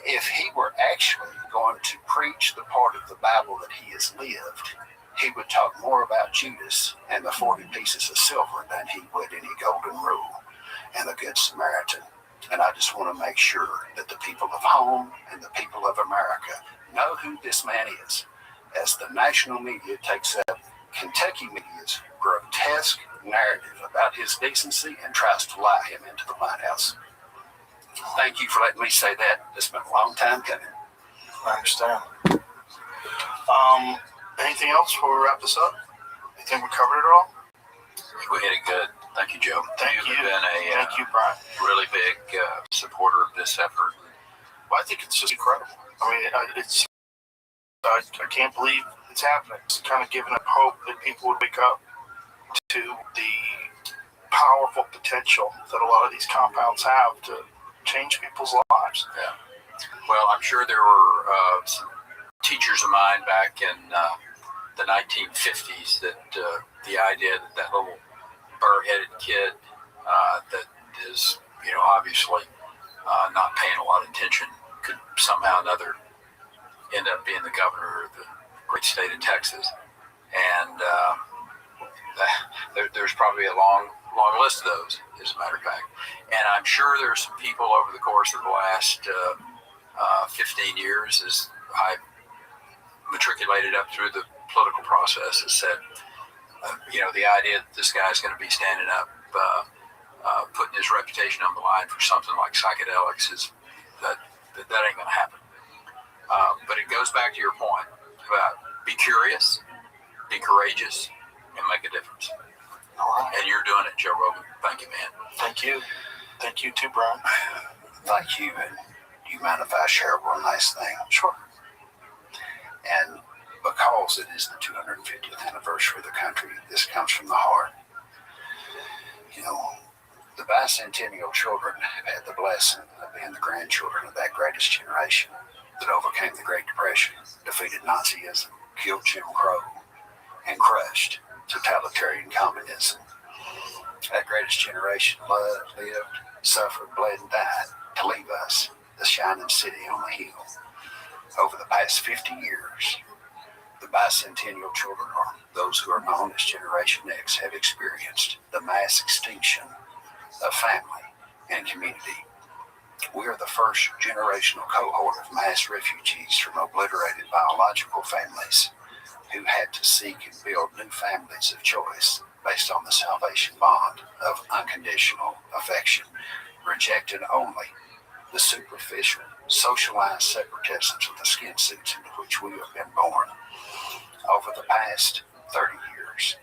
If he were actually going to preach the part of the Bible that he has lived, he would talk more about Judas and the 40 pieces of silver than he would any golden rule and the Good Samaritan. And I just want to make sure that the people of home and the people of America know who this man is, as the national media takes up Kentucky media's grotesque narrative about his decency and tries to lie him into the White House. Thank you for letting me say that. It's been a long time coming. I understand. Anything else before we wrap this up? You think we covered it all? I think we hit it good. Thank you, Joe. Thank you. You've been Thank you, Brian. really big supporter of this effort. Well, I think it's just incredible. I mean, I can't believe it's happening. It's kind of giving up hope that people would wake up to the powerful potential that a lot of these compounds have to change people's lives. Yeah. Well, I'm sure there were some teachers of mine back in the 1950s that the idea that that little burr-headed kid that is, obviously not paying a lot of attention could somehow or another end up being the governor of the great state of Texas. And there's probably a long list of those, as a matter of fact. And I'm sure there's some people over the course of the last 15 years, as I matriculated up through the political process, has said, the idea that this guy's going to be standing up, putting his reputation on the line for something like psychedelics, is that ain't going to happen. But it goes back to your point about be curious, be courageous, and make a difference. All right. And you're doing it, Joe Rogan. Thank you, man. Thank you. Thank you too, Brian. Thank you. And do you mind if I share one nice thing? Sure. And because it is the 250th anniversary of the country, this comes from the heart. The bicentennial children have had the blessing of being the grandchildren of that greatest generation that overcame the Great Depression, defeated Nazism, killed Jim Crow, and crushed totalitarian communism. That greatest generation loved, lived, suffered, bled, and died to leave us the shining city on the hill. Over the past 50 years, the bicentennial children, or those who are known as Generation X, have experienced the mass extinction of family and community. We are the first generational cohort of mass refugees from obliterated biological families who had to seek and build new families of choice based on the salvation bond of unconditional affection, rejecting only the superficial, socialized separatisms of the skin suits into which we have been born. Over the past 30 years,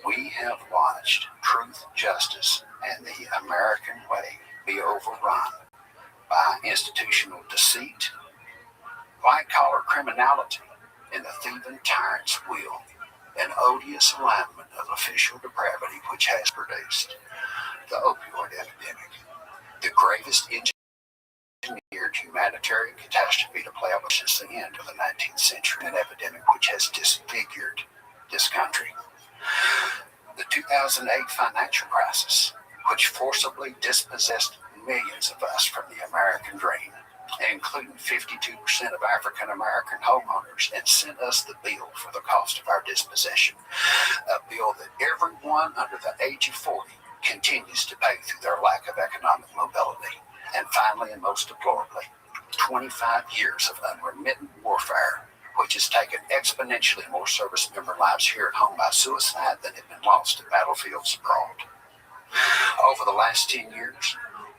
we have watched truth, justice, and the American way be overrun by institutional deceit, white-collar criminality, and the thieving tyrant's will, an odious alignment of official depravity which has produced the opioid epidemic, the gravest engineered humanitarian catastrophe to play out since the end of the 19th century, an epidemic which has disfigured this country. The 2008 financial crisis, which forcibly dispossessed millions of us from the American dream, including 52% of African American homeowners, and sent us the bill for the cost of our dispossession, a bill that everyone under the age of 40 continues to pay through their lack of economic mobility. And finally, and most deplorably, 25 years of unremittent warfare, which has taken exponentially more service member lives here at home by suicide than have been lost at battlefields abroad. Over the last 10 years,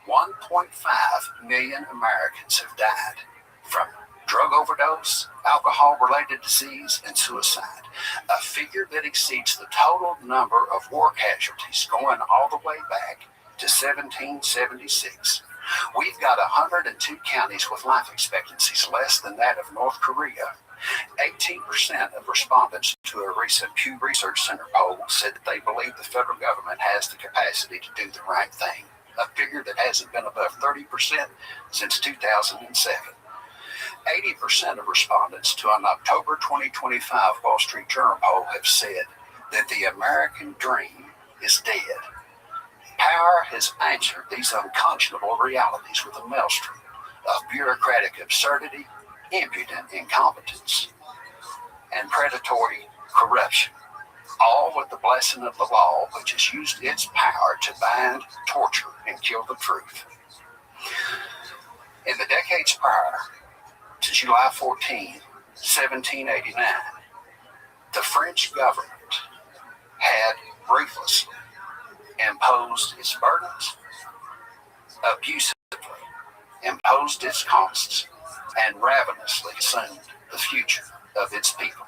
1.5 million Americans have died from drug overdose, alcohol-related disease, and suicide, a figure that exceeds the total number of war casualties going all the way back to 1776. We've got 102 counties with life expectancies less than that of North Korea. 18% of respondents to a recent Pew Research Center poll said that they believe the federal government has the capacity to do the right thing, a figure that hasn't been above 30% since 2007. 80% of respondents to an October 2025 Wall Street Journal poll have said that the American dream is dead. Power has answered these unconscionable realities with a maelstrom of bureaucratic absurdity, impudent incompetence, and predatory corruption, all with the blessing of the law, which has used its power to bind, torture, and kill the truth. In the decades prior to July 14, 1789, the French government had ruthlessly imposed its burdens, abusively imposed its costs, and ravenously consumed the future of its people.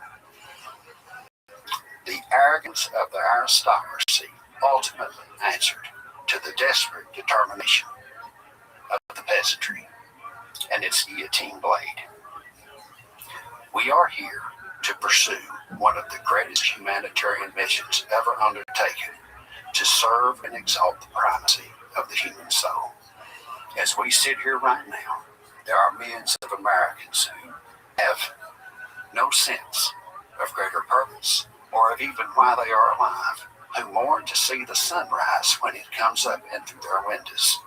The arrogance of the aristocracy ultimately answered to the desperate determination of the peasantry and its guillotine blade. We are here to pursue one of the greatest humanitarian missions ever undertaken, to serve and exalt the primacy of the human soul. As we sit here right now, there are millions of Americans who have no sense of greater purpose or of even why they are alive, who mourn to see the sunrise when it comes up in through their windows.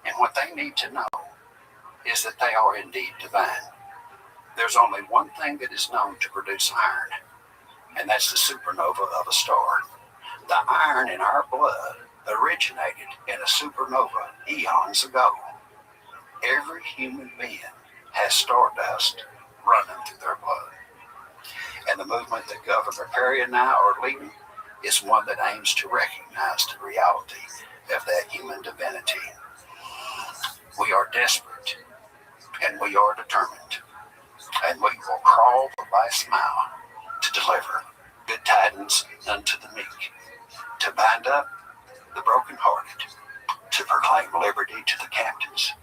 And what they need to know is that they are indeed divine. There's only one thing that is known to produce iron, and that's the supernova of a star. The iron in our blood originated in a supernova eons ago. Every human being has stardust running through their blood. And the movement that Governor Perry and I are leading is one that aims to recognize the reality of that human divinity. We are desperate, and we are determined, and we will crawl the last mile to deliver good tidings unto the meek, to bind up the brokenhearted, to proclaim liberty to the captives,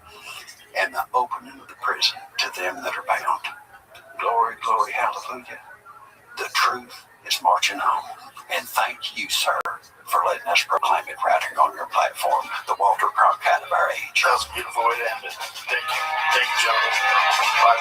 and the opening of the prison to them that are bound. Glory, glory, hallelujah. The truth is marching on. And thank you, sir, for letting us proclaim it right here on your platform, the Walter Cronkite of our age. That was a beautiful way to end it. Thank you. Thank you, gentlemen. Bye.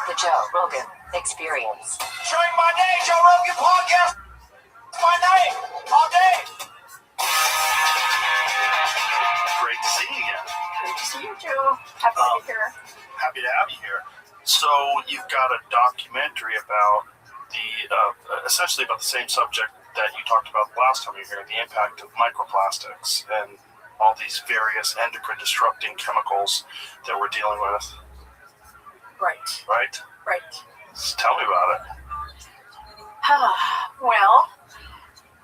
The Joe Rogan Experience. Showing my name, Joe Rogan Podcast. My name, all day. Great to see you again. Great to see you, Joe. Happy to be here. Happy to have you here. So you've got a documentary about essentially about the same subject that you talked about last time you were here, the impact of microplastics and all these various endocrine disrupting chemicals that we're dealing with. Right. So tell me about it. Well,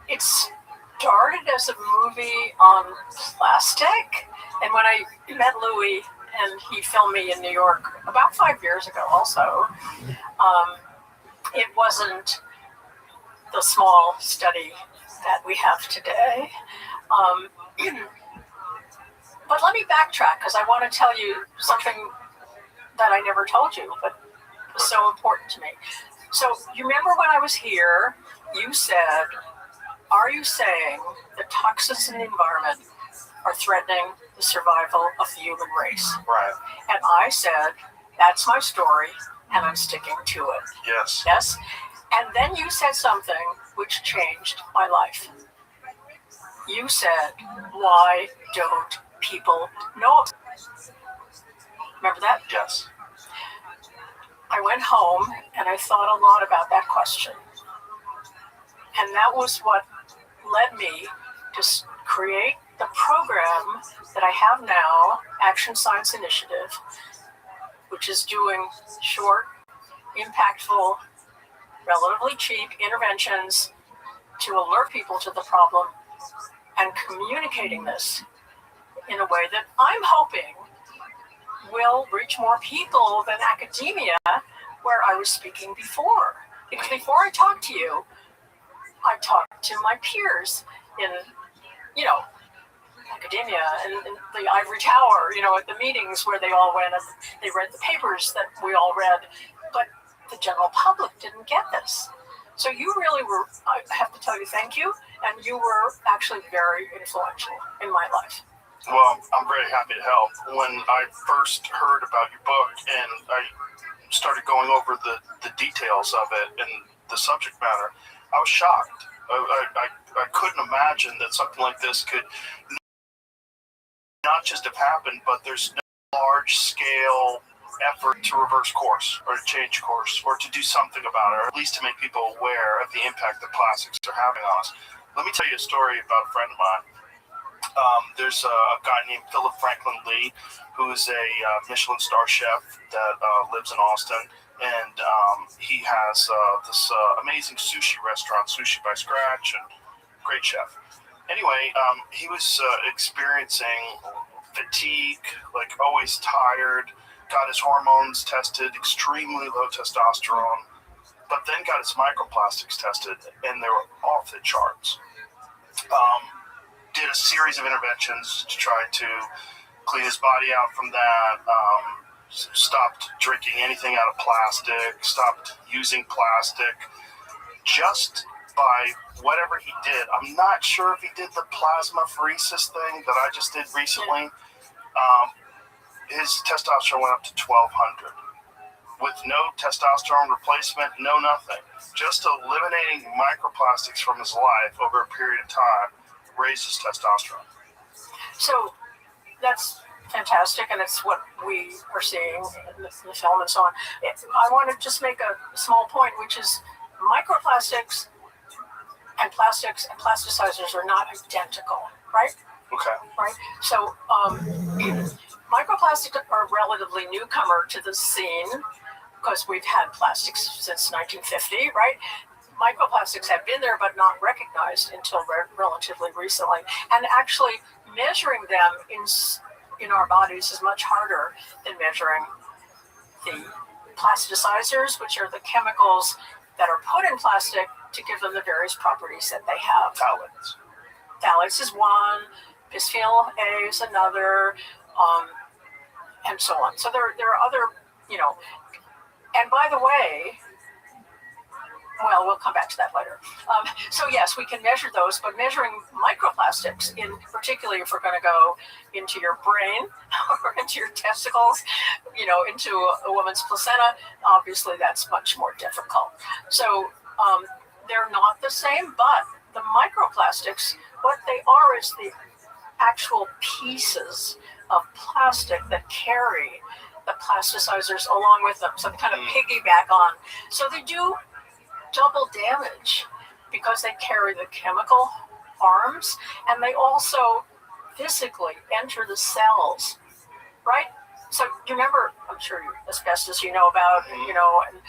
it started as a movie on plastic, and when I met Louis and he filmed me in New York about 5 years ago also, it wasn't the small study that we have today. But let me backtrack, because I want to tell you something that I never told you, but was so important to me. So you remember when I was here, you said, are you saying that toxins in the environment are threatening the survival of the human race? Right. And I said, that's my story, and I'm sticking to it. Yes. Yes? And then you said something which changed my life. You said, why don't people know? Remember that? Yes. I went home and I thought a lot about that question. And that was what led me to create the program that I have now, Action Science Initiative, which is doing short, impactful, relatively cheap interventions to alert people to the problem and communicating this in a way that I'm hoping will reach more people than academia, where I was speaking before. Because before I talked to you, I talked to my peers in, academia and the ivory tower, at the meetings where they all went and they read the papers that we all read, but the general public didn't get this. So you really were, I have to tell you, thank you, and you were actually very influential in my life. Well, I'm very happy to help. When I first heard about your book and I started going over the details of it and the subject matter, I was shocked. I couldn't imagine that something like this could not just have happened, but there's no large-scale effort to reverse course or to change course or to do something about it, or at least to make people aware of the impact that plastics are having on us. Let me tell you a story about a friend of mine. There's a guy named Philip Franklin Lee, who's a Michelin star chef that lives in Austin, and he has this amazing sushi restaurant, Sushi by Scratch, and great chef. Anyway, he was experiencing fatigue, like always tired, got his hormones tested, extremely low testosterone, but then got his microplastics tested, and they were off the charts. Did a series of interventions to try to clean his body out from that, stopped drinking anything out of plastic, stopped using plastic, just by whatever he did. I'm not sure if he did the plasmapheresis thing that I just did recently. His testosterone went up to 1,200 with no testosterone replacement, no nothing. Just eliminating microplastics from his life over a period of time raises testosterone. So that's fantastic, and it's what we are seeing in the film and so on. I want to just make a small point, which is microplastics and plastics and plasticizers are not identical, right? Okay. Right? So microplastics are a relatively newcomer to the scene because we've had plastics since 1950, right? Microplastics have been there but not recognized until relatively recently. And actually measuring them in our bodies is much harder than measuring the plasticizers, which are the chemicals that are put in plastic to give them the various properties that they have. Phthalates. Phthalates is one, bisphenol A is another, and so on. So there are other, and by the way, well, we'll come back to that later. So yes, we can measure those, but measuring microplastics, particularly if we're going to go into your brain or into your testicles, into a woman's placenta, obviously that's much more difficult. So they're not the same, but the microplastics, what they are is the actual pieces of plastic that carry the plasticizers along with them. So they kind of piggyback on. So they do double damage because they carry the chemical arms and they also physically enter the cells, right? So you remember, I'm sure asbestos you know about, and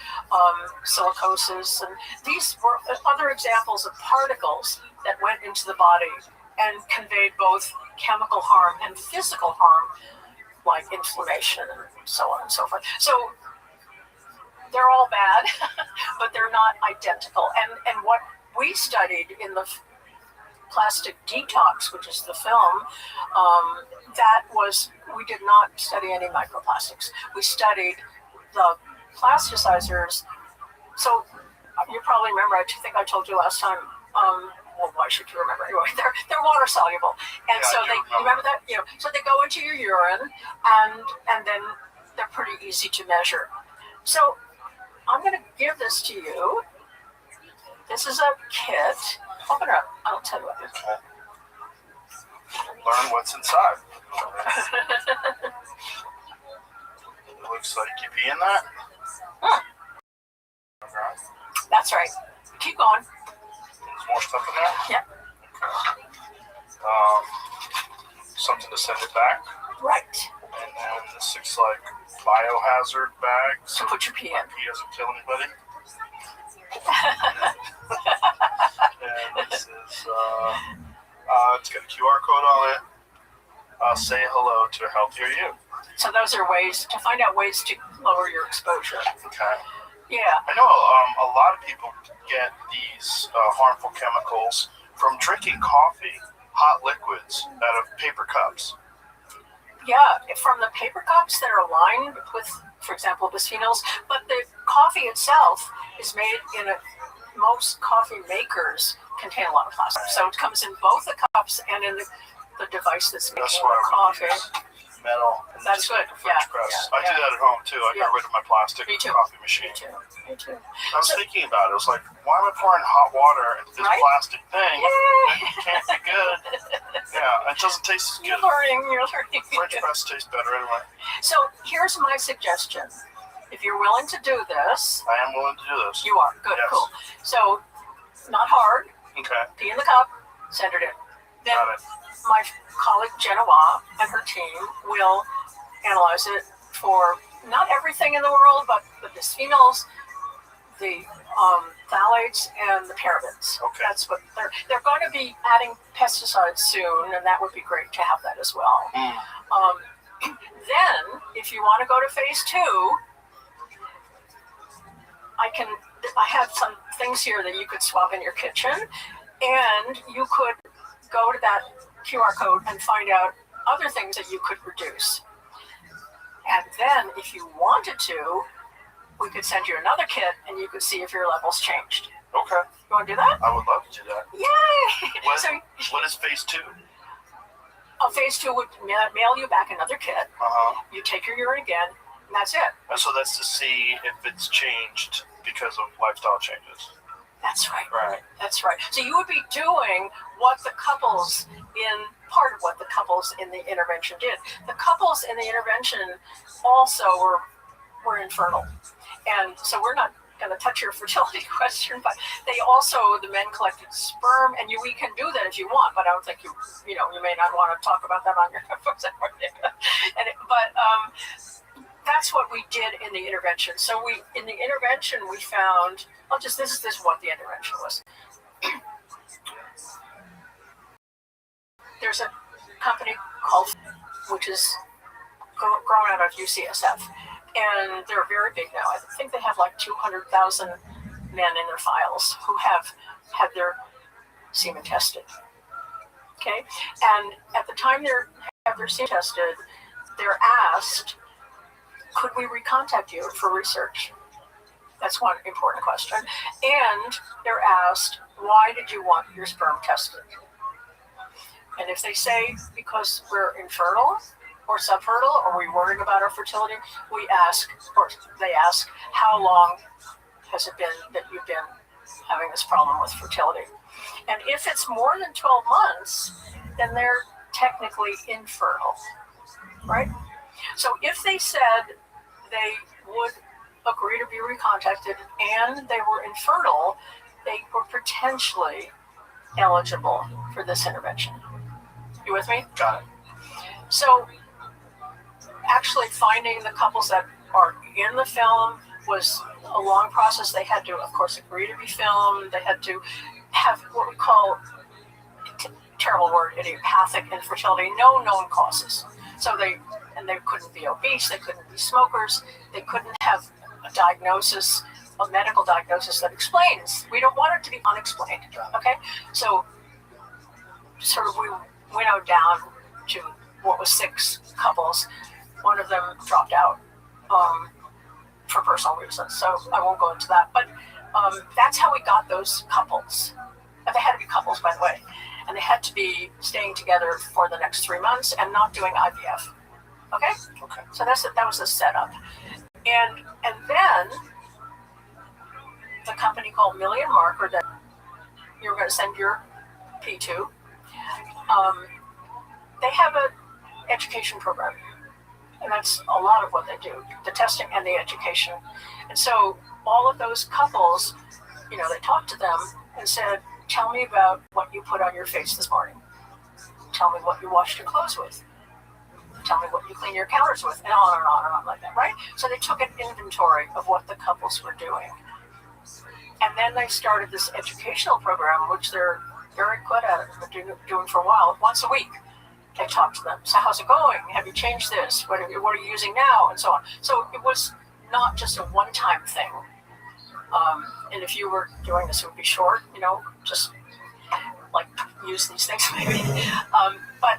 silicosis, and these were other examples of particles that went into the body and conveyed both chemical harm and physical harm, like inflammation and so on and so forth. So they're all bad, but they're not identical. And what we studied in the Plastic Detox, which is the film, we did not study any microplastics. We studied the plasticizers. So you probably remember, I think I told you last time, well, why should you remember? Anyway, they're water soluble. And yeah, so they, remember that? So they go into your urine and then they're pretty easy to measure. So I'm going to give this to you. This is a kit. Open it up. I'll tell you what it is. Okay. Learn what's inside. It looks like you pee in that. Okay. That's right. Keep going. There's more stuff in there? Yep. Okay. Something to send it back. Right. And then this looks like biohazard bags. To put your pee in. Pee doesn't kill anybody. And this is, it's got a QR code on it. Say hello to a healthier you. So those are ways to find out ways to lower your exposure. Okay. Yeah. I know a lot of people get these harmful chemicals from drinking coffee, hot liquids, out of paper cups. Yeah, from the paper cups that are lined with, for example, bisphenols, but the coffee itself is made in most coffee makers contain a lot of plastic. So it comes in both the cups and in the device that's making the coffee. Metal. That's good. French press. I do that at home too. I got rid of my plastic coffee machine. Me too. I was thinking about it. I was like, why am I pouring hot water into this plastic thing? It can't be good. Yeah, it doesn't taste as good. You're learning. French press tastes better anyway. So here's my suggestion. If you're willing to do this. I am willing to do this. You are. Good, cool. So, not hard. Okay. Pee in the cup, send it in. Then my colleague Genoa and her team will analyze it for not everything in the world, but the bisphenols, the phthalates, and the parabens. Okay. That's what they're going to be adding pesticides soon, and that would be great to have that as well. Then, if you want to go to phase 2, I have some things here that you could swap in your kitchen, and you could go to that QR code and find out other things that you could reduce. And then, if you wanted to, we could send you another kit, and you could see if your levels changed. Okay. You want to do that? I would love to do that. Yay! What is phase 2? Phase 2 would mail you back another kit. You take your urine again, and that's it. And so that's to see if it's changed because of lifestyle changes. That's right. Right. That's right. So you would be doing what the couples part of what the couples in the intervention did. The couples in the intervention also were infertile. And so we're not going to touch your fertility question, but the men collected sperm, and we can do that if you want, but I don't think you may not want to talk about that on your that's what we did in the intervention. So in the intervention we found, this is what the intervention was. There's a company called, which is grown out of UCSF, and they're very big now. I think they have like 200,000 men in their files who have had their semen tested. Okay, and at the time they have their semen tested, they're asked, could we recontact you for research? That's one important question. And they're asked, why did you want your sperm tested? And if they say, because we're infertile or subfertile, or we're worried about our fertility, they ask, how long has it been that you've been having this problem with fertility? And if it's more than 12 months, then they're technically infertile, right? So if they said they would agree to be recontacted and they were infertile, they were potentially eligible for this intervention. You with me? Got it. So actually finding the couples that are in the film was a long process. They had to, of course, agree to be filmed. They had to have what we call, terrible word, idiopathic infertility, no known causes. So they couldn't be obese, they couldn't be smokers, they couldn't have a diagnosis, a medical diagnosis that explains. We don't want it to be unexplained, okay? So sort of we winnowed down to what was 6 couples. One of them dropped out for personal reasons, so I won't go into that. But that's how we got those couples. They had to be couples, by the way, and they had to be staying together for the next 3 months and not doing IVF. Okay. So that was the setup, and then the company called Million Marker that you're going to send your P to. They have an education program, and that's a lot of what they do: the testing and the education. And so all of those couples, they talked to them and said, "Tell me about what you put on your face this morning. Tell me what you washed your clothes with. tell me what you clean your counters with, and on and on and on like that, right? So they took an inventory of what the couples were doing. And then they started this educational program, which they're very good at it, doing for a while, once a week. They talk to them. So how's it going? Have you changed this? What are you using now? And so on. So it was not just a one-time thing. And if you were doing this, it would be short, just like use these things maybe. But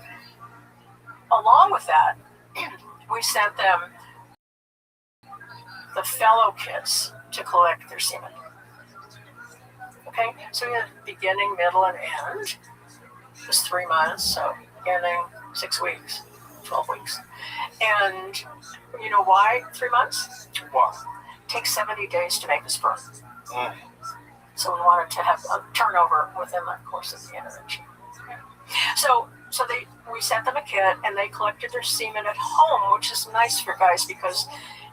along with that, we sent them the fellow kits to collect their semen. Okay, so we had beginning, middle, and end. It was 3 months, so beginning, 6 weeks, 12 weeks. And you know why 3 months? Why? It takes 70 days to make a sperm. So we wanted to have a turnover within the course of the intervention. So we sent them a kit, and they collected their semen at home, which is nice for guys because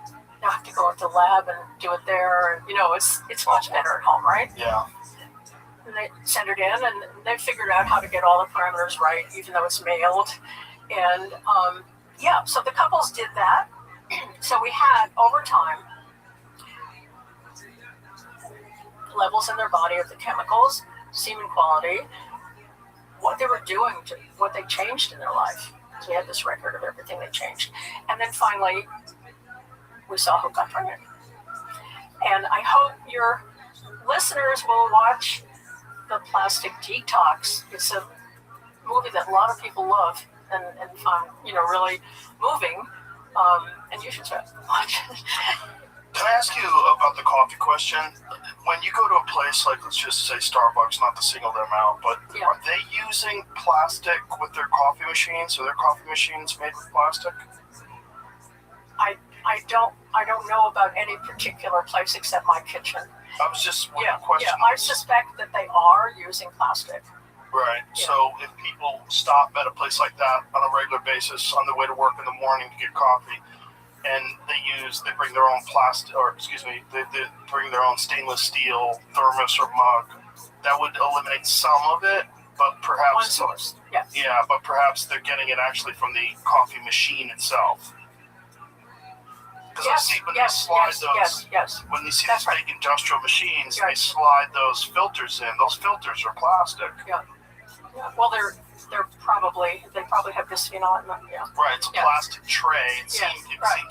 you don't have to go into the lab and do it there. And, it's much better at home, right? Yeah. And they sent it in, and they figured out how to get all the parameters right, even though it's mailed. And so the couples did that. So we had, over time, levels in their body of the chemicals, semen quality, what they were doing, what they changed in their life. So we had this record of everything they changed. And then finally, we saw who got pregnant. And I hope your listeners will watch The Plastic Detox. It's a movie that a lot of people love and find, really moving. And you should watch it. Can I ask you about the coffee question? When you go to a place like, let's just say Starbucks, not to single them out, but are they using plastic with their coffee machines? Are their coffee machines made with plastic? I don't know about any particular place except my kitchen. I was just question. Yeah, I suspect that they are using plastic. Right. Yeah. So if people stop at a place like that on a regular basis on their way to work in the morning to get coffee, and they bring their own they bring their own stainless steel thermos or mug, that would eliminate some of it, but perhaps one source. Yes. Yeah, but perhaps they're getting it actually from the coffee machine itself. Because I see when they slide those, when you see these big industrial machines, they slide those filters in. Those filters are plastic. Yeah. Well, they probably have bisphenol in them. Yeah. Right, it's a plastic tray. It seems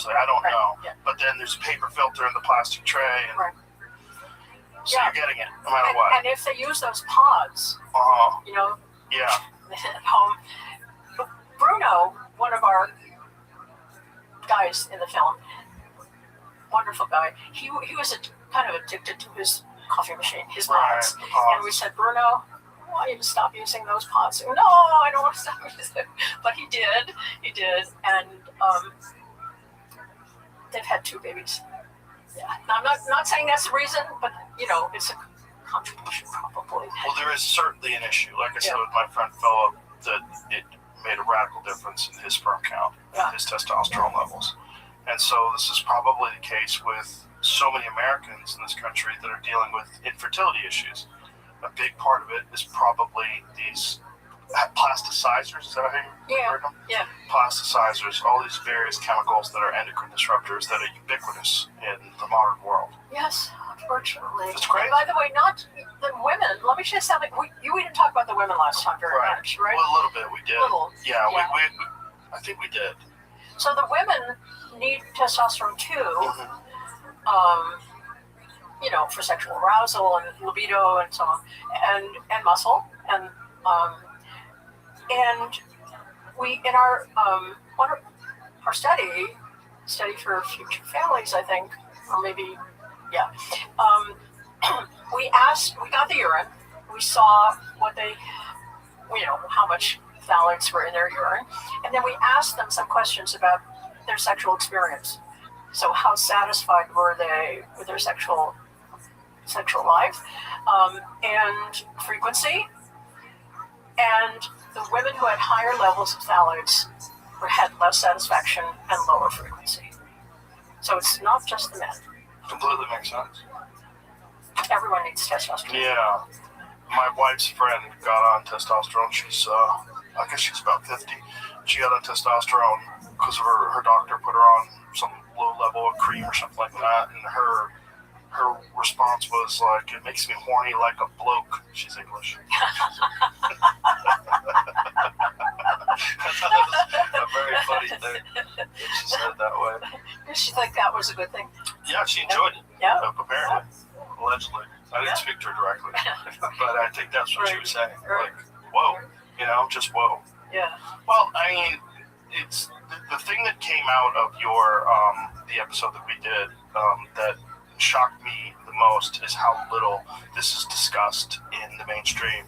like, I don't know. Yeah. But then there's a paper filter in the plastic tray. And so you're getting it no matter what. And if they use those pods, at home, Bruno, one of our guys in the film, wonderful guy, he was kind of addicted to his coffee machine, his pods. And we said, Bruno, I want you to stop using those pods. No, I don't want to stop using them. But he did. And they've had 2 babies. Yeah. Now, I'm not saying that's the reason, but, it's a contribution probably. Well, there is certainly an issue. Like I said with my friend Philip, that it made a radical difference in his sperm count, his testosterone levels. And so this is probably the case with so many Americans in this country that are dealing with infertility issues. A big part of it is probably these plasticizers. Is that how you heard them? Yeah. Plasticizers, all these various chemicals that are endocrine disruptors that are ubiquitous in the modern world. Yes, unfortunately. It's crazy. And by the way, not the women. Let me say something. We didn't talk about the women last time very much, right? Well, a little bit we did. Yeah. We I think we did. So the women need testosterone too. For sexual arousal and libido and so on, and muscle, and we in our our study for future families, I think, or maybe we got the urine, we saw what they, how much phthalates were in their urine, and then we asked them some questions about their sexual experience. So how satisfied were they with their sexual life, and frequency. And the women who had higher levels of phthalates had less satisfaction and lower frequency. So it's not just the men. Completely makes sense. Everyone needs testosterone. Yeah. My wife's friend got on testosterone. She's, I guess she's about 50. She got on testosterone, because her doctor put her on some low level of cream or something like that, and her response was like, "It makes me horny like a bloke." She's English. I thought it was a very funny thing that she said that way. Did she think that was a good thing? Yeah, she enjoyed it. Yeah. Apparently, allegedly. I didn't speak to her directly, but I think that's what she was saying. Like, whoa, just whoa. Yeah. Well, I mean, it's the thing that came out of your the episode that we did that shocked me the most is how little this is discussed in the mainstream.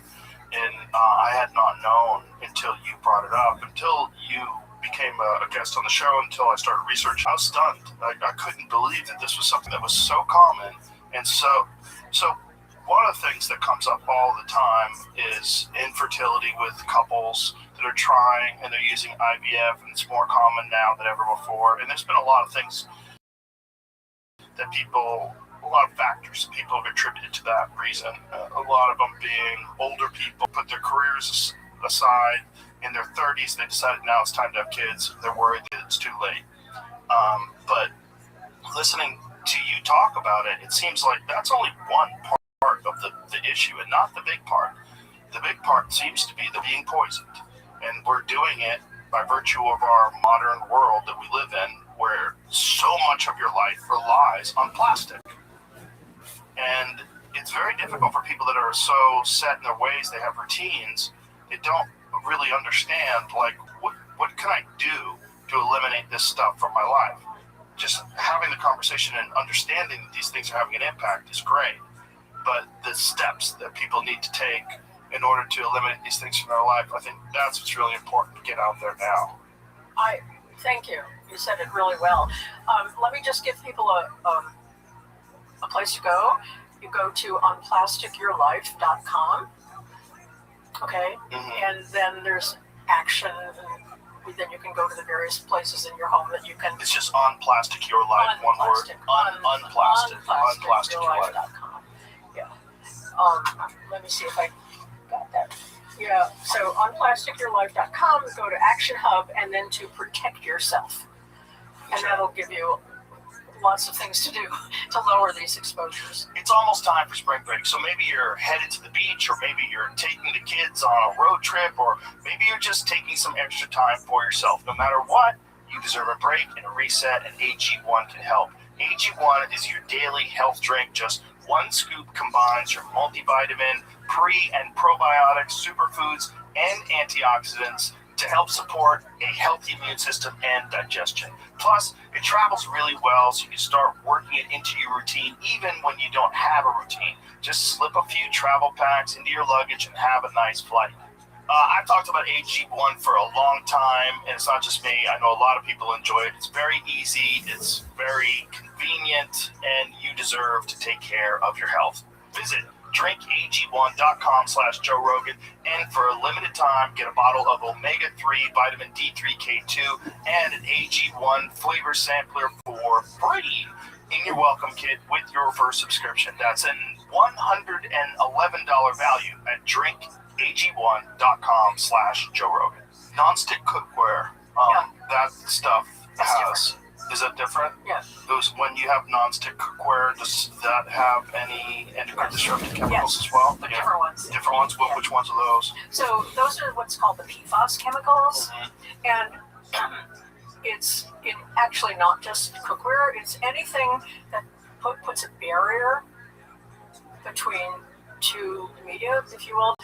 And I had not known until you brought it up, until you became a guest on the show, until I started researching. I was stunned. I couldn't believe that this was something that was so common. And so one of the things that comes up all the time is infertility with couples that are trying and they're using IVF, and it's more common now than ever before. And there's been a lot of things that a lot of factors that people have attributed to that reason. A lot of them being older people put their careers aside. In their 30s, they decided now it's time to have kids. They're worried that it's too late. But listening to you talk about it, it seems like that's only one part of the issue and not the big part. The big part seems to be the being poisoned. And we're doing it by virtue of our modern world that we live in, where so much of your life relies on plastic. And it's very difficult for people that are so set in their ways, they have routines, they don't really understand, like, what can I do to eliminate this stuff from my life? Just having the conversation and understanding that these things are having an impact is great, but the steps that people need to take in order to eliminate these things from their life, I think that's what's really important to get out there now. Thank you. You said it really well. Let me just give people a place to go. You go to unplasticyourlife.com. Okay, and then there's action, and then you can go to the various places in your home that you can. It's just Unplastic Your Life, one word. Unplasticyourlife.com. Yeah. Let me see if I got that. Yeah. So unplasticyourlife.com. Go to Action Hub, and then to Protect Yourself, and that'll give you lots of things to do to lower these exposures. It's almost time for spring break, so maybe you're headed to the beach, or maybe you're taking the kids on a road trip, or maybe you're just taking some extra time for yourself. No matter what, you deserve a break and a reset, and AG1 can help. AG1 is your daily health drink. Just one scoop combines your multivitamin, pre- and probiotics, superfoods, and antioxidants to help support a healthy immune system and digestion. Plus, it travels really well, so you can start working it into your routine even when you don't have a routine. Just slip a few travel packs into your luggage and have a nice flight. I've talked about AG1 for a long time, and it's not just me. I know a lot of people enjoy it. It's very easy, it's very convenient, and you deserve to take care of your health. Visit drinkag1.com/Joe Rogan, and for a limited time, get a bottle of omega-3 vitamin D3K2 and an AG1 flavor sampler for free in your welcome kit with your first subscription. That's an $111 value at drinkag1.com/Joe Rogan. Non-stick cookware, that stuff has. Is that different? Yes. Those, when you have non-stick cookware, does that have any endocrine disrupting chemicals as well? But different ones. Different ones? Yeah. Which ones are those? So those are what's called the PFAS chemicals, and it's actually not just cookware. It's anything that puts a barrier between two media, if you will.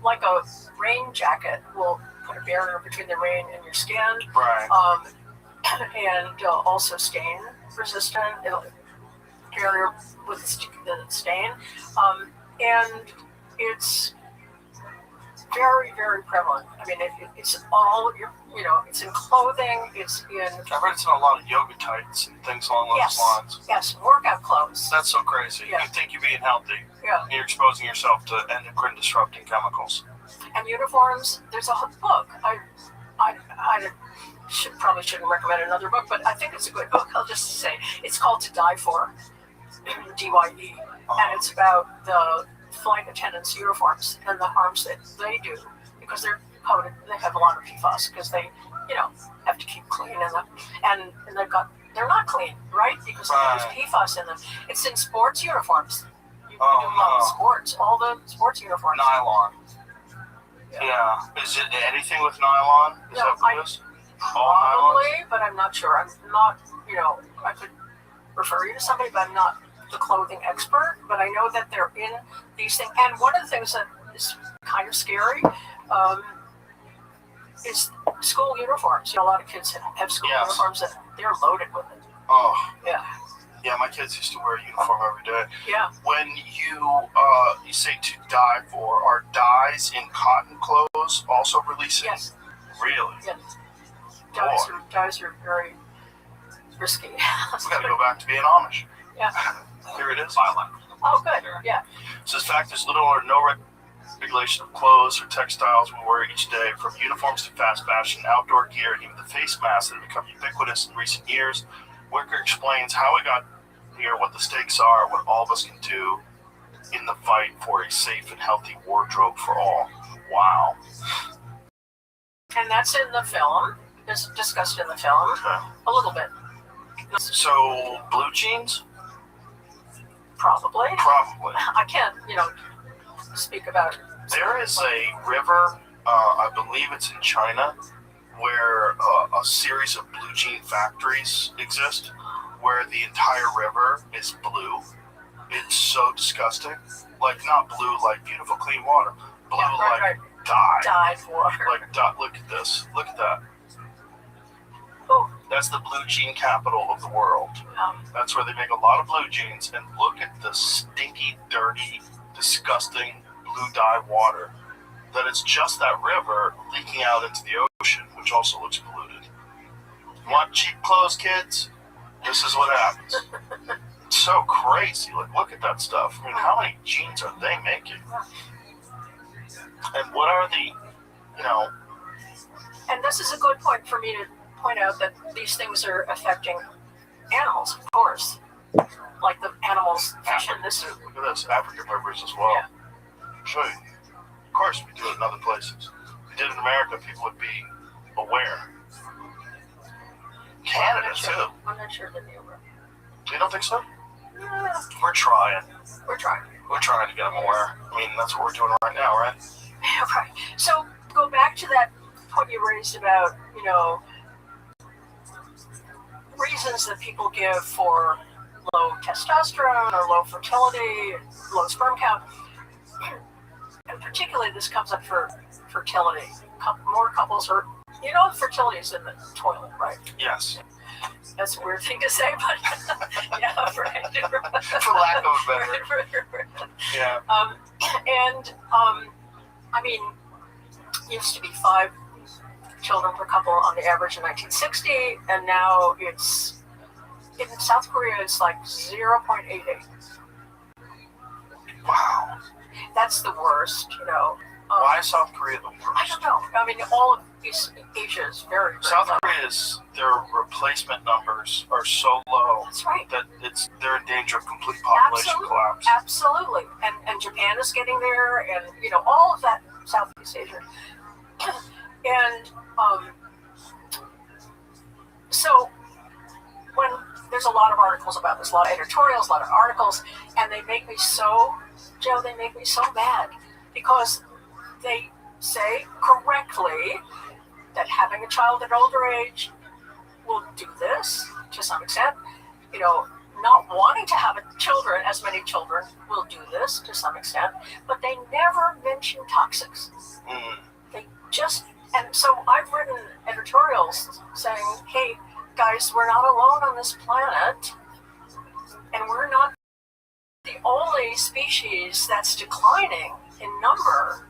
Like a rain jacket will put a barrier between the rain and your skin. Right. And also stain resistant, barrier with the stain, and it's very, very prevalent. I mean, it's all it's in clothing, it's in. I read it's in a lot of yoga tights and things along those lines. Yes, workout clothes. That's so crazy. Yeah. You think you're being healthy. Yeah. You're exposing yourself to endocrine disrupting chemicals. And uniforms. There's a book. I probably shouldn't recommend another book, but I think it's a good book. I'll just say it's called To Die For, DYE, and it's about the flight attendants' uniforms and the harms that they do because they're coated. They have a lot of PFAS because they have to keep cleaning them, and they're not clean, right? Because there's PFAS in them. It's in sports uniforms. You do a lot of sports, all the sports uniforms. Nylon. Yeah. Is it anything with nylon? Is that what it is? Probably, but I'm not sure. I'm not, I could refer you to somebody, but I'm not the clothing expert. But I know that they're in these things. And one of the things that is kind of scary is school uniforms. A lot of kids have school uniforms that they're loaded with it. Oh. Yeah. Yeah, my kids used to wear a uniform every day. Yeah. When you say to dye for, are dyes in cotton clothes also releasing? Yes. Really? Yes. Dyes are very risky. We got to go back to being Amish. Yeah. Here it is. Oh, good. Yeah. It says, fact, there's little or no regulation of clothes or textiles we wear each day, from uniforms to fast fashion, outdoor gear, and even the face masks that have become ubiquitous in recent years. Wicker explains how we got here, what the stakes are, what all of us can do in the fight for a safe and healthy wardrobe for all. Wow. And that's in the film. It's discussed in the film a little bit. So, blue jeans? Probably. Probably. I can't, speak about it. There is a river, I believe it's in China, where a series of blue jean factories exist, where the entire river is blue. It's so disgusting. Like, not blue like beautiful clean water. Blue like dye. Dyed water. Like dye. Look at this. Look at that. Oh. That's the blue jean capital of the world. That's where they make a lot of blue jeans. And look at the stinky, dirty, disgusting blue dye water. That it's just that river leaking out into the ocean, which also looks polluted. Want cheap clothes, kids? This is what happens. It's so crazy. Like, look at that stuff. I mean, how many jeans are they making? And what are the, And this is a good point for me to point out that these things are affecting animals, of course. Like the animals fish in this. Look at this, African rivers as well. Yeah. Show you. Of course, we do it in other places. If we did it in America, people would be aware. Canada, too. I'm not sure that they were. You don't think so? We're trying. We're trying. We're trying to get them aware. I mean, that's what we're doing right now, right? Right. So, go back to that point you raised about, reasons that people give for low testosterone or low fertility, low sperm count. And particularly this comes up for fertility. More couples are, fertility is in the toilet, right? Yes. That's a weird thing to say, but yeah, right. For lack of a better. Yeah. I mean, used to be 5 children per couple on the average in 1960, and now it's, in South Korea, it's like 0.88. Wow. That's the worst, Why is South Korea the worst? I don't know. I mean, all of East Asia is very, very South low. Korea's, their replacement numbers are so low. That's right. That they're in danger of complete population collapse. Absolutely. And Japan is getting there, and, all of that Southeast Asia. And so when there's a lot of articles about this, a lot of editorials, a lot of articles, and they make me so mad, because they say correctly that having a child at older age will do this to some extent. Not wanting to have as many children will do this to some extent, but they never mention toxics. They just, and so I've written editorials saying, hey, guys, we're not alone on this planet, and we're not the only species that's declining in number.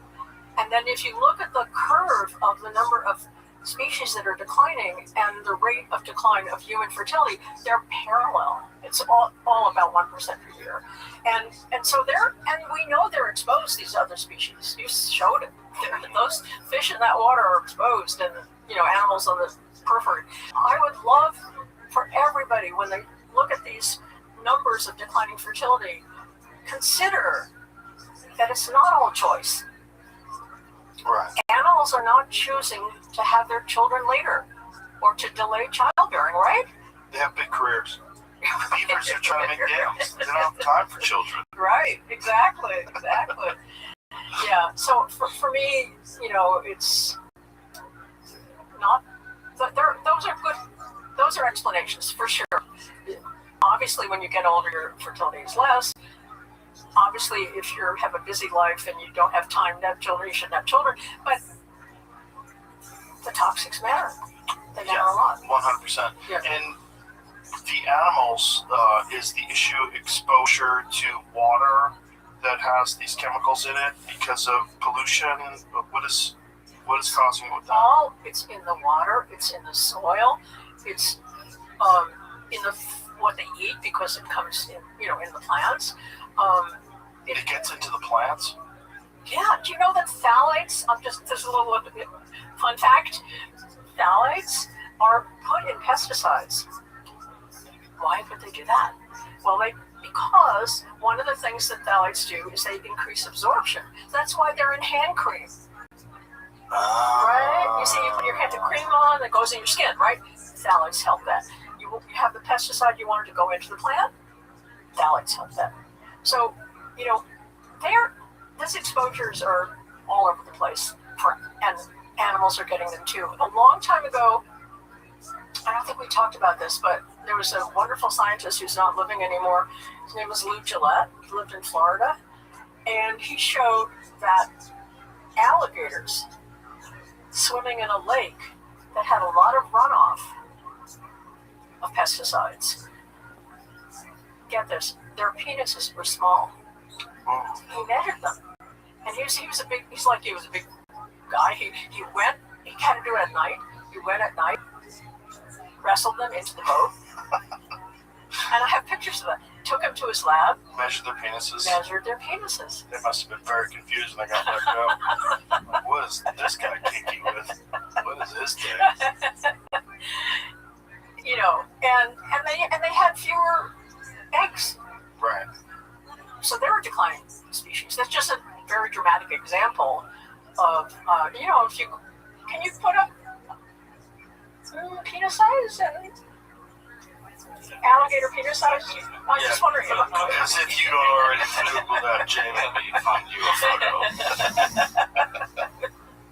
And then if you look at the curve of the number of species that are declining and the rate of decline of human fertility, they're parallel. It's all about 1% per year. And so we know they're exposed, these other species. You showed it. Those fish in that water are exposed, and animals on the periphery. I would love for everybody, when they look at these numbers of declining fertility, consider that it's not all choice. Right. Animals are not choosing to have their children later or to delay childbearing, right? They have big careers. Beavers are trying to make dams. They don't have time for children. Right, exactly. Yeah, so for me, it's not, those are good, those are explanations for sure. Obviously, when you get older, your fertility is less. Obviously, if you have a busy life and you don't have time to have children, you shouldn't have children. But the toxics matter. They matter a lot. 100%. Yeah. And the animals, is the issue exposure to water that has these chemicals in it because of pollution? What is causing it with that? It's in the water, it's in the soil, it's in what they eat because it comes in, in the plants. It gets into the plants? Yeah, do you know that phthalates, just a little fun fact, phthalates are put in pesticides. Why would they do that? Well, because one of the things that phthalates do is they increase absorption. That's why they're in hand cream. Right? You see, you put your hand cream on, that goes in your skin, right? Phthalates help that. You have the pesticide you wanted to go into the plant, phthalates help that. So, these exposures are all over the place, and animals are getting them too. A long time ago, I don't think we talked about this, but there was a wonderful scientist who's not living anymore. His name was Lou Gillette. He lived in Florida. And he showed that alligators swimming in a lake that had a lot of runoff of pesticides. Get this, their penises were small. He measured them. And he was a big guy. He had to do it at night. He went at night, wrestled them into the boat. And I have pictures of that. Took them to his lab. Measured their penises. They must have been very confused when they got let go. What is this guy kinky with? What is this thing? And they had fewer eggs. Right. So they're a declining species. That's just a very dramatic example of, can you put up penis size and alligator penis size? I'm just wondering. As if you don't already Google that, Jamie. Let me find you a photo.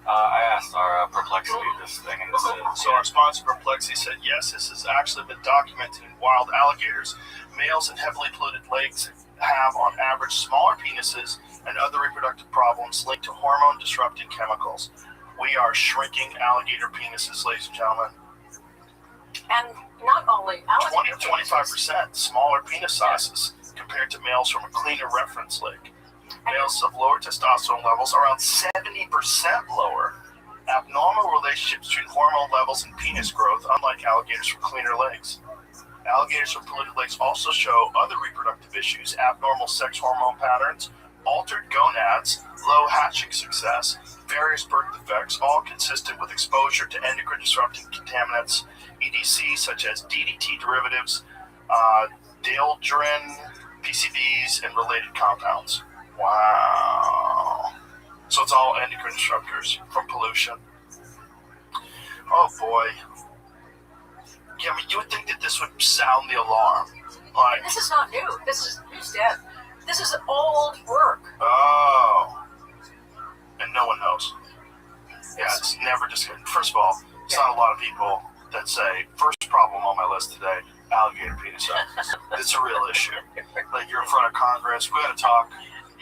I asked our Perplexity this thing, and So our sponsor Perplexity said, yes, this has actually been documented in wild alligators. Males in heavily polluted lakes have, on average, smaller penises and other reproductive problems linked to hormone-disrupting chemicals. We are shrinking alligator penises, ladies and gentlemen. And not only alligator 20-25% smaller penis sizes compared to males from a cleaner reference lake. Males of lower testosterone levels, around 70% lower. Abnormal relationships between hormone levels and penis growth, unlike alligators from cleaner lakes. Alligators from polluted lakes also show other reproductive issues: abnormal sex hormone patterns, altered gonads, low hatching success, various birth defects, all consistent with exposure to endocrine-disrupting contaminants, EDC, such as DDT derivatives, dieldrin, PCBs, and related compounds. Wow. So it's all endocrine disruptors from pollution. Oh boy. Yeah, I mean, you would think that this would sound the alarm. Like, This is not new. This is who's dead. This is old work. Oh. And no one knows. Yeah, it's never discussed. First of all, it's not a lot of people that say, first problem on my list today, alligator penis size. It's a real issue. Like, you're in front of Congress, we gotta talk.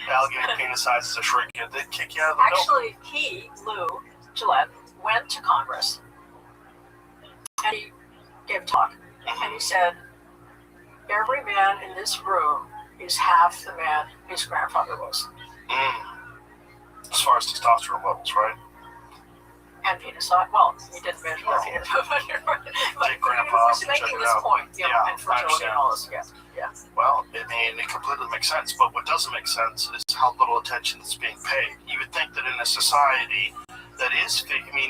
Alligator penis sizes are shrinking. They'd kick you out of the building. Actually, Lou Gillette, went to Congress and he gave a talk. And he said, every man in this room is half the man his grandfather was. As far as testosterone levels, right? And penis size. Well, he didn't measure their penis. But he was making this point. And fertility and all this. Yeah. Well, I mean, it completely makes sense. But what doesn't make sense is how little attention is being paid. You would think that in a society that is,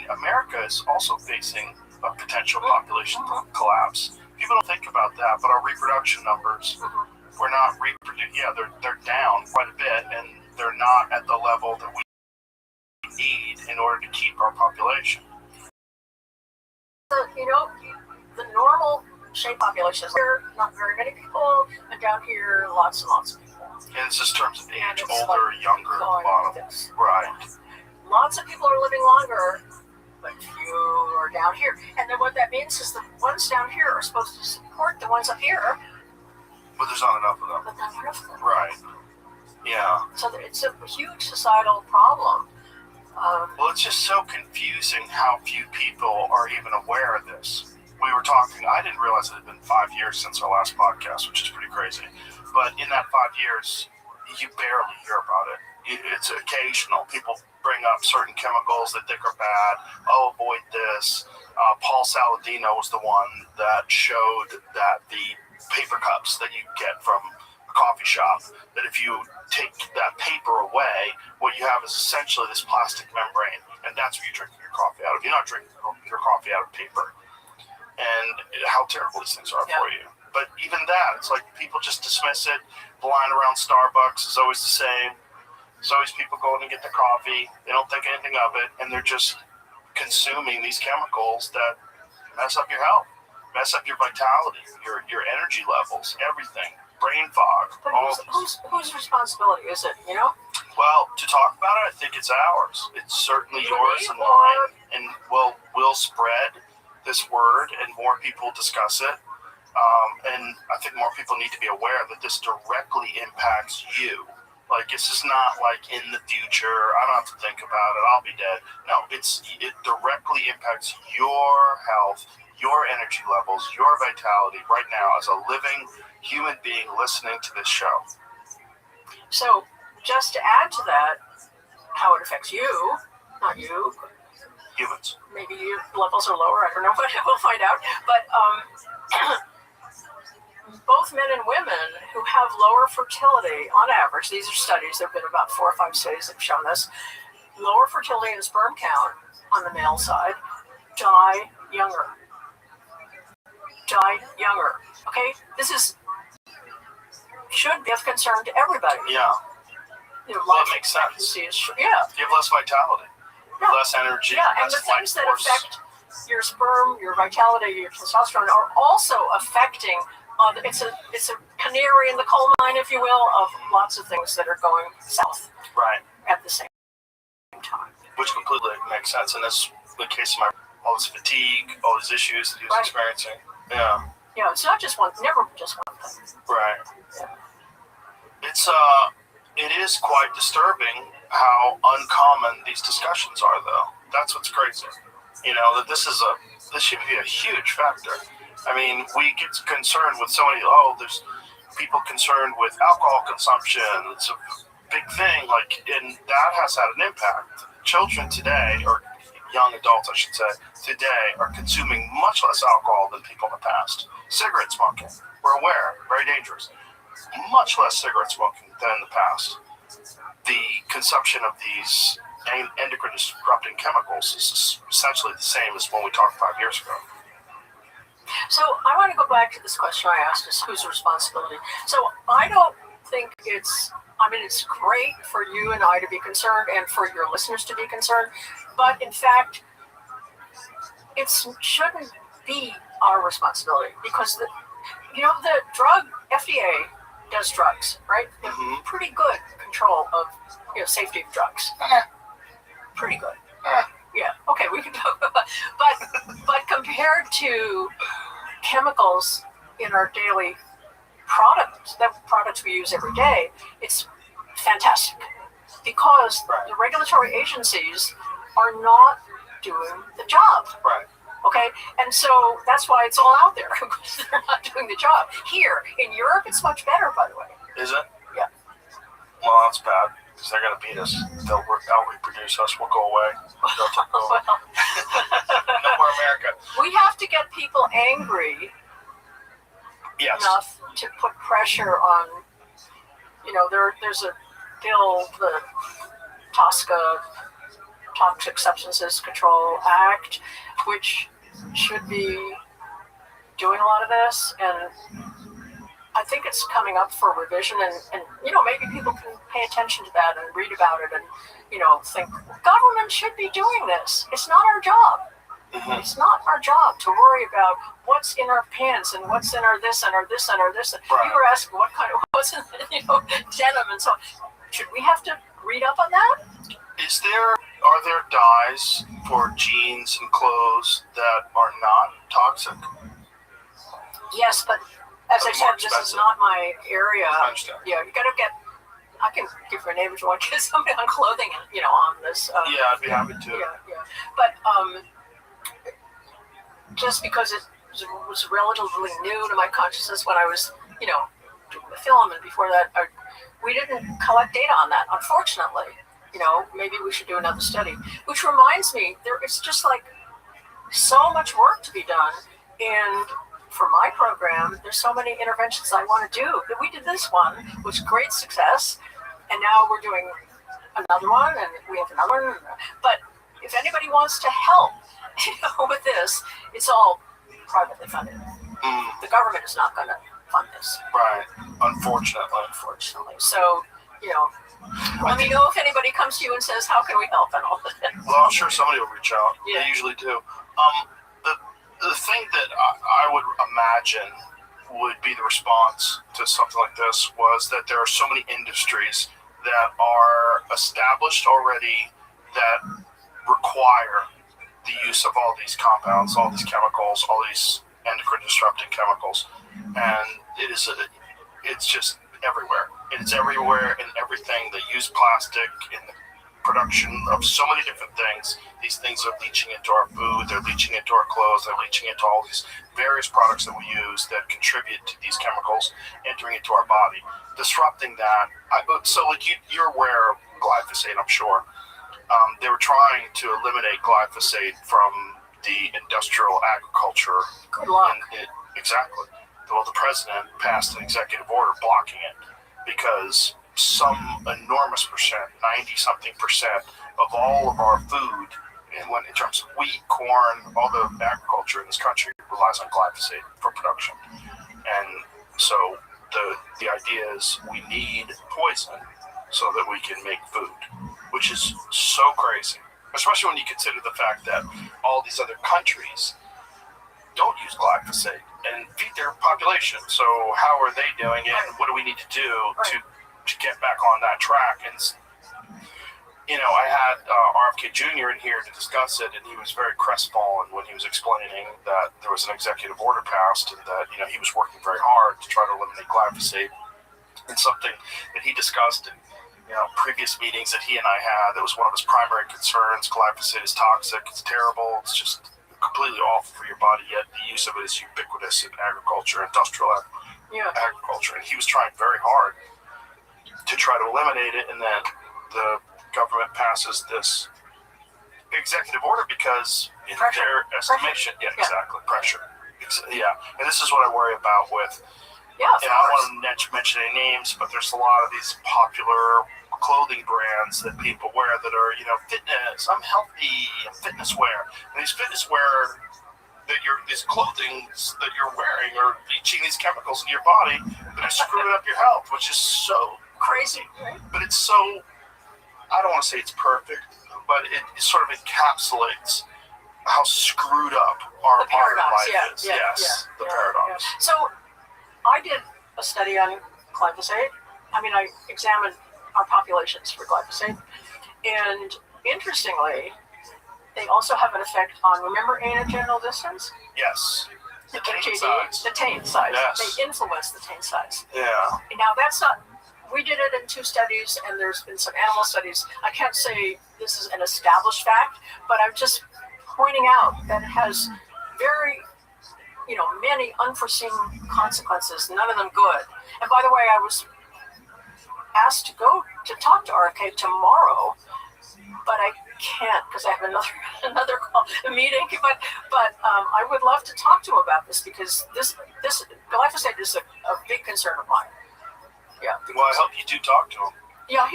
America is also facing a potential population collapse. People don't think about that, but our reproduction numbers, we're not reproducing. Yeah, they're down quite a bit, and they're not at the level that we need in order to keep our population. The normal shape population is here, not very many people, and down here, lots and lots of people. And it's just terms of age, It's older, like younger, at the going bottom. like this. Right. Lots of people are living longer, but few are down here. And then what that means is the ones down here are supposed to support the ones up here, But there's not enough of them. but not enough of them. Right. Yeah. So it's a huge societal problem. Well, it's just so confusing how few people are even aware of this. We were talking, I didn't realize it had been 5 years since our last podcast, which is pretty crazy. But in that 5 years, you barely hear about it. It's occasional. People bring up certain chemicals they think are bad. Oh, avoid this. Paul Saladino was the one that showed that the paper cups that you get from a coffee shop, that if you take that paper away, what you have is essentially this plastic membrane, and that's what you're drinking your coffee out of. You're not drinking your coffee out of paper. And how terrible these things are for you. But even that, it's like people just dismiss it. The line around Starbucks is always the same. There's always people going to get the coffee. They don't think anything of it, and they're just consuming these chemicals that mess up your health, mess up your vitality, your energy levels, everything, brain fog. But whose responsibility is it, Well, to talk about it, I think it's ours. It's certainly yours and mine, and we'll spread this word and more people discuss it. And I think more people need to be aware that this directly impacts you. Like, this is not like in the future, I don't have to think about it, I'll be dead. No, it directly impacts your health, your energy levels, your vitality right now as a living human being listening to this show. So, just to add to that, how it affects you, not you. Humans. Maybe your levels are lower, I don't know, but we'll find out. But both men and women who have lower fertility, on average, these are studies, there have been about 4 or 5 studies that have shown this, lower fertility and sperm count on the male side, die younger. Okay? This should be of concern to everybody. Yeah. Well, it makes sense. You have less vitality, less energy, and the things that affect your sperm, your vitality, your testosterone are also affecting. It's a canary in the coal mine, if you will, of lots of things that are going south. Right. At the same time. Which completely makes sense. And that's the case of all this fatigue, all these issues that he was experiencing. Yeah. Yeah, it's not just never just one thing. Right. It is quite disturbing how uncommon these discussions are, though. That's what's crazy. That this should be a huge factor. I mean, we get concerned with so many, there's people concerned with alcohol consumption. It's a big thing, and that has had an impact. Children today, or young adults, I should say, today are consuming much less alcohol than people in the past. Cigarette smoking, we're aware, very dangerous. Much less cigarette smoking than in the past. The consumption of these endocrine disrupting chemicals is essentially the same as when we talked 5 years ago. So I want to go back to this question I asked, is whose responsibility? So I don't think it's great for you and I to be concerned and for your listeners to be concerned, but in fact, it shouldn't be our responsibility because the drug FDA does drugs, right? Mm-hmm. Pretty good control of safety of drugs. Pretty good. Yeah. Okay, we can talk about, but compared to chemicals in our daily products we use every day, it's fantastic because the regulatory agencies are not doing the job. Right. Okay, and so that's why it's all out there because they're not doing the job. Here in Europe, it's much better, by the way. Is it? Yeah. Well, that's bad because they're going to beat us. They'll out-reproduce us. We'll go away. They'll take over. No more America. We have to get people angry enough to put pressure on. There's a bill, the TSCA, Toxic Substances Control Act, which should be doing a lot of this, and I think it's coming up for revision, and maybe people can pay attention to that and read about it and, think government should be doing this. It's not our job. Mm-hmm. It's not our job to worry about what's in our pants and what's in our this and our this and our this. Right. You were asking what kind of what's in, denim and so on. Should we have to read up on that? Are there dyes for jeans and clothes that are not toxic? Yes, but as I But said, more this is expensive. not my area. I understand. Yeah, you gotta get. I can give her a name if you want. Get somebody on clothing, on this. Yeah, I'd be happy to. Yeah. But just because it was relatively new to my consciousness when I was, doing the film, and before that, we didn't collect data on that, unfortunately. Maybe we should do another study. Which reminds me, it's just like so much work to be done, and for my program, there's so many interventions I want to do. We did this one, which was great success, and now we're doing another one, and we have another one. But if anybody wants to help, with this, it's all privately funded. The government is not going to fund this. Right. Unfortunately. So, let me know if anybody comes to you and says, how can we help and all that. Well, I'm sure somebody will reach out. Yeah. They usually do. The thing that I would imagine would be the response to something like this was that there are so many industries that are established already that require the use of all these compounds, all these chemicals, all these endocrine disrupting chemicals, and it's just everywhere. It's everywhere in everything. They use plastic in the production of so many different things. These things are leaching into our food, they're leaching into our clothes, they're leaching into all these various products that we use that contribute to these chemicals entering into our body, disrupting that. You're aware of glyphosate, I'm sure. They were trying to eliminate glyphosate from the industrial agriculture. Good luck. Exactly. Well, the president passed an executive order blocking it because some enormous percent, 90-something% of all of our food, in terms of wheat, corn, all the agriculture in this country relies on glyphosate for production. And so the idea is we need poison so that we can make food, which is so crazy, especially when you consider the fact that all these other countries don't use glyphosate and feed their population. So how are they doing it, and what do we need to do to get back on that track? And I had RFK Jr. in here to discuss it, and he was very crestfallen when he was explaining that there was an executive order passed and that he was working very hard to try to eliminate glyphosate. And something that he discussed in previous meetings that he and I had, that was one of his primary concerns. Glyphosate is toxic, it's terrible, it's just completely awful for your body, yet the use of it is ubiquitous in agriculture, industrial agriculture. And he was trying very hard to try to eliminate it, and then the government passes this executive order because in their estimation, pressure. Yeah, and this is what I worry about with, I don't want to mention any names, but there's a lot of these popular clothing brands that people wear that are, fitness, I'm healthy, fitness wear. And these fitness wear these clothing that you're wearing are leaching these chemicals into your body that are screwing up your health, which is so crazy. But it's so, I don't want to say it's perfect, but it sort of encapsulates how screwed up our modern life is. The paradox. So I did a study on glyphosate. I examined our populations for glyphosate, and interestingly, they also have an effect on, remember anogenital distance? Yes. The taint size. The taint size. Yes. They influence the taint size. Yeah. Now that's not, we did it in 2 studies, and there's been some animal studies. I can't say this is an established fact, but I'm just pointing out that it has very, many unforeseen consequences, none of them good. And by the way, I was asked to go to talk to RFK tomorrow, but I can't because I have another call, a meeting. But I would love to talk to him about this because this glyphosate is a big concern of mine. Yeah. Well, I hope you do talk to him. Yeah,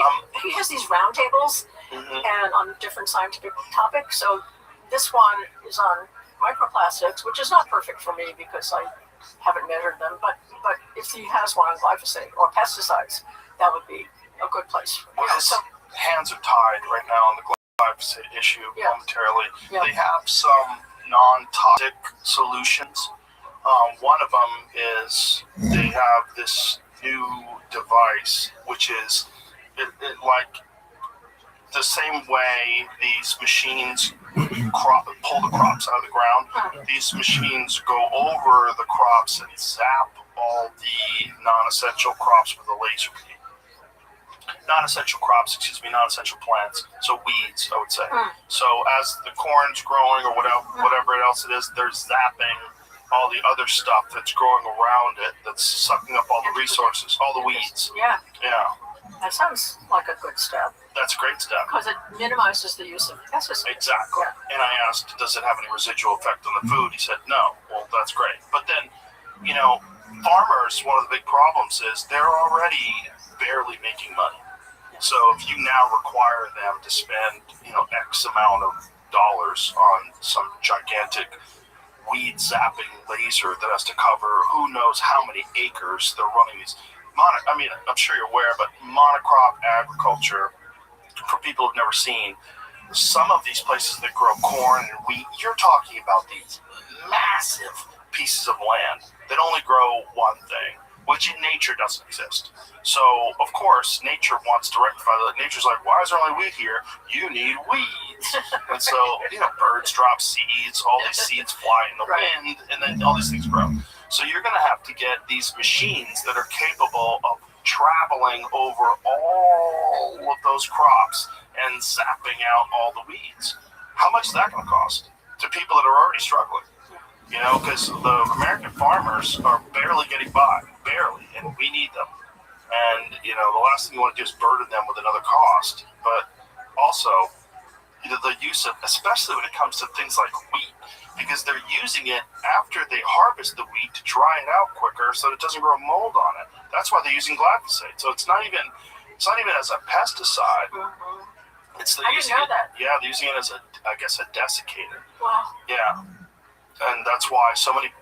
he has these roundtables and on different scientific topics. So this one is on microplastics, which is not perfect for me because I haven't measured them. But if he has one on glyphosate or pesticides, that would be a good place. Well, his hands are tied right now on the glyphosate issue momentarily. Yeah. They have some non-toxic solutions. One of them is they have this new device, which is it like the same way these machines pull the crops out of the ground. These machines go over the crops and zap all the non-essential crops with a laser beam. Non-essential plants, so weeds, I would say. So as the corn's growing or whatever else it is, they're zapping all the other stuff that's growing around it, that's sucking up all the resources, all the weeds. Yeah. Yeah. That sounds like a good step. That's a great step. Because it minimizes the use of pesticides. Exactly. Yeah. And I asked, does it have any residual effect on the food? He said, no. Well, that's great. But then, you know, farmers, one of the big problems is they're already barely making money. So if you now require them to spend, you know, X amount of dollars on some gigantic weed zapping laser that has to cover who knows how many acres, they're running these I mean, I'm sure you're aware, but monocrop agriculture, for people who've never seen, some of these places that grow corn and wheat, you're talking about these massive pieces of land that only grow one thing, which in nature doesn't exist. So, of course, nature wants to rectify that. Nature's like, why is there only wheat here? You need weeds. And so, you know, birds drop seeds, all these seeds fly in the wind, and then all these things grow. So you're going to have to get these machines that are capable of traveling over all of those crops and zapping out all the weeds. How much is that going to cost to people that are already struggling? You know, because the American farmers are barely getting by, barely, and we need them. And, you know, the last thing you want to do is burden them with another cost. But also, you know, the use of, especially when it comes to things like wheat, because they're using it after they harvest the wheat to dry it out quicker so it doesn't grow mold on it. That's why they're using glyphosate. So it's not even as a pesticide. Mm-hmm. It's I didn't know that. Yeah, they're using it as a desiccator. Wow. Yeah. And that's why so many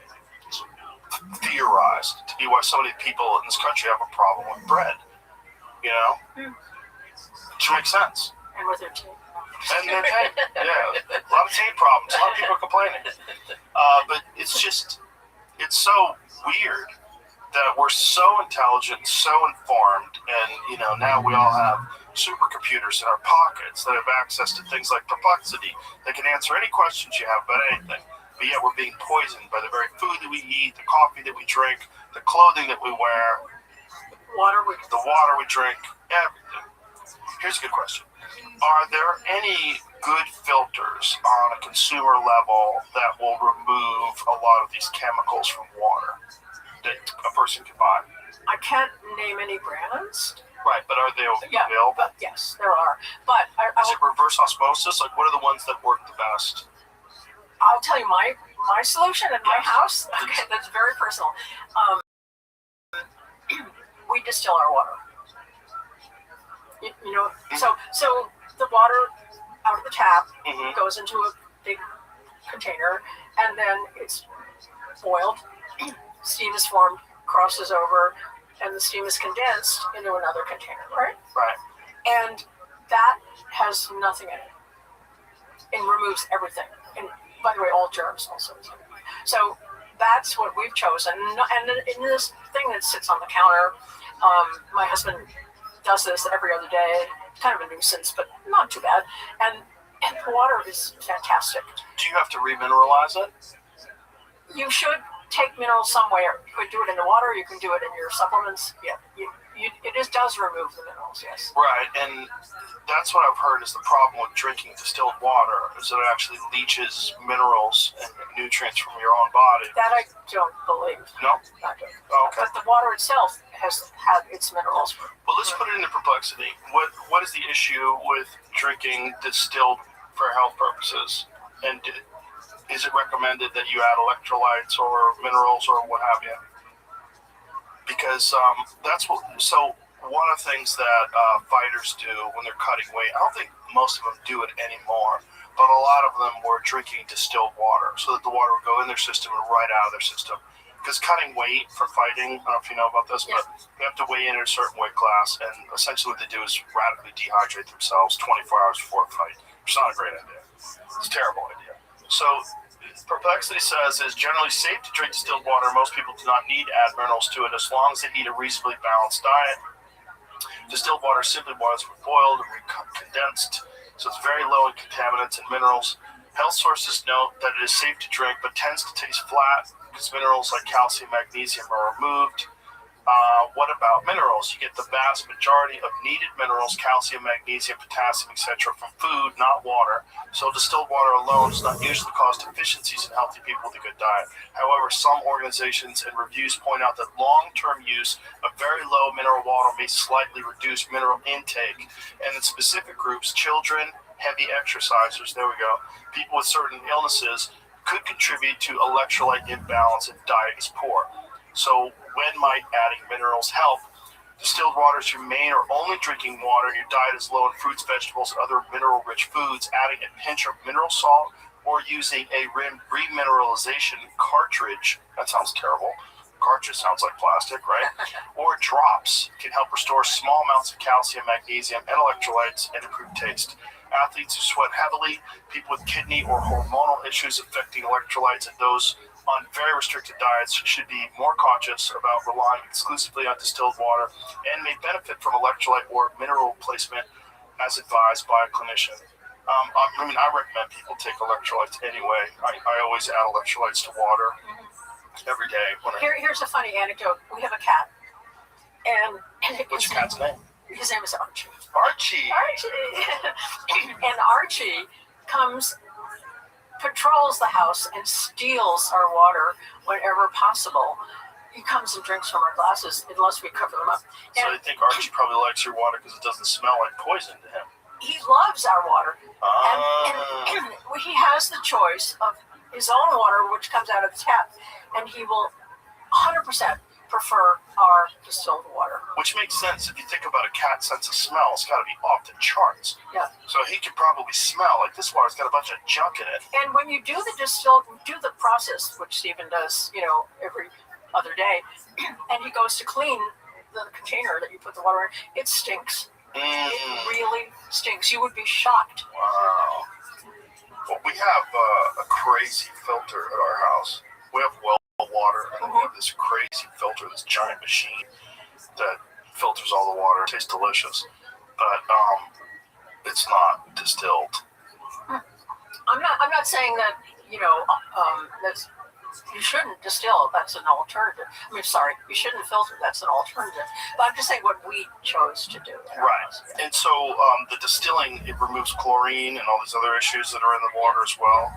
theorized to be why so many people in this country have a problem with bread. You know? Which makes sense. And with their teeth. And their tape, yeah. A lot of tape problems. A lot of people are complaining. But it's so weird that we're so intelligent, so informed, and, you know, now we all have supercomputers in our pockets that have access to things like Perplexity that can answer any questions you have about anything. But yet we're being poisoned by the very food that we eat, the coffee that we drink, the clothing that we wear, the water we drink, everything. Here's a good question. Are there any good filters on a consumer level that will remove a lot of these chemicals from water that a person can buy? I can't name any brands. Right, but are they Yeah, available? but yes, there are. But Is it reverse osmosis? Like, what are the ones that work the best? I'll tell you my solution at my house. Okay, that's very personal. We distill our water. You know, so the water out of the tap goes into a big container, and then it's boiled. Steam is formed, crosses over, and the steam is condensed into another container, right? Right. And that has nothing in it. It removes everything. And by the way, all germs also. So that's what we've chosen. And in this thing that sits on the counter, my husband does this every other day. Kind of a nuisance, but not too bad. And the water is fantastic. Do you have to remineralize it? You should take minerals somewhere. You could do it in the water. You can do it in your supplements. Yeah, it does remove the minerals. Yes. Right, and that's what I've heard is the problem with drinking distilled water is that it actually leaches minerals and nutrients from your own body. That I don't believe. No. Not good. Okay. But the water itself has had its minerals. Well, let's put it into perplexity. What is the issue with drinking distilled for health purposes? And is it recommended that you add electrolytes or minerals or what have you? Because that's what. So one of the things that fighters do when they're cutting weight, I don't think most of them do it anymore, but a lot of them were drinking distilled water so that the water would go in their system and right out of their system. because cutting weight for fighting, I don't know if you know about this, but they have to weigh in at a certain weight class, and essentially what they do is radically dehydrate themselves 24 hours before a fight, which is not a great idea. It's a terrible idea. So Perplexity says it's generally safe to drink distilled water. Most people do not need to add minerals to it as long as they eat a reasonably balanced diet. Distilled water is simply water that's boiled and condensed, so it's very low in contaminants and minerals. Health sources note that it is safe to drink, but tends to taste flat because minerals like calcium, magnesium are removed. What about minerals? You get the vast majority of needed minerals, calcium, magnesium, potassium, etc. from food, not water. So distilled water alone does not usually cause deficiencies in healthy people with a good diet. However, some organizations and reviews point out that long-term use of very low mineral water may slightly reduce mineral intake. And in specific groups, children, heavy exercisers, there we go, people with certain illnesses could contribute to electrolyte imbalance if diet is poor. So when might adding minerals help? Distilled water is your main or only drinking water, and your diet is low in fruits, vegetables, and other mineral-rich foods. Adding a pinch of mineral salt or using a remineralization cartridge, that sounds terrible. Cartridge sounds like plastic, right? Or drops can help restore small amounts of calcium, magnesium, and electrolytes and improve taste. Athletes who sweat heavily, people with kidney or hormonal issues affecting electrolytes, and those on very restricted diets should be more cautious about relying exclusively on distilled water and may benefit from electrolyte or mineral replacement as advised by a clinician. I recommend people take electrolytes anyway. I always add electrolytes to water every day. Here's a funny anecdote. We have a cat. And what's your cat's name? His name is Archie. Archie! And Archie patrols the house and steals our water whenever possible. He comes and drinks from our glasses unless we cover them up. So I think Archie probably likes your water because it doesn't smell like poison to him. He loves our water. And he has the choice of his own water, which comes out of the tap, and he will 100% prefer our distilled water. Which makes sense if you think about a cat's sense of smell. It's got to be off the charts. Yeah. So he could probably smell like this water's got a bunch of junk in it. And when you do the process, which Stephen does, every other day, and he goes to clean the container that you put the water in, it stinks. It really stinks. You would be shocked. Wow. Well, we have a crazy filter at our house. We have well water, and we have this crazy filter, this giant machine that filters all the water. It tastes delicious, but it's not distilled. I'm not saying that that's you shouldn't distill. That's an alternative. You shouldn't filter. That's an alternative. But I'm just saying what we chose to do. Right. And so the distilling, it removes chlorine and all these other issues that are in the water as well.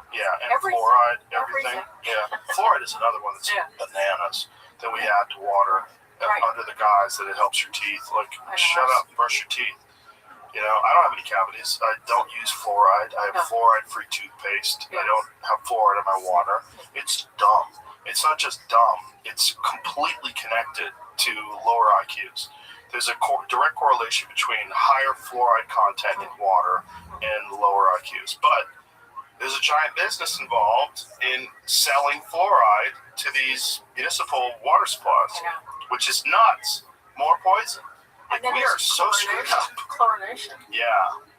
Yeah, and fluoride, everything. Yeah, fluoride is another one that's bananas that we add to water under the guise that it helps your teeth. Like, shut up, brush your teeth. I don't have any cavities. I don't use fluoride. I have fluoride-free toothpaste. I don't have fluoride in my water. It's dumb. It's not just dumb. It's completely connected to lower IQs. There's a direct correlation between higher fluoride content in water and lower IQs. But there's a giant business involved in selling fluoride to these municipal water supplies, which is nuts. More poison. And then we are so screwed up. Chlorination. Yeah.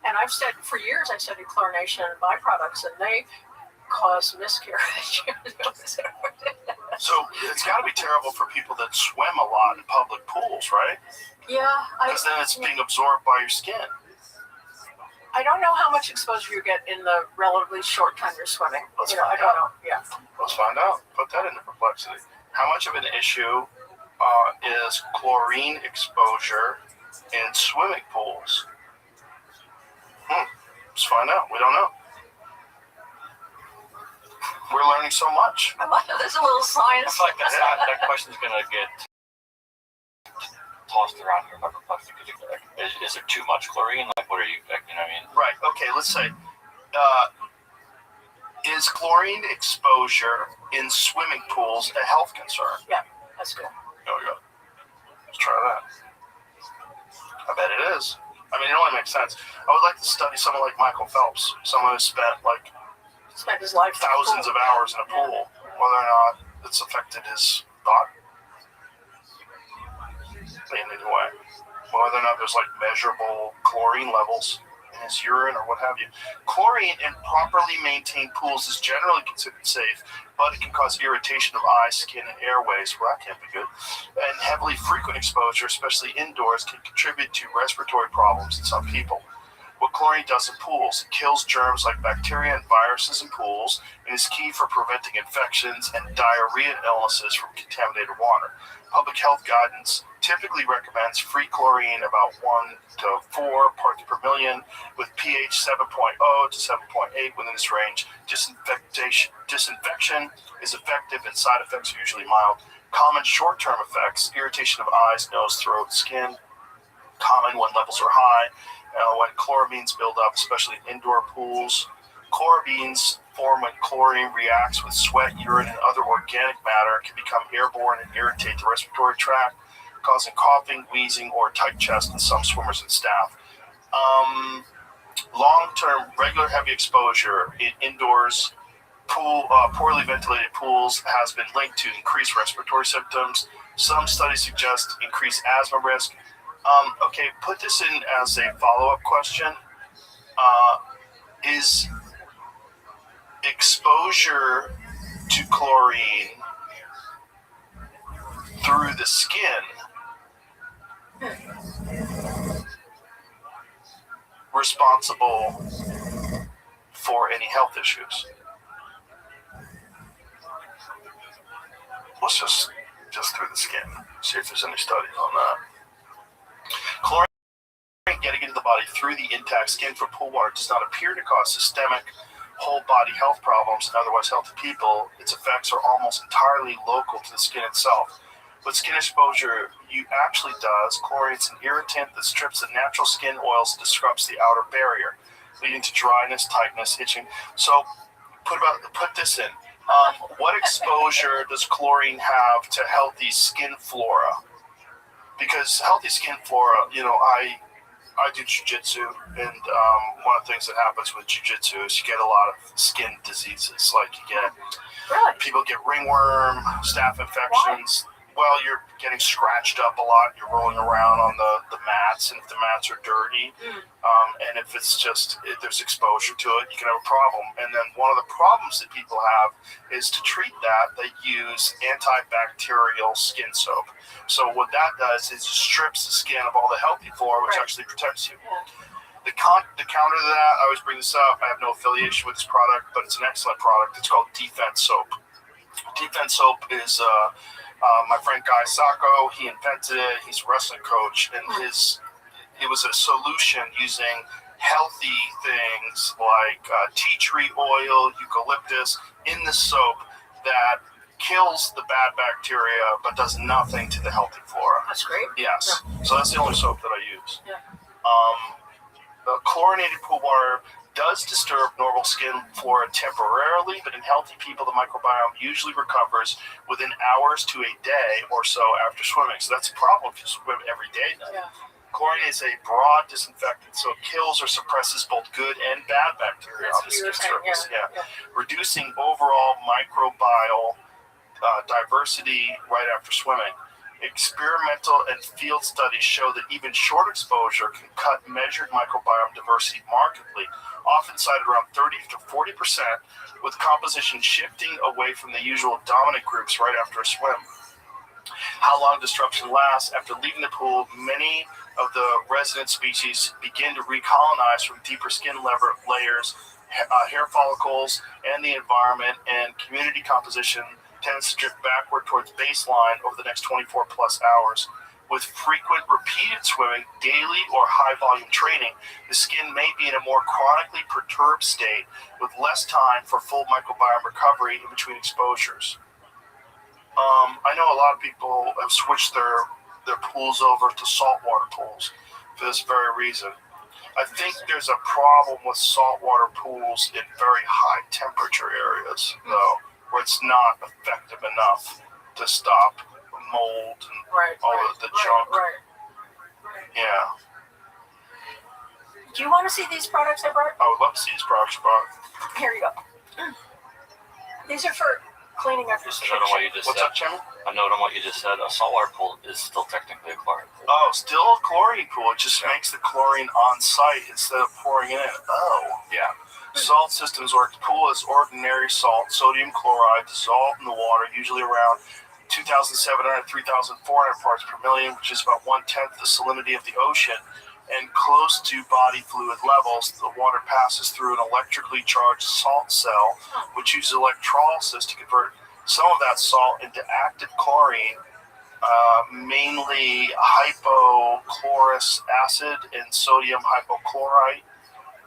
And for years I studied chlorination and byproducts, and they cause miscarriage. So it's got to be terrible for people that swim a lot in public pools, right? Yeah. Because then it's being absorbed by your skin. I don't know how much exposure you get in the relatively short time you're swimming. I don't know. Yeah. Let's find out. Put that into perplexity. How much of an issue is chlorine exposure in swimming pools? Let's find out. We don't know. We're learning so much. There's a little science. I feel like that question's going to get tossed around here by perplexity. Is there too much chlorine? Like, what are you, Right. Okay, let's say, is chlorine exposure in swimming pools a health concern? Yeah, that's good. There we go. Let's try that. I bet it is. It only makes sense. I would like to study someone like Michael Phelps, someone who spent his life thousands of hours in a pool, whether or not that's affected his thought in any way. Whether or not there's like measurable chlorine levels in his urine or what have you. Chlorine in properly maintained pools is generally considered safe, but it can cause irritation of eyes, skin, and airways. Well, that can't be good. And heavily frequent exposure, especially indoors, can contribute to respiratory problems in some people. What chlorine does in pools, it kills germs like bacteria and viruses in pools, and is key for preventing infections and diarrhea illnesses from contaminated water. Public health guidance typically recommends free chlorine about 1 to 4 parts per million, with pH 7.0 to 7.8 within this range. Disinfection is effective and side effects are usually mild. Common short-term effects, irritation of eyes, nose, throat, skin, common when levels are high. When chloramines build up, especially in indoor pools. Chloramines form when chlorine reacts with sweat, urine, and other organic matter. It can become airborne and irritate the respiratory tract, causing coughing, wheezing, or tight chest in some swimmers and staff. Long-term, regular heavy exposure in indoors, poorly ventilated pools has been linked to increased respiratory symptoms. Some studies suggest increased asthma risk. Okay, put this in as a follow-up question. Is exposure to chlorine through the skin responsible for any health issues? Let's just through the skin, see if there's any studies on that. Chlorine getting into the body through the intact skin from pool water does not appear to cause systemic whole body health problems in otherwise healthy people. Its effects are almost entirely local to the skin itself. What skin exposure actually does, chlorine is an irritant that strips the natural skin oils and disrupts the outer barrier, leading to dryness, tightness, itching. So put this in. What exposure does chlorine have to healthy skin flora? Because healthy skin flora, I do jiu-jitsu, and one of the things that happens with jiu-jitsu is you get a lot of skin diseases. Like people get ringworm, staph infections. Why? Well, you're getting scratched up a lot. You're rolling around on the mats, and if the mats are dirty, and if it's there's exposure to it, you can have a problem. And then one of the problems that people have is to treat that, they use antibacterial skin soap. So what that does is it strips the skin of all the healthy flora, which actually protects you. The counter to that, I always bring this up, I have no affiliation with this product, but it's an excellent product. It's called Defense Soap. Defense Soap is my friend Guy Sacco. He invented it. He's a wrestling coach, and it was a solution using healthy things like tea tree oil, eucalyptus in the soap that kills the bad bacteria but does nothing to the healthy flora. That's great. Yes. Yeah. So that's the only soap that I use. Yeah. The chlorinated pool water does disturb normal skin flora temporarily, but in healthy people, the microbiome usually recovers within hours to a day or so after swimming. So that's a problem if you swim every day then. Yeah. Chlorine is a broad disinfectant, so it kills or suppresses both good and bad bacteria on the skin surface. Yeah. Reducing overall microbial diversity right after swimming. Experimental and field studies show that even short exposure can cut measured microbiome diversity markedly, often cited around 30 to 40%, with composition shifting away from the usual dominant groups right after a swim. How long disruption lasts after leaving the pool, many of the resident species begin to recolonize from deeper skin layers, hair follicles, and the environment, and community composition tends to drift backward towards baseline over the next 24 plus hours. With frequent repeated swimming, daily or high volume training, the skin may be in a more chronically perturbed state with less time for full microbiome recovery in between exposures. I know a lot of people have switched their pools over to saltwater pools for this very reason. I think there's a problem with saltwater pools in very high temperature areas, though, where it's not effective enough to stop mold and all of the junk. Yeah. Do you want to see these products I brought? I would love to see these products you brought. Here you go. These are for cleaning up your Just a note on what you kitchen. just What's said. up, Jimmy? A note on what you just said. A saltwater pool is still technically a chlorine pool. Oh, still a chlorine pool. It just makes the chlorine on site instead of pouring it in. Oh. Yeah. Salt systems work. The pool is ordinary salt, sodium chloride, dissolved in the water, usually around 2,700, 3,400 parts per million, which is about 1/10 the salinity of the ocean, and close to body fluid levels. The water passes through an electrically charged salt cell, which uses electrolysis to convert some of that salt into active chlorine, mainly hypochlorous acid and sodium hypochlorite,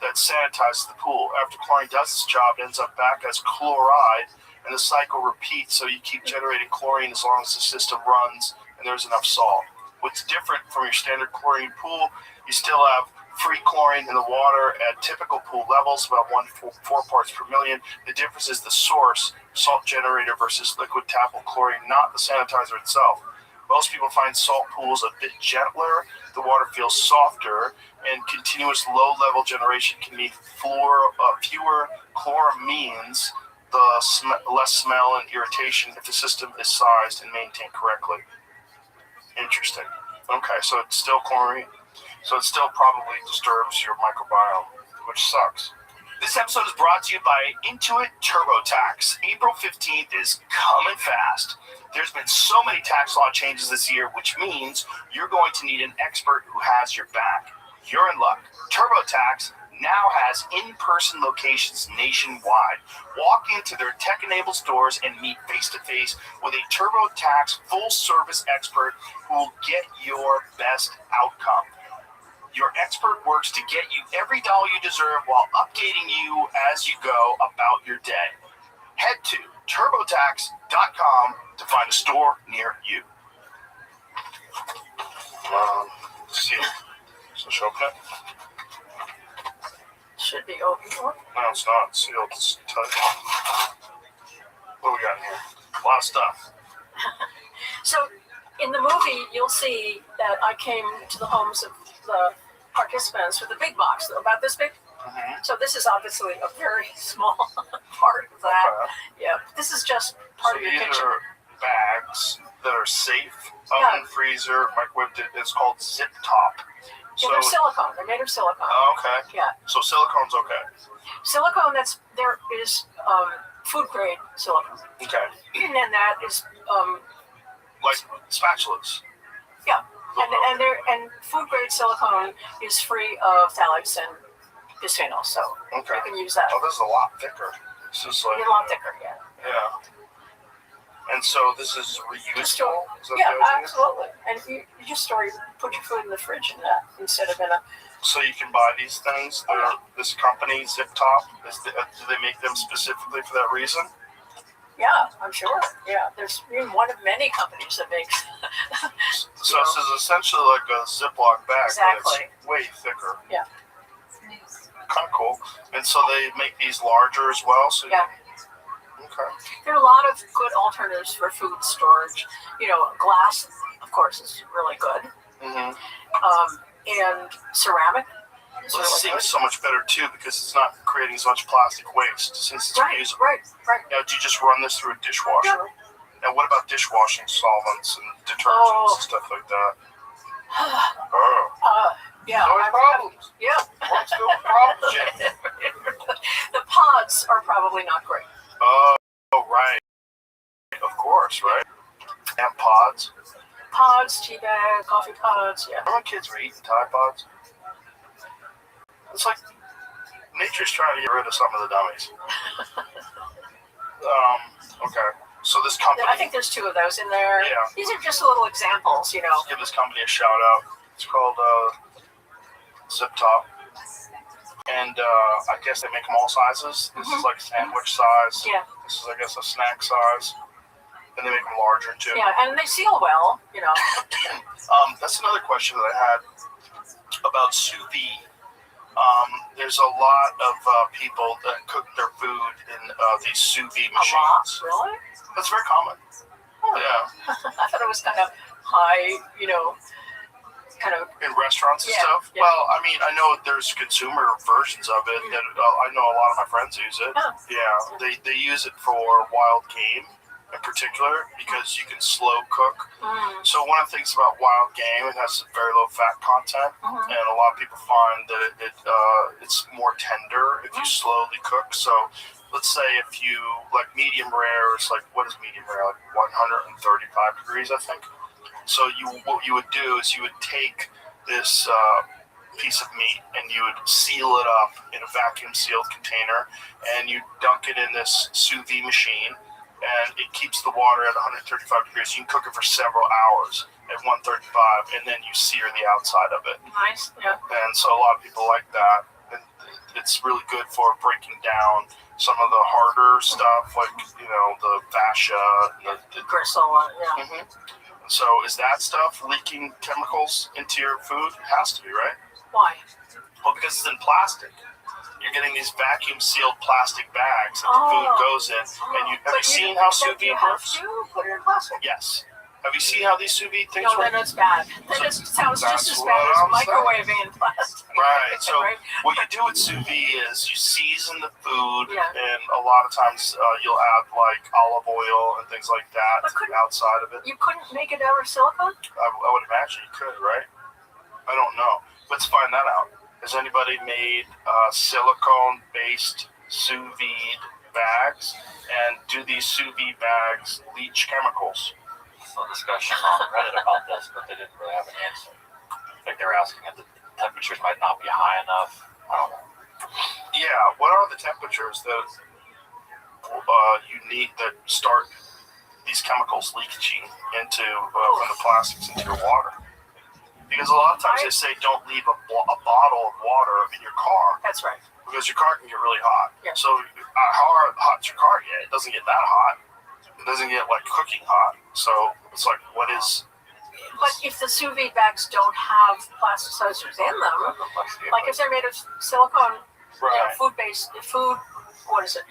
that sanitizes the pool. After chlorine does its job, it ends up back as chloride, and the cycle repeats, so you keep generating chlorine as long as the system runs and there's enough salt. What's different from your standard chlorine pool, you still have free chlorine in the water at typical pool levels, about 1 to 4 parts per million. The difference is the source, salt generator versus liquid tap chlorine, not the sanitizer itself. Most people find salt pools a bit gentler, the water feels softer, and continuous low-level generation can mean fewer chloramines, less smell and irritation if the system is sized and maintained correctly. Interesting. Okay, so it's still chlorine. So it still probably disturbs your microbiome, which sucks. This episode is brought to you by Intuit TurboTax. April 15th is coming fast. There's been so many tax law changes this year, which means you're going to need an expert who has your back. You're in luck. TurboTax now has in-person locations nationwide. Walk into their tech-enabled stores and meet face-to-face with a TurboTax full-service expert who will get your best outcome. Your expert works to get you every dollar you deserve while updating you as you go about your day. Head to TurboTax.com to find a store near you. See. So should I open it? Should be open. No, it's not. It's sealed. It's tight. What do we got in here? A lot of stuff. So in the movie, you'll see that I came to the homes of the participants with a big box, about this big. Mm-hmm. So this is obviously a very small part of that. Okay. Yeah, this is just part of your kitchen. These are bags that are safe. Oven, freezer, microwave. It's called zip top. Yeah, they're silicone. They're made of silicone. Oh, okay. Yeah. So silicone's okay. Silicone, there is food grade silicone. Okay. And that is like spatulas. Yeah. And food grade silicone is free of phthalates and bisphenol, so you can use that. Oh, this is a lot thicker. It's just like a lot thicker, yeah. Yeah. And so this is reusable? Yeah, absolutely. And you just put your food in the fridge in that instead of in a... So you can buy these things? This company, Zip Top, do they make them specifically for that reason? Yeah, I'm sure. Yeah, there's one of many companies that makes... So this is essentially like a Ziploc bag, exactly. But it's way thicker. Yeah. Kind of cool. And so they make these larger as well? So yeah. Okay. There are a lot of good alternatives for food storage. Glass, of course, is really good. Mm-hmm. And ceramic. Well, this seems so much better too because it's not creating as much plastic waste since it's reusable. Right. Now, do you just run this through a dishwasher? Yeah. And what about dishwashing solvents and detergents and stuff like that? Yeah. No problems. Yeah. What's the problem, Jim? The pods are probably not great. Oh, right. Of course, right? And pods. Pods, tea bag, coffee pods, yeah. Remember when kids were eating Tide Pods? It's like nature's trying to get rid of some of the dummies. Okay. So this company... I think there's 2 of those in there. Yeah. These are just little examples, Give this company a shout out. It's called Zip Top. And I guess they make them all sizes. This is like sandwich size. Yeah. This is, I guess, a snack size. And they make them larger too. Yeah, and they seal well, That's another question that I had about sous vide. There's a lot of people that cook their food in these sous vide machines. Really? That's very common. Oh. Yeah. I thought it was kind of high, kind of in restaurants and stuff. Yeah. Well, I mean, I know there's consumer versions of it that I know a lot of my friends use it. Oh. Yeah, they use it for wild game. particular because you can slow cook. So one of the things about wild game, it has very low fat content, and a lot of people find that it's more tender if you slowly cook. So let's say if you like medium rare, it's like, what is medium rare? Like 135 degrees, I think. So what you would do is you would take this piece of meat and you would seal it up in a vacuum sealed container, and you dunk it in this sous vide machine, and it keeps the water at 135 degrees. You can cook it for several hours at 135, and then you sear the outside of it. Nice, yeah. And so a lot of people like that, and it's really good for breaking down some of the harder stuff, like the fascia, the gristle, yeah. So is that stuff leaking chemicals into your food? It has to be, right? Why? Well, because it's in plastic. You're getting these vacuum sealed plastic bags that the food goes in. And have you seen how sous vide works? You have to put it in plastic? Yes. Have you seen how these sous vide things work? No, then it's bad. Then it sounds just as bad as microwaving in plastic. Right. So what you do with sous vide is you season the food, and a lot of times you'll add like olive oil and things like that to the outside of it. You couldn't make it out of silicone? I would imagine you could, right? I don't know. Let's find that out. Has anybody made silicone-based sous vide bags? And do these sous vide bags leach chemicals? Some discussion on Reddit about this, but they didn't really have an answer. Like they were asking if the temperatures might not be high enough. I don't know. Yeah, what are the temperatures that you need that start these chemicals leaching into from the plastics into your water? Because a lot of times they say don't leave a bottle of water in your car. That's right. Because your car can get really hot. Yeah. So how hot does your car get? It doesn't get that hot. It doesn't get like cooking hot. So it's like, what is... But if the sous vide bags don't have plasticizers in them, like if they're made of silicone, food-based, what is it?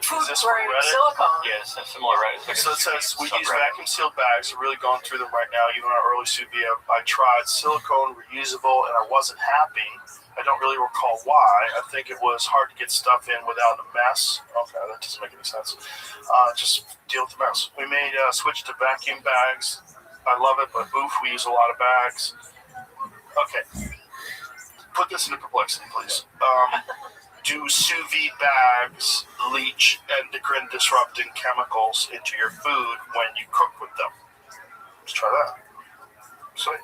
Food grade silicone. Yeah, it's similar, right? So it says we use vacuum sealed bags. We're really going through them right now. Even our early sous vide, I tried silicone reusable, and I wasn't happy. I don't really recall why. I think it was hard to get stuff in without a mess. Okay, that doesn't make any sense. Just deal with the mess. We made a switch to vacuum bags. I love it, but oof, we use a lot of bags. Okay, put this into perplexity, please. Do sous vide bags leach endocrine disrupting chemicals into your food when you cook with them? Let's try that. So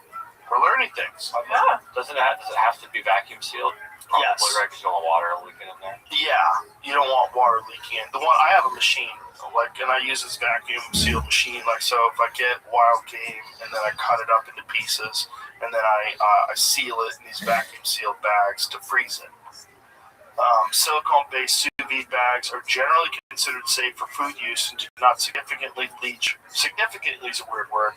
we're learning things. Yeah. Does it have to be vacuum sealed? Probably, Yes. right, because you don't want water leaking in there. Yeah, you don't want water leaking in. I have a machine, and I use this vacuum sealed machine. So if I get wild game and then I cut it up into pieces, and then I seal it in these vacuum sealed bags to freeze it. Silicone-based sous vide bags are generally considered safe for food use and do not significantly leach. Significantly is a weird word.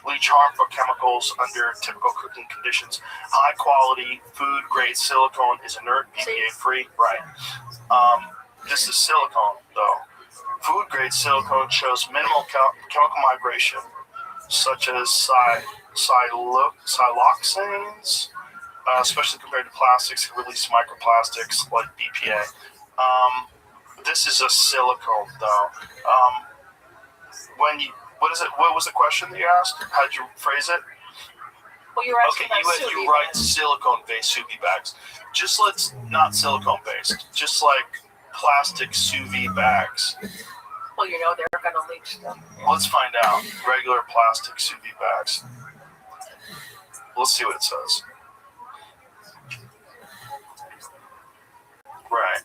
Leach harmful chemicals under typical cooking conditions. High-quality food-grade silicone is inert, BPA-free. Right. This is silicone, though. Food-grade silicone shows minimal chemical migration, such as siloxanes. Especially compared to plastics that release microplastics like BPA. This is a silicone, though. What was the question that you asked? How'd you phrase it? Well, you were asking about you write silicone-based sous vide bags. Just not silicone-based. Just like plastic sous vide bags. Well, they're going to leach them. Let's find out. Regular plastic sous vide bags. Let's see what it says. Right.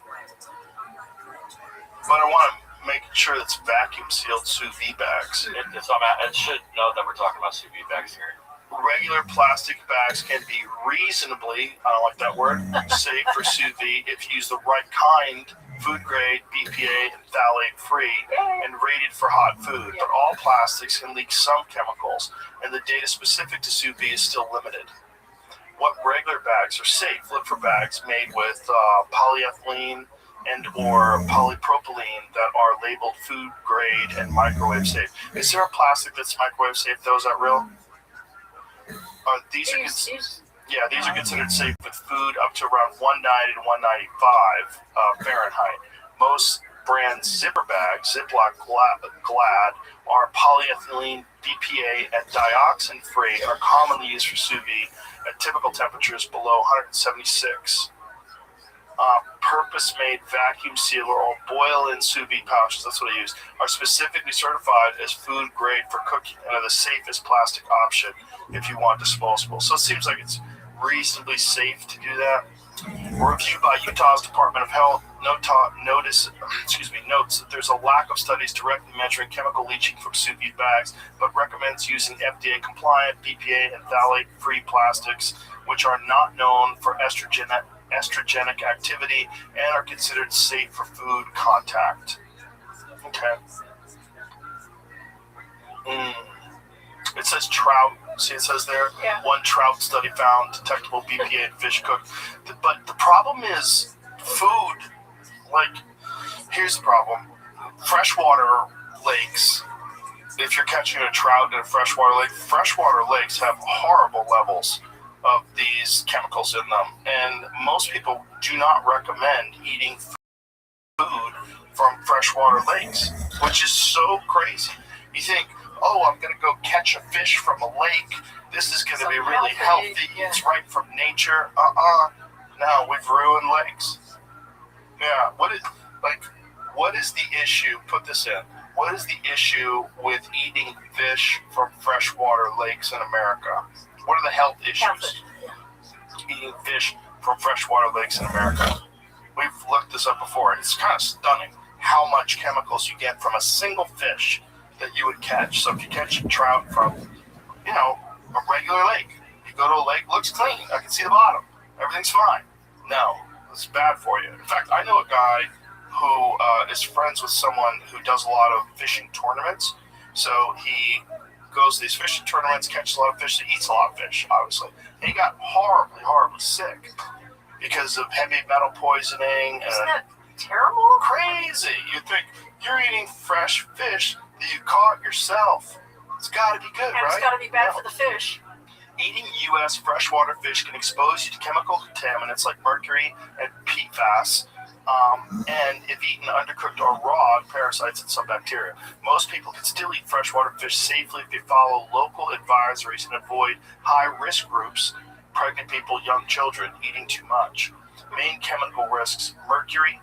But I want to make sure it's vacuum sealed sous vide bags. It should know that we're talking about sous vide bags here. Regular plastic bags can be reasonably, I don't like that word, safe for sous vide if you use the right kind, food grade, BPA, and phthalate free, and rated for hot food. But all plastics can leak some chemicals, and the data specific to sous vide is still limited. What regular bags are safe? Look for bags made with polyethylene and or polypropylene that are labeled food grade and microwave safe. Is there a plastic that's microwave safe? Though, is that real? These are considered safe with food up to around 190 to 195 Fahrenheit. Most brand zipper bags, Ziploc Glad, are polyethylene, BPA, and dioxin free, are commonly used for sous vide at typical temperatures below 176. Purpose-made vacuum sealer or boil-in sous vide pouches, that's what I use, are specifically certified as food grade for cooking and are the safest plastic option if you want disposable. So it seems like it's reasonably safe to do that. A review by Utah's Department of Health notes that there's a lack of studies directly measuring chemical leaching from sous vide bags, but recommends using FDA-compliant, BPA, and phthalate-free plastics, which are not known for estrogenic activity and are considered safe for food contact. Okay. It says trout. See, it says there, one trout study found detectable BPA in fish cooked. But the problem is food. Like, here's the problem. Freshwater lakes, if you're catching a trout in a freshwater lakes have horrible levels of these chemicals in them. And most people do not recommend eating food from freshwater lakes, which is so crazy. You think, oh, I'm going to go catch a fish from a lake. This is going to be really healthy. It's right from nature. No, we've ruined lakes. Yeah, what is the issue? Put this in. What is the issue with eating fish from freshwater lakes in America? What are the health issues? Eating fish from freshwater lakes in America. We've looked this up before, and it's kind of stunning how much chemicals you get from a single fish that you would catch. So if you catch a trout from, a regular lake, you go to a lake, looks clean. I can see the bottom. Everything's fine. No, it's bad for you. In fact, I know a guy who is friends with someone who does a lot of fishing tournaments. So he goes to these fishing tournaments, catches a lot of fish, he eats a lot of fish, obviously. And he got horribly, horribly sick because of heavy metal poisoning. Isn't that terrible? Crazy. You think you're eating fresh fish that you caught yourself. It's got to be good, right? It's got to be bad for the fish. Eating U.S. freshwater fish can expose you to chemical contaminants like mercury and PFAS, and if eaten undercooked or raw, parasites and some bacteria. Most people can still eat freshwater fish safely if they follow local advisories and avoid high-risk groups, pregnant people, young children, eating too much. Main chemical risks: mercury,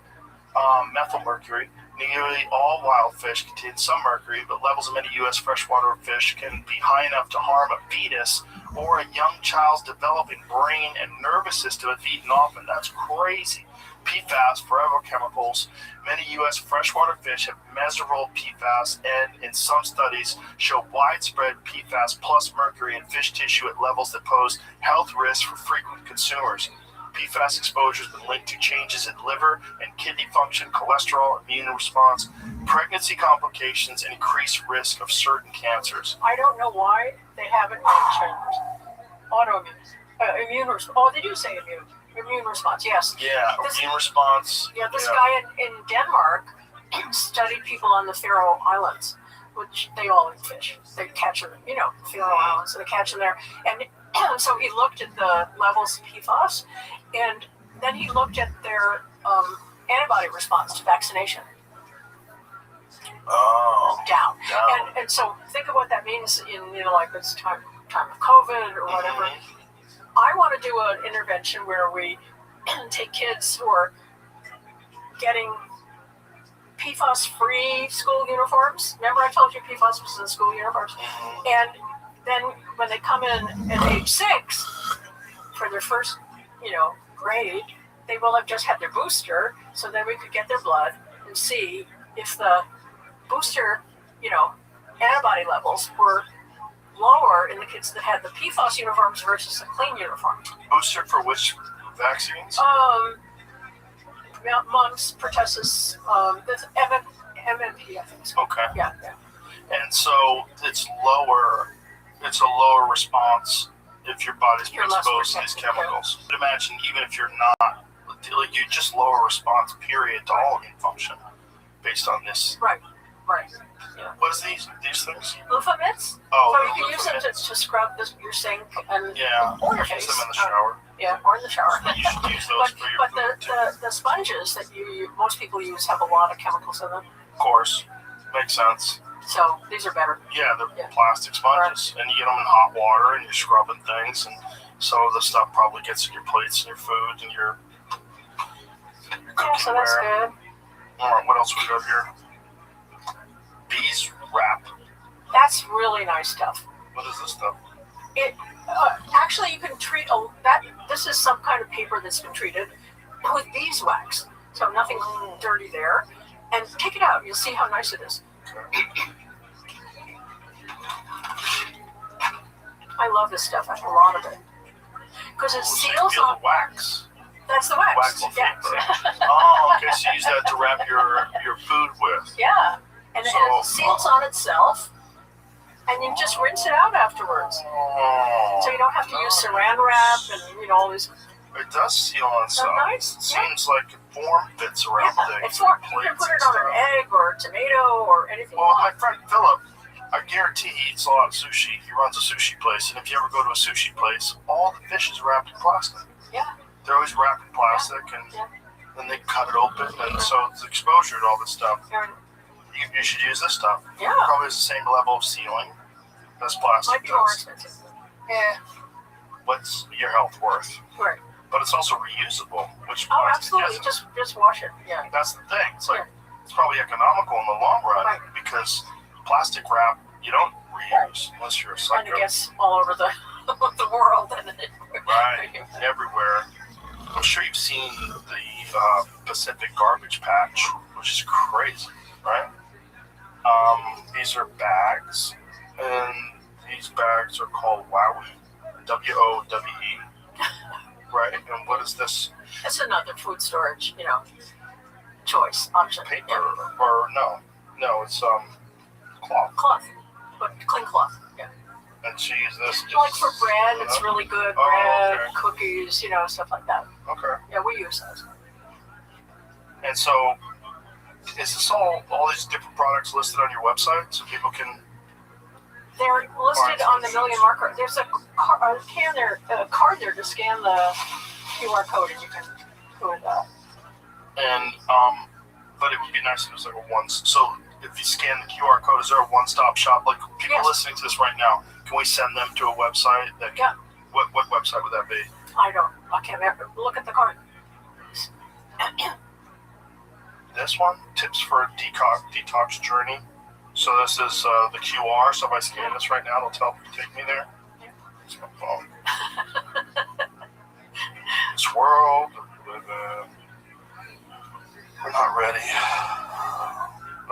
methylmercury. Nearly all wild fish contain some mercury, but levels of many U.S. freshwater fish can be high enough to harm a fetus or a young child's developing brain and nervous system if eaten often. That's crazy. PFAS, forever chemicals. Many U.S. freshwater fish have measurable PFAS and, in some studies, show widespread PFAS plus mercury in fish tissue at levels that pose health risks for frequent consumers. PFAS exposure has been linked to changes in liver and kidney function, cholesterol, immune response, pregnancy complications, and increased risk of certain cancers. I don't know why they haven't mentioned autoimmune, immune response. Oh, they do say immune response, yes. Yeah, immune response. Yeah, this guy in Denmark studied people on the Faroe Islands, which they all eat fish. They catch them, Faroe Islands, so they catch them there. And so he looked at the levels of PFAS, and then he looked at their antibody response to vaccination. Down. And so think of what that means in, like this time of COVID or whatever. I want to do an intervention where we take kids who are getting PFAS-free school uniforms. Remember I told you PFAS was in school uniforms? And then when they come in at age 6 for their first, grade, they will have just had their booster, so then we could get their blood and see if the booster, antibody levels were lower in the kids that had the PFAS uniforms versus the clean uniforms. Booster for which vaccines? Mumps, pertussis, that's MMP, I think so. Okay. Yeah. And so it's a lower response if your body's been exposed to these chemicals. But imagine even if you're not, you just lower response period to all immune function based on this. Right. Right. Yeah. What is these things? Loofah mitts. Oh, So you can use loofah them to scrub your sink and use or your face. them in the shower. Yeah, or in the shower. You should use those for your food. the sponges that most people use have a lot of chemicals in them. Of course, makes sense. So these are better. Yeah, they're plastic sponges, and you get them in hot water, and you're scrubbing things, and some of the stuff probably gets in your plates and your food and your Yeah, so that's good. All right, what else we got here? Bees wrap. That's really nice stuff. What is this stuff? It actually you can treat this is some kind of paper that's been treated with beeswax, so nothing dirty there. And take it out, you'll see how nice it is. I love this stuff. I have a lot of it because it seals so on the wax. That's the wax. Waxy Yeah. Oh, okay. So you use that to wrap your food with. Yeah, and it seals on itself, and you just rinse it out afterwards. So you don't have to use saran wrap and all these. It does seal on itself. Nice. It seems like it form fits around things. You can put it on an egg or a tomato or anything. Well, my friend Philip, I guarantee he eats a lot of sushi. He runs a sushi place, and if you ever go to a sushi place, all the fish is wrapped in plastic. Yeah. They're always wrapped in plastic, and then they cut it open, and so it's exposure to all this stuff. You should use this stuff. Yeah. Probably has the same level of sealing as plastic Might be more does. expensive. Yeah. What's your health worth? Right. But it's also reusable, which Oh, plastic absolutely. isn't. Just wash it. Yeah. That's the thing. It's like it's probably economical in the long run because plastic wrap you don't reuse unless you're a psycho. And it gets all over the world and Right, everywhere. I'm sure you've seen the Pacific Garbage Patch, which is crazy, right? These are bags, and these bags are called WOWE, WOWE. Right, and what is this? It's another food storage, choice option. Paper or no, it's cloth. Cloth, but clean cloth. Yeah. And she uses this just Like for bread, it's really good. Oh, Bread, okay. cookies, stuff like that. Okay. Yeah, we use those. And so, is this all these different products listed on your website so people can? They're listed on the Million Marker. There's a card there to scan the QR code, and you can go with that. And but it would be nice if it was like a one. So if you scan the QR code, is there a one-stop shop? Like people listening to this right now, can we send them to a website? What website would that be? I can't remember. Look at the card. This one, tips for a detox journey. So this is the QR. So if I scan this right now, it'll take me there. It's my phone. This world, we're not ready.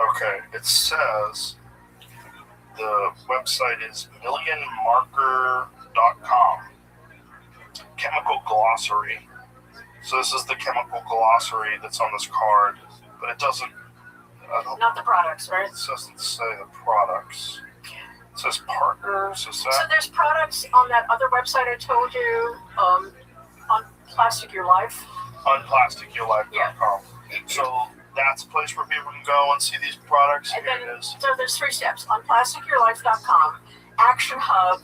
Okay, it says the website is millionmarker.com. Chemical glossary. So this is the chemical glossary that's on this card, but it doesn't. Not the products, right? It doesn't say the products. It says partners. Is that? So there's products on that other website I told you, on Plastic Your Life. On plasticyourlife.com. So that's a place where people can go and see these products. And Here then, it is. so there's 3 steps. On plasticyourlife.com, Action Hub,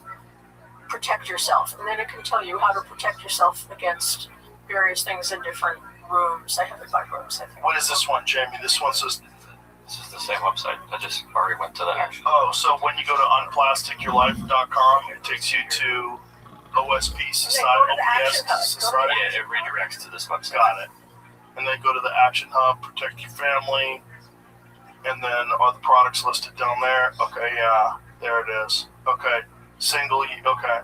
protect yourself. And then it can tell you how to protect yourself against various things in different rooms. I have it by rooms, I think. What is this one, Jamie? This one says... This is the same website. I just already went to that. Oh, so when you go to unplasticyourlife.com, it takes you to OSP Society. Society. Yeah, it redirects to this website. Got it. And then go to the Action Hub, protect your family, and then are the products listed down there? Okay, yeah, there it is. Okay, okay.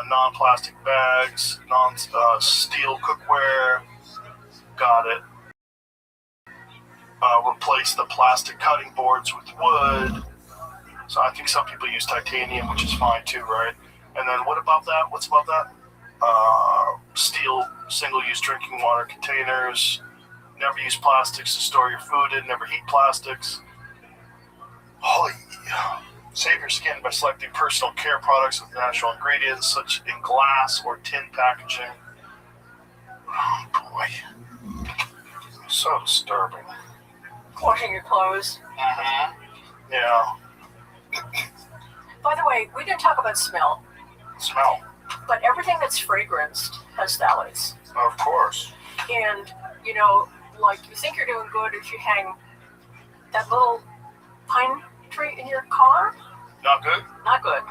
Non-plastic bags, steel cookware. Got it. Replace the plastic cutting boards with wood. So I think some people use titanium, which is fine too, right? And then what about that? What's about that? Steel single-use drinking water containers. Never use plastics to store your food in. Never heat plastics. Holy, save your skin by selecting personal care products with natural ingredients, such in glass or tin packaging. Oh boy, so disturbing. washing your clothes. Yeah. By the way, we didn't talk about smell, Smell. but everything that's fragranced has phthalates. Of course. And, you know, like you think you're doing good if you hang that little pine tree in your car. Not good? Not good.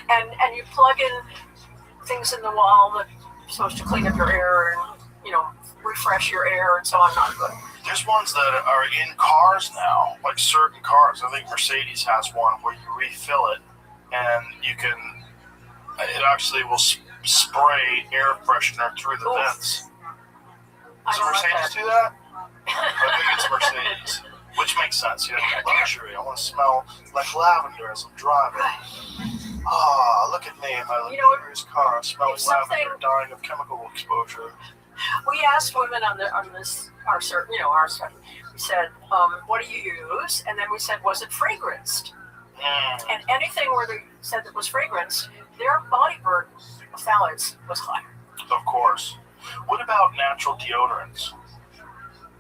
and you plug in things in the wall that are supposed to clean up your air and, you know, refresh your air and so on. Not good. There's ones that are in cars now, like certain cars. I think Mercedes has one where you refill it and you can, it actually will spray air freshener through the vents. Does Mercedes do that? I think it's Mercedes, which makes sense. You know, luxury. I want to smell like lavender as I'm driving. Ah, look at me in my luxurious car, smelling lavender, dying of chemical exposure. We asked women on this our study. We said, "What do you use?" And then we said, "Was it fragranced?" And anything where they said it was fragranced, their body burden of phthalates was higher. Of course. What about natural deodorants?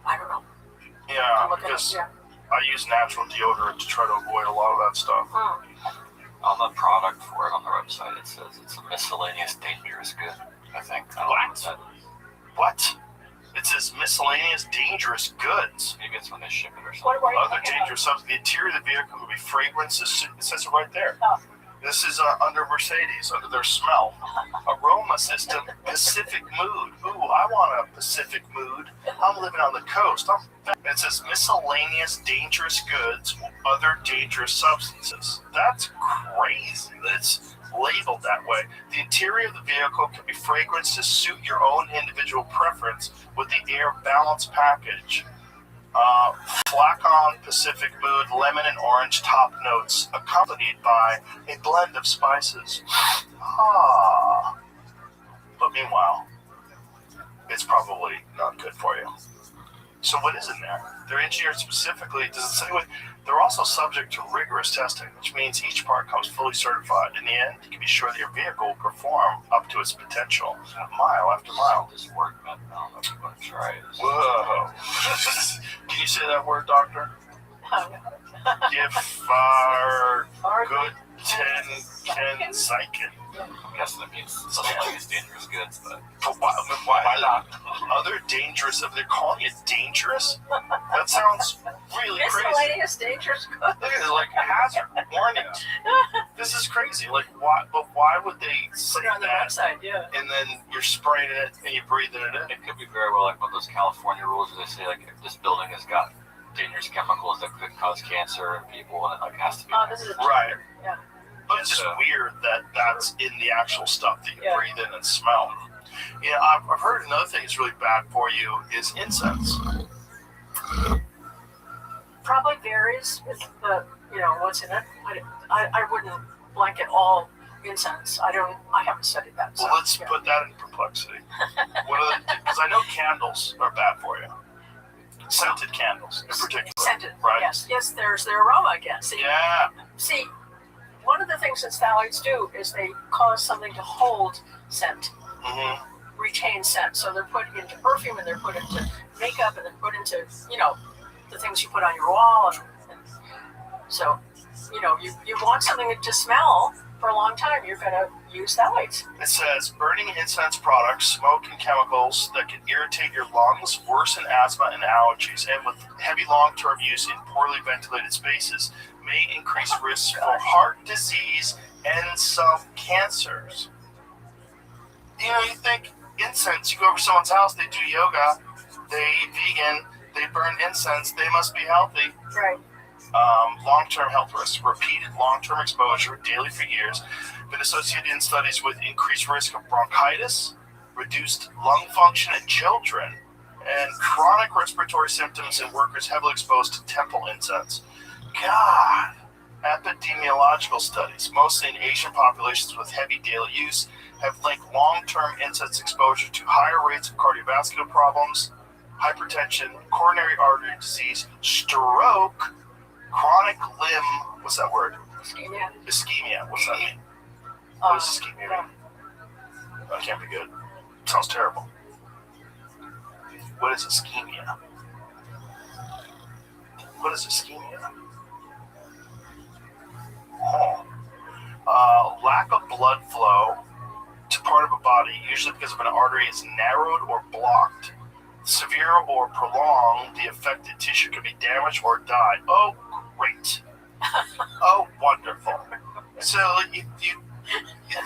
I don't know. Yeah, because I use natural deodorant to try to avoid a lot of that stuff. On the product for it on the website, it says it's a miscellaneous dangerous good. I think. What? It says miscellaneous dangerous goods. Maybe it's when they ship it or something. Other dangerous substances. The interior of the vehicle will be fragrances. It says it right there. This is under Mercedes, under their smell. Aroma system, Pacific mood. Ooh, I want a Pacific mood. I'm living on the coast. It says miscellaneous dangerous goods, other dangerous substances. That's crazy that it's labeled that way. The interior of the vehicle can be fragranced to suit your own individual preference with the air balance package. Flacon Pacific Mood lemon and orange top notes accompanied by a blend of spices. But meanwhile, it's probably not good for you. So what is in there? They're engineered specifically, does it say what? They're also subject to rigorous testing, which means each part comes fully certified. In the end, you can be sure that your vehicle will perform up to its potential, mile after mile. This word meant now. I'm going to try it. Whoa. Can you say that word, doctor? Give our good 10 Ken Zyken. I'm guessing it means something like it's dangerous goods, but why not? Other dangerous, if they're calling it dangerous? That sounds really crazy. Miscellaneous dangerous goods. Look at it, like hazard warnings. This is crazy. Like, why? But why would they say on the that? website, yeah. And then you're spraying it and you're breathing it in. It could be very well like one of those California rules where they say like if this building has got dangerous chemicals that could cause cancer in people, and it like has to be. This is right. Yeah. But it's just weird that that's in the actual stuff that you breathe in and smell. Yeah, I've heard another thing that's really bad for you is incense. Probably varies with the, what's in it. I wouldn't blanket all incense. I haven't studied that. Well, let's put that in perplexity. Because I know candles are bad for you. Scented candles in particular. Scented, right? Yes, there's the aroma again. See, one of the things that phthalates do is they cause something to hold scent, retain scent. So they're put into perfume and they're put into makeup and they're put into, the things you put on your wall. And so, you want something to smell for a long time, you're going to use phthalates. It says, burning incense products, smoke and chemicals that can irritate your lungs, worsen asthma and allergies, and with heavy long-term use in poorly ventilated spaces, may increase risks for heart disease and some cancers. You think incense, you go over to someone's house, they do yoga, they eat vegan, they burn incense, they must be healthy. Right. Long-term health risks, repeated long-term exposure daily for years, been associated in studies with increased risk of bronchitis, reduced lung function in children, and chronic respiratory symptoms in workers heavily exposed to temple incense. God, epidemiological studies, mostly in Asian populations with heavy daily use, have linked long-term incense exposure to higher rates of cardiovascular problems, hypertension, coronary artery disease, stroke, chronic limb, what's that word? Ischemia. Ischemia, what's that mean? What does ischemia mean? That can't be good. Sounds terrible. What is ischemia? What is ischemia? Lack of blood flow to part of a body, usually because of an artery is narrowed or blocked. Severe or prolonged, the affected tissue can be damaged or die. Oh, great. Oh, wonderful. So you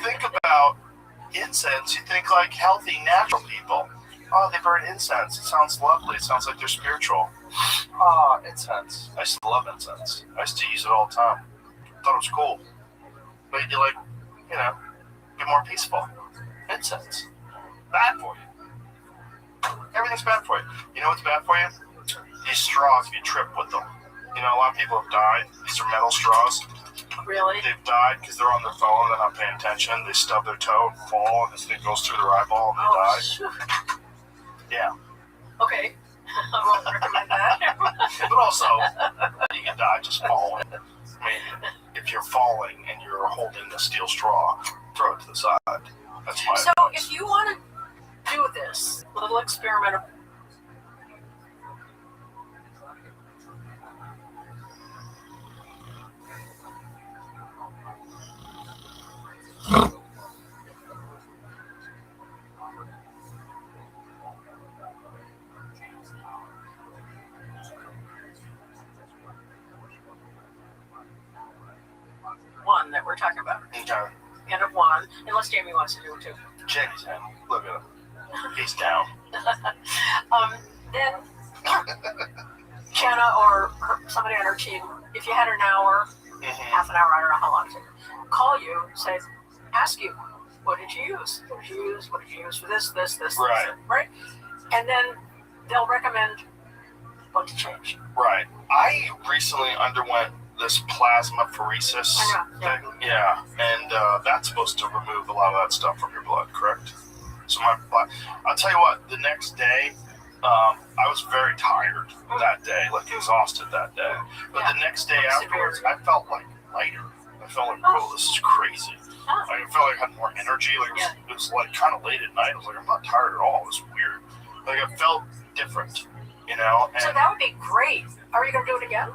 think about incense, you think like healthy, natural people. Oh, they burn incense. It sounds lovely. It sounds like they're spiritual. Incense. I used to love incense. I used to use it all the time. Thought it was cool. Made you like, be more peaceful. Incense. Bad for you. Everything's bad for you. You know what's bad for you? These straws, if you trip with them. A lot of people have died. These are metal straws. Really? They've died because they're on their phone, they're not paying attention, they stub their toe and fall, and this thing goes through their eyeball and they die. Shoot. Yeah. Okay. I won't recommend that. But also, you can die just falling. I mean, if you're falling and you're holding a steel straw, throw it to the side. That's my So advice. if you want to do this little experiment of one that we're talking about. Okay. End of one, unless Jamie wants to do it too. Jamie's in. Look at him. He's down. Then Jenna or somebody on her team, if you had an hour, half an hour, I don't know how long it took, call you, say, ask you, what did you use? What did you use? What did you use for this, Right. right? And then they'll recommend what to change. Right. I recently underwent this plasmapheresis thing. Yeah. And that's supposed to remove a lot of that stuff from your blood, correct? So I'll tell you what, the next day, I was very tired that day, like exhausted that day. But the next day afterwards, I felt like lighter. I felt like, oh, this is crazy. Like, I felt like I had more energy. Like it was like kind of late at night. I was like, I'm not tired at all. It was weird. Like I felt different, And so that would be great. Are you going to do it again?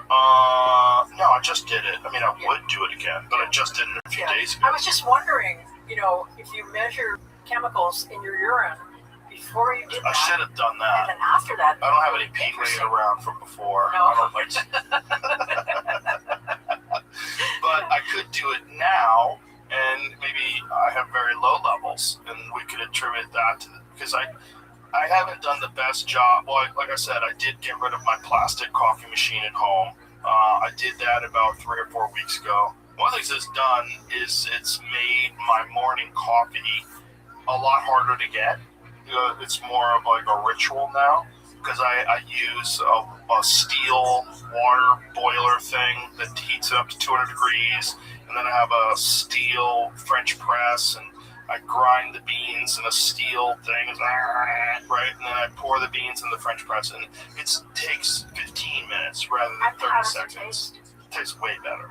No, I just did it. I mean, I would do it again, but I just did it a few days ago. I was just wondering, if you measure chemicals in your urine before you did that. I should have done that. And then after that. I don't have any pee laying around from before. No. I don't like But I could do it now, and maybe I have very low levels, and we could attribute that to because I haven't done the best job. Well, like I said, I did get rid of my plastic coffee machine at home. I did that about 3 or 4 weeks ago. One of the things it's done is it's made my morning coffee a lot harder to get. It's more of like a ritual now because I use a steel water boiler thing that heats it up to 200 degrees, and then I have a steel French press, and I grind the beans in a steel thing, right? And then I pour the beans in the French press, and it takes 15 minutes rather than 30 seconds. It tastes way better.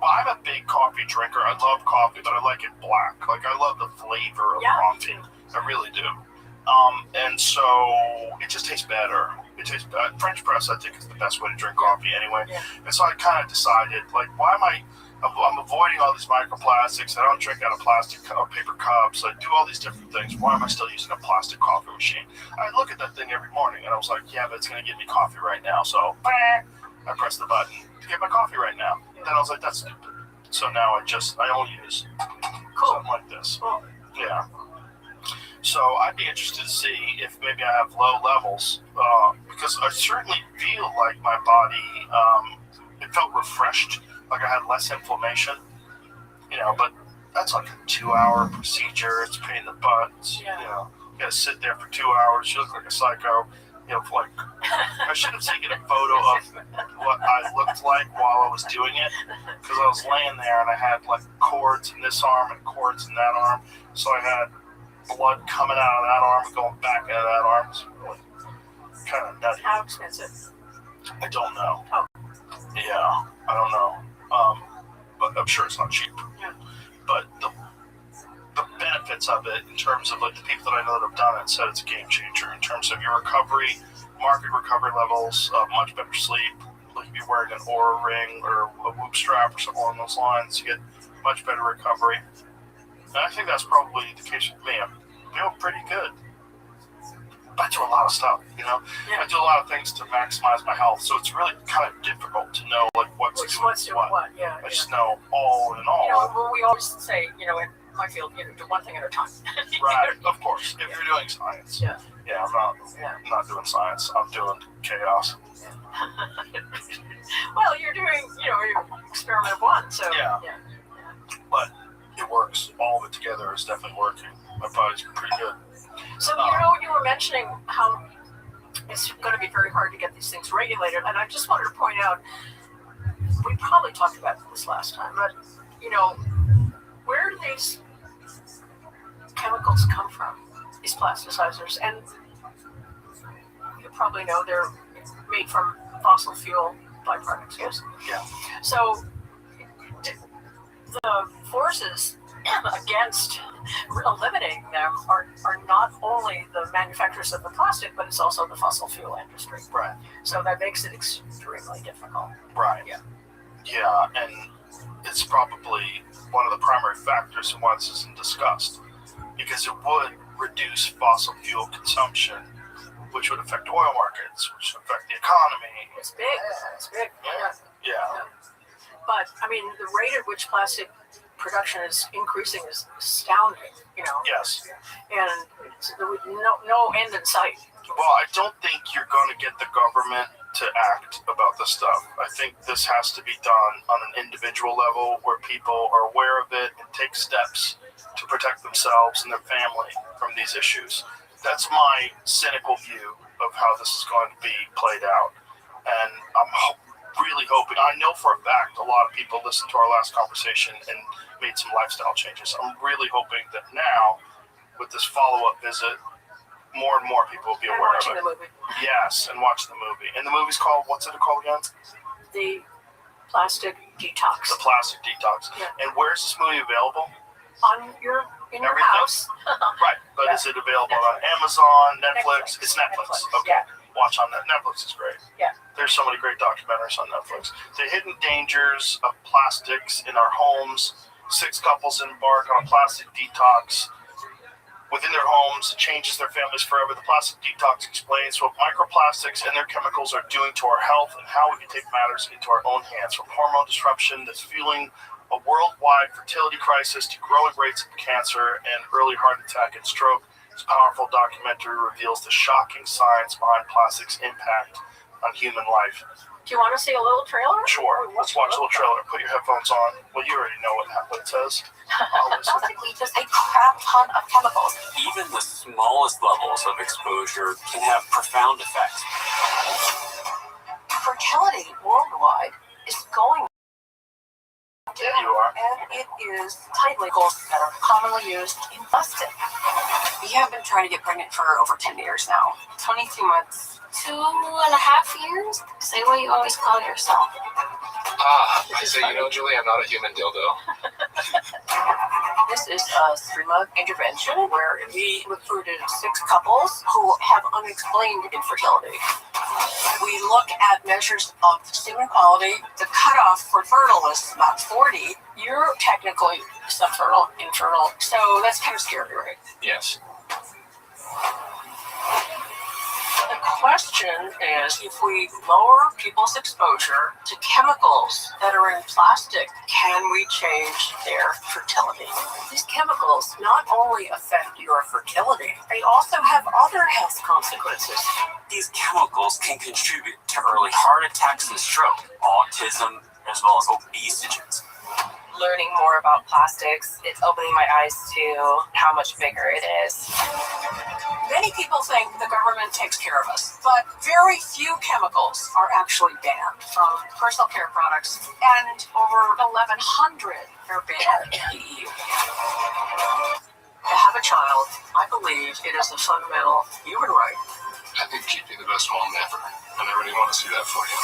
Well, I'm a big coffee drinker. I love coffee, but I like it black. Like, I love the flavor of coffee. I really do. And so it just tastes better. It tastes better. French press, I think, is the best way to drink coffee anyway. Yeah. And so I kind of decided, like, why am I'm avoiding all these microplastics. I don't drink out of plastic or paper cups. I do all these different things. Why am I still using a plastic coffee machine? I look at that thing every morning, and I was like, yeah, but it's going to give me coffee right now. So I press the button to get my coffee right now. And then I was like, that's stupid. So now I only use something like this. Cool. Yeah. So I'd be interested to see if maybe I have low levels because I certainly feel like my body, it felt refreshed. Like I had less inflammation, but that's like a 2-hour procedure. It's a pain in the butt. You gotta sit there for 2 hours. You look like a psycho. Like I should have taken a photo of what I looked like while I was doing it because I was laying there and I had like cords in this arm and cords in that arm. So I had blood coming out of that arm and going back out of that arm. It's really kind of nutty. How expensive? I don't know. Oh. Yeah, I don't know. But I'm sure it's not cheap. Yeah. But the benefits of it, in terms of like the people that I know that have done it, said it's a game changer in terms of your recovery, market recovery levels, much better sleep. Like if you're wearing an Oura ring or a Whoop strap or something along those lines, you get much better recovery. And I think that's probably the case with me. I feel pretty good. I do a lot of stuff, you know. I do a lot of things to maximize my health, so it's really kind of difficult to know like what's doing what. Yeah, I just know all in all. You know, well, we always say, you know, in my field, you know, do one thing at a time. Right, of course. If you're doing science. Yeah. Yeah, I'm not doing science. I'm doing chaos. Well, you're doing, you know, your experiment of one, so yeah. But it works. All of it together is definitely working. My body's pretty good. So, you know, you were mentioning how it's going to be very hard to get these things regulated, and I just wanted to point out, we probably talked about this last time, but, you know, where do these chemicals come from, these plasticizers? And you probably know they're made from fossil fuel byproducts, yes? Yeah. So the forces against eliminating them are not only the manufacturers of the plastic, but it's also the fossil fuel industry. Right. So that makes it extremely difficult. Right. Yeah. Yeah, and it's probably one of the primary factors in why this isn't discussed, because it would reduce fossil fuel consumption, which would affect oil markets, which would affect the economy. It's big. It's big. Yeah. But I mean, the rate at which plastic production is increasing is astounding. You know. Yes. And there was no end in sight. Well, I don't think you're going to get the government to act about this stuff. I think this has to be done on an individual level where people are aware of it and take steps to protect themselves and their family from these issues. That's my cynical view of how this is going to be played out. And I'm really hoping, I know for a fact a lot of people listened to our last conversation and made some lifestyle changes. I'm really hoping that now, with this follow-up visit, more and more people will be aware of it. The movie. Yes, and watch the movie. And the movie's called, what's it called again? The Plastic Detox. The Plastic Detox. Yeah. And where's this movie available? In your house. Right, but is it available on Amazon, Netflix? It's Netflix. Okay. Yeah. Watch on that. Netflix is great. Yeah. There's so many great documentaries on Netflix. The hidden dangers of plastics in our homes. 6 couples embark on a plastic detox within their homes. It changes their families forever. The Plastic Detox explains what microplastics and their chemicals are doing to our health and how we can take matters into our own hands. From hormone disruption that's fueling a worldwide fertility crisis to growing rates of cancer and early heart attack and stroke. This powerful documentary reveals the shocking science behind plastic's impact on human life. Do you want to see a little trailer? Sure. Let's watch a little trailer. Put your headphones on. Well, you already know what it says. Basically, just a crap ton of chemicals. Even the smallest levels of exposure can have profound effects. Fertility worldwide is going Yeah, you are. and it is tightly goals that are commonly used in plastic. We have been trying to get pregnant for over 10 years now. 22 months. 2.5 years? Say what you always call yourself. I say, you know, Julie, I'm not a human dildo. This is a 3-month intervention where we recruited 6 couples who have unexplained infertility. We look at measures of semen quality. The cutoff for fertile is about 40. You're technically subfertile, infertile, so that's kind of scary, right? Yes. The question is, if we lower people's exposure to chemicals that are in plastic, can we change their fertility? These chemicals not only affect your fertility, they also have other health consequences. These chemicals can contribute to early heart attacks and stroke, autism, as well as obesogens. Learning more about plastics, it's opening my eyes to how much bigger it is. Many people think the government takes care of us, but very few chemicals are actually banned from personal care products, and over 1,100 are banned in the EU. To have a child, I believe it is a fundamental human right. I think you'd be the best mom ever, and I really want to see that for you.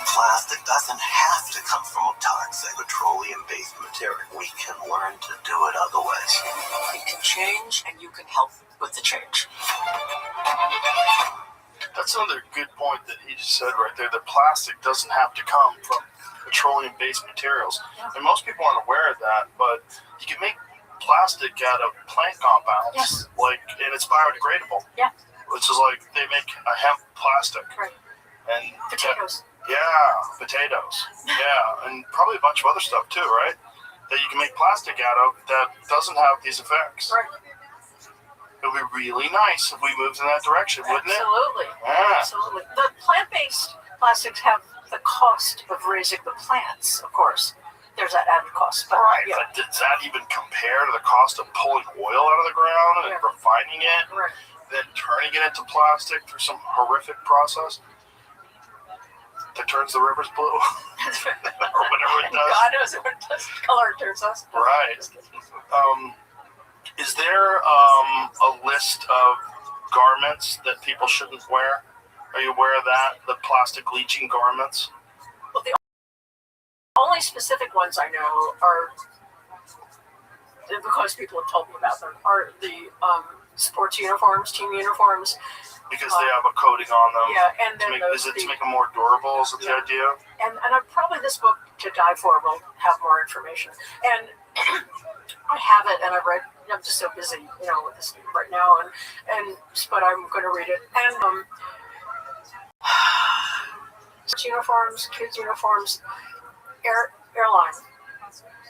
Plastic doesn't have to come from a toxic petroleum-based material. We can learn to do it other ways. You can change, and you can help with the change. That's another good point that he just said right there. That plastic doesn't have to come from petroleum-based materials, and most people aren't aware of that. But you can make plastic out of plant compounds, and it's biodegradable. Yeah. Which is like they make a hemp plastic. Right. And potatoes. Potatoes. Yeah, and probably a bunch of other stuff too, right? That you can make plastic out of that doesn't have these effects. Right. It would be really nice if we moved in that direction, wouldn't it? Absolutely. Yeah. Absolutely. The plant-based plastics have the cost of raising the plants, of course. There's that added cost. But, right. Yeah. But does that even compare to the cost of pulling oil out of the ground and refining it, then turning it into plastic through some horrific process that turns the rivers blue? Or whatever it does. God knows what color it turns us. Right. Is there a list of garments that people shouldn't wear? Are you aware of that? The plastic leaching garments? Well, the only specific ones I know are, because people have told me about them, are the sports uniforms, team uniforms. Because they have a coating on them. Yeah, and then to make them more durable? Is that the idea? And probably this book, To Die For, will have more information. And I have it, and I'm just so busy, with this right now, but I'm going to read it. And uniforms, kids' uniforms, airline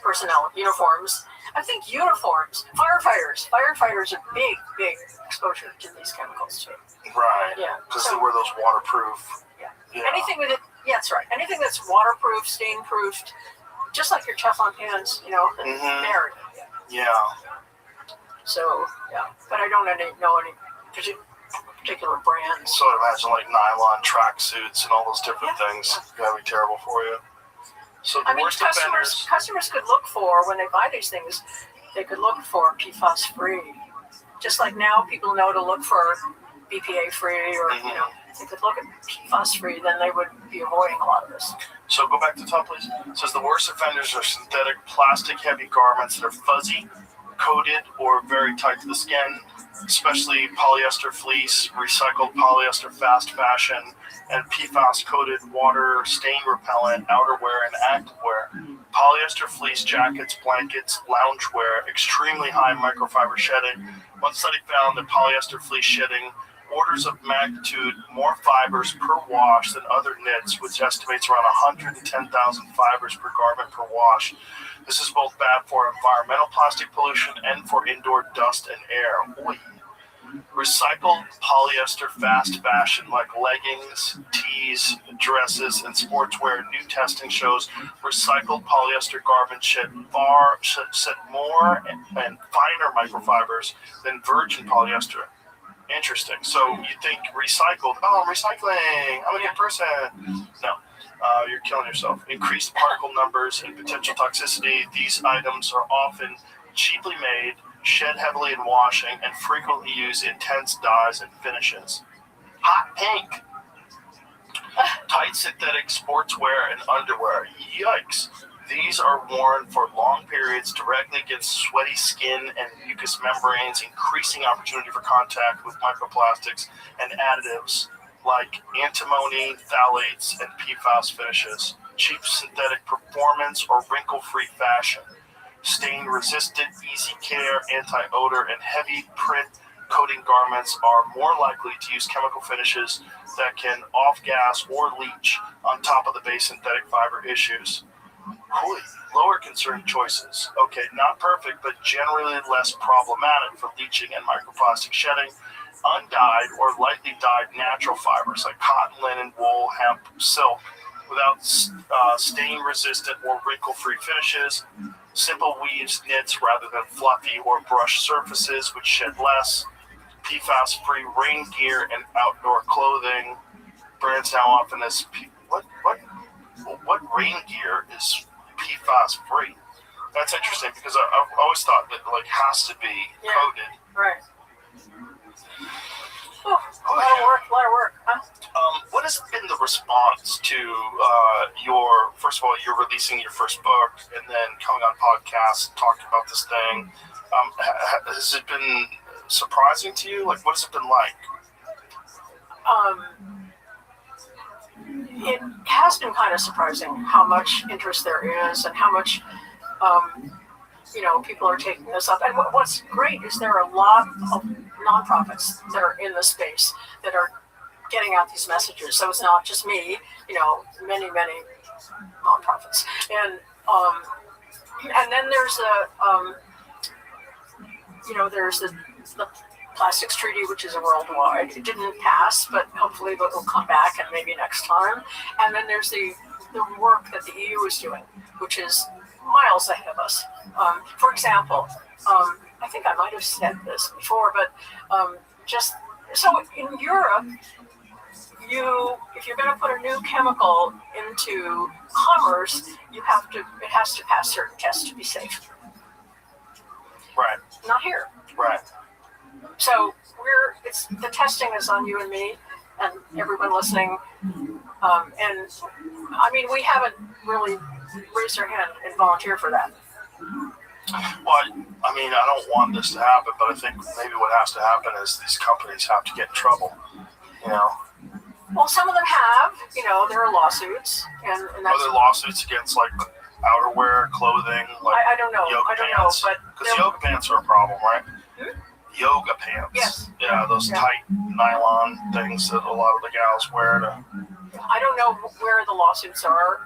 personnel uniforms. I think uniforms, firefighters are big exposure to these chemicals too. Right. Yeah. Because they wear those waterproof. Yeah. Anything with it. Yeah, that's right. Anything that's waterproof, stain-proofed, just like your Teflon pans, there. Yeah. So, but I don't know any particular brands. So I imagine like nylon tracksuits and all those different things. That'd be terrible for you. So the worst offenders. Customers could look for, when they buy these things, they could look for PFAS-free. Just like now people know to look for BPA-free, or, if they could look at PFAS-free, then they would be avoiding a lot of this. So go back to the top, please. It says the worst offenders are synthetic plastic-heavy garments that are fuzzy, coated, or very tight to the skin, especially polyester fleece, recycled polyester fast fashion, and PFAS-coated water stain repellent outerwear and activewear. Polyester fleece jackets, blankets, loungewear, extremely high microfiber shedding. One study found that polyester fleece shedding orders of magnitude more fibers per wash than other knits, which estimates around 110,000 fibers per garment per wash. This is both bad for environmental plastic pollution and for indoor dust and air. Oy. Recycled polyester fast fashion like leggings, tees, dresses, and sportswear. New testing shows recycled polyester garments shed more and finer microfibers than virgin polyester. Interesting. So you think recycled, I'm recycling, I'm a good person. No, you're killing yourself. Increased particle numbers and potential toxicity. These items are often cheaply made, shed heavily in washing, and frequently use intense dyes and finishes. Hot pink. Tight synthetic sportswear and underwear. Yikes. These are worn for long periods directly against sweaty skin and mucous membranes, increasing opportunity for contact with microplastics and additives like antimony, phthalates, and PFAS finishes. Cheap synthetic performance or wrinkle-free fashion. Stain-resistant, easy care, anti-odor, and heavy print coating garments are more likely to use chemical finishes that can off-gas or leach on top of the base synthetic fiber issues. Lower concern choices. Okay, not perfect, but generally less problematic for leaching and microplastic shedding. Undyed or lightly dyed natural fibers like cotton, linen, wool, hemp, silk, without stain-resistant or wrinkle-free finishes. Simple weaves, knits rather than fluffy or brushed surfaces, which shed less. PFAS-free rain gear and outdoor clothing. Brands now often as what rain gear is PFAS-free? That's interesting because I've always thought that has to be coated. Right. A lot of work. Huh? What has been the response to first of all, you're releasing your first book and then coming on podcasts and talking about this thing? Has it been surprising to you? What has it been like? it has been kind of surprising how much interest there is and how much, people are taking this up. And what's great is there are a lot of nonprofits that are in the space that are getting out these messages. So it's not just me, many, many nonprofits. And then there's there's the Plastics Treaty, which is a worldwide. It didn't pass, but hopefully it will come back and maybe next time. And then there's the work that the EU is doing, which is miles ahead of us. For example, I think I might have said this before, but just so in Europe, if you're going to put a new chemical into commerce, it has to pass certain tests to be safe. Right. Not here. Right. So the testing is on you and me and everyone listening. And I mean, we haven't really raised our hand and volunteered for that. Well, I mean, I don't want this to happen, but I think maybe what has to happen is these companies have to get in trouble, Well, some of them have, there are lawsuits, and that's... Are there lawsuits against, like, outerwear, clothing, like I don't know. yoga I don't pants? know, but... Because yoga pants are a problem, right? Yoga pants. Yes. Yeah, those tight nylon things that a lot of the gals wear to... I don't know where the lawsuits are.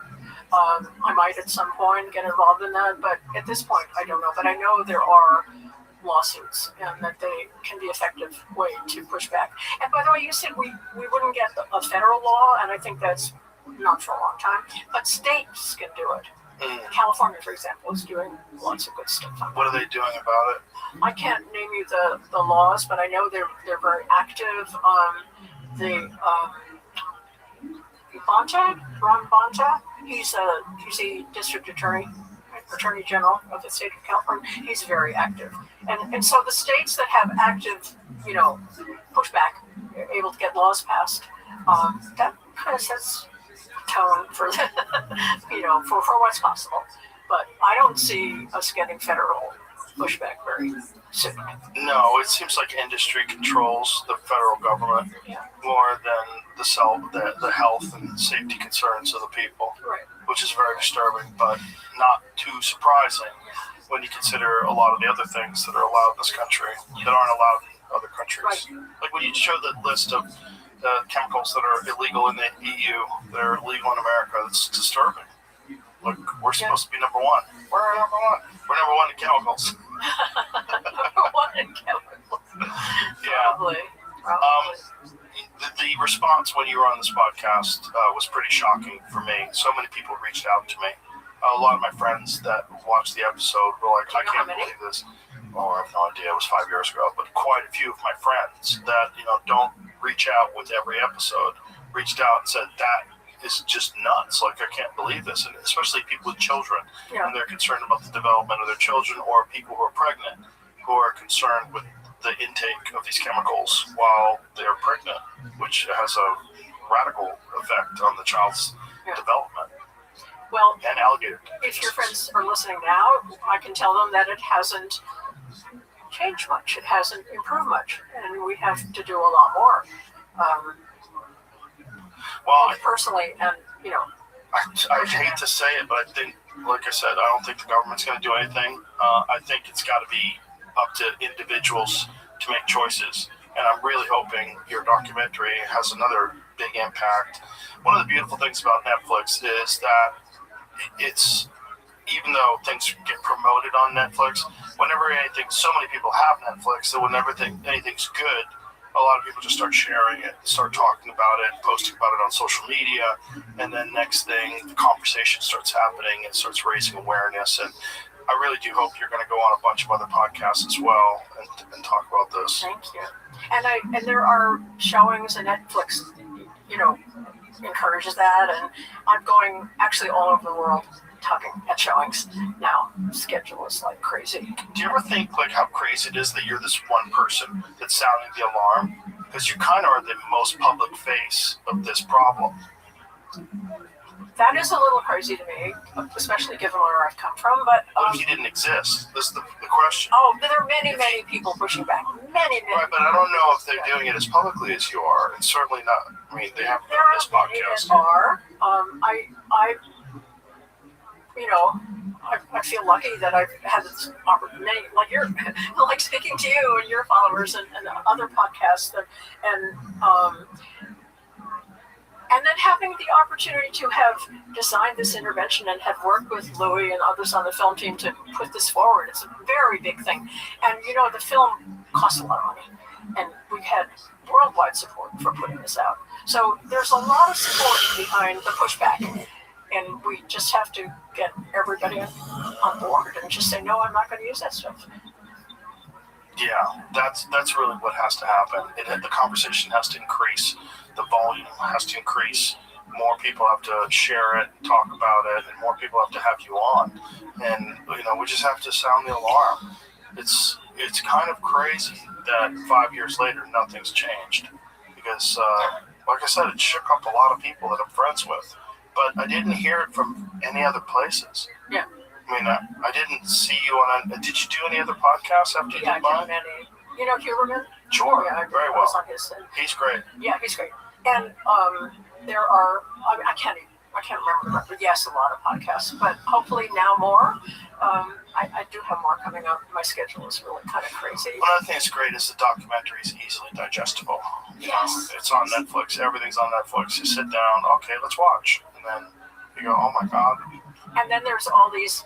I might at some point get involved in that, but at this point, I don't know. But I know there are lawsuits and that they can be an effective way to push back. And by the way, you said we wouldn't get a federal law, and I think that's not for a long time, but states can do it. California, for example, is doing lots of good stuff. What are they doing about it? I can't name you the laws, but I know they're very active. Ron Bonta, he's a district attorney general of the state of California. He's very active, and so the states that have active, pushback, are able to get laws passed. That kind of sets tone for for what's possible. But I don't see us getting federal pushback very soon. No, it seems like industry controls the federal government more than the health and safety concerns of the people, which is very disturbing, but not too surprising when you consider a lot of the other things that are allowed in this country that aren't allowed in other countries. Like when you show the list of the chemicals that are illegal in the EU, that are illegal in America, it's disturbing. Look, we're supposed to be number one. We're number one. We're number one in chemicals. Number one in chemicals. Probably. The response when you were on this podcast was pretty shocking for me. So many people reached out to me. A lot of my friends that watched the episode were like, I can't believe this. Oh, I have no idea. It was 5 years ago. But quite a few of my friends that, don't reach out with every episode, reached out and said, that is just nuts. Like, I can't believe this. And especially people with children. And they're concerned about the development of their children, or people who are pregnant who are concerned with the intake of these chemicals while they're pregnant, which has a radical effect on the child's development. Well, and alligator. If your friends are listening now, I can tell them that it hasn't changed much. It hasn't improved much, and we have to do a lot more. Well, personally, and I hate to say it, but I think, like I said, I don't think the government's going to do anything. I think it's got to be up to individuals to make choices, and I'm really hoping your documentary has another big impact. One of the beautiful things about Netflix is that it's, even though things get promoted on Netflix, whenever so many people have Netflix, that whenever anything's good, a lot of people just start sharing it, start talking about it, posting about it on social media, and then next thing, the conversation starts happening, it starts raising awareness, and I really do hope you're going to go on a bunch of other podcasts as well and talk about this. Thank you. And there are showings, and Netflix, encourages that, and I'm going actually all over the world talking at showings now. Schedule is like crazy. Do you ever think like how crazy it is that you're this one person that's sounding the alarm? Because you kind of are the most public face of this problem. That is a little crazy to me, especially given where I've come from. But what if you didn't exist? This is the question. Oh, there are many, many people pushing back. many. Right, but I don't know if they're doing it as publicly as you are, and certainly not. I mean, they haven't There done are this many podcast. that are. I feel lucky that I've had this opportunity, like you're, like speaking to you and your followers and other podcasts, and then having the opportunity to have designed this intervention and have worked with Louis and others on the film team to put this forward. It's a very big thing. And the film costs a lot of money. And we've had worldwide support for putting this out. So there's a lot of support behind the pushback. And we just have to get everybody on board and just say, no, I'm not going to use that stuff. Yeah, that's really what has to happen. The conversation has to increase. The volume has to increase. More people have to share it, talk about it, and more people have to have you on. And we just have to sound the alarm. It's kind of crazy that 5 years later nothing's changed, because like I said, it shook up a lot of people that I'm friends with. But I didn't hear it from any other places. Yeah. I mean, I didn't see you on a. Did you do any other podcasts after you did mine? I did many. Huberman? Sure. Yeah, very well. On his, he's great. Yeah, he's great. And there are, I can't remember, but yes, a lot of podcasts. But hopefully now more. I do have more coming up. My schedule is really kind of crazy. One other thing that's great is the documentary is easily digestible. Yes. It's on Netflix. Everything's on Netflix. You sit down, okay, let's watch. And then you go, oh my God. And then there's all these,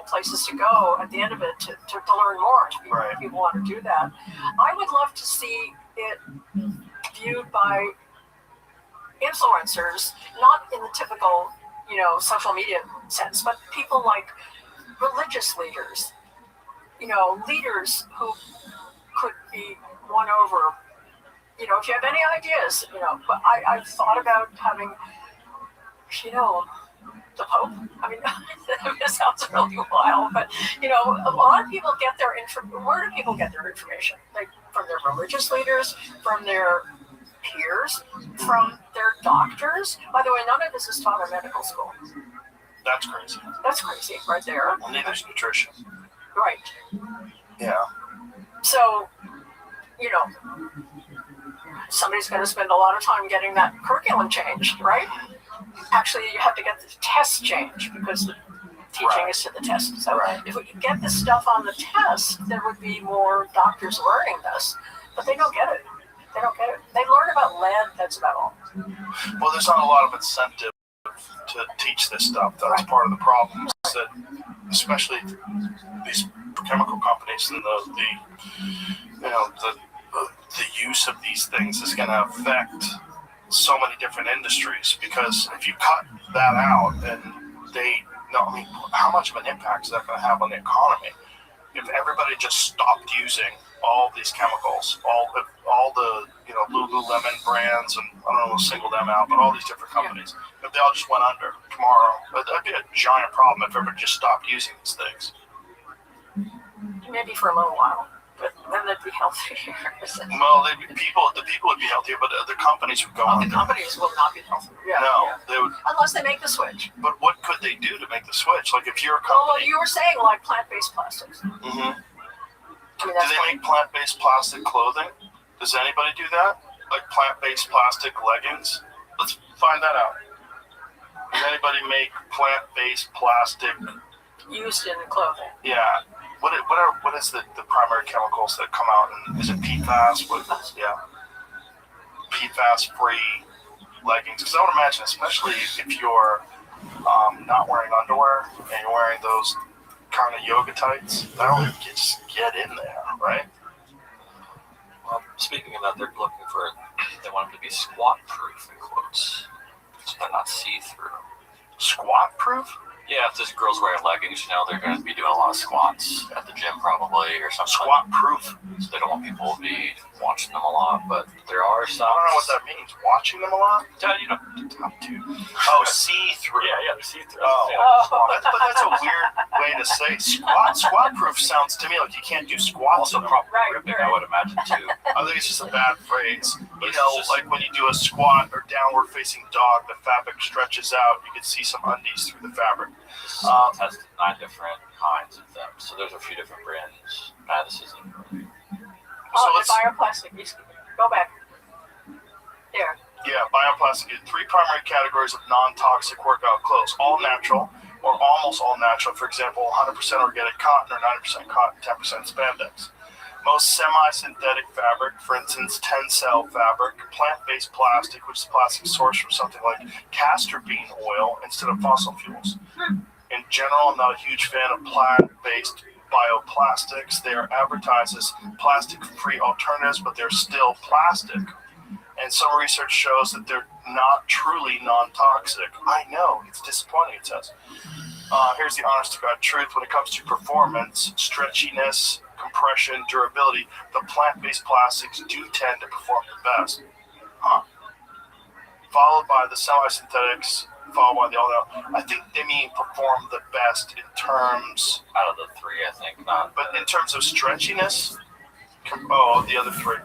places to go at the end of it to learn more. If people want to do that. I would love to see it viewed by influencers, not in the typical, social media sense, but people like religious leaders, leaders who could be won over. If you have any ideas, but I've thought about having, the Pope. I mean, it sounds really wild, but a lot of people get their where do people get their information? Like from their religious leaders, from their peers, from their doctors. By the way, none of this is taught in medical school. That's crazy. That's crazy, right there. Well, neither's nutrition. Right. Yeah. So, somebody's going to spend a lot of time getting that curriculum changed, right? Actually, you have to get the test changed because the teaching is to the test. So if we could get this stuff on the test, there would be more doctors learning this. But they don't get it. They don't get it. They learn about lead, that's about all. Well, there's not a lot of incentive to teach this stuff. That's part of the problem. Is that especially these chemical companies and the use of these things is going to affect so many different industries, because if you cut that out, and how much of an impact is that going to have on the economy? If everybody just stopped using all these chemicals, all the Lululemon brands, and I don't know, single them out, but all these different companies, if they all just went under tomorrow, that'd be a giant problem if everybody just stopped using these things. Maybe for a little while, but then they'd be healthier. Well, the people would be healthier, but the companies would go under. The companies will not be healthier. They would. Unless they make the switch. But what could they do to make the switch? Like if you're a company. Well, you were saying like plant-based plastics. Mm-hmm. Do they make plant-based plastic clothing? Does anybody do that? Like plant-based plastic leggings? Let's find that out. Does anybody make plant-based plastic used in clothing? Yeah. What is the primary chemicals that come out? And is it PFAS? PFAS-free leggings. Because I would imagine, especially if you're not wearing underwear and you're wearing those kind of yoga tights, that'll just get in there, right? Well, speaking of that, they want them to be squat-proof, in quotes, so they're not see-through. Squat-proof? Yeah, if this girl's wearing leggings, they're going to be doing a lot of squats at the gym probably, or something. Squat-proof? So they don't want people to be watching them a lot, but there are some. I don't know what that means. Watching them a lot? You don't have to. Oh, see-through. Yeah, they're see-through. But that's a weird way to say squat-proof sounds to me like you can't do squats. Also, probably ripping, I would imagine, too. I think it's just a bad phrase. Like when you do a squat or downward-facing dog, the fabric stretches out. You can see some undies through the fabric. Tested 9 different kinds of them, so there's a few different brands. This isn't really. Oh, the bioplastic. Go back. There. Yeah, bioplastic. 3 primary categories of non-toxic workout clothes: all natural or almost all natural. For example, 100% organic cotton or 90% cotton, 10% spandex. Most semi-synthetic fabric, for instance, Tencel fabric, plant-based plastic, which is plastic sourced from something like castor bean oil instead of fossil fuels. In general, I'm not a huge fan of plant-based bioplastics. They are advertised as plastic-free alternatives, but they're still plastic. And some research shows that they're not truly non-toxic. I know, it's disappointing, it says. Here's the honest-to-God truth. When it comes to performance, stretchiness, compression, durability, the plant-based plastics do tend to perform the best. Followed by the semi-synthetics, followed by the all-natural. I think they mean perform the best in terms... Out of the 3, I think not. But in terms of stretchiness... Oh, the other 3.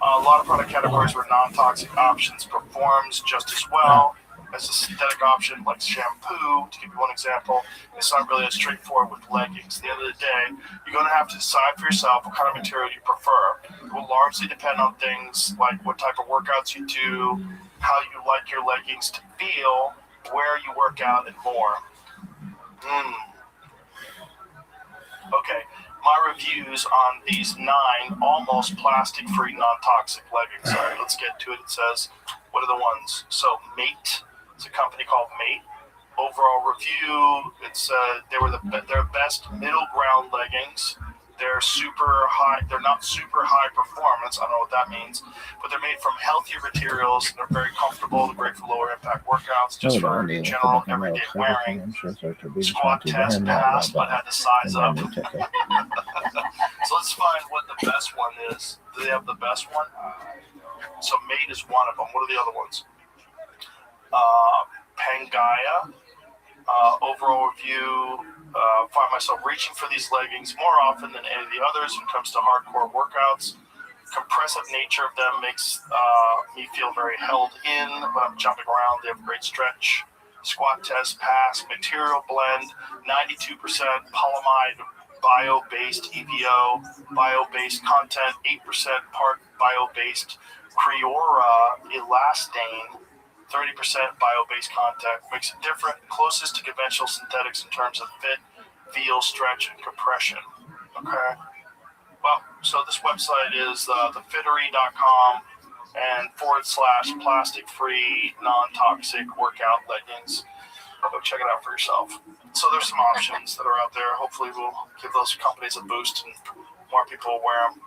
A lot of product categories where non-toxic options performs just as well as a synthetic option like shampoo, to give you one example. It's not really as straightforward with leggings. At the end of the day, you're going to have to decide for yourself what kind of material you prefer. It will largely depend on things like what type of workouts you do, how you like your leggings to feel, where you work out, and more. Okay. My reviews on these 9 almost plastic-free, non-toxic leggings. All right, let's get to it. It says, what are the ones? So, Mate. It's a company called Mate. Overall review, it's they were their best middle ground leggings. They're super high. They're not super high performance. I don't know what that means, but they're made from healthier materials. They're very comfortable. They're great for lower impact workouts, just for general everyday wearing. Squat test passed, but had to size up. So let's find what the best one is. Do they have the best one? So Mate is one of them. What are the other ones? Pangea. Overall review. Find myself reaching for these leggings more often than any of the others when it comes to hardcore workouts. Compressive nature of them makes me feel very held in when I'm jumping around. They have great stretch. Squat test pass. Material blend 92% polyamide bio-based EPO. Bio-based content 8% part bio-based Creora elastane. 30% bio-based content, makes it different, closest to conventional synthetics in terms of fit, feel, stretch, and compression. Okay. Well, so this website is thefittery.com and / plastic-free, non-toxic workout leggings. Go check it out for yourself. So there's some options that are out there. Hopefully we'll give those companies a boost and more people will wear them.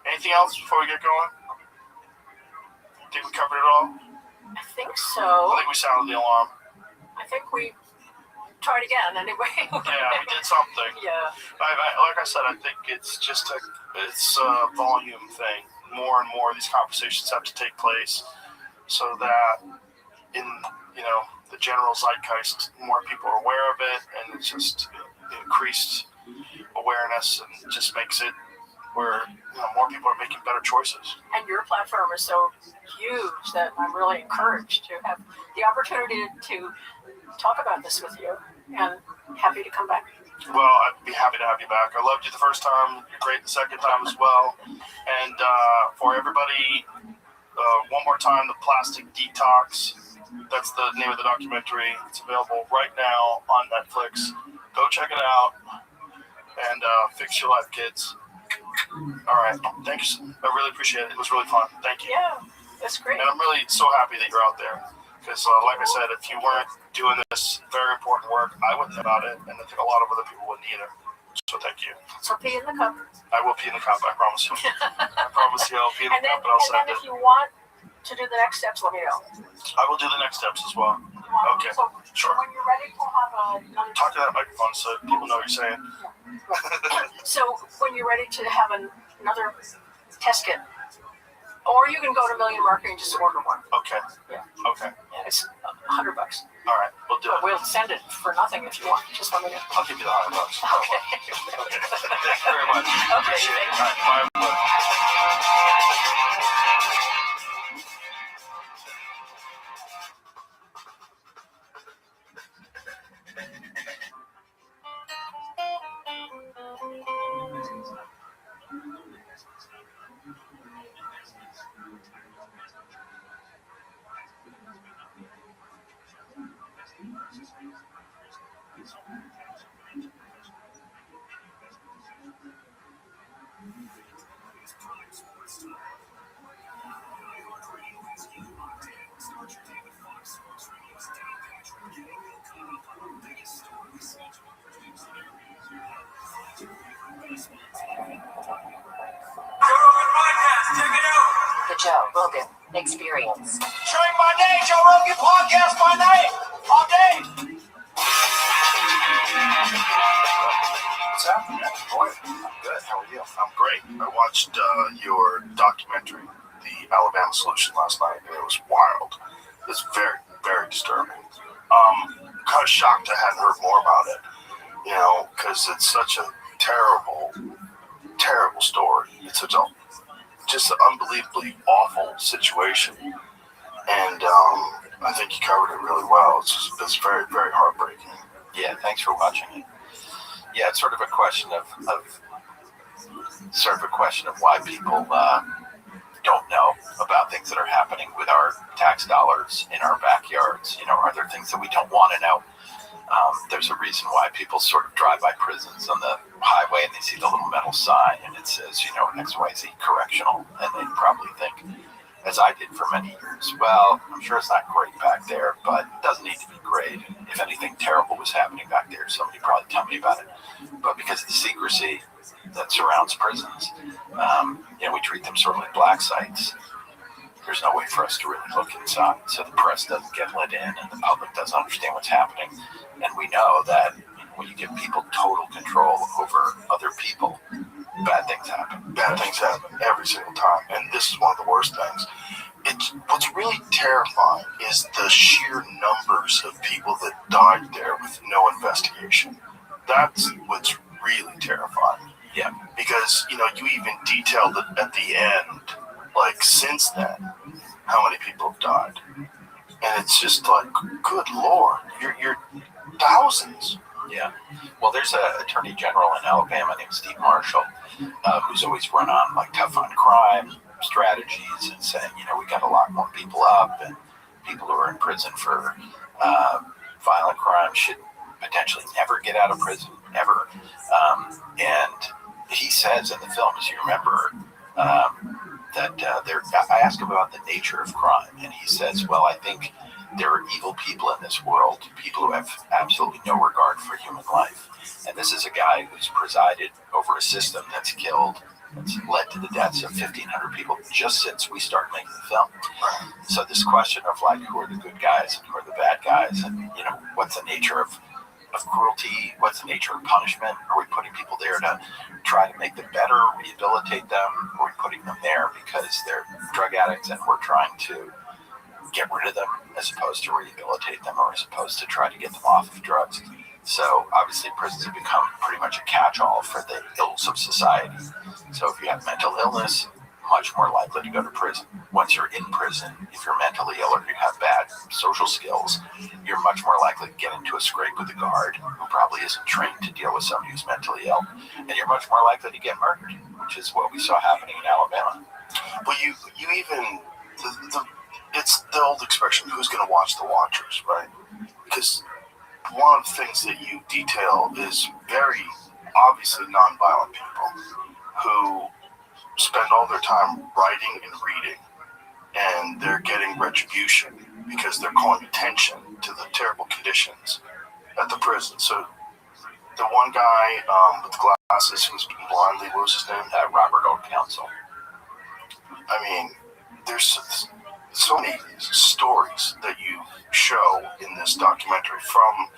Anything else before we get going? Think we covered it all? I think so. I think we sounded the alarm. I think we tried again anyway. Yeah, we did something. Yeah. Like I said, I think it's just a volume thing. More and more of these conversations have to take place so that in the general zeitgeist, more people are aware of it, and it's just increased awareness and just makes it where more people are making better choices. And your platform is so huge that I'm really encouraged to have the opportunity to talk about this with you, and happy to come back. Well, I'd be happy to have you back. I loved you the first time. You're great the second time as well. And for everybody, one more time, The Plastic Detox. That's the name of the documentary. It's available right now on Netflix. Go check it out and fix your life, kids. All right. Thanks. I really appreciate it. It was really fun. Thank you. Yeah, that's great. And I'm really so happy that you're out there. Because, like I said, if you weren't doing this very important work, I wouldn't know about it. And I think a lot of other people wouldn't either. So thank you. So pee in the cup. I will pee in the cup. I promise you. I promise you I'll pee in the cup, but I'll send it. And then if you want to do the next steps, let me know. I will do the next steps as well. Okay. So sure. When you're ready to have another... Talk to that microphone so people know what you're saying. So when you're ready to have another test kit, or you can go to Million Marketing and just order one. Okay. Yeah. Okay. And it's $100. All right. We'll do it. We'll send it for nothing if you want. Just let me know. I'll give you the $100. Okay. Okay. Thank you very much. Okay. Appreciate it. All right. Bye. The Joe Rogan Experience. Drink my name, Joe Rogan Podcast my name. All day. What's happening? Boy, I'm good. How are you? I'm great. I watched your documentary, The Alabama Solution, last night, and it was wild. It was very, very disturbing. Kind of shocked I hadn't heard more about it, you know, because it's such a terrible, terrible story. It's such a just an unbelievably awful situation, and I think you covered it really well. It's very, very heartbreaking. Yeah, thanks for watching it. Yeah, it's sort of a question of why people don't know about things that are happening with our tax dollars in our backyards. You know, are there things that we don't want to know? There's a reason why people sort of drive by prisons on the highway and they see the little metal sign and it says, you know, XYZ correctional, and they probably think, as I did for many years, well, I'm sure it's not great back there, but it doesn't need to be great. If anything terrible was happening back there, somebody would probably tell me about it. But because of the secrecy that surrounds prisons, you know, we treat them sort of like black sites. There's no way for us to really look inside, so the press doesn't get let in and the public doesn't understand what's happening. And we know that when you give people total control over other people, bad things happen. Bad things happen every single time, and this is one of the worst things. What's really terrifying is the sheer numbers of people that died there with no investigation. That's what's really terrifying. Yeah. Because, you know, you even detailed it at the end, like, since then, how many people have died. And it's just like, good Lord, you're thousands. Yeah. Well, there's an attorney general in Alabama named Steve Marshall, who's always run on like tough on crime strategies and saying, you know, we got to lock more people up, and people who are in prison for violent crimes should potentially never get out of prison, ever. And he says in the film, as you remember, that I asked him about the nature of crime, and he says, well, I think there are evil people in this world, people who have absolutely no regard for human life. And this is a guy who's presided over a system that's led to the deaths of 1,500 people just since we started making the film. So this question of like, who are the good guys and who are the bad guys, and, you know, what's the nature of cruelty, what's the nature of punishment? Are we putting people there to try to make them better, rehabilitate them? Are we putting them there because they're drug addicts and we're trying to get rid of them as opposed to rehabilitate them, or as opposed to try to get them off of drugs? So obviously prisons have become pretty much a catch-all for the ills of society. So if you have mental illness, much more likely to go to prison. Once you're in prison, if you're mentally ill or you have bad social skills, you're much more likely to get into a scrape with a guard who probably isn't trained to deal with somebody who's mentally ill. And you're much more likely to get murdered, which is what we saw happening in Alabama. But you even, it's the old expression, who's going to watch the watchers, right? Because one of the things that you detail is very obviously nonviolent people who spend all their time writing and reading, and they're getting retribution because they're calling attention to the terrible conditions at the prison. So the one guy with the glasses who was blindly, what was his name? Robert O'Council. I mean, there's so many stories that you show in this documentary from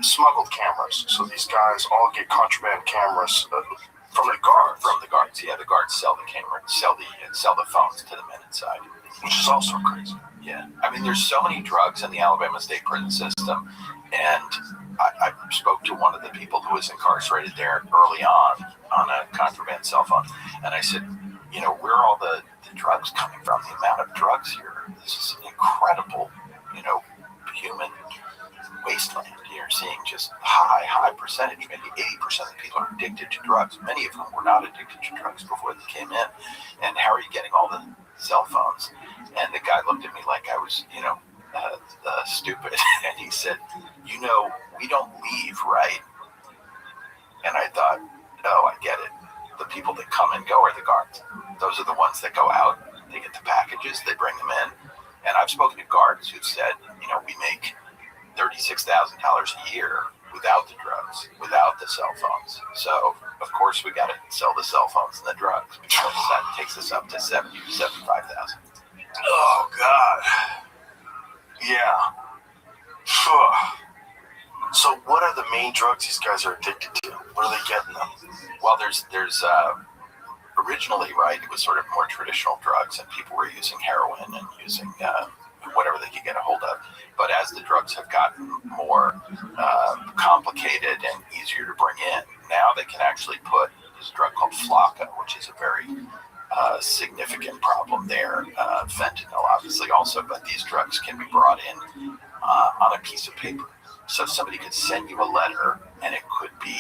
smuggled cameras. So these guys all get contraband cameras from the guards. From the guards, yeah. The guards sell the camera, sell the phones to the men inside, which is also crazy. Yeah, I mean, there's so many drugs in the Alabama state prison system, and I spoke to one of the people who was incarcerated there early on a contraband cell phone, and I said, you know, where are all the drugs coming from? The amount of drugs here, this is incredible, you know, human wasteland. You're seeing just high percentage, maybe 80% of people are addicted to drugs. Many of them were not addicted to drugs before they came in. And how are you getting all the cell phones? And the guy looked at me like I was, you know, stupid. And he said, you know we don't leave, right? And I thought, oh, I get it. The people that come and go are the guards. Those are the ones that go out. They get the packages. They bring them in. And I've spoken to guards who've said, we make $36,000 a year without the drugs, without the cell phones. So, of course, we got to sell the cell phones and the drugs, because that takes us up to $70,000 to $75,000. Oh, God. Yeah. So what are the main drugs these guys are addicted to? Where are they getting them? Well, there's originally, right, it was sort of more traditional drugs, and people were using heroin and using whatever they could get a hold of. But as the drugs have gotten more complicated and easier to bring in, now they can actually put this drug called Flocka, which is a very significant problem there. Fentanyl, obviously, also, but these drugs can be brought in on a piece of paper. So somebody could send you a letter, and it could be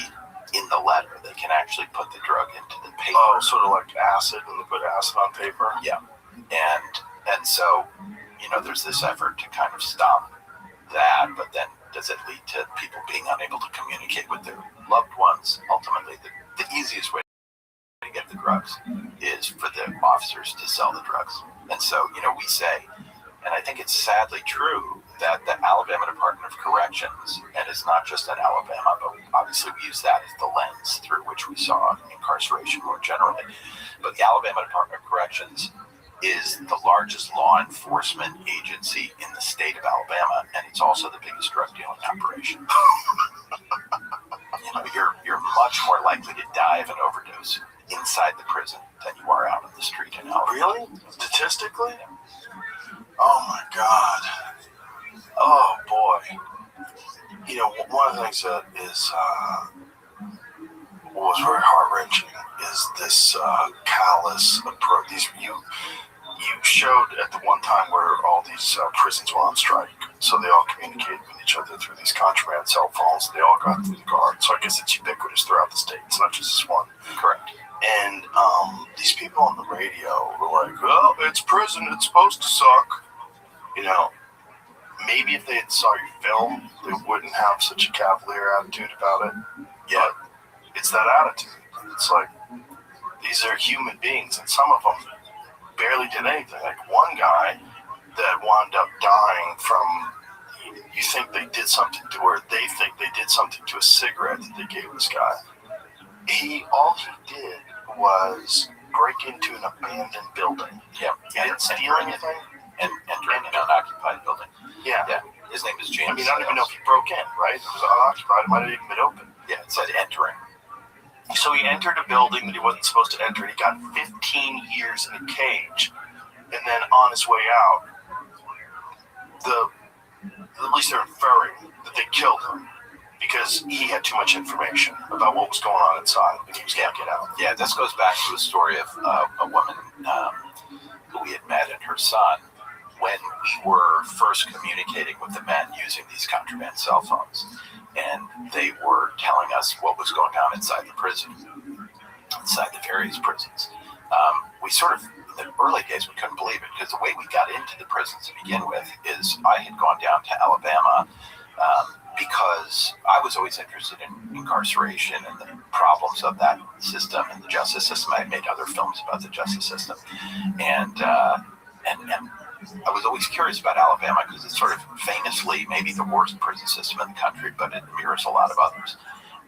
in the letter. They can actually put the drug into the paper. Oh, sort of like acid, when they put acid on paper? Yeah. And so, there's this effort to kind of stop that, but then does it lead to people being unable to communicate with their loved ones? Ultimately, the easiest way to get the drugs is for the officers to sell the drugs. And so, we say, and I think it's sadly true, that the Alabama Department of Corrections, and it's not just in Alabama, but obviously we use that as the lens through which we saw incarceration more generally, but the Alabama Department of Corrections is the largest law enforcement agency in the state of Alabama, and it's also the biggest drug dealing operation. You're much more likely to die of an overdose inside the prison than you are out on the street in Alabama. Really? Statistically? Oh my God. Oh boy. One of the things that is was very heart-wrenching is this callous approach. You showed at the one time where all these prisons were on strike, so they all communicated with each other through these contraband cell phones. They all got through the guard, so I guess it's ubiquitous throughout the state. It's not just this one. Correct. And these people on the radio were like, "Oh, it's prison. It's supposed to suck." Maybe if they had saw your film, they wouldn't have such a cavalier attitude about it. Yeah, it's that attitude. It's like, these are human beings, and some of them barely did anything. Like one guy that wound up dying from, you think they did something to, or they think they did something to a cigarette that they gave this guy. All he did was break into an abandoned building. Yeah. He didn't steal anything. And entering an unoccupied building. Yeah. His name is James. I don't even know if he broke in, right? It was unoccupied. It might have even been open. Yeah, it said entering. So he entered a building that he wasn't supposed to enter, and he got 15 years in a cage. And then on his way out, at least they're inferring that they killed him because he had too much information about what was going on inside, and he was going to get out. Yeah, this goes back to a story of a woman who we had met and her son when we were first communicating with the men using these contraband cell phones. And they were telling us what was going on inside the prison, inside the various prisons. We sort of, in the early days, we couldn't believe it, because the way we got into the prisons to begin with is I had gone down to Alabama because I was always interested in incarceration and the problems of that system and the justice system. I had made other films about the justice system. And I was always curious about Alabama because it's sort of famously maybe the worst prison system in the country, but it mirrors a lot of others.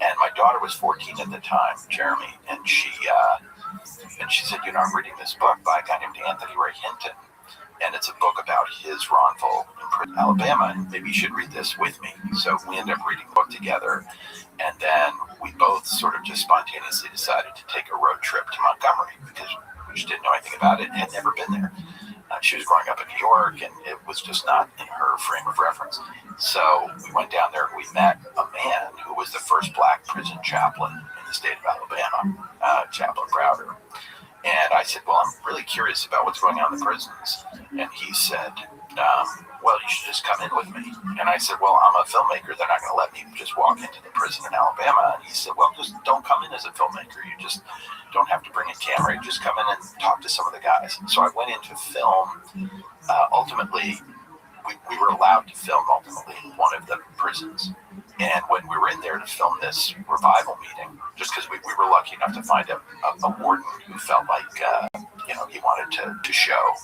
And my daughter was 14 at the time, Jeremy, and she said, I'm reading this book by a guy named Anthony Ray Hinton, and it's a book about his wrongful imprisonment in Alabama, and maybe you should read this with me. So we ended up reading the book together, and then we both sort of just spontaneously decided to take a road trip to Montgomery because we just didn't know anything about it and had never been there. She was growing up in New York, and it was just not in her frame of reference. So we went down there, and we met a man who was the first black prison chaplain in the state of Alabama, Chaplain Browder. And I said, well, I'm really curious about what's going on in the prisons. And he said, well, you should just come in with me. And I said, well, I'm a filmmaker. They're not going to let me just walk into the prison in Alabama. And he said, well, just don't come in as a filmmaker. You just don't have to bring a camera. You just come in and talk to some of the guys. So I went in to film. Ultimately, we were allowed to film ultimately in one of the prisons. And when we were in there to film this revival meeting, just because we were lucky enough to find a warden who felt like, he wanted to show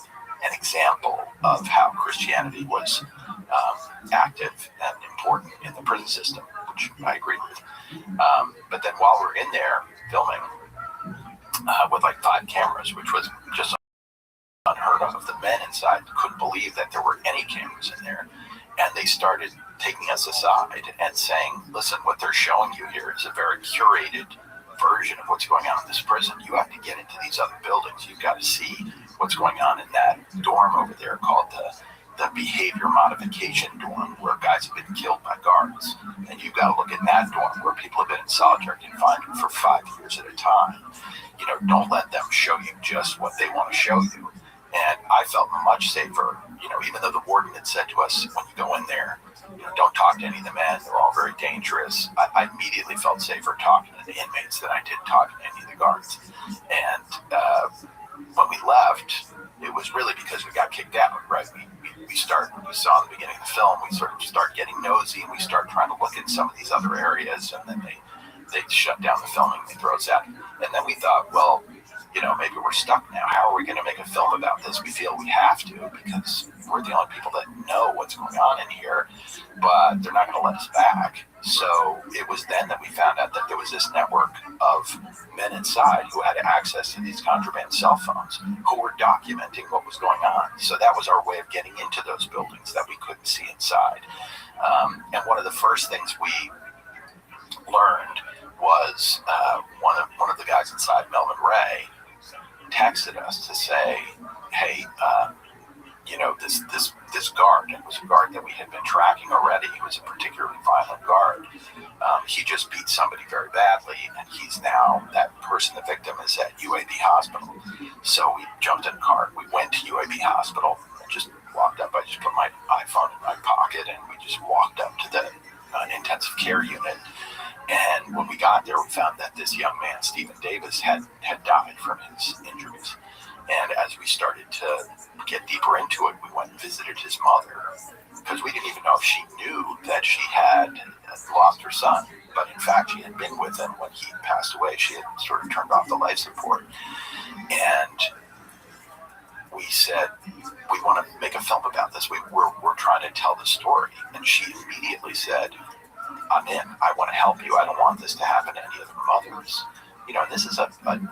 an example of how Christianity was active and important in the prison system, which I agree with. But then while we're in there filming with like 5 cameras, which was just unheard of, the men inside couldn't believe that there were any cameras in there. And they started taking us aside and saying, listen, what they're showing you here is a very curated version of what's going on in this prison. You have to get into these other buildings. You've got to see what's going on in that dorm over there called the behavior modification dorm, where guys have been killed by guards. And you've got to look at that dorm where people have been in solitary confinement for 5 years at a time. Don't let them show you just what they want to show you. And I felt much safer, even though the warden had said to us, when you go in there, don't talk to any of the men. They're all very dangerous. I immediately felt safer talking to the inmates than I did talking to any of the guards. And when we left, it was really because we got kicked out, right? We saw in the beginning of the film, we sort of start getting nosy and we start trying to look at some of these other areas, and then they shut down the filming, they throw us out. And then we thought, well, maybe we're stuck now. How are we going to make a film about this? We feel we have to, because we're the only people that know what's going on in here, but they're not going to let us back. So it was then that we found out that there was this network of men inside who had access to these contraband cell phones, who were documenting what was going on. So that was our way of getting into those buildings that we couldn't see inside. And one of the first things we learned was one of the guys inside, Melvin Ray, texted us to say, hey, this guard, it was a guard that we had been tracking already. He was a particularly violent guard. He just beat somebody very badly, and he's now, that person, the victim, is at UAB Hospital. So we jumped in a car, we went to UAB Hospital, and just walked up. I just put my iPhone in my pocket, and we just walked up to the intensive care unit. And when we got there, we found that this young man, Stephen Davis, had died from his injuries. And as we started to get deeper into it, we went and visited his mother, because we didn't even know if she knew that she had lost her son. But in fact, she had been with him when he passed away. She had sort of turned off the life support. And we said, we want to make a film about this. We're trying to tell the story. And she immediately said, I'm in. I want to help you. I don't want this to happen to any other mothers. This is a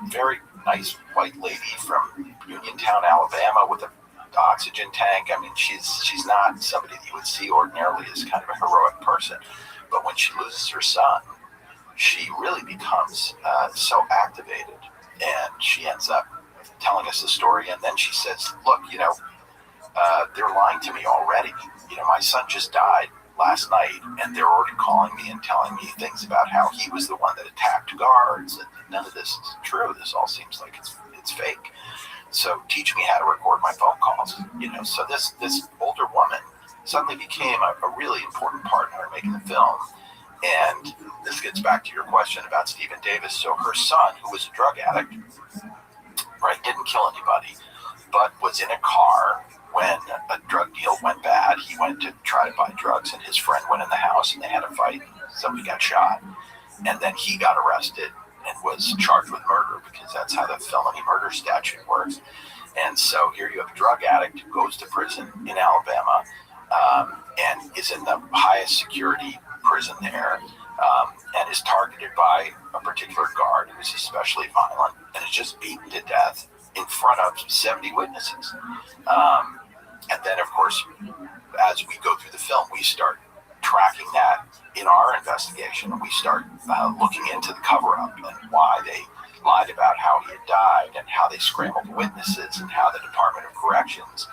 very nice white lady from Uniontown, Alabama, with an oxygen tank. I mean, she's not somebody that you would see ordinarily as kind of a heroic person. But when she loses her son, she really becomes so activated, and she ends up telling us the story. And then she says, look, they're lying to me already. My son just died last night, and they're already calling me and telling me things about how he was the one that attacked guards, and none of this is true. This all seems like it's fake. So teach me how to record my phone calls. So this older woman suddenly became a really important partner in making the film. And this gets back to your question about Stephen Davis. So her son, who was a drug addict, right, didn't kill anybody, but was in a car when a drug deal went bad. He went to try to buy drugs, and his friend went in the house, and they had a fight. Somebody got shot, and then he got arrested and was charged with murder, because that's how the felony murder statute works. And so here you have a drug addict who goes to prison in Alabama, and is in the highest security prison there, and is targeted by a particular guard who is especially violent, and is just beaten to death in front of 70 witnesses. And then, of course, as we go through the film, we start tracking that in our investigation. We start looking into the cover-up and why they lied about how he had died, and how they scrambled witnesses, and how the Department of Corrections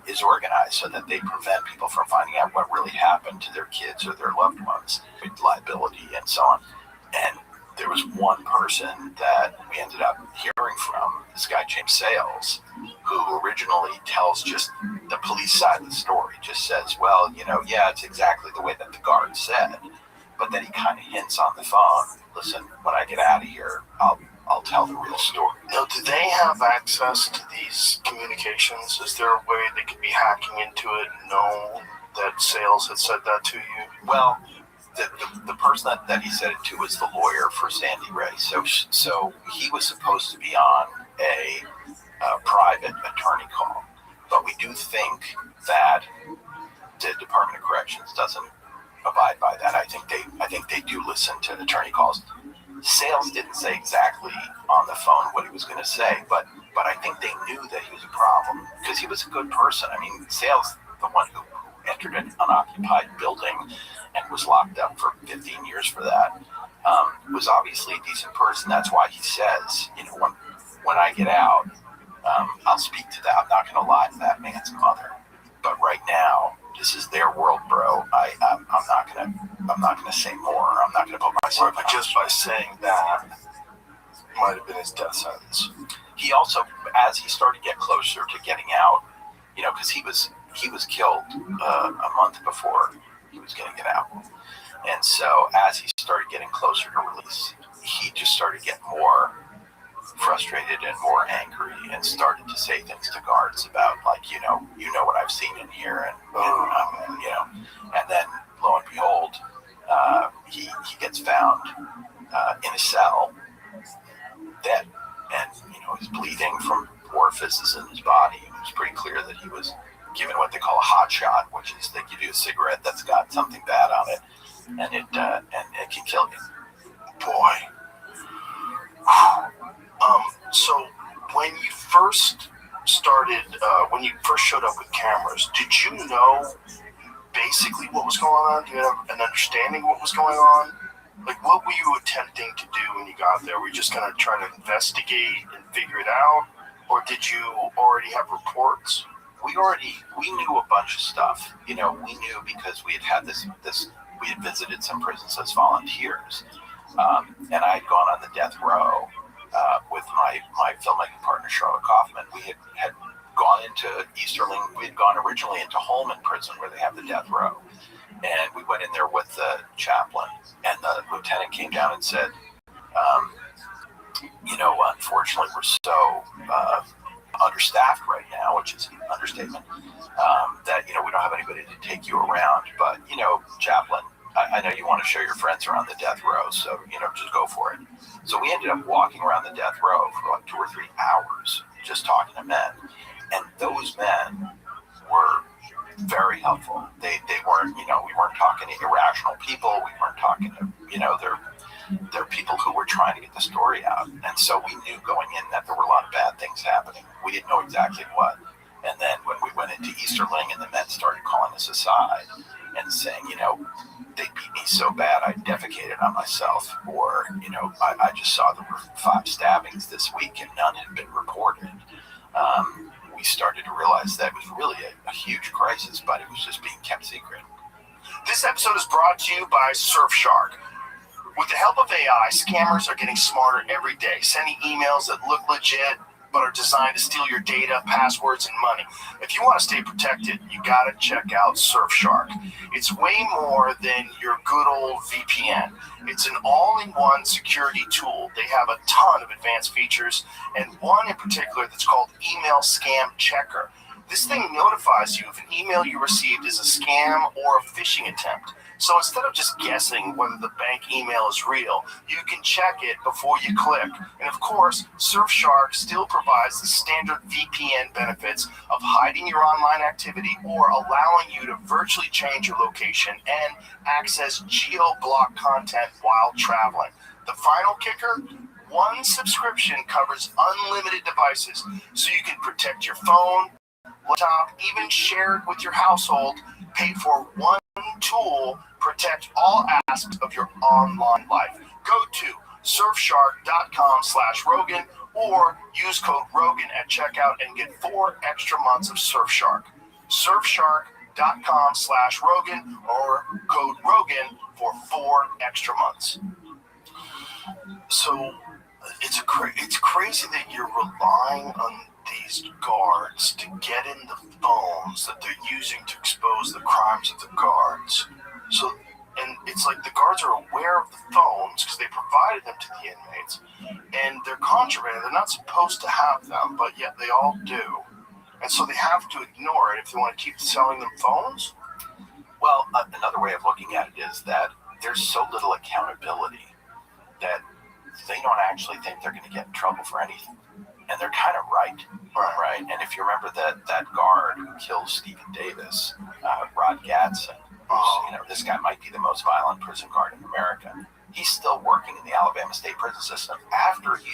is organized so that they prevent people from finding out what really happened to their kids or their loved ones, liability and so on. And there was one person that we ended up hearing from, this guy James Sales, who originally tells just the police side of the story, just says, well, yeah, it's exactly the way that the guard said. But then he kind of hints on the phone, listen, when I get out of here, I'll I'll tell the real story. Now, do they have access to these communications? Is there a way they could be hacking into it and know that Sales had said that to you? Well, the person that he said it to was the lawyer for Sandy Ray. So he was supposed to be on a private attorney call, but we do think that the Department of Corrections doesn't abide by that. I think they do listen to attorney calls. Sales didn't say exactly on the phone what he was going to say, but I think they knew that he was a problem because he was a good person. I mean, Sales, the one who entered an unoccupied building and was locked up for 15 years for that, was obviously a decent person. That's why he says, you know, when I get out, I'll speak to that. I'm not going to lie to that man's mother. But right now, this is their world, bro. I'm not gonna say more. I'm not gonna put myself. But just by saying that, might have been his death sentence. He also, as he started to get closer to getting out, you know, because he was killed a month before he was going to get out, and so as he started getting closer to release, he just started getting more frustrated and more angry and started to say things to guards about, like, you know what I've seen in here, and you know, and then lo and behold, he gets found in a cell dead, and you know, he's bleeding from orifices in his body. It was pretty clear that he was given what they call a hot shot, which is they give you a cigarette that's got something bad on it, and it can kill you. Boy. So when you first started, when you first showed up with cameras, did you know basically what was going on? Do you have an understanding of what was going on? Like, what were you attempting to do when you got there? Were you just going to try to investigate and figure it out? Or did you already have reports? We knew a bunch of stuff. You know, we knew because we had we had visited some prisons as volunteers. And I had gone on the death row with my filmmaking partner, Charlotte Kaufman. We had gone into Easterling. We had gone originally into Holman Prison, where they have the death row. And we went in there with the chaplain, and the lieutenant came down and said, you know, unfortunately, we're so understaffed right now, which is an understatement, that, you know, we don't have anybody to take you around. But, you know, chaplain, I know you want to show your friends around the death row, so, you know, just go for it. So we ended up walking around the death row for like 2 or 3 hours, just talking to men. And those men were very helpful. They weren't, you know, we weren't talking to irrational people. We weren't talking to, you know, they're people who were trying to get the story out. And so we knew going in that there were a lot of bad things happening. We didn't know exactly what. And then when we went into Easterling and the men started calling us aside and saying, you know, they beat me so bad I defecated on myself, or, you know, I just saw there were 5 stabbings this week and none had been reported. We started to realize that it was really a huge crisis, but it was just being kept secret. This episode is brought to you by Surfshark. With the help of AI, scammers are getting smarter every day, sending emails that look legit but are designed to steal your data, passwords, and money. If you want to stay protected, you got to check out Surfshark. It's way more than your good old VPN. It's an all-in-one security tool. They have a ton of advanced features, and one in particular that's called Email Scam Checker. This thing notifies you if an email you received is a scam or a phishing attempt. So instead of just guessing whether the bank email is real, you can check it before you click. And of course, Surfshark still provides the standard VPN benefits of hiding your online activity or allowing you to virtually change your location and access geo-blocked content while traveling. The final kicker? One subscription covers unlimited devices, so you can protect your phone, laptop, even share it with your household. Paid for one tool, protect all aspects of your online life. Go to surfshark.com/Rogan or use code Rogan at checkout and get 4 extra months of Surfshark. Surfshark.com/Rogan or code Rogan for 4 extra months. So it's crazy that you're relying on these guards to get in the phones that they're using to expose the crimes of the guards. So, and it's like the guards are aware of the phones because they provided them to the inmates, and they're contraband. They're not supposed to have them, but yet they all do. And so they have to ignore it if they want to keep selling them phones. Well, another way of looking at it is that there's so little accountability that they don't actually think they're going to get in trouble for anything. And they're kind of right? And if you remember that guard who kills Stephen Davis, Rod Gadsden, this guy might be the most violent prison guard in America. He's still working in the Alabama State Prison System after he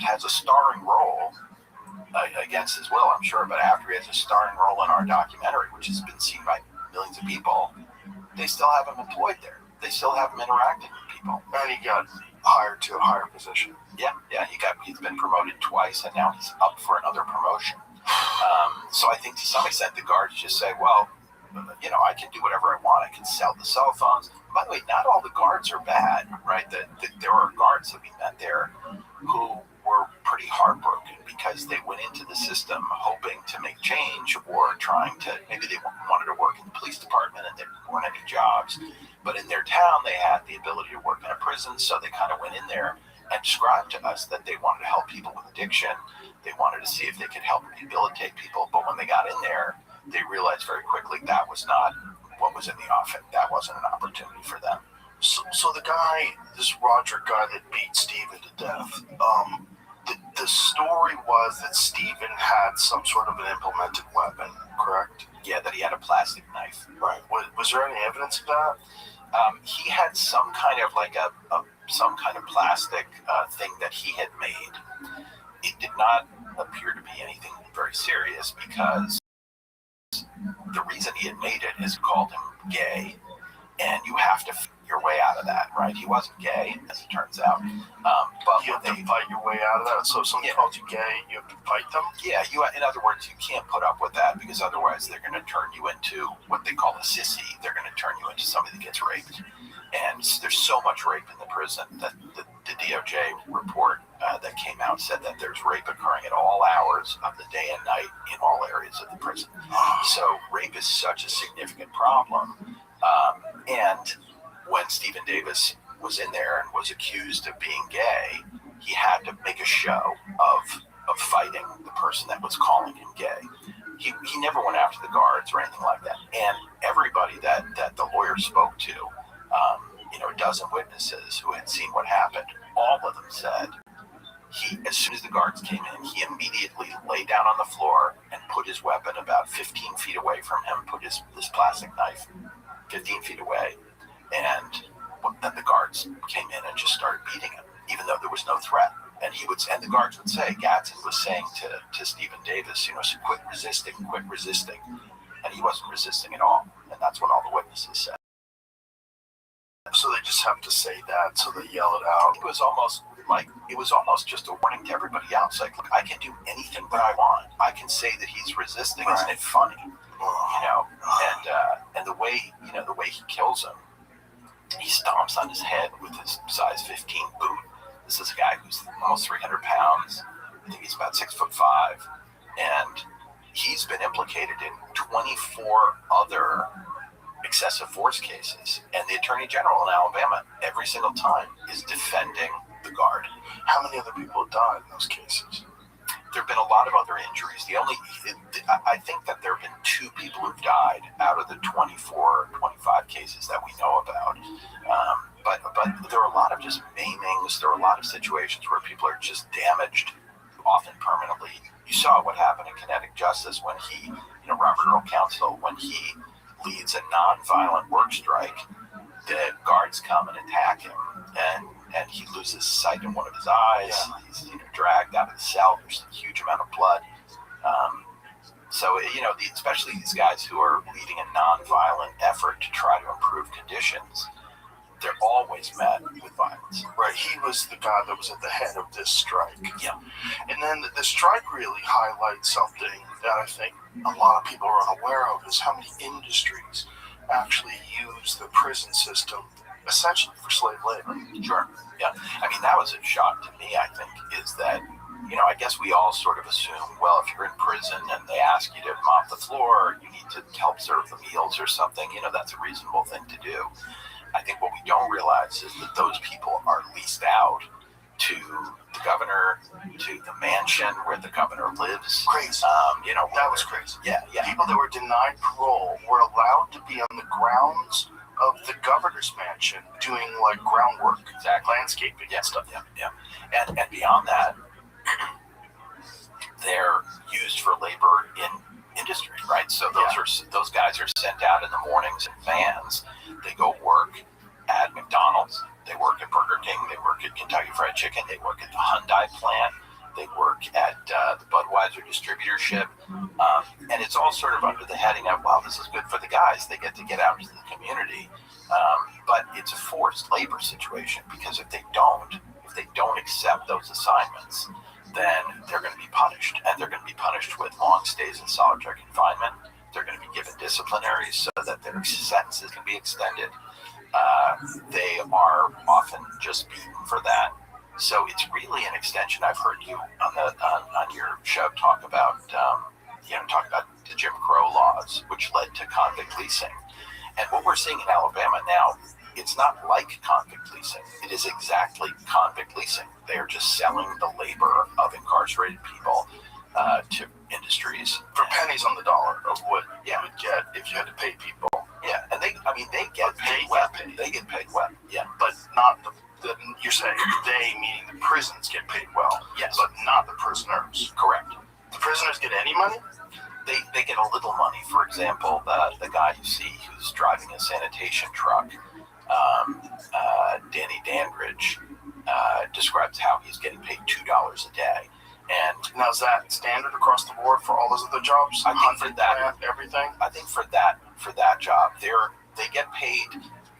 has a starring role, against his will, I'm sure, but after he has a starring role in our documentary, which has been seen by millions of people, they still have him employed there. They still have him interacting with people. And he got hired to a higher position. Yeah, he's been promoted twice, and now he's up for another promotion. So I think to some extent the guards just say, well, I can do whatever I want. I can sell the cell phones. By the way, not all the guards are bad, right? There are guards that we met there who were pretty heartbroken because they went into the system hoping to make change or trying to, maybe they wanted to work in the police department and there weren't any jobs. But in their town, they had the ability to work in a prison, so they kind of went in there and described to us that they wanted to help people with addiction. They wanted to see if they could help rehabilitate people. But when they got in there, they realized very quickly that was not what was in the offing. That wasn't an opportunity for them. So the guy, this Roger guy that beat Stephen to death, the story was that Stephen had some sort of an implemented weapon, correct? Yeah, that he had a plastic knife. Right. Was there any evidence of that? He had some kind of some kind of plastic thing that he had made. It did not appear to be anything very serious because the reason he had made it is called him gay, and you have to fight your way out of that, right? He wasn't gay, as it turns out. But you have to fight your way out of that. So if someone calls you gay, you have to fight them? Yeah, in other words, you can't put up with that because otherwise they're going to turn you into what they call a sissy. They're going to turn you into somebody that gets raped. And there's so much rape in the prison that the DOJ report that came out said that there's rape occurring at all hours of the day and night in all areas of the prison. So rape is such a significant problem. And when Stephen Davis was in there and was accused of being gay, he had to make a show of fighting the person that was calling him gay. He never went after the guards or anything like that. And everybody that the lawyer spoke to, a dozen witnesses who had seen what happened, all of them said as soon as the guards came in, he immediately lay down on the floor and put his weapon about 15 feet away from him, put this plastic knife 15 feet away, and then the guards came in and just started beating him, even though there was no threat. And the guards would say, Gadsden was saying to Stephen Davis, so quit resisting, and he wasn't resisting at all, and that's what all the witnesses said. So they just have to say that, so they yell it out. It was almost just a warning to everybody else. Like, look, I can do anything that I want. I can say that he's resisting. Right. Isn't it funny? And the way he kills him, he stomps on his head with his size 15 boot. This is a guy who's almost 300 pounds. I think he's about 6'5", and he's been implicated in 24 other excessive force cases. And the Attorney General in Alabama, every single time, is defending the guard. How many other people have died in those cases? There have been a lot of other injuries. I think that there have been 2 people who've died out of the 24, 25 cases that we know about. But there are a lot of just maimings. There are a lot of situations where people are just damaged, often permanently. You saw what happened in Kinetic Justice when Robert Earl Counsel, when he leads a non-violent work strike, the guards come and attack him, and he loses sight in one of his eyes. Yeah. He's dragged out of the cell. There's a huge amount of blood. Especially these guys who are leading a non-violent effort to try to improve conditions, they're always met with violence. Right. He was the guy that was at the head of this strike. Yeah. And then the strike really highlights something that I think a lot of people are unaware of, is how many industries actually use the prison system essentially for slave labor. Sure. Yeah. I mean, that was a shock to me, I think, is that, I guess we all sort of assume, well, if you're in prison and they ask you to mop the floor, or you need to help serve the meals or something, that's a reasonable thing to do. I think what we don't realize is that those people are leased out to the governor, to the mansion where the governor lives. Crazy. That was crazy. Yeah. People that were denied parole were allowed to be on the grounds of the governor's mansion doing like groundwork, landscaping, and stuff. Yeah. And beyond that, they're used for labor in industry, right? So those guys are sent out in the mornings in vans. They go work at McDonald's. They work at Burger King. They work at Kentucky Fried Chicken. They work at the Hyundai plant. They work at the Budweiser distributorship. And it's all sort of under the heading of, well, this is good for the guys. They get to get out into the community. But it's a forced labor situation, because if they don't accept those assignments, then they're going to be punished. And they're going to be punished with long stays in solitary confinement. They're going to be given disciplinaries so that their sentences can be extended. They are often just beaten for that. So it's really an extension. I've heard you on your show talk about the Jim Crow laws, which led to convict leasing. And what we're seeing in Alabama now, it's not like convict leasing. It is exactly convict leasing. They are just selling the labor of incarcerated people to industries for pennies on the dollar of what you would get if you had to pay people. Yeah, and they get paid well. They get paid well. Yeah, but not you're saying they, meaning the prisons, get paid well. Yes, but not the prisoners. Correct. The prisoners get any money? They get a little money. For example, the guy you see who's driving a sanitation truck, Danny Dandridge, describes how he's getting paid $2 a day. And now, is that standard across the board for all those other jobs? I think for that, everything. I think for that job, they get paid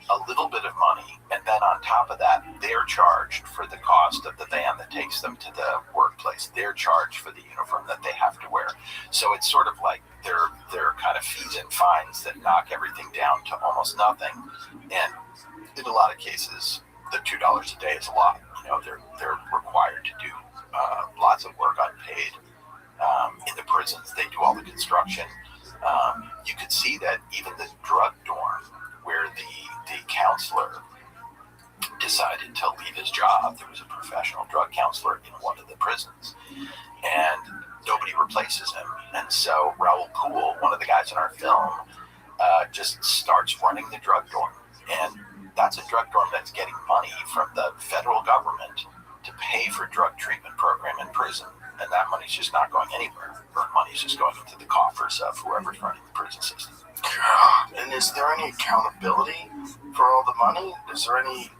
a little bit of money, and then on top of that, they're charged for the cost of the van that takes them to the workplace. They're charged for the uniform that they have to wear. So it's sort of like they're kind of fees and fines that knock everything down to almost nothing. And in a lot of cases, the $2 a day is a lot. They're required to do lots of work unpaid. In the prisons, they do all the construction. You could see that even the drug dorm, where the counselor decided to leave his job. There was a professional drug counselor in one of the prisons, and nobody replaces him. And so Raul Poole, one of the guys in our film, just starts running the drug dorm. And that's a drug dorm that's getting money from the federal government to pay for drug treatment program in prison. And that money's just not going anywhere. Or money's just going into the coffers of whoever's running the prison system. And is there any accountability for all the money?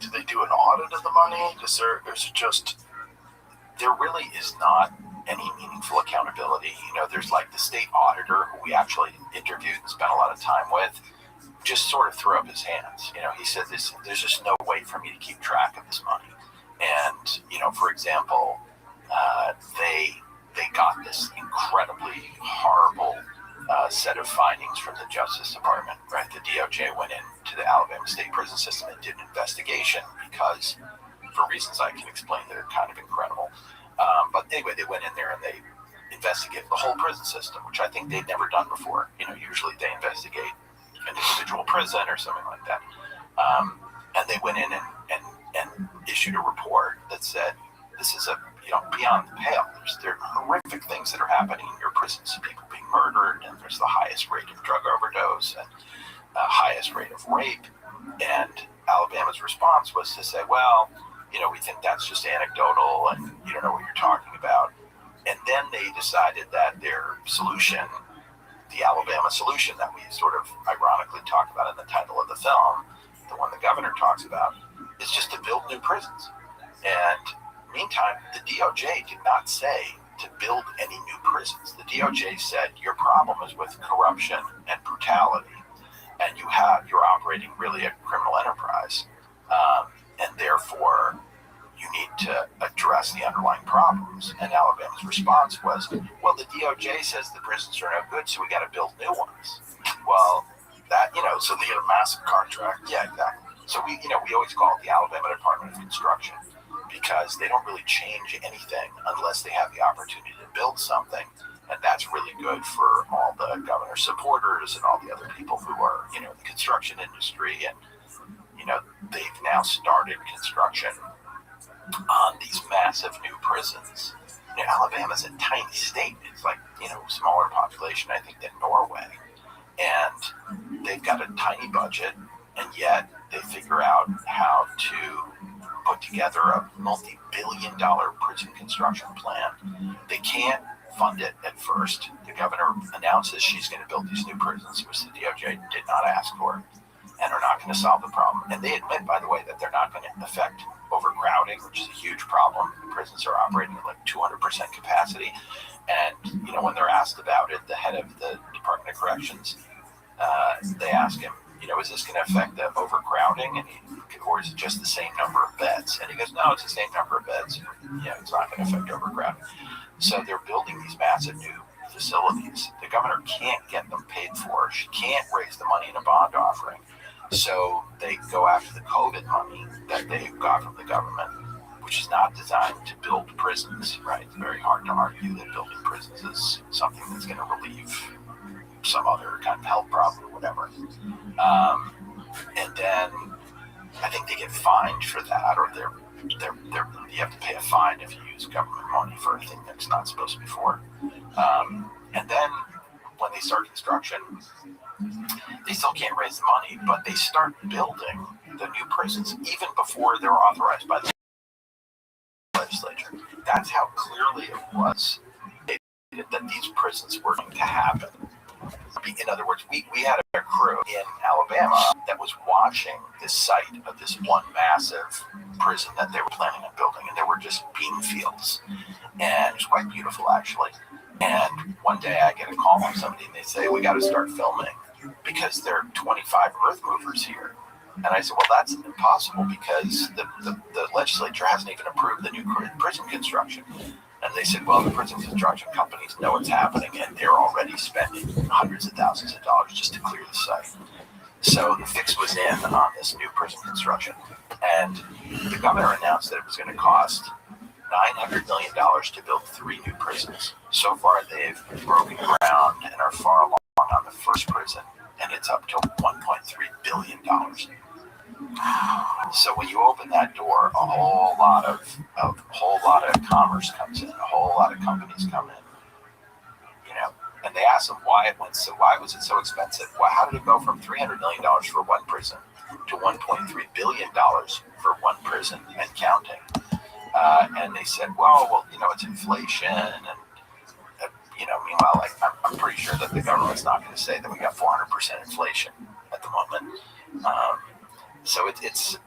Do they do an audit of the money? There really is not any meaningful accountability. There's like the state auditor, who we actually interviewed and spent a lot of time with, just sort of threw up his hands. He said there's just no way for me to keep track of this money. And, for example, they got this incredibly horrible set of findings from the Justice Department, right? The DOJ went into the Alabama State Prison System and did an investigation because, for reasons I can explain, they're kind of incredible. But anyway, they went in there and they investigated the whole prison system, which I think they'd never done before. Usually they investigate an individual prison or something like that. And they went in and issued a report that said, this is beyond the pale. There are horrific things that are happening in your prisons. People being murdered, and there's the highest rate of drug overdose and highest rate of rape. And Alabama's response was to say, well, we think that's just anecdotal and you don't know what you're talking about. And then they decided that their solution, the Alabama solution that we sort of ironically talk about in the title of the film, the one the governor talks about, is just to build new prisons. And meantime, the DOJ did not say to build any new prisons. The DOJ said your problem is with corruption and brutality, and you're operating really a criminal enterprise, and therefore you need to address the underlying problems. And Alabama's response was, well, the DOJ says the prisons are no good, so we got to build new ones. Well, so they get a massive contract. Yeah, exactly. So we always call it the Alabama Department of Construction, because they don't really change anything unless they have the opportunity to build something. And that's really good for all the governor's supporters and all the other people who are, the construction industry. And, they've now started construction on these massive new prisons. You know, Alabama's a tiny state. It's like, smaller population, I think, than Norway. And they've got a tiny budget, and yet they figure out how to put together a multi-billion-dollar prison construction plan. They can't fund it at first. The governor announces she's going to build these new prisons, which the DOJ did not ask for, and are not going to solve the problem. And they admit, by the way, that they're not going to affect overcrowding, which is a huge problem. Prisons are operating at like 200% capacity. And, when they're asked about it, the head of the Department of Corrections, they ask him, is this going to affect the overcrowding? Or is it just the same number of beds? And he goes, no, it's the same number of beds. It's not going to affect overcrowding. So they're building these massive new facilities. The governor can't get them paid for. She can't raise the money in a bond offering. So they go after the COVID money that they got from the government, which is not designed to build prisons, right? It's very hard to argue that building prisons is something that's going to relieve some other kind of health problem or whatever. And then I think they get fined for that, or you have to pay a fine if you use government money for a thing that's not supposed to be for. And then when they start construction, they still can't raise the money, but they start building the new prisons even before they're authorized by the legislature. That's how clearly it was that these prisons were going to happen. In other words, we had a crew in Alabama that was watching this site of this one massive prison that they were planning on building, and there were just bean fields. And it was quite beautiful, actually. And one day I get a call from somebody, and they say, we got to start filming because there are 25 earth movers here. And I said, well, that's impossible because the legislature hasn't even approved the new prison construction. And they said, well, the prison construction companies know what's happening, and they're already spending hundreds of thousands of dollars just to clear the site. So the fix was in on this new prison construction. And the governor announced that it was going to cost $900 million to build 3 new prisons. So far, they've broken ground and are far along on the first prison, and it's up to $1.3 billion. So when you open that door, a whole lot of commerce comes in, a whole lot of companies come in, and they asked them why was it so expensive? Well, how did it go from $300 million for one prison to $1.3 billion for one prison and counting? And they said, well, it's inflation, and meanwhile, I'm pretty sure that the government's not going to say that we got 400% inflation at the moment. So it's